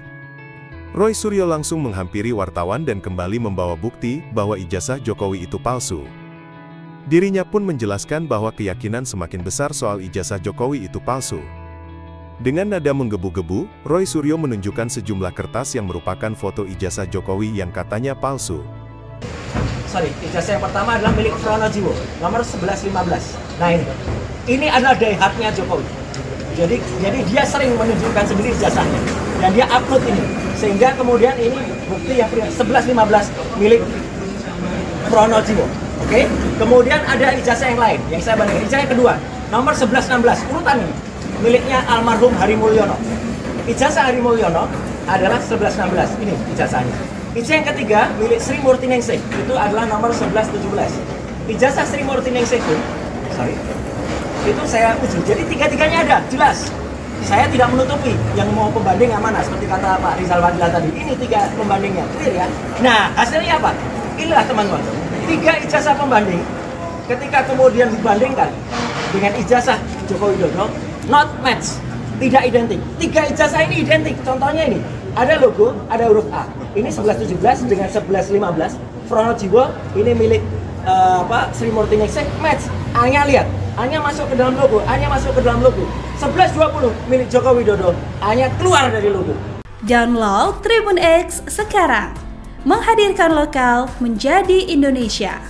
Roy Suryo langsung menghampiri wartawan dan kembali membawa bukti bahwa ijazah Jokowi itu palsu. Dirinya pun menjelaskan bahwa keyakinan semakin besar soal ijazah Jokowi itu palsu. Dengan nada menggebu-gebu, Roy Suryo menunjukkan sejumlah kertas yang merupakan foto ijazah Jokowi yang katanya palsu. Ijazah yang pertama adalah milik Pronojiwo, nomor 1115. Nah ini adalah daihatnya Jokowi. Jadi dia sering menunjukkan sendiri ijazahnya dan dia upload ini, sehingga kemudian ini bukti yang 1115 milik Pronojiwo. Oke? Kemudian ada ijazah yang lain yang saya bandingkan. Ijazah yang kedua, nomor 1116, urutan ini miliknya almarhum Hari Mulyono. Ijazah Hari Mulyono adalah 1116. Ini ijazahnya. Ijazah yang ketiga milik Sri Murti Ningsih, itu adalah nomor 1117. Ijazah Sri Murti Ningsih itu saya uji. Jadi tiga-tiganya ada, jelas. Saya tidak menutupi yang mau pembanding yang mana, seperti kata Pak Rizal Fadila tadi. Ini 3 pembandingnya, clear ya. Nah, hasilnya apa? Inilah teman-teman, 3 ijazah pembanding. Ketika kemudian dibandingkan dengan ijazah Joko Widodo, not match, tidak identik. 3 ijazah ini identik. Contohnya ini, ada logo, ada huruf A. Ini 1117 dengan 1115. Pronojiwo, ini milik Sri Murti Ningsih, match. A-nya lihat, A-nya masuk ke dalam logo, A-nya masuk ke dalam logo. 1120 milik Joko Widodo, A-nya keluar dari logo. Download Tribun X sekarang, menghadirkan lokal menjadi Indonesia.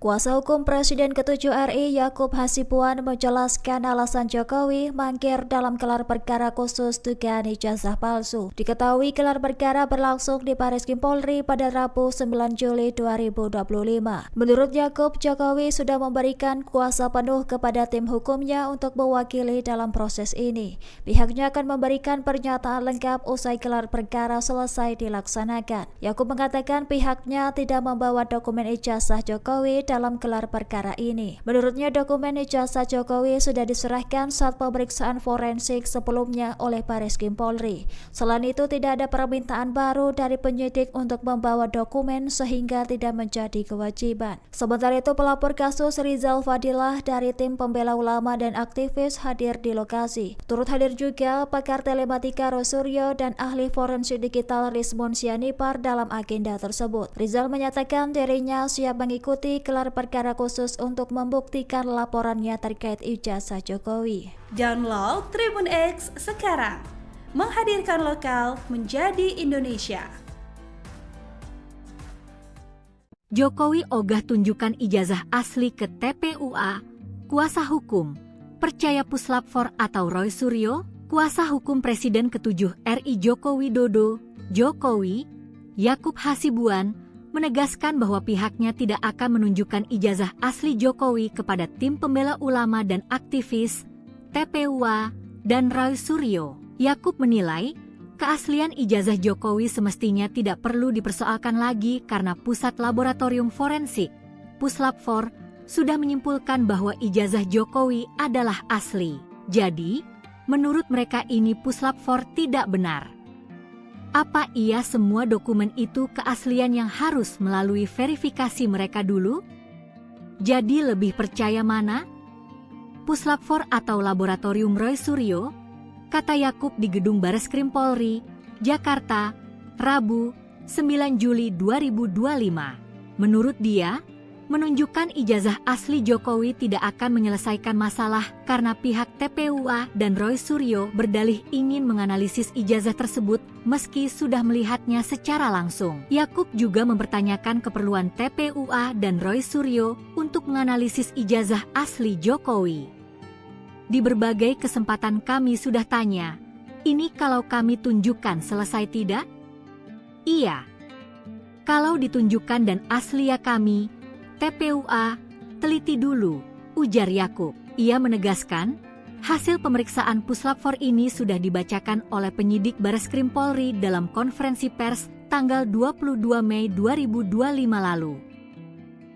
Kuasa hukum Presiden ke-7 RI Yakub Hasibuan menjelaskan alasan Jokowi mangkir dalam gelar perkara khusus dugaan ijazah palsu. Diketahui gelar perkara berlangsung di Bareskrim Polri pada Rabu 9 Juli 2025. Menurut Yakub, Jokowi sudah memberikan kuasa penuh kepada tim hukumnya untuk mewakili dalam proses ini. Pihaknya akan memberikan pernyataan lengkap usai gelar perkara selesai dilaksanakan. Yakub mengatakan pihaknya tidak membawa dokumen ijazah Jokowi dalam gelar perkara ini. Menurutnya dokumen ijazah Jokowi sudah diserahkan saat pemeriksaan forensik sebelumnya oleh Bareskrim Polri. Selain itu tidak ada permintaan baru dari penyidik untuk membawa dokumen sehingga tidak menjadi kewajiban. Sementara itu pelapor kasus Rizal Fadilah dari tim pembela ulama dan aktivis hadir di lokasi. Turut hadir juga pakar telematika Roy Suryo dan ahli forensik digital Rizmon Sianipar dalam agenda tersebut. Rizal menyatakan dirinya siap mengikuti gelar perkara khusus untuk membuktikan laporannya terkait ijazah Jokowi. Download Tribun X sekarang, menghadirkan lokal menjadi Indonesia. Jokowi ogah tunjukkan ijazah asli ke TPUA. Kuasa hukum percaya Puslapfor atau Roy Suryo, kuasa hukum Presiden ke-7 RI Joko Widodo, Jokowi, Yakub Hasibuan, menegaskan bahwa pihaknya tidak akan menunjukkan ijazah asli Jokowi kepada tim pembela ulama dan aktivis, TPUA, dan Roy Suryo. Yakub menilai, keaslian ijazah Jokowi semestinya tidak perlu dipersoalkan lagi karena Pusat Laboratorium Forensik, Puslapfor, sudah menyimpulkan bahwa ijazah Jokowi adalah asli. Jadi, menurut mereka ini Puslapfor tidak benar. Apa iya semua dokumen itu keaslian yang harus melalui verifikasi mereka dulu? Jadi lebih percaya mana? Puslapfor atau Laboratorium Roy Suryo? Kata Yakub di Gedung Bareskrim Polri, Jakarta, Rabu, 9 Juli 2025. Menurut dia, menunjukkan ijazah asli Jokowi tidak akan menyelesaikan masalah karena pihak TPUA dan Roy Suryo berdalih ingin menganalisis ijazah tersebut meski sudah melihatnya secara langsung. Yakub juga mempertanyakan keperluan TPUA dan Roy Suryo untuk menganalisis ijazah asli Jokowi. Di berbagai kesempatan kami sudah tanya, ini kalau kami tunjukkan selesai tidak? Iya. Kalau ditunjukkan dan asli ya kami, TPUA, teliti dulu, ujar Yakub. Ia menegaskan, hasil pemeriksaan Puslap 4 ini sudah dibacakan oleh penyidik Bareskrim Polri dalam konferensi pers tanggal 22 Mei 2025 lalu.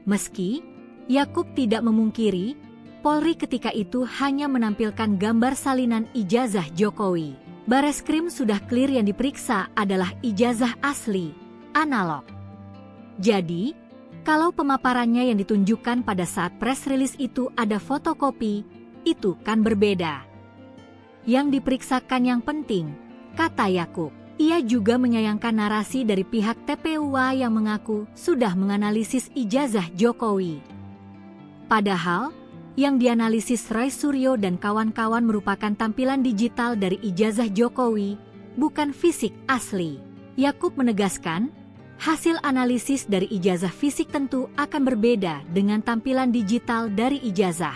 Meski Yakub tidak memungkiri, Polri ketika itu hanya menampilkan gambar salinan ijazah Jokowi. Bareskrim sudah clear yang diperiksa adalah ijazah asli, analog. Jadi, kalau pemaparannya yang ditunjukkan pada saat press release itu ada fotokopi, itu kan berbeda. Yang diperiksakan yang penting, kata Yakub. Ia juga menyayangkan narasi dari pihak TPUA yang mengaku sudah menganalisis ijazah Jokowi. Padahal, yang dianalisis Roy Suryo dan kawan-kawan merupakan tampilan digital dari ijazah Jokowi, bukan fisik asli. Yakub menegaskan, hasil analisis dari ijazah fisik tentu akan berbeda dengan tampilan digital dari ijazah.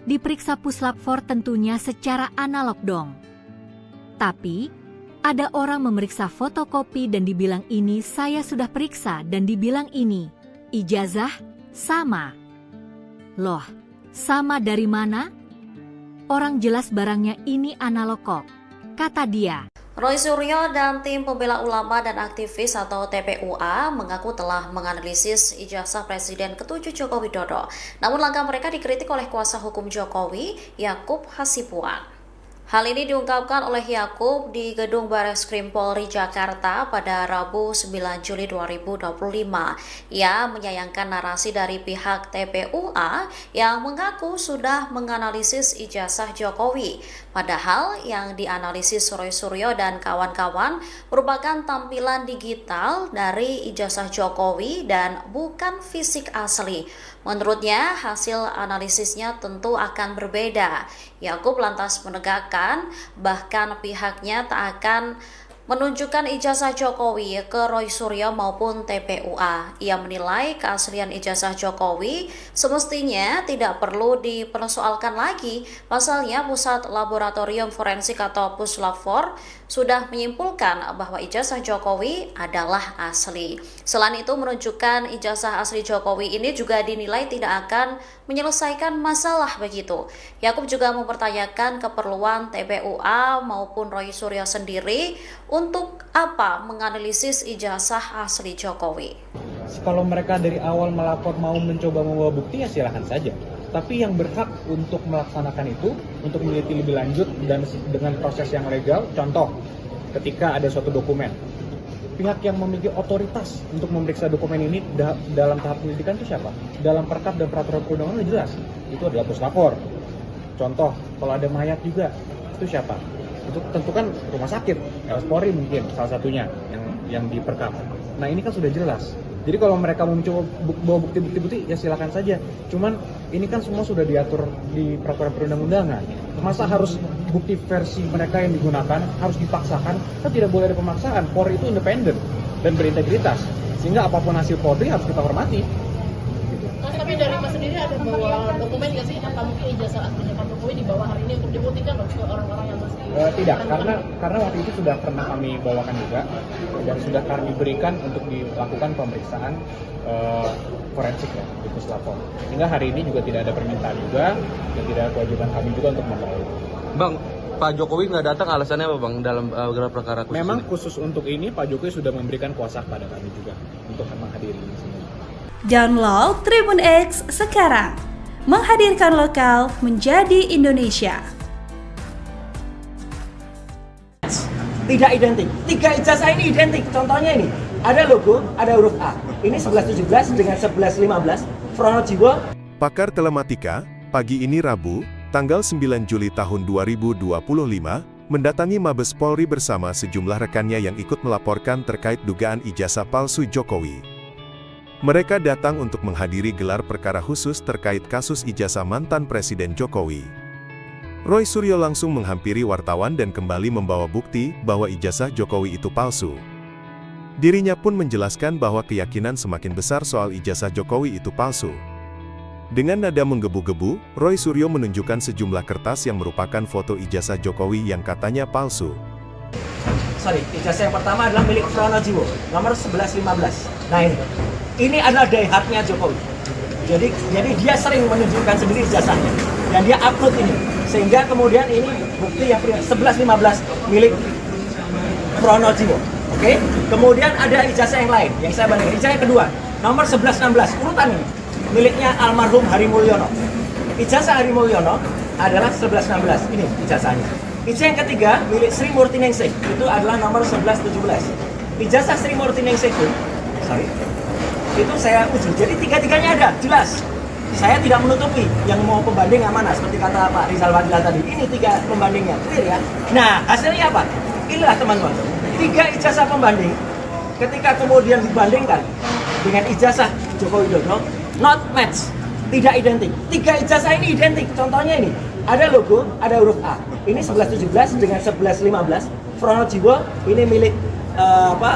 Diperiksa Puslap 4 tentunya secara analog dong. Tapi, ada orang memeriksa fotokopi dan dibilang ini saya sudah periksa dan dibilang ini, ijazah, sama. Loh, sama dari mana? Orang jelas barangnya ini analog kok, kata dia. Roy Suryo dan tim pembela ulama dan aktivis atau TPUA mengaku telah menganalisis ijazah Presiden ke-7 Joko Widodo. Namun langkah mereka dikritik oleh kuasa hukum Jokowi, Yakub Hasibuan. Hal ini diungkapkan oleh Yakub di Gedung Bareskrim Polri Jakarta pada Rabu 9 Juli 2025. Ia menyayangkan narasi dari pihak TPUA yang mengaku sudah menganalisis ijazah Jokowi. Padahal yang dianalisis Roy Suryo dan kawan-kawan merupakan tampilan digital dari ijazah Jokowi dan bukan fisik asli. Menurutnya, hasil analisisnya tentu akan berbeda. Yakub lantas menegakkan, bahkan pihaknya tak akan menunjukkan ijazah Jokowi ke Roy Suryo maupun TPUA. Ia menilai keaslian ijazah Jokowi semestinya tidak perlu dipersoalkan lagi. Pasalnya, Pusat Laboratorium Forensik atau Puslap 4 sudah menyimpulkan bahwa ijazah Jokowi adalah asli. Selain itu, menunjukkan ijazah asli Jokowi ini juga dinilai tidak akan menyelesaikan masalah begitu. Yakub juga mempertanyakan keperluan TPUA maupun Roy Suryo sendiri untuk apa menganalisis ijazah asli Jokowi. Kalau mereka dari awal melapor mau mencoba membawa bukti ya silakan saja. Tapi yang berhak untuk melaksanakan itu, untuk meneliti lebih lanjut dan dengan proses yang legal, contoh ketika ada suatu dokumen. Pihak yang memiliki otoritas untuk memeriksa dokumen ini dalam tahap penyelidikan itu siapa? Dalam perkap dan peraturan perundangan sudah jelas, itu adalah Puslap 4. Contoh, kalau ada mayat juga, itu siapa? Itu tentu kan rumah sakit, Polri mungkin salah satunya yang diperkap. Nah ini kan sudah jelas. Jadi kalau mereka mau mencoba bawa bukti-bukti ya silakan saja. Cuman ini kan semua sudah diatur di peraturan perundang-undangan. Masa harus bukti versi mereka yang digunakan harus dipaksakan? Kan tidak boleh ada pemaksaan. Polri itu independen dan berintegritas. Sehingga apapun hasil Polri harus kita hormati. Mas, tapi dari Mas sendiri ada bawa dokumen nggak sih? Apa mungkin ijazah aslinya Pak Jokowi dibawa hari ini untuk dibuktikan loh ke orang-orang yang masih tidak, karena waktu itu sudah pernah kami bawakan juga dan sudah kami berikan untuk dilakukan pemeriksaan forensik ya di Puslap 4. Sehingga hari ini juga tidak ada permintaan juga dan tidak ada kewajiban kami juga untuk membawa itu. Bang, Pak Jokowi nggak datang alasannya apa Bang dalam gelar perkara khusus? Memang ini? Khusus untuk ini Pak Jokowi sudah memberikan kuasa kepada kami juga untuk menghadiri ini semua. Download Tribun X sekarang, menghadirkan lokal menjadi Indonesia. Tidak identik. 3 ijazah ini identik. Contohnya ini, ada logo, ada huruf A. Ini 1117 dengan 1115. Pronojiwo. Pakar Telematika, pagi ini Rabu, tanggal 9 Juli tahun 2025, mendatangi Mabes Polri bersama sejumlah rekannya yang ikut melaporkan terkait dugaan ijazah palsu Jokowi. Mereka datang untuk menghadiri gelar perkara khusus terkait kasus ijazah mantan Presiden Jokowi. Roy Suryo langsung menghampiri wartawan dan kembali membawa bukti bahwa ijazah Jokowi itu palsu. Dirinya pun menjelaskan bahwa keyakinan semakin besar soal ijazah Jokowi itu palsu. Dengan nada menggebu-gebu, Roy Suryo menunjukkan sejumlah kertas yang merupakan foto ijazah Jokowi yang katanya palsu. Ijazah yang pertama adalah milik Pronojiwo, nomor 1115. Nah ini adalah daihatnya Jokowi. Jadi dia sering menunjukkan sendiri ijazahnya dan dia upload ini, sehingga kemudian ini bukti yang 1115 milik Pronojiwo. Oke, kemudian ada ijazah yang lain yang saya bandingkan. Ijazah yang kedua, nomor 1116, urutan ini miliknya almarhum Hari Mulyono. Ijazah Hari Mulyono adalah 1116, ini ijazahnya. Ijazah yang ketiga milik Sri Murtiningsih, itu adalah nomor 1117. Ijazah Sri Murtiningsih itu saya uji. Jadi tiga-tiganya ada, jelas. Saya tidak menutupi yang mau pembanding amanah seperti kata Pak Rizal Fadila tadi. Ini 3 pembandingnya, clear ya. Nah, hasilnya apa? Inilah teman-teman. 3 ijazah pembanding ketika kemudian dibandingkan dengan ijazah Joko Widodo, not match, tidak identik. 3 ijazah ini identik. Contohnya ini, ada logo, ada huruf A. Ini 1117 dengan 1115. Pronojiwo ini milik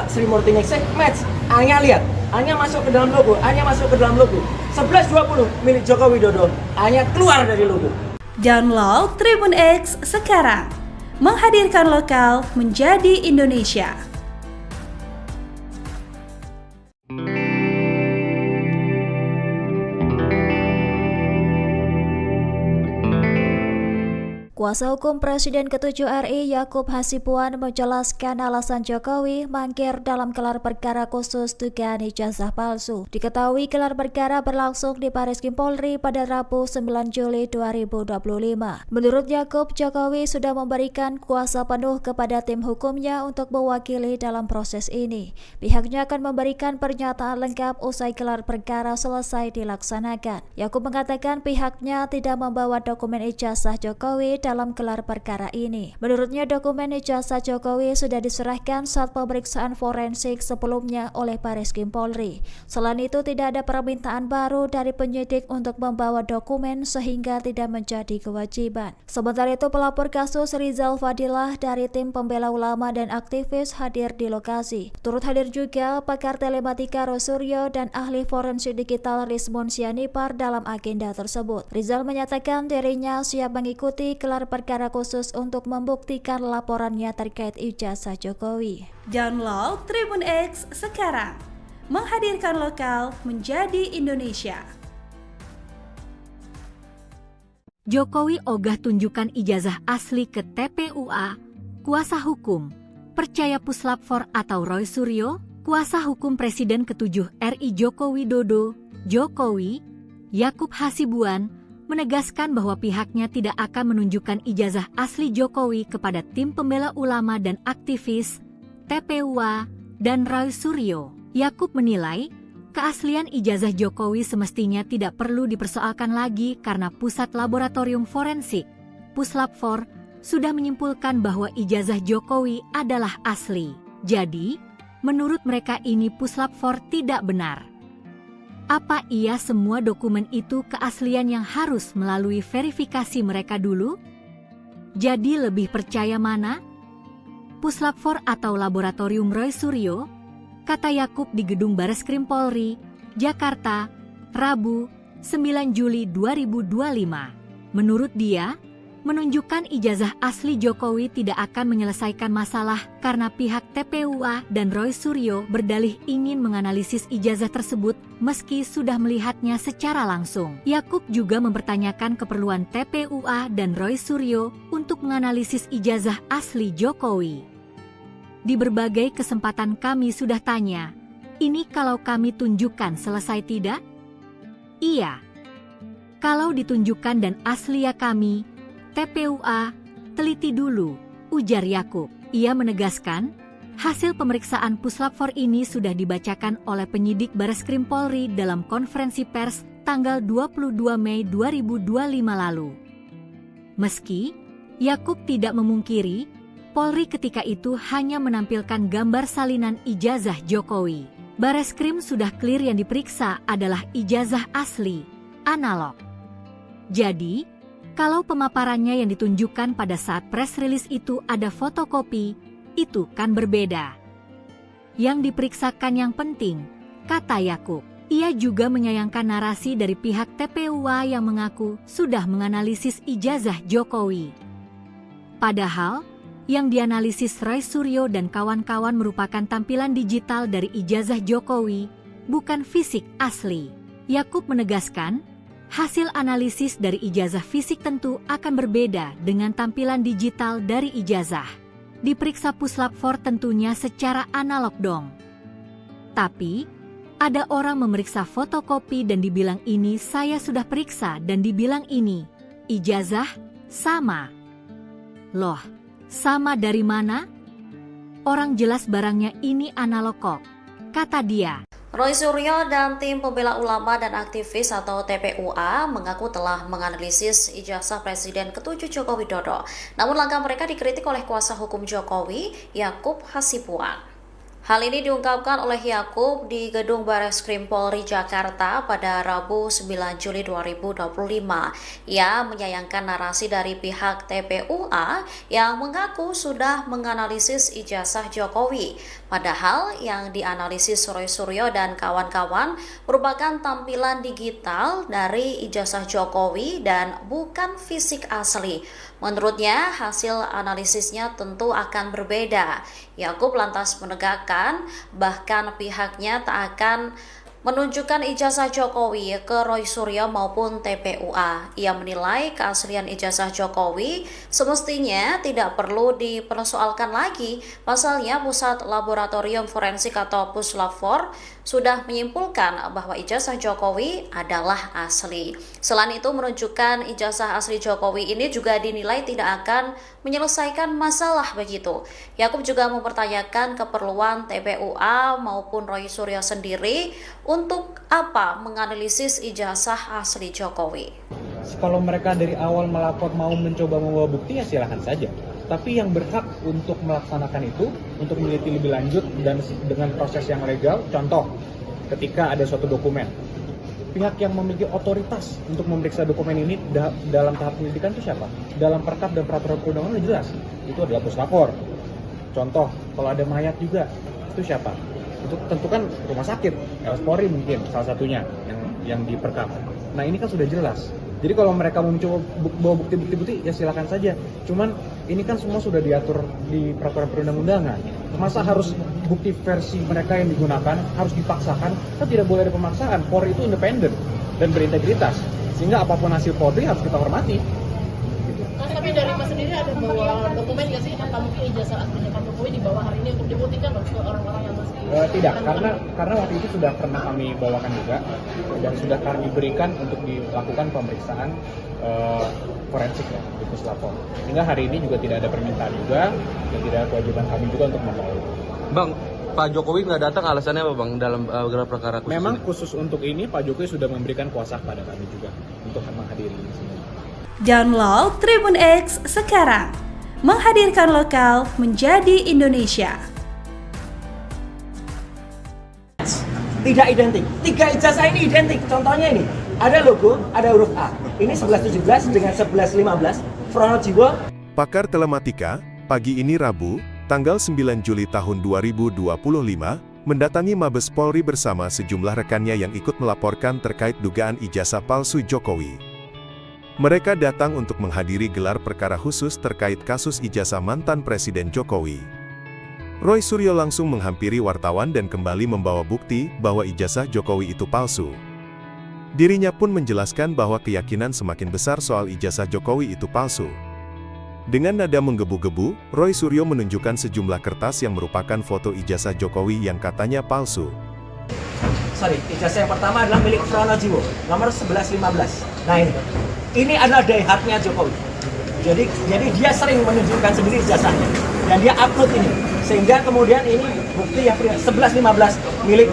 Sri Murtiningsih, match. A-nya lihat, A-nya masuk ke dalam logo, A-nya masuk ke dalam logo. 1120 milik Joko Widodo, A-nya keluar dari logo. Download Tribun X sekarang. Menghadirkan lokal menjadi Indonesia. Kuasa hukum Presiden ke-7 RI Yakub Hasibuan menjelaskan alasan Jokowi mangkir dalam gelar perkara khusus dugaan ijazah palsu. Diketahui gelar perkara berlangsung di Bareskrim Polri pada Rabu 9 Juli 2025. Menurut Yakub, Jokowi sudah memberikan kuasa penuh kepada tim hukumnya untuk mewakili dalam proses ini. Pihaknya akan memberikan pernyataan lengkap usai gelar perkara selesai dilaksanakan. Yakub mengatakan pihaknya tidak membawa dokumen ijazah Jokowi dalam gelar perkara ini. Menurutnya dokumen ijazah Jokowi sudah diserahkan saat pemeriksaan forensik sebelumnya oleh Bareskrim Polri. Selain itu tidak ada permintaan baru dari penyidik untuk membawa dokumen sehingga tidak menjadi kewajiban. Sementara itu pelapor kasus Rizal Fadilah dari tim pembela ulama dan aktivis hadir di lokasi. Turut hadir juga pakar telematika Roy Suryo dan ahli forensik digital Rizmon Sianipar dalam agenda tersebut. Rizal menyatakan dirinya siap mengikuti gelar perkara khusus untuk membuktikan laporannya terkait ijazah Jokowi. Download Tribun X sekarang. Menghadirkan lokal menjadi Indonesia. Jokowi ogah tunjukkan ijazah asli ke TPUA. Kuasa hukum percaya Puslap 4 atau Roy Suryo, kuasa hukum Presiden ke-7 RI Joko Widodo, Jokowi, Yakub Hasibuan, menegaskan bahwa pihaknya tidak akan menunjukkan ijazah asli Jokowi kepada tim pembela ulama dan aktivis, TPUA, dan Roy Suryo. Yakub menilai, keaslian ijazah Jokowi semestinya tidak perlu dipersoalkan lagi karena Pusat Laboratorium Forensik, Puslap 4, sudah menyimpulkan bahwa ijazah Jokowi adalah asli. Jadi, menurut mereka ini Puslap 4 tidak benar. Apa iya semua dokumen itu keaslian yang harus melalui verifikasi mereka dulu? Jadi lebih percaya mana? Puslap 4 atau Laboratorium Roy Suryo? Kata Yakub di Gedung Bareskrim Polri, Jakarta, Rabu, 9 Juli 2025. Menurut dia, menunjukkan ijazah asli Jokowi tidak akan menyelesaikan masalah karena pihak TPUA dan Roy Suryo berdalih ingin menganalisis ijazah tersebut meski sudah melihatnya secara langsung. Yakub juga mempertanyakan keperluan TPUA dan Roy Suryo untuk menganalisis ijazah asli Jokowi. Di berbagai kesempatan kami sudah tanya, ini kalau kami tunjukkan selesai tidak? Iya. Kalau ditunjukkan dan asli ya kami, TPUA, teliti dulu, ujar Yakub. Ia menegaskan, hasil pemeriksaan Puslap 4 ini sudah dibacakan oleh penyidik Bareskrim Polri dalam konferensi pers tanggal 22 Mei 2025 lalu. Meski, Yakub tidak memungkiri Polri ketika itu hanya menampilkan gambar salinan ijazah Jokowi. Bareskrim sudah clear yang diperiksa adalah ijazah asli, analog. Jadi, kalau pemaparannya yang ditunjukkan pada saat press release itu ada fotokopi, itu kan berbeda. Yang diperiksakan yang penting, kata Yakub. Ia juga menyayangkan narasi dari pihak TPUA yang mengaku sudah menganalisis ijazah Jokowi. Padahal, yang dianalisis Roy Suryo dan kawan-kawan merupakan tampilan digital dari ijazah Jokowi, bukan fisik asli. Yakub menegaskan, hasil analisis dari ijazah fisik tentu akan berbeda dengan tampilan digital dari ijazah. Diperiksa Puslap 4 tentunya secara analog dong. Tapi, ada orang memeriksa fotokopi dan dibilang ini saya sudah periksa dan dibilang ini, ijazah, sama. Loh, sama dari mana? Orang jelas barangnya ini analog kok, kata dia. Roy Suryo dan tim pembela ulama dan aktivis atau TPUA mengaku telah menganalisis ijazah Presiden ke-7 Joko Widodo. Namun langkah mereka dikritik oleh kuasa hukum Jokowi, Yakub Hasibuan. Hal ini diungkapkan oleh Yakub di Gedung Bareskrim Polri Jakarta pada Rabu 9 Juli 2025. Ia menyayangkan narasi dari pihak TPUA yang mengaku sudah menganalisis ijazah Jokowi. Padahal yang dianalisis Roy Suryo dan kawan-kawan merupakan tampilan digital dari ijazah Jokowi dan bukan fisik asli. Menurutnya, hasil analisisnya tentu akan berbeda. Yakub lantas menegakkan, bahkan pihaknya tak akan menunjukkan ijazah Jokowi ke Roy Suryo maupun TPUA. Ia menilai keaslian ijazah Jokowi semestinya tidak perlu dipersoalkan lagi. Pasalnya, Pusat Laboratorium Forensik atau Puslap 4 sudah menyimpulkan bahwa ijazah Jokowi adalah asli. Selain itu, menunjukkan ijazah asli Jokowi ini juga dinilai tidak akan menyelesaikan masalah begitu. Yakub juga mempertanyakan keperluan TPUA maupun Roy Suryo sendiri untuk apa menganalisis ijazah asli Jokowi. Kalau mereka dari awal melapor mau mencoba membawa bukti ya silahkan saja. Tapi yang berhak untuk melaksanakan itu, untuk meneliti lebih lanjut dan dengan proses yang legal, contoh ketika ada suatu dokumen. Pihak yang memiliki otoritas untuk memeriksa dokumen ini dalam tahap penyelidikan itu siapa? Dalam perkap dan peraturan perundangan jelas, itu adalah Puslap 4. Contoh, kalau ada mayat juga, itu siapa? Itu tentu kan rumah sakit, RS Polri mungkin salah satunya yang diperkap. Nah ini kan sudah jelas. Jadi kalau mereka mau mencoba bawa bukti-bukti ya silakan saja. Cuman ini kan semua sudah diatur di peraturan perundang-undangan. Masa harus bukti versi mereka yang digunakan harus dipaksakan? Kan tidak boleh ada pemaksaan. Polri itu independen dan berintegritas. Sehingga apapun hasil Polri harus kita hormati. Tapi dari Mas sendiri ada bawa dokumen nggak sih? Apa mungkin ijazah aslinya Pak Jokowi dibawa hari ini untuk dibuktikan ke orang-orang yang masih... Tidak, karena waktu itu sudah pernah kami bawakan juga dan sudah kami berikan untuk dilakukan pemeriksaan forensik ya di Puslap 4. Sehingga hari ini juga tidak ada permintaan juga dan tidak ada kewajiban kami juga untuk membawa. Bang, Pak Jokowi nggak datang alasannya apa Bang dalam gelar perkara khusus? Memang ini? khusus untuk ini Pak Jokowi sudah memberikan kuasa kepada kami juga untuk menghadiri di sini. Download Tribun X sekarang, menghadirkan lokal menjadi Indonesia. Tidak identik. 3 ijazah ini identik. Contohnya ini, ada logo, ada huruf A. Ini 1117 dengan 1115. Pronojiwo. Pakar Telematika, pagi ini Rabu, tanggal 9 Juli tahun 2025, mendatangi Mabes Polri bersama sejumlah rekannya yang ikut melaporkan terkait dugaan ijazah palsu Jokowi. Mereka datang untuk menghadiri gelar perkara khusus terkait kasus ijazah mantan Presiden Jokowi. Roy Suryo langsung menghampiri wartawan dan kembali membawa bukti bahwa ijazah Jokowi itu palsu. Dirinya pun menjelaskan bahwa keyakinan semakin besar soal ijazah Jokowi itu palsu. Dengan nada menggebu-gebu, Roy Suryo menunjukkan sejumlah kertas yang merupakan foto ijazah Jokowi yang katanya palsu. Ijazah yang pertama adalah milik Pronojiwo, nomor 1115. Nah ini adalah daihatnya Jokowi. Jadi dia sering menunjukkan sendiri ijazahnya dan dia upload ini. Sehingga kemudian ini bukti yang 1115 milik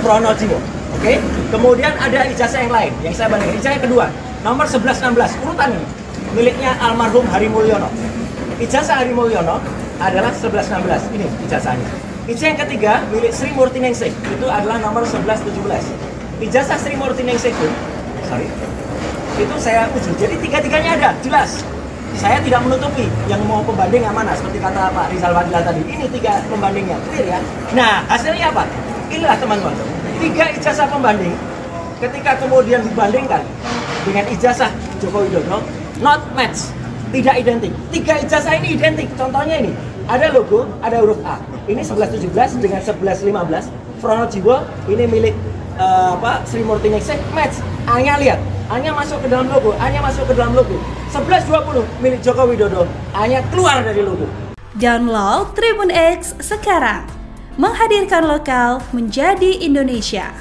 Pronojiwo. Oke? Kemudian ada ijazah yang lain yang saya bandingkan. Ijazah yang kedua, nomor 1116, urutan ini miliknya almarhum Hari Mulyono. Ijazah Hari Mulyono adalah 1116, ini ijazahnya. Ijazah yang ketiga milik Sri Murti Ningsih, itu adalah nomor 1117. Ijazah Sri Murti Ningsih itu saya uji, jadi tiga-tiganya ada, jelas. Saya tidak menutupi yang mau pembanding yang mana, seperti kata Pak Rizal Fadila tadi. Ini 3 pembandingnya, clear ya. Nah, hasilnya apa? Inilah teman-teman, 3 ijazah pembanding ketika kemudian dibandingkan dengan ijazah Joko Widodo, not match, tidak identik. 3 ijazah ini identik. Contohnya ini, ada logo, ada huruf A. Ini 1117 dengan 1115. Frono Jiwo ini milik Sri Murti Ningsih, match. A-nya lihat, A-nya masuk ke dalam logo, A-nya masuk ke dalam logo. 1120 milik Joko Widodo, A-nya keluar dari logo. Download Tribun X sekarang. Menghadirkan lokal menjadi Indonesia.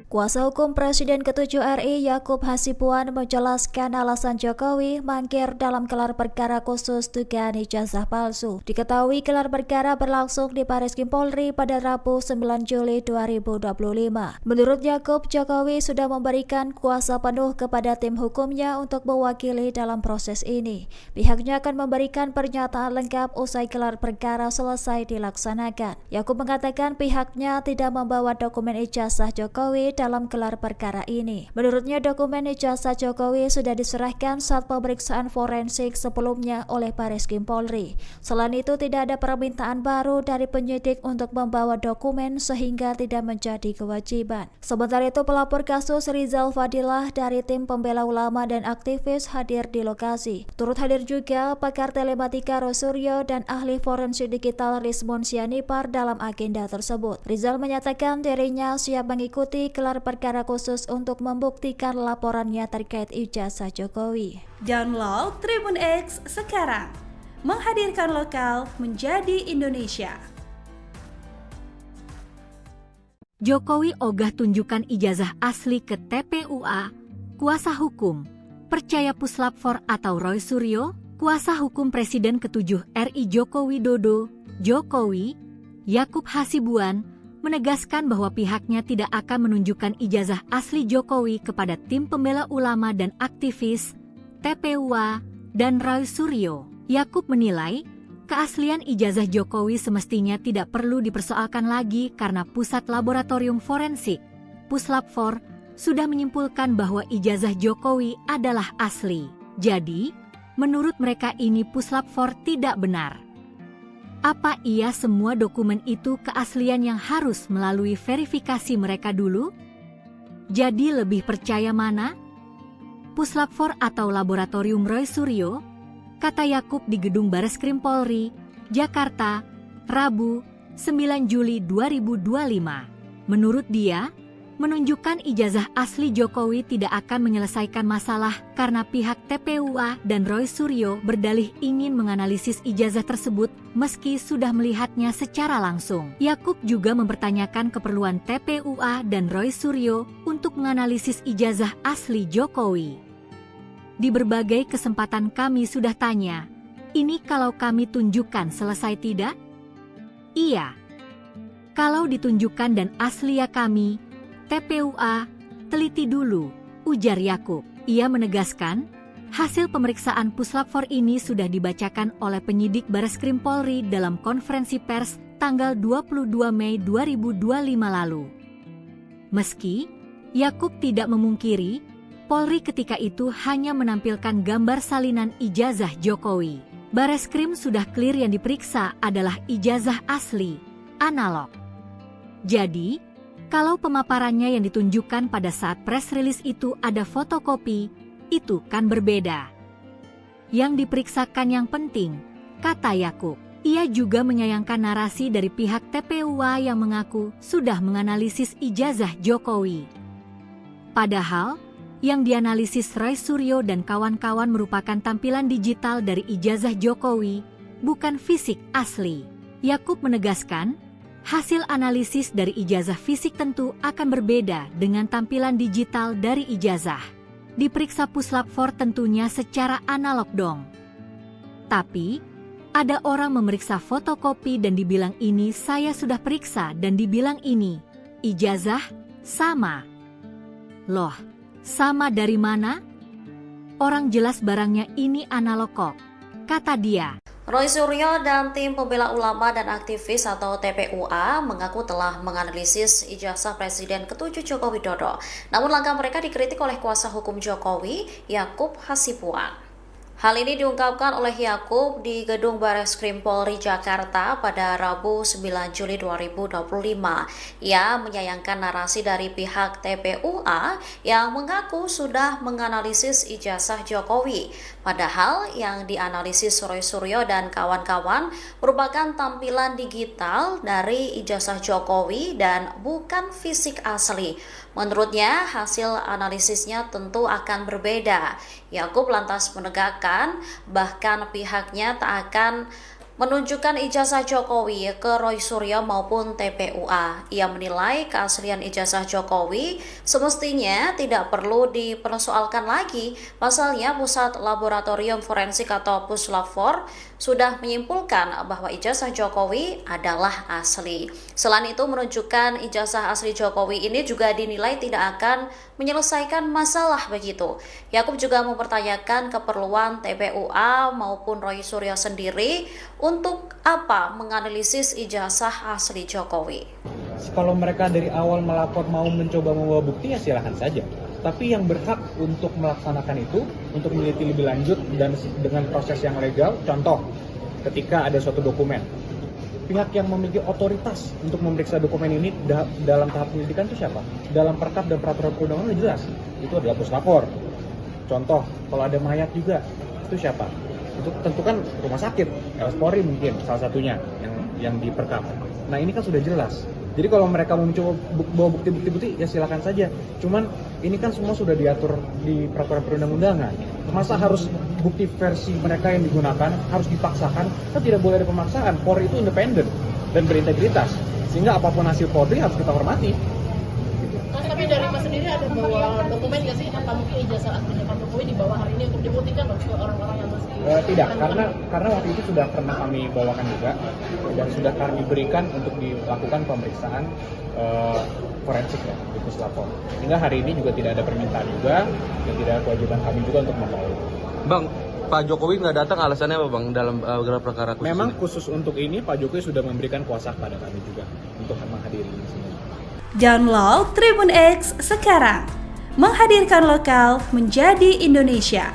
Kuasa hukum Presiden ke-7 RI Yakub Hasibuan menjelaskan alasan Jokowi mangkir dalam gelar perkara khusus dugaan ijazah palsu. Diketahui gelar perkara berlangsung di Bareskrim Polri pada Rabu 9 Juli 2025. Menurut Yakub, Jokowi sudah memberikan kuasa penuh kepada tim hukumnya untuk mewakili dalam proses ini. Pihaknya akan memberikan pernyataan lengkap usai gelar perkara selesai dilaksanakan. Yakub mengatakan pihaknya tidak membawa dokumen ijazah Jokowi dalam gelar perkara ini. Menurutnya dokumen ijazah Jokowi sudah diserahkan saat pemeriksaan forensik sebelumnya oleh Bareskrim Polri. Selain itu tidak ada permintaan baru dari penyidik untuk membawa dokumen sehingga tidak menjadi kewajiban. Sementara itu pelapor kasus Rizal Fadilah dari tim pembela ulama dan aktivis hadir di lokasi. Turut hadir juga pakar telematika Rosuryo dan ahli forensik digital Rizmon Sianipar dalam agenda tersebut. Rizal menyatakan dirinya siap mengikuti gelar perkara khusus untuk membuktikan laporannya terkait ijazah Jokowi. Download Tribun X sekarang. Menghadirkan lokal menjadi Indonesia. Jokowi ogah tunjukkan ijazah asli ke TPUA. Kuasa hukum percaya Puslap 4 atau Roy Suryo, kuasa hukum Presiden ke-7 RI Joko Widodo, Jokowi, Yakub Hasibuan, menegaskan bahwa pihaknya tidak akan menunjukkan ijazah asli Jokowi kepada tim pembela ulama dan aktivis, TPUA, dan Roy Suryo. Yakub menilai, keaslian ijazah Jokowi semestinya tidak perlu dipersoalkan lagi karena Pusat Laboratorium Forensik, Puslap 4, sudah menyimpulkan bahwa ijazah Jokowi adalah asli. Jadi, menurut mereka ini Puslap 4 tidak benar. Apa iya semua dokumen itu keaslian yang harus melalui verifikasi mereka dulu? Jadi lebih percaya mana? Puslap 4 atau Laboratorium Roy Suryo? Kata Yakub di Gedung Bareskrim Polri, Jakarta, Rabu, 9 Juli 2025. Menurut dia, menunjukkan ijazah asli Jokowi tidak akan menyelesaikan masalah karena pihak TPUA dan Roy Suryo berdalih ingin menganalisis ijazah tersebut meski sudah melihatnya secara langsung. Yakub juga mempertanyakan keperluan TPUA dan Roy Suryo untuk menganalisis ijazah asli Jokowi. Di berbagai kesempatan kami sudah tanya, ini kalau kami tunjukkan selesai tidak? Iya. Kalau ditunjukkan dan asli ya kami, TPUA, teliti dulu, ujar Yakub. Ia menegaskan, hasil pemeriksaan Puslap 4 ini sudah dibacakan oleh penyidik Bareskrim Polri dalam konferensi pers tanggal 22 Mei 2025 lalu. Meski, Yakub tidak memungkiri, Polri ketika itu hanya menampilkan gambar salinan ijazah Jokowi. Bareskrim sudah clear yang diperiksa adalah ijazah asli, analog. Jadi, kalau pemaparannya yang ditunjukkan pada saat press release itu ada fotokopi, itu kan berbeda. Yang diperiksakan yang penting, kata Yakub. Ia juga menyayangkan narasi dari pihak TPUA yang mengaku sudah menganalisis ijazah Jokowi. Padahal, yang dianalisis Roy Suryo dan kawan-kawan merupakan tampilan digital dari ijazah Jokowi, bukan fisik asli. Yakub menegaskan, hasil analisis dari ijazah fisik tentu akan berbeda dengan tampilan digital dari ijazah. Diperiksa Puslap 4 tentunya secara analog dong. Tapi, Ada orang memeriksa fotokopi dan dibilang ini saya sudah periksa dan dibilang ini ijazah sama. Loh, sama dari mana? Orang jelas barangnya ini analog kok, kata dia. Roy Suryo dan tim pembela ulama dan aktivis atau TPUA mengaku telah menganalisis ijazah Presiden ke-7 Joko Widodo. Namun langkah mereka dikritik oleh kuasa hukum Jokowi, Yakub Hasibuan. Hal ini diungkapkan oleh Yakub di Gedung Bareskrim Polri Jakarta pada Rabu 9 Juli 2025. Ia menyayangkan narasi dari pihak TPUA yang mengaku sudah menganalisis ijazah Jokowi. Padahal yang dianalisis Roy Suryo dan kawan-kawan merupakan tampilan digital dari ijazah Jokowi dan bukan fisik asli. Menurutnya, hasil analisisnya tentu akan berbeda. Yakub lantas menegakkan bahkan pihaknya tak akan menunjukkan ijazah Jokowi ke Roy Suryo maupun TPUA. Ia menilai keaslian ijazah Jokowi semestinya tidak perlu dipersoalkan lagi. Pasalnya Pusat Laboratorium Forensik atau Puslab-4 sudah menyimpulkan bahwa ijazah Jokowi adalah asli. Selain itu, menunjukkan ijazah asli Jokowi ini juga dinilai tidak akan menyelesaikan masalah begitu. Yakub juga mempertanyakan keperluan TPUA maupun Roy Suryo sendiri untuk apa menganalisis ijazah asli Jokowi. Kalau mereka dari awal melapor mau mencoba membawa bukti ya silahkan saja. Tapi yang berhak untuk melaksanakan itu, untuk meneliti lebih lanjut dan dengan proses yang legal, contoh ketika ada suatu dokumen. Pihak yang memiliki otoritas untuk memeriksa dokumen ini dalam tahap penyelidikan itu siapa? Dalam perkap dan peraturan perundangan jelas, itu adalah Puslapor. Contoh, kalau ada mayat juga, itu siapa? Itu tentu kan rumah sakit, RS Polri mungkin salah satunya yang diperkap. Nah ini kan sudah jelas. Jadi kalau mereka mau mencoba bawa bukti-bukti ya silakan saja. Cuman ini kan semua sudah diatur di peraturan perundang-undangan. Masa harus bukti versi mereka yang digunakan harus dipaksakan? Kan tidak boleh ada pemaksaan. Polri itu independen dan berintegritas. Sehingga apapun hasil Polri harus kita hormati. Tapi dari Mas sendiri ada bawa dokumen nggak sih? Apa mungkin ijazah aslinya Pak Jokowi dibawa hari ini untuk dibuktikan ke orang-orang yang masih? Tidak, karena waktu itu sudah pernah kami bawakan juga dan sudah kami berikan untuk dilakukan pemeriksaan forensik ya di Puslapor. Sehingga hari ini juga tidak ada permintaan juga dan tidak ada kewajiban kami juga untuk membawa. Bang, Pak Jokowi nggak datang alasannya apa Bang dalam gelar perkara khusus? Memang ini? khusus untuk ini Pak Jokowi sudah memberikan kuasa kepada kami juga untuk menghadiri di sini. Download Tribun X sekarang, menghadirkan lokal menjadi Indonesia.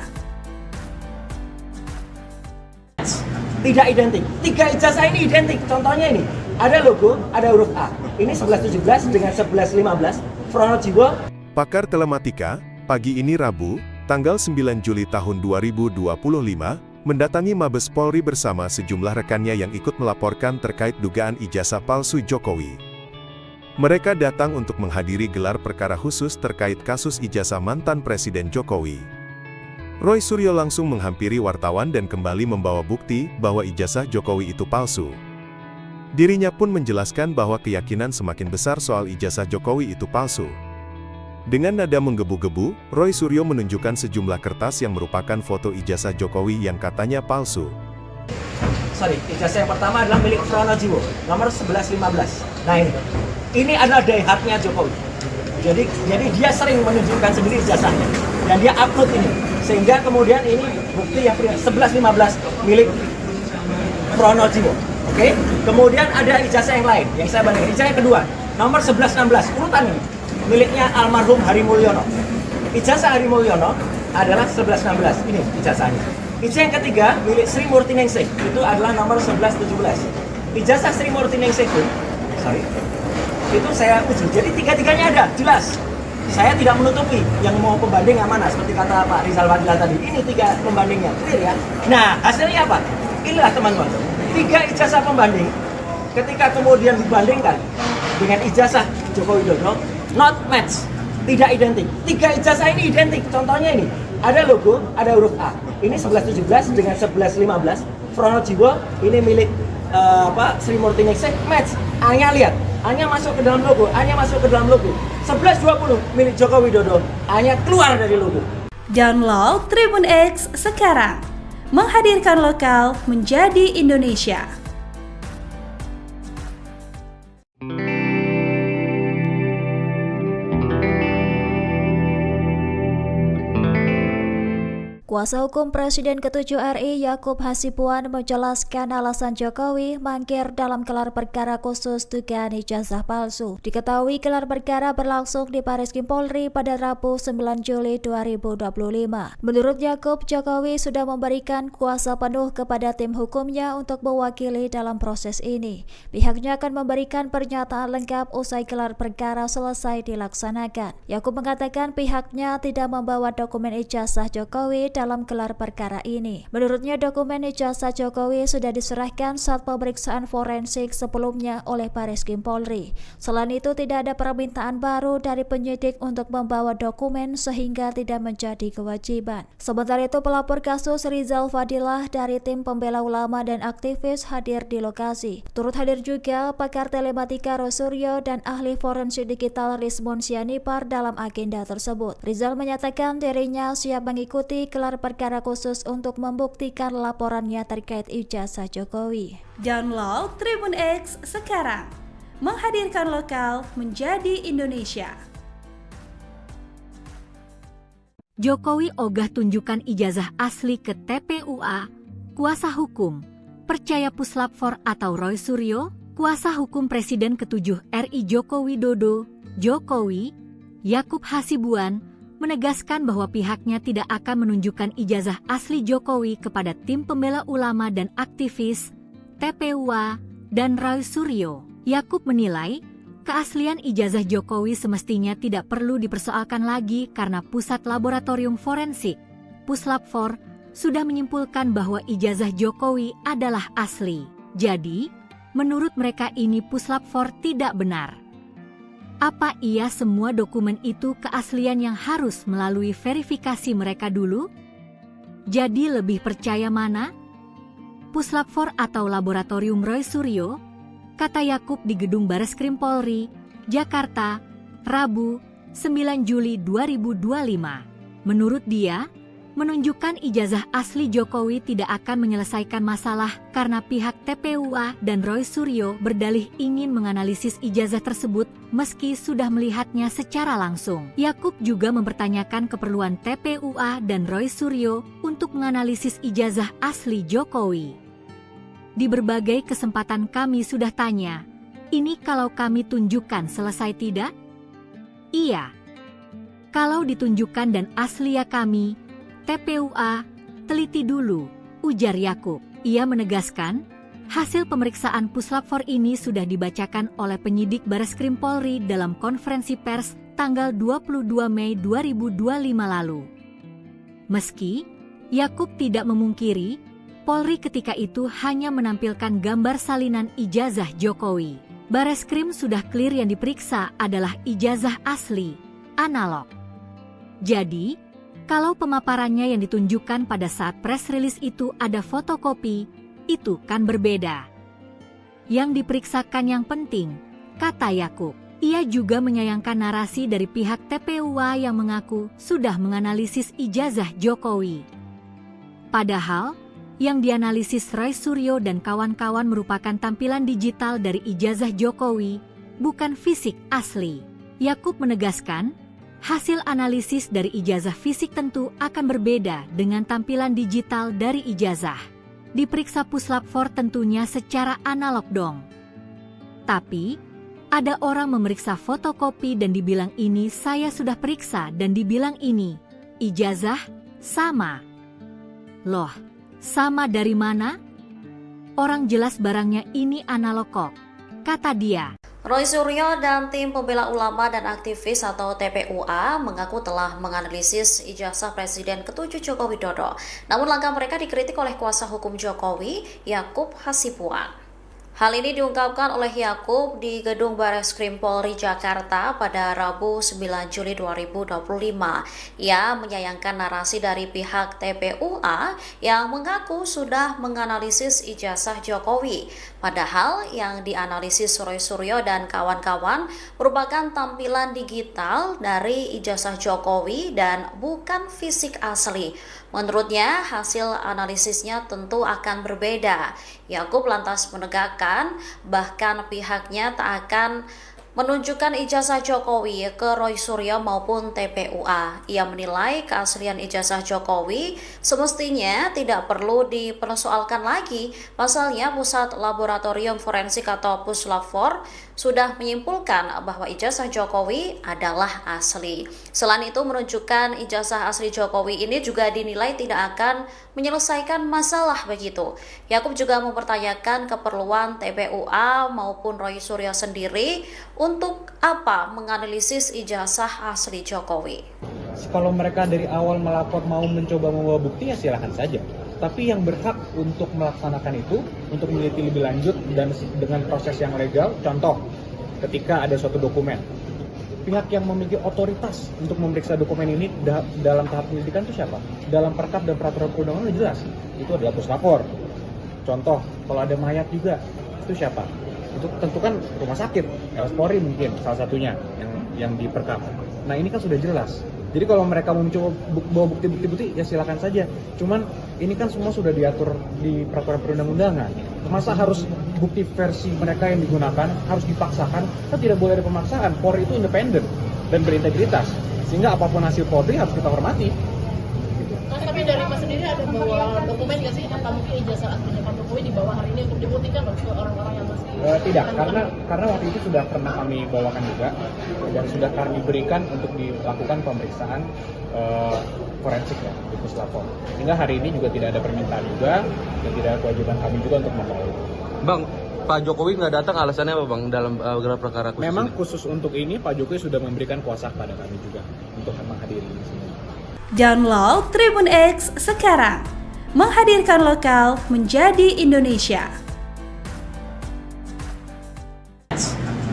Tidak identik. 3 ijazah ini identik. Contohnya ini, ada logo, ada huruf A. Ini 1117 dengan 1115. Pronojiwo. Pakar Telematika, pagi ini Rabu, tanggal 9 Juli tahun 2025, mendatangi Mabes Polri bersama sejumlah rekannya yang ikut melaporkan terkait dugaan ijazah palsu Jokowi. Mereka datang untuk menghadiri gelar perkara khusus terkait kasus ijazah mantan Presiden Jokowi. Roy Suryo langsung menghampiri wartawan dan kembali membawa bukti bahwa ijazah Jokowi itu palsu. Dirinya pun menjelaskan bahwa keyakinan semakin besar soal ijazah Jokowi itu palsu. Dengan nada menggebu-gebu, Roy Suryo menunjukkan sejumlah kertas yang merupakan foto ijazah Jokowi yang katanya palsu. Ijazah yang pertama adalah milik Pronojiwo, nomor 1115. Nah ini adalah daihatnya Jokowi. Jadi dia sering menunjukkan sendiri ijazahnya dan dia upload ini, sehingga kemudian ini bukti yang 1115 milik Pronojiwo. Oke? Kemudian ada ijazah yang lain yang saya bandingkan. Ijazah yang kedua, nomor 1116, urutan ini miliknya almarhum Hari Mulyono. Ijazah Hari Mulyono adalah 1116. Ini ijazahnya. Ijazah yang ketiga milik Sri Murti Ningsih, itu adalah nomor 1117. Ijazah Sri Murti Ningsih itu saya uji. Jadi tiga-tiganya ada, jelas. Saya tidak menutupi yang mau pembanding yang mana, seperti kata Pak Rizal Fadila tadi. Ini 3 pembandingnya, clear ya. Nah, hasilnya apa? Inilah teman-teman. 3 ijazah pembanding, ketika kemudian dibandingkan dengan ijazah Joko Widodo, not match, tidak identik. 3 ijazah ini identik. Contohnya ini, ada logo, ada huruf A. Ini 1117 dengan 1115. Pronojiwo, ini milik Sri Murti Ningsih, match. A-nya lihat, A-nya masuk ke dalam logo, A-nya masuk ke dalam logo. 1120 milik Joko Widodo, A-nya keluar dari logo. Download Tribun X sekarang, menghadirkan lokal menjadi Indonesia. Kuasa hukum Presiden ke-7 RI Yakub Hasibuan menjelaskan alasan Jokowi mangkir dalam gelar perkara khusus dugaan ijazah palsu. Diketahui gelar perkara berlangsung di Bareskim Polri pada Rabu 9 Juli 2025. Menurut Yakub, Jokowi sudah memberikan kuasa penuh kepada tim hukumnya untuk mewakili dalam proses ini. Pihaknya akan memberikan pernyataan lengkap usai gelar perkara selesai dilaksanakan. Yakub mengatakan pihaknya tidak membawa dokumen ijazah Jokowi dalam gelar perkara ini. Menurutnya dokumen ijazah Jokowi sudah diserahkan saat pemeriksaan forensik sebelumnya oleh Bareskim Polri. Selain itu tidak ada permintaan baru dari penyidik untuk membawa dokumen sehingga tidak menjadi kewajiban. Sementara itu pelapor kasus Rizal Fadilah dari tim pembela ulama dan aktivis hadir di lokasi. Turut hadir juga pakar telematika Rosuryo dan ahli forensik digital Rizmon Sianipar dalam agenda tersebut. Rizal menyatakan dirinya siap mengikuti gelar perkara khusus untuk membuktikan laporannya terkait ijazah Jokowi. Download Tribun X sekarang, menghadirkan lokal menjadi Indonesia. Jokowi ogah tunjukkan ijazah asli ke TPUA. Kuasa hukum percaya Puslap 4 atau Roy Suryo, kuasa hukum Presiden ke-7 RI Joko Widodo, Jokowi, Yakub Hasibuan, menegaskan bahwa pihaknya tidak akan menunjukkan ijazah asli Jokowi kepada tim pembela ulama dan aktivis, TPUA, dan Roy Suryo. Yakub menilai, keaslian ijazah Jokowi semestinya tidak perlu dipersoalkan lagi karena Pusat Laboratorium Forensik, Puslap 4, sudah menyimpulkan bahwa ijazah Jokowi adalah asli. Jadi, menurut mereka ini Puslap 4 tidak benar. Apa iya semua dokumen itu keaslian yang harus melalui verifikasi mereka dulu? Jadi lebih percaya mana? Puslap 4 atau Laboratorium Roy Suryo? Kata Yakub di Gedung Bareskrim Polri, Jakarta, Rabu, 9 Juli 2025. Menurut dia, menunjukkan ijazah asli Jokowi tidak akan menyelesaikan masalah karena pihak TPUA dan Roy Suryo berdalih ingin menganalisis ijazah tersebut meski sudah melihatnya secara langsung. Yakub juga mempertanyakan keperluan TPUA dan Roy Suryo untuk menganalisis ijazah asli Jokowi. Di berbagai kesempatan kami sudah tanya, ini kalau kami tunjukkan selesai tidak? Iya. Kalau ditunjukkan dan asli ya kami, TPUA, teliti dulu, ujar Yakub. Ia menegaskan, hasil pemeriksaan Puslap 4 ini sudah dibacakan oleh penyidik Bareskrim Polri dalam konferensi pers tanggal 22 Mei 2025 lalu. Meski, Yakub tidak memungkiri, Polri ketika itu hanya menampilkan gambar salinan ijazah Jokowi. Bareskrim sudah clear yang diperiksa adalah ijazah asli, analog. Jadi, kalau pemaparannya yang ditunjukkan pada saat press release itu ada fotokopi, itu kan berbeda. Yang diperiksakan yang penting, kata Yakub. Ia juga menyayangkan narasi dari pihak TPUA yang mengaku sudah menganalisis ijazah Jokowi. Padahal, yang dianalisis Roy Suryo dan kawan-kawan merupakan tampilan digital dari ijazah Jokowi, bukan fisik asli. Yakub menegaskan, hasil analisis dari ijazah fisik tentu akan berbeda dengan tampilan digital dari ijazah. Diperiksa Puslap 4 tentunya secara analog dong. Tapi, ada orang memeriksa fotokopi dan dibilang ini saya sudah periksa dan dibilang ini, ijazah, sama. Loh, sama dari mana? Orang jelas barangnya ini analog kok, kata dia. Roy Suryo dan tim pembela ulama dan aktivis atau TPUA mengaku telah menganalisis ijazah Presiden ke-7 Joko Widodo. Namun langkah mereka dikritik oleh kuasa hukum Jokowi, Yakub Hasibuan. Hal ini diungkapkan oleh Yakub di Gedung Bareskrim Polri Jakarta pada Rabu 9 Juli 2025. Ia menyayangkan narasi dari pihak TPUA yang mengaku sudah menganalisis ijazah Jokowi. Padahal yang dianalisis Roy Suryo dan kawan-kawan merupakan tampilan digital dari ijazah Jokowi dan bukan fisik asli. Menurutnya, hasil analisisnya tentu akan berbeda. Yakub lantas menegakkan bahkan pihaknya tak akan menunjukkan ijazah Jokowi ke Roy Suryo maupun TPUA. Ia menilai keaslian ijazah Jokowi semestinya tidak perlu dipersoalkan lagi. Pasalnya Pusat Laboratorium Forensik atau Puslab-4 sudah menyimpulkan bahwa ijazah Jokowi adalah asli. Selain itu, menunjukkan ijazah asli Jokowi ini juga dinilai tidak akan menyelesaikan masalah begitu. Yakub juga mempertanyakan keperluan TPUA maupun Roy Suryo sendiri untuk apa menganalisis ijazah asli Jokowi. Kalau mereka dari awal melapor mau mencoba membawa bukti ya silakan saja. Tapi yang berhak untuk melaksanakan itu, untuk meneliti lebih lanjut dan dengan proses yang legal, contoh ketika ada suatu dokumen, pihak yang memiliki otoritas untuk memeriksa dokumen ini dalam tahap penyelidikan itu siapa? Dalam perkap dan peraturan perundangan jelas, itu adalah puslapor. Contoh, kalau ada mayat juga, itu siapa? Itu tentu kan rumah sakit, Polri mungkin salah satunya yang diperkap. Nah ini kan sudah jelas. Jadi kalau mereka mau mencoba bawa bukti-bukti ya silakan saja. Cuman ini kan semua sudah diatur di peraturan perundang-undangan. Masa harus bukti versi mereka yang digunakan harus dipaksakan? Kan tidak boleh ada pemaksaan. Polri itu independen dan berintegritas. Sehingga apapun hasil Polri harus kita hormati. Tapi dari Mas sendiri ada bawa dokumen nggak sih? Apa mungkin ijazah aslinya Pak Jokowi dibawa hari ini untuk dibuktikan ke orang-orang yang masih tidak, karena waktu itu sudah pernah kami bawakan juga dan sudah kami berikan untuk dilakukan pemeriksaan forensik ya di Puslapor. Hingga hari ini juga tidak ada permintaan juga dan tidak ada kewajiban kami juga untuk membawa. Bang, Pak Jokowi nggak datang alasannya apa Bang dalam gelar perkara khusus? Memang khusus untuk ini Pak Jokowi sudah memberikan kuasa kepada kami juga untuk menghadiri di sini. Download Tribun X sekarang, menghadirkan lokal menjadi Indonesia.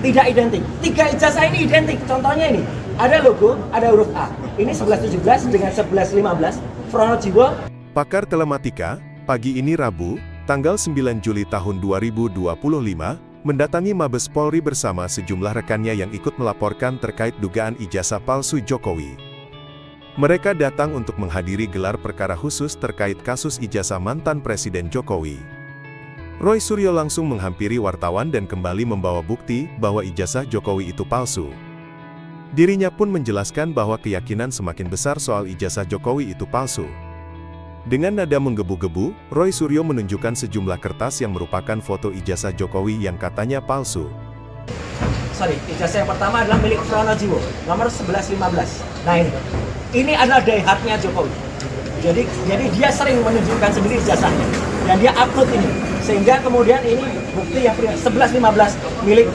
Tidak identik. 3 ijazah ini identik. Contohnya ini, ada logo, ada huruf A. Ini 1117 dengan 1115. Pronojiwo. Pakar Telematika, pagi ini Rabu, tanggal 9 Juli tahun 2025, mendatangi Mabes Polri bersama sejumlah rekannya yang ikut melaporkan terkait dugaan ijazah palsu Jokowi. Mereka datang untuk menghadiri gelar perkara khusus terkait kasus ijazah mantan Presiden Jokowi. Roy Suryo langsung menghampiri wartawan dan kembali membawa bukti bahwa ijazah Jokowi itu palsu. Dirinya pun menjelaskan bahwa keyakinan semakin besar soal ijazah Jokowi itu palsu. Dengan nada menggebu-gebu, Roy Suryo menunjukkan sejumlah kertas yang merupakan foto ijazah Jokowi yang katanya palsu. Ijazah yang pertama adalah milik Pronojiwo, nomor 1115. Nah ini adalah diehatnya Jokowi. Jadi dia sering menunjukkan sendiri ijazahnya dan dia upload ini, sehingga kemudian ini bukti yang 1115 milik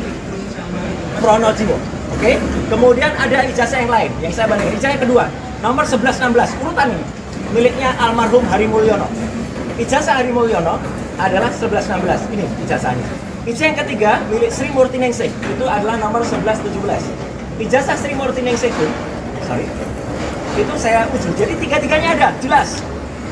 Pronojiwo. Oke? Kemudian ada ijazah yang lain yang saya bandingkan. Ijazah yang kedua, nomor 1116, urutan ini miliknya almarhum Hari Mulyono. Ijazah Hari Mulyono adalah 1116. Ini ijazahnya. Ijazah yang ketiga milik Sri Murti Ningsih, itu adalah nomor 1117. Ijazah Sri Murti Ningsih itu saya uji. Jadi tiga-tiganya ada, jelas.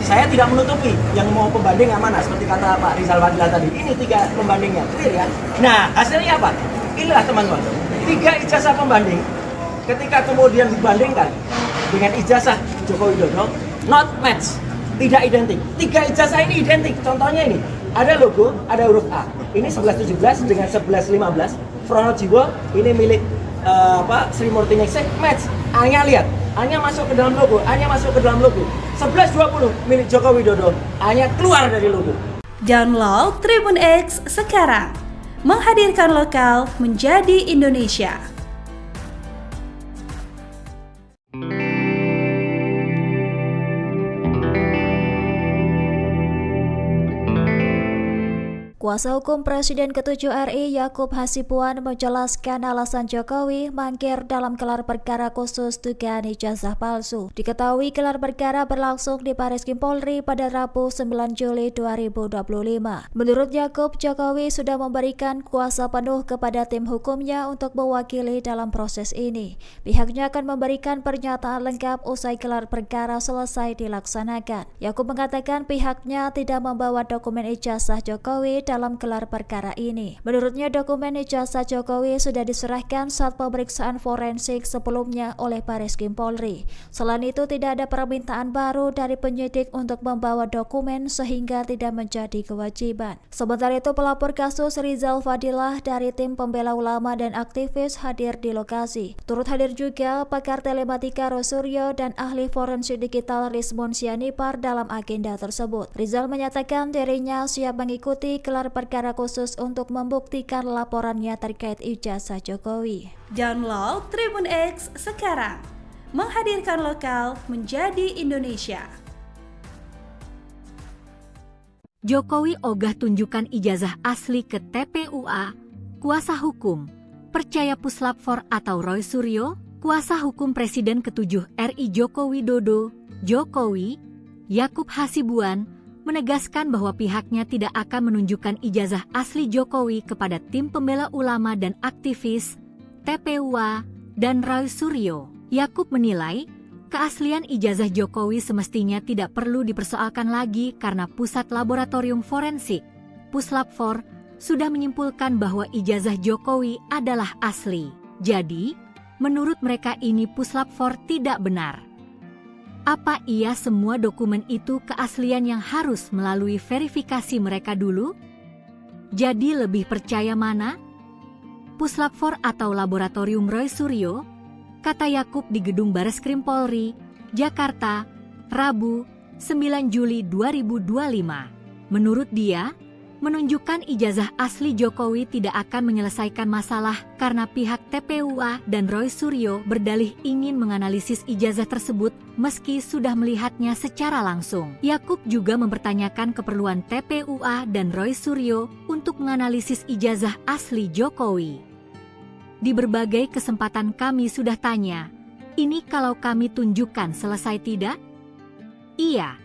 Saya tidak menutupi yang mau pembanding yang mana, seperti kata Pak Rizal Fadila tadi. Ini 3 pembandingnya, clear ya. Nah, hasilnya apa? Inilah teman-teman. 3 ijazah pembanding, ketika kemudian dibandingkan dengan ijazah Joko Widodo, not match, tidak identik. 3 ijazah ini identik. Contohnya ini, ada logo, ada huruf A. Ini 1117 dengan 1115. Pronojiwo, ini milik Sri Murti Ningsih, match. A-nya lihat, A-nya masuk ke dalam logo, A-nya masuk ke dalam logo. 1120 milik Joko Widodo, A-nya keluar dari logo. Download Tribun X sekarang, menghadirkan lokal menjadi Indonesia. Kuasa hukum Presiden ke-7 RI Yakub Hasibuan menjelaskan alasan Jokowi mangkir dalam gelar perkara khusus dugaan ijazah palsu. Diketahui gelar perkara berlangsung di Bareskrim Polri pada Rabu 9 Juli 2025. Menurut Yakub, Jokowi sudah memberikan kuasa penuh kepada tim hukumnya untuk mewakili dalam proses ini. Pihaknya akan memberikan pernyataan lengkap usai gelar perkara selesai dilaksanakan. Yakub mengatakan pihaknya tidak membawa dokumen ijazah Jokowi dalam gelar perkara ini. Menurutnya dokumen ijazah Jokowi sudah diserahkan saat pemeriksaan forensik sebelumnya oleh Bareskrim Polri. Selain itu tidak ada permintaan baru dari penyidik untuk membawa dokumen sehingga tidak menjadi kewajiban. Sementara itu pelapor kasus Rizal Fadilah dari tim pembela ulama dan aktivis hadir di lokasi. Turut hadir juga pakar telematika Rosuryo dan ahli forensik digital Rizmon Sianipar dalam agenda tersebut. Rizal menyatakan dirinya siap mengikuti gelar perkara khusus untuk membuktikan laporannya terkait ijazah Jokowi. Download Tribun X sekarang, menghadirkan lokal menjadi Indonesia. Jokowi ogah tunjukkan ijazah asli ke TPUA. Kuasa hukum percaya Puslap 4 atau Roy Suryo, kuasa hukum Presiden ke-7 RI Joko Widodo, Jokowi, Yakub Hasibuan, menegaskan bahwa pihaknya tidak akan menunjukkan ijazah asli Jokowi kepada tim pembela ulama dan aktivis, TPUA, dan Roy Suryo. Yakub menilai, keaslian ijazah Jokowi semestinya tidak perlu dipersoalkan lagi karena Pusat Laboratorium Forensik, Puslap 4, sudah menyimpulkan bahwa ijazah Jokowi adalah asli. Jadi, menurut mereka ini Puslap 4 tidak benar. Apa iya semua dokumen itu keaslian yang harus melalui verifikasi mereka dulu? Jadi lebih percaya mana? Puslap 4 atau Laboratorium Roy Suryo? Kata Yakub di Gedung Bareskrim Polri, Jakarta, Rabu, 9 Juli 2025. Menurut dia, menunjukkan ijazah asli Jokowi tidak akan menyelesaikan masalah karena pihak TPUA dan Roy Suryo berdalih ingin menganalisis ijazah tersebut meski sudah melihatnya secara langsung. Yakub juga mempertanyakan keperluan TPUA dan Roy Suryo untuk menganalisis ijazah asli Jokowi. Di berbagai kesempatan kami sudah tanya, ini kalau kami tunjukkan selesai tidak? Iya.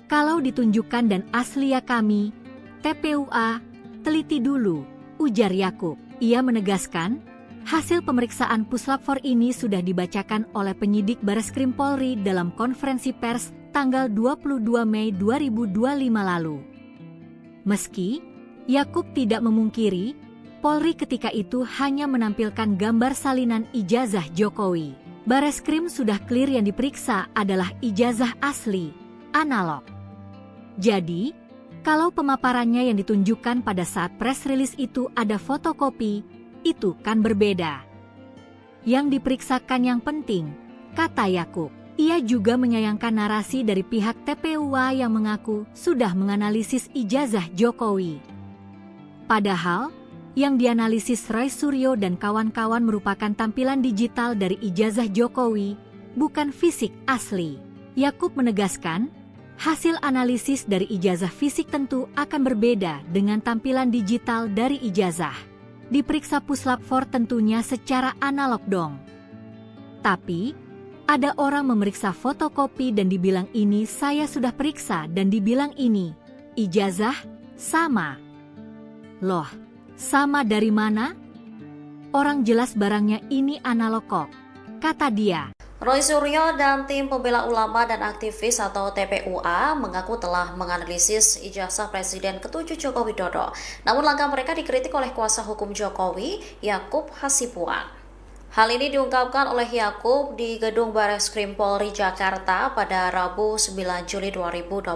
Kalau ditunjukkan dan asli ya kami, TPUA, teliti dulu, ujar Yakub. Ia menegaskan, hasil pemeriksaan Puslap 4 ini sudah dibacakan oleh penyidik Bareskrim Polri dalam konferensi pers tanggal 22 Mei 2025 lalu. Meski, Yakub tidak memungkiri, Polri ketika itu hanya menampilkan gambar salinan ijazah Jokowi. Bareskrim sudah clear yang diperiksa adalah ijazah asli, analog. Jadi, kalau pemaparannya yang ditunjukkan pada saat press release itu ada fotokopi, itu kan berbeda. Yang diperiksakan yang penting, kata Yakub. Ia juga menyayangkan narasi dari pihak TPUA yang mengaku sudah menganalisis ijazah Jokowi. Padahal, yang dianalisis Roy Suryo dan kawan-kawan merupakan tampilan digital dari ijazah Jokowi, bukan fisik asli. Yakub menegaskan, hasil analisis dari ijazah fisik tentu akan berbeda dengan tampilan digital dari ijazah. Diperiksa Puslap 4 tentunya secara analog dong. Tapi, ada orang memeriksa fotokopi dan dibilang ini saya sudah periksa dan dibilang ini, ijazah, sama. Loh, sama dari mana? Orang jelas barangnya ini analog kok, kata dia. Roy Suryo dan tim pembela ulama dan aktivis atau TPUA mengaku telah menganalisis ijazah Presiden ke-7 Joko Widodo. Namun langkah mereka dikritik oleh kuasa hukum Jokowi, Yakub Hasibuan. Hal ini diungkapkan oleh Yakub di Gedung Bareskrim Polri Jakarta pada Rabu 9 Juli 2025.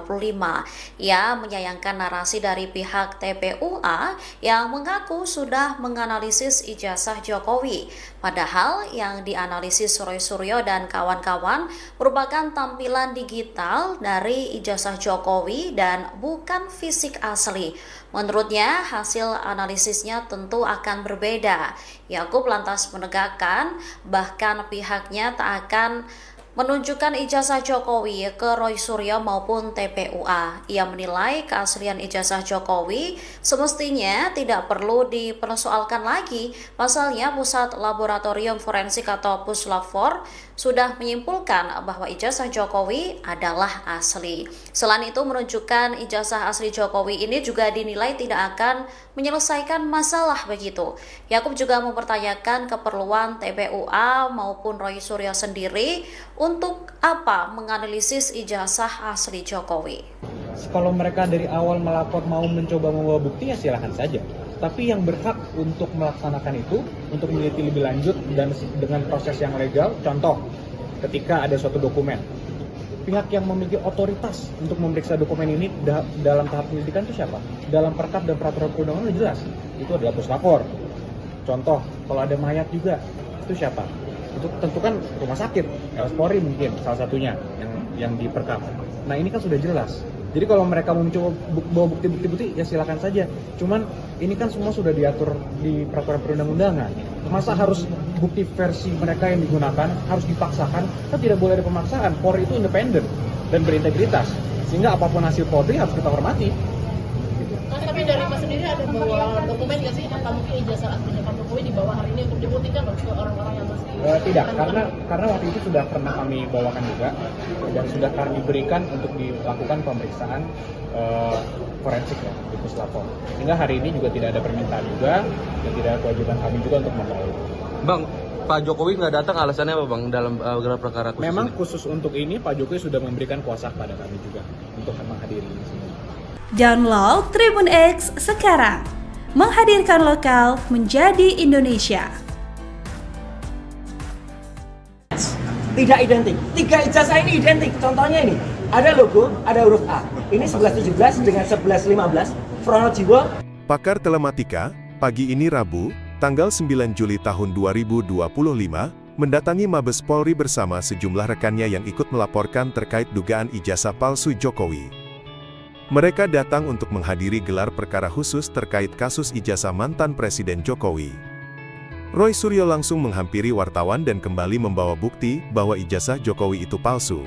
Ia menyayangkan narasi dari pihak TPUA yang mengaku sudah menganalisis ijazah Jokowi. Padahal yang dianalisis Roy Suryo dan kawan-kawan merupakan tampilan digital dari ijazah Jokowi dan bukan fisik asli. Menurutnya, hasil analisisnya tentu akan berbeda. Yakub lantas menegakkan bahkan pihaknya tak akan menunjukkan ijazah Jokowi ke Roy Suryo maupun TPUA. Ia menilai keaslian ijazah Jokowi semestinya tidak perlu dipersoalkan lagi. Pasalnya, Pusat Laboratorium Forensik atau Puslab-4 sudah menyimpulkan bahwa ijazah Jokowi adalah asli. Selain itu, menunjukkan ijazah asli Jokowi ini juga dinilai tidak akan menyelesaikan masalah begitu. Yakub juga mempertanyakan keperluan TPUA maupun Roy Suryo sendiri untuk apa menganalisis ijazah asli Jokowi. Kalau mereka dari awal melapor mau mencoba membawa bukti ya silahkan saja. Tapi yang berhak untuk melaksanakan itu, untuk meneliti lebih lanjut dan dengan proses yang legal, contoh ketika ada suatu dokumen, pihak yang memiliki otoritas untuk memeriksa dokumen ini dalam tahap penyelidikan itu siapa? Dalam perkap dan peraturan perundangan jelas, itu adalah puslapor. Contoh, kalau ada mayat juga, itu siapa? Itu tentu kan rumah sakit, RS Polri mungkin salah satunya yang diperkap. Nah ini kan sudah jelas. Jadi kalau mereka mau mencoba bawa bukti-bukti ya silakan saja. Cuman ini kan semua sudah diatur di peraturan perundang-undangan. Masa harus bukti versi mereka yang digunakan harus dipaksakan? Kan tidak boleh ada pemaksaan. Polri itu independen dan berintegritas. Sehingga apapun hasil Polri harus kita hormati. Tapi dari Mas sendiri ada bawa dokumen nggak sih? Apa mungkin ijazah aslinya Pak Jokowi dibawa hari ini untuk dibuktikan loh ke orang-orang yang masih tidak, karena waktu itu sudah pernah kami bawakan juga dan sudah kami berikan untuk dilakukan pemeriksaan forensik ya di Puslapor. Sehingga hari ini juga tidak ada permintaan juga dan tidak ada kewajiban kami juga untuk membawa. Bang, Pak Jokowi nggak datang alasannya apa Bang dalam gelar perkara khusus Memang ini? khusus untuk ini Pak Jokowi sudah memberikan kuasa kepada kami juga untuk menghadiri ini semua. Download Tribun X sekarang, menghadirkan lokal menjadi Indonesia. Tidak identik. 3 ijazah ini identik. Contohnya ini, ada logo, ada huruf A. Ini 1117 dengan 1115. Pronojiwo. Pakar Telematika, pagi ini Rabu, tanggal 9 Juli tahun 2025, mendatangi Mabes Polri bersama sejumlah rekannya yang ikut melaporkan terkait dugaan ijazah palsu Jokowi. Mereka datang untuk menghadiri gelar perkara khusus terkait kasus ijazah mantan Presiden Jokowi. Roy Suryo langsung menghampiri wartawan dan kembali membawa bukti bahwa ijazah Jokowi itu palsu.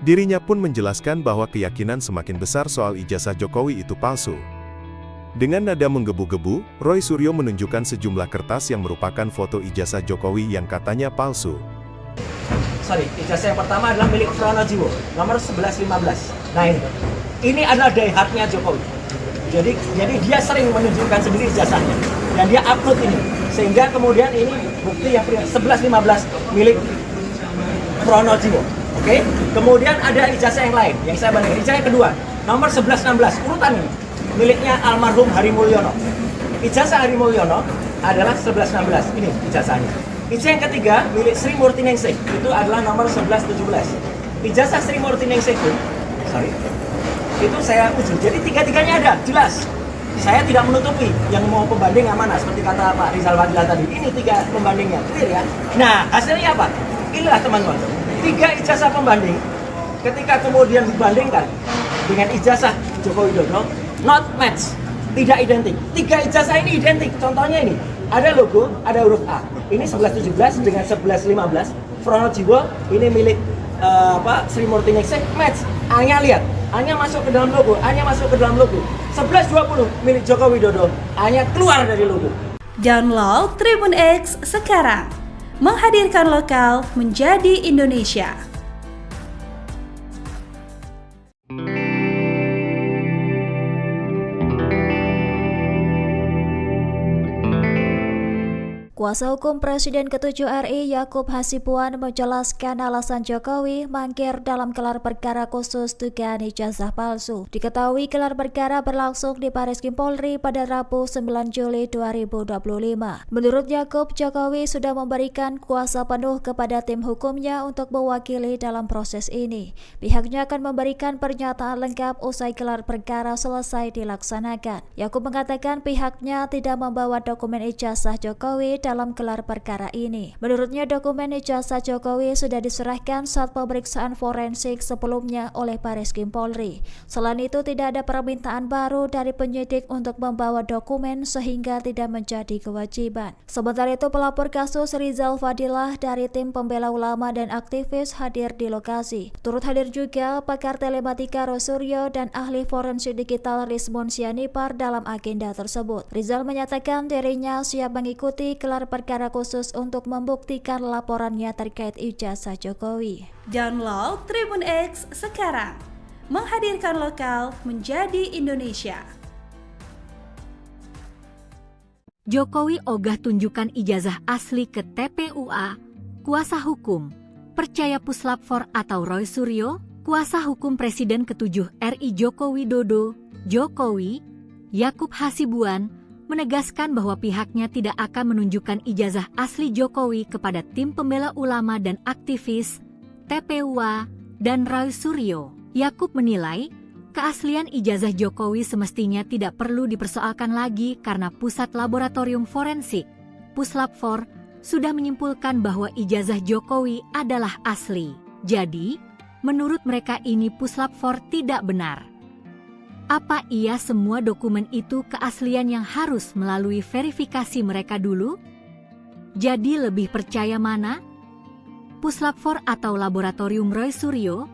Dirinya pun menjelaskan bahwa keyakinan semakin besar soal ijazah Jokowi itu palsu. Dengan nada menggebu-gebu, Roy Suryo menunjukkan sejumlah kertas yang merupakan foto ijazah Jokowi yang katanya palsu. Ijazah yang pertama adalah milik Pronojiwo, nomor 1115. Nah ini adalah daihatnya Jokowi. Jadi dia sering menunjukkan sendiri ijazahnya dan dia upload ini. Sehingga kemudian ini bukti yang 1115 milik Pronojiwo. Oke? Kemudian ada ijazah yang lain yang saya bandingkan. Ijazah yang kedua, nomor 1116, urutan ini miliknya almarhum Hari Mulyono. Ijazah Hari Mulyono adalah 1116. Ini ijazahnya. Ijazah yang ketiga milik Sri Murtiningsih, itu adalah nomor 1117. Ijazah Sri Murtiningsih itu saya uji. Jadi tiga-tiganya ada, jelas. Saya tidak menutupi yang mau pembanding yang mana, seperti kata Pak Rizal Fadila tadi. Ini 3 pembandingnya, clear ya. Nah, hasilnya apa? Inilah teman-teman. 3 ijazah pembanding, ketika kemudian dibandingkan dengan ijazah Joko Widodo, not match, tidak identik. 3 ijazah ini identik. Contohnya ini, ada logo, ada huruf A. Ini 1117 dengan 1115. Pronojiwo, ini milik Sri Murtiningsih, match. A-nya lihat, A-nya masuk ke dalam logo, A-nya masuk ke dalam logo. 1120 milik Joko Widodo, A-nya keluar dari logo. Download Tribun X sekarang, menghadirkan lokal menjadi Indonesia. Kuasa hukum Presiden ke-7 RI Yakub Hasibuan menjelaskan alasan Jokowi mangkir dalam gelar perkara khusus dugaan ijazah palsu. Diketahui gelar perkara berlangsung di Bariskim Polri pada Rabu 9 Juli 2025. Menurut Yakub, Jokowi sudah memberikan kuasa penuh kepada tim hukumnya untuk mewakili dalam proses ini. Pihaknya akan memberikan pernyataan lengkap usai gelar perkara selesai dilaksanakan. Yakub mengatakan pihaknya tidak membawa dokumen ijazah Jokowi dalam dalam gelar perkara ini. Menurutnya dokumen ijazah Jokowi sudah diserahkan saat pemeriksaan forensik sebelumnya oleh Bareskrim Polri. Selain itu tidak ada permintaan baru dari penyidik untuk membawa dokumen sehingga tidak menjadi kewajiban. Sementara itu pelapor kasus Rizal Fadilah dari tim pembela ulama dan aktivis hadir di lokasi. Turut hadir juga pakar telematika Rosuryo dan ahli forensik digital Rizmon Sianipar dalam agenda tersebut. Rizal menyatakan dirinya siap mengikuti gelar perkara khusus untuk membuktikan laporannya terkait ijazah Jokowi. Download Tribun X sekarang, menghadirkan lokal menjadi Indonesia. Jokowi ogah tunjukkan ijazah asli ke TPUA, kuasa hukum, percaya puslap 4 atau Roy Suryo, kuasa hukum Presiden ke-7 RI Joko Widodo, Jokowi, Yakub Hasibuan, menegaskan bahwa pihaknya tidak akan menunjukkan ijazah asli Jokowi kepada tim pembela ulama dan aktivis, TPUA, dan Roy Suryo. Yakub menilai, keaslian ijazah Jokowi semestinya tidak perlu dipersoalkan lagi karena Pusat Laboratorium Forensik, Puslap 4, sudah menyimpulkan bahwa ijazah Jokowi adalah asli. Jadi, menurut mereka ini Puslap 4 tidak benar. Apa iya semua dokumen itu keaslian yang harus melalui verifikasi mereka dulu? Jadi lebih percaya mana? Puslap 4 atau Laboratorium Roy Suryo?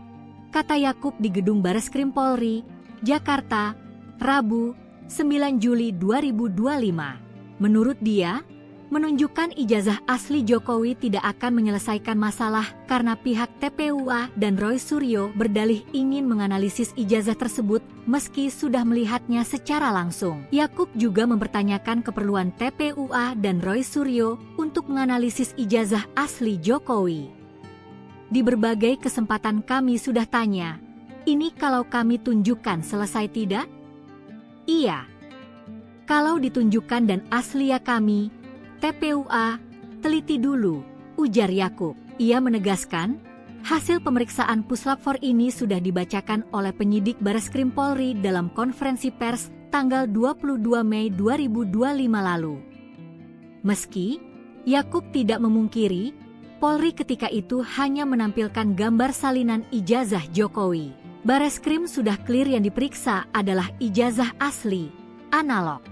Kata Yakub di Gedung Bareskrim Polri, Jakarta, Rabu, 9 Juli 2025. Menurut dia, menunjukkan ijazah asli Jokowi tidak akan menyelesaikan masalah karena pihak TPUA dan Roy Suryo berdalih ingin menganalisis ijazah tersebut meski sudah melihatnya secara langsung. Yakub juga mempertanyakan keperluan TPUA dan Roy Suryo untuk menganalisis ijazah asli Jokowi. Di berbagai kesempatan kami sudah tanya, ini kalau kami tunjukkan selesai tidak? Iya. Kalau ditunjukkan dan asli ya kami, TPUA, teliti dulu, ujar Yakub. Ia menegaskan, hasil pemeriksaan Puslap 4 ini sudah dibacakan oleh penyidik Bareskrim Polri dalam konferensi pers tanggal 22 Mei 2025 lalu. Meski, Yakub tidak memungkiri, Polri ketika itu hanya menampilkan gambar salinan ijazah Jokowi. Bareskrim sudah clear yang diperiksa adalah ijazah asli, analog.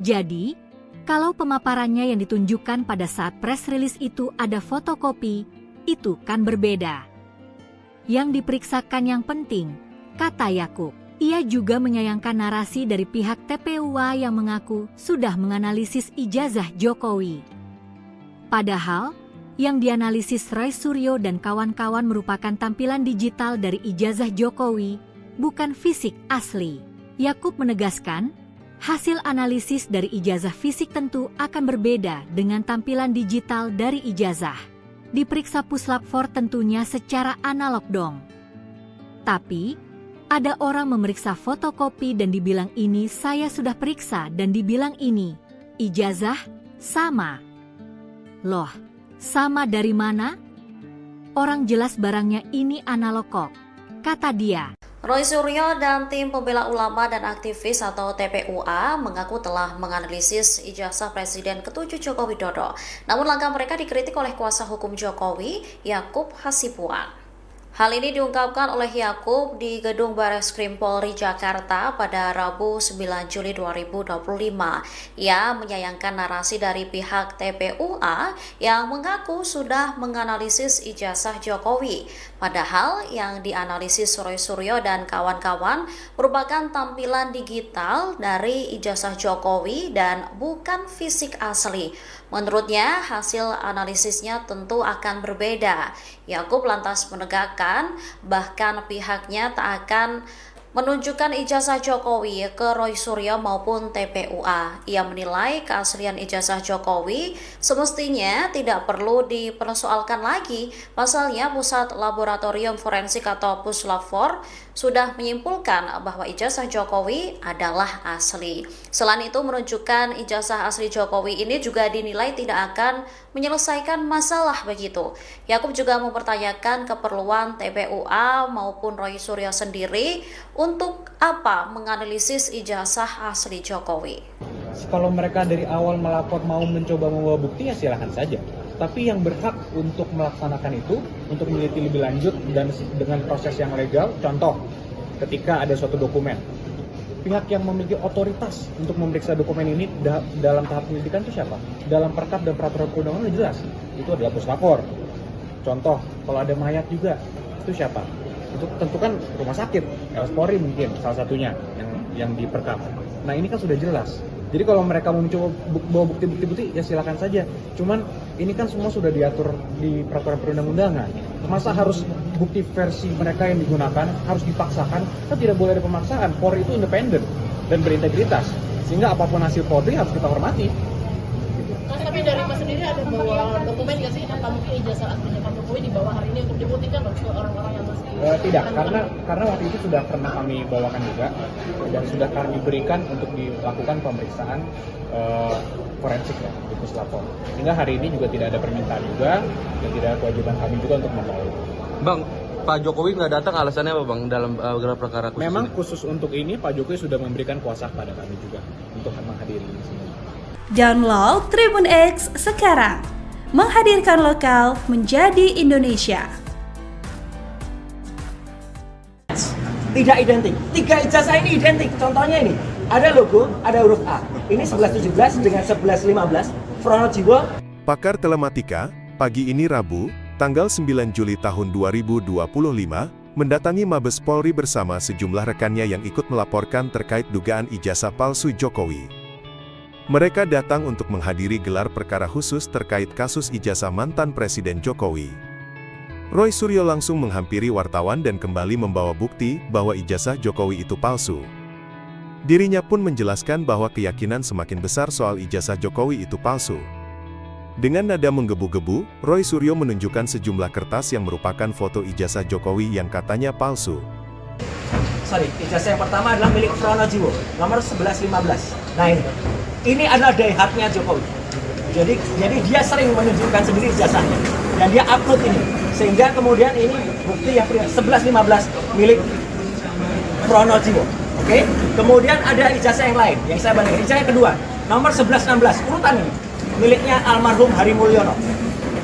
Jadi, kalau pemaparannya yang ditunjukkan pada saat press release itu ada fotokopi, itu kan berbeda. Yang diperiksakan yang penting, kata Yakub. Ia juga menyayangkan narasi dari pihak TPUA yang mengaku sudah menganalisis ijazah Jokowi. Padahal, yang dianalisis Roy Suryo dan kawan-kawan merupakan tampilan digital dari ijazah Jokowi, bukan fisik asli. Yakub menegaskan, hasil analisis dari ijazah fisik tentu akan berbeda dengan tampilan digital dari ijazah. Diperiksa Puslap 4 tentunya secara analog dong. Tapi, ada orang memeriksa fotokopi dan dibilang ini saya sudah periksa dan dibilang ini, ijazah, sama. Loh, sama dari mana? Orang jelas barangnya ini analog kok, kata dia. Roy Suryo dan tim pembela ulama dan aktivis atau TPUA mengaku telah menganalisis ijazah Presiden ke-7 Joko Widodo. Namun langkah mereka dikritik oleh kuasa hukum Jokowi, Yakub Hasibuan. Hal ini diungkapkan oleh Yakub di Gedung Bareskrim Polri Jakarta pada Rabu 9 Juli 2025. Ia menyayangkan narasi dari pihak TPUA yang mengaku sudah menganalisis ijazah Jokowi. Padahal yang dianalisis Roy Suryo dan kawan-kawan merupakan tampilan digital dari ijazah Jokowi dan bukan fisik asli. Menurutnya, hasil analisisnya tentu akan berbeda. Yakub lantas menegakkan, bahkan pihaknya tak akan menunjukkan ijazah Jokowi ke Roy Suryo maupun TPUA. Ia menilai keaslian ijazah Jokowi semestinya tidak perlu dipersoalkan lagi. Pasalnya Pusat Laboratorium Forensik atau Puslap 4 sudah menyimpulkan bahwa ijazah Jokowi adalah asli. Selain itu, menunjukkan ijazah asli Jokowi ini juga dinilai tidak akan menyelesaikan masalah begitu. Yakub juga mempertanyakan keperluan TPUA maupun Roy Suryo sendiri untuk apa menganalisis ijazah asli Jokowi. Kalau mereka dari awal melapor mau mencoba membawa bukti ya silahkan saja. Tapi yang berhak untuk melaksanakan itu, untuk meneliti lebih lanjut dan dengan proses yang legal, contoh ketika ada suatu dokumen, pihak yang memiliki otoritas untuk memeriksa dokumen ini dalam tahap penyelidikan itu siapa? Dalam perkap dan peraturan perundangan jelas, itu adalah puslapor. Contoh, kalau ada mayat juga, itu siapa? Itu tentu kan rumah sakit, Polri mungkin salah satunya yang diperkap. Nah ini kan sudah jelas. Jadi kalau mereka mau mencoba bawa bukti-bukti ya silakan saja. Cuman ini kan semua sudah diatur di peraturan perundang-undangan. Masa harus bukti versi mereka yang digunakan harus dipaksakan? Kan tidak boleh ada pemaksaan. Polri itu independen dan berintegritas. Sehingga apapun hasil Polri harus kita hormati. Tapi dari Mas sendiri ada bawa dokumen nggak sih? Apa mungkin ijazah aslinya Pak Jokowi dibawa hari ini untuk dibuktikan ke orang-orang yang masih? Tidak, karena waktu itu sudah pernah kami bawakan juga dan sudah kami berikan untuk dilakukan pemeriksaan forensik ya di puslapor. Sehingga hari ini juga tidak ada permintaan juga dan tidak ada kewajiban kami juga untuk membawa. Bang, Pak Jokowi nggak datang alasannya apa bang dalam gelar perkara khusus? Memang ini? Khusus untuk ini Pak Jokowi sudah memberikan kuasa kepada kami juga untuk menghadiri di sini. Download Tribun X sekarang, menghadirkan lokal menjadi Indonesia. Tidak identik. 3 ijazah ini identik. Contohnya ini, ada logo, ada huruf A. Ini 1117 dengan 1115. Pronojiwo. Pakar Telematika, pagi ini Rabu, tanggal 9 Juli tahun 2025, mendatangi Mabes Polri bersama sejumlah rekannya yang ikut melaporkan terkait dugaan ijazah palsu Jokowi. Mereka datang untuk menghadiri gelar perkara khusus terkait kasus ijazah mantan Presiden Jokowi. Roy Suryo langsung menghampiri wartawan dan kembali membawa bukti bahwa ijazah Jokowi itu palsu. Dirinya pun menjelaskan bahwa keyakinan semakin besar soal ijazah Jokowi itu palsu. Dengan nada menggebu-gebu, Roy Suryo menunjukkan sejumlah kertas yang merupakan foto ijazah Jokowi yang katanya palsu. Ijazah yang pertama adalah milik Pronojiwo, nomor 1115. Nah ini adalah daihatnya Jokowi. Jadi dia sering menunjukkan sendiri ijazahnya dan dia upload ini, sehingga kemudian ini bukti yang 1115 milik Pronojiwo. Oke? Kemudian ada ijazah yang lain yang saya bandingkan. Ijazah yang kedua, nomor 1116, urutan ini miliknya almarhum Hari Mulyono.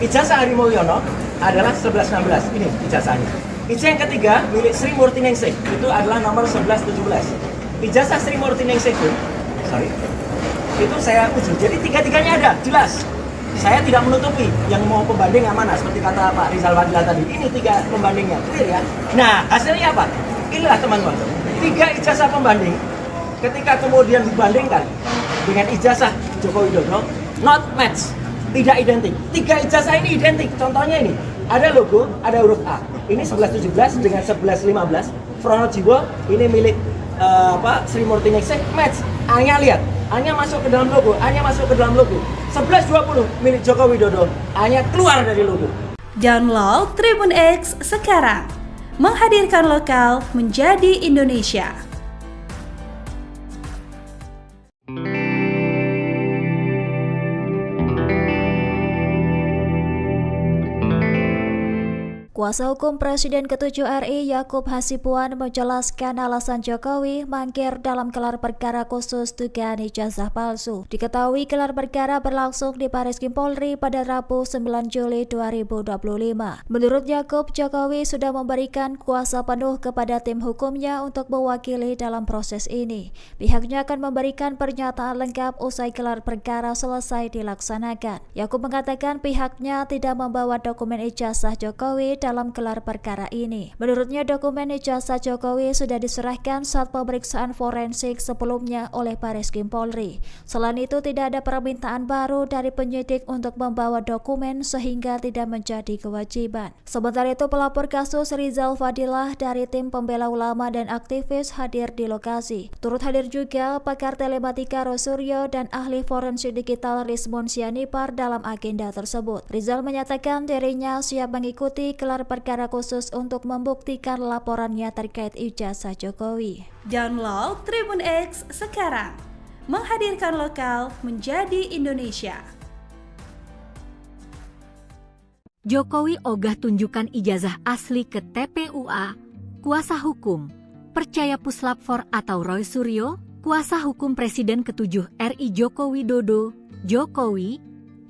Ijazah Hari Mulyono adalah 1116. Ini ijazahnya. Ijazah yang ketiga milik Sri Murti Ningsih, itu adalah nomor 1117. Ijazah Sri Murti Ningsih itu saya uji. Jadi tiga-tiganya ada, jelas. Saya tidak menutupi yang mau pembanding yang mana, seperti kata Pak Rizal Fadila tadi. Ini 3 pembandingnya, clear ya. Nah, hasilnya apa? Inilah teman-teman, 3 ijazah pembanding ketika kemudian dibandingkan dengan ijazah Joko Widodo, not match, tidak identik. 3 ijazah ini identik. Contohnya ini, ada logo, ada huruf A. Ini 1117 dengan 1115. Pronojiwo ini milik Sri Murti Ningsih, match. A-nya lihat, A-nya masuk ke dalam logo, A-nya masuk ke dalam logo. 1120 milik Joko Widodo, A-nya keluar dari logo. Download Tribun X sekarang, menghadirkan lokal menjadi Indonesia. Kuasa hukum Presiden ke-7 RI Yakub Hasibuan menjelaskan alasan Jokowi mangkir dalam gelar perkara khusus dugaan ijazah palsu. Diketahui gelar perkara berlangsung di Baris Krim Polri pada Rabu 9 Juli 2025. Menurut Yakub, Jokowi sudah memberikan kuasa penuh kepada tim hukumnya untuk mewakili dalam proses ini. Pihaknya akan memberikan pernyataan lengkap usai gelar perkara selesai dilaksanakan. Yakub mengatakan pihaknya tidak membawa dokumen ijazah Jokowi dalam gelar perkara ini. Menurutnya dokumen ijazah Jokowi sudah diserahkan saat pemeriksaan forensik sebelumnya oleh Baris Krim Polri. Selain itu tidak ada permintaan baru dari penyidik untuk membawa dokumen sehingga tidak menjadi kewajiban. Sementara itu pelapor kasus Rizal Fadilah dari tim pembela ulama dan aktivis hadir di lokasi. Turut hadir juga pakar telematika Roy Suryo dan ahli forensik digital Rizmon Sianipar dalam agenda tersebut. Rizal menyatakan dirinya siap mengikuti gelar perkara khusus untuk membuktikan laporannya terkait ijazah Jokowi. Download Tribun X sekarang, menghadirkan lokal menjadi Indonesia. Jokowi ogah tunjukkan ijazah asli ke TPUA, kuasa hukum, percaya puslap 4 atau Roy Suryo, Kuasa hukum Presiden ke-7 RI Joko Widodo, Jokowi,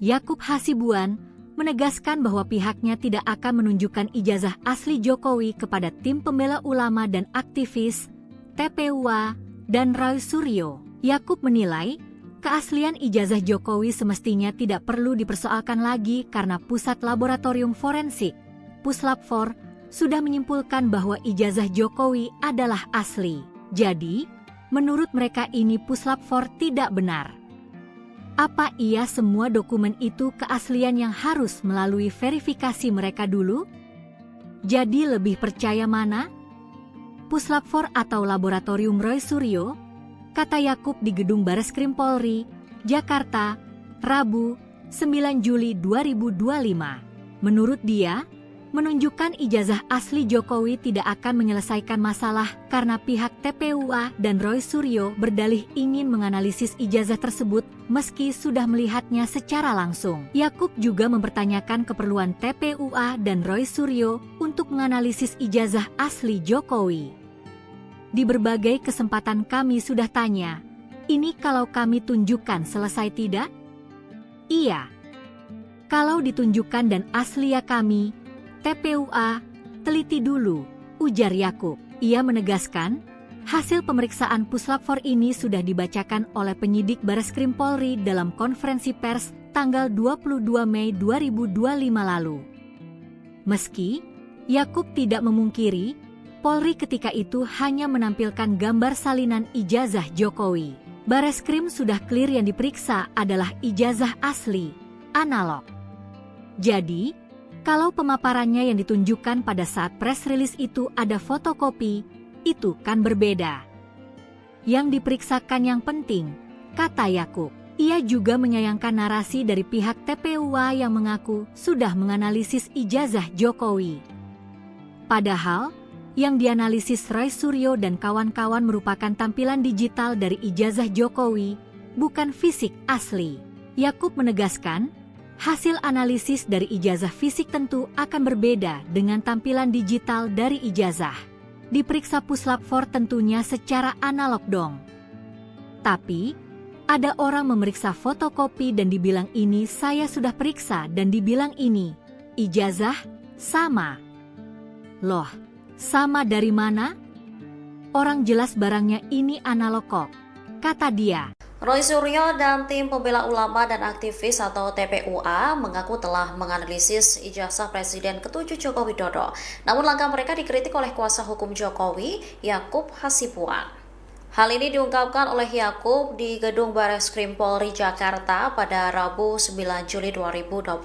Yakub Hasibuan, menegaskan bahwa pihaknya tidak akan menunjukkan ijazah asli Jokowi kepada tim pembela ulama dan aktivis, TPUA, dan Roy Suryo. Yakub menilai, keaslian ijazah Jokowi semestinya tidak perlu dipersoalkan lagi karena Pusat Laboratorium Forensik, Puslap-4, sudah menyimpulkan bahwa ijazah Jokowi adalah asli. Jadi, menurut mereka ini Puslap-4 tidak benar. Apa iya semua dokumen itu keaslian yang harus melalui verifikasi mereka dulu? Jadi lebih percaya mana? Puslap-4 atau Laboratorium Roy Suryo? Kata Yakub di Gedung Bareskrim Polri, Jakarta, Rabu, 9 Juli 2025. Menurut dia, menunjukkan ijazah asli Jokowi tidak akan menyelesaikan masalah karena pihak TPUA dan Roy Suryo berdalih ingin menganalisis ijazah tersebut meski sudah melihatnya secara langsung. Yakub juga mempertanyakan keperluan TPUA dan Roy Suryo untuk menganalisis ijazah asli Jokowi. Di berbagai kesempatan kami sudah tanya, ini kalau kami tunjukkan selesai tidak? Iya. Kalau ditunjukkan dan asli ya kami, TPUA, teliti dulu, ujar Yakub. Ia menegaskan, hasil pemeriksaan Puslap-4 ini sudah dibacakan oleh penyidik Bareskrim Polri dalam konferensi pers tanggal 22 Mei 2025 lalu. Meski, Yakub tidak memungkiri, Polri ketika itu hanya menampilkan gambar salinan ijazah Jokowi. Bareskrim sudah clear yang diperiksa adalah ijazah asli, analog. Jadi, kalau pemaparannya yang ditunjukkan pada saat press release itu ada fotokopi, itu kan berbeda. Yang diperiksakan yang penting, kata Yakub. Ia juga menyayangkan narasi dari pihak TPUA yang mengaku sudah menganalisis ijazah Jokowi. Padahal, yang dianalisis Roy Suryo dan kawan-kawan merupakan tampilan digital dari ijazah Jokowi, bukan fisik asli. Yakub menegaskan, hasil analisis dari ijazah fisik tentu akan berbeda dengan tampilan digital dari ijazah. Diperiksa Puslap-4 tentunya secara analog dong. Tapi, ada orang memeriksa fotokopi dan dibilang ini saya sudah periksa dan dibilang ini, ijazah, sama. Loh, sama dari mana? Orang jelas barangnya ini analog kok, kata dia. Roy Suryo dan tim pembela ulama dan aktivis atau TPUA mengaku telah menganalisis ijazah Presiden ke-7 Joko Widodo. Namun langkah mereka dikritik oleh kuasa hukum Jokowi, Yakub Hasibuan. Hal ini diungkapkan oleh Yakub di Gedung Bareskrim Polri Jakarta pada Rabu 9 Juli 2025.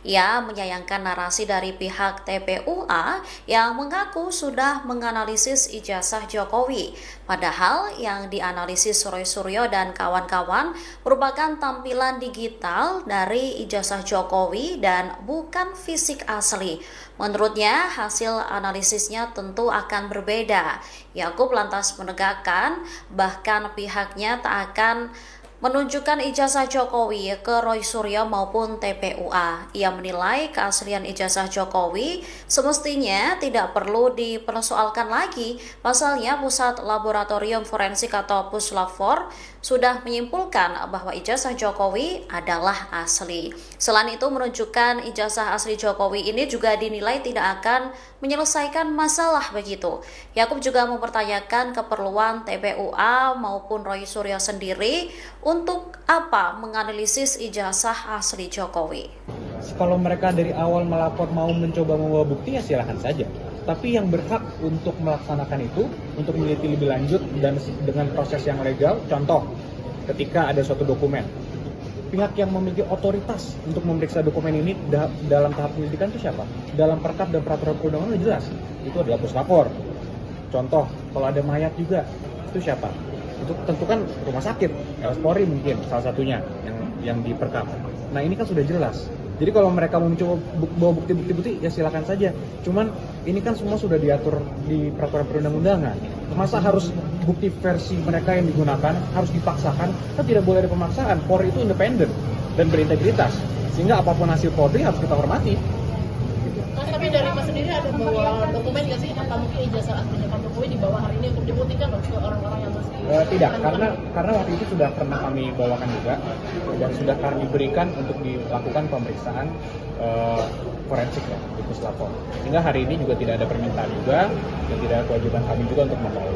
Ia menyayangkan narasi dari pihak TPUA yang mengaku sudah menganalisis ijazah Jokowi. Padahal yang dianalisis Roy Suryo dan kawan-kawan merupakan tampilan digital dari ijazah Jokowi dan bukan fisik asli. Menurutnya, hasil analisisnya tentu akan berbeda. Yakub lantas menegakkan, bahkan pihaknya tak akan menunjukkan ijazah Jokowi ke Roy Suryo maupun TPUA. Ia menilai keaslian ijazah Jokowi semestinya tidak perlu dipersoalkan lagi. Pasalnya Pusat Laboratorium Forensik atau Puslap-4 sudah menyimpulkan bahwa ijazah Jokowi adalah asli. Selain itu, menunjukkan ijazah asli Jokowi ini juga dinilai tidak akan menyelesaikan masalah begitu. Yakub juga mempertanyakan keperluan TPUA maupun Roy Suryo sendiri untuk apa menganalisis ijazah asli Jokowi. Kalau mereka dari awal melapor mau mencoba membawa bukti ya silakan saja. Tapi yang berhak untuk melaksanakan itu, untuk meneliti lebih lanjut dan dengan proses yang legal, contoh ketika ada suatu dokumen, pihak yang memiliki otoritas untuk memeriksa dokumen ini dalam tahap penyelidikan itu siapa? Dalam perkap dan peraturan perundangan sudah jelas, itu adalah Puslap-4. Contoh, kalau ada mayat juga, itu siapa? Itu tentu kan rumah sakit, Polri mungkin salah satunya yang diperkap. Nah ini kan sudah jelas. Jadi kalau mereka mau mencoba bawa bukti-bukti ya silakan saja. Cuman ini kan semua sudah diatur di peraturan perundang-undangan. Masa harus bukti versi mereka yang digunakan harus dipaksakan? Kan tidak boleh ada pemaksaan. Polri itu independen dan berintegritas. Sehingga apapun hasil Polri harus kita hormati. Tapi dari Mas sendiri ada bahwa dokumen dokumen nggak sih? Apa mungkin ijazah aslinya Pak Jokowi dibawa hari ini untuk dibuktikan loh ke orang-orang yang masih Tidak, karena waktu itu sudah pernah kami bawakan juga dan sudah kami berikan untuk dilakukan pemeriksaan forensik ya di Puslapor. Sehingga hari ini juga tidak ada permintaan juga dan tidak ada kewajiban kami juga untuk membawa.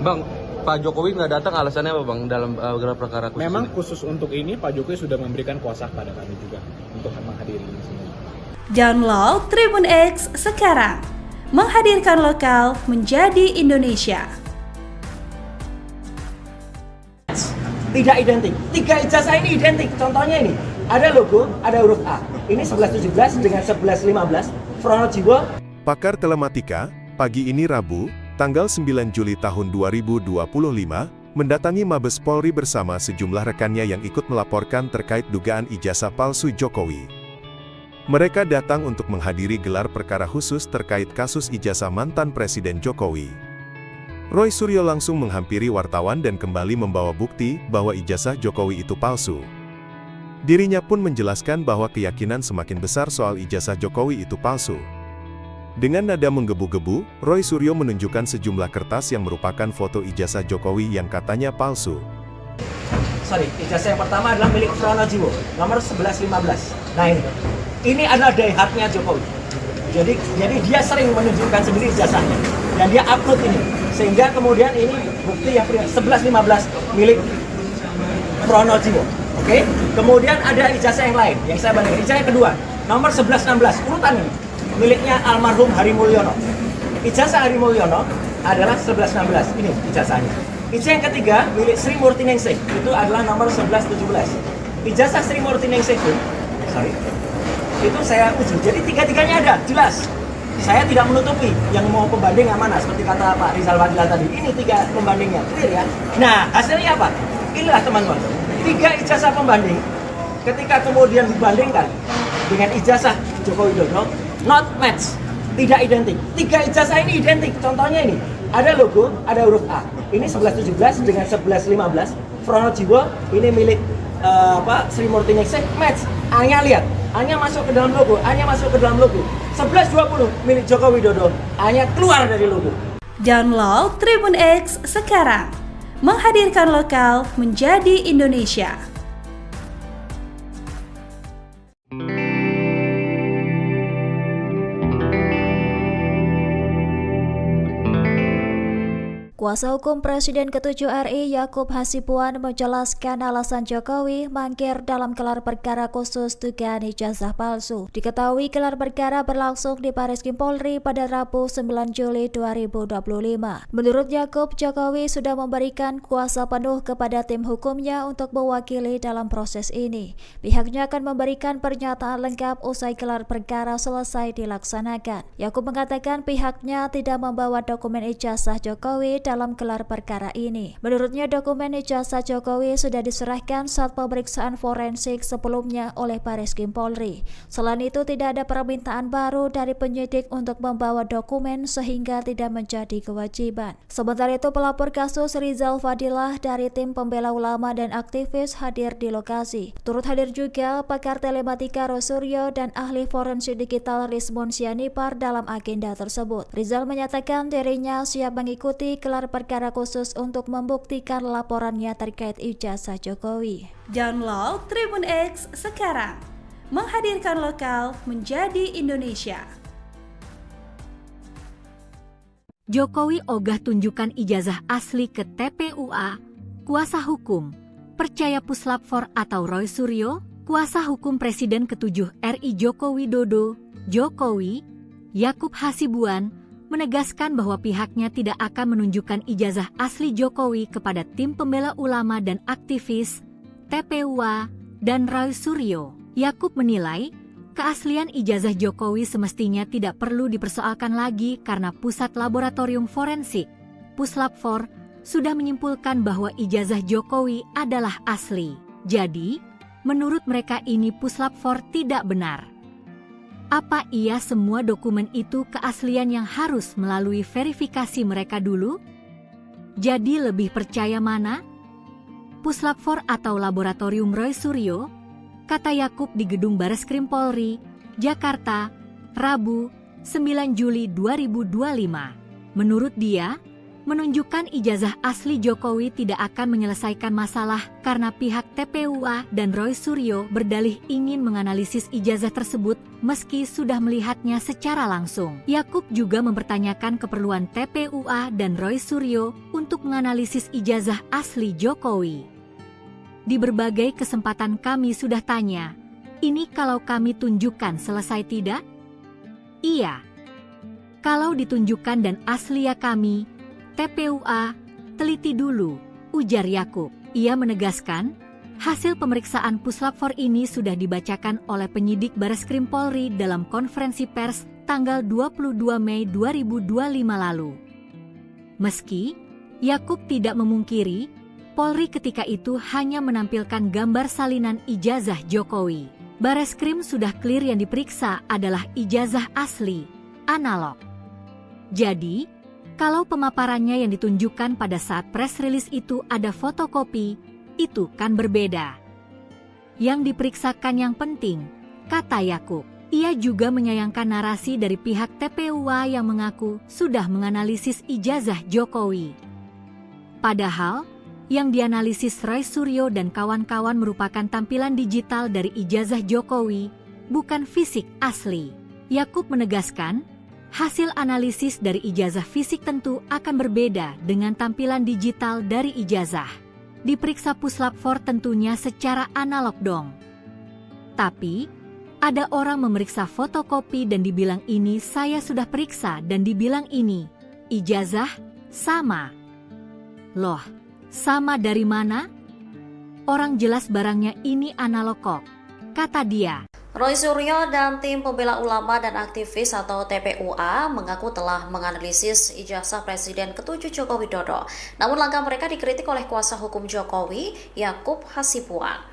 Bang, Pak Jokowi nggak datang alasannya apa Bang dalam gelar perkara khusus? Memang ini? khusus untuk ini Pak Jokowi sudah memberikan kuasa kepada kami juga untuk menghadiri ini semua. Download Tribun X sekarang, menghadirkan lokal menjadi Indonesia. Tidak identik. 3 ijazah ini identik. Contohnya ini, ada logo, ada huruf A. Ini 1117 dengan 1115. Pronojiwo. Pakar Telematika, pagi ini Rabu, tanggal 9 Juli tahun 2025, mendatangi Mabes Polri bersama sejumlah rekannya yang ikut melaporkan terkait dugaan ijazah palsu Jokowi. Mereka datang untuk menghadiri gelar perkara khusus terkait kasus ijazah mantan Presiden Jokowi. Roy Suryo langsung menghampiri wartawan dan kembali membawa bukti bahwa ijazah Jokowi itu palsu. Dirinya pun menjelaskan bahwa keyakinan semakin besar soal ijazah Jokowi itu palsu. Dengan nada menggebu-gebu, Roy Suryo menunjukkan sejumlah kertas yang merupakan foto ijazah Jokowi yang katanya palsu. Ijazah yang pertama adalah milik Pronojiwo, nomor 1115. Nah ini adalah diehatnya Jokowi. Jadi dia sering menunjukkan sendiri ijazahnya dan dia upload ini. Sehingga kemudian ini bukti yang 1115 milik Pronojiwo. Oke? Kemudian ada ijazah yang lain yang saya bandingkan. Ijazah yang kedua, nomor 1116, urutan ini miliknya almarhum Hari Mulyono. Ijazah Hari Mulyono adalah 1116. Ini ijazahnya. Ijazah yang ketiga milik Sri Murti Ningsih, itu adalah nomor 1117. Ijazah Sri Murti Ningsih itu saya uji. Jadi tiga-tiganya ada, jelas. Saya tidak menutupi yang mau pembanding yang mana, seperti kata Pak Rizal Fadila tadi. Ini 3 pembandingnya, clear ya. Nah, hasilnya apa? Inilah teman-teman. 3 ijazah pembanding, ketika kemudian dibandingkan dengan ijazah Joko Widodo, not match, tidak identik. 3 ijazah ini identik. Contohnya ini, ada logo, ada huruf A. Ini 1117 dengan 1115. Pronojiwo, ini milik Sri Murti Ningsih, match. A-nya lihat, A-nya masuk ke dalam logo, A-nya masuk ke dalam logo. 1120 milik Joko Widodo, A-nya keluar dari logo. Download Tribun X sekarang, menghadirkan lokal menjadi Indonesia. Kuasa hukum Presiden ke-7 RI Yakub Hasibuan menjelaskan alasan Jokowi mangkir dalam gelar perkara khusus dugaan ijazah palsu. Diketahui gelar perkara berlangsung di Bareskrim Polri pada Rabu 9 Juli 2025. Menurut Yakub, Jokowi sudah memberikan kuasa penuh kepada tim hukumnya untuk mewakili dalam proses ini. Pihaknya akan memberikan pernyataan lengkap usai gelar perkara selesai dilaksanakan. Yakub mengatakan pihaknya tidak membawa dokumen ijazah Jokowi dalam gelar perkara ini. Menurutnya dokumen ijazah Jokowi sudah diserahkan saat pemeriksaan forensik sebelumnya oleh Bareskrim Polri. Selain itu tidak ada permintaan baru dari penyidik untuk membawa dokumen sehingga tidak menjadi kewajiban. Sementara itu pelapor kasus Rizal Fadilah dari tim pembela ulama dan aktivis hadir di lokasi. Turut hadir juga pakar telematika Roy Suryo dan ahli forensik digital Rizmon Sianipar dalam agenda tersebut. Rizal menyatakan dirinya siap mengikuti gelar perkara khusus untuk membuktikan laporannya terkait ijazah Jokowi. Download Tribun X sekarang, menghadirkan lokal menjadi Indonesia. Jokowi ogah tunjukkan ijazah asli ke TPUA. Kuasa hukum percaya Puslapfor atau Roy Suryo, kuasa hukum Presiden ke-7 RI Joko Widodo, Jokowi, Yakub Hasibuan, menegaskan bahwa pihaknya tidak akan menunjukkan ijazah asli Jokowi kepada tim pembela ulama dan aktivis, TPUA, dan Roy Suryo. Yakub menilai, keaslian ijazah Jokowi semestinya tidak perlu dipersoalkan lagi karena Pusat Laboratorium Forensik, Puslapfor, sudah menyimpulkan bahwa ijazah Jokowi adalah asli. Jadi, menurut mereka ini Puslapfor tidak benar. Apa iya semua dokumen itu keaslian yang harus melalui verifikasi mereka dulu? Jadi lebih percaya mana? Puslapfor atau Laboratorium Roy Suryo? Kata Yakub di Gedung Bareskrim Polri, Jakarta, Rabu, 9 Juli 2025. Menurut dia, menunjukkan ijazah asli Jokowi tidak akan menyelesaikan masalah karena pihak TPUA dan Roy Suryo berdalih ingin menganalisis ijazah tersebut meski sudah melihatnya secara langsung. Yakub juga mempertanyakan keperluan TPUA dan Roy Suryo untuk menganalisis ijazah asli Jokowi. Di berbagai kesempatan kami sudah tanya, ini kalau kami tunjukkan selesai tidak? Iya. Kalau ditunjukkan dan asli ya kami, TPUA, teliti dulu, ujar Yakub. Ia menegaskan, hasil pemeriksaan Puslap 4 ini sudah dibacakan oleh penyidik Bareskrim Polri dalam konferensi pers tanggal 22 Mei 2025 lalu. Meski Yakub tidak memungkiri, Polri ketika itu hanya menampilkan gambar salinan ijazah Jokowi. Bareskrim sudah clear yang diperiksa adalah ijazah asli, analog. Jadi, kalau pemaparannya yang ditunjukkan pada saat press release itu ada fotokopi, itu kan berbeda. Yang diperiksakan yang penting, kata Yakub. Ia juga menyayangkan narasi dari pihak TPUA yang mengaku sudah menganalisis ijazah Jokowi. Padahal, yang dianalisis Roy Suryo dan kawan-kawan merupakan tampilan digital dari ijazah Jokowi, bukan fisik asli. Yakub menegaskan, hasil analisis dari ijazah fisik tentu akan berbeda dengan tampilan digital dari ijazah. Diperiksa Puslap 4 tentunya secara analog dong. Tapi, ada orang memeriksa fotokopi dan dibilang ini saya sudah periksa dan dibilang ini, ijazah, sama. Loh, sama dari mana? Orang jelas barangnya ini analog kok, kata dia. Roy Suryo dan tim pembela ulama dan aktivis atau TPUA mengaku telah menganalisis ijazah Presiden ke-7 Joko Widodo. Namun langkah mereka dikritik oleh kuasa hukum Jokowi, Yakub Hasibuan.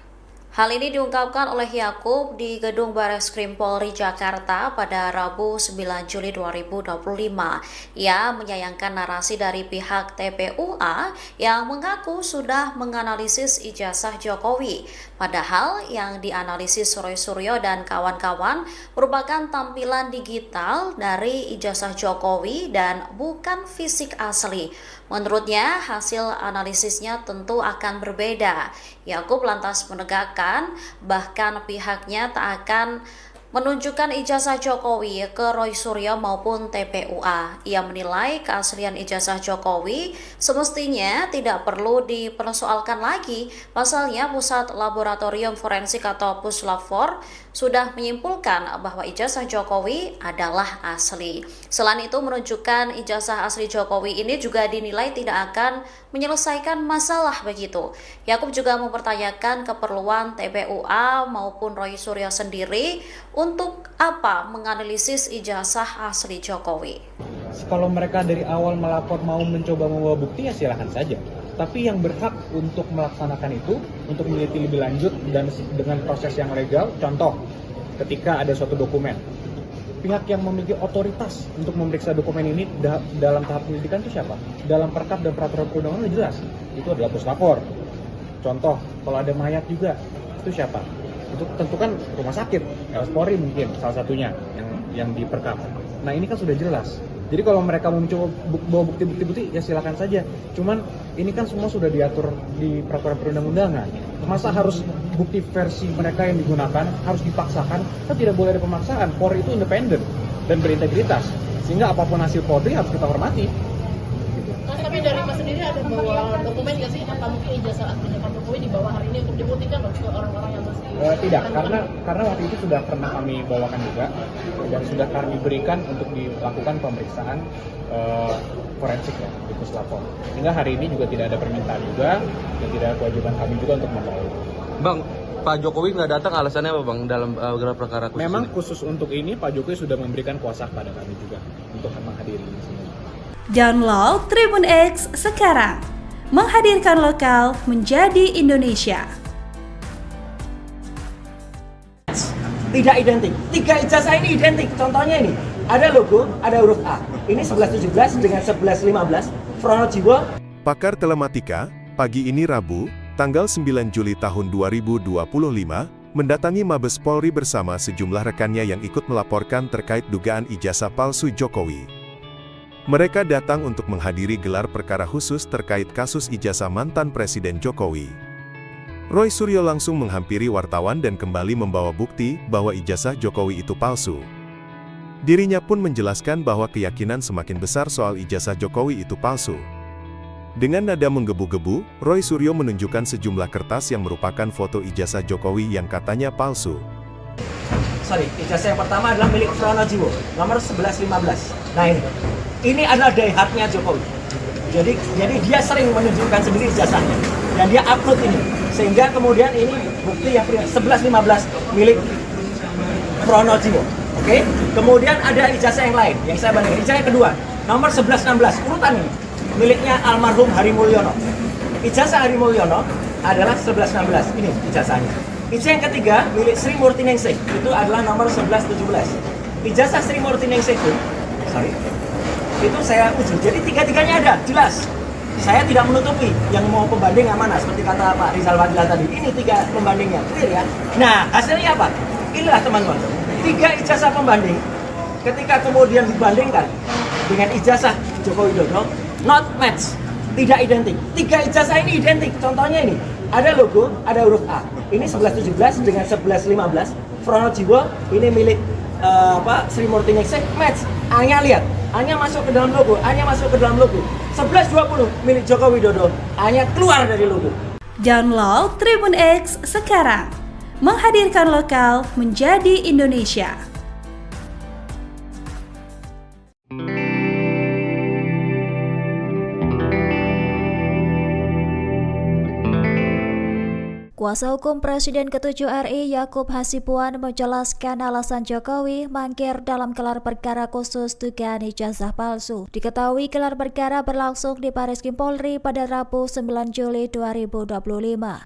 Hal ini diungkapkan oleh Yakub di Gedung Bareskrim Polri Jakarta pada Rabu 9 Juli 2025. Ia menyayangkan narasi dari pihak TPUA yang mengaku sudah menganalisis ijazah Jokowi. Padahal yang dianalisis Roy Suryo dan kawan-kawan merupakan tampilan digital dari ijazah Jokowi dan bukan fisik asli. Menurutnya, hasil analisisnya tentu akan berbeda. Yakub lantas menegakkan, bahkan pihaknya tak akan menunjukkan ijazah Jokowi ke Roy Suryo maupun TPUA. Ia menilai keaslian ijazah Jokowi semestinya tidak perlu dipersoalkan lagi. Pasalnya, Pusat Laboratorium Forensik atau Puslap 4 sudah menyimpulkan bahwa ijazah Jokowi adalah asli. Selain itu, menunjukkan ijazah asli Jokowi ini juga dinilai tidak akan menyelesaikan masalah begitu. Yakub juga mempertanyakan keperluan TPUA maupun Roy Suryo sendiri untuk apa menganalisis ijazah asli Jokowi. Kalau mereka dari awal melapor mau mencoba membawa bukti ya silakan saja. Tapi yang berhak untuk melaksanakan itu, untuk meneliti lebih lanjut dan dengan proses yang legal, contoh ketika ada suatu dokumen, pihak yang memiliki otoritas untuk memeriksa dokumen ini dalam tahap penyelidikan itu siapa? Dalam perkap dan peraturan perundangan itu jelas, itu adalah Puslap 4. Contoh, kalau ada mayat juga, itu siapa? Itu tentu kan rumah sakit, Polri mungkin salah satunya yang diperkap. Nah ini kan sudah jelas. Jadi kalau mereka mau mencoba bawa bukti-bukti ya silakan saja. Cuman ini kan semua sudah diatur di peraturan perundang-undangan. Masa harus bukti versi mereka yang digunakan harus dipaksakan? Kan tidak boleh ada pemaksaan. Polri itu independen dan berintegritas. Sehingga apapun hasil Polri harus kita hormati. Tapi dari Mas sendiri ada bawa dokumen nggak sih? Apa mungkin ijazah aslinya Pak Jokowi dibawa hari ini untuk dibuktikan ke orang-orang yang masih tidak, karena waktu itu sudah pernah kami bawakan juga dan sudah kami berikan untuk dilakukan pemeriksaan forensik ya di Puslap 4. Sehingga hari ini juga tidak ada permintaan juga dan tidak ada kewajiban kami juga untuk membawa. Bang, Pak Jokowi nggak datang alasannya apa Bang dalam gelar perkara khusus? Memang ini? Khusus untuk ini Pak Jokowi sudah memberikan kuasa kepada kami juga untuk menghadiri di sini. Download Tribun X sekarang, menghadirkan lokal menjadi Indonesia. Tidak identik. 3 ijazah ini identik. Contohnya ini, ada logo, ada huruf A. Ini 1117 dengan 1115. Fronojiwo. Pakar Telematika, pagi ini Rabu, tanggal 9 Juli tahun 2025, mendatangi Mabes Polri bersama sejumlah rekannya yang ikut melaporkan terkait dugaan ijazah palsu Jokowi. Mereka datang untuk menghadiri gelar perkara khusus terkait kasus ijazah mantan Presiden Jokowi. Roy Suryo langsung menghampiri wartawan dan kembali membawa bukti bahwa ijazah Jokowi itu palsu. Dirinya pun menjelaskan bahwa keyakinan semakin besar soal ijazah Jokowi itu palsu. Dengan nada menggebu-gebu, Roy Suryo menunjukkan sejumlah kertas yang merupakan foto ijazah Jokowi yang katanya palsu. Ijazah yang pertama adalah milik Pronojiwo, nomor 1115. Nah ini adalah daihatnya Jokowi. Jadi dia sering menunjukkan sendiri ijazahnya dan dia upload ini. Sehingga kemudian ini bukti yang 1115 milik Pronojiwo. Oke? Kemudian ada ijazah yang lain yang saya bandingkan. Ijazah yang kedua, nomor 1116, urutan ini miliknya almarhum Hari Mulyono. Ijazah Hari Mulyono adalah 1116. Ini ijazahnya. Ijazah yang ketiga milik Sri Murtiningsih, itu adalah nomor 1117. Ijazah Sri Murtiningsih itu saya uji. Jadi tiga-tiganya ada, jelas. Saya tidak menutupi yang mau pembanding yang mana, seperti kata Pak Rizal Fadila tadi. Ini 3 pembandingnya, clear ya. Nah, hasilnya apa? Inilah teman-teman. 3 ijazah pembanding. Ketika kemudian dibandingkan dengan ijazah Joko Widodo, not match, tidak identik. 3 ijazah ini identik. Contohnya ini, ada logo, ada huruf A. Ini 1117 dengan 1115. Pronojiwo ini milik Sri Murtiningsih, match. A-nya lihat, A-nya masuk ke dalam logo, A-nya masuk ke dalam logo. 1120 milik Joko Widodo, A-nya keluar dari logo. Download Tribun X sekarang. Menghadirkan lokal menjadi Indonesia. Kuasa hukum Presiden ke-7 RI Yakub Hasibuan menjelaskan alasan Jokowi mangkir dalam gelar perkara khusus dugaan ijazah palsu. Diketahui gelar perkara berlangsung di Bareskrim Polri pada Rabu 9 Juli 2025.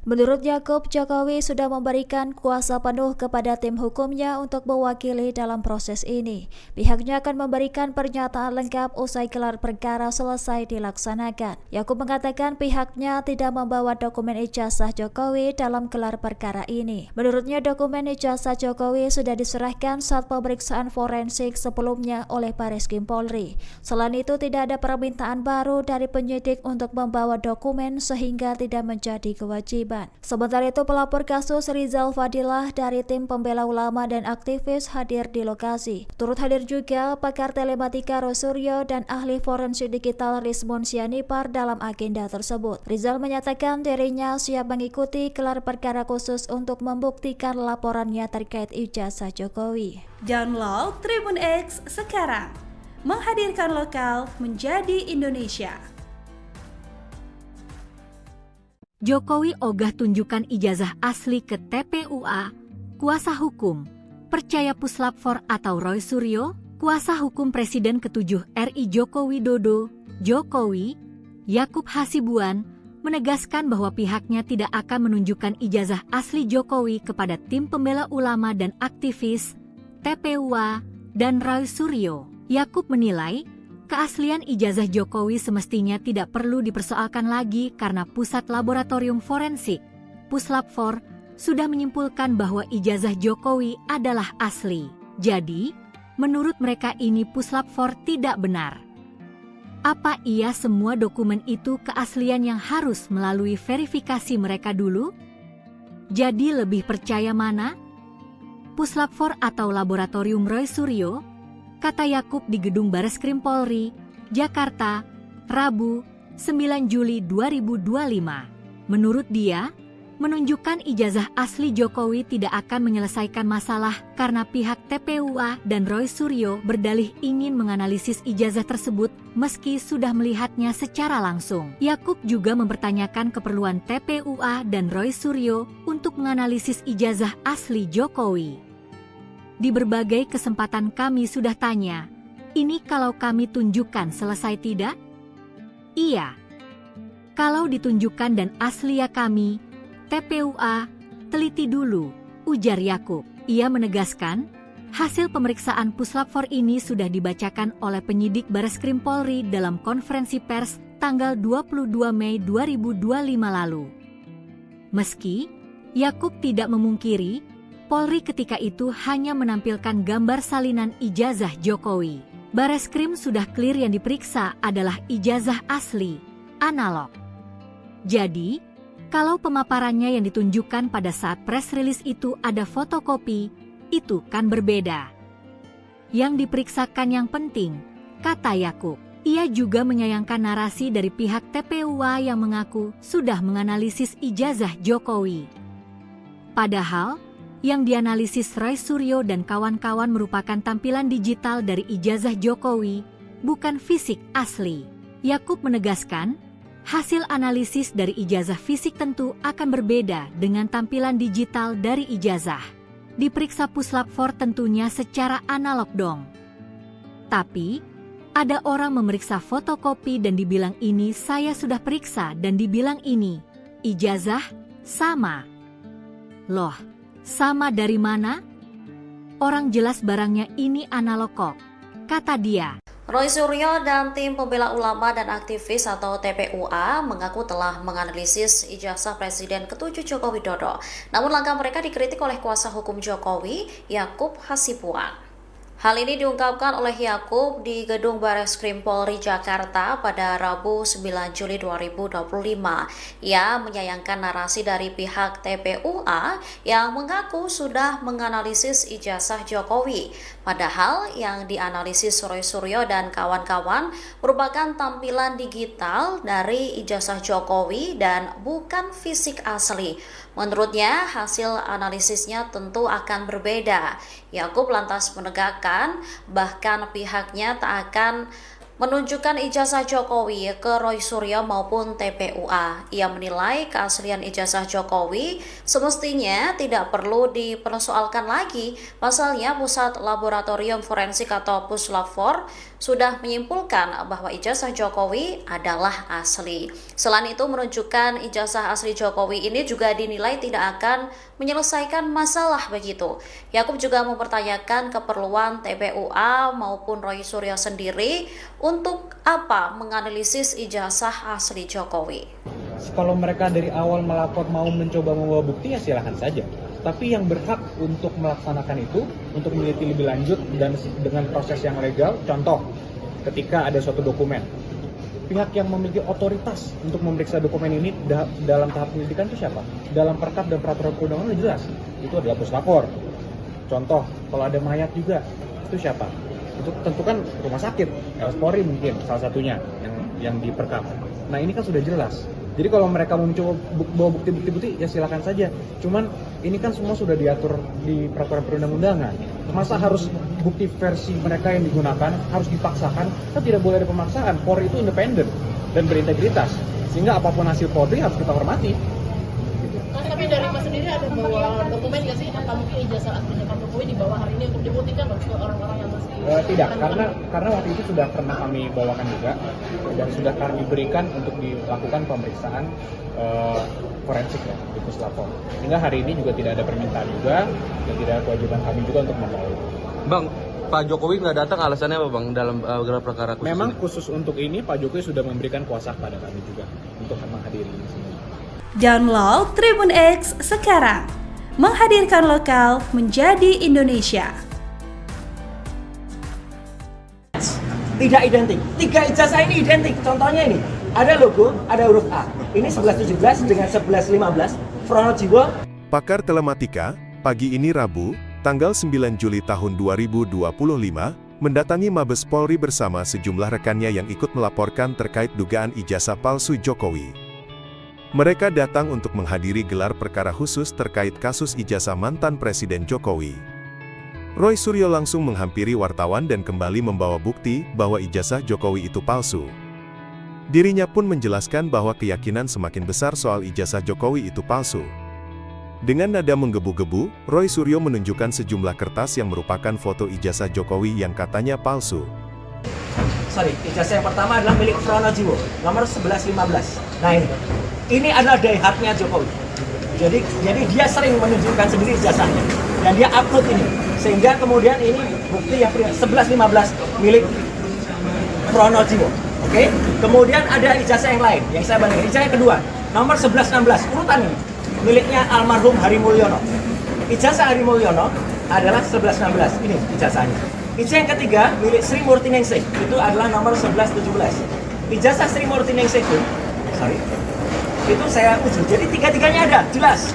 Menurut Yakub, Jokowi sudah memberikan kuasa penuh kepada tim hukumnya untuk mewakili dalam proses ini. Pihaknya akan memberikan pernyataan lengkap usai gelar perkara selesai dilaksanakan. Yakub mengatakan pihaknya tidak membawa dokumen ijazah Jokowi dalam gelar perkara ini. Menurutnya dokumen ijazah Jokowi sudah diserahkan saat pemeriksaan forensik sebelumnya oleh Bareskrim Polri. Selain itu tidak ada permintaan baru dari penyidik untuk membawa dokumen sehingga tidak menjadi kewajiban. Sementara itu pelapor kasus Rizal Fadilah dari tim pembela ulama dan aktivis hadir di lokasi. Turut hadir juga pakar telematika Roy Suryo dan ahli forensik digital Rizmon Sianipar dalam agenda tersebut. Rizal menyatakan dirinya siap mengikuti gelar perkara khusus untuk membuktikan laporannya terkait ijazah Jokowi. Download Tribun X sekarang. Menghadirkan lokal menjadi Indonesia. Jokowi ogah tunjukkan ijazah asli ke TPUA. Kuasa hukum percaya Puslap 4 atau Roy Suryo, kuasa hukum Presiden ke-7 RI Joko Widodo, Jokowi, Yakub Hasibuan, menegaskan bahwa pihaknya tidak akan menunjukkan ijazah asli Jokowi kepada tim pembela ulama dan aktivis, TPUA, dan Roy Suryo. Yakub menilai, keaslian ijazah Jokowi semestinya tidak perlu dipersoalkan lagi karena Pusat Laboratorium Forensik, Puslap 4, sudah menyimpulkan bahwa ijazah Jokowi adalah asli. Jadi, menurut mereka ini Puslap 4 tidak benar. Apa iya semua dokumen itu keaslian yang harus melalui verifikasi mereka dulu? Jadi lebih percaya mana? Puslap 4 atau Laboratorium Roy Suryo? Kata Yakub di Gedung Bareskrim Polri, Jakarta, Rabu, 9 Juli 2025. Menurut dia, menunjukkan ijazah asli Jokowi tidak akan menyelesaikan masalah karena pihak TPUA dan Roy Suryo berdalih ingin menganalisis ijazah tersebut meski sudah melihatnya secara langsung. Yakub juga mempertanyakan keperluan TPUA dan Roy Suryo untuk menganalisis ijazah asli Jokowi. Di berbagai kesempatan kami sudah tanya, ini kalau kami tunjukkan selesai tidak? Iya. Kalau ditunjukkan dan asli ya kami, TPUA, teliti dulu, ujar Yakub. Ia menegaskan, hasil pemeriksaan Puslap 4 ini sudah dibacakan oleh penyidik Bareskrim Polri dalam konferensi pers tanggal 22 Mei 2025 lalu. Meski Yakub tidak memungkiri Kapolri ketika itu hanya menampilkan gambar salinan ijazah Jokowi. Bareskrim sudah clear yang diperiksa adalah ijazah asli, analog. Jadi, kalau pemaparannya yang ditunjukkan pada saat press release itu ada fotokopi, itu kan berbeda. Yang diperiksakan yang penting, kata Yakub. Ia juga menyayangkan narasi dari pihak TPUA yang mengaku sudah menganalisis ijazah Jokowi. Padahal, yang dianalisis Roy Suryo dan kawan-kawan merupakan tampilan digital dari ijazah Jokowi, bukan fisik asli. Yakub menegaskan, hasil analisis dari ijazah fisik tentu akan berbeda dengan tampilan digital dari ijazah. Diperiksa Puslap 4 tentunya secara analog dong. Tapi, ada orang memeriksa fotokopi dan dibilang ini saya sudah periksa dan dibilang ini ijazah sama. Loh, sama dari mana? Orang jelas barangnya ini analog kok, kata dia. Roy Suryo dan tim pembela ulama dan aktivis atau TPUA mengaku telah menganalisis ijazah Presiden ke-7 Joko Widodo. Namun langkah mereka dikritik oleh kuasa hukum Jokowi, Yakub Hasibuan. Hal ini diungkapkan oleh Yakub di Gedung Bareskrim Polri Jakarta pada Rabu 9 Juli 2025. Ia menyayangkan narasi dari pihak TPUA yang mengaku sudah menganalisis ijazah Jokowi. Padahal yang dianalisis Roy Suryo dan kawan-kawan merupakan tampilan digital dari ijazah Jokowi dan bukan fisik asli. Menurutnya, hasil analisisnya tentu akan berbeda. Yakub lantas menegakkan, bahkan pihaknya tak akan menunjukkan ijazah Jokowi ke Roy Suryo maupun TPUA. Ia menilai keaslian ijazah Jokowi semestinya tidak perlu dipersoalkan lagi. Pasalnya, Pusat Laboratorium Forensik atau Puslap 4 sudah menyimpulkan bahwa ijazah Jokowi adalah asli. Selain itu, menunjukkan ijazah asli Jokowi ini juga dinilai tidak akan menyelesaikan masalah begitu. Yakub juga mempertanyakan keperluan TPUA maupun Roy Suryo sendiri untuk apa menganalisis ijazah asli Jokowi. Kalau mereka dari awal melapor mau mencoba membawa bukti ya silahkan saja. Tapi yang berhak untuk melaksanakan itu, untuk meneliti lebih lanjut dan dengan proses yang legal, contoh ketika ada suatu dokumen, pihak yang memiliki otoritas untuk memeriksa dokumen ini dalam tahap penyelidikan itu siapa? Dalam perkap dan peraturan perundangan jelas, itu adalah Puslap 4. Contoh, kalau ada mayat juga, itu siapa? Itu tentu kan rumah sakit, Polri mungkin salah satunya yang diperkap. Nah ini kan sudah jelas. Jadi kalau mereka mau mencoba bawa bukti-bukti ya silakan saja. Cuman ini kan semua sudah diatur di peraturan perundang-undangan. Masa harus bukti versi mereka yang digunakan harus dipaksakan? Kan tidak boleh ada pemaksaan. Polri itu independen dan berintegritas. Sehingga apapun hasil Polri harus kita hormati. Tapi dari Mas sendiri ada bawa dokumen nggak sih? Apa mungkin ijazah aslinya Pak Jokowi dibawa hari ini untuk dibuktikan ke orang-orang yang masih tidak, karena waktu itu sudah pernah kami bawakan juga dan sudah kami berikan untuk dilakukan pemeriksaan forensik ya di Puslap 4. Hingga hari ini juga tidak ada permintaan juga dan tidak ada kewajiban kami juga untuk membawa. Bang, Pak Jokowi nggak datang alasannya apa Bang dalam gelar perkara khusus? Memang ini? Khusus untuk ini Pak Jokowi sudah memberikan kuasa kepada kami juga untuk menghadiri di sini. Download Tribun X sekarang, menghadirkan lokal menjadi Indonesia. Tidak identik. 3 ijazah ini identik. Contohnya ini, ada logo, ada huruf A. Ini 1117 dengan 1115. Pronojiwo. Pakar Telematika, pagi ini Rabu, tanggal 9 Juli tahun 2025, mendatangi Mabes Polri bersama sejumlah rekannya yang ikut melaporkan terkait dugaan ijazah palsu Jokowi. Mereka datang untuk menghadiri gelar perkara khusus terkait kasus ijazah mantan Presiden Jokowi. Roy Suryo langsung menghampiri wartawan dan kembali membawa bukti bahwa ijazah Jokowi itu palsu. Dirinya pun menjelaskan bahwa keyakinan semakin besar soal ijazah Jokowi itu palsu. Dengan nada menggebu-gebu, Roy Suryo menunjukkan sejumlah kertas yang merupakan foto ijazah Jokowi yang katanya palsu. Ijazah yang pertama adalah milik Pronojiwo, nomor 1115. Nah ini adalah daihatnya Jokowi. Jadi dia sering menunjukkan sendiri ijazahnya dan dia upload ini. Sehingga kemudian ini bukti yang 1115 milik Pronojiwo. Oke? Kemudian ada ijazah yang lain yang saya bandingkan. Ijazah yang kedua, nomor 1116, urutan ini miliknya almarhum Hari Mulyono. Ijazah Hari Mulyono adalah 1116. Ini ijazahnya. Ijazah yang ketiga milik Sri Murti Ningsih itu adalah nomor 1117. Ijazah Sri Murti Ningsih itu saya uji. Jadi tiga-tiganya ada, jelas.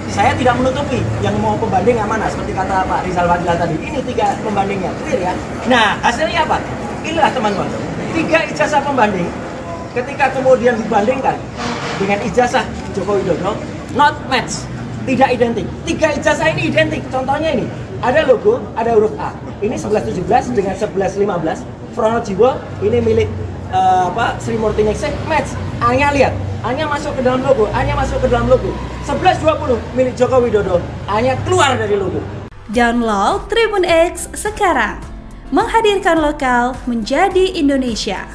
Saya tidak menutupi yang mau pembanding yang mana, seperti kata Pak Rizal Fadila tadi. Ini 3 pembandingnya, clear ya. Nah, hasilnya apa? Inilah teman-teman. 3 ijazah pembanding ketika kemudian dibandingkan dengan ijazah Joko Widodo, not match, tidak identik. 3 ijazah ini identik. Contohnya ini, ada logo, ada huruf A. Ini 1117 dengan 1115. Pronojiwo ini milik Sri Murti Ningsih, match. A-nya lihat, A-nya masuk ke dalam logo, A-nya masuk ke dalam logo. 1120 milik Joko Widodo, A-nya keluar dari logo. Download Tribun X sekarang. Menghadirkan lokal menjadi Indonesia.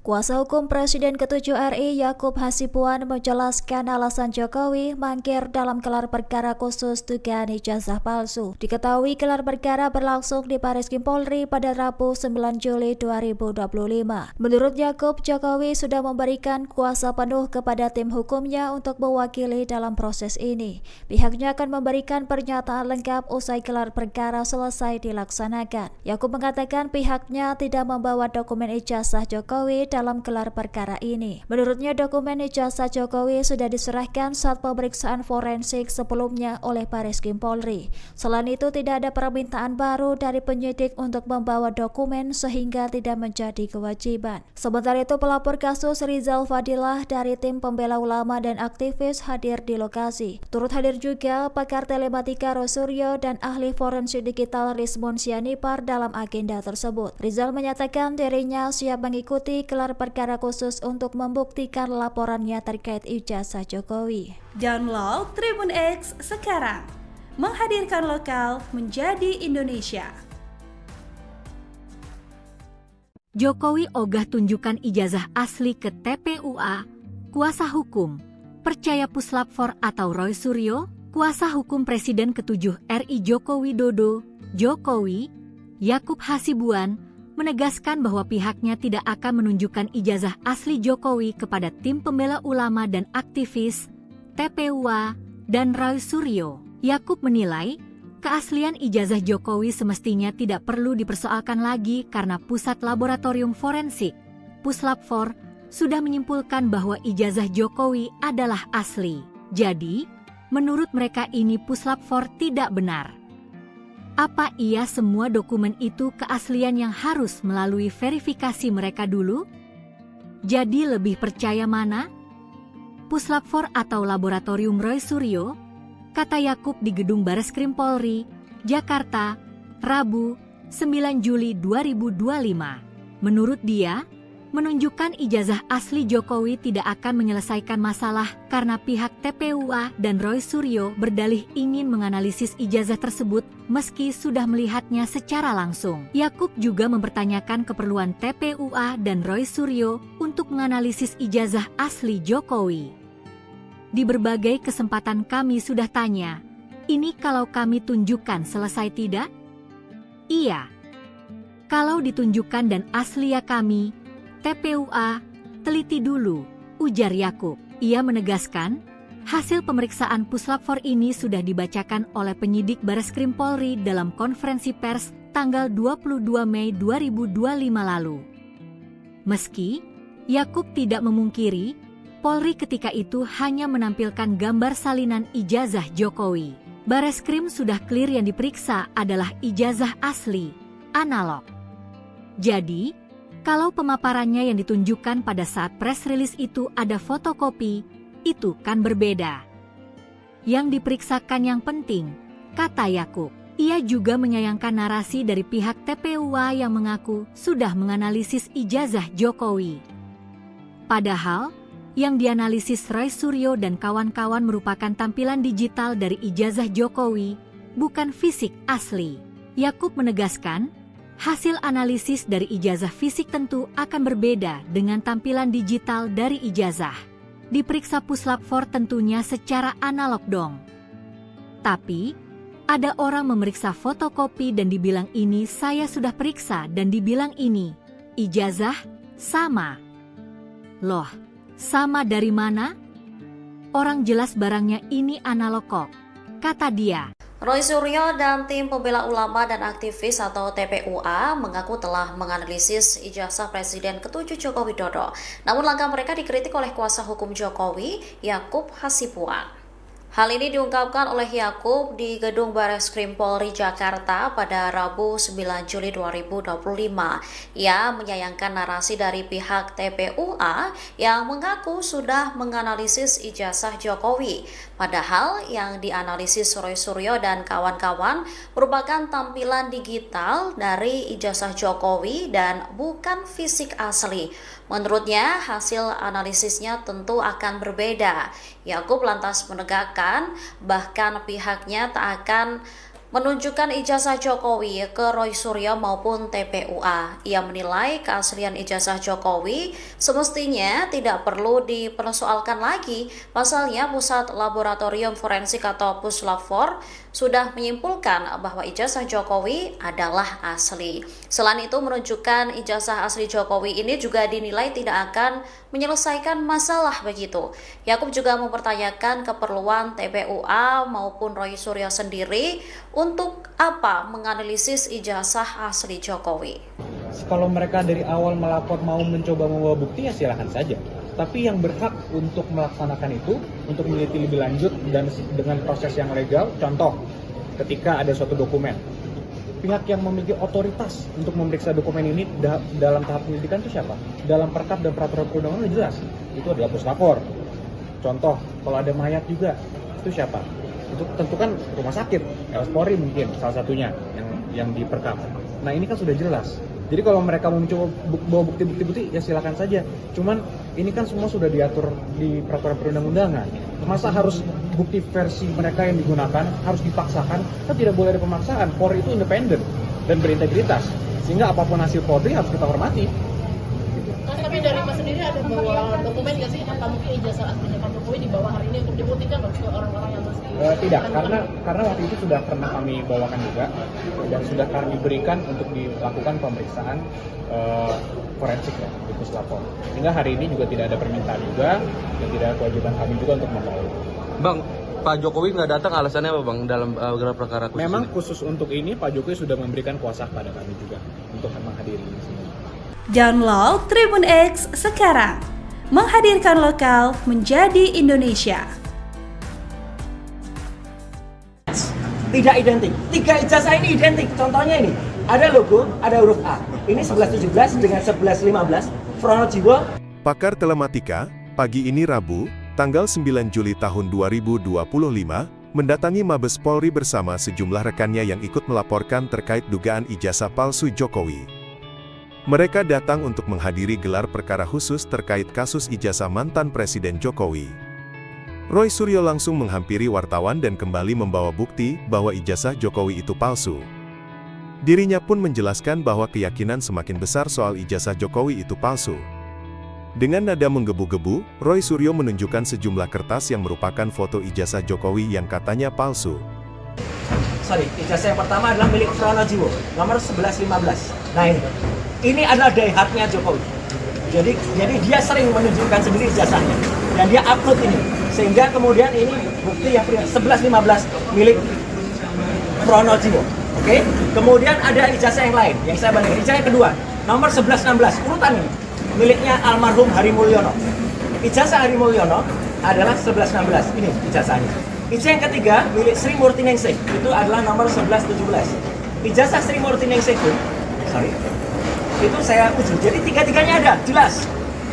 Kuasa hukum Presiden ke-7 RI Yakub Hasibuan menjelaskan alasan Jokowi mangkir dalam gelar perkara khusus dugaan ijazah palsu. Diketahui gelar perkara berlangsung di Bareskrim Polri pada Rabu 9 Juli 2025. Menurut Yakub, Jokowi sudah memberikan kuasa penuh kepada tim hukumnya untuk mewakili dalam proses ini. Pihaknya akan memberikan pernyataan lengkap usai gelar perkara selesai dilaksanakan. Yakub mengatakan pihaknya tidak membawa dokumen ijazah Jokowi dalam gelar perkara ini. Menurutnya dokumen ijazah Jokowi sudah diserahkan saat pemeriksaan forensik sebelumnya oleh Bareskrim Polri. Selain itu tidak ada permintaan baru dari penyidik untuk membawa dokumen sehingga tidak menjadi kewajiban. Sementara itu pelapor kasus Rizal Fadilah dari tim pembela ulama dan aktivis hadir di lokasi. Turut hadir juga pakar telematika Rosuryo dan ahli forensik digital Rizmon Sianipar dalam agenda tersebut. Rizal menyatakan dirinya siap mengikuti gelar perkara khusus untuk membuktikan laporannya terkait ijazah Jokowi. Download Tribun X sekarang. Menghadirkan lokal menjadi Indonesia. Jokowi ogah tunjukkan ijazah asli ke TPUA. Kuasa hukum percaya Puslap 4 atau Roy Suryo, kuasa hukum Presiden ke-7 RI Joko Widodo, Jokowi, Yakub Hasibuan, menegaskan bahwa pihaknya tidak akan menunjukkan ijazah asli Jokowi kepada tim pembela ulama dan aktivis, TPUA, dan Roy Suryo. Yakub menilai, keaslian ijazah Jokowi semestinya tidak perlu dipersoalkan lagi karena Pusat Laboratorium Forensik, Puslap 4, sudah menyimpulkan bahwa ijazah Jokowi adalah asli. Jadi, menurut mereka ini Puslap 4 tidak benar. Apa iya semua dokumen itu keaslian yang harus melalui verifikasi mereka dulu? Jadi lebih percaya mana? Puslap 4 atau Laboratorium Roy Suryo? Kata Yakub di Gedung Bareskrim Polri, Jakarta, Rabu, 9 Juli 2025. Menurut dia, menunjukkan ijazah asli Jokowi tidak akan menyelesaikan masalah karena pihak TPUA dan Roy Suryo berdalih ingin menganalisis ijazah tersebut meski sudah melihatnya secara langsung. Yakub juga mempertanyakan keperluan TPUA dan Roy Suryo untuk menganalisis ijazah asli Jokowi. Di berbagai kesempatan kami sudah tanya, ini kalau kami tunjukkan selesai tidak? Iya. Kalau ditunjukkan dan asli ya kami, TPUA, teliti dulu, ujar Yakub. Ia menegaskan, hasil pemeriksaan Puslap 4 ini sudah dibacakan oleh penyidik Bareskrim Polri dalam konferensi pers tanggal 22 Mei 2025 lalu. Meski, Yakub tidak memungkiri, Polri ketika itu hanya menampilkan gambar salinan ijazah Jokowi. Bareskrim sudah clear yang diperiksa adalah ijazah asli, analog. Jadi, kalau pemaparannya yang ditunjukkan pada saat press release itu ada fotokopi, itu kan berbeda. Yang diperiksakan yang penting, kata Yakub. Ia juga menyayangkan narasi dari pihak TPUA yang mengaku sudah menganalisis ijazah Jokowi. Padahal, yang dianalisis Roy Suryo dan kawan-kawan merupakan tampilan digital dari ijazah Jokowi, bukan fisik asli. Yakub menegaskan, hasil analisis dari ijazah fisik tentu akan berbeda dengan tampilan digital dari ijazah. Diperiksa Puslap 4 tentunya secara analog dong. Tapi, Ada orang memeriksa fotokopi dan dibilang ini saya sudah periksa dan dibilang ini ijazah sama. Loh, sama dari mana? Orang jelas barangnya ini analog kok, kata dia. Roy Suryo dan tim pembela ulama dan aktivis atau TPUA mengaku telah menganalisis ijazah Presiden ke-7 Joko Widodo. Namun langkah mereka dikritik oleh kuasa hukum Jokowi, Yakub Hasibuan. Hal ini diungkapkan oleh Yakub di Gedung Bareskrim Polri Jakarta pada Rabu 9 Juli 2025. Ia menyayangkan narasi dari pihak TPUA yang mengaku sudah menganalisis ijazah Jokowi. Padahal yang dianalisis Roy Suryo dan kawan-kawan merupakan tampilan digital dari ijazah Jokowi dan bukan fisik asli. Menurutnya, hasil analisisnya tentu akan berbeda. Yakub lantas menegakkan bahkan pihaknya tak akan menunjukkan ijazah Jokowi ke Roy Suryo maupun TPUA. Ia menilai keaslian ijazah Jokowi semestinya tidak perlu dipersoalkan lagi. Pasalnya Pusat Laboratorium Forensik atau Puslab-4 sudah menyimpulkan bahwa ijazah Jokowi adalah asli. Selain itu, menunjukkan ijazah asli Jokowi ini juga dinilai tidak akan menyelesaikan masalah begitu. Yakub juga mempertanyakan keperluan TPUA maupun Roy Suryo sendiri untuk apa menganalisis ijazah asli Jokowi. Kalau mereka dari awal melapor mau mencoba membawa bukti ya silakan saja. Tapi yang berhak untuk melaksanakan itu, untuk meneliti lebih lanjut dan dengan proses yang legal, contoh ketika ada suatu dokumen, pihak yang memiliki otoritas untuk memeriksa dokumen ini dalam tahap penyelidikan itu siapa? Dalam perkap dan peraturan perundangan jelas, itu adalah puslapor. Contoh, kalau ada mayat juga, itu siapa? Itu tentu kan rumah sakit, Polri mungkin salah satunya yang diperkap. Nah ini kan sudah jelas. Jadi kalau mereka mau mencoba bawa bukti-bukti ya silakan saja. Cuman ini kan semua sudah diatur di peraturan perundang-undangan. Masa harus bukti versi mereka yang digunakan harus dipaksakan? Kan tidak boleh ada pemaksaan. Polri itu independen dan berintegritas. Sehingga apapun hasil Polri harus kita hormati. Tapi dari Mas sendiri ada bawa dokumen nggak sih? Apa mungkin ijazah aslinya Pak Jokowi dibawa hari ini untuk dibuktikan ke orang-orang yang masih... Tidak, karena waktu itu sudah pernah kami bawakan juga dan sudah kami berikan untuk dilakukan pemeriksaan forensik ya, di Puslapor. Sehingga hari ini juga tidak ada permintaan juga dan tidak ada kewajiban kami juga untuk membawa. Bang, Pak Jokowi nggak datang alasannya apa Bang dalam gelar perkara khusus? Memang ini? khusus untuk ini Pak Jokowi sudah memberikan kuasa kepada kami juga untuk menghadiri ini semua. Download Tribun X sekarang, menghadirkan lokal menjadi Indonesia. Tidak identik. 3 ijazah ini identik. Contohnya ini, ada logo, ada huruf A. Ini 1117 dengan 1115. Pronojiwo. Pakar Telematika, pagi ini Rabu, tanggal 9 Juli tahun 2025, mendatangi Mabes Polri bersama sejumlah rekannya yang ikut melaporkan terkait dugaan ijazah palsu Jokowi. Mereka datang untuk menghadiri gelar perkara khusus terkait kasus ijazah mantan Presiden Jokowi. Roy Suryo langsung menghampiri wartawan dan kembali membawa bukti bahwa ijazah Jokowi itu palsu. Dirinya pun menjelaskan bahwa keyakinan semakin besar soal ijazah Jokowi itu palsu. Dengan nada menggebu-gebu, Roy Suryo menunjukkan sejumlah kertas yang merupakan foto ijazah Jokowi yang katanya palsu. Ijazah yang pertama adalah milik Pronojiwo, nomor 1115. Nah ini adalah diehatnya Jokowi. Jadi dia sering menunjukkan sendiri ijazahnya dan dia upload ini, sehingga kemudian ini bukti yang 1115 milik Pronojiwo. Oke? Kemudian ada ijazah yang lain yang saya bandingkan. Ijazah yang kedua, nomor 1116, urutan ini miliknya almarhum Hari Mulyono. Ijazah Hari Mulyono adalah 1116. Ini ijazahnya. Ijazah yang ketiga milik Sri Murti Ningsih, itu adalah nomor 1117. Ijazah Sri Murti Ningsih pun, itu saya uji. Jadi tiga-tiganya ada, jelas.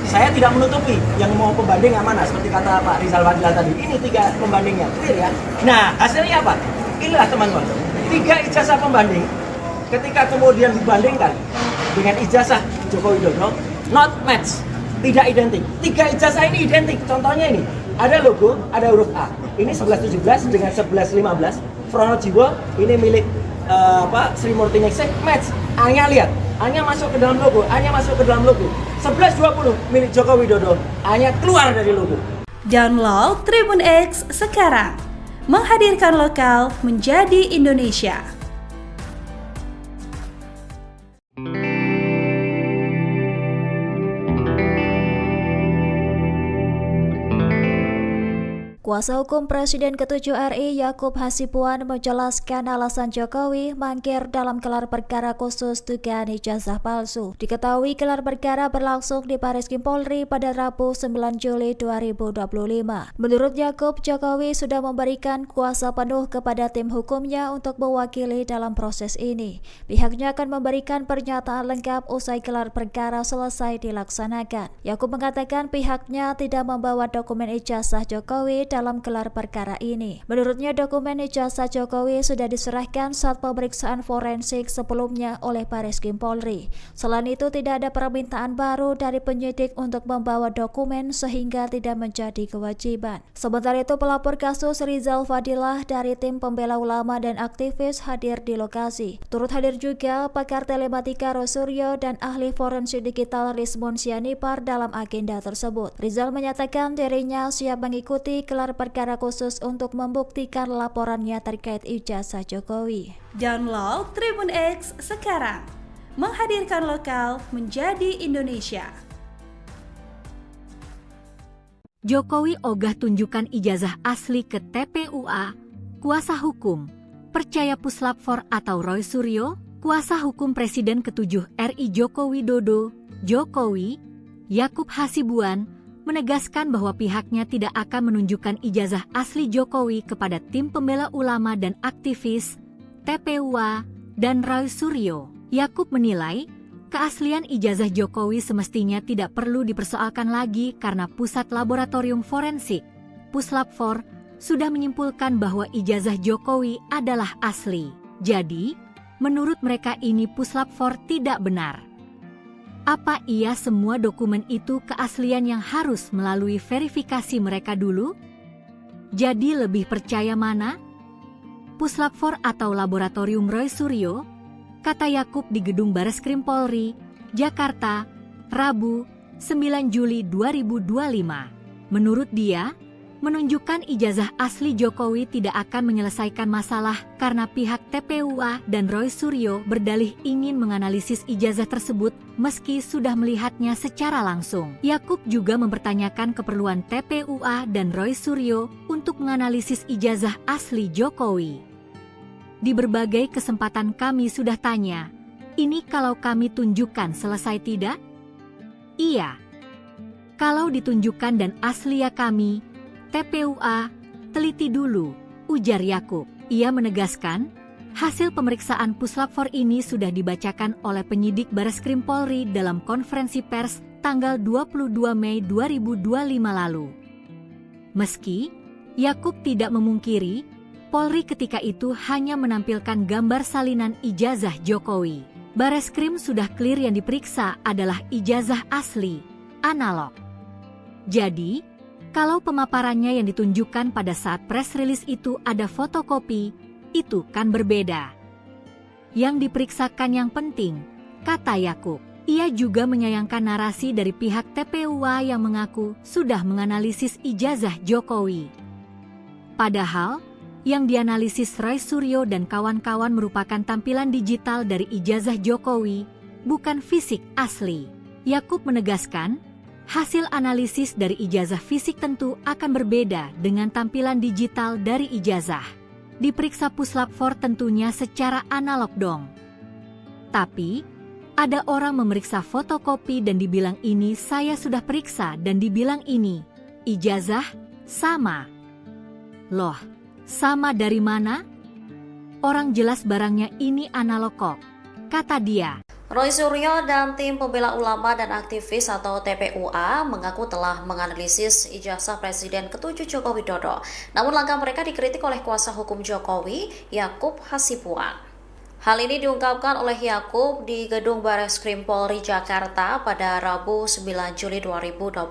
Saya tidak menutupi yang mau pembanding yang mana, seperti kata Pak Rizal Fadila tadi. Ini 3 pembandingnya, clear ya. Nah, hasilnya apa? Inilah teman-teman, 3 ijazah pembanding. Ketika kemudian dibandingkan dengan ijazah Joko Widodo, not match, tidak identik. 3 ijazah ini identik. Contohnya ini, ada logo, ada huruf A. Ini 1117 dengan 1115. Pronojiwo, ini milik Sri Murti Ningsih, match. A-nya lihat, A-nya masuk ke dalam logo, A-nya masuk ke dalam logo. 1120 milik Joko Widodo, A-nya keluar dari logo. Download Tribun X sekarang, menghadirkan lokal menjadi Indonesia. Kuasa hukum Presiden ke-7 RI Yakub Hasibuan menjelaskan alasan Jokowi mangkir dalam gelar perkara khusus dugaan ijazah palsu. Diketahui gelar perkara berlangsung di Baris Krim Polri pada Rabu 9 Juli 2025. Menurut Yakub, Jokowi sudah memberikan kuasa penuh kepada tim hukumnya untuk mewakili dalam proses ini. Pihaknya akan memberikan pernyataan lengkap usai gelar perkara selesai dilaksanakan. Yakub mengatakan pihaknya tidak membawa dokumen ijazah Jokowi dalam gelar perkara ini. Menurutnya dokumen ijazah Jokowi sudah diserahkan saat pemeriksaan forensik sebelumnya oleh Baris Krim Polri. Selain itu tidak ada permintaan baru dari penyidik untuk membawa dokumen sehingga tidak menjadi kewajiban. Sementara itu pelapor kasus Rizal Fadilah dari tim pembela ulama dan aktivis hadir di lokasi. Turut hadir juga pakar telematika Rosuryo dan ahli forensik digital Rizmon Sianipar dalam agenda tersebut. Rizal menyatakan dirinya siap mengikuti gelar perkara khusus untuk membuktikan laporannya terkait ijazah Jokowi. Download Tribun X sekarang, menghadirkan lokal menjadi Indonesia. Jokowi ogah tunjukkan ijazah asli ke TPUA. Kuasa hukum percaya Puslap 4 atau Roy Suryo, kuasa hukum Presiden ke-7 RI Joko Widodo, Jokowi, Yakub Hasibuan, menegaskan bahwa pihaknya tidak akan menunjukkan ijazah asli Jokowi kepada tim pembela ulama dan aktivis, TPUA, dan Roy Suryo. Yakub menilai, keaslian ijazah Jokowi semestinya tidak perlu dipersoalkan lagi karena Pusat Laboratorium Forensik, Puslap 4, sudah menyimpulkan bahwa ijazah Jokowi adalah asli. Jadi, menurut mereka ini Puslap 4 tidak benar. Apa iya semua dokumen itu keaslian yang harus melalui verifikasi mereka dulu? Jadi lebih percaya mana? Puslap 4 atau Laboratorium Roy Suryo? Kata Yakub di Gedung Bareskrim Polri, Jakarta, Rabu, 9 Juli 2025. Menurut dia, menunjukkan ijazah asli Jokowi tidak akan menyelesaikan masalah karena pihak TPUA dan Roy Suryo berdalih ingin menganalisis ijazah tersebut meski sudah melihatnya secara langsung. Yakub juga mempertanyakan keperluan TPUA dan Roy Suryo untuk menganalisis ijazah asli Jokowi. Di berbagai kesempatan kami sudah tanya, ini kalau kami tunjukkan selesai tidak? Iya. Kalau ditunjukkan dan asli ya kami, TPUA, teliti dulu, ujar Yakub. Ia menegaskan, hasil pemeriksaan Puslap 4 ini sudah dibacakan oleh penyidik Bareskrim Polri dalam konferensi pers tanggal 22 Mei 2025 lalu. Meski, Yakub tidak memungkiri, Polri ketika itu hanya menampilkan gambar salinan ijazah Jokowi. Bareskrim sudah clear yang diperiksa adalah ijazah asli, analog. Jadi, kalau pemaparannya yang ditunjukkan pada saat press release itu ada fotokopi, itu kan berbeda. Yang diperiksakan yang penting, kata Yakub. Ia juga menyayangkan narasi dari pihak TPUA yang mengaku sudah menganalisis ijazah Jokowi. Padahal, yang dianalisis Roy Suryo dan kawan-kawan merupakan tampilan digital dari ijazah Jokowi, bukan fisik asli. Yakub menegaskan, hasil analisis dari ijazah fisik tentu akan berbeda dengan tampilan digital dari ijazah. Diperiksa Puslap 4 tentunya secara analog dong. Tapi, ada orang memeriksa fotokopi dan dibilang ini saya sudah periksa dan dibilang ini, ijazah, sama. Loh, sama dari mana? Orang jelas barangnya ini analog kok, kata dia. Roy Suryo dan tim pembela ulama dan aktivis atau TPUA mengaku telah menganalisis ijazah Presiden ke-7 Joko Widodo. Namun langkah mereka dikritik oleh kuasa hukum Jokowi, Yakub Hasibuan. Hal ini diungkapkan oleh Yakub di Gedung Bareskrim Polri Jakarta pada Rabu 9 Juli 2025.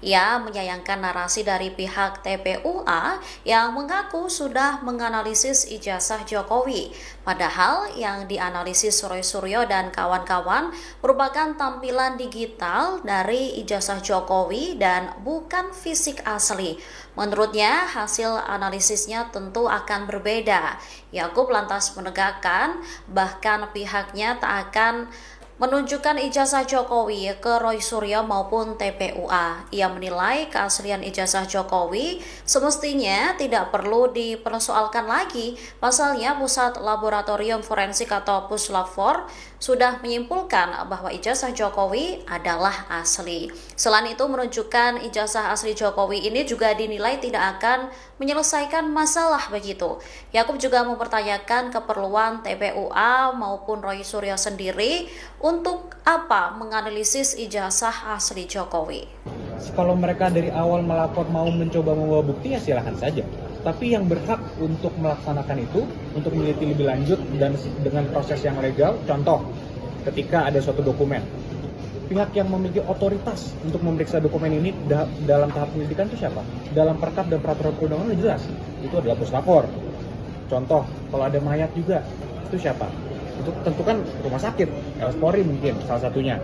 Ia menyayangkan narasi dari pihak TPUA yang mengaku sudah menganalisis ijazah Jokowi. Padahal yang dianalisis Roy Suryo dan kawan-kawan merupakan tampilan digital dari ijazah Jokowi dan bukan fisik asli. Menurutnya, hasil analisisnya tentu akan berbeda. Yakub lantas menegakkan bahkan pihaknya tak akan menunjukkan ijazah Jokowi ke Roy Suryo maupun TPUA. Ia menilai keaslian ijazah Jokowi semestinya tidak perlu dipersoalkan lagi. Pasalnya, Pusat Laboratorium Forensik atau Puslab-4 sudah menyimpulkan bahwa ijazah Jokowi adalah asli. Selain itu, menunjukkan ijazah asli Jokowi ini juga dinilai tidak akan menyelesaikan masalah begitu. Yakub juga mempertanyakan keperluan TPUA maupun Roy Suryo sendiri untuk apa menganalisis ijazah asli Jokowi. Kalau mereka dari awal melapor mau mencoba membawa bukti ya silahkan saja. Tapi yang berhak untuk melaksanakan itu, untuk meneliti lebih lanjut dan dengan proses yang legal, contoh ketika ada suatu dokumen, pihak yang memiliki otoritas untuk memeriksa dokumen ini dalam tahap penyelidikan itu siapa? Dalam perkap dan peraturan perundangan jelas, itu adalah Puslap-4. Contoh, kalau ada mayat juga, itu siapa? Itu tentu kan rumah sakit, Polri mungkin salah satunya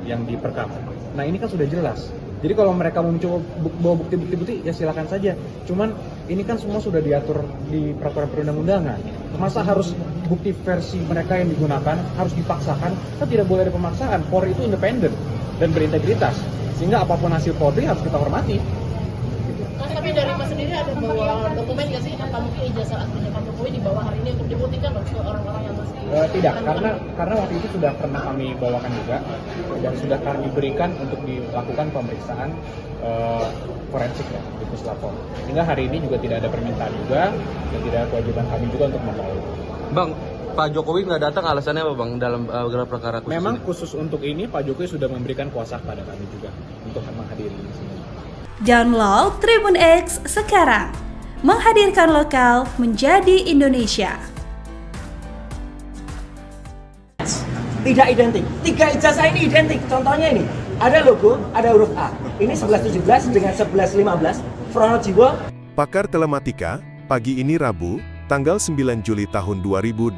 yang diperkap. Nah ini kan sudah jelas. Jadi kalau mereka mau mencoba bawa bukti-bukti ya silakan saja. Cuman ini kan semua sudah diatur di peraturan perundang-undangan. Masa harus bukti versi mereka yang digunakan harus dipaksakan? Kan tidak boleh ada pemaksaan. Polri itu independen dan berintegritas. Sehingga apapun hasil Polri harus kita hormati. Tapi dari Mas sendiri ada bawa dokumen nggak sih? Apa mungkin ijazah aslinya Pak Jokowi dibawa hari ini untuk dibuktikan ke orang-orang yang masih tidak, karena waktu itu sudah pernah kami bawakan juga dan sudah kami berikan untuk dilakukan pemeriksaan forensik ya di Puslap-4. Sehingga hari ini juga tidak ada permintaan juga dan tidak ada kewajiban kami juga untuk membawa. Bang, Pak Jokowi nggak datang alasannya apa Bang dalam gelar perkara khusus? Memang ini? Khusus untuk ini Pak Jokowi sudah memberikan kuasa kepada kami juga untuk menghadiri di sini. Download Tribun X sekarang, menghadirkan lokal menjadi Indonesia. Tidak identik. 3 ijazah ini identik. Contohnya ini, ada logo, ada huruf A. Ini 1117 dengan 1115. Pronojiwo. Pakar Telematika, pagi ini Rabu, tanggal 9 Juli tahun 2025,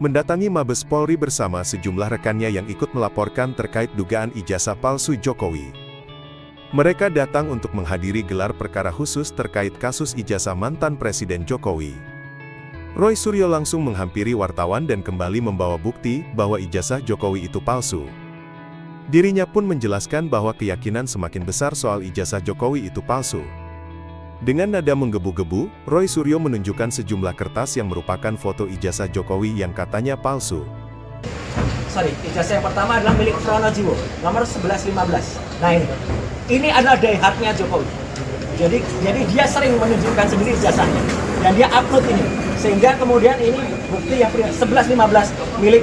mendatangi Mabes Polri bersama sejumlah rekannya yang ikut melaporkan terkait dugaan ijazah palsu Jokowi. Mereka datang untuk menghadiri gelar perkara khusus terkait kasus ijazah mantan Presiden Jokowi. Roy Suryo langsung menghampiri wartawan dan kembali membawa bukti bahwa ijazah Jokowi itu palsu. Dirinya pun menjelaskan bahwa keyakinan semakin besar soal ijazah Jokowi itu palsu. Dengan nada menggebu-gebu, Roy Suryo menunjukkan sejumlah kertas yang merupakan foto ijazah Jokowi yang katanya palsu. Ijazah yang pertama adalah milik Pronojiwo, nomor 1115. Nah ini adalah diehatnya Jokowi. Jadi dia sering menunjukkan sendiri ijazahnya dan dia upload ini, sehingga kemudian ini bukti yang 1115 milik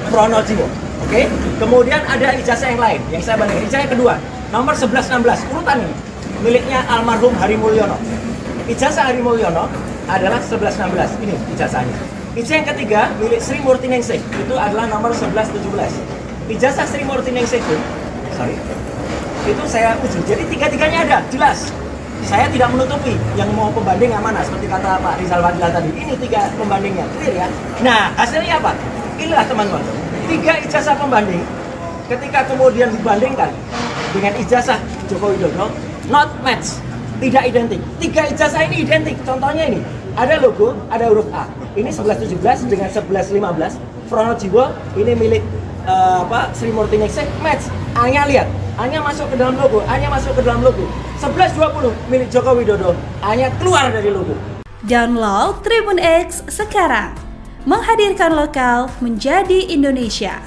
Pronojiwo. Oke? Kemudian ada ijazah yang lain yang saya bandingkan. Ijazah yang kedua, nomor 1116, urutan ini miliknya almarhum Hari Mulyono. Ijazah Hari Mulyono adalah 1116. Ini ijazahnya. Ijazah yang ketiga milik Sri Murti Ningsih, itu adalah nomor 1117. Ijazah Sri Murti Ningsih itu saya uji. Jadi tiga-tiganya ada, jelas. Saya tidak menutupi yang mau pembanding yang mana, seperti kata Pak Rizal Fadila tadi. Ini 3 pembandingnya, clear ya. Nah, hasilnya apa? Inilah teman-teman. 3 ijazah pembanding, ketika kemudian dibandingkan dengan ijazah Joko Widodo, not match, tidak identik. 3 ijazah ini identik. Contohnya ini, ada logo, ada huruf A. Ini 1117 dengan 1115. Pronojiwo, ini milik Sri Murti Ningsih, match. A-nya lihat, A-nya masuk ke dalam logo, A-nya masuk ke dalam logo. 1120 milik Joko Widodo, A-nya keluar dari logo. Download Tribun X sekarang, menghadirkan lokal menjadi Indonesia.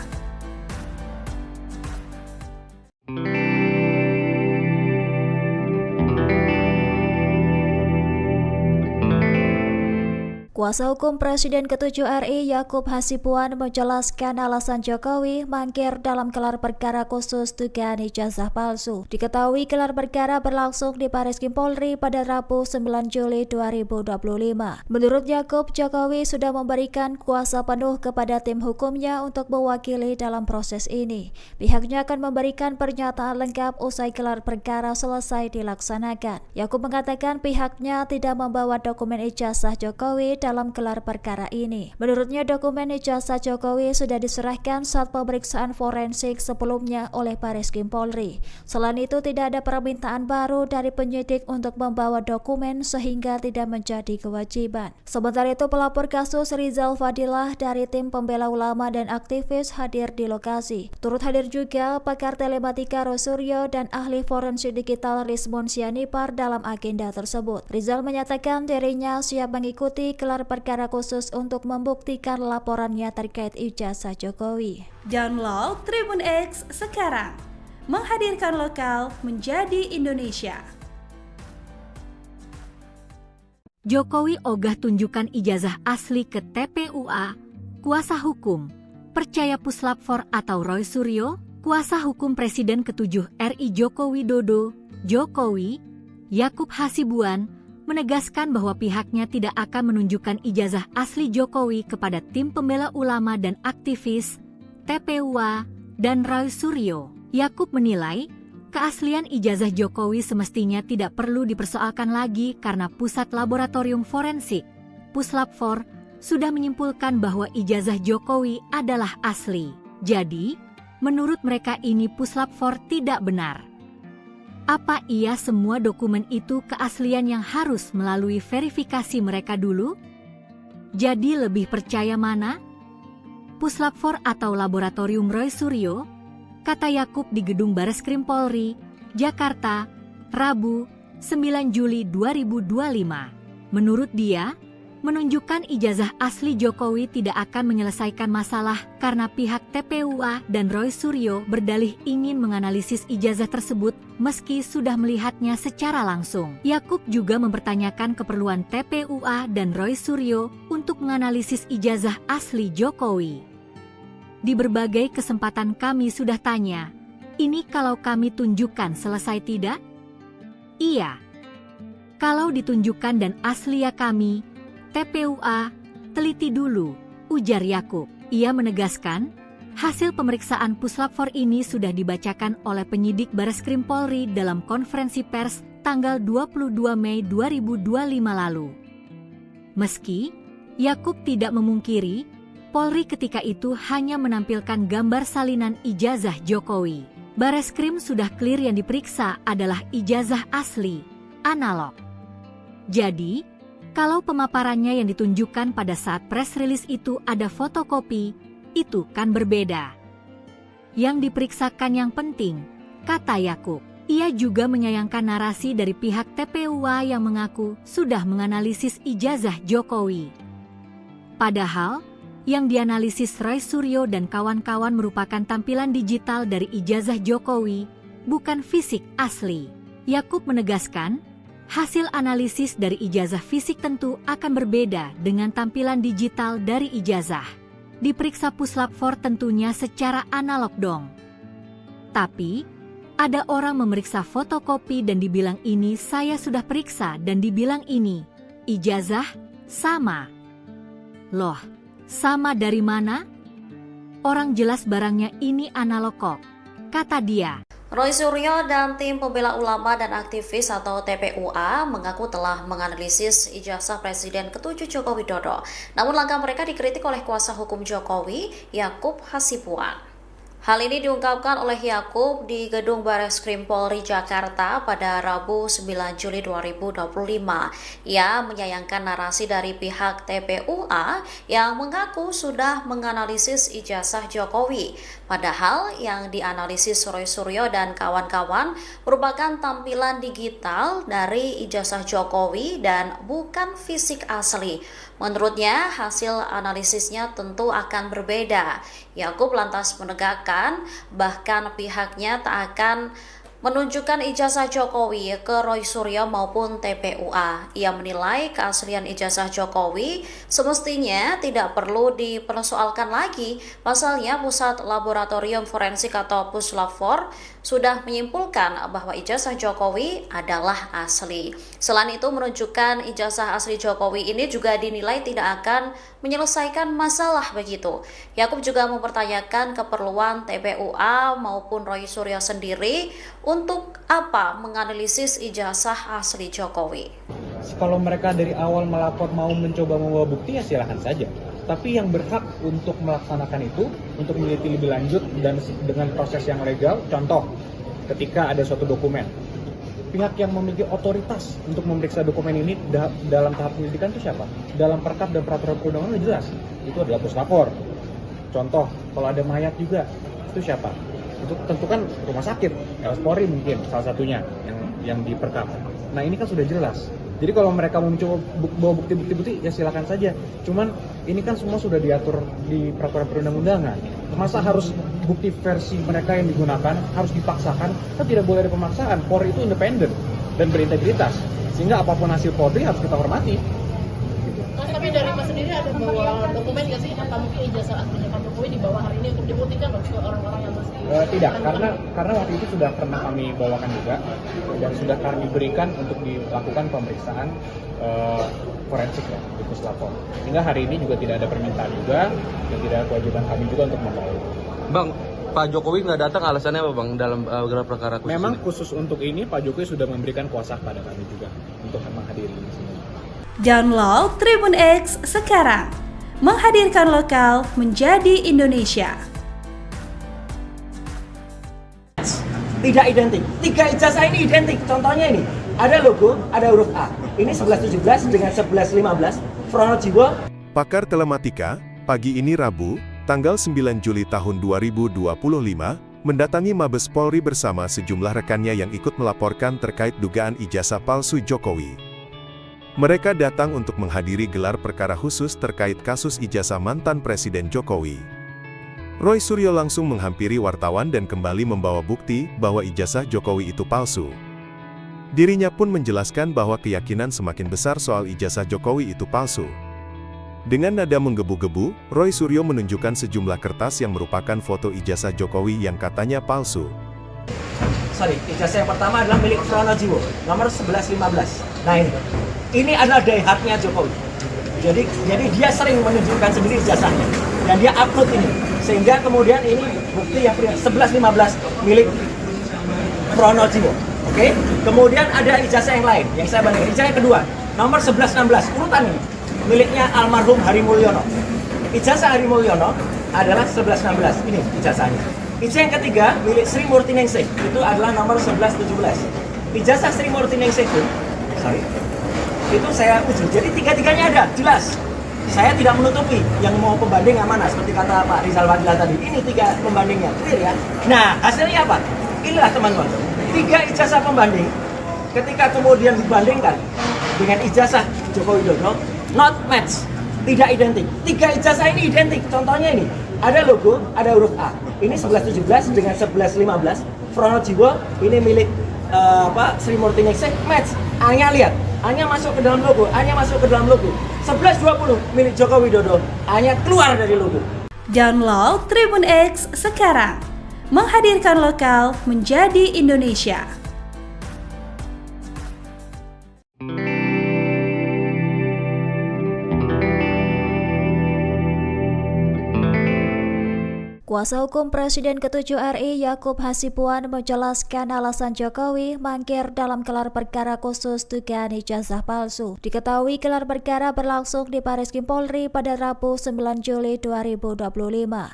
Kuasa hukum Presiden ke-7 RI Yakub Hasibuan menjelaskan alasan Jokowi mangkir dalam gelar perkara khusus dugaan ijazah palsu. Diketahui gelar perkara berlangsung di Bareskrim Polri pada Rabu 9 Juli 2025. Menurut Yakub, Jokowi sudah memberikan kuasa penuh kepada tim hukumnya untuk mewakili dalam proses ini. Pihaknya akan memberikan pernyataan lengkap usai gelar perkara selesai dilaksanakan. Yakub mengatakan pihaknya tidak membawa dokumen ijazah Jokowi dalam gelar perkara ini. Menurutnya, dokumen ijazah Jokowi sudah diserahkan saat pemeriksaan forensik sebelumnya oleh Bareskrim Polri. Selain itu, tidak ada permintaan baru dari penyidik untuk membawa dokumen sehingga tidak menjadi kewajiban. Sementara itu, pelapor kasus Rizal Fadilah dari tim pembela ulama dan aktivis hadir di lokasi. Turut hadir juga pakar telematika Rosuryo dan ahli forensik digital Rismon Sianipar dalam agenda tersebut. Rizal menyatakan dirinya siap mengikuti gelar perkara khusus untuk membuktikan laporannya terkait ijazah Jokowi. Download Tribun X sekarang, menghadirkan lokal menjadi Indonesia. Jokowi ogah tunjukkan ijazah asli ke TPUA. Kuasa hukum percaya Puslap 4 atau Roy Suryo, kuasa hukum Presiden ke-7 RI Joko Widodo, Jokowi, Yakub Hasibuan, menegaskan bahwa pihaknya tidak akan menunjukkan ijazah asli Jokowi kepada tim pembela ulama dan aktivis, TPUA, dan Roy Suryo. Yakub menilai, keaslian ijazah Jokowi semestinya tidak perlu dipersoalkan lagi karena Pusat Laboratorium Forensik, Puslap 4, sudah menyimpulkan bahwa ijazah Jokowi adalah asli. Jadi, menurut mereka ini Puslap 4 tidak benar. Apa iya semua dokumen itu keaslian yang harus melalui verifikasi mereka dulu? Jadi lebih percaya mana? Puslap 4 atau Laboratorium Roy Suryo? Kata Yakub di Gedung Bareskrim Polri, Jakarta, Rabu, 9 Juli 2025. Menurut dia, menunjukkan ijazah asli Jokowi tidak akan menyelesaikan masalah karena pihak TPUA dan Roy Suryo berdalih ingin menganalisis ijazah tersebut meski sudah melihatnya secara langsung. Yakub juga mempertanyakan keperluan TPUA dan Roy Suryo untuk menganalisis ijazah asli Jokowi. Di berbagai kesempatan kami sudah tanya, ini kalau kami tunjukkan selesai tidak? Iya. Kalau ditunjukkan dan asli ya kami, TPUA, teliti dulu, ujar Yakub. Ia menegaskan, hasil pemeriksaan Puslap 4 ini sudah dibacakan oleh penyidik Bareskrim Polri dalam konferensi pers tanggal 22 Mei 2025 lalu. Meski Yakub tidak memungkiri, Polri ketika itu hanya menampilkan gambar salinan ijazah Jokowi. Bareskrim sudah clear yang diperiksa adalah ijazah asli, analog. Jadi, kalau pemaparannya yang ditunjukkan pada saat press release itu ada fotokopi, itu kan berbeda. Yang diperiksakan yang penting, kata Yakub. Ia juga menyayangkan narasi dari pihak TPUA yang mengaku sudah menganalisis ijazah Jokowi. Padahal, yang dianalisis Roy Suryo dan kawan-kawan merupakan tampilan digital dari ijazah Jokowi, bukan fisik asli. Yakub menegaskan, hasil analisis dari ijazah fisik tentu akan berbeda dengan tampilan digital dari ijazah. Diperiksa Puslap 4 tentunya secara analog dong. Tapi, ada orang memeriksa fotokopi dan dibilang ini saya sudah periksa dan dibilang ini, ijazah, sama. Loh, sama dari mana? Orang jelas barangnya ini analog kok, kata dia. Roy Suryo dan tim pembela ulama dan aktivis atau TPUA mengaku telah menganalisis ijazah Presiden ke-7 Joko Widodo. Namun langkah mereka dikritik oleh kuasa hukum Jokowi, Yakub Hasibuan. Hal ini diungkapkan oleh Yakub di Gedung Bareskrim Polri Jakarta pada Rabu 9 Juli 2025. Ia menyayangkan narasi dari pihak TPUA yang mengaku sudah menganalisis ijazah Jokowi. Padahal yang dianalisis Roy Suryo dan kawan-kawan merupakan tampilan digital dari ijazah Jokowi dan bukan fisik asli. Menurutnya, hasil analisisnya tentu akan berbeda. Yakub lantas menegakkan, bahkan pihaknya tak akan menunjukkan ijazah Jokowi ke Roy Suryo maupun TPUA. Ia menilai keaslian ijazah Jokowi semestinya tidak perlu dipersoalkan lagi. Pasalnya Pusat Laboratorium Forensik atau Puslap 4 sudah menyimpulkan bahwa ijazah Jokowi adalah asli. Selain itu, menunjukkan ijazah asli Jokowi ini juga dinilai tidak akan menyelesaikan masalah begitu. Yakub juga mempertanyakan keperluan TPUA maupun Roy Suryo sendiri untuk apa menganalisis ijazah asli Jokowi. kalau mereka dari awal melapor mau mencoba membawa bukti ya silakan saja. Tapi yang berhak untuk melaksanakan itu, untuk meneliti lebih lanjut dan dengan proses yang legal, contoh ketika ada suatu dokumen, pihak yang memiliki otoritas untuk memeriksa dokumen ini dalam tahap penyelidikan itu siapa? Dalam perkap dan peraturan perundangan jelas, itu adalah puslapor. Contoh, kalau ada mayat juga, itu siapa? Itu tentu kan rumah sakit, Polri mungkin salah satunya yang diperkap. Nah ini kan sudah jelas. Jadi kalau mereka mau mencoba bawa bukti-bukti ya silakan saja. Cuman ini kan semua sudah diatur di peraturan perundang-undangan. Masa harus bukti versi mereka yang digunakan harus dipaksakan? Kan tidak boleh ada pemaksaan. Polri itu independen dan berintegritas. Sehingga apapun hasil Polri harus kita hormati. Tapi dari Mas sendiri ada bawa dokumen nggak sih? Apa mungkin ijazah aslinya Pak Jokowi dibawa hari ini untuk dibuktikan ke orang-orang yang masih tidak, karena waktu itu sudah pernah kami bawakan juga dan sudah kami berikan untuk dilakukan pemeriksaan forensik ya di puslapor. Sehingga hari ini juga tidak ada permintaan juga dan tidak ada kewajiban kami juga untuk membawa. Bang, Pak Jokowi nggak datang alasannya apa Bang dalam gelar perkara khusus? Memang ini? khusus untuk ini Pak Jokowi sudah memberikan kuasa kepada kami juga untuk menghadiri ini semua. Download Tribun X sekarang, menghadirkan lokal menjadi Indonesia. Tidak identik. 3 ijazah ini identik. Contohnya ini, ada logo, ada huruf A. Ini 1117 dengan 1115. Pronojiwo. Pakar Telematika, pagi ini Rabu, tanggal 9 Juli tahun 2025, mendatangi Mabes Polri bersama sejumlah rekannya yang ikut melaporkan terkait dugaan ijazah palsu Jokowi. Mereka datang untuk menghadiri gelar perkara khusus terkait kasus ijazah mantan Presiden Jokowi. Roy Suryo langsung menghampiri wartawan dan kembali membawa bukti bahwa ijazah Jokowi itu palsu. Dirinya pun menjelaskan bahwa keyakinan semakin besar soal ijazah Jokowi itu palsu. Dengan nada menggebu-gebu, Roy Suryo menunjukkan sejumlah kertas yang merupakan foto ijazah Jokowi yang katanya palsu. Ijazah yang pertama adalah milik Pronojiwo, nomor 1115. Nah ini adalah daihatnya Jokowi. Jadi dia sering menunjukkan sendiri ijazahnya dan dia upload ini. Sehingga kemudian ini bukti yang 1115 milik Pronojiwo. Oke? Kemudian ada ijazah yang lain yang saya bandingkan. Ijazah yang kedua, nomor 1116, urutan ini miliknya almarhum Hari Mulyono. Ijazah Hari Mulyono adalah 1116. Ini ijazahnya. Ijazah yang ketiga milik Sri Murti Ningsih, itu adalah nomor 1117. Ijazah Sri Murti Ningsih itu saya uji. Jadi tiga-tiganya ada, jelas. Saya tidak menutupi yang mau pembanding yang mana, seperti kata Pak Rizal Fadila tadi. Ini 3 pembandingnya, clear ya. Nah, hasilnya apa? Inilah teman-teman. 3 ijazah pembanding, ketika kemudian dibandingkan dengan ijazah Joko Widodo, not match, tidak identik. 3 ijazah ini identik. Contohnya ini, ada logo, ada huruf A. Ini 1117 dengan 1115. Pronojiwo, ini milik Sri Murti Ningsih, match. A-nya lihat, A-nya masuk ke dalam logo, A-nya masuk ke dalam logo. 1120 milik Joko Widodo, A-nya keluar dari logo. Download Tribun X sekarang, menghadirkan lokal menjadi Indonesia. Kuasa hukum Presiden ke-7 RI Yakub Hasibuan menjelaskan alasan Jokowi mangkir dalam gelar perkara khusus dugaan ijazah palsu. Diketahui gelar perkara berlangsung di Bariskim Polri pada Rabu 9 Juli 2025.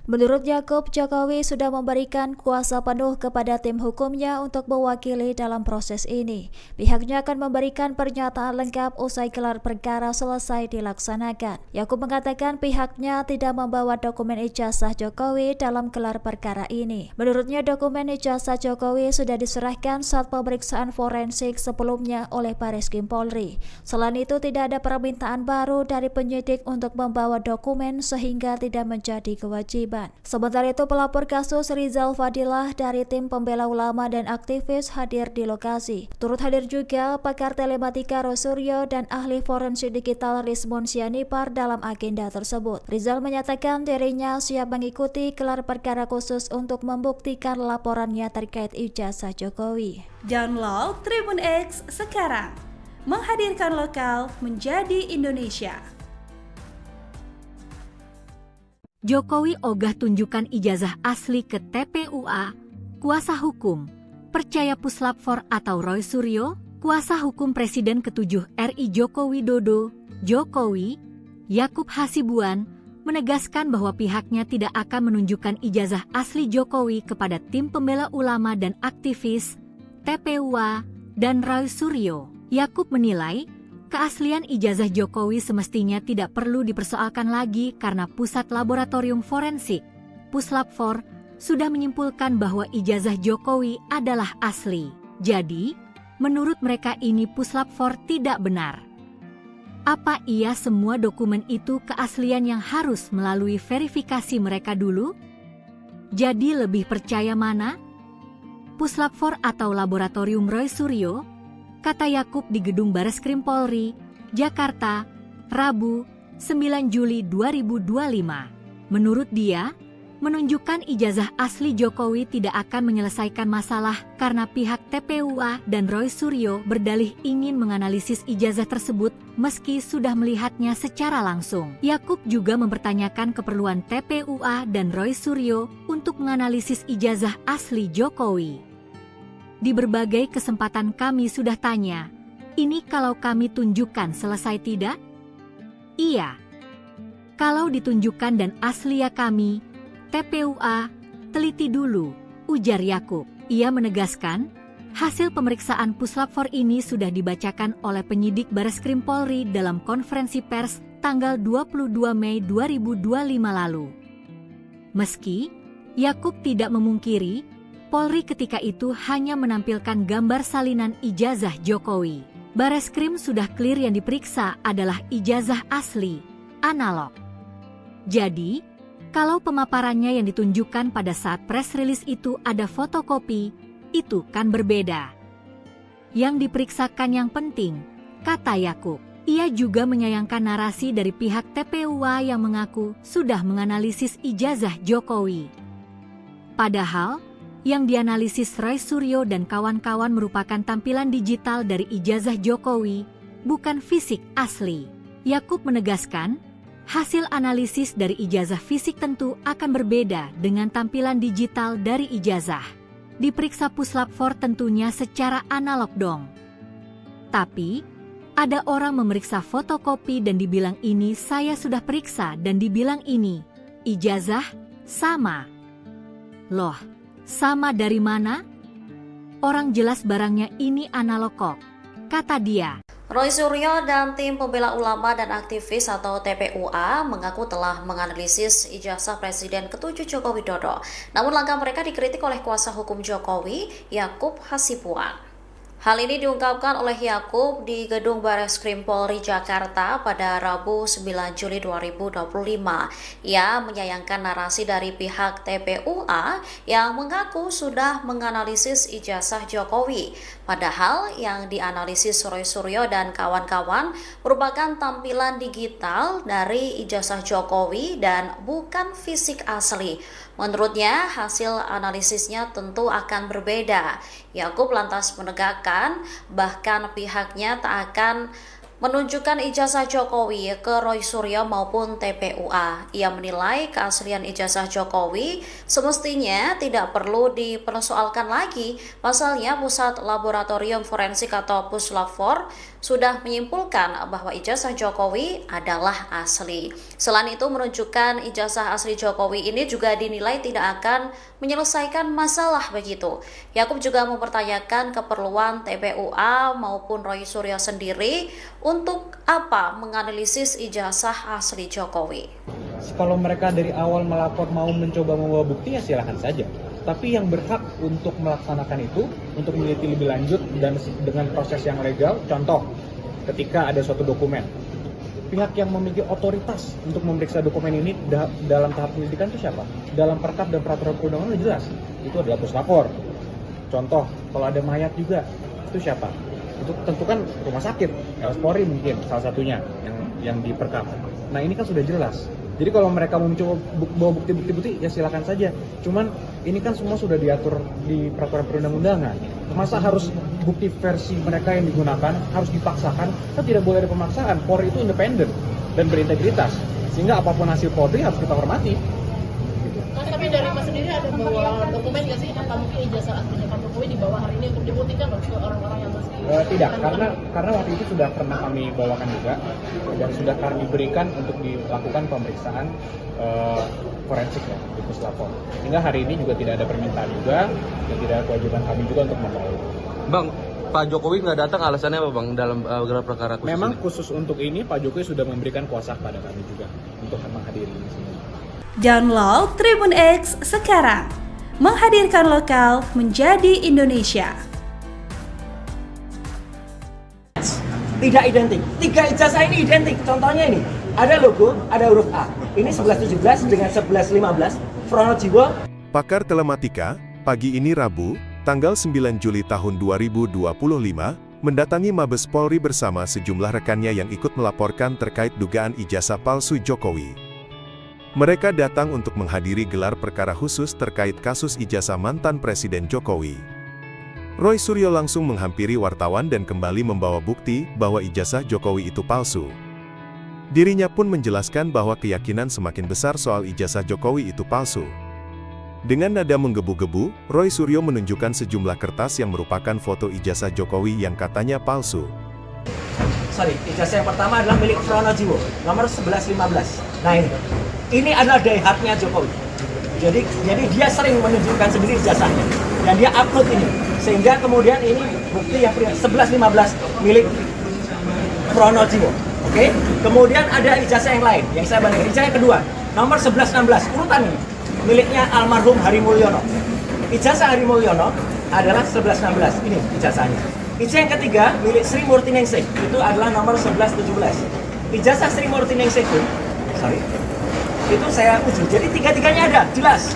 Menurut Yakub, Jokowi sudah memberikan kuasa penuh kepada tim hukumnya untuk mewakili dalam proses ini. Pihaknya akan memberikan pernyataan lengkap usai gelar perkara selesai dilaksanakan. Yakub mengatakan pihaknya tidak membawa dokumen ijazah Jokowi dalam gelar perkara ini. Menurutnya dokumen ijazah Jokowi sudah diserahkan saat pemeriksaan forensik sebelumnya oleh Bariskim Polri. Selain itu tidak ada permintaan baru dari penyidik untuk membawa dokumen sehingga tidak menjadi kewajiban. Sementara itu pelapor kasus Rizal Fadilah dari tim pembela ulama dan aktivis hadir di lokasi. Turut hadir juga pakar telematika Roy Suryo dan ahli forensik digital Rizmon Sianipar dalam agenda tersebut. Rizal menyatakan dirinya siap mengikuti gelar perkara khusus untuk membuktikan laporannya terkait ijazah Jokowi. Download Tribun X sekarang, menghadirkan lokal menjadi Indonesia. Jokowi ogah tunjukkan ijazah asli ke TPUA, kuasa hukum, percaya puslap 4 atau Roy Suryo? Kuasa hukum Presiden ke-7 RI Joko Widodo, Jokowi, Yakub Hasibuan, menegaskan bahwa pihaknya tidak akan menunjukkan ijazah asli Jokowi kepada tim pembela ulama dan aktivis, TPUA, dan Roy Suryo. Yakub menilai, keaslian ijazah Jokowi semestinya tidak perlu dipersoalkan lagi karena Pusat Laboratorium Forensik, Puslap4, sudah menyimpulkan bahwa ijazah Jokowi adalah asli. Jadi, menurut mereka ini Puslap4 tidak benar. Apa iya semua dokumen itu keaslian yang harus melalui verifikasi mereka dulu? Jadi lebih percaya mana? Puslap4 atau Laboratorium Roy Suryo? Kata Yakub di Gedung Bareskrim Polri, Jakarta, Rabu, 9 Juli 2025. Menurut dia, menunjukkan ijazah asli Jokowi tidak akan menyelesaikan masalah karena pihak TPUA dan Roy Suryo berdalih ingin menganalisis ijazah tersebut meski sudah melihatnya secara langsung. Yakub juga mempertanyakan keperluan TPUA dan Roy Suryo untuk menganalisis ijazah asli Jokowi. Di berbagai kesempatan kami sudah tanya, ini kalau kami tunjukkan selesai tidak? Iya. Kalau ditunjukkan dan asli ya kami, TPUA, teliti dulu, ujar Yakub. Ia menegaskan, hasil pemeriksaan Puslap4 ini sudah dibacakan oleh penyidik Bareskrim Polri dalam konferensi pers tanggal 22 Mei 2025 lalu. Meski Yakub tidak memungkiri, Polri ketika itu hanya menampilkan gambar salinan ijazah Jokowi. Bareskrim sudah clear yang diperiksa adalah ijazah asli, analog. Jadi, kalau pemaparannya yang ditunjukkan pada saat press release itu ada fotokopi, itu kan berbeda. Yang diperiksakan yang penting, kata Yakub. Ia juga menyayangkan narasi dari pihak TPUA yang mengaku sudah menganalisis ijazah Jokowi. Padahal, yang dianalisis Roy Suryo dan kawan-kawan merupakan tampilan digital dari ijazah Jokowi, bukan fisik asli. Yakub menegaskan, hasil analisis dari ijazah fisik tentu akan berbeda dengan tampilan digital dari ijazah. Diperiksa Puslap4 tentunya secara analog dong. Tapi, ada orang memeriksa fotokopi dan dibilang ini saya sudah periksa dan dibilang ini, ijazah, sama. Loh, sama dari mana? Orang jelas barangnya ini analog kok, kata dia. Roy Suryo dan tim pembela ulama dan aktivis atau TPUA mengaku telah menganalisis ijazah Presiden ke-7 Joko Widodo. Namun langkah mereka dikritik oleh kuasa hukum Jokowi, Yakub Hasibuan. Hal ini diungkapkan oleh Yakub di Gedung Bareskrim Polri Jakarta pada Rabu 9 Juli 2025. Ia menyayangkan narasi dari pihak TPUA yang mengaku sudah menganalisis ijazah Jokowi. Padahal yang dianalisis Roy Suryo dan kawan-kawan merupakan tampilan digital dari ijazah Jokowi dan bukan fisik asli. Menurutnya, hasil analisisnya tentu akan berbeda. Yakub lantas menegakkan, bahkan pihaknya tak akan menunjukkan ijazah Jokowi ke Roy Suryo maupun TPUA. Ia menilai keaslian ijazah Jokowi semestinya tidak perlu dipersoalkan lagi. Pasalnya Pusat Laboratorium Forensik atau Puslap4 sudah menyimpulkan bahwa ijazah Jokowi adalah asli. Selain itu, menunjukkan ijazah asli Jokowi ini juga dinilai tidak akan menyelesaikan masalah begitu. Yakub juga mempertanyakan keperluan TPUA maupun Roy Suryo sendiri untuk apa menganalisis ijazah asli Jokowi. Kalau mereka dari awal melapor mau mencoba membawa bukti ya silakan saja. Tapi yang berhak untuk melaksanakan itu, untuk meneliti lebih lanjut dan dengan proses yang legal, contoh ketika ada suatu dokumen. Pihak yang memiliki otoritas untuk memeriksa dokumen ini dalam tahap penyelidikan itu siapa? Dalam perkap dan peraturan perundangan sudah jelas, itu adalah Puslap4. Contoh, kalau ada mayat juga, itu siapa? Itu tentu kan rumah sakit, Polri mungkin salah satunya yang di perkap. Nah ini kan sudah jelas. Jadi kalau mereka mau mencoba bawa bukti-bukti ya silakan saja. Cuman ini kan semua sudah diatur di peraturan perundang-undangan. Masa harus bukti versi mereka yang digunakan harus dipaksakan? Kan tidak boleh ada pemaksaan. Polri itu independen dan berintegritas. Sehingga apapun hasil Polri harus kita hormati. Mas, tapi dari Mas sendiri ada bawa dokumen nggak sih? Apa mungkin ijazah aslinya Pak Jokowi dibawa hari ini untuk dibuktikan ke orang-orang yang masih Tidak, karena waktu itu sudah pernah kami bawakan juga dan sudah kami berikan untuk dilakukan pemeriksaan forensik ya di Puslapor. Hingga hari ini juga tidak ada permintaan juga dan tidak ada kewajiban kami juga untuk membawa. Bang, Pak Jokowi nggak datang alasannya apa bang dalam gelar perkara khusus Memang ini? khusus untuk ini Pak Jokowi sudah memberikan kuasa kepada kami juga untuk menghadiri di sini. Download Tribun X sekarang, menghadirkan lokal menjadi Indonesia. Tidak identik. 3 ijazah ini identik. Contohnya ini, ada logo, ada huruf A. Ini 1117 dengan 1115. Pronojiwo. Pakar Telematika, pagi ini Rabu, tanggal 9 Juli tahun 2025, mendatangi Mabes Polri bersama sejumlah rekannya yang ikut melaporkan terkait dugaan ijazah palsu Jokowi. Mereka datang untuk menghadiri gelar perkara khusus terkait kasus ijazah mantan Presiden Jokowi. Roy Suryo langsung menghampiri wartawan dan kembali membawa bukti bahwa ijazah Jokowi itu palsu. Dirinya pun menjelaskan bahwa keyakinan semakin besar soal ijazah Jokowi itu palsu. Dengan nada menggebu-gebu, Roy Suryo menunjukkan sejumlah kertas yang merupakan foto ijazah Jokowi yang katanya palsu. Ijazah yang pertama adalah milik Pronojiwo, nomor 1115. Nah ini adalah daihatnya Jokowi. Jadi dia sering menunjukkan sendiri ijazahnya dan dia upload ini. Sehingga kemudian ini bukti yang 1115 milik Pronojiwo. Oke? Kemudian ada ijazah yang lain yang saya bandingkan. Ijazah yang kedua, nomor 1116, urutan ini miliknya almarhum Hari Mulyono. Ijazah Hari Mulyono adalah 1116. Ini ijazahnya. Ijazah yang ketiga milik Sri Murtiningsih, itu adalah nomor 1117. Ijazah Sri Murtiningsih itu saya uji. Jadi tiga-tiganya ada, jelas.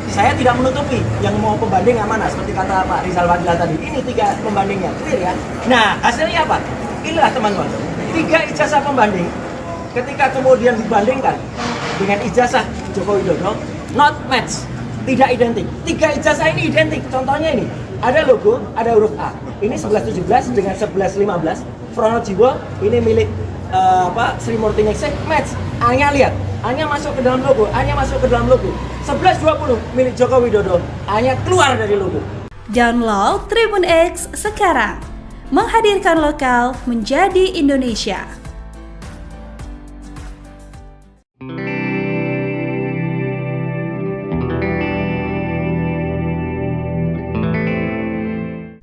Saya tidak menutupi yang mau pembanding yang mana, seperti kata Pak Rizal Fadila tadi. Ini 3 pembandingnya, clear ya. Nah, hasilnya apa? Inilah teman-teman, 3 ijazah pembanding. Ketika kemudian dibandingkan dengan ijazah Joko Widodo, not match, tidak identik. 3 ijazah ini identik. Contohnya ini, ada logo, ada huruf A. Ini 1117 dengan 1115. Pronojiwo, ini milik Sri Murtiningsih, match. A-nya lihat, A-nya masuk ke dalam logo, A-nya masuk ke dalam logo. 1120 milik Joko Widodo, A-nya keluar dari logo. Download Tribun X sekarang, menghadirkan lokal menjadi Indonesia.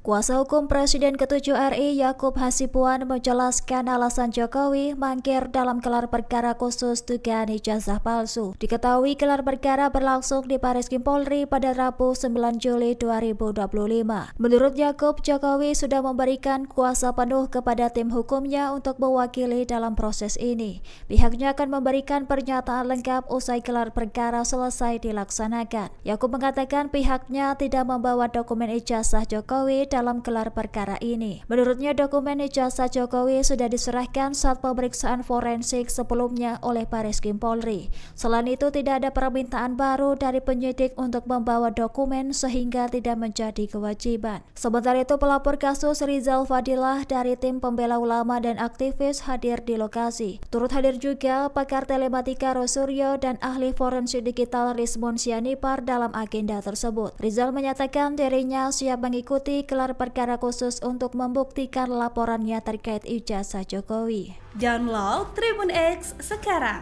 Kuasa hukum Presiden ke-7 RI Yakub Hasibuan menjelaskan alasan Jokowi mangkir dalam gelar perkara khusus dugaan ijazah palsu. Diketahui gelar perkara berlangsung di Bareskrim Polri pada Rabu 9 Juli 2025. Menurut Yakub, Jokowi sudah memberikan kuasa penuh kepada tim hukumnya untuk mewakili dalam proses ini. Pihaknya akan memberikan pernyataan lengkap usai gelar perkara selesai dilaksanakan. Yakub mengatakan pihaknya tidak membawa dokumen ijazah Jokowi dalam gelar perkara ini. Menurutnya dokumen ijazah Jokowi sudah diserahkan saat pemeriksaan forensik sebelumnya oleh Bareskrim Polri. Selain itu tidak ada permintaan baru dari penyidik untuk membawa dokumen sehingga tidak menjadi kewajiban. Sementara itu pelapor kasus Rizal Fadilah dari tim pembela ulama dan aktivis hadir di lokasi. Turut hadir juga pakar telematika Roy Suryo dan ahli forensik digital Rizmon Sianipar dalam agenda tersebut. Rizal menyatakan dirinya siap mengikuti gelar perkara khusus untuk membuktikan laporannya terkait ijazah Jokowi. Download Tribun X sekarang,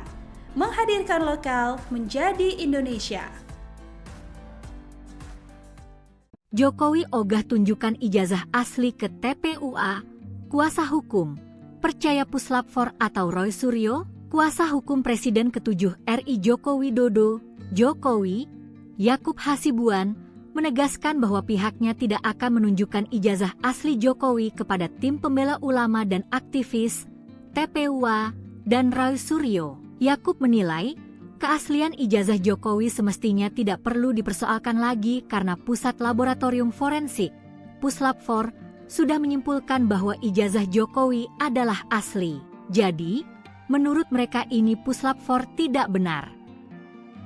menghadirkan lokal menjadi Indonesia. Jokowi ogah tunjukkan ijazah asli ke TPUA. Kuasa hukum percaya Puslap 4 atau Roy Suryo, kuasa hukum Presiden ke-7 RI Joko Widodo, Jokowi, Yakub Hasibuan, menegaskan bahwa pihaknya tidak akan menunjukkan ijazah asli Jokowi kepada tim pembela ulama dan aktivis, TPUA, dan Roy Suryo. Yakub menilai, keaslian ijazah Jokowi semestinya tidak perlu dipersoalkan lagi karena Pusat Laboratorium Forensik, Puslap 4, sudah menyimpulkan bahwa ijazah Jokowi adalah asli. Jadi, menurut mereka ini Puslap 4 tidak benar.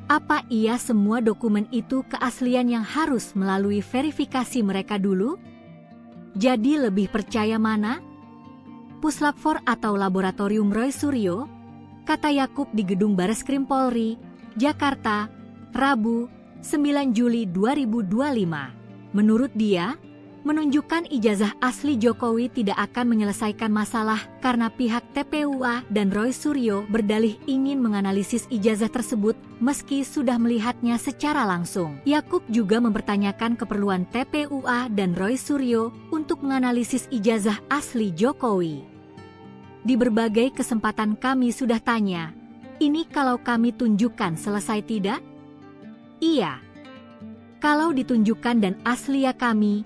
Apa iya semua dokumen itu keaslian yang harus melalui verifikasi mereka dulu? Jadi lebih percaya mana? Puslap 4 atau Laboratorium Roy Suryo? Kata Yakub di Gedung Bareskrim Polri, Jakarta, Rabu, 9 Juli 2025. Menurut dia, menunjukkan ijazah asli Jokowi tidak akan menyelesaikan masalah karena pihak TPUA dan Roy Suryo berdalih ingin menganalisis ijazah tersebut meski sudah melihatnya secara langsung. Yakub juga mempertanyakan keperluan TPUA dan Roy Suryo untuk menganalisis ijazah asli Jokowi. Di berbagai kesempatan kami sudah tanya, ini kalau kami tunjukkan selesai tidak? Iya. Kalau ditunjukkan dan asli ya kami,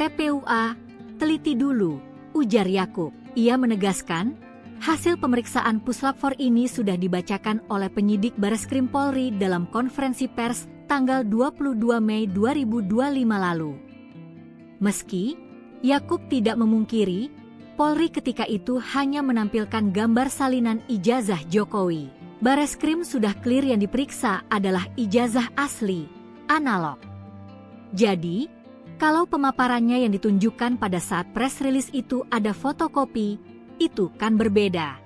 TPUA, teliti dulu, ujar Yakub. Ia menegaskan, hasil pemeriksaan Puslap 4 ini sudah dibacakan oleh penyidik Bareskrim Polri dalam konferensi pers tanggal 22 Mei 2025 lalu. Meski Yakub tidak memungkiri, Polri ketika itu hanya menampilkan gambar salinan ijazah Jokowi. Bareskrim sudah clear yang diperiksa adalah ijazah asli, analog. Jadi, kalau pemaparannya yang ditunjukkan pada saat press release itu ada fotokopi, itu kan berbeda.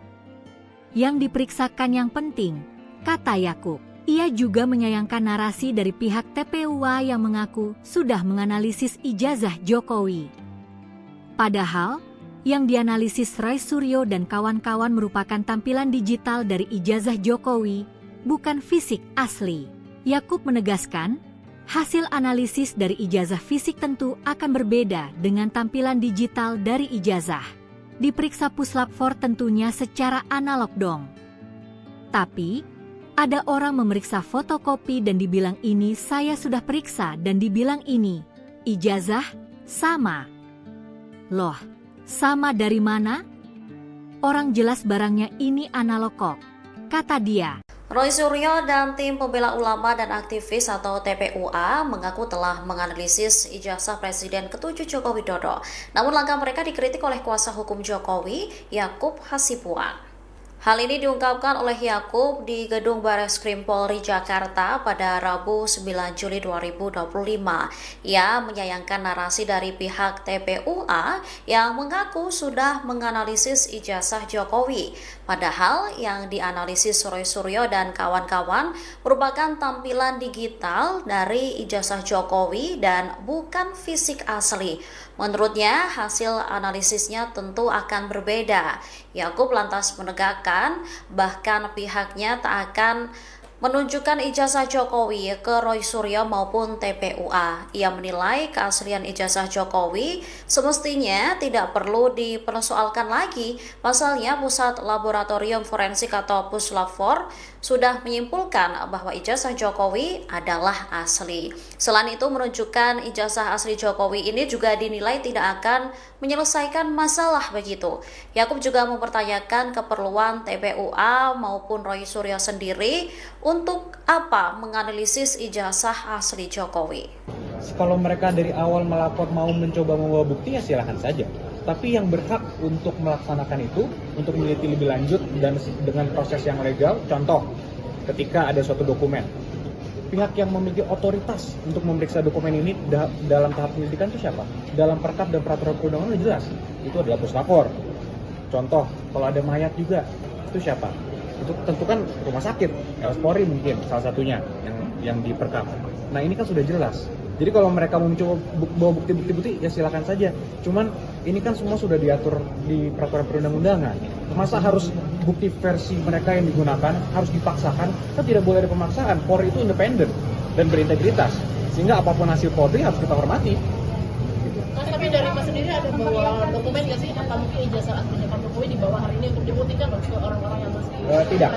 Yang diperiksakan yang penting, kata Yakub. Ia juga menyayangkan narasi dari pihak TPUA yang mengaku sudah menganalisis ijazah Jokowi. Padahal, yang dianalisis Roy Suryo dan kawan-kawan merupakan tampilan digital dari ijazah Jokowi, bukan fisik asli. Yakub menegaskan, hasil analisis dari ijazah fisik tentu akan berbeda dengan tampilan digital dari ijazah. Diperiksa Puslap 4 tentunya secara analog dong. Tapi, ada orang memeriksa fotokopi dan dibilang ini saya sudah periksa dan dibilang ini, ijazah, sama. Loh, sama dari mana? Orang jelas barangnya ini analog kok, kata dia. Roy Suryo dan tim pembela ulama dan aktivis atau TPUA mengaku telah menganalisis ijazah Presiden ke-7 Joko Widodo. Namun langkah mereka dikritik oleh kuasa hukum Jokowi, Yakub Hasibuan. Hal ini diungkapkan oleh Yakub di Gedung Bareskrim Polri Jakarta pada Rabu 9 Juli 2025. Ia menyayangkan narasi dari pihak TPUA yang mengaku sudah menganalisis ijazah Jokowi. Padahal yang dianalisis Roy Suryo dan kawan-kawan merupakan tampilan digital dari ijazah Jokowi dan bukan fisik asli. Menurutnya, hasil analisisnya tentu akan berbeda. Yakub lantas menegakkan, bahkan pihaknya tak akan menunjukkan ijazah Jokowi ke Roy Suryo maupun TPUA. Ia menilai keaslian ijazah Jokowi semestinya tidak perlu dipersoalkan lagi. Pasalnya, Pusat Laboratorium Forensik atau Puslap 4 sudah menyimpulkan bahwa ijazah Jokowi adalah asli. Selain itu, menunjukkan ijazah asli Jokowi ini juga dinilai tidak akan menyelesaikan masalah begitu. Yakub juga mempertanyakan keperluan TPUA maupun Roy Suryo sendiri untuk apa menganalisis ijazah asli Jokowi. Kalau mereka dari awal melapor mau mencoba membawa bukti ya silahkan saja. Tapi yang berhak untuk melaksanakan itu, untuk meneliti lebih lanjut dan dengan proses yang legal, contoh ketika ada suatu dokumen. Pihak yang memiliki otoritas untuk memeriksa dokumen ini dalam tahap penyelidikan itu siapa? Dalam perkap dan peraturan perundangan jelas, itu adalah Puslap 4. Contoh, kalau ada mayat juga, itu siapa? Itu tentu kan rumah sakit, RS Polri mungkin salah satunya yang diperkap. Nah ini kan sudah jelas. Jadi kalau mereka mau mencoba bawa bukti-bukti ya silakan saja. Cuman ini kan semua sudah diatur di peraturan perundang-undangan. Masa harus bukti versi mereka yang digunakan harus dipaksakan? Kan tidak boleh ada pemaksaan. Polri itu independen dan berintegritas. Sehingga apapun hasil Polri harus kita hormati. Tapi dari Mas sendiri ada bawa dokumen nggak sih? Apa mungkin ijazah aslinya Pak Jokowi dibawa hari ini untuk dibuktikan loh ke orang-orang yang masih... Tidak,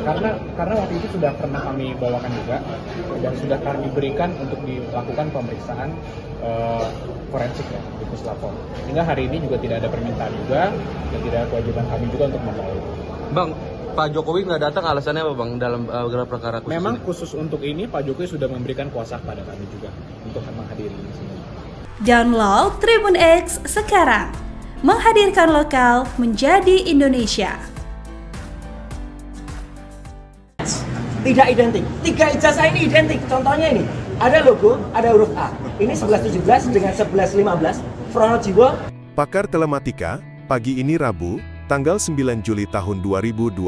karena waktu itu sudah pernah kami bawakan juga dan sudah kami berikan untuk dilakukan pemeriksaan forensik ya di Puslap 4. Hingga hari ini juga tidak ada permintaan juga dan tidak ada kewajiban kami juga untuk membawa. Bang, Pak Jokowi nggak datang alasannya apa Bang dalam gelar perkara khusus Memang ini? Khusus untuk ini Pak Jokowi sudah memberikan kuasa kepada kami juga untuk menghadiri ini semua. Download Tribun X sekarang, menghadirkan lokal menjadi Indonesia. Tidak identik. 3 ijazah ini identik. Contohnya ini, ada logo, ada huruf A. Ini 1117 dengan 1115. Pronojiwo. Pakar Telematika, pagi ini Rabu, tanggal 9 Juli tahun 2025,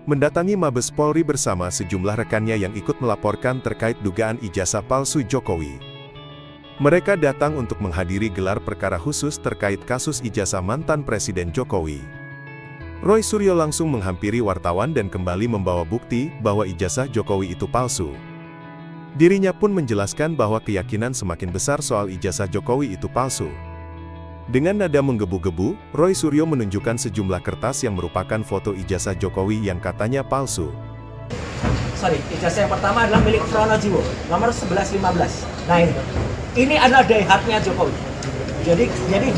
mendatangi Mabes Polri bersama sejumlah rekannya yang ikut melaporkan terkait dugaan ijazah palsu Jokowi. Mereka datang untuk menghadiri gelar perkara khusus terkait kasus ijazah mantan Presiden Jokowi. Roy Suryo langsung menghampiri wartawan dan kembali membawa bukti bahwa ijazah Jokowi itu palsu. Dirinya pun menjelaskan bahwa keyakinan semakin besar soal ijazah Jokowi itu palsu. Dengan nada menggebu-gebu, Roy Suryo menunjukkan sejumlah kertas yang merupakan foto ijazah Jokowi yang katanya palsu. Ijazah yang pertama adalah milik Pronojiwo, nomor 1115. Nah ini adalah daihatnya Jokowi. Jadi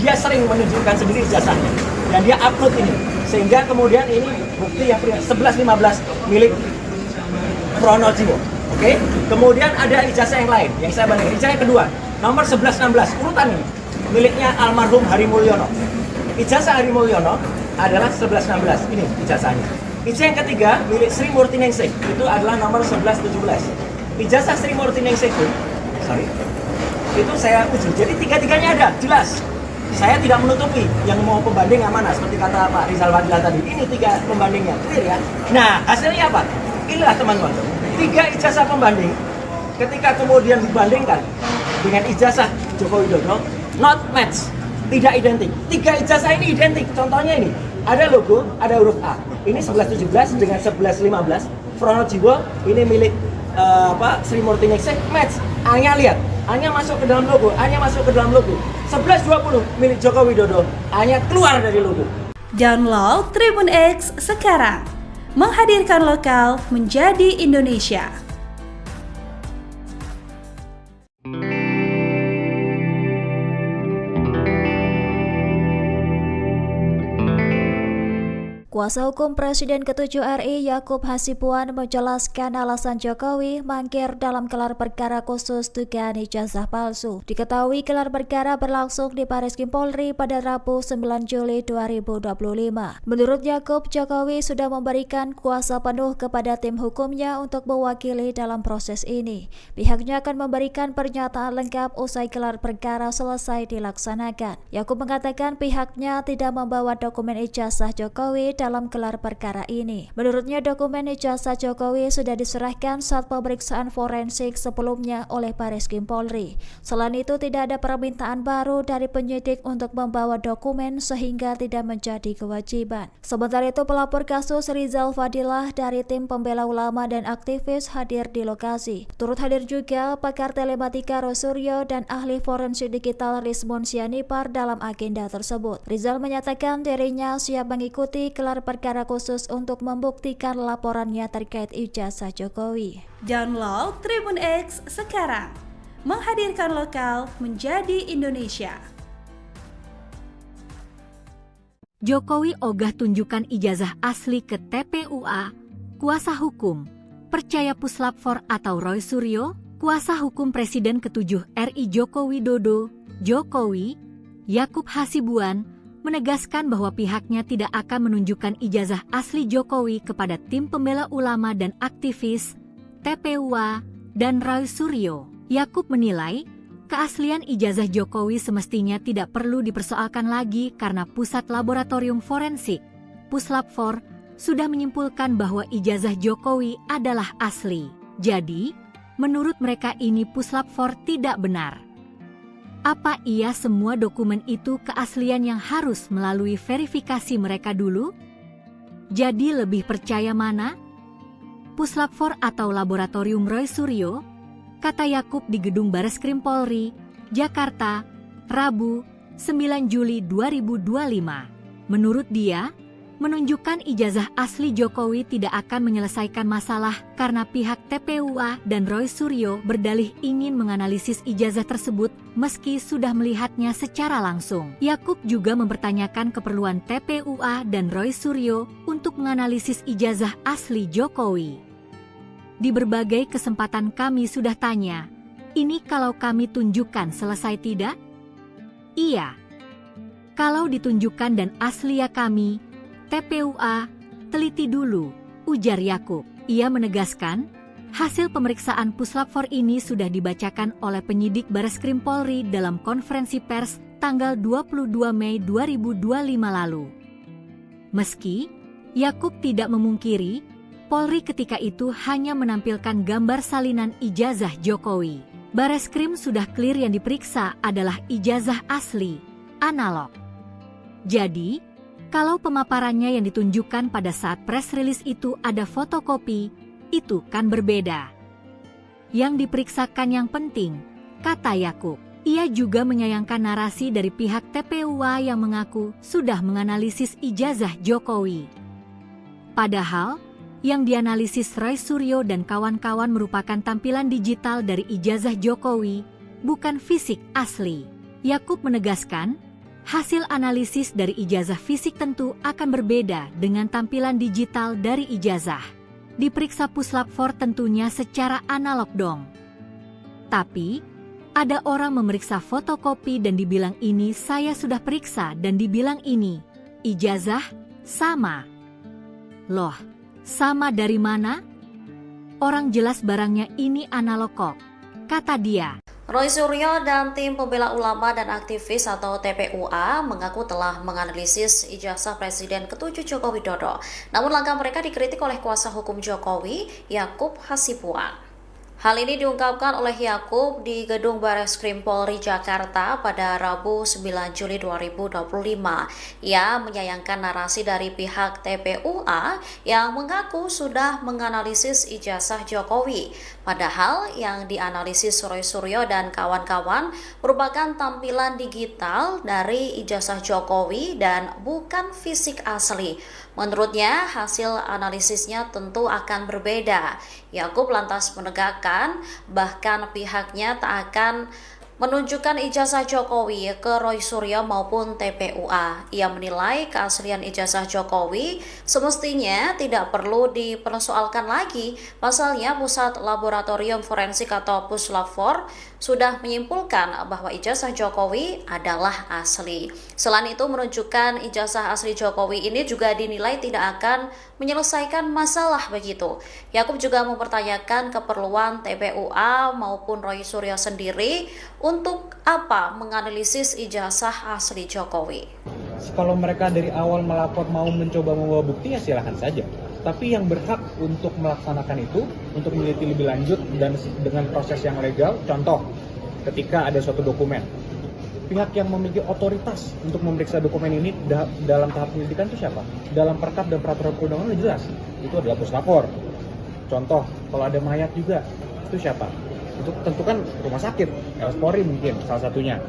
dia sering menunjukkan sendiri ijazahnya dan dia upload ini, sehingga kemudian ini bukti yang 1115 milik Pronojiwo. Oke, kemudian ada ijazah yang lain yang saya bandingkan. Ijazah yang kedua, nomor 1116, urutan ini miliknya almarhum Hari Mulyono. Ijazah Hari Mulyono adalah 1116, ini ijazahnya. Ijazah yang ketiga milik Sri Murti Ningsih, itu adalah nomor 1117. Ijazah Sri Murti Ningsih itu saya uji. Jadi tiga-tiganya ada, jelas. Saya tidak menutupi yang mau pembanding yang mana, seperti kata Pak Rizal Fadila tadi. Ini 3 pembandingnya, clear ya. Nah, hasilnya apa? Inilah teman-teman, 3 ijazah pembanding ketika kemudian dibandingkan dengan ijazah Joko Widodo, not match, tidak identik. 3 ijazah ini identik. Contohnya ini, ada logo, ada huruf A. Ini 1117 dengan 1115. Pronojiwo ini milik Sri Murti Ningsih, match. A-nya lihat, A-nya masuk ke dalam logo, A-nya masuk ke dalam logo. 1120 milik Joko Widodo, A-nya keluar dari logo. Download Tribun X sekarang. Menghadirkan lokal menjadi Indonesia. Kuasa hukum Presiden ke-7 RI Yakub Hasibuan menjelaskan alasan Jokowi mangkir dalam gelar perkara khusus dugaan ijazah palsu. Diketahui gelar perkara berlangsung di Bareskrim Polri pada Rabu 9 Juli 2025. Menurut Yakub, Jokowi sudah memberikan kuasa penuh kepada tim hukumnya untuk mewakili dalam proses ini. Pihaknya akan memberikan pernyataan lengkap usai gelar perkara selesai dilaksanakan. Yakub mengatakan pihaknya tidak membawa dokumen ijazah Jokowi dalam gelar perkara ini. Menurutnya dokumen ijazah Jokowi sudah diserahkan saat pemeriksaan forensik sebelumnya oleh Bareskrim Polri. Selain itu tidak ada permintaan baru dari penyidik untuk membawa dokumen sehingga tidak menjadi kewajiban. Sementara itu pelapor kasus Rizal Fadilah dari tim pembela ulama dan aktivis hadir di lokasi. Turut hadir juga pakar telematika Roy Suryo dan ahli forensik digital Rizmon Sianipar dalam agenda tersebut. Rizal menyatakan dirinya siap mengikuti gelar perkara khusus untuk membuktikan laporannya terkait ijazah Jokowi. Download Tribun X sekarang. Menghadirkan lokal menjadi Indonesia. Jokowi ogah tunjukkan ijazah asli ke TPUA. Kuasa hukum percaya puslap 4 atau Roy Suryo, kuasa hukum Presiden ke-7 RI Joko Widodo, Jokowi, Yakub Hasibuan, menegaskan bahwa pihaknya tidak akan menunjukkan ijazah asli Jokowi kepada tim pembela ulama dan aktivis, TPUA, dan Roy Suryo. Yakub menilai, keaslian ijazah Jokowi semestinya tidak perlu dipersoalkan lagi karena Pusat Laboratorium Forensik, Puslap 4, sudah menyimpulkan bahwa ijazah Jokowi adalah asli. Jadi, menurut mereka ini Puslap 4 tidak benar. Apa iya semua dokumen itu keaslian yang harus melalui verifikasi mereka dulu? Jadi lebih percaya mana? Puslap 4 atau Laboratorium Roy Suryo? Kata Yakub di Gedung Bareskrim Polri, Jakarta, Rabu, 9 Juli 2025. Menurut dia, menunjukkan ijazah asli Jokowi tidak akan menyelesaikan masalah karena pihak TPUA dan Roy Suryo berdalih ingin menganalisis ijazah tersebut meski sudah melihatnya secara langsung. Yakub juga mempertanyakan keperluan TPUA dan Roy Suryo untuk menganalisis ijazah asli Jokowi. Di berbagai kesempatan kami sudah tanya, ini kalau kami tunjukkan selesai tidak? Iya. Kalau ditunjukkan dan asli ya kami, TPUA, teliti dulu, ujar Yakub. Ia menegaskan, hasil pemeriksaan Puslap 4 ini sudah dibacakan oleh penyidik Bareskrim Polri dalam konferensi pers tanggal 22 Mei 2025 lalu. Meski, Yakub tidak memungkiri, Polri ketika itu hanya menampilkan gambar salinan ijazah Jokowi. Bareskrim sudah clear yang diperiksa adalah ijazah asli, analog. Jadi, kalau pemaparannya yang ditunjukkan pada saat press release itu ada fotokopi, itu kan berbeda. Yang diperiksakan yang penting, kata Yakub. Ia juga menyayangkan narasi dari pihak TPUA yang mengaku sudah menganalisis ijazah Jokowi. Padahal, yang dianalisis Roy Suryo dan kawan-kawan merupakan tampilan digital dari ijazah Jokowi, bukan fisik asli. Yakub menegaskan, hasil analisis dari ijazah fisik tentu akan berbeda dengan tampilan digital dari ijazah. Diperiksa Puslap 4 tentunya secara analog dong. Tapi, ada orang memeriksa fotokopi dan dibilang ini saya sudah periksa dan dibilang ini, ijazah, sama. Loh, sama dari mana? Orang jelas barangnya ini analog kok, kata dia. Roy Suryo dan tim pembela ulama dan aktivis atau TPUA mengaku telah menganalisis ijazah Presiden ke-7 Joko Widodo. Namun langkah mereka dikritik oleh kuasa hukum Jokowi, Yakub Hasibuan. Hal ini diungkapkan oleh Yakub di Gedung Bareskrim Polri Jakarta pada Rabu 9 Juli 2025. Ia menyayangkan narasi dari pihak TPUA yang mengaku sudah menganalisis ijazah Jokowi. Padahal yang dianalisis Roy Suryo dan kawan-kawan merupakan tampilan digital dari ijazah Jokowi dan bukan fisik asli. Menurutnya, hasil analisisnya tentu akan berbeda. Yakub lantas menegakkan, bahkan pihaknya tak akan menunjukkan ijazah Jokowi ke Roy Suryo maupun TPUA. Ia menilai keaslian ijazah Jokowi semestinya tidak perlu dipersoalkan lagi. Pasalnya, Pusat Laboratorium Forensik atau Puslap 4 sudah menyimpulkan bahwa ijazah Jokowi adalah asli. Selain itu, menunjukkan ijazah asli Jokowi ini juga dinilai tidak akan menyelesaikan masalah begitu. Yakub juga mempertanyakan keperluan TPUA maupun Roy Suryo sendiri untuk apa menganalisis ijazah asli Jokowi. Kalau mereka dari awal melapor mau mencoba membawa bukti ya silahkan saja. Tapi yang berhak untuk melaksanakan itu, untuk meneliti lebih lanjut dan dengan proses yang legal, contoh ketika ada suatu dokumen. Pihak yang memiliki otoritas untuk memeriksa dokumen ini dalam tahap penyelidikan itu siapa? Dalam perkap dan peraturan perundangan jelas, itu adalah Puslap 4. Contoh, kalau ada mayat juga, itu siapa? Itu tentu kan rumah sakit, Polri mungkin salah satunya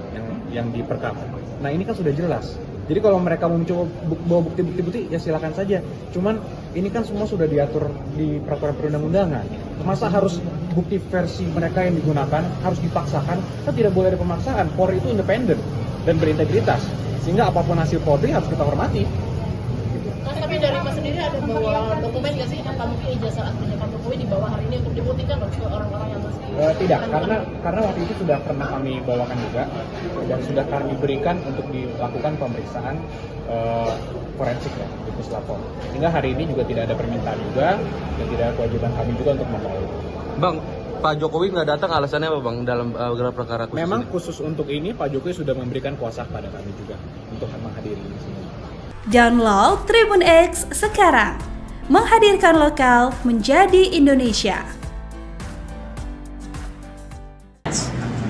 yang diperkap. Nah ini kan sudah jelas. Jadi kalau mereka mau mencoba bawa bukti-bukti ya silakan saja. Cuman ini kan semua sudah diatur di peraturan perundang-undangan. Masa harus bukti versi mereka yang digunakan harus dipaksakan? Kan tidak boleh ada pemaksaan. Polri itu independen dan berintegritas. Sehingga apapun hasil Polri harus kita hormati. Tapi dari Mas sendiri ada bawa dokumen nggak sih? Apa mungkin ijazah aslinya Pak Jokowi dibawa hari ini untuk dibuktikan ke orang-orang yang masih? Tidak, karena waktu itu sudah pernah kami bawakan juga dan sudah kami berikan untuk dilakukan pemeriksaan forensik ya di Puslap 4. Sehingga hari ini juga tidak ada permintaan juga dan tidak ada kewajiban kami juga untuk membawa. Bang, Pak Jokowi nggak datang alasannya apa bang dalam gelar perkara khusus? Memang ini? Khusus untuk ini Pak Jokowi sudah memberikan kuasa kepada kami juga untuk menghadiri di sini. Download Tribun X sekarang, menghadirkan lokal menjadi Indonesia.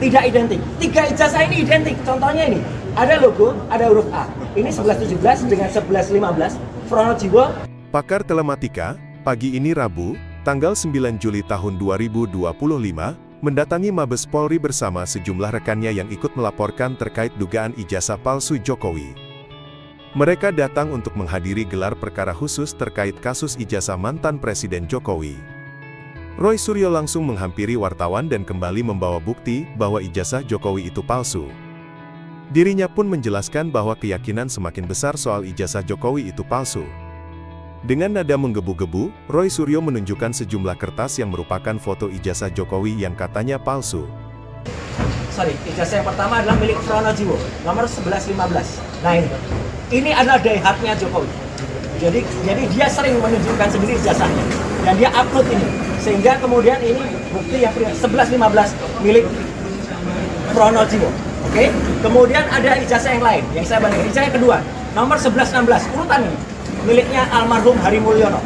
Tidak identik. 3 ijazah ini identik. Contohnya ini, ada logo, ada huruf A. Ini 1117 dengan 1115. Fronojiwo. Pakar Telematika, pagi ini Rabu, tanggal 9 Juli tahun 2025, mendatangi Mabes Polri bersama sejumlah rekannya yang ikut melaporkan terkait dugaan ijazah palsu Jokowi. Mereka datang untuk menghadiri gelar perkara khusus terkait kasus ijazah mantan Presiden Jokowi. Roy Suryo langsung menghampiri wartawan dan kembali membawa bukti bahwa ijazah Jokowi itu palsu. Dirinya pun menjelaskan bahwa keyakinan semakin besar soal ijazah Jokowi itu palsu. Dengan nada menggebu-gebu, Roy Suryo menunjukkan sejumlah kertas yang merupakan foto ijazah Jokowi yang katanya palsu. Ijazah yang pertama adalah milik Fronojiwo, nomor 1115. Nah ini adalah daihatnya Jokowi. Jadi dia sering menunjukkan sendiri ijazahnya dan dia upload ini, sehingga kemudian ini bukti yang 1115 milik Fronojiwo. Oke? Kemudian ada ijazah yang lain yang saya bandingkan. Ijazah yang kedua, nomor 1116, urutan ini miliknya almarhum Hari Mulyono.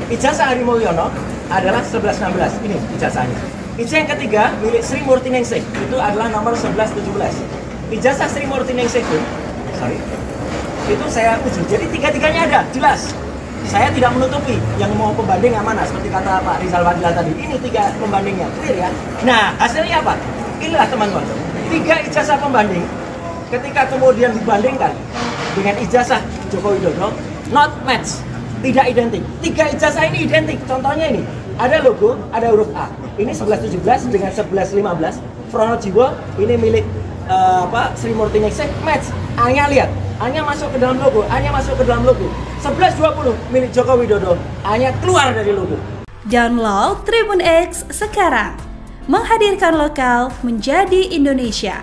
Ijazah Hari Mulyono adalah 1116. Ini ijazahnya. Ijazah yang ketiga milik Sri Murti Ningsih, itu adalah nomor 1117. Ijazah Sri Murti Ningsih itu saya uji. Jadi tiga-tiganya ada, jelas. Saya tidak menutupi yang mau pembanding yang mana, seperti kata Pak Rizal Fadila tadi. Ini 3 pembandingnya, clear ya. Nah, hasilnya apa? Inilah teman-teman, 3 ijazah pembanding ketika kemudian dibandingkan dengan ijazah Joko Widodo, not match, tidak identik. 3 ijazah ini identik. Contohnya ini, ada logo, ada huruf A. Ini 1117 dengan 1115. Pronojiwo ini milik Sri Murti Ningsih, match. A-nya lihat, A-nya masuk ke dalam logo, A-nya masuk ke dalam logo. 1120 milik Joko Widodo, A-nya keluar dari logo. Download Tribun X sekarang. Menghadirkan lokal menjadi Indonesia.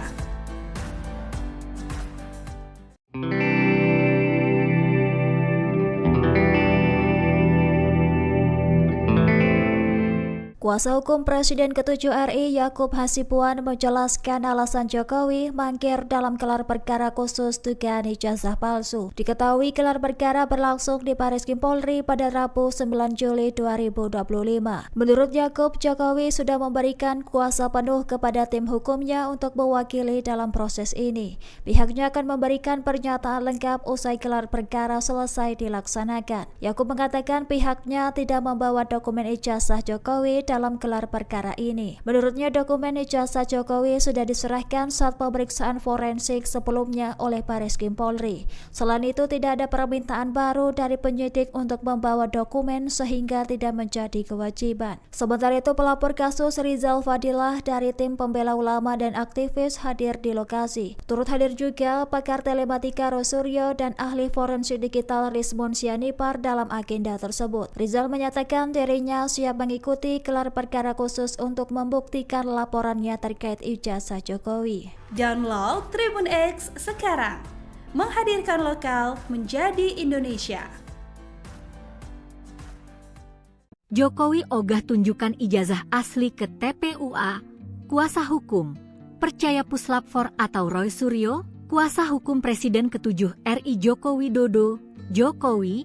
Kuasa hukum Presiden ke-7 RI Yakub Hasibuan menjelaskan alasan Jokowi mangkir dalam gelar perkara khusus dugaan ijazah palsu. Diketahui gelar perkara berlangsung di Bareskim Polri pada Rabu 9 Juli 2025. Menurut Yakub, Jokowi sudah memberikan kuasa penuh kepada tim hukumnya untuk mewakili dalam proses ini. Pihaknya akan memberikan pernyataan lengkap usai gelar perkara selesai dilaksanakan. Yakub mengatakan pihaknya tidak membawa dokumen ijazah Jokowi dalam gelar perkara ini. Menurutnya dokumen ijazah Jokowi sudah diserahkan saat pemeriksaan forensik sebelumnya oleh Bareskim Polri. Selain itu tidak ada permintaan baru dari penyidik untuk membawa dokumen sehingga tidak menjadi kewajiban. Sementara itu pelapor kasus Rizal Fadila dari tim pembela ulama dan aktivis hadir di lokasi. Turut hadir juga pakar telematika Rosuryo dan ahli forensik digital Rizmon Sianipar dalam agenda tersebut. Rizal menyatakan dirinya siap mengikuti gelar perkara khusus untuk membuktikan laporannya terkait ijazah Jokowi. Download Tribun X sekarang. Menghadirkan lokal menjadi Indonesia. Jokowi ogah tunjukkan ijazah asli ke TPUA. Kuasa hukum percaya Puslap 4 atau Roy Suryo, kuasa hukum Presiden ke-7 RI Joko Widodo, Jokowi,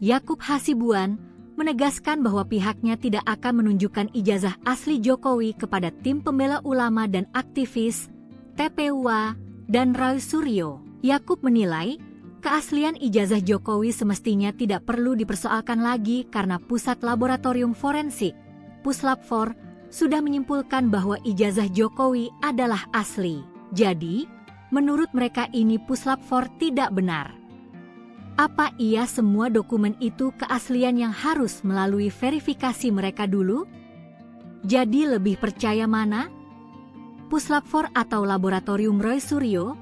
Yakub Hasibuan, menegaskan bahwa pihaknya tidak akan menunjukkan ijazah asli Jokowi kepada tim pembela ulama dan aktivis, TPUA, dan Roy Suryo. Yakub menilai, keaslian ijazah Jokowi semestinya tidak perlu dipersoalkan lagi karena Pusat Laboratorium Forensik, Puslap 4, sudah menyimpulkan bahwa ijazah Jokowi adalah asli. Jadi, menurut mereka ini Puslap 4 tidak benar. Apa iya semua dokumen itu keaslian yang harus melalui verifikasi mereka dulu? Jadi lebih percaya mana? Puslap 4 atau Laboratorium Roy Suryo?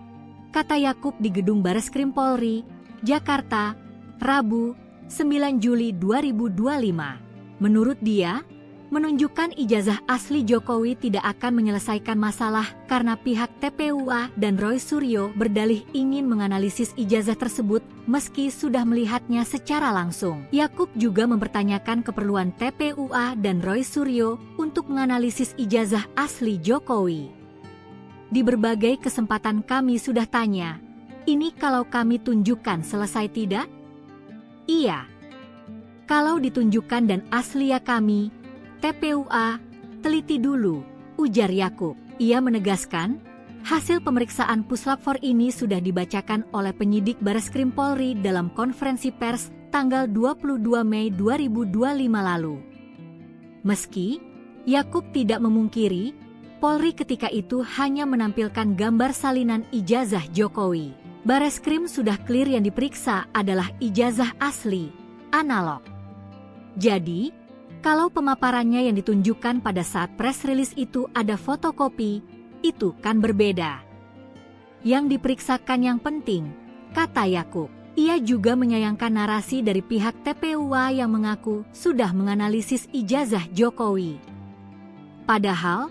Kata Yakub di Gedung Bareskrim Polri, Jakarta, Rabu, 9 Juli 2025. Menurut dia, menunjukkan ijazah asli Jokowi tidak akan menyelesaikan masalah karena pihak TPUA dan Roy Suryo berdalih ingin menganalisis ijazah tersebut meski sudah melihatnya secara langsung. Yakub juga mempertanyakan keperluan TPUA dan Roy Suryo untuk menganalisis ijazah asli Jokowi. Di berbagai kesempatan kami sudah tanya, ini kalau kami tunjukkan selesai tidak? Iya. Kalau ditunjukkan dan asli ya kami, TPUA, teliti dulu, ujar Yakub. Ia menegaskan, hasil pemeriksaan Puslap 4 ini sudah dibacakan oleh penyidik Bareskrim Polri dalam konferensi pers tanggal 22 Mei 2025 lalu. Meski, Yakub tidak memungkiri, Polri ketika itu hanya menampilkan gambar salinan ijazah Jokowi. Bareskrim sudah clear yang diperiksa adalah ijazah asli, analog. Jadi, kalau pemaparannya yang ditunjukkan pada saat press release itu ada fotokopi, itu kan berbeda. Yang diperiksakan yang penting, kata Yakub. Ia juga menyayangkan narasi dari pihak TPUA yang mengaku sudah menganalisis ijazah Jokowi. Padahal,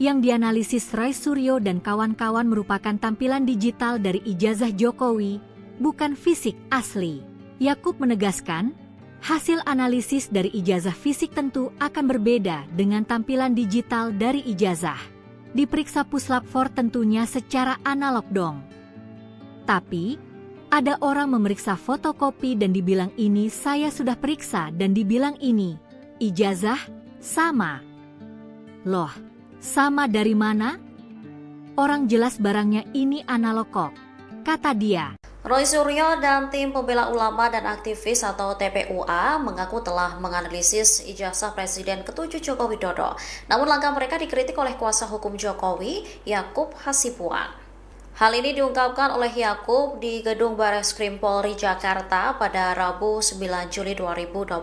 yang dianalisis Roy Suryo dan kawan-kawan merupakan tampilan digital dari ijazah Jokowi, bukan fisik asli. Yakub menegaskan, hasil analisis dari ijazah fisik tentu akan berbeda dengan tampilan digital dari ijazah. Diperiksa Puslap 4 tentunya secara analog dong. Tapi, ada orang memeriksa fotokopi dan dibilang ini saya sudah periksa dan dibilang ini, ijazah sama. Loh, sama dari mana? Orang jelas barangnya ini analog kok, kata dia. Roy Suryo dan tim pembela ulama dan aktivis atau TPUA mengaku telah menganalisis ijazah Presiden ke-7 Joko Widodo. Namun langkah mereka dikritik oleh kuasa hukum Jokowi, Yakub Hasibuan. Hal ini diungkapkan oleh Yakub di Gedung Bareskrim Polri Jakarta pada Rabu 9 Juli 2025.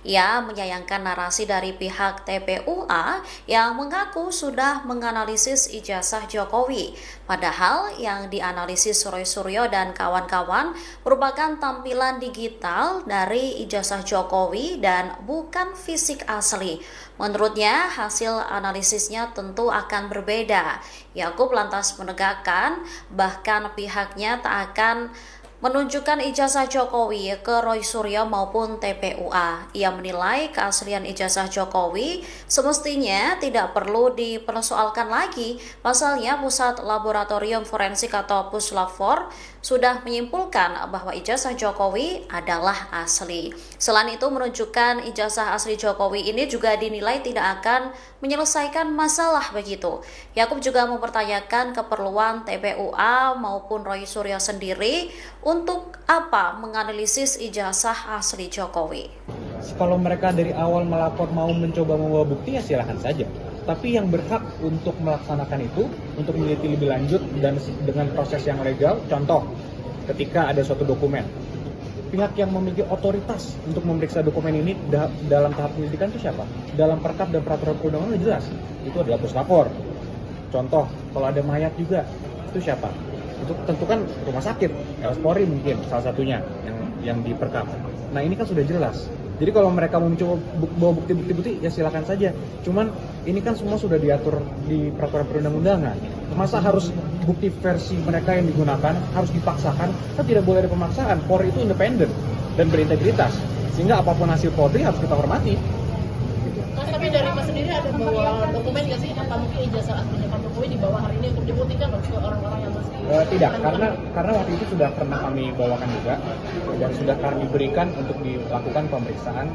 Ia menyayangkan narasi dari pihak TPUA yang mengaku sudah menganalisis ijazah Jokowi. Padahal yang dianalisis Roy Suryo dan kawan-kawan merupakan tampilan digital dari ijazah Jokowi dan bukan fisik asli. Menurutnya, hasil analisisnya tentu akan berbeda. Yakub lantas menegakkan bahkan pihaknya tak akan menunjukkan ijazah Jokowi ke Roy Suryo maupun TPUA. Ia menilai keaslian ijazah Jokowi semestinya tidak perlu dipersoalkan lagi. Pasalnya Pusat Laboratorium Forensik atau Puslab-4 sudah menyimpulkan bahwa ijazah Jokowi adalah asli. Selain itu, menunjukkan ijazah asli Jokowi ini juga dinilai tidak akan menyelesaikan masalah begitu. Yakub juga mempertanyakan keperluan TPUA maupun Roy Suryo sendiri untuk apa menganalisis ijazah asli Jokowi. Kalau mereka dari awal melapor mau mencoba membawa bukti ya silakan saja. Tapi yang berhak untuk melaksanakan itu, untuk meneliti lebih lanjut dan dengan proses yang legal, contoh ketika ada suatu dokumen, pihak yang memiliki otoritas untuk memeriksa dokumen ini dalam tahap penyelidikan itu siapa? Dalam perkap dan peraturan perundangan jelas, itu adalah puslapor. Contoh, kalau ada mayat juga, itu siapa? Itu tentu kan rumah sakit, Polri mungkin salah satunya yang diperkap. Nah ini kan sudah jelas. Jadi kalau mereka mau mencoba bawa bukti-bukti ya silakan saja. Cuman ini kan semua sudah diatur di peraturan perundang-undangan. Masa harus bukti versi mereka yang digunakan harus dipaksakan? Kan tidak boleh ada pemaksaan. Polri itu independen dan berintegritas. Sehingga apapun hasil Polri harus kita hormati. Tapi dari Mas sendiri ada bawa dokumen nggak sih? Apa mungkin ijazah aslinya Pak Jokowi dibawa hari ini untuk dibuktikan ke orang-orang yang masih tidak, karena waktu itu sudah pernah kami bawakan juga dan sudah kami berikan untuk dilakukan pemeriksaan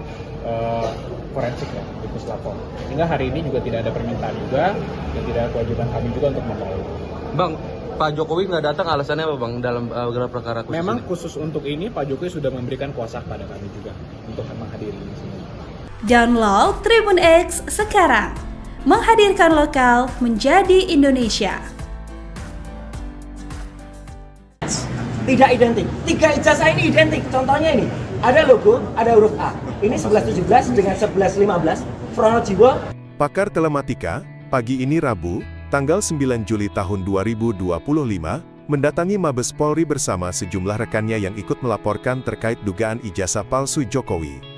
forensik ya di Puslapor. Sehingga hari ini juga tidak ada permintaan juga dan tidak ada kewajiban kami juga untuk membawa. Bang, Pak Jokowi nggak datang alasannya apa Bang dalam gelar perkara khusus? Memang ini? Khusus untuk ini Pak Jokowi sudah memberikan kuasa kepada kami juga untuk menghadiri di sini. Download Tribun X sekarang, menghadirkan lokal menjadi Indonesia. Tidak identik. 3 ijazah ini identik. Contohnya ini, ada logo, ada huruf A. Ini 1117 dengan 1115. Pronojiwo. Pakar Telematika, pagi ini Rabu, tanggal 9 Juli tahun 2025, mendatangi Mabes Polri bersama sejumlah rekannya yang ikut melaporkan terkait dugaan ijazah palsu Jokowi.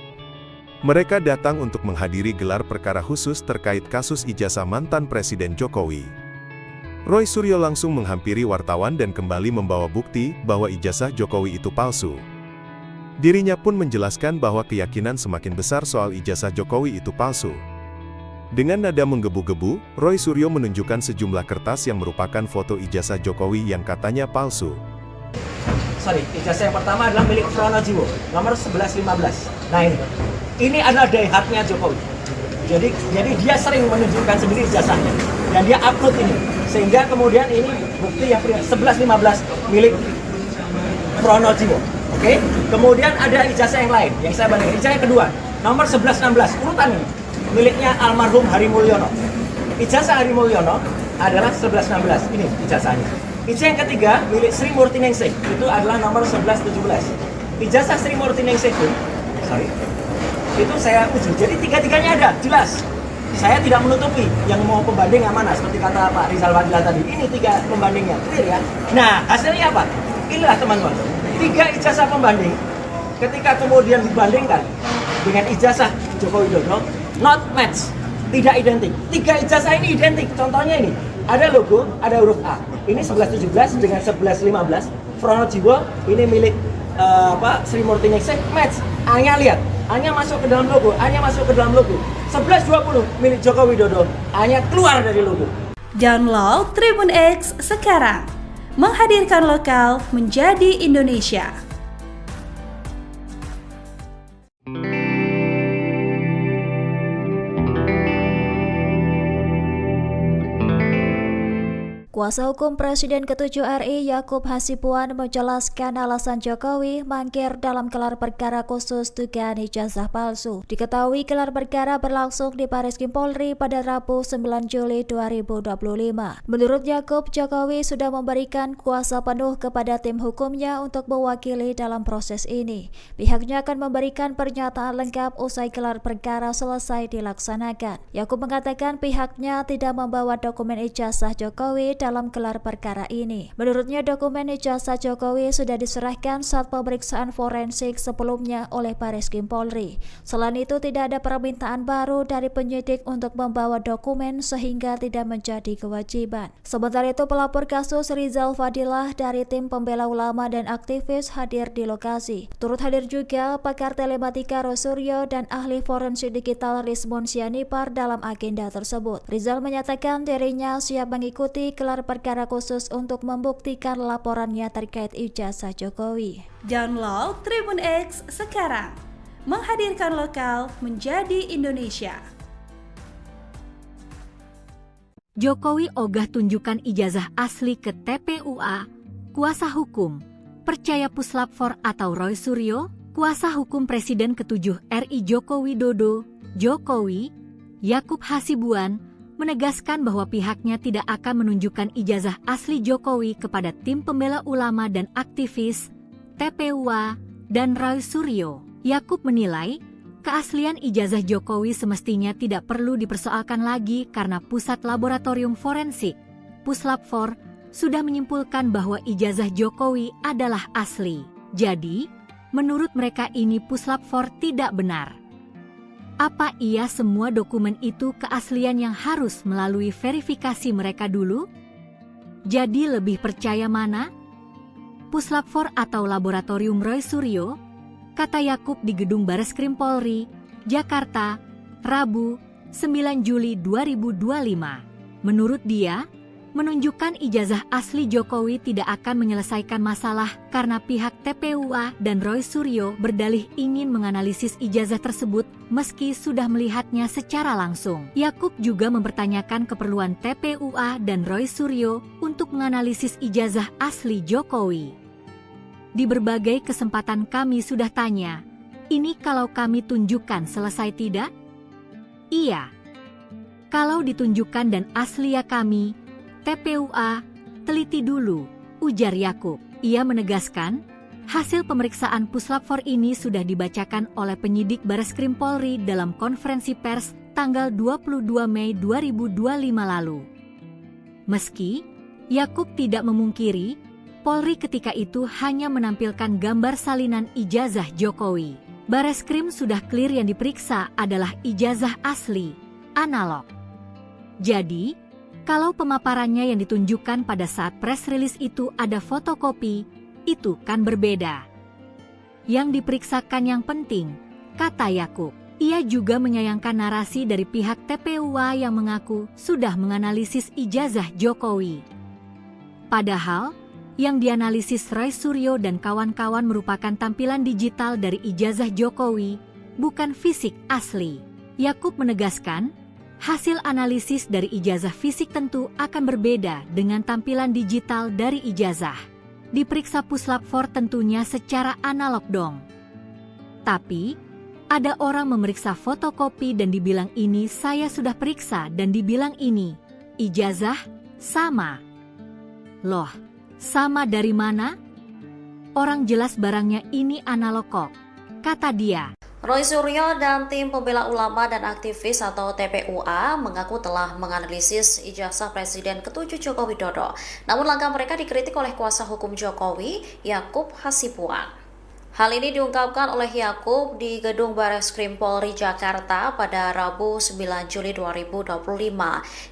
Mereka datang untuk menghadiri gelar perkara khusus terkait kasus ijazah mantan Presiden Jokowi. Roy Suryo langsung menghampiri wartawan dan kembali membawa bukti bahwa ijazah Jokowi itu palsu. Dirinya pun menjelaskan bahwa keyakinan semakin besar soal ijazah Jokowi itu palsu. Dengan nada menggebu-gebu, Roy Suryo menunjukkan sejumlah kertas yang merupakan foto ijazah Jokowi yang katanya palsu. Ijazah yang pertama adalah milik Pronojiwo, nomor 1115. Nah ini adalah diehatnya Jokowi. Jadi dia sering menunjukkan sendiri ijazahnya dan dia upload ini. Sehingga kemudian ini bukti yang 1115 milik Pronojiwo. Oke? Kemudian ada ijazah yang lain yang saya bandingkan. Ijazah yang kedua, nomor 1116, urutan ini miliknya almarhum Hari Mulyono. Ijazah Hari Mulyono adalah 1116. Ini ijazahnya. Ijazah yang ketiga milik Sri Murti Ningsih, itu adalah nomor 1117. Ijazah Sri Murti Ningsih itu saya uji. Jadi tiga-tiganya ada, jelas. Saya tidak menutupi yang mau pembanding yang mana, seperti kata Pak Rizal Fadila tadi. Ini 3 pembandingnya, clear ya. Nah, hasilnya apa? Inilah teman-teman. 3 ijazah pembanding, ketika kemudian dibandingkan dengan ijazah Joko Widodo, not match, tidak identik. 3 ijazah ini identik. Contohnya ini, ada logo, ada huruf A. Ini 1117 dengan 1115. Pronojiwo, ini milik Sri Murti Ningsih, match. A-nya lihat, A-nya masuk ke dalam logo, A-nya masuk ke dalam logo. 1120 milik Joko Widodo, A-nya keluar dari logo. Download Tribun X sekarang, menghadirkan lokal menjadi Indonesia. Kuasa hukum Presiden ke-7 RI Yakub Hasibuan menjelaskan alasan Jokowi mangkir dalam gelar perkara khusus dugaan ijazah palsu. Diketahui gelar perkara berlangsung di Bareskrim Polri pada Rabu 9 Juli 2025. Menurut Yakub, Jokowi sudah memberikan kuasa penuh kepada tim hukumnya untuk mewakili dalam proses ini. Pihaknya akan memberikan pernyataan lengkap usai gelar perkara selesai dilaksanakan. Yakub mengatakan pihaknya tidak membawa dokumen ijazah Jokowi dalam gelar perkara ini. Menurutnya dokumen ijazah Jokowi sudah diserahkan saat pemeriksaan forensik sebelumnya oleh Bareskrim Polri. Selain itu tidak ada permintaan baru dari penyidik untuk membawa dokumen sehingga tidak menjadi kewajiban. Sementara itu pelapor kasus Rizal Fadilah dari tim pembela ulama dan aktivis hadir di lokasi. Turut hadir juga pakar telematika Rosuryo dan ahli forensik digital Rizmon Sianipar dalam agenda tersebut. Rizal menyatakan dirinya siap mengikuti gelar perkara khusus untuk membuktikan laporannya terkait ijazah Jokowi. Download Tribun X sekarang, menghadirkan lokal menjadi Indonesia. Jokowi ogah tunjukkan ijazah asli ke TPUA. Kuasa hukum percaya Puslap 4 atau Roy Suryo, kuasa hukum Presiden ke-7 RI Joko Widodo, Jokowi, Yakub Hasibuan, menegaskan bahwa pihaknya tidak akan menunjukkan ijazah asli Jokowi kepada tim pembela ulama dan aktivis, TPUA, dan Roy Suryo. Yakub menilai, keaslian ijazah Jokowi semestinya tidak perlu dipersoalkan lagi karena Pusat Laboratorium Forensik, Puslap 4, sudah menyimpulkan bahwa ijazah Jokowi adalah asli. Jadi, menurut mereka ini Puslap 4 tidak benar. Apa iya semua dokumen itu keaslian yang harus melalui verifikasi mereka dulu? Jadi lebih percaya mana? Puslap 4 atau Laboratorium Roy Suryo? Kata Yakub di Gedung Bareskrim Polri, Jakarta, Rabu, 9 Juli 2025. Menurut dia, menunjukkan ijazah asli Jokowi tidak akan menyelesaikan masalah karena pihak TPUA dan Roy Suryo berdalih ingin menganalisis ijazah tersebut meski sudah melihatnya secara langsung. Yakub juga mempertanyakan keperluan TPUA dan Roy Suryo untuk menganalisis ijazah asli Jokowi. Di berbagai kesempatan kami sudah tanya, ini kalau kami tunjukkan selesai tidak? Iya. Kalau ditunjukkan dan asli ya kami, TPUA, teliti dulu, ujar Yakub. Ia menegaskan, hasil pemeriksaan Puslap 4 ini sudah dibacakan oleh penyidik Bareskrim Polri dalam konferensi pers tanggal 22 Mei 2025 lalu. Meski Yakub tidak memungkiri, Polri ketika itu hanya menampilkan gambar salinan ijazah Jokowi. Bareskrim sudah clear yang diperiksa adalah ijazah asli, analog. Jadi, kalau pemaparannya yang ditunjukkan pada saat press release itu ada fotokopi, itu kan berbeda. Yang diperiksakan yang penting, kata Yakub. Ia juga menyayangkan narasi dari pihak TPUA yang mengaku sudah menganalisis ijazah Jokowi. Padahal, yang dianalisis Roy Suryo dan kawan-kawan merupakan tampilan digital dari ijazah Jokowi, bukan fisik asli. Yakub menegaskan, hasil analisis dari ijazah fisik tentu akan berbeda dengan tampilan digital dari ijazah. Diperiksa Puslap 4 tentunya secara analog dong. Tapi, ada orang memeriksa fotokopi dan dibilang ini saya sudah periksa dan dibilang ini, ijazah, sama. Loh, sama dari mana? Orang jelas barangnya ini analog kok, kata dia. Roy Suryo dan tim pembela ulama dan aktivis atau TPUA mengaku telah menganalisis ijazah Presiden ke-7 Joko Widodo. Namun langkah mereka dikritik oleh kuasa hukum Jokowi, Yakub Hasibuan. Hal ini diungkapkan oleh Yakub di Gedung Bareskrim Polri Jakarta pada Rabu 9 Juli 2025.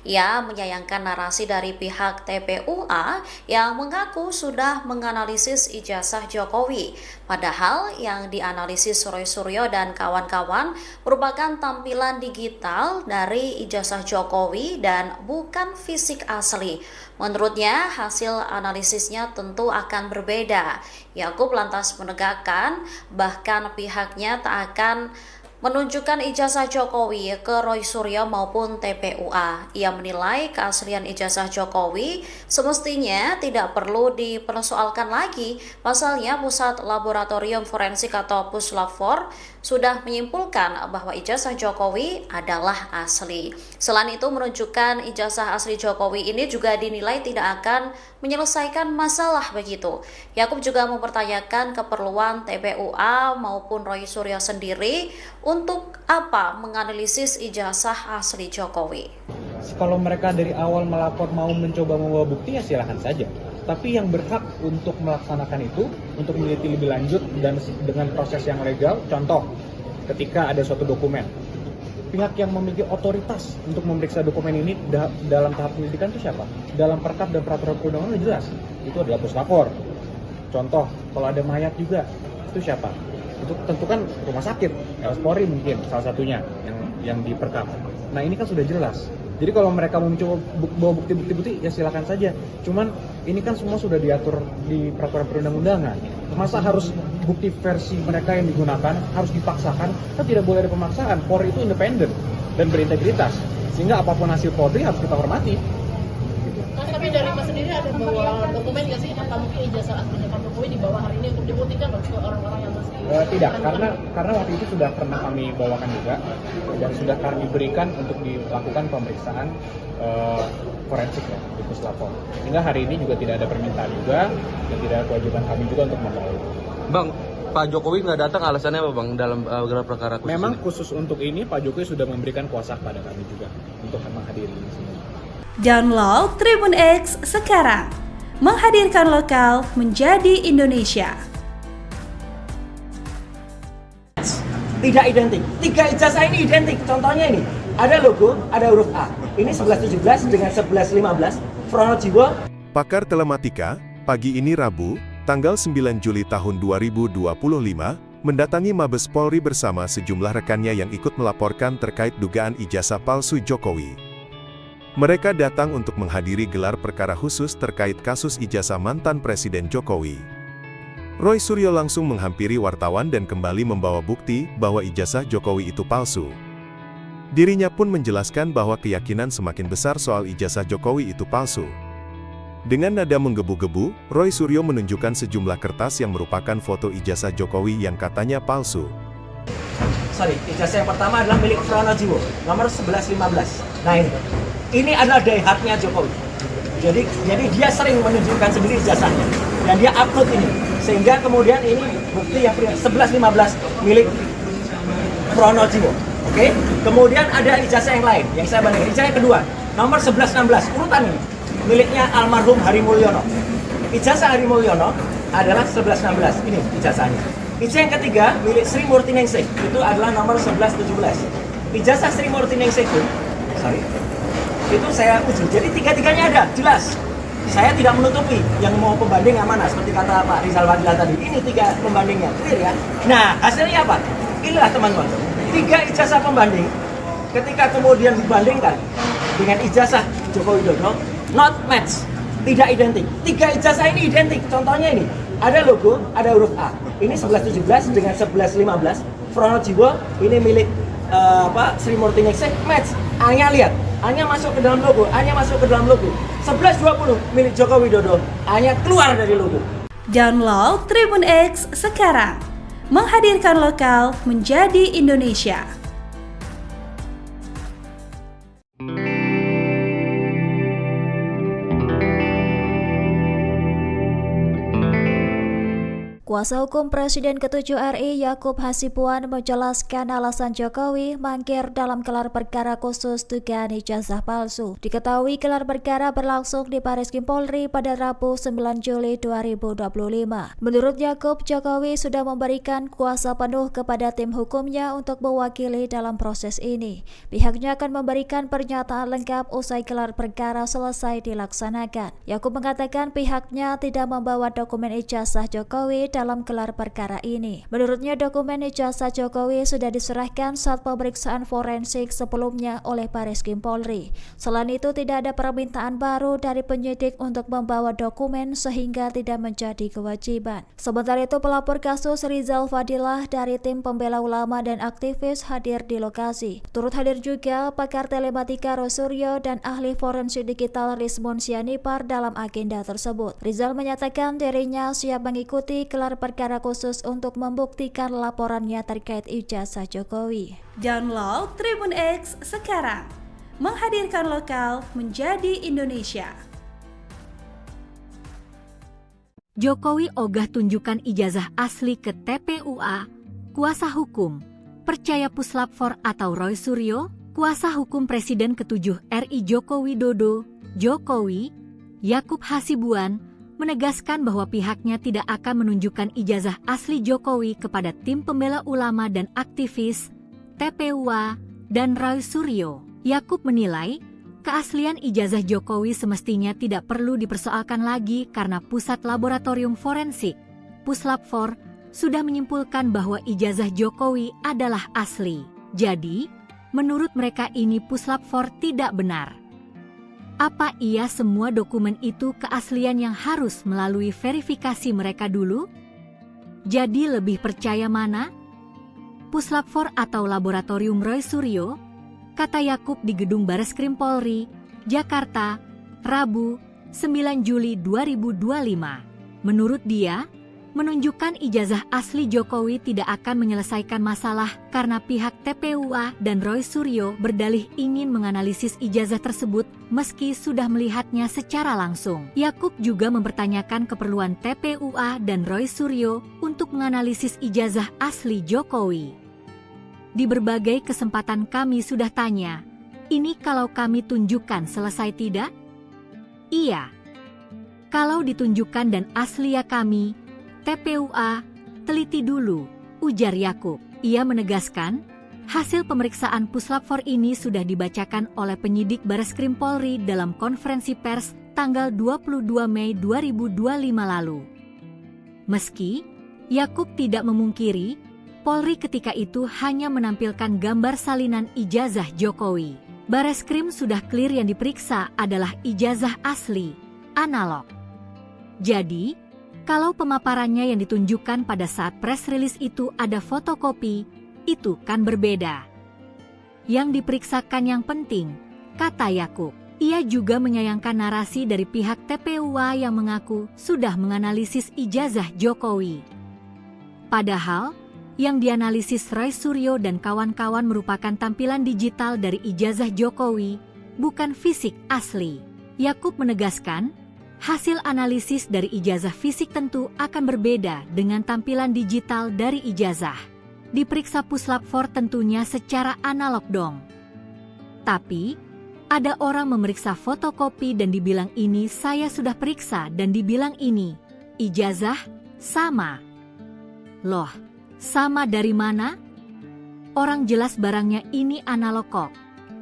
Ia menyayangkan narasi dari pihak TPUA yang mengaku sudah menganalisis ijazah Jokowi. Padahal yang dianalisis Roy Suryo dan kawan-kawan merupakan tampilan digital dari ijazah Jokowi dan bukan fisik asli. Menurutnya, hasil analisisnya tentu akan berbeda. Yakub lantas menegakkan bahkan pihaknya tak akan menunjukkan ijazah Jokowi ke Roy Suryo maupun TPUA. Ia menilai keaslian ijazah Jokowi semestinya tidak perlu dipersoalkan lagi. Pasalnya, Pusat Laboratorium Forensik atau Puslab-4 sudah menyimpulkan bahwa ijazah Jokowi adalah asli. Selain itu, menunjukkan ijazah asli Jokowi ini juga dinilai tidak akan menyelesaikan masalah begitu. Yakub juga mempertanyakan keperluan TPUA maupun Roy Suryo sendiri untuk apa menganalisis ijazah asli Jokowi. Kalau mereka dari awal melapor mau mencoba membawa bukti ya silahkan saja. Tapi yang berhak untuk melaksanakan itu, untuk meneliti lebih lanjut dan dengan proses yang legal, contoh ketika ada suatu dokumen, pihak yang memiliki otoritas untuk memeriksa dokumen ini dalam tahap penyelidikan itu siapa? Dalam perkap dan peraturan perundang-undangan jelas, itu adalah puslapor. Contoh, kalau ada mayat juga, itu siapa? Itu tentu kan rumah sakit, Polri mungkin salah satunya yang diperkap. Nah ini kan sudah jelas. Jadi kalau mereka mau mencoba bawa bukti-bukti ya silakan saja. Cuman ini kan semua sudah diatur di peraturan perundang-undangan. Masa harus bukti versi mereka yang digunakan harus dipaksakan? Kan tidak boleh ada pemaksaan. Polri itu independen dan berintegritas. Sehingga apapun hasil Polri harus kita hormati. Mas, tapi dari Mas sendiri ada bawa dokumen nggak sih? Apa mungkin ijazah aslinya Pak Jokowi dibawa hari ini untuk dibuktikan ke orang-orang yang masih... Tidak, karena waktu itu sudah pernah kami bawakan juga dan sudah kami berikan untuk dilakukan pemeriksaan forensik ya di Puslapor. Hingga hari ini juga tidak ada permintaan juga dan tidak ada kewajiban kami juga untuk membawa. Bang, Pak Jokowi nggak datang alasannya apa Bang dalam gelar perkara khusus Memang ini? khusus untuk ini Pak Jokowi sudah memberikan kuasa kepada kami juga untuk menghadiri ini semua. Download Tribun X sekarang, menghadirkan lokal menjadi Indonesia. Tidak identik. 3 ijazah ini identik. Contohnya ini, ada logo, ada huruf A. Ini 1117 dengan 1115. Pronojiwo. Pakar Telematika, pagi ini Rabu, tanggal 9 Juli tahun 2025, mendatangi Mabes Polri bersama sejumlah rekannya yang ikut melaporkan terkait dugaan ijazah palsu Jokowi. Mereka datang untuk menghadiri gelar perkara khusus terkait kasus ijazah mantan Presiden Jokowi. Roy Suryo langsung menghampiri wartawan dan kembali membawa bukti bahwa ijazah Jokowi itu palsu. Dirinya pun menjelaskan bahwa keyakinan semakin besar soal ijazah Jokowi itu palsu. Dengan nada menggebu-gebu, Roy Suryo menunjukkan sejumlah kertas yang merupakan foto ijazah Jokowi yang katanya palsu. Ijazah yang pertama adalah milik Pronojiwo, nomor 1115. Nah ini adalah daihatnya Jokowi. Jadi dia sering menunjukkan sendiri ijazahnya dan dia upload ini. Sehingga kemudian ini bukti yang 1115 milik Pronojiwo. Oke? Kemudian ada ijazah yang lain yang saya bandingkan. Ijazah yang kedua, nomor 1116, urutan ini miliknya almarhum Hari Mulyono. Ijazah Hari Mulyono adalah 1116. Ini ijazahnya. Ijazah yang ketiga milik Sri Murti Ningsih, itu adalah nomor 1117. Ijazah Sri Murti Ningsih itu saya uji. Jadi tiga-tiganya ada, jelas. Saya tidak menutupi yang mau pembanding yang mana, seperti kata Pak Rizal Fadila tadi. Ini 3 pembandingnya, clear ya. Nah, hasilnya apa? Inilah teman-teman. 3 ijazah pembanding, ketika kemudian dibandingkan dengan ijazah Joko Widodo, not match, tidak identik. 3 ijazah ini identik. Contohnya ini, ada logo, ada huruf A. Ini 1117 dengan 1115. Pronojiwo, ini milik Sri Murti Ningsih, match. A-nya lihat, A-nya masuk ke dalam logo, A-nya masuk ke dalam logo. 1120 milik Joko Widodo, A-nya keluar dari logo. Download Tribun X sekarang, menghadirkan lokal menjadi Indonesia. Kuasa hukum Presiden ke-7 RI Yakub Hasibuan menjelaskan alasan Jokowi mangkir dalam gelar perkara khusus dugaan ijazah palsu. Diketahui gelar perkara berlangsung di Bariskim Polri pada Rabu 9 Juli 2025. Menurut Yakub, Jokowi sudah memberikan kuasa penuh kepada tim hukumnya untuk mewakili dalam proses ini. Pihaknya akan memberikan pernyataan lengkap usai gelar perkara selesai dilaksanakan. Yakub mengatakan pihaknya tidak membawa dokumen ijazah Jokowi dalam dalam gelar perkara ini. Menurutnya dokumen ijazah Jokowi sudah diserahkan saat pemeriksaan forensik sebelumnya oleh Bareskrim Polri. Selain itu tidak ada permintaan baru dari penyidik untuk membawa dokumen sehingga tidak menjadi kewajiban. Sementara itu pelapor kasus Rizal Fadilah dari tim pembela ulama dan aktivis hadir di lokasi. Turut hadir juga pakar telematika Rosuryo dan ahli forensik digital Rizmon Sianipar dalam agenda tersebut. Rizal menyatakan dirinya siap mengikuti gelar perkara khusus untuk membuktikan laporannya terkait ijazah Jokowi. Download Tribun X sekarang, menghadirkan lokal menjadi Indonesia. Jokowi ogah tunjukkan ijazah asli ke TPUA, kuasa hukum, percaya Puslap 4 atau Roy Suryo, kuasa hukum Presiden ke-7 RI Joko Widodo, Jokowi, Yakub Hasibuan, menegaskan bahwa pihaknya tidak akan menunjukkan ijazah asli Jokowi kepada tim pembela ulama dan aktivis, TPUA, dan Roy Suryo. Yakub menilai, keaslian ijazah Jokowi semestinya tidak perlu dipersoalkan lagi karena Pusat Laboratorium Forensik, Puslap 4, sudah menyimpulkan bahwa ijazah Jokowi adalah asli. Jadi, menurut mereka ini Puslap 4 tidak benar. Apa iya semua dokumen itu keaslian yang harus melalui verifikasi mereka dulu? Jadi lebih percaya mana? Puslap 4 atau Laboratorium Roy Suryo? Kata Yakub di Gedung Bareskrim Polri, Jakarta, Rabu, 9 Juli 2025. Menurut dia, menunjukkan ijazah asli Jokowi tidak akan menyelesaikan masalah karena pihak TPUA dan Roy Suryo berdalih ingin menganalisis ijazah tersebut meski sudah melihatnya secara langsung. Yakub juga mempertanyakan keperluan TPUA dan Roy Suryo untuk menganalisis ijazah asli Jokowi. Di berbagai kesempatan kami sudah tanya, ini kalau kami tunjukkan selesai tidak? Iya. Kalau ditunjukkan dan asli ya kami, TPUA, teliti dulu, ujar Yakub. Ia menegaskan, hasil pemeriksaan Puslap 4 ini sudah dibacakan oleh penyidik Bareskrim Polri dalam konferensi pers tanggal 22 Mei 2025 lalu. Meski, Yakub tidak memungkiri, Polri ketika itu hanya menampilkan gambar salinan ijazah Jokowi. Bareskrim sudah clear yang diperiksa adalah ijazah asli, analog. Jadi, kalau pemaparannya yang ditunjukkan pada saat press release itu ada fotokopi, itu kan berbeda. Yang diperiksakan yang penting, kata Yakub. Ia juga menyayangkan narasi dari pihak TPUA yang mengaku sudah menganalisis ijazah Jokowi. Padahal, yang dianalisis Roy Suryo dan kawan-kawan merupakan tampilan digital dari ijazah Jokowi, bukan fisik asli. Yakub menegaskan, hasil analisis dari ijazah fisik tentu akan berbeda dengan tampilan digital dari ijazah. Diperiksa Puslap 4 tentunya secara analog dong. Tapi, ada orang memeriksa fotokopi dan dibilang ini saya sudah periksa dan dibilang ini, ijazah, sama. Loh, sama dari mana? Orang jelas barangnya ini analog kok,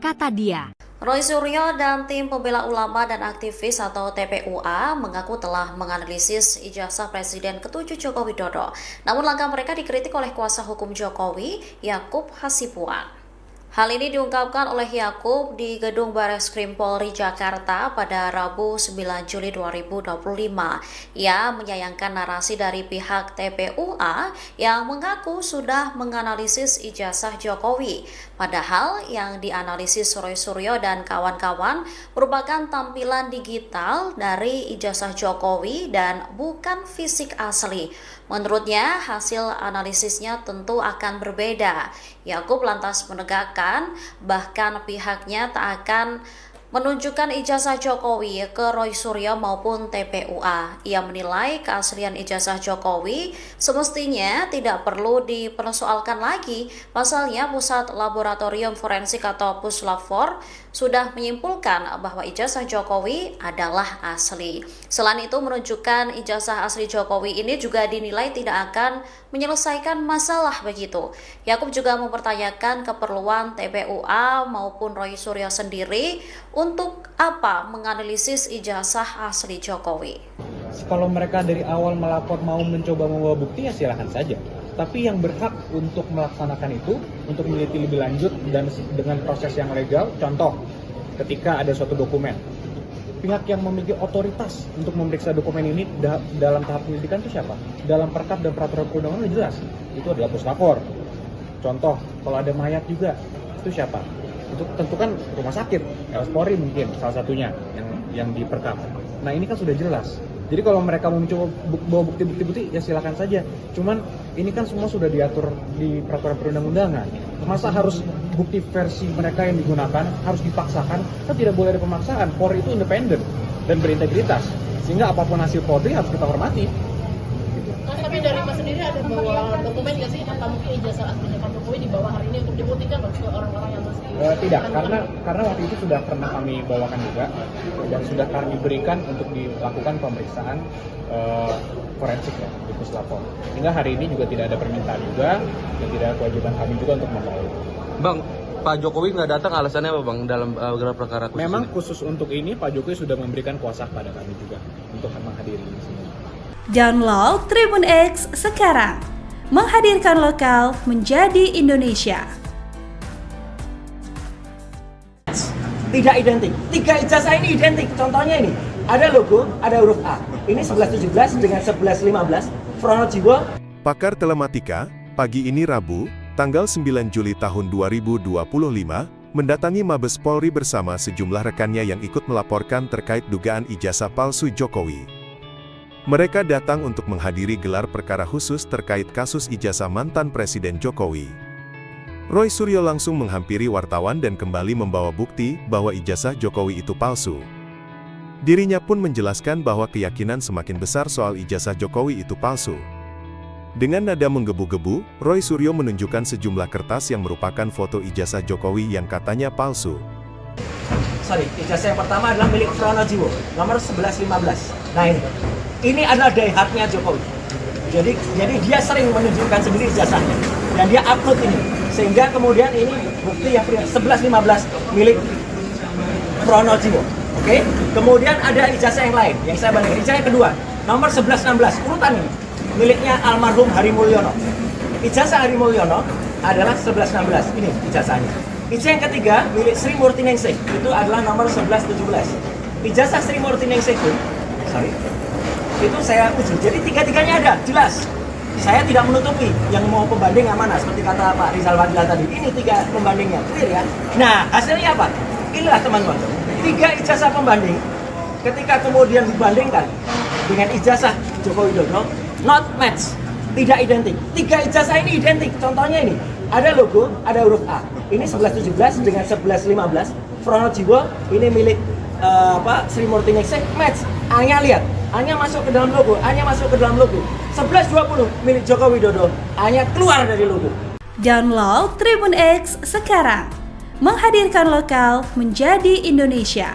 kata dia. Roy Suryo dan tim pembela ulama dan aktivis atau TPUA mengaku telah menganalisis ijazah Presiden ke-7 Joko Widodo. Namun langkah mereka dikritik oleh kuasa hukum Jokowi, Yakub Hasibuan. Hal ini diungkapkan oleh Yakub di Gedung Bareskrim Polri Jakarta pada Rabu 9 Juli 2025. Ia menyayangkan narasi dari pihak TPUA yang mengaku sudah menganalisis ijazah Jokowi. Padahal yang dianalisis Roy Suryo dan kawan-kawan merupakan tampilan digital dari ijazah Jokowi dan bukan fisik asli. Menurutnya, hasil analisisnya tentu akan berbeda. Yakub lantas menegakkan, bahkan pihaknya tak akan menunjukkan ijazah Jokowi ke Roy Suryo maupun TPUA. Ia menilai keaslian ijazah Jokowi semestinya tidak perlu dipersoalkan lagi. Pasalnya Pusat Laboratorium Forensik atau Puslap 4 sudah menyimpulkan bahwa ijazah Jokowi adalah asli. Selain itu, menunjukkan ijazah asli Jokowi ini juga dinilai tidak akan menyelesaikan masalah begitu. Yakub juga mempertanyakan keperluan TPUA maupun Roy Suryo sendiri untuk apa menganalisis ijazah asli Jokowi. Kalau mereka dari awal melapor mau mencoba membawa bukti ya silahkan saja. Tapi yang berhak untuk melaksanakan itu, untuk meneliti lebih lanjut dan dengan proses yang legal, contoh ketika ada suatu dokumen, pihak yang memiliki otoritas untuk memeriksa dokumen ini dalam tahap penyelidikan itu siapa? Dalam perkap dan peraturan perundangan jelas, itu adalah puslapor. Contoh, kalau ada mayat juga, itu siapa? Itu tentu kan rumah sakit, Polri mungkin salah satunya yang diperkap. Nah ini kan sudah jelas. Jadi kalau mereka mau mencoba bawa bukti-bukti ya silakan saja. Cuman ini kan semua sudah diatur di peraturan perundang-undangan. Masa harus bukti versi mereka yang digunakan harus dipaksakan? Kan tidak boleh ada pemaksaan. Polri itu independen dan berintegritas. Sehingga apapun hasil Polri harus kita hormati. Tapi dari Mas sendiri ada bawa dokumen nggak sih? Apa mungkin ijazah aslinya Pak Jokowi dibawa hari ini untuk dibuktikan ke orang-orang yang masih tidak, karena waktu itu sudah pernah kami bawakan juga dan sudah kami berikan untuk dilakukan pemeriksaan forensik ya di puslapor. Hingga hari ini juga tidak ada permintaan juga dan tidak ada kewajiban kami juga untuk membawa. Bang, Pak Jokowi nggak datang alasannya apa bang dalam gelar perkara khusus? Memang ini? Khusus untuk ini Pak Jokowi sudah memberikan kuasa kepada kami juga untuk menghadiri ini semua. Download Tribun X sekarang, menghadirkan lokal menjadi Indonesia. Tidak identik. 3 ijazah ini identik. Contohnya ini, ada logo, ada huruf A. Ini 1117 dengan 1115. Pronojiwo. Pakar Telematika, pagi ini Rabu, tanggal 9 Juli tahun 2025, mendatangi Mabes Polri bersama sejumlah rekannya yang ikut melaporkan terkait dugaan ijazah palsu Jokowi. Mereka datang untuk menghadiri gelar perkara khusus terkait kasus ijazah mantan Presiden Jokowi. Roy Suryo langsung menghampiri wartawan dan kembali membawa bukti bahwa ijazah Jokowi itu palsu. Dirinya pun menjelaskan bahwa keyakinan semakin besar soal ijazah Jokowi itu palsu. Dengan nada menggebu-gebu, Roy Suryo menunjukkan sejumlah kertas yang merupakan foto ijazah Jokowi yang katanya palsu. Ijazah yang pertama adalah milik Pronojiwo, nomor 1115. Nah ini adalah daihatnya Jokowi. Jadi dia sering menunjukkan sendiri ijazahnya dan dia upload ini, sehingga kemudian ini bukti yang 1115 milik Pronojiwo. Oke? Kemudian ada ijazah yang lain yang saya balik. Ijazah yang kedua, nomor 1116, urutan ini miliknya almarhum Hari Mulyono. Ijazah Hari Mulyono adalah 1116. Ini ijazahnya. Ijazah yang ketiga milik Sri Murti Ningsih, itu adalah nomor 1117. Ijazah Sri Murti Ningsih itu saya uji. Jadi tiga-tiganya ada, jelas. Saya tidak menutupi yang mau pembanding yang mana, seperti kata Pak Rizal Fadila tadi. Ini 3 pembandingnya, clear ya. Nah, hasilnya apa? Inilah teman-teman. 3 ijazah pembanding, ketika kemudian dibandingkan dengan ijazah Joko Widodo, not match, tidak identik. 3 ijazah ini identik. Contohnya ini, ada logo, ada huruf A. Ini 1117 dengan 1115. Pronojiwo, ini milik Sri Murti Ningsih, match. A-nya lihat, A-nya masuk ke dalam logo, A-nya masuk ke dalam logo. 1120 milik Joko Widodo, A-nya keluar dari logo. Download Tribun X sekarang, menghadirkan lokal menjadi Indonesia.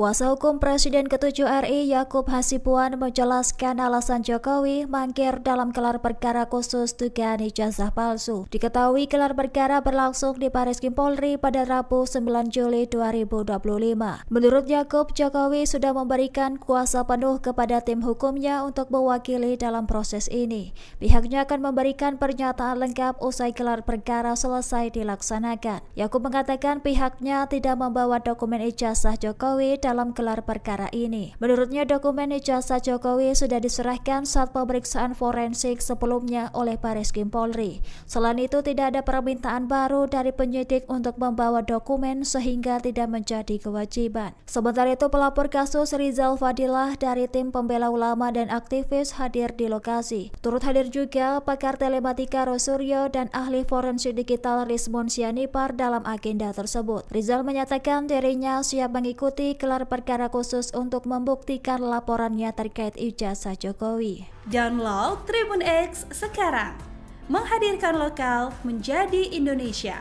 Kuasa hukum Presiden ke-7 RI Yakub Hasibuan menjelaskan alasan Jokowi mangkir dalam gelar perkara khusus dugaan ijazah palsu. Diketahui gelar perkara berlangsung di Baris Krim Polri pada Rabu 9 Juli 2025. Menurut Yakub, Jokowi sudah memberikan kuasa penuh kepada tim hukumnya untuk mewakili dalam proses ini. Pihaknya akan memberikan pernyataan lengkap usai gelar perkara selesai dilaksanakan. Yakub mengatakan pihaknya tidak membawa dokumen ijazah Jokowi dalam gelar perkara ini. Menurutnya dokumen ijazah Jokowi sudah diserahkan saat pemeriksaan forensik sebelumnya oleh Baris Krim Polri. Selain itu tidak ada permintaan baru dari penyidik untuk membawa dokumen sehingga tidak menjadi kewajiban. Sementara itu pelapor kasus Rizal Fadilah dari tim pembela ulama dan aktivis hadir di lokasi. Turut hadir juga pakar telematika Roy Suryo dan ahli forensik digital Rizmon Sianipar dalam agenda tersebut. Rizal menyatakan dirinya siap mengikuti gelar perkara khusus untuk membuktikan laporannya terkait ijazah Jokowi. Download Tribun X sekarang, menghadirkan lokal menjadi Indonesia.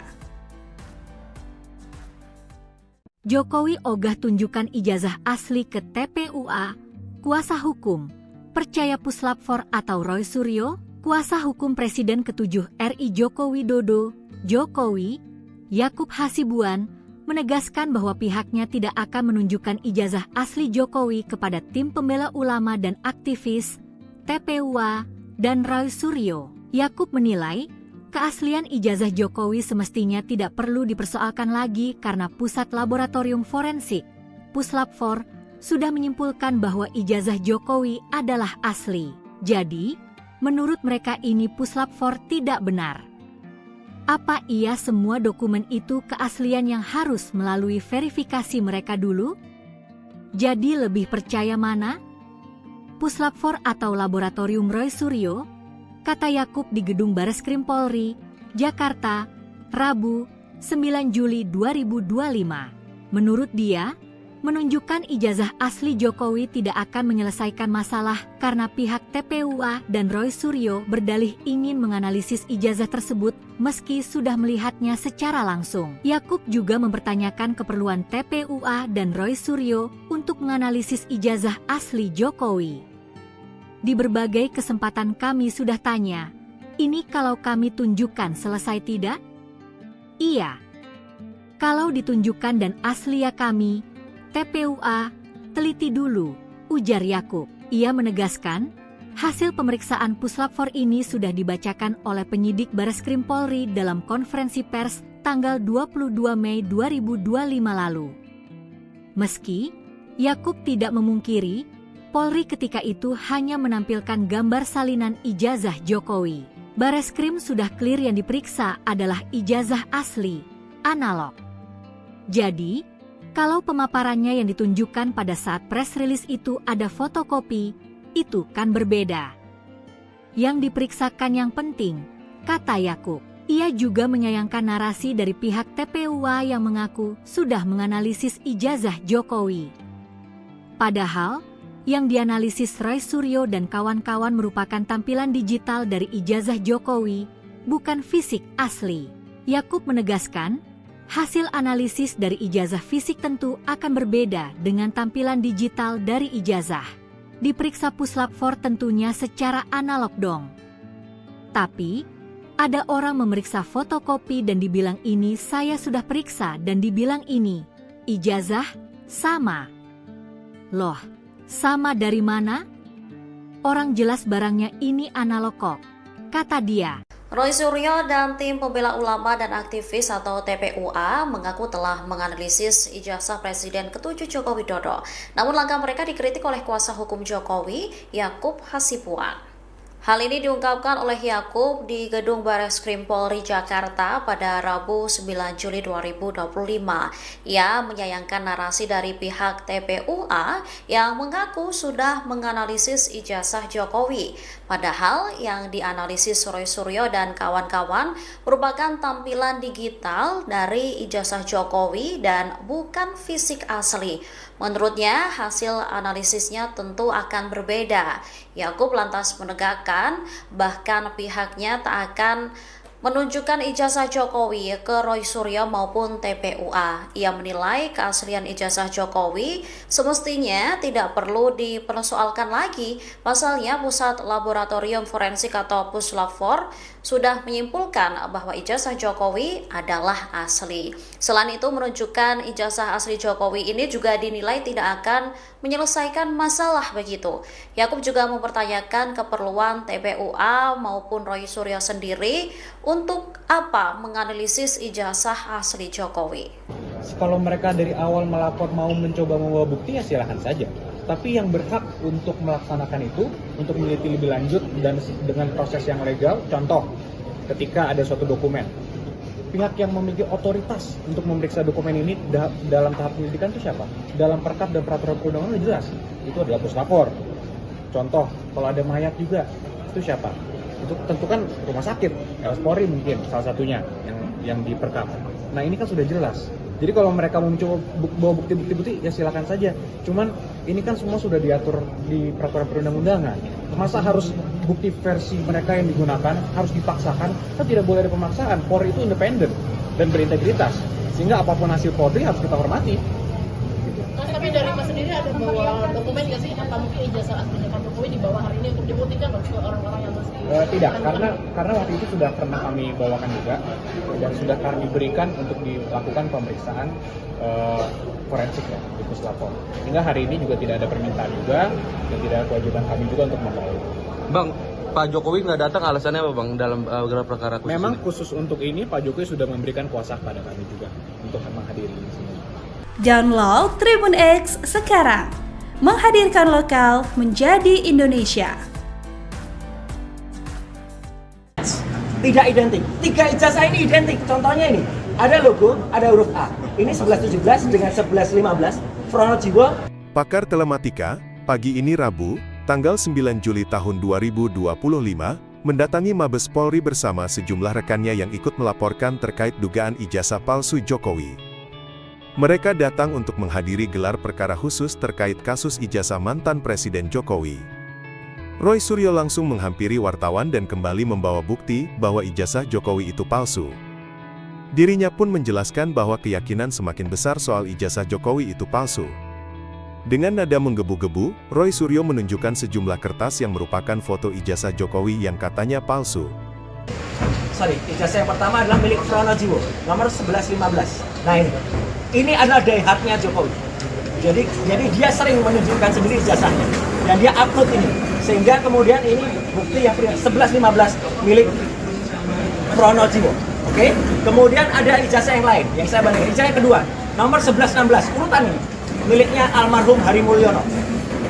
Jokowi ogah tunjukkan ijazah asli ke TPUA, kuasa hukum, percaya puslap 4 atau Roy Suryo, Kuasa hukum Presiden ke-7 RI Joko Widodo, Jokowi, Yakub Hasibuan, menegaskan bahwa pihaknya tidak akan menunjukkan ijazah asli Jokowi kepada tim pembela ulama dan aktivis, TPUA, dan Roy Suryo. Yakub menilai, keaslian ijazah Jokowi semestinya tidak perlu dipersoalkan lagi karena Pusat Laboratorium Forensik, Puslap4, sudah menyimpulkan bahwa ijazah Jokowi adalah asli. Jadi, menurut mereka ini Puslap4 tidak benar. Apa iya semua dokumen itu keaslian yang harus melalui verifikasi mereka dulu? Jadi lebih percaya mana? Puslap4 atau Laboratorium Roy Suryo? Kata Yakub di Gedung Bareskrim Polri, Jakarta, Rabu, 9 Juli 2025. Menurut dia, menunjukkan ijazah asli Jokowi tidak akan menyelesaikan masalah karena pihak TPUA dan Roy Suryo berdalih ingin menganalisis ijazah tersebut meski sudah melihatnya secara langsung. Yakub juga mempertanyakan keperluan TPUA dan Roy Suryo untuk menganalisis ijazah asli Jokowi. Di berbagai kesempatan kami sudah tanya, ini kalau kami tunjukkan selesai tidak? Iya. Kalau ditunjukkan dan asli ya kami, TPUA, teliti dulu, ujar Yakub. Ia menegaskan, hasil pemeriksaan Puslap4 ini sudah dibacakan oleh penyidik Bareskrim Polri dalam konferensi pers tanggal 22 Mei 2025 lalu. Meski, Yakub tidak memungkiri, Polri ketika itu hanya menampilkan gambar salinan ijazah Jokowi. Bareskrim sudah clear yang diperiksa adalah ijazah asli, analog. Jadi, kalau pemaparannya yang ditunjukkan pada saat press release itu ada fotokopi, itu kan berbeda. Yang diperiksakan yang penting, kata Yakub. Ia juga menyayangkan narasi dari pihak TPUA yang mengaku sudah menganalisis ijazah Jokowi. Padahal, yang dianalisis Roy Suryo dan kawan-kawan merupakan tampilan digital dari ijazah Jokowi, bukan fisik asli. Yakub menegaskan, hasil analisis dari ijazah fisik tentu akan berbeda dengan tampilan digital dari ijazah. Diperiksa Puslap4 tentunya secara analog dong. Tapi, ada orang memeriksa fotokopi dan dibilang ini saya sudah periksa dan dibilang ini, ijazah, sama. Loh, sama dari mana? Orang jelas barangnya ini analog kok, kata dia. Roy Suryo dan tim pembela ulama dan aktivis atau TPUA mengaku telah menganalisis ijazah Presiden ke-7 Joko Widodo. Namun langkah mereka dikritik oleh kuasa hukum Jokowi, Yakub Hasibuan. Hal ini diungkapkan oleh Yakub di Gedung Bareskrim Polri Jakarta pada Rabu 9 Juli 2025. Ia menyayangkan narasi dari pihak TPUA yang mengaku sudah menganalisis ijazah Jokowi. Padahal yang dianalisis Roy Suryo dan kawan-kawan merupakan tampilan digital dari ijazah Jokowi dan bukan fisik asli. Menurutnya, hasil analisisnya tentu akan berbeda. Yakub lantas menegakkan, bahkan pihaknya tak akan menunjukkan ijazah Jokowi ke Roy Suryo maupun TPUA. Ia menilai keaslian ijazah Jokowi semestinya tidak perlu dipersoalkan lagi. Pasalnya Pusat Laboratorium Forensik atau Puslap4 sudah menyimpulkan bahwa ijazah Jokowi adalah asli. Selain itu, menunjukkan ijazah asli Jokowi ini juga dinilai tidak akan menyelesaikan masalah begitu. Yakub juga mempertanyakan keperluan TPUA maupun Roy Suryo sendiri untuk apa menganalisis ijazah asli Jokowi. Kalau mereka dari awal melapor mau mencoba membawa bukti ya silakan saja. Tapi yang berhak untuk melaksanakan itu, untuk meneliti lebih lanjut dan dengan proses yang legal, contoh ketika ada suatu dokumen, pihak yang memiliki otoritas untuk memeriksa dokumen ini dalam tahap penyelidikan itu siapa? Dalam perkap dan peraturan perundangan jelas, itu adalah Puslap4. Contoh, kalau ada mayat juga, itu siapa? Itu tentu kan rumah sakit, Polri mungkin salah satunya yang diperkap. Nah ini kan sudah jelas. Jadi kalau mereka mau mencoba bawa bukti-bukti ya silakan saja. Cuman ini kan semua sudah diatur di peraturan perundang-undangan. Masa harus bukti versi mereka yang digunakan harus dipaksakan? Kan tidak boleh ada pemaksaan. Polri itu independen dan berintegritas. Sehingga apapun hasil Polri harus kita hormati. Tapi dari Mas sendiri ada bahwa dokumen dokumen nggak sih? Apa mungkin ijazah aslinya Pak Jokowi dibawa hari ini untuk dibuktikan ke orang-orang yang masih tidak, karena waktu itu sudah pernah kami bawakan juga dan sudah kami berikan untuk dilakukan pemeriksaan forensik ya di Puslapor. Hingga hari ini juga tidak ada permintaan juga dan tidak ada kewajiban kami juga untuk membawa. Bang, Pak Jokowi nggak datang alasannya apa Bang dalam gelar perkara khusus? Memang ini? khusus untuk ini Pak Jokowi sudah memberikan kuasa kepada kami juga untuk menghadiri di sini. Download Tribun X sekarang, menghadirkan lokal menjadi Indonesia. Tidak identik. 3 ijazah ini identik. Contohnya ini, ada logo, ada huruf A. Ini 1117 dengan 1115. Pronojiwo. Pakar Telematika, pagi ini Rabu, tanggal 9 Juli tahun 2025, mendatangi Mabes Polri bersama sejumlah rekannya yang ikut melaporkan terkait dugaan ijazah palsu Jokowi. Mereka datang untuk menghadiri gelar perkara khusus terkait kasus ijazah mantan Presiden Jokowi. Roy Suryo langsung menghampiri wartawan dan kembali membawa bukti bahwa ijazah Jokowi itu palsu. Dirinya pun menjelaskan bahwa keyakinan semakin besar soal ijazah Jokowi itu palsu. Dengan nada menggebu-gebu, Roy Suryo menunjukkan sejumlah kertas yang merupakan foto ijazah Jokowi yang katanya palsu. Ijazah yang pertama adalah milik Pronojiwo, nomor 1115. Nah ini adalah diehatnya Jokowi. Jadi dia sering menunjukkan sendiri ijazahnya dan dia upload ini, sehingga kemudian ini bukti yang 1115 milik Pronojiwo. Oke? Kemudian ada ijazah yang lain yang saya bandingkan. Ijazah yang kedua, nomor 1116, urutan ini miliknya almarhum Hari Mulyono.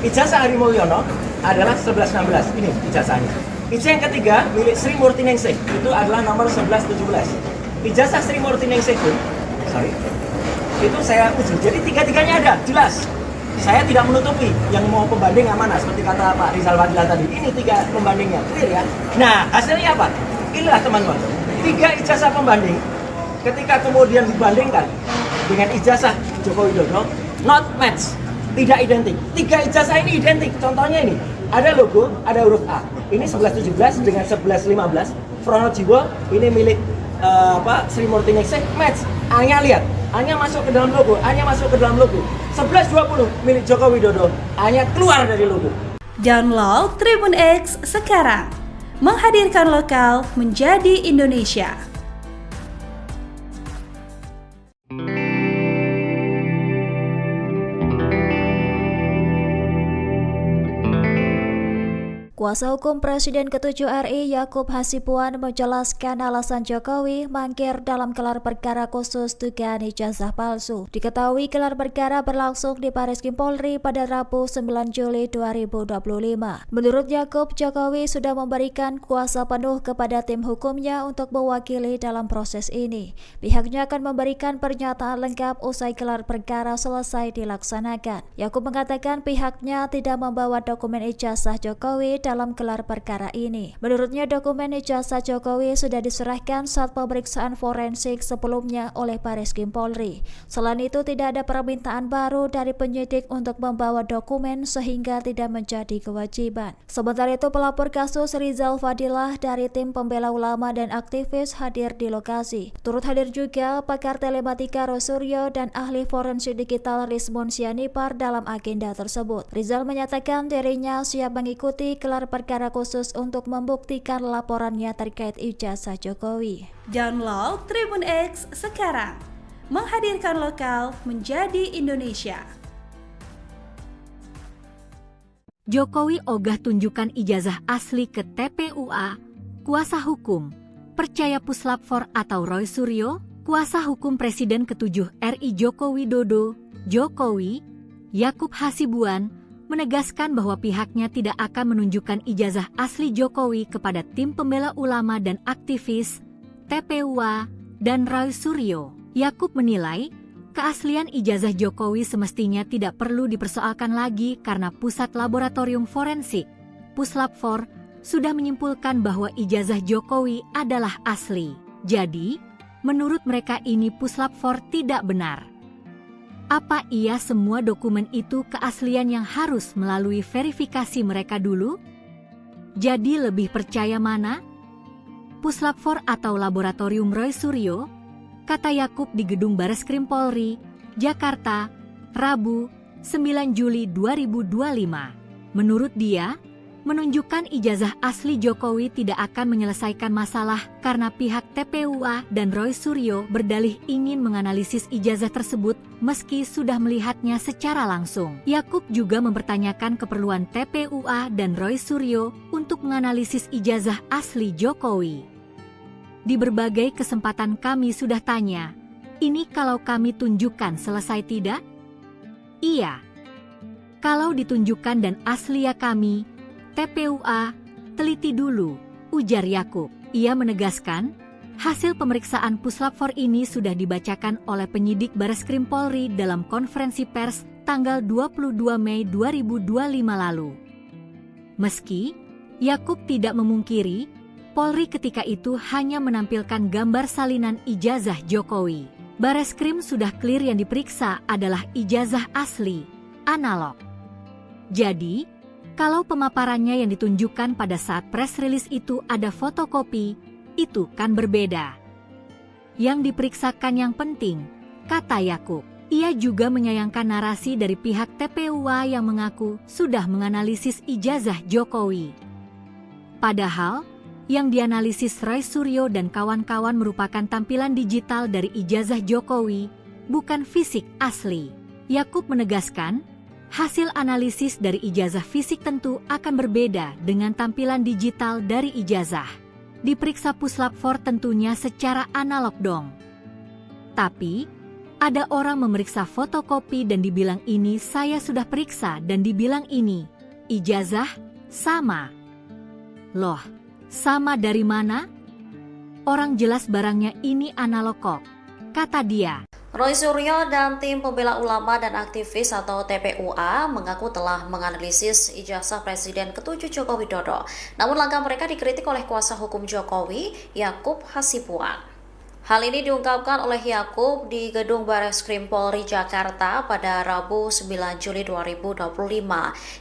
Ijazah Hari Mulyono adalah 1116. Ini ijazahnya. Ijazah yang ketiga milik Sri Murti Ningsih, itu adalah nomor 1117. Ijazah Sri Murti Ningsih pun, itu saya uji. Jadi tiga-tiganya ada, jelas. Saya tidak menutupi yang mau pembanding yang mana, seperti kata Pak Rizal Fadila tadi. Ini 3 pembandingnya, clear ya. Nah, hasilnya apa? Inilah teman-teman, 3 ijazah pembanding. Ketika kemudian dibandingkan dengan ijazah Joko Widodo, not match, tidak identik. 3 ijazah ini identik. Contohnya ini, ada logo, ada huruf A. Ini 1117 dengan 1115. Pronojiwo, ini milik Sri Murti Ningsih, match. A-nya lihat, A-nya masuk ke dalam logo, A-nya masuk ke dalam logo. 1120 milik Joko Widodo, A-nya keluar dari logo. Download Tribun X sekarang, menghadirkan lokal menjadi Indonesia. Kuasa hukum Presiden ke-7 RI Yakub Hasibuan menjelaskan alasan Jokowi mangkir dalam gelar perkara khusus dugaan ijazah palsu. Diketahui gelar perkara berlangsung di Bareskrim Polri pada Rabu 9 Juli 2025. Menurut Yakub, Jokowi sudah memberikan kuasa penuh kepada tim hukumnya untuk mewakili dalam proses ini. Pihaknya akan memberikan pernyataan lengkap usai gelar perkara selesai dilaksanakan. Yakub mengatakan pihaknya tidak membawa dokumen ijazah Jokowi dalam gelar perkara ini. Menurutnya dokumen ijazah Jokowi sudah diserahkan saat pemeriksaan forensik sebelumnya oleh Bareskrim Polri. Selain itu tidak ada permintaan baru dari penyidik untuk membawa dokumen sehingga tidak menjadi kewajiban. Sementara itu pelapor kasus Rizal Fadilah dari tim pembela ulama dan aktivis hadir di lokasi. Turut hadir juga pakar telematika Roy Suryo dan ahli forensik digital Rizmon Sianipar dalam agenda tersebut. Rizal menyatakan dirinya siap mengikuti gelar perkara khusus untuk membuktikan laporannya terkait ijazah Jokowi. Download Tribun X sekarang, menghadirkan lokal menjadi Indonesia. Jokowi ogah tunjukkan ijazah asli ke TPUA. Kuasa hukum percaya Puslapfor atau Roy Suryo, kuasa hukum Presiden ke-7 RI Joko Widodo, Jokowi, Yakub Hasibuan, menegaskan bahwa pihaknya tidak akan menunjukkan ijazah asli Jokowi kepada tim pembela ulama dan aktivis, TPUA, dan Roy Suryo. Yakub menilai, keaslian ijazah Jokowi semestinya tidak perlu dipersoalkan lagi karena Pusat Laboratorium Forensik, Puslapfor, sudah menyimpulkan bahwa ijazah Jokowi adalah asli. Jadi, menurut mereka ini Puslapfor tidak benar. Apa iya semua dokumen itu keaslian yang harus melalui verifikasi mereka dulu? Jadi lebih percaya mana? Puslapfor atau Laboratorium Roy Suryo? Kata Yakub di Gedung Bareskrim Polri, Jakarta, Rabu, 9 Juli 2025. Menurut dia, menunjukkan ijazah asli Jokowi tidak akan menyelesaikan masalah karena pihak TPUA dan Roy Suryo berdalih ingin menganalisis ijazah tersebut meski sudah melihatnya secara langsung. Yakub juga mempertanyakan keperluan TPUA dan Roy Suryo untuk menganalisis ijazah asli Jokowi. Di berbagai kesempatan kami sudah tanya, ini kalau kami tunjukkan selesai tidak? Iya. Kalau ditunjukkan dan asli ya kami, TPUA, teliti dulu, ujar Yakub. Ia menegaskan, hasil pemeriksaan Puslap 4 ini sudah dibacakan oleh penyidik Bareskrim Polri dalam konferensi pers tanggal 22 Mei 2025 lalu. Meski Yakub tidak memungkiri, Polri ketika itu hanya menampilkan gambar salinan ijazah Jokowi. Bareskrim sudah clear yang diperiksa adalah ijazah asli, analog. Jadi, kalau pemaparannya yang ditunjukkan pada saat press release itu ada fotokopi, itu kan berbeda. Yang diperiksakan yang penting, kata Yakub. Ia juga menyayangkan narasi dari pihak TPUA yang mengaku sudah menganalisis ijazah Jokowi. Padahal, yang dianalisis Roy Suryo dan kawan-kawan merupakan tampilan digital dari ijazah Jokowi, bukan fisik asli. Yakub menegaskan, hasil analisis dari ijazah fisik tentu akan berbeda dengan tampilan digital dari ijazah. Diperiksa Puslap 4 tentunya secara analog dong. Tapi, ada orang memeriksa fotokopi dan dibilang ini saya sudah periksa dan dibilang ini, ijazah, sama. Loh, sama dari mana? Orang jelas barangnya ini analog kok, kata dia. Roy Suryo dan tim pembela ulama dan aktivis atau TPUA mengaku telah menganalisis ijazah Presiden ke-7 Joko Widodo. Namun langkah mereka dikritik oleh kuasa hukum Jokowi, Yakub Hasibuan. Hal ini diungkapkan oleh Yakub di Gedung Bareskrim Polri Jakarta pada Rabu 9 Juli 2025.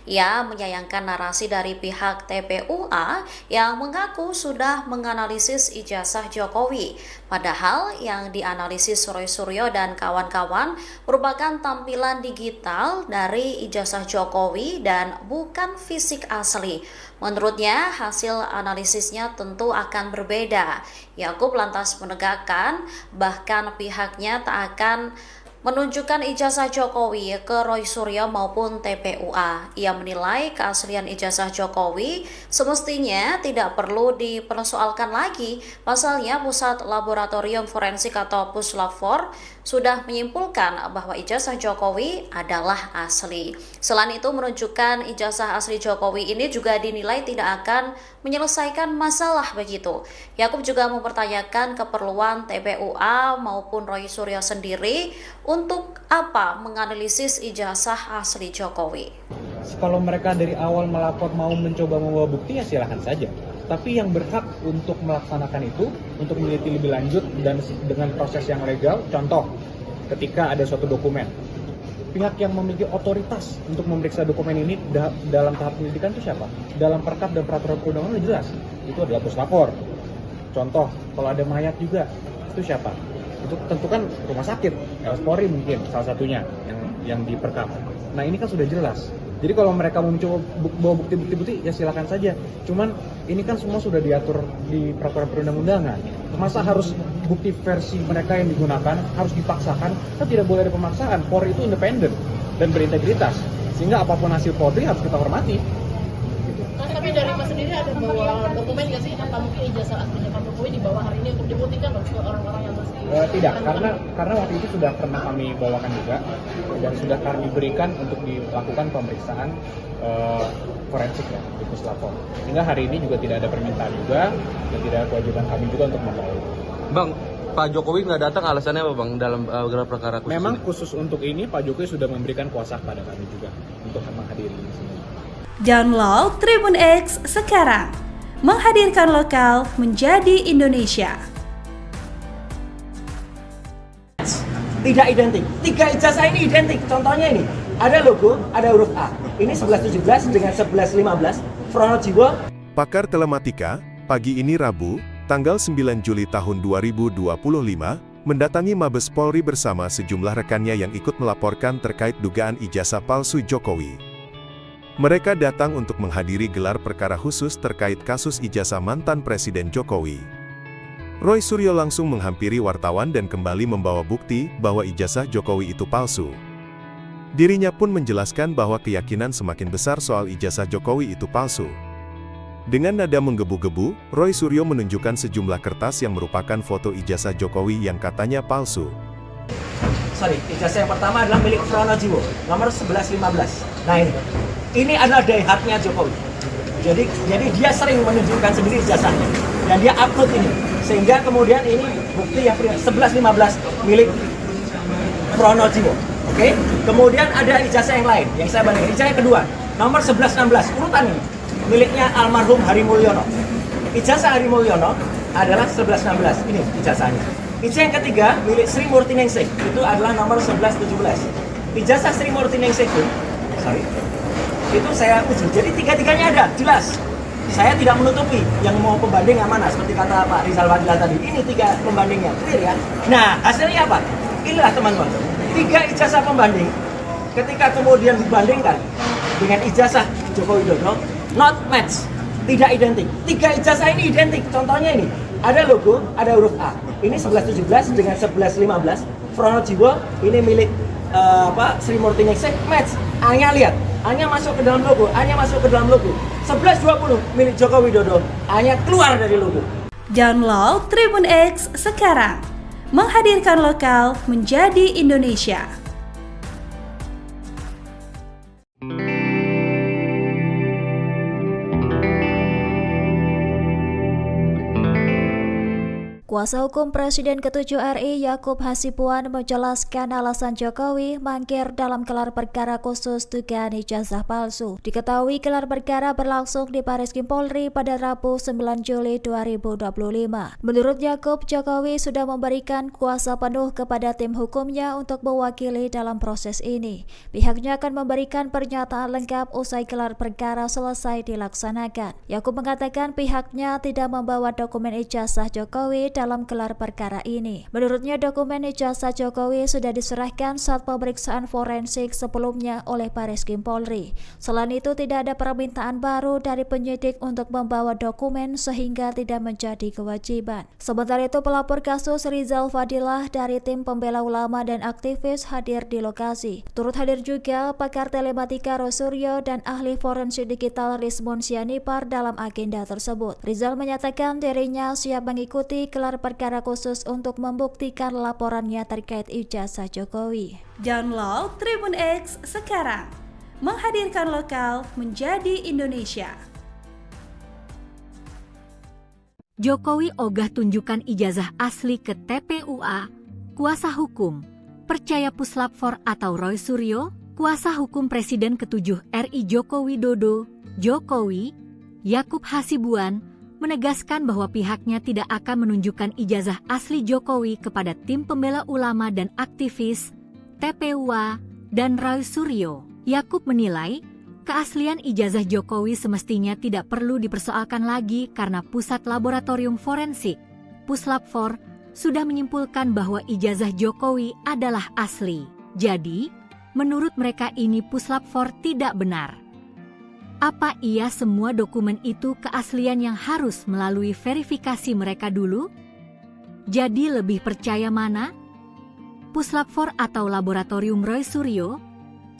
Ia menyayangkan narasi dari pihak TPUA yang mengaku sudah menganalisis ijazah Jokowi. Padahal yang dianalisis Roy Suryo dan kawan-kawan merupakan tampilan digital dari ijazah Jokowi dan bukan fisik asli. Menurutnya, hasil analisisnya tentu akan berbeda. Yakub lantas menegakkan, bahkan pihaknya tak akan menunjukkan ijazah Jokowi ke Roy Suryo maupun TPUA. Ia menilai keaslian ijazah Jokowi semestinya tidak perlu dipersoalkan lagi. Pasalnya, Pusat Laboratorium Forensik atau Puslap 4 sudah menyimpulkan bahwa ijazah Jokowi adalah asli. Selain itu, menunjukkan ijazah asli Jokowi ini juga dinilai tidak akan menyelesaikan masalah begitu. Yakub juga mempertanyakan keperluan TPUA maupun Roy Suryo sendiri untuk apa menganalisis ijazah asli Jokowi. Kalau mereka dari awal melapor mau mencoba membawa bukti ya silakan saja. Tapi yang berhak untuk melaksanakan itu, untuk meneliti lebih lanjut dan dengan proses yang legal, contoh ketika ada suatu dokumen, pihak yang memiliki otoritas untuk memeriksa dokumen ini dalam tahap penyelidikan itu siapa? Dalam perkap dan peraturan perundangan itu jelas, itu adalah Puslap 4. Contoh, kalau ada mayat juga, itu siapa? Itu tentu kan rumah sakit, Polri mungkin salah satunya yang diperkap. Nah ini kan sudah jelas. Jadi kalau mereka mau mencoba bawa bukti-bukti ya silakan saja. Cuman ini kan semua sudah diatur di peraturan perundang-undangan. Masa harus bukti versi mereka yang digunakan harus dipaksakan? Kan tidak boleh ada pemaksaan. Polri itu independen dan berintegritas. Sehingga apapun hasil Polri harus kita hormati. Gitu. Tapi dari Mas sendiri ada bawa dokumen nggak sih? Apa mungkin ijazah aslinya Pak Jokowi dibawa hari ini untuk dibuktikan ke orang-orang yang masih tidak, karena waktu itu sudah pernah kami bawakan juga dan sudah kami berikan untuk dilakukan pemeriksaan forensik ya di Puslap 4. Sehingga hari ini juga tidak ada permintaan juga dan tidak ada kewajiban kami juga untuk membawa. Bang, Pak Jokowi nggak datang alasannya apa Bang dalam gelar perkara khusus? Memang ini? Khusus untuk ini Pak Jokowi sudah memberikan kuasa kepada kami juga untuk menghadiri di sini. Download Tribun X sekarang, menghadirkan lokal menjadi Indonesia. Tidak identik. 3 ijazah ini identik. Contohnya ini, ada logo, ada huruf A. Ini 1117 dengan 1115. Pronojiwo. Pakar Telematika, pagi ini Rabu, tanggal 9 Juli tahun 2025, mendatangi Mabes Polri bersama sejumlah rekannya yang ikut melaporkan terkait dugaan ijazah palsu Jokowi. Mereka datang untuk menghadiri gelar perkara khusus terkait kasus ijazah mantan Presiden Jokowi. Roy Suryo langsung menghampiri wartawan dan kembali membawa bukti bahwa ijazah Jokowi itu palsu. Dirinya pun menjelaskan bahwa keyakinan semakin besar soal ijazah Jokowi itu palsu. Dengan nada menggebu-gebu, Roy Suryo menunjukkan sejumlah kertas yang merupakan foto ijazah Jokowi yang katanya palsu. Ijazah yang pertama adalah milik Pronojiwo, nomor 1115. Nah ini adalah daihatnya Jokowi. Jadi dia sering menunjukkan sendiri ijazahnya. Dan dia upload ini. Sehingga kemudian ini bukti yang 1115 milik Pronojiwo. Oke? Kemudian ada ijazah yang lain, yang saya bandingkan. Ijazah yang kedua, nomor 1116, urutan ini. Miliknya almarhum Hari Mulyono. Ijazah Hari Mulyono adalah 1116. Ini ijazahnya. Ijazah yang ketiga milik Sri Murtiningsih. Itu adalah nomor 1117. Ijazah Sri Murtiningsih itu saya uji. Jadi tiga-tiganya ada, jelas. Saya tidak menutupi. Yang mau pembanding yang mana? Seperti kata Pak Rizal Fadila tadi. Ini 3 pembandingnya, clear ya. Nah, hasilnya apa? Inilah teman-teman. 3 ijazah pembanding. Ketika kemudian dibandingkan dengan ijazah Joko Widodo, not match, tidak identik. 3 ijazah ini identik. Contohnya ini, ada logo, ada huruf A. Ini 1117 dengan 1115. Pronojiwo ini milik Sri Murtiningsih, match. A-nya lihat, A-nya masuk ke dalam logo, A-nya masuk ke dalam logo. 1120 milik Joko Widodo, A-nya keluar dari logo. Download Tribun X sekarang. Menghadirkan lokal menjadi Indonesia. Kuasa hukum Presiden ke-7 RI Yakub Hasibuan menjelaskan alasan Jokowi mangkir dalam gelar perkara khusus dugaan ijazah palsu. Diketahui gelar perkara berlangsung di Bareskrim Polri pada Rabu 9 Juli 2025. Menurut Yakub, Jokowi sudah memberikan kuasa penuh kepada tim hukumnya untuk mewakili dalam proses ini. Pihaknya akan memberikan pernyataan lengkap usai gelar perkara selesai dilaksanakan. Yakub mengatakan pihaknya tidak membawa dokumen ijazah Jokowi dalam gelar perkara ini. Menurutnya dokumen ijazah Jokowi sudah diserahkan saat pemeriksaan forensik sebelumnya oleh Bareskrim Polri. Selain itu tidak ada permintaan baru dari penyidik untuk membawa dokumen sehingga tidak menjadi kewajiban. Sementara itu pelapor kasus Rizal Fadilah dari tim pembela ulama dan aktivis hadir di lokasi. Turut hadir juga pakar telematika Roy Suryo dan ahli forensik digital Rizmon Sianipar dalam agenda tersebut. Rizal menyatakan dirinya siap mengikuti gelar perkara khusus untuk membuktikan laporannya terkait ijazah Jokowi. Download Tribun X sekarang. Menghadirkan lokal menjadi Indonesia. Jokowi ogah tunjukkan ijazah asli ke TPUA. Kuasa hukum percaya Puslap 4 atau Roy Suryo, kuasa hukum Presiden ke-7 RI Joko Widodo, Jokowi, Yakub Hasibuan, menegaskan bahwa pihaknya tidak akan menunjukkan ijazah asli Jokowi kepada tim pembela ulama dan aktivis, TPUA, dan Roy Suryo. Yakub menilai, keaslian ijazah Jokowi semestinya tidak perlu dipersoalkan lagi karena Pusat Laboratorium Forensik, Puslap 4, sudah menyimpulkan bahwa ijazah Jokowi adalah asli. Jadi, menurut mereka ini Puslap 4 tidak benar. Apa iya semua dokumen itu keaslian yang harus melalui verifikasi mereka dulu? Jadi lebih percaya mana? Puslap 4 atau Laboratorium Roy Suryo?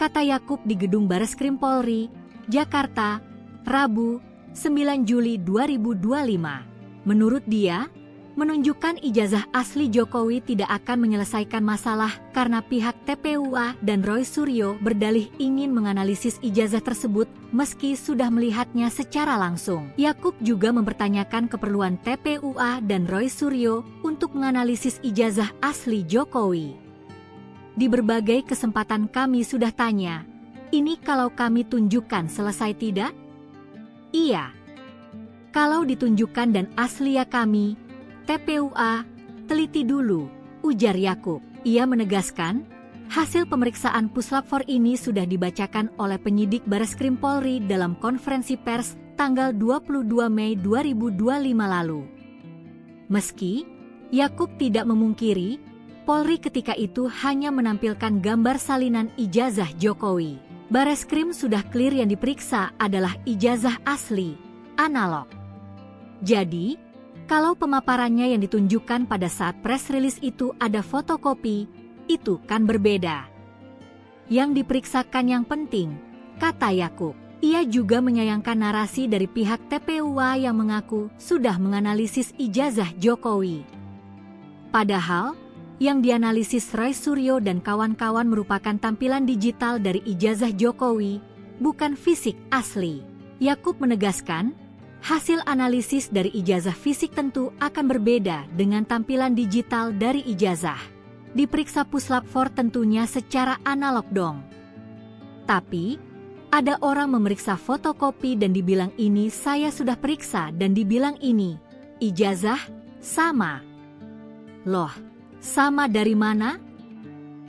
Kata Yakub di Gedung Bareskrim Polri, Jakarta, Rabu, 9 Juli 2025. Menurut dia, menunjukkan ijazah asli Jokowi tidak akan menyelesaikan masalah karena pihak TPUA dan Roy Suryo berdalih ingin menganalisis ijazah tersebut meski sudah melihatnya secara langsung. Yakub juga mempertanyakan keperluan TPUA dan Roy Suryo untuk menganalisis ijazah asli Jokowi. Di berbagai kesempatan kami sudah tanya, ini kalau kami tunjukkan selesai tidak? Iya. Kalau ditunjukkan dan asli ya kami, TPUA, teliti dulu, ujar Yakub. Ia menegaskan, hasil pemeriksaan Puslap 4 ini sudah dibacakan oleh penyidik Bareskrim Polri dalam konferensi pers tanggal 22 Mei 2025 lalu. Meski Yakub tidak memungkiri Kapolri ketika itu hanya menampilkan gambar salinan ijazah Jokowi. Bareskrim sudah clear yang diperiksa adalah ijazah asli, analog. Jadi, kalau pemaparannya yang ditunjukkan pada saat press release itu ada fotokopi, itu kan berbeda. Yang diperiksakan yang penting, kata Yakub. Ia juga menyayangkan narasi dari pihak TPUA yang mengaku sudah menganalisis ijazah Jokowi. Padahal, yang dianalisis Roy Suryo dan kawan-kawan merupakan tampilan digital dari ijazah Jokowi, bukan fisik asli. Yakub menegaskan, hasil analisis dari ijazah fisik tentu akan berbeda dengan tampilan digital dari ijazah. Diperiksa Puslap 4 tentunya secara analog dong. Tapi, ada orang memeriksa fotokopi dan dibilang ini saya sudah periksa dan dibilang ini ijazah sama. Loh, sama dari mana?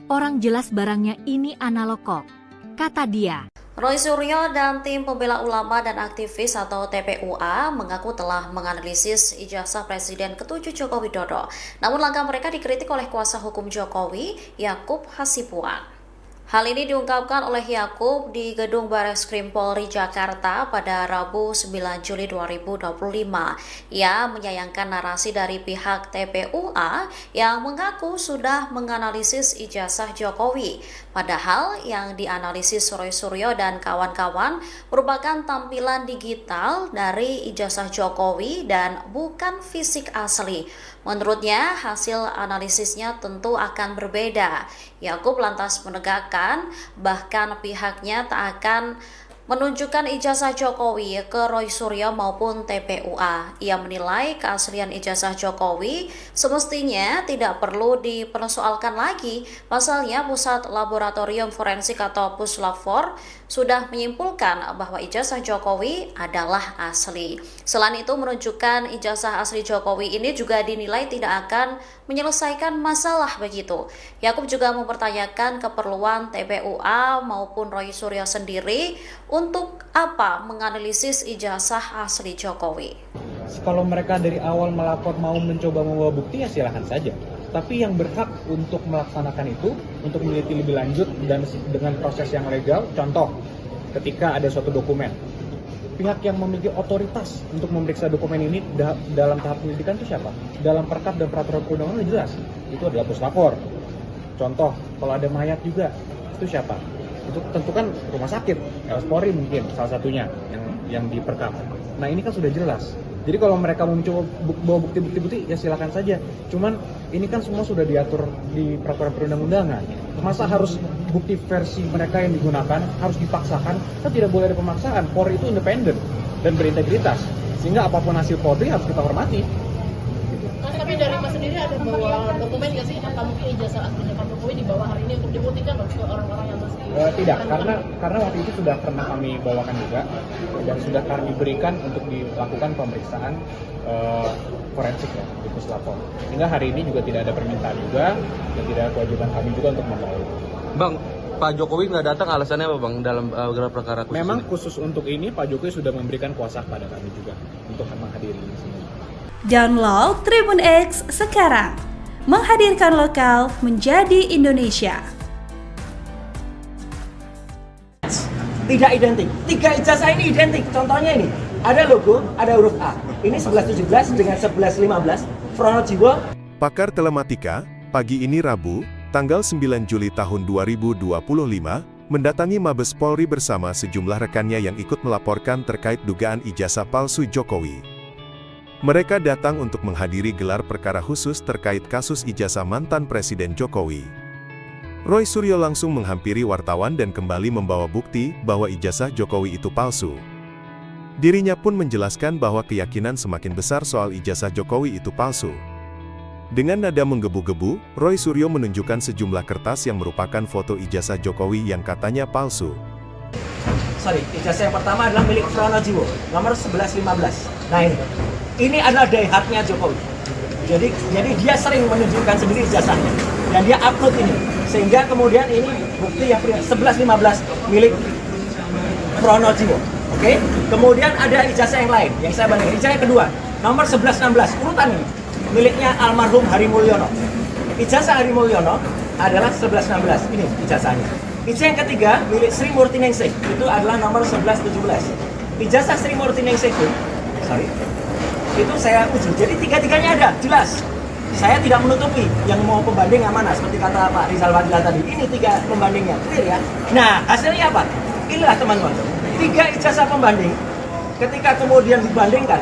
Orang jelas barangnya ini analog kok, kata dia. Roy Suryo dan tim pembela ulama dan aktivis atau TPUA mengaku telah menganalisis ijazah Presiden ke-7 Joko Widodo. Namun langkah mereka dikritik oleh kuasa hukum Jokowi, Yakub Hasibuan. Hal ini diungkapkan oleh Yakub di Gedung Bareskrim Polri Jakarta pada Rabu 9 Juli 2025. Ia menyayangkan narasi dari pihak TPUA yang mengaku sudah menganalisis ijazah Jokowi. Padahal yang dianalisis Roy Suryo dan kawan-kawan merupakan tampilan digital dari ijazah Jokowi dan bukan fisik asli. Menurutnya, hasil analisisnya tentu akan berbeda. Yakub lantas menegakkan, bahkan pihaknya tak akan menunjukkan ijazah Jokowi ke Roy Suryo maupun TPUA. Ia menilai keaslian ijazah Jokowi semestinya tidak perlu dipersoalkan lagi. Pasalnya, Pusat Laboratorium Forensik atau Puslap 4 sudah menyimpulkan bahwa ijazah Jokowi adalah asli. Selain itu, menunjukkan ijazah asli Jokowi ini juga dinilai tidak akan menyelesaikan masalah begitu. Yakub juga mempertanyakan keperluan TPUA maupun Roy Suryo sendiri untuk apa menganalisis ijazah asli Jokowi. Kalau mereka dari awal melapor mau mencoba membawa bukti ya silahkan saja. Tapi yang berhak untuk melaksanakan itu, untuk meneliti lebih lanjut dan dengan proses yang legal, contoh ketika ada suatu dokumen, pihak yang memiliki otoritas untuk memeriksa dokumen ini dalam tahap penyelidikan itu siapa? Dalam perkap dan peraturan perundangan jelas, itu adalah Puslap 4. Contoh, kalau ada mayat juga, itu siapa? Itu tentu kan rumah sakit, RS Polri mungkin salah satunya yang diperkap. Nah ini kan sudah jelas. Jadi kalau mereka mau mencoba bawa bukti-bukti ya silakan saja. Cuman ini kan semua sudah diatur di peraturan perundang-undangan. Masa harus bukti versi mereka yang digunakan harus dipaksakan? Kan tidak boleh ada pemaksaan. Polri itu independen dan berintegritas. Sehingga apapun hasil Polri harus kita hormati. Mas, tapi dari Mas sendiri ada bawa dokumen nggak sih? Apa mungkin ijazah aslinya Pak Jokowi dibawa hari ini untuk dibuktikan ke orang-orang yang masih tidak, karena waktu itu sudah pernah kami bawakan juga dan sudah kami berikan untuk dilakukan pemeriksaan forensik ya di Puslap 4. Sehingga hari ini juga tidak ada permintaan juga dan tidak ada kewajiban kami juga untuk membawa. Bang, Pak Jokowi nggak datang alasannya apa Bang dalam gelar perkara khusus? Memang ini? Khusus untuk ini Pak Jokowi sudah memberikan kuasa kepada kami juga untuk menghadiri di sini. Download Tribun X sekarang, menghadirkan lokal menjadi Indonesia. Tidak identik. 3 ijazah ini identik. Contohnya ini, ada logo, ada huruf A. Ini 1117 dengan 1115. Pronojiwo. Pakar Telematika, pagi ini Rabu, tanggal 9 Juli tahun 2025, mendatangi Mabes Polri bersama sejumlah rekannya yang ikut melaporkan terkait dugaan ijazah palsu Jokowi. Mereka datang untuk menghadiri gelar perkara khusus terkait kasus ijazah mantan Presiden Jokowi. Roy Suryo langsung menghampiri wartawan dan kembali membawa bukti bahwa ijazah Jokowi itu palsu. Dirinya pun menjelaskan bahwa keyakinan semakin besar soal ijazah Jokowi itu palsu. Dengan nada menggebu-gebu, Roy Suryo menunjukkan sejumlah kertas yang merupakan foto ijazah Jokowi yang katanya palsu. Ijazah yang pertama adalah milik Pronojiwo, nomor 1115. Nah ini adalah daihatnya Jokowi. Jadi dia sering menunjukkan sendiri ijazahnya dan dia upload ini. Sehingga kemudian ini bukti yang 1115 milik Pronojiwo. Oke? Kemudian ada ijazah yang lain yang saya bandingkan. Ijazah yang kedua, nomor 1116, urutan ini miliknya almarhum Hari Mulyono. Ijazah Hari Mulyono adalah 1116. Ini ijazahnya. Ijazah yang ketiga milik Sri Murti Ningsih itu adalah nomor 1117. Ijazah Sri Murti Ningsih itu saya uji. Jadi tiga-tiganya ada, jelas. Saya tidak menutupi yang mau pembanding yang mana, seperti kata Pak Rizal Fadila tadi. Ini 3 pembandingnya, clear ya. Nah, hasilnya apa? Inilah teman-teman. 3 ijazah pembanding ketika kemudian dibandingkan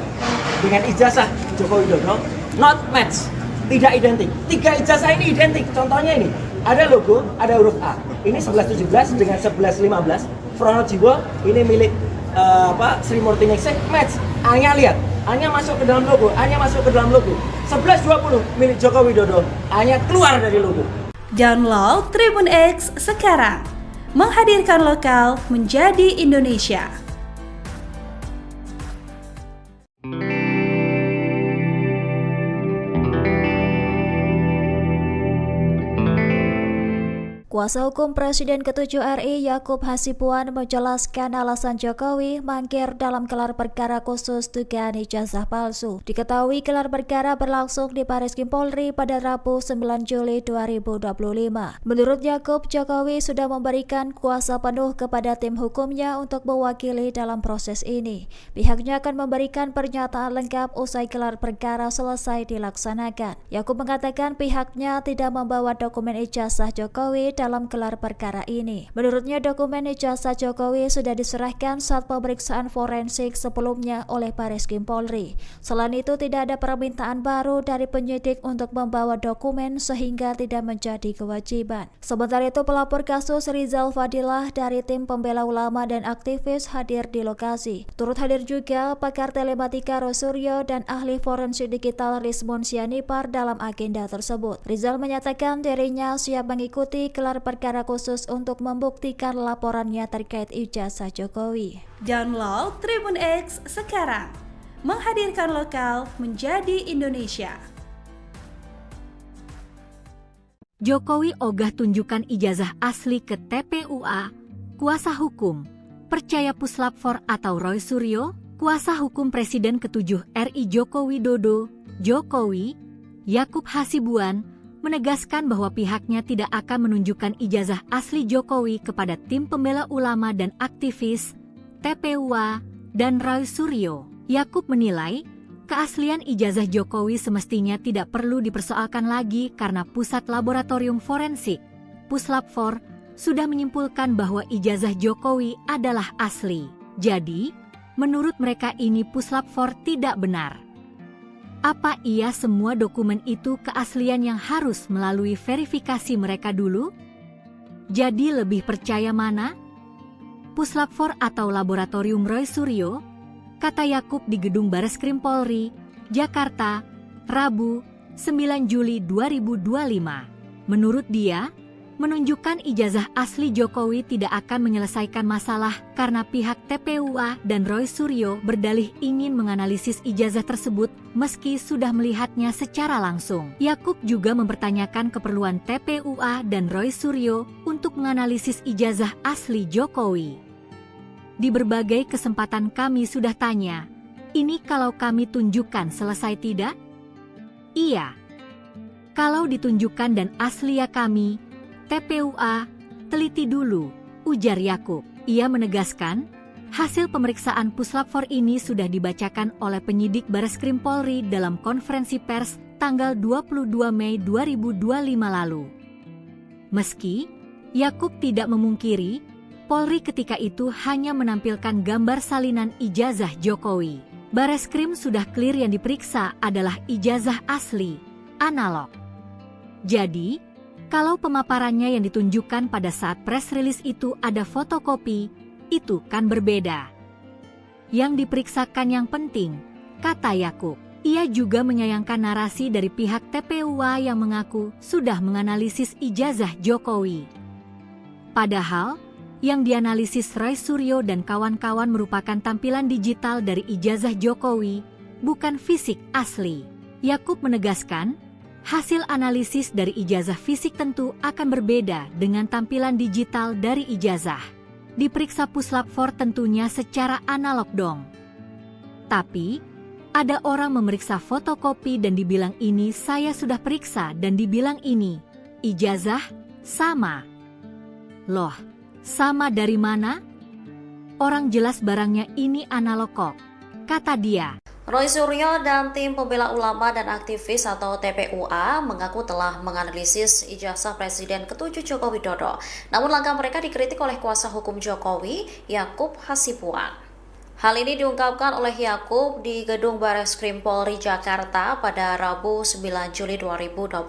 dengan ijazah Joko Widodo, not match, tidak identik. 3 ijazah ini identik. Contohnya ini, ada logo, ada huruf A. Ini 1117 dengan 1115. Pronojiwo ini milik Sri Murti Ningsih, match. A-nya lihat, A-nya masuk ke dalam logo, A-nya masuk ke dalam logo. 1120 milik Joko Widodo, A-nya keluar dari logo. Download Tribun X sekarang. Menghadirkan lokal menjadi Indonesia. Kuasa hukum Presiden ke-7 RI Yakub Hasibuan menjelaskan alasan Jokowi mangkir dalam gelar perkara khusus dugaan ijazah palsu. Diketahui gelar perkara berlangsung di Barreskrim Polri pada Rabu 9 Juli 2025. Menurut Yakub, Jokowi sudah memberikan kuasa penuh kepada tim hukumnya untuk mewakili dalam proses ini. Pihaknya akan memberikan pernyataan lengkap usai gelar perkara selesai dilaksanakan. Yakub mengatakan pihaknya tidak membawa dokumen ijazah Jokowi dalam gelar perkara ini. Menurutnya dokumen ijazah Jokowi sudah diserahkan saat pemeriksaan forensik sebelumnya oleh Barreskrim Polri. Selain itu tidak ada permintaan baru dari penyidik untuk membawa dokumen sehingga tidak menjadi kewajiban. Sementara itu pelapor kasus Rizal Fadilah dari tim pembela ulama dan aktivis hadir di lokasi. Turut hadir juga pakar telematika Rosuryo dan ahli forensik digital Rismon Sianipar dalam agenda tersebut. Rizal menyatakan dirinya siap mengikuti gelar perkara khusus untuk membuktikan laporannya terkait ijazah Jokowi. Download Tribun X sekarang. Menghadirkan lokal menjadi Indonesia. Jokowi ogah tunjukkan ijazah asli ke TPUA. Kuasa hukum percaya Puslap 4 atau Roy Suryo, kuasa hukum Presiden ke-7 RI Joko Widodo, Jokowi, Yakub Hasibuan, menegaskan bahwa pihaknya tidak akan menunjukkan ijazah asli Jokowi kepada tim pembela ulama dan aktivis, TPUA, dan Roy Suryo. Yakub menilai, keaslian ijazah Jokowi semestinya tidak perlu dipersoalkan lagi karena Pusat Laboratorium Forensik, Puslap 4, sudah menyimpulkan bahwa ijazah Jokowi adalah asli. Jadi, menurut mereka ini Puslap 4 tidak benar. Apa iya semua dokumen itu keaslian yang harus melalui verifikasi mereka dulu? Jadi lebih percaya mana? Puslap 4 atau Laboratorium Roy Suryo? Kata Yakub di Gedung Barreskrim Polri, Jakarta, Rabu, 9 Juli 2025. Menurut dia, menunjukkan ijazah asli Jokowi tidak akan menyelesaikan masalah karena pihak TPUA dan Roy Suryo berdalih ingin menganalisis ijazah tersebut meski sudah melihatnya secara langsung. Yakub juga mempertanyakan keperluan TPUA dan Roy Suryo untuk menganalisis ijazah asli Jokowi. Di berbagai kesempatan kami sudah tanya, ini kalau kami tunjukkan selesai tidak? Iya. Kalau ditunjukkan dan asli ya kami, TPUA, teliti dulu, ujar Yakub. Ia menegaskan, hasil pemeriksaan Puslap 4 ini sudah dibacakan oleh penyidik Barreskrim Polri dalam konferensi pers tanggal 22 Mei 2025 lalu. Meski, Yakub tidak memungkiri, Polri ketika itu hanya menampilkan gambar salinan ijazah Jokowi. Barreskrim sudah clear yang diperiksa adalah ijazah asli, analog. Jadi, kalau pemaparannya yang ditunjukkan pada saat press release itu ada fotokopi, itu kan berbeda. Yang diperiksakan yang penting, kata Yakub. Ia juga menyayangkan narasi dari pihak TPUA yang mengaku sudah menganalisis ijazah Jokowi. Padahal, yang dianalisis Roy Suryo dan kawan-kawan merupakan tampilan digital dari ijazah Jokowi, bukan fisik asli. Yakub menegaskan, hasil analisis dari ijazah fisik tentu akan berbeda dengan tampilan digital dari ijazah. Diperiksa Puslap 4 tentunya secara analog dong. Tapi, Ada orang memeriksa fotokopi dan dibilang ini saya sudah periksa dan dibilang ini ijazah sama. Loh, sama dari mana? Orang jelas barangnya ini analog kok, kata dia. Roy Suryo dan tim pembela ulama dan aktivis atau TPUA mengaku telah menganalisis ijazah Presiden ke-7 Joko Widodo. Namun langkah mereka dikritik oleh kuasa hukum Jokowi, Yakub Hasibuan. Hal ini diungkapkan oleh Yakub di Gedung Bareskrim Polri Jakarta pada Rabu 9 Juli 2025.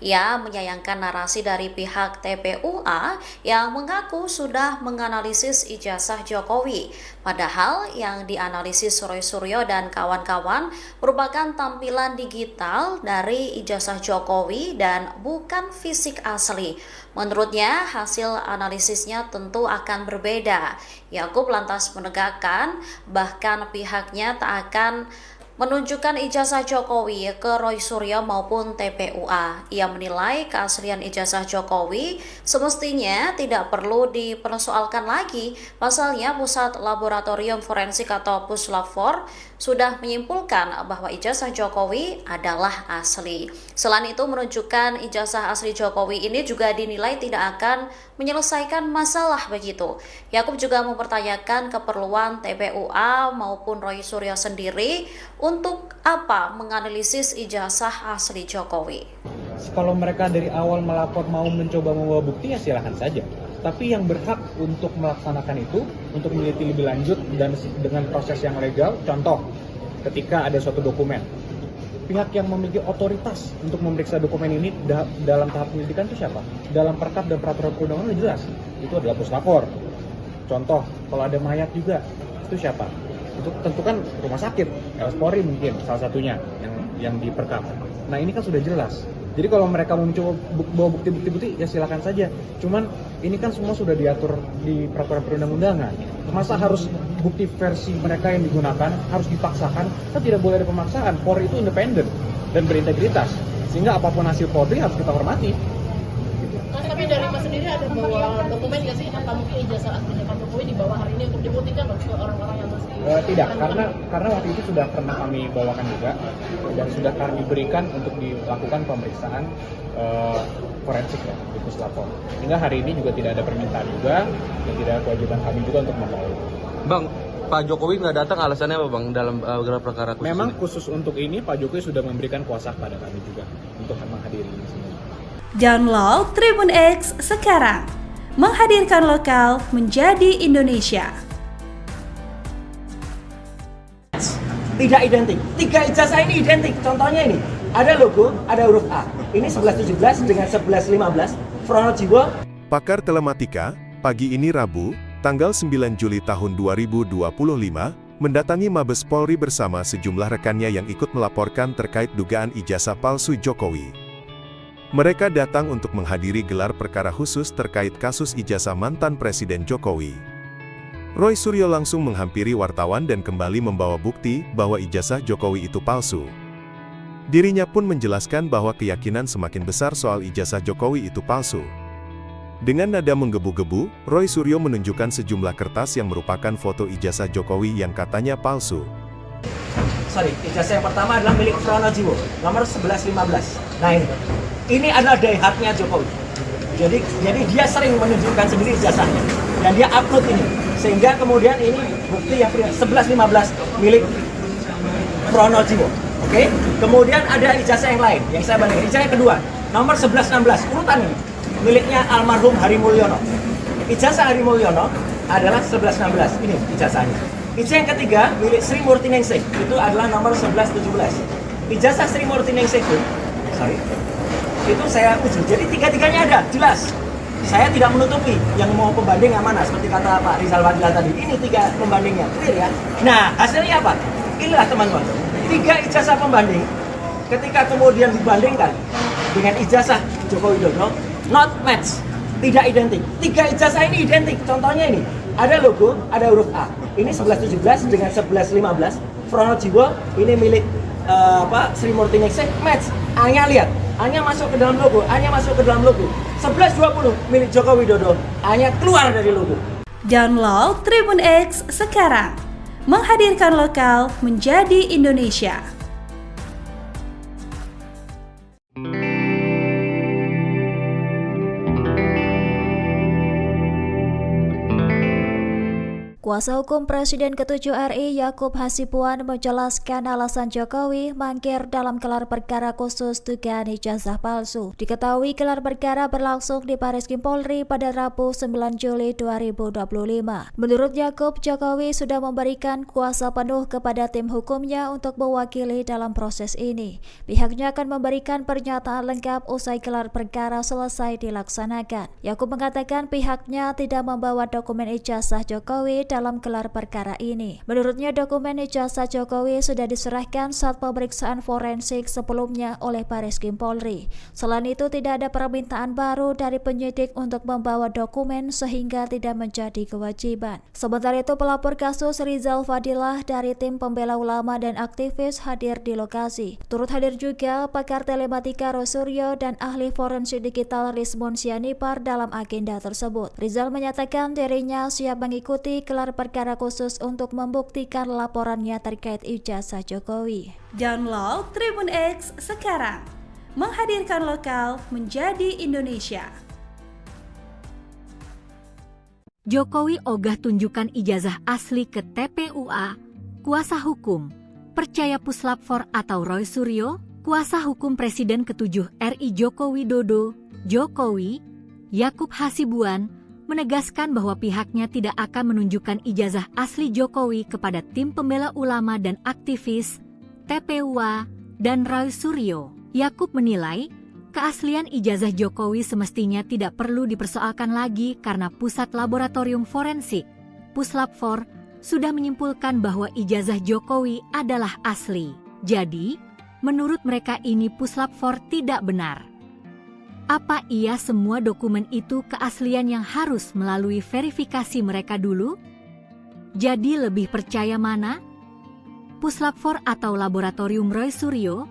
Ia menyayangkan narasi dari pihak TPUA yang mengaku sudah menganalisis ijazah Jokowi. Padahal yang dianalisis Roy Suryo dan kawan-kawan merupakan tampilan digital dari ijazah Jokowi dan bukan fisik asli. Menurutnya, hasil analisisnya tentu akan berbeda. Yakub lantas menegakkan bahkan pihaknya tak akan menunjukkan ijazah Jokowi ke Roy Suryo maupun TPUA. Ia menilai keaslian ijazah Jokowi semestinya tidak perlu dipersoalkan lagi. Pasalnya Pusat Laboratorium Forensik atau Puslab-4 sudah menyimpulkan bahwa ijazah Jokowi adalah asli. Selain itu, menunjukkan ijazah asli Jokowi ini juga dinilai tidak akan menyelesaikan masalah begitu. Yakub juga mempertanyakan keperluan TPUA maupun Roy Suryo sendiri untuk apa menganalisis ijazah asli Jokowi. Kalau mereka dari awal melapor mau mencoba membawa bukti ya silahkan saja. Tapi yang berhak untuk melaksanakan itu, untuk meneliti lebih lanjut dan dengan proses yang legal, contoh ketika ada suatu dokumen. Pihak yang memiliki otoritas untuk memeriksa dokumen ini dalam tahap penyelidikan itu siapa? Dalam perkap dan peraturan perundangan jelas, itu adalah Puslap-4. Contoh, kalau ada mayat juga, itu siapa? Itu tentu kan rumah sakit, Polri mungkin salah satunya yang diperkap. Nah ini kan sudah jelas. Jadi kalau mereka mau mencoba bawa bukti-bukti ya silakan saja. Cuman ini kan semua sudah diatur di peraturan perundang-undangan. Masa harus bukti versi mereka yang digunakan harus dipaksakan? Kan tidak boleh ada pemaksaan. Polri itu independen dan berintegritas. Sehingga apapun hasil Polri harus kita hormati. Tapi dari Mas sendiri ada bawa dokumen nggak sih? Apa mungkin ijazah aslinya Pak Jokowi dibawa hari ini untuk dibuktikan ke orang-orang yang masih... Tidak, karena waktu itu sudah pernah kami bawakan juga dan sudah kami berikan untuk dilakukan pemeriksaan forensik ya, di Puslap-4. Hingga hari ini juga tidak ada permintaan juga dan tidak ada kewajiban kami juga untuk membawa. Bang, Pak Jokowi nggak datang alasannya apa Bang dalam gelar perkara khusus Memang ini? Khusus untuk ini Pak Jokowi sudah memberikan kuasa kepada kami juga untuk menghadiri ini semua. Download Tribun X sekarang, menghadirkan lokal menjadi Indonesia. Tidak identik. 3 ijazah ini identik. Contohnya ini, ada logo, ada huruf A. Ini 1117 dengan 1115. Pronojiwo. Pakar Telematika, pagi ini Rabu, tanggal 9 Juli tahun 2025, mendatangi Mabes Polri bersama sejumlah rekannya yang ikut melaporkan terkait dugaan ijazah palsu Jokowi. Mereka datang untuk menghadiri gelar perkara khusus terkait kasus ijazah mantan Presiden Jokowi. Roy Suryo langsung menghampiri wartawan dan kembali membawa bukti bahwa ijazah Jokowi itu palsu. Dirinya pun menjelaskan bahwa keyakinan semakin besar soal ijazah Jokowi itu palsu. Dengan nada menggebu-gebu, Roy Suryo menunjukkan sejumlah kertas yang merupakan foto ijazah Jokowi yang katanya palsu. Ijazah yang pertama adalah milik Pronojiwo, nomor 1115. Nah ini adalah daihatnya Jokowi. Jadi dia sering menunjukkan sendiri ijazahnya dan dia upload ini, sehingga kemudian ini bukti yang 1115 milik Pronojiwo. Oke? Kemudian ada ijazah yang lain yang saya bandingkan. Ijazah yang kedua, nomor 1116, urutan ini miliknya almarhum Hari Mulyono. Ijazah Hari Mulyono adalah 1116. Ini ijazahnya. Ijazah yang ketiga milik Sri Murti Ningsih, itu adalah nomor 1117. Ijazah Sri Murti Ningsih itu saya uji. Jadi tiga-tiganya ada, jelas. Saya tidak menutupi yang mau pembanding yang mana, seperti kata Pak Rizal Fadila tadi. Ini 3 pembandingnya, clear ya. Nah, hasilnya apa? Inilah teman-teman. 3 ijazah pembanding, ketika kemudian dibandingkan dengan ijazah Joko Widodo, not match, tidak identik. 3 ijazah ini identik. Contohnya ini, ada logo, ada huruf A. Ini 1117 dengan 1115. Pronojiwo, ini milik Sri Murti Ningsih, match. A-nya lihat, A-nya masuk ke dalam logo, A-nya masuk ke dalam logo. 1120 milik Joko Widodo, A-nya keluar dari logo. Download Tribun X sekarang, menghadirkan lokal menjadi Indonesia. Kuasa hukum Presiden ke-7 RI Yakub Hasibuan menjelaskan alasan Jokowi mangkir dalam gelar perkara khusus dugaan ijazah palsu. Diketahui gelar perkara berlangsung di Baris Krim Polri pada Rabu 9 Juli 2025. Menurut Yakub, Jokowi sudah memberikan kuasa penuh kepada tim hukumnya untuk mewakili dalam proses ini. Pihaknya akan memberikan pernyataan lengkap usai gelar perkara selesai dilaksanakan. Yakub mengatakan pihaknya tidak membawa dokumen ijazah Jokowi dalam gelar perkara ini. Menurutnya dokumen ijazah Jokowi sudah diserahkan saat pemeriksaan forensik sebelumnya oleh Baris Krim Polri. Selain itu tidak ada permintaan baru dari penyidik untuk membawa dokumen sehingga tidak menjadi kewajiban. Sementara itu pelapor kasus Rizal Fadilah dari tim pembela ulama dan aktivis hadir di lokasi. Turut hadir juga pakar telematika Rosuryo dan ahli forensik digital Rizmon Sianipar dalam agenda tersebut. Rizal menyatakan dirinya siap mengikuti gelar perkara khusus untuk membuktikan laporannya terkait ijazah Jokowi. Download Tribun X sekarang, menghadirkan lokal menjadi Indonesia. Jokowi ogah tunjukkan ijazah asli ke TPUA. Kuasa hukum percaya Puslap 4 atau Roy Suryo, kuasa hukum Presiden ke-7 RI Joko Widodo, Jokowi, Yakub Hasibuan, menegaskan bahwa pihaknya tidak akan menunjukkan ijazah asli Jokowi kepada tim pembela ulama dan aktivis, TPUA, dan Roy Suryo. Yakub menilai, keaslian ijazah Jokowi semestinya tidak perlu dipersoalkan lagi karena Pusat Laboratorium Forensik, Puslap 4, sudah menyimpulkan bahwa ijazah Jokowi adalah asli. Jadi, menurut mereka ini Puslap 4 tidak benar. Apa iya semua dokumen itu keaslian yang harus melalui verifikasi mereka dulu? Jadi lebih percaya mana? Puslap 4 atau Laboratorium Roy Suryo?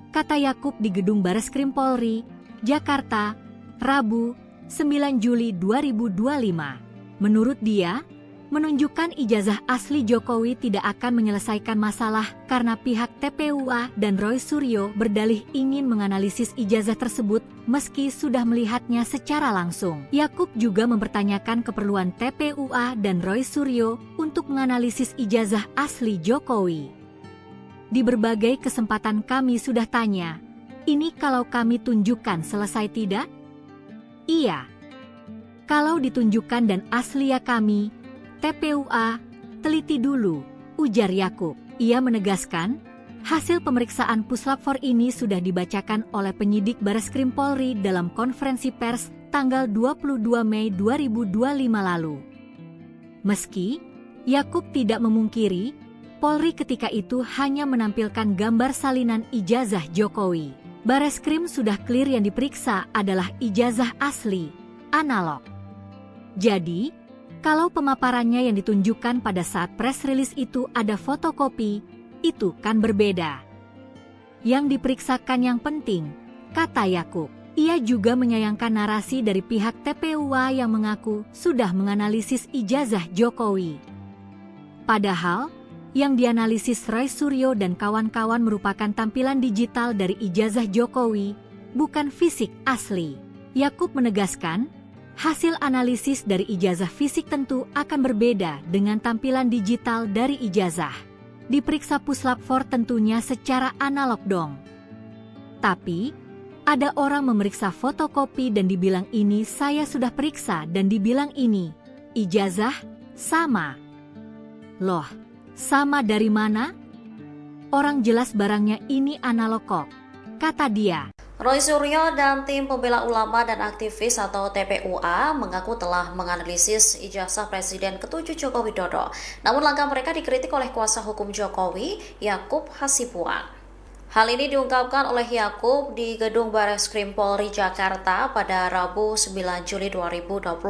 Kata Yakub di Gedung Bareskrim Polri, Jakarta, Rabu, 9 Juli 2025. Menurut dia, menunjukkan ijazah asli Jokowi tidak akan menyelesaikan masalah karena pihak TPUA dan Roy Suryo berdalih ingin menganalisis ijazah tersebut meski sudah melihatnya secara langsung. Yakub juga mempertanyakan keperluan TPUA dan Roy Suryo untuk menganalisis ijazah asli Jokowi. Di berbagai kesempatan kami sudah tanya, ini kalau kami tunjukkan selesai tidak? Iya. Kalau ditunjukkan dan asli ya kami, TPUA, teliti dulu, ujar Yakub. Ia menegaskan, hasil pemeriksaan Puslap 4 ini sudah dibacakan oleh penyidik Bareskrim Polri dalam konferensi pers tanggal 22 Mei 2025 lalu. Meski Yakub tidak memungkiri, Polri ketika itu hanya menampilkan gambar salinan ijazah Jokowi. Bareskrim sudah clear yang diperiksa adalah ijazah asli, analog. Jadi, kalau pemaparannya yang ditunjukkan pada saat press release itu ada fotokopi, itu kan berbeda. Yang diperiksakan yang penting, kata Yakub. Ia juga menyayangkan narasi dari pihak TPUA yang mengaku sudah menganalisis ijazah Jokowi. Padahal, yang dianalisis Roy Suryo dan kawan-kawan merupakan tampilan digital dari ijazah Jokowi, bukan fisik asli. Yakub menegaskan, hasil analisis dari ijazah fisik tentu akan berbeda dengan tampilan digital dari ijazah. Diperiksa Puslap 4 tentunya secara analog dong. Tapi, ada orang memeriksa fotokopi dan dibilang ini saya sudah periksa dan dibilang ini, ijazah, sama. Loh, sama dari mana? Orang jelas barangnya ini analog kok, kata dia. Roy Suryo dan tim pembela ulama dan aktivis atau TPUA mengaku telah menganalisis ijazah Presiden ke-7 Joko Widodo. Namun langkah mereka dikritik oleh kuasa hukum Jokowi, Yakub Hasibuan. Hal ini diungkapkan oleh Yakub di Gedung Bareskrim Polri Jakarta pada Rabu 9 Juli 2025.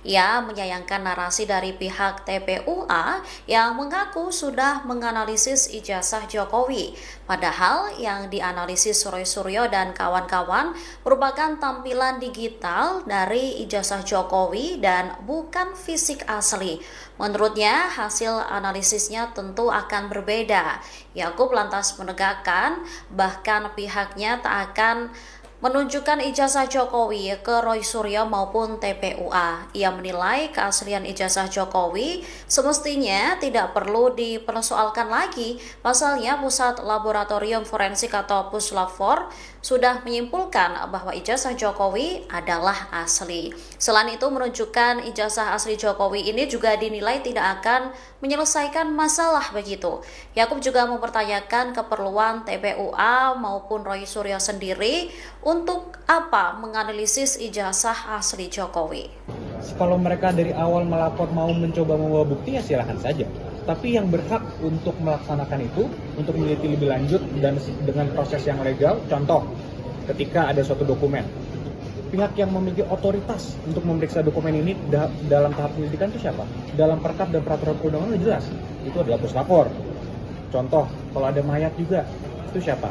Ia menyayangkan narasi dari pihak TPUA yang mengaku sudah menganalisis ijazah Jokowi. Padahal yang dianalisis Roy Suryo dan kawan-kawan merupakan tampilan digital dari ijazah Jokowi dan bukan fisik asli. Menurutnya, hasil analisisnya tentu akan berbeda. Yakub lantas menegakkan bahkan pihaknya tak akan menunjukkan ijazah Jokowi ke Roy Suryo maupun TPUA. Ia menilai keaslian ijazah Jokowi semestinya tidak perlu dipersoalkan lagi. Pasalnya, Pusat Laboratorium Forensik atau Puslab-4 sudah menyimpulkan bahwa ijazah Jokowi adalah asli. Selain itu, menunjukkan ijazah asli Jokowi ini juga dinilai tidak akan menyelesaikan masalah begitu. Yakub juga mempertanyakan keperluan TPUA maupun Roy Suryo sendiri untuk apa menganalisis ijazah asli Jokowi. Kalau mereka dari awal melapor mau mencoba membawa bukti ya silahkan saja. Tapi yang berhak untuk melaksanakan itu, untuk meneliti lebih lanjut dan dengan proses yang legal, contoh ketika ada suatu dokumen, pihak yang memiliki otoritas untuk memeriksa dokumen ini dalam tahap penyelidikan itu siapa? Dalam perkap dan peraturan perundangan itu jelas, itu adalah puslapor. Contoh, kalau ada mayat juga, itu siapa?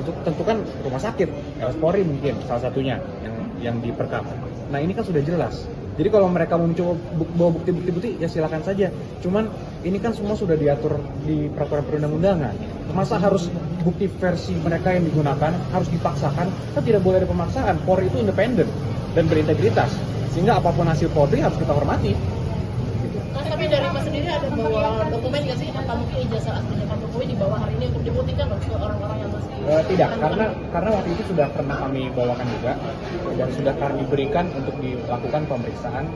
Itu tentu kan rumah sakit, Polri mungkin salah satunya yang di perkap. Nah ini kan sudah jelas. Jadi kalau mereka mau mencoba bawa bukti-bukti ya silakan saja. Cuman ini kan semua sudah diatur di peraturan perundang-undangan. Masa harus bukti versi mereka yang digunakan harus dipaksakan? Kan tidak boleh ada pemaksaan. Polri itu independen dan berintegritas. Sehingga apapun hasil Polri harus kita hormati. Tapi dari Mas sendiri ada bawa dokumen nggak sih? Apa mungkin ijazah aslinya Pak Jokowi dibawa hari ini untuk dibuktikan ke orang-orang yang masih tidak, karena waktu itu sudah pernah kami bawakan juga dan sudah kami berikan untuk dilakukan pemeriksaan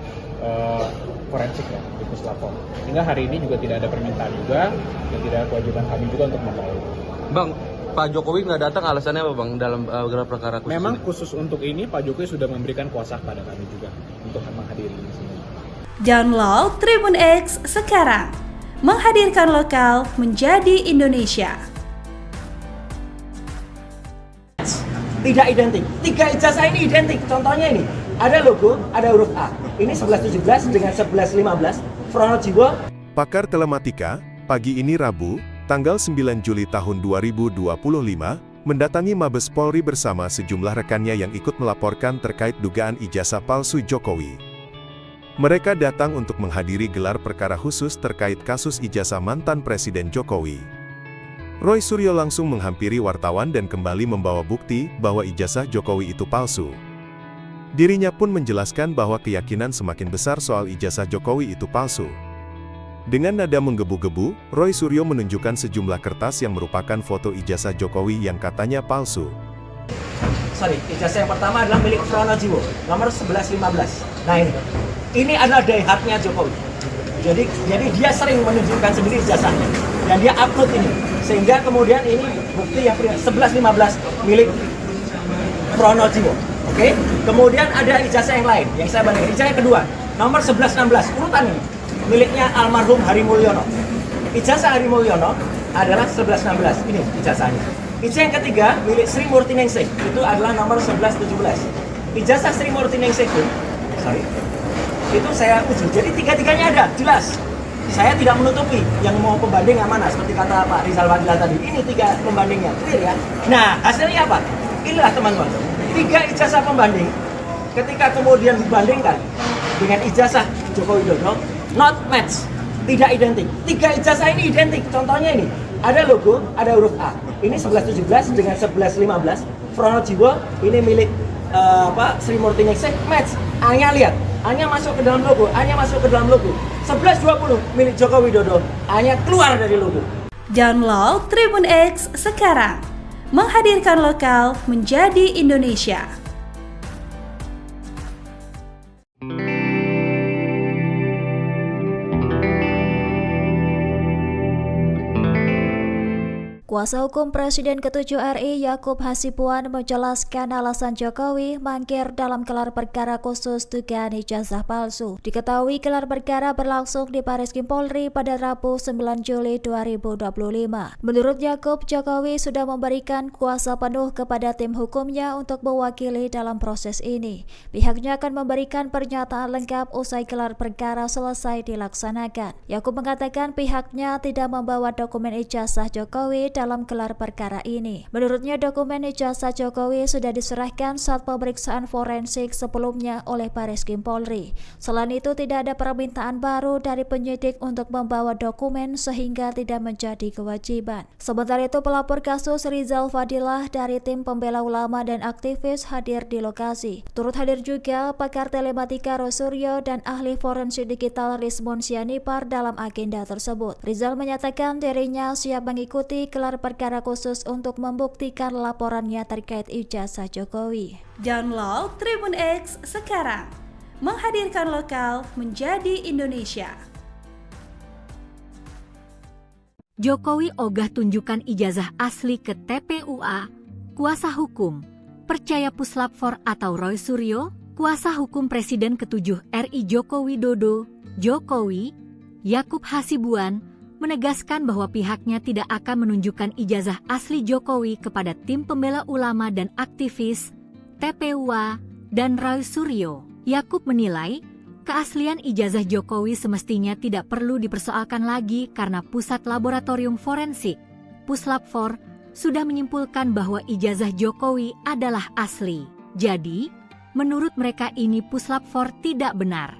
forensik ya di Puslab-4. Sehingga hari ini juga tidak ada permintaan juga dan tidak ada kewajiban kami juga untuk membawa itu. Bang, Pak Jokowi nggak datang alasannya apa Bang dalam gelar perkara khusus? Memang ini? khusus untuk ini Pak Jokowi sudah memberikan kuasa kepada kami juga untuk menghadiri di sini. Download Tribun X sekarang, menghadirkan lokal menjadi Indonesia. Tidak identik. 3 ijazah ini identik. Contohnya ini, ada logo, ada huruf A. Ini 1117 dengan 1115. Pronojiwo. Pakar Telematika, pagi ini Rabu, tanggal 9 Juli tahun 2025, mendatangi Mabes Polri bersama sejumlah rekannya yang ikut melaporkan terkait dugaan ijazah palsu Jokowi. Mereka datang untuk menghadiri gelar perkara khusus terkait kasus ijazah mantan Presiden Jokowi. Roy Suryo langsung menghampiri wartawan dan kembali membawa bukti bahwa ijazah Jokowi itu palsu. Dirinya pun menjelaskan bahwa keyakinan semakin besar soal ijazah Jokowi itu palsu. Dengan nada menggebu-gebu, Roy Suryo menunjukkan sejumlah kertas yang merupakan foto ijazah Jokowi yang katanya palsu. Ijazah yang pertama adalah milik Pronojiwo, nomor 1115. Nah ini adalah daihatnya Jokowi. Jadi dia sering menunjukkan sendiri ijazahnya dan dia upload ini. Sehingga kemudian ini bukti yang 1115 milik Pronojiwo. Oke? Kemudian ada ijazah yang lain yang saya bandingkan. Ijazah yang kedua, nomor 1116, urutan ini miliknya almarhum Hari Mulyono. Ijazah Hari Mulyono adalah 1116. Ini ijazahnya. Ijazah yang ketiga milik Sri Murtiningsih, itu adalah nomor 1117. Ijazah Sri Murtiningsih itu saya uji. Jadi tiga-tiganya ada, jelas. Saya tidak menutupi yang mau pembanding yang mana, seperti kata Pak Rizal Fadila tadi. Ini 3 pembandingnya, clear ya. Nah, hasilnya apa? Inilah teman-teman. 3 ijazah pembanding, ketika kemudian dibandingkan dengan ijazah Joko Widodo, not match, tidak identik. 3 ijazah ini identik. Contohnya ini, ada logo, ada huruf A. Ini 1117 dengan 1115. Pronojiwo, ini milik Sri Murtiningsih, match. A-nya lihat, A-nya masuk ke dalam logo, A-nya masuk ke dalam logo. 1120 milik Joko Widodo, A-nya keluar dari logo. Download Tribun X sekarang, menghadirkan lokal menjadi Indonesia. Kuasa hukum Presiden ke-7 RI Yakub Hasibuan menjelaskan alasan Jokowi mangkir dalam gelar perkara khusus dugaan ijazah palsu. Diketahui gelar perkara berlangsung di Bareskrim Polri pada Rabu 9 Juli 2025. Menurut Yakub, Jokowi sudah memberikan kuasa penuh kepada tim hukumnya untuk mewakili dalam proses ini. Pihaknya akan memberikan pernyataan lengkap usai gelar perkara selesai dilaksanakan. Yakub mengatakan pihaknya tidak membawa dokumen ijazah Jokowi dalam gelar perkara ini. Menurutnya, dokumen ijazah Jokowi sudah diserahkan saat pemeriksaan forensik sebelumnya oleh Bareskrim Polri. Selain itu, tidak ada permintaan baru dari penyidik untuk membawa dokumen sehingga tidak menjadi kewajiban. Sementara itu, pelapor kasus Rizal Fadilah dari tim pembela ulama dan aktivis hadir di lokasi. Turut hadir juga pakar telematika Roy Suryo dan ahli forensik digital Rizmon Sianipar dalam agenda tersebut. Rizal menyatakan dirinya siap mengikuti gelar perkara khusus untuk membuktikan laporannya terkait ijazah Jokowi. Download Tribun X sekarang, menghadirkan lokal menjadi Indonesia. Jokowi ogah tunjukkan ijazah asli ke TPUA, kuasa hukum percaya Puslap 4 atau Roy Suryo, kuasa hukum Presiden ke-7 RI Joko Widodo, Jokowi, Yakub Hasibuan, menegaskan bahwa pihaknya tidak akan menunjukkan ijazah asli Jokowi kepada tim pembela ulama dan aktivis, TPUA, dan Roy Suryo. Yakub menilai, keaslian ijazah Jokowi semestinya tidak perlu dipersoalkan lagi karena Pusat Laboratorium Forensik, Puslap 4, sudah menyimpulkan bahwa ijazah Jokowi adalah asli. Jadi, menurut mereka ini Puslap 4 tidak benar.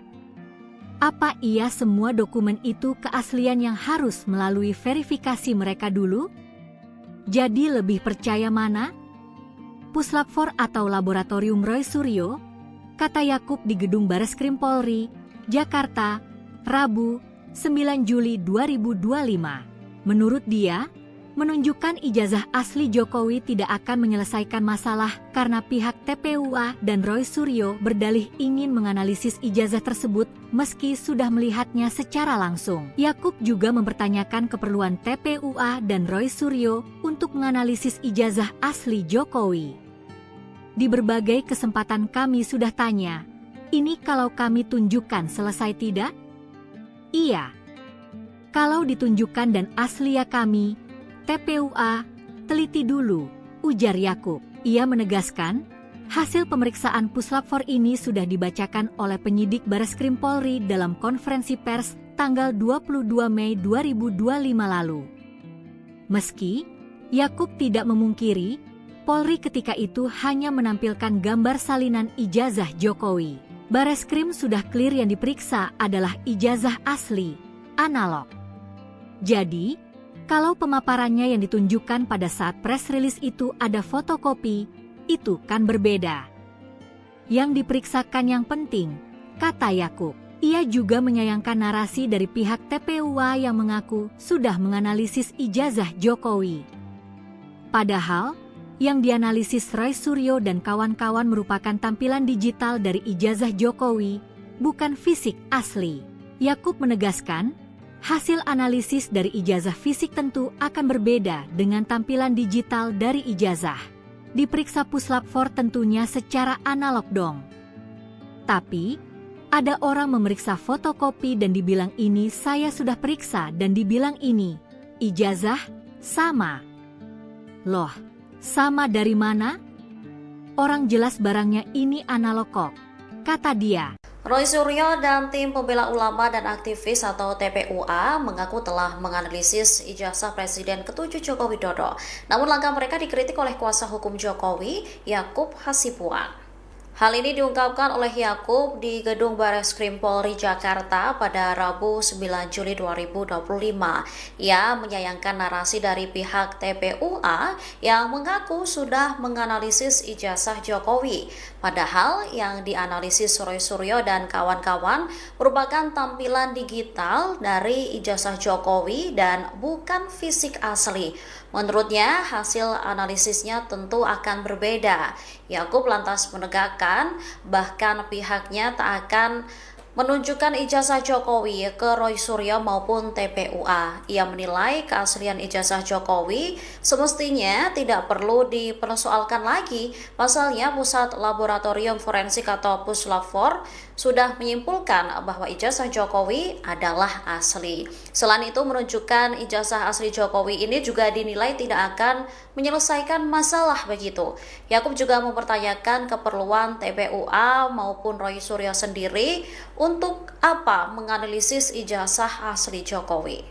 Apa iya semua dokumen itu keaslian yang harus melalui verifikasi mereka dulu? Jadi lebih percaya mana? Puslap 4 atau Laboratorium Roy Suryo? Kata Yakub di Gedung Bareskrim Polri, Jakarta, Rabu, 9 Juli 2025. Menurut dia, menunjukkan ijazah asli Jokowi tidak akan menyelesaikan masalah karena pihak TPUA dan Roy Suryo berdalih ingin menganalisis ijazah tersebut meski sudah melihatnya secara langsung. Yakub juga mempertanyakan keperluan TPUA dan Roy Suryo untuk menganalisis ijazah asli Jokowi. Di berbagai kesempatan kami sudah tanya, ini kalau kami tunjukkan selesai tidak? Iya. Kalau ditunjukkan dan asli ya kami, TPUA, teliti dulu, ujar Yakub. Ia menegaskan, hasil pemeriksaan Puslap 4 ini sudah dibacakan oleh penyidik Bareskrim Polri dalam konferensi pers tanggal 22 Mei 2025 lalu. Meski Yakub tidak memungkiri, Polri ketika itu hanya menampilkan gambar salinan ijazah Jokowi. Bareskrim sudah clear yang diperiksa adalah ijazah asli, analog. Jadi, kalau pemaparannya yang ditunjukkan pada saat press release itu ada fotokopi, itu kan berbeda. Yang diperiksakan yang penting, kata Yakub. Ia juga menyayangkan narasi dari pihak TPUA yang mengaku sudah menganalisis ijazah Jokowi. Padahal, yang dianalisis Roy Suryo dan kawan-kawan merupakan tampilan digital dari ijazah Jokowi, bukan fisik asli. Yakub menegaskan, hasil analisis dari ijazah fisik tentu akan berbeda dengan tampilan digital dari ijazah. Diperiksa Puslap 4 tentunya secara analog dong. Tapi, ada orang memeriksa fotokopi dan dibilang ini saya sudah periksa dan dibilang ini, ijazah, sama. Loh, sama dari mana? Orang jelas barangnya ini analog kok, kata dia. Roy Suryo dan tim pembela ulama dan aktivis atau TPUA mengaku telah menganalisis ijazah Presiden ke-7 Joko Widodo. Namun langkah mereka dikritik oleh kuasa hukum Jokowi, Yakub Hasibuan. Hal ini diungkapkan oleh Yakub di Gedung Bareskrim Polri Jakarta pada Rabu 9 Juli 2025. Ia menyayangkan narasi dari pihak TPUA yang mengaku sudah menganalisis ijazah Jokowi. Padahal yang dianalisis Roy Suryo dan kawan-kawan merupakan tampilan digital dari ijazah Jokowi dan bukan fisik asli. Menurutnya, hasil analisisnya tentu akan berbeda. Yakub lantas menegakkan, bahkan pihaknya tak akan menunjukkan ijazah Jokowi ke Roy Suryo maupun TPUA. Ia menilai keaslian ijazah Jokowi semestinya tidak perlu dipersoalkan lagi. Pasalnya Pusat Laboratorium Forensik atau Puslap 4 sudah menyimpulkan bahwa ijazah Jokowi adalah asli. Selain itu, menunjukkan ijazah asli Jokowi ini juga dinilai tidak akan menyelesaikan masalah begitu. Yakub juga mempertanyakan keperluan TPUA maupun Roy Suryo sendiri Untuk apa menganalisis ijazah asli Jokowi?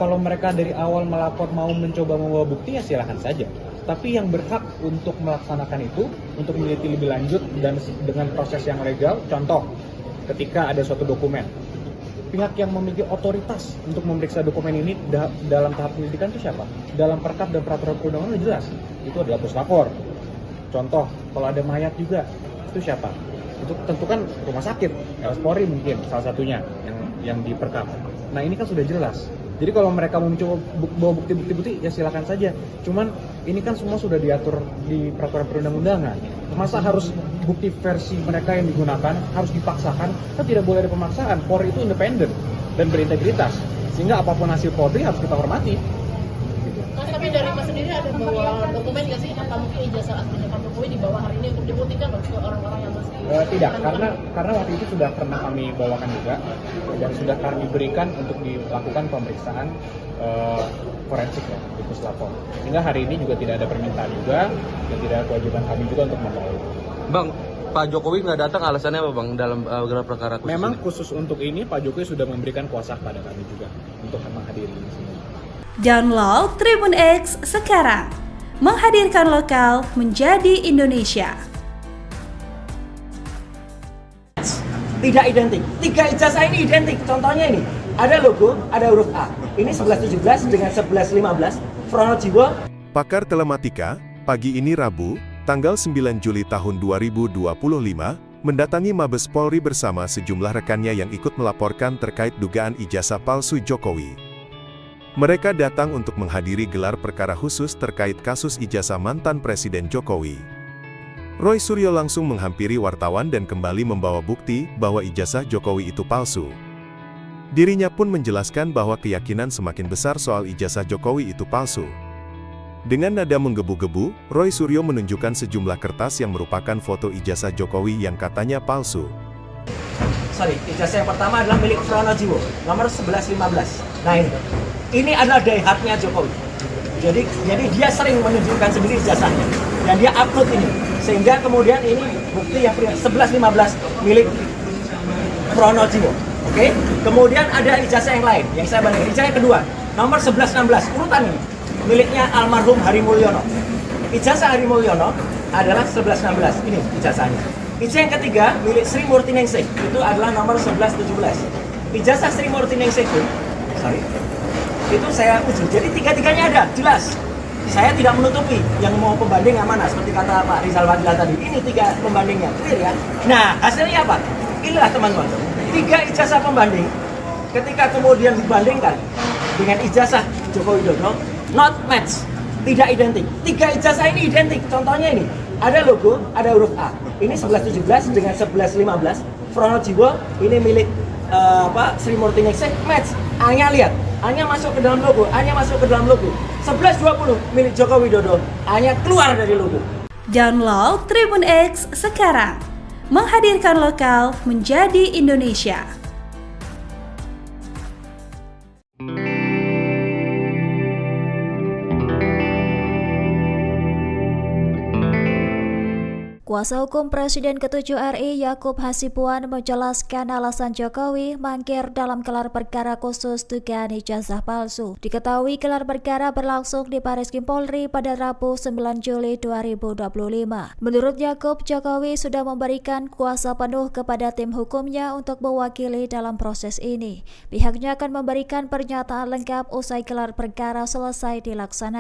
Kalau mereka dari awal melapor mau mencoba membawa bukti ya silahkan saja. Tapi yang berhak untuk melaksanakan itu, untuk meneliti lebih lanjut dan dengan proses yang legal, contoh ketika ada suatu dokumen, pihak yang memiliki otoritas untuk memeriksa dokumen ini dalam tahap penyelidikan itu siapa? Dalam perkap dan peraturan perundang-undangan jelas, itu adalah puslapor. Contoh, kalau ada mayat juga, itu siapa? Itu tentu kan rumah sakit, RS Polri mungkin salah satunya yang diperkap. Nah ini kan sudah jelas. Jadi kalau mereka mau mencoba bawa bukti-bukti ya silakan saja. Cuman ini kan semua sudah diatur di peraturan perundang-undangan. Masa harus bukti versi mereka yang digunakan harus dipaksakan? Kan tidak boleh ada pemaksaan. Polri itu independen dan berintegritas. Sehingga apapun hasil Polri harus kita hormati. Mas, tapi dari Mas sendiri ada bawa dokumen nggak sih? Apa mungkin ijazah aslinya Pak Jokowi dibawa hari ini untuk dibuktikan loh ke orang-orang yang masih tidak, karena waktu itu sudah pernah kami bawakan juga dan sudah kami berikan untuk dilakukan pemeriksaan forensik ya di puslapor. Sehingga hari ini juga tidak ada permintaan juga dan tidak ada kewajiban kami juga untuk membawa. Bang, Pak Jokowi nggak datang alasannya apa Bang dalam gelar perkara khusus? Memang ini? khusus untuk ini Pak Jokowi sudah memberikan kuasa kepada kami juga untuk menghadiri di sini. Download Tribun X sekarang, menghadirkan lokal menjadi Indonesia. Tidak identik. 3 ijazah ini identik. Contohnya ini, ada logo, ada huruf A. Ini 1117 dengan 1115. Pronojiwo. Pakar Telematika, pagi ini Rabu, tanggal 9 Juli tahun 2025, mendatangi Mabes Polri bersama sejumlah rekannya yang ikut melaporkan terkait dugaan ijazah palsu Jokowi. Mereka datang untuk menghadiri gelar perkara khusus terkait kasus ijazah mantan Presiden Jokowi. Roy Suryo langsung menghampiri wartawan dan kembali membawa bukti bahwa ijazah Jokowi itu palsu. Dirinya pun menjelaskan bahwa keyakinan semakin besar soal ijazah Jokowi itu palsu. Dengan nada menggebu-gebu, Roy Suryo menunjukkan sejumlah kertas yang merupakan foto ijazah Jokowi yang katanya palsu. Ijazah yang pertama adalah milik Pronojiwo, nomor 1115. Nah ini adalah daihatnya Jokowi. Jadi dia sering menunjukkan sendiri ijazahnya dan dia upload ini. Sehingga kemudian ini bukti yang 1115 milik Pronojiwo. Oke? Kemudian ada ijazah yang lain yang saya bandingkan. Ijazah yang kedua, nomor 1116, urutan ini miliknya almarhum Hari Mulyono. Ijazah Hari Mulyono adalah 1116. Ini ijazahnya. Ijazah yang ketiga milik Sri Murtiningsih, itu adalah nomor 1117. Ijazah Sri Murtiningsih itu saya uji. Jadi tiga-tiganya ada, jelas. Saya tidak menutupi yang mau pembanding yang mana, seperti kata Pak Rizal Fadila tadi. Ini 3 pembandingnya, clear ya. Nah, hasilnya apa? Inilah teman-teman. 3 ijazah pembanding, ketika kemudian dibandingkan dengan ijazah Joko Widodo, not match, tidak identik. 3 ijazah ini identik. Contohnya ini, ada logo, ada huruf A. Ini 1117 dengan 1115. Pronojiwo, ini milik Sri Murtiningsih, match. A-nya lihat, A-nya masuk ke dalam logo, A-nya masuk ke dalam logo. 1120 milik Joko Widodo, A-nya keluar dari logo. Download Tribun X sekarang, menghadirkan lokal menjadi Indonesia. Kuasa hukum Presiden ke-7 RI Yakub Hasibuan menjelaskan alasan Jokowi mangkir dalam gelar perkara khusus dugaan ijazah palsu. Diketahui gelar perkara berlangsung di Bareskrim Polri pada Rabu 9 Juli 2025. Menurut Yakub, Jokowi sudah memberikan kuasa penuh kepada tim hukumnya untuk mewakili dalam proses ini. Pihaknya akan memberikan pernyataan lengkap usai gelar perkara selesai dilaksanakan.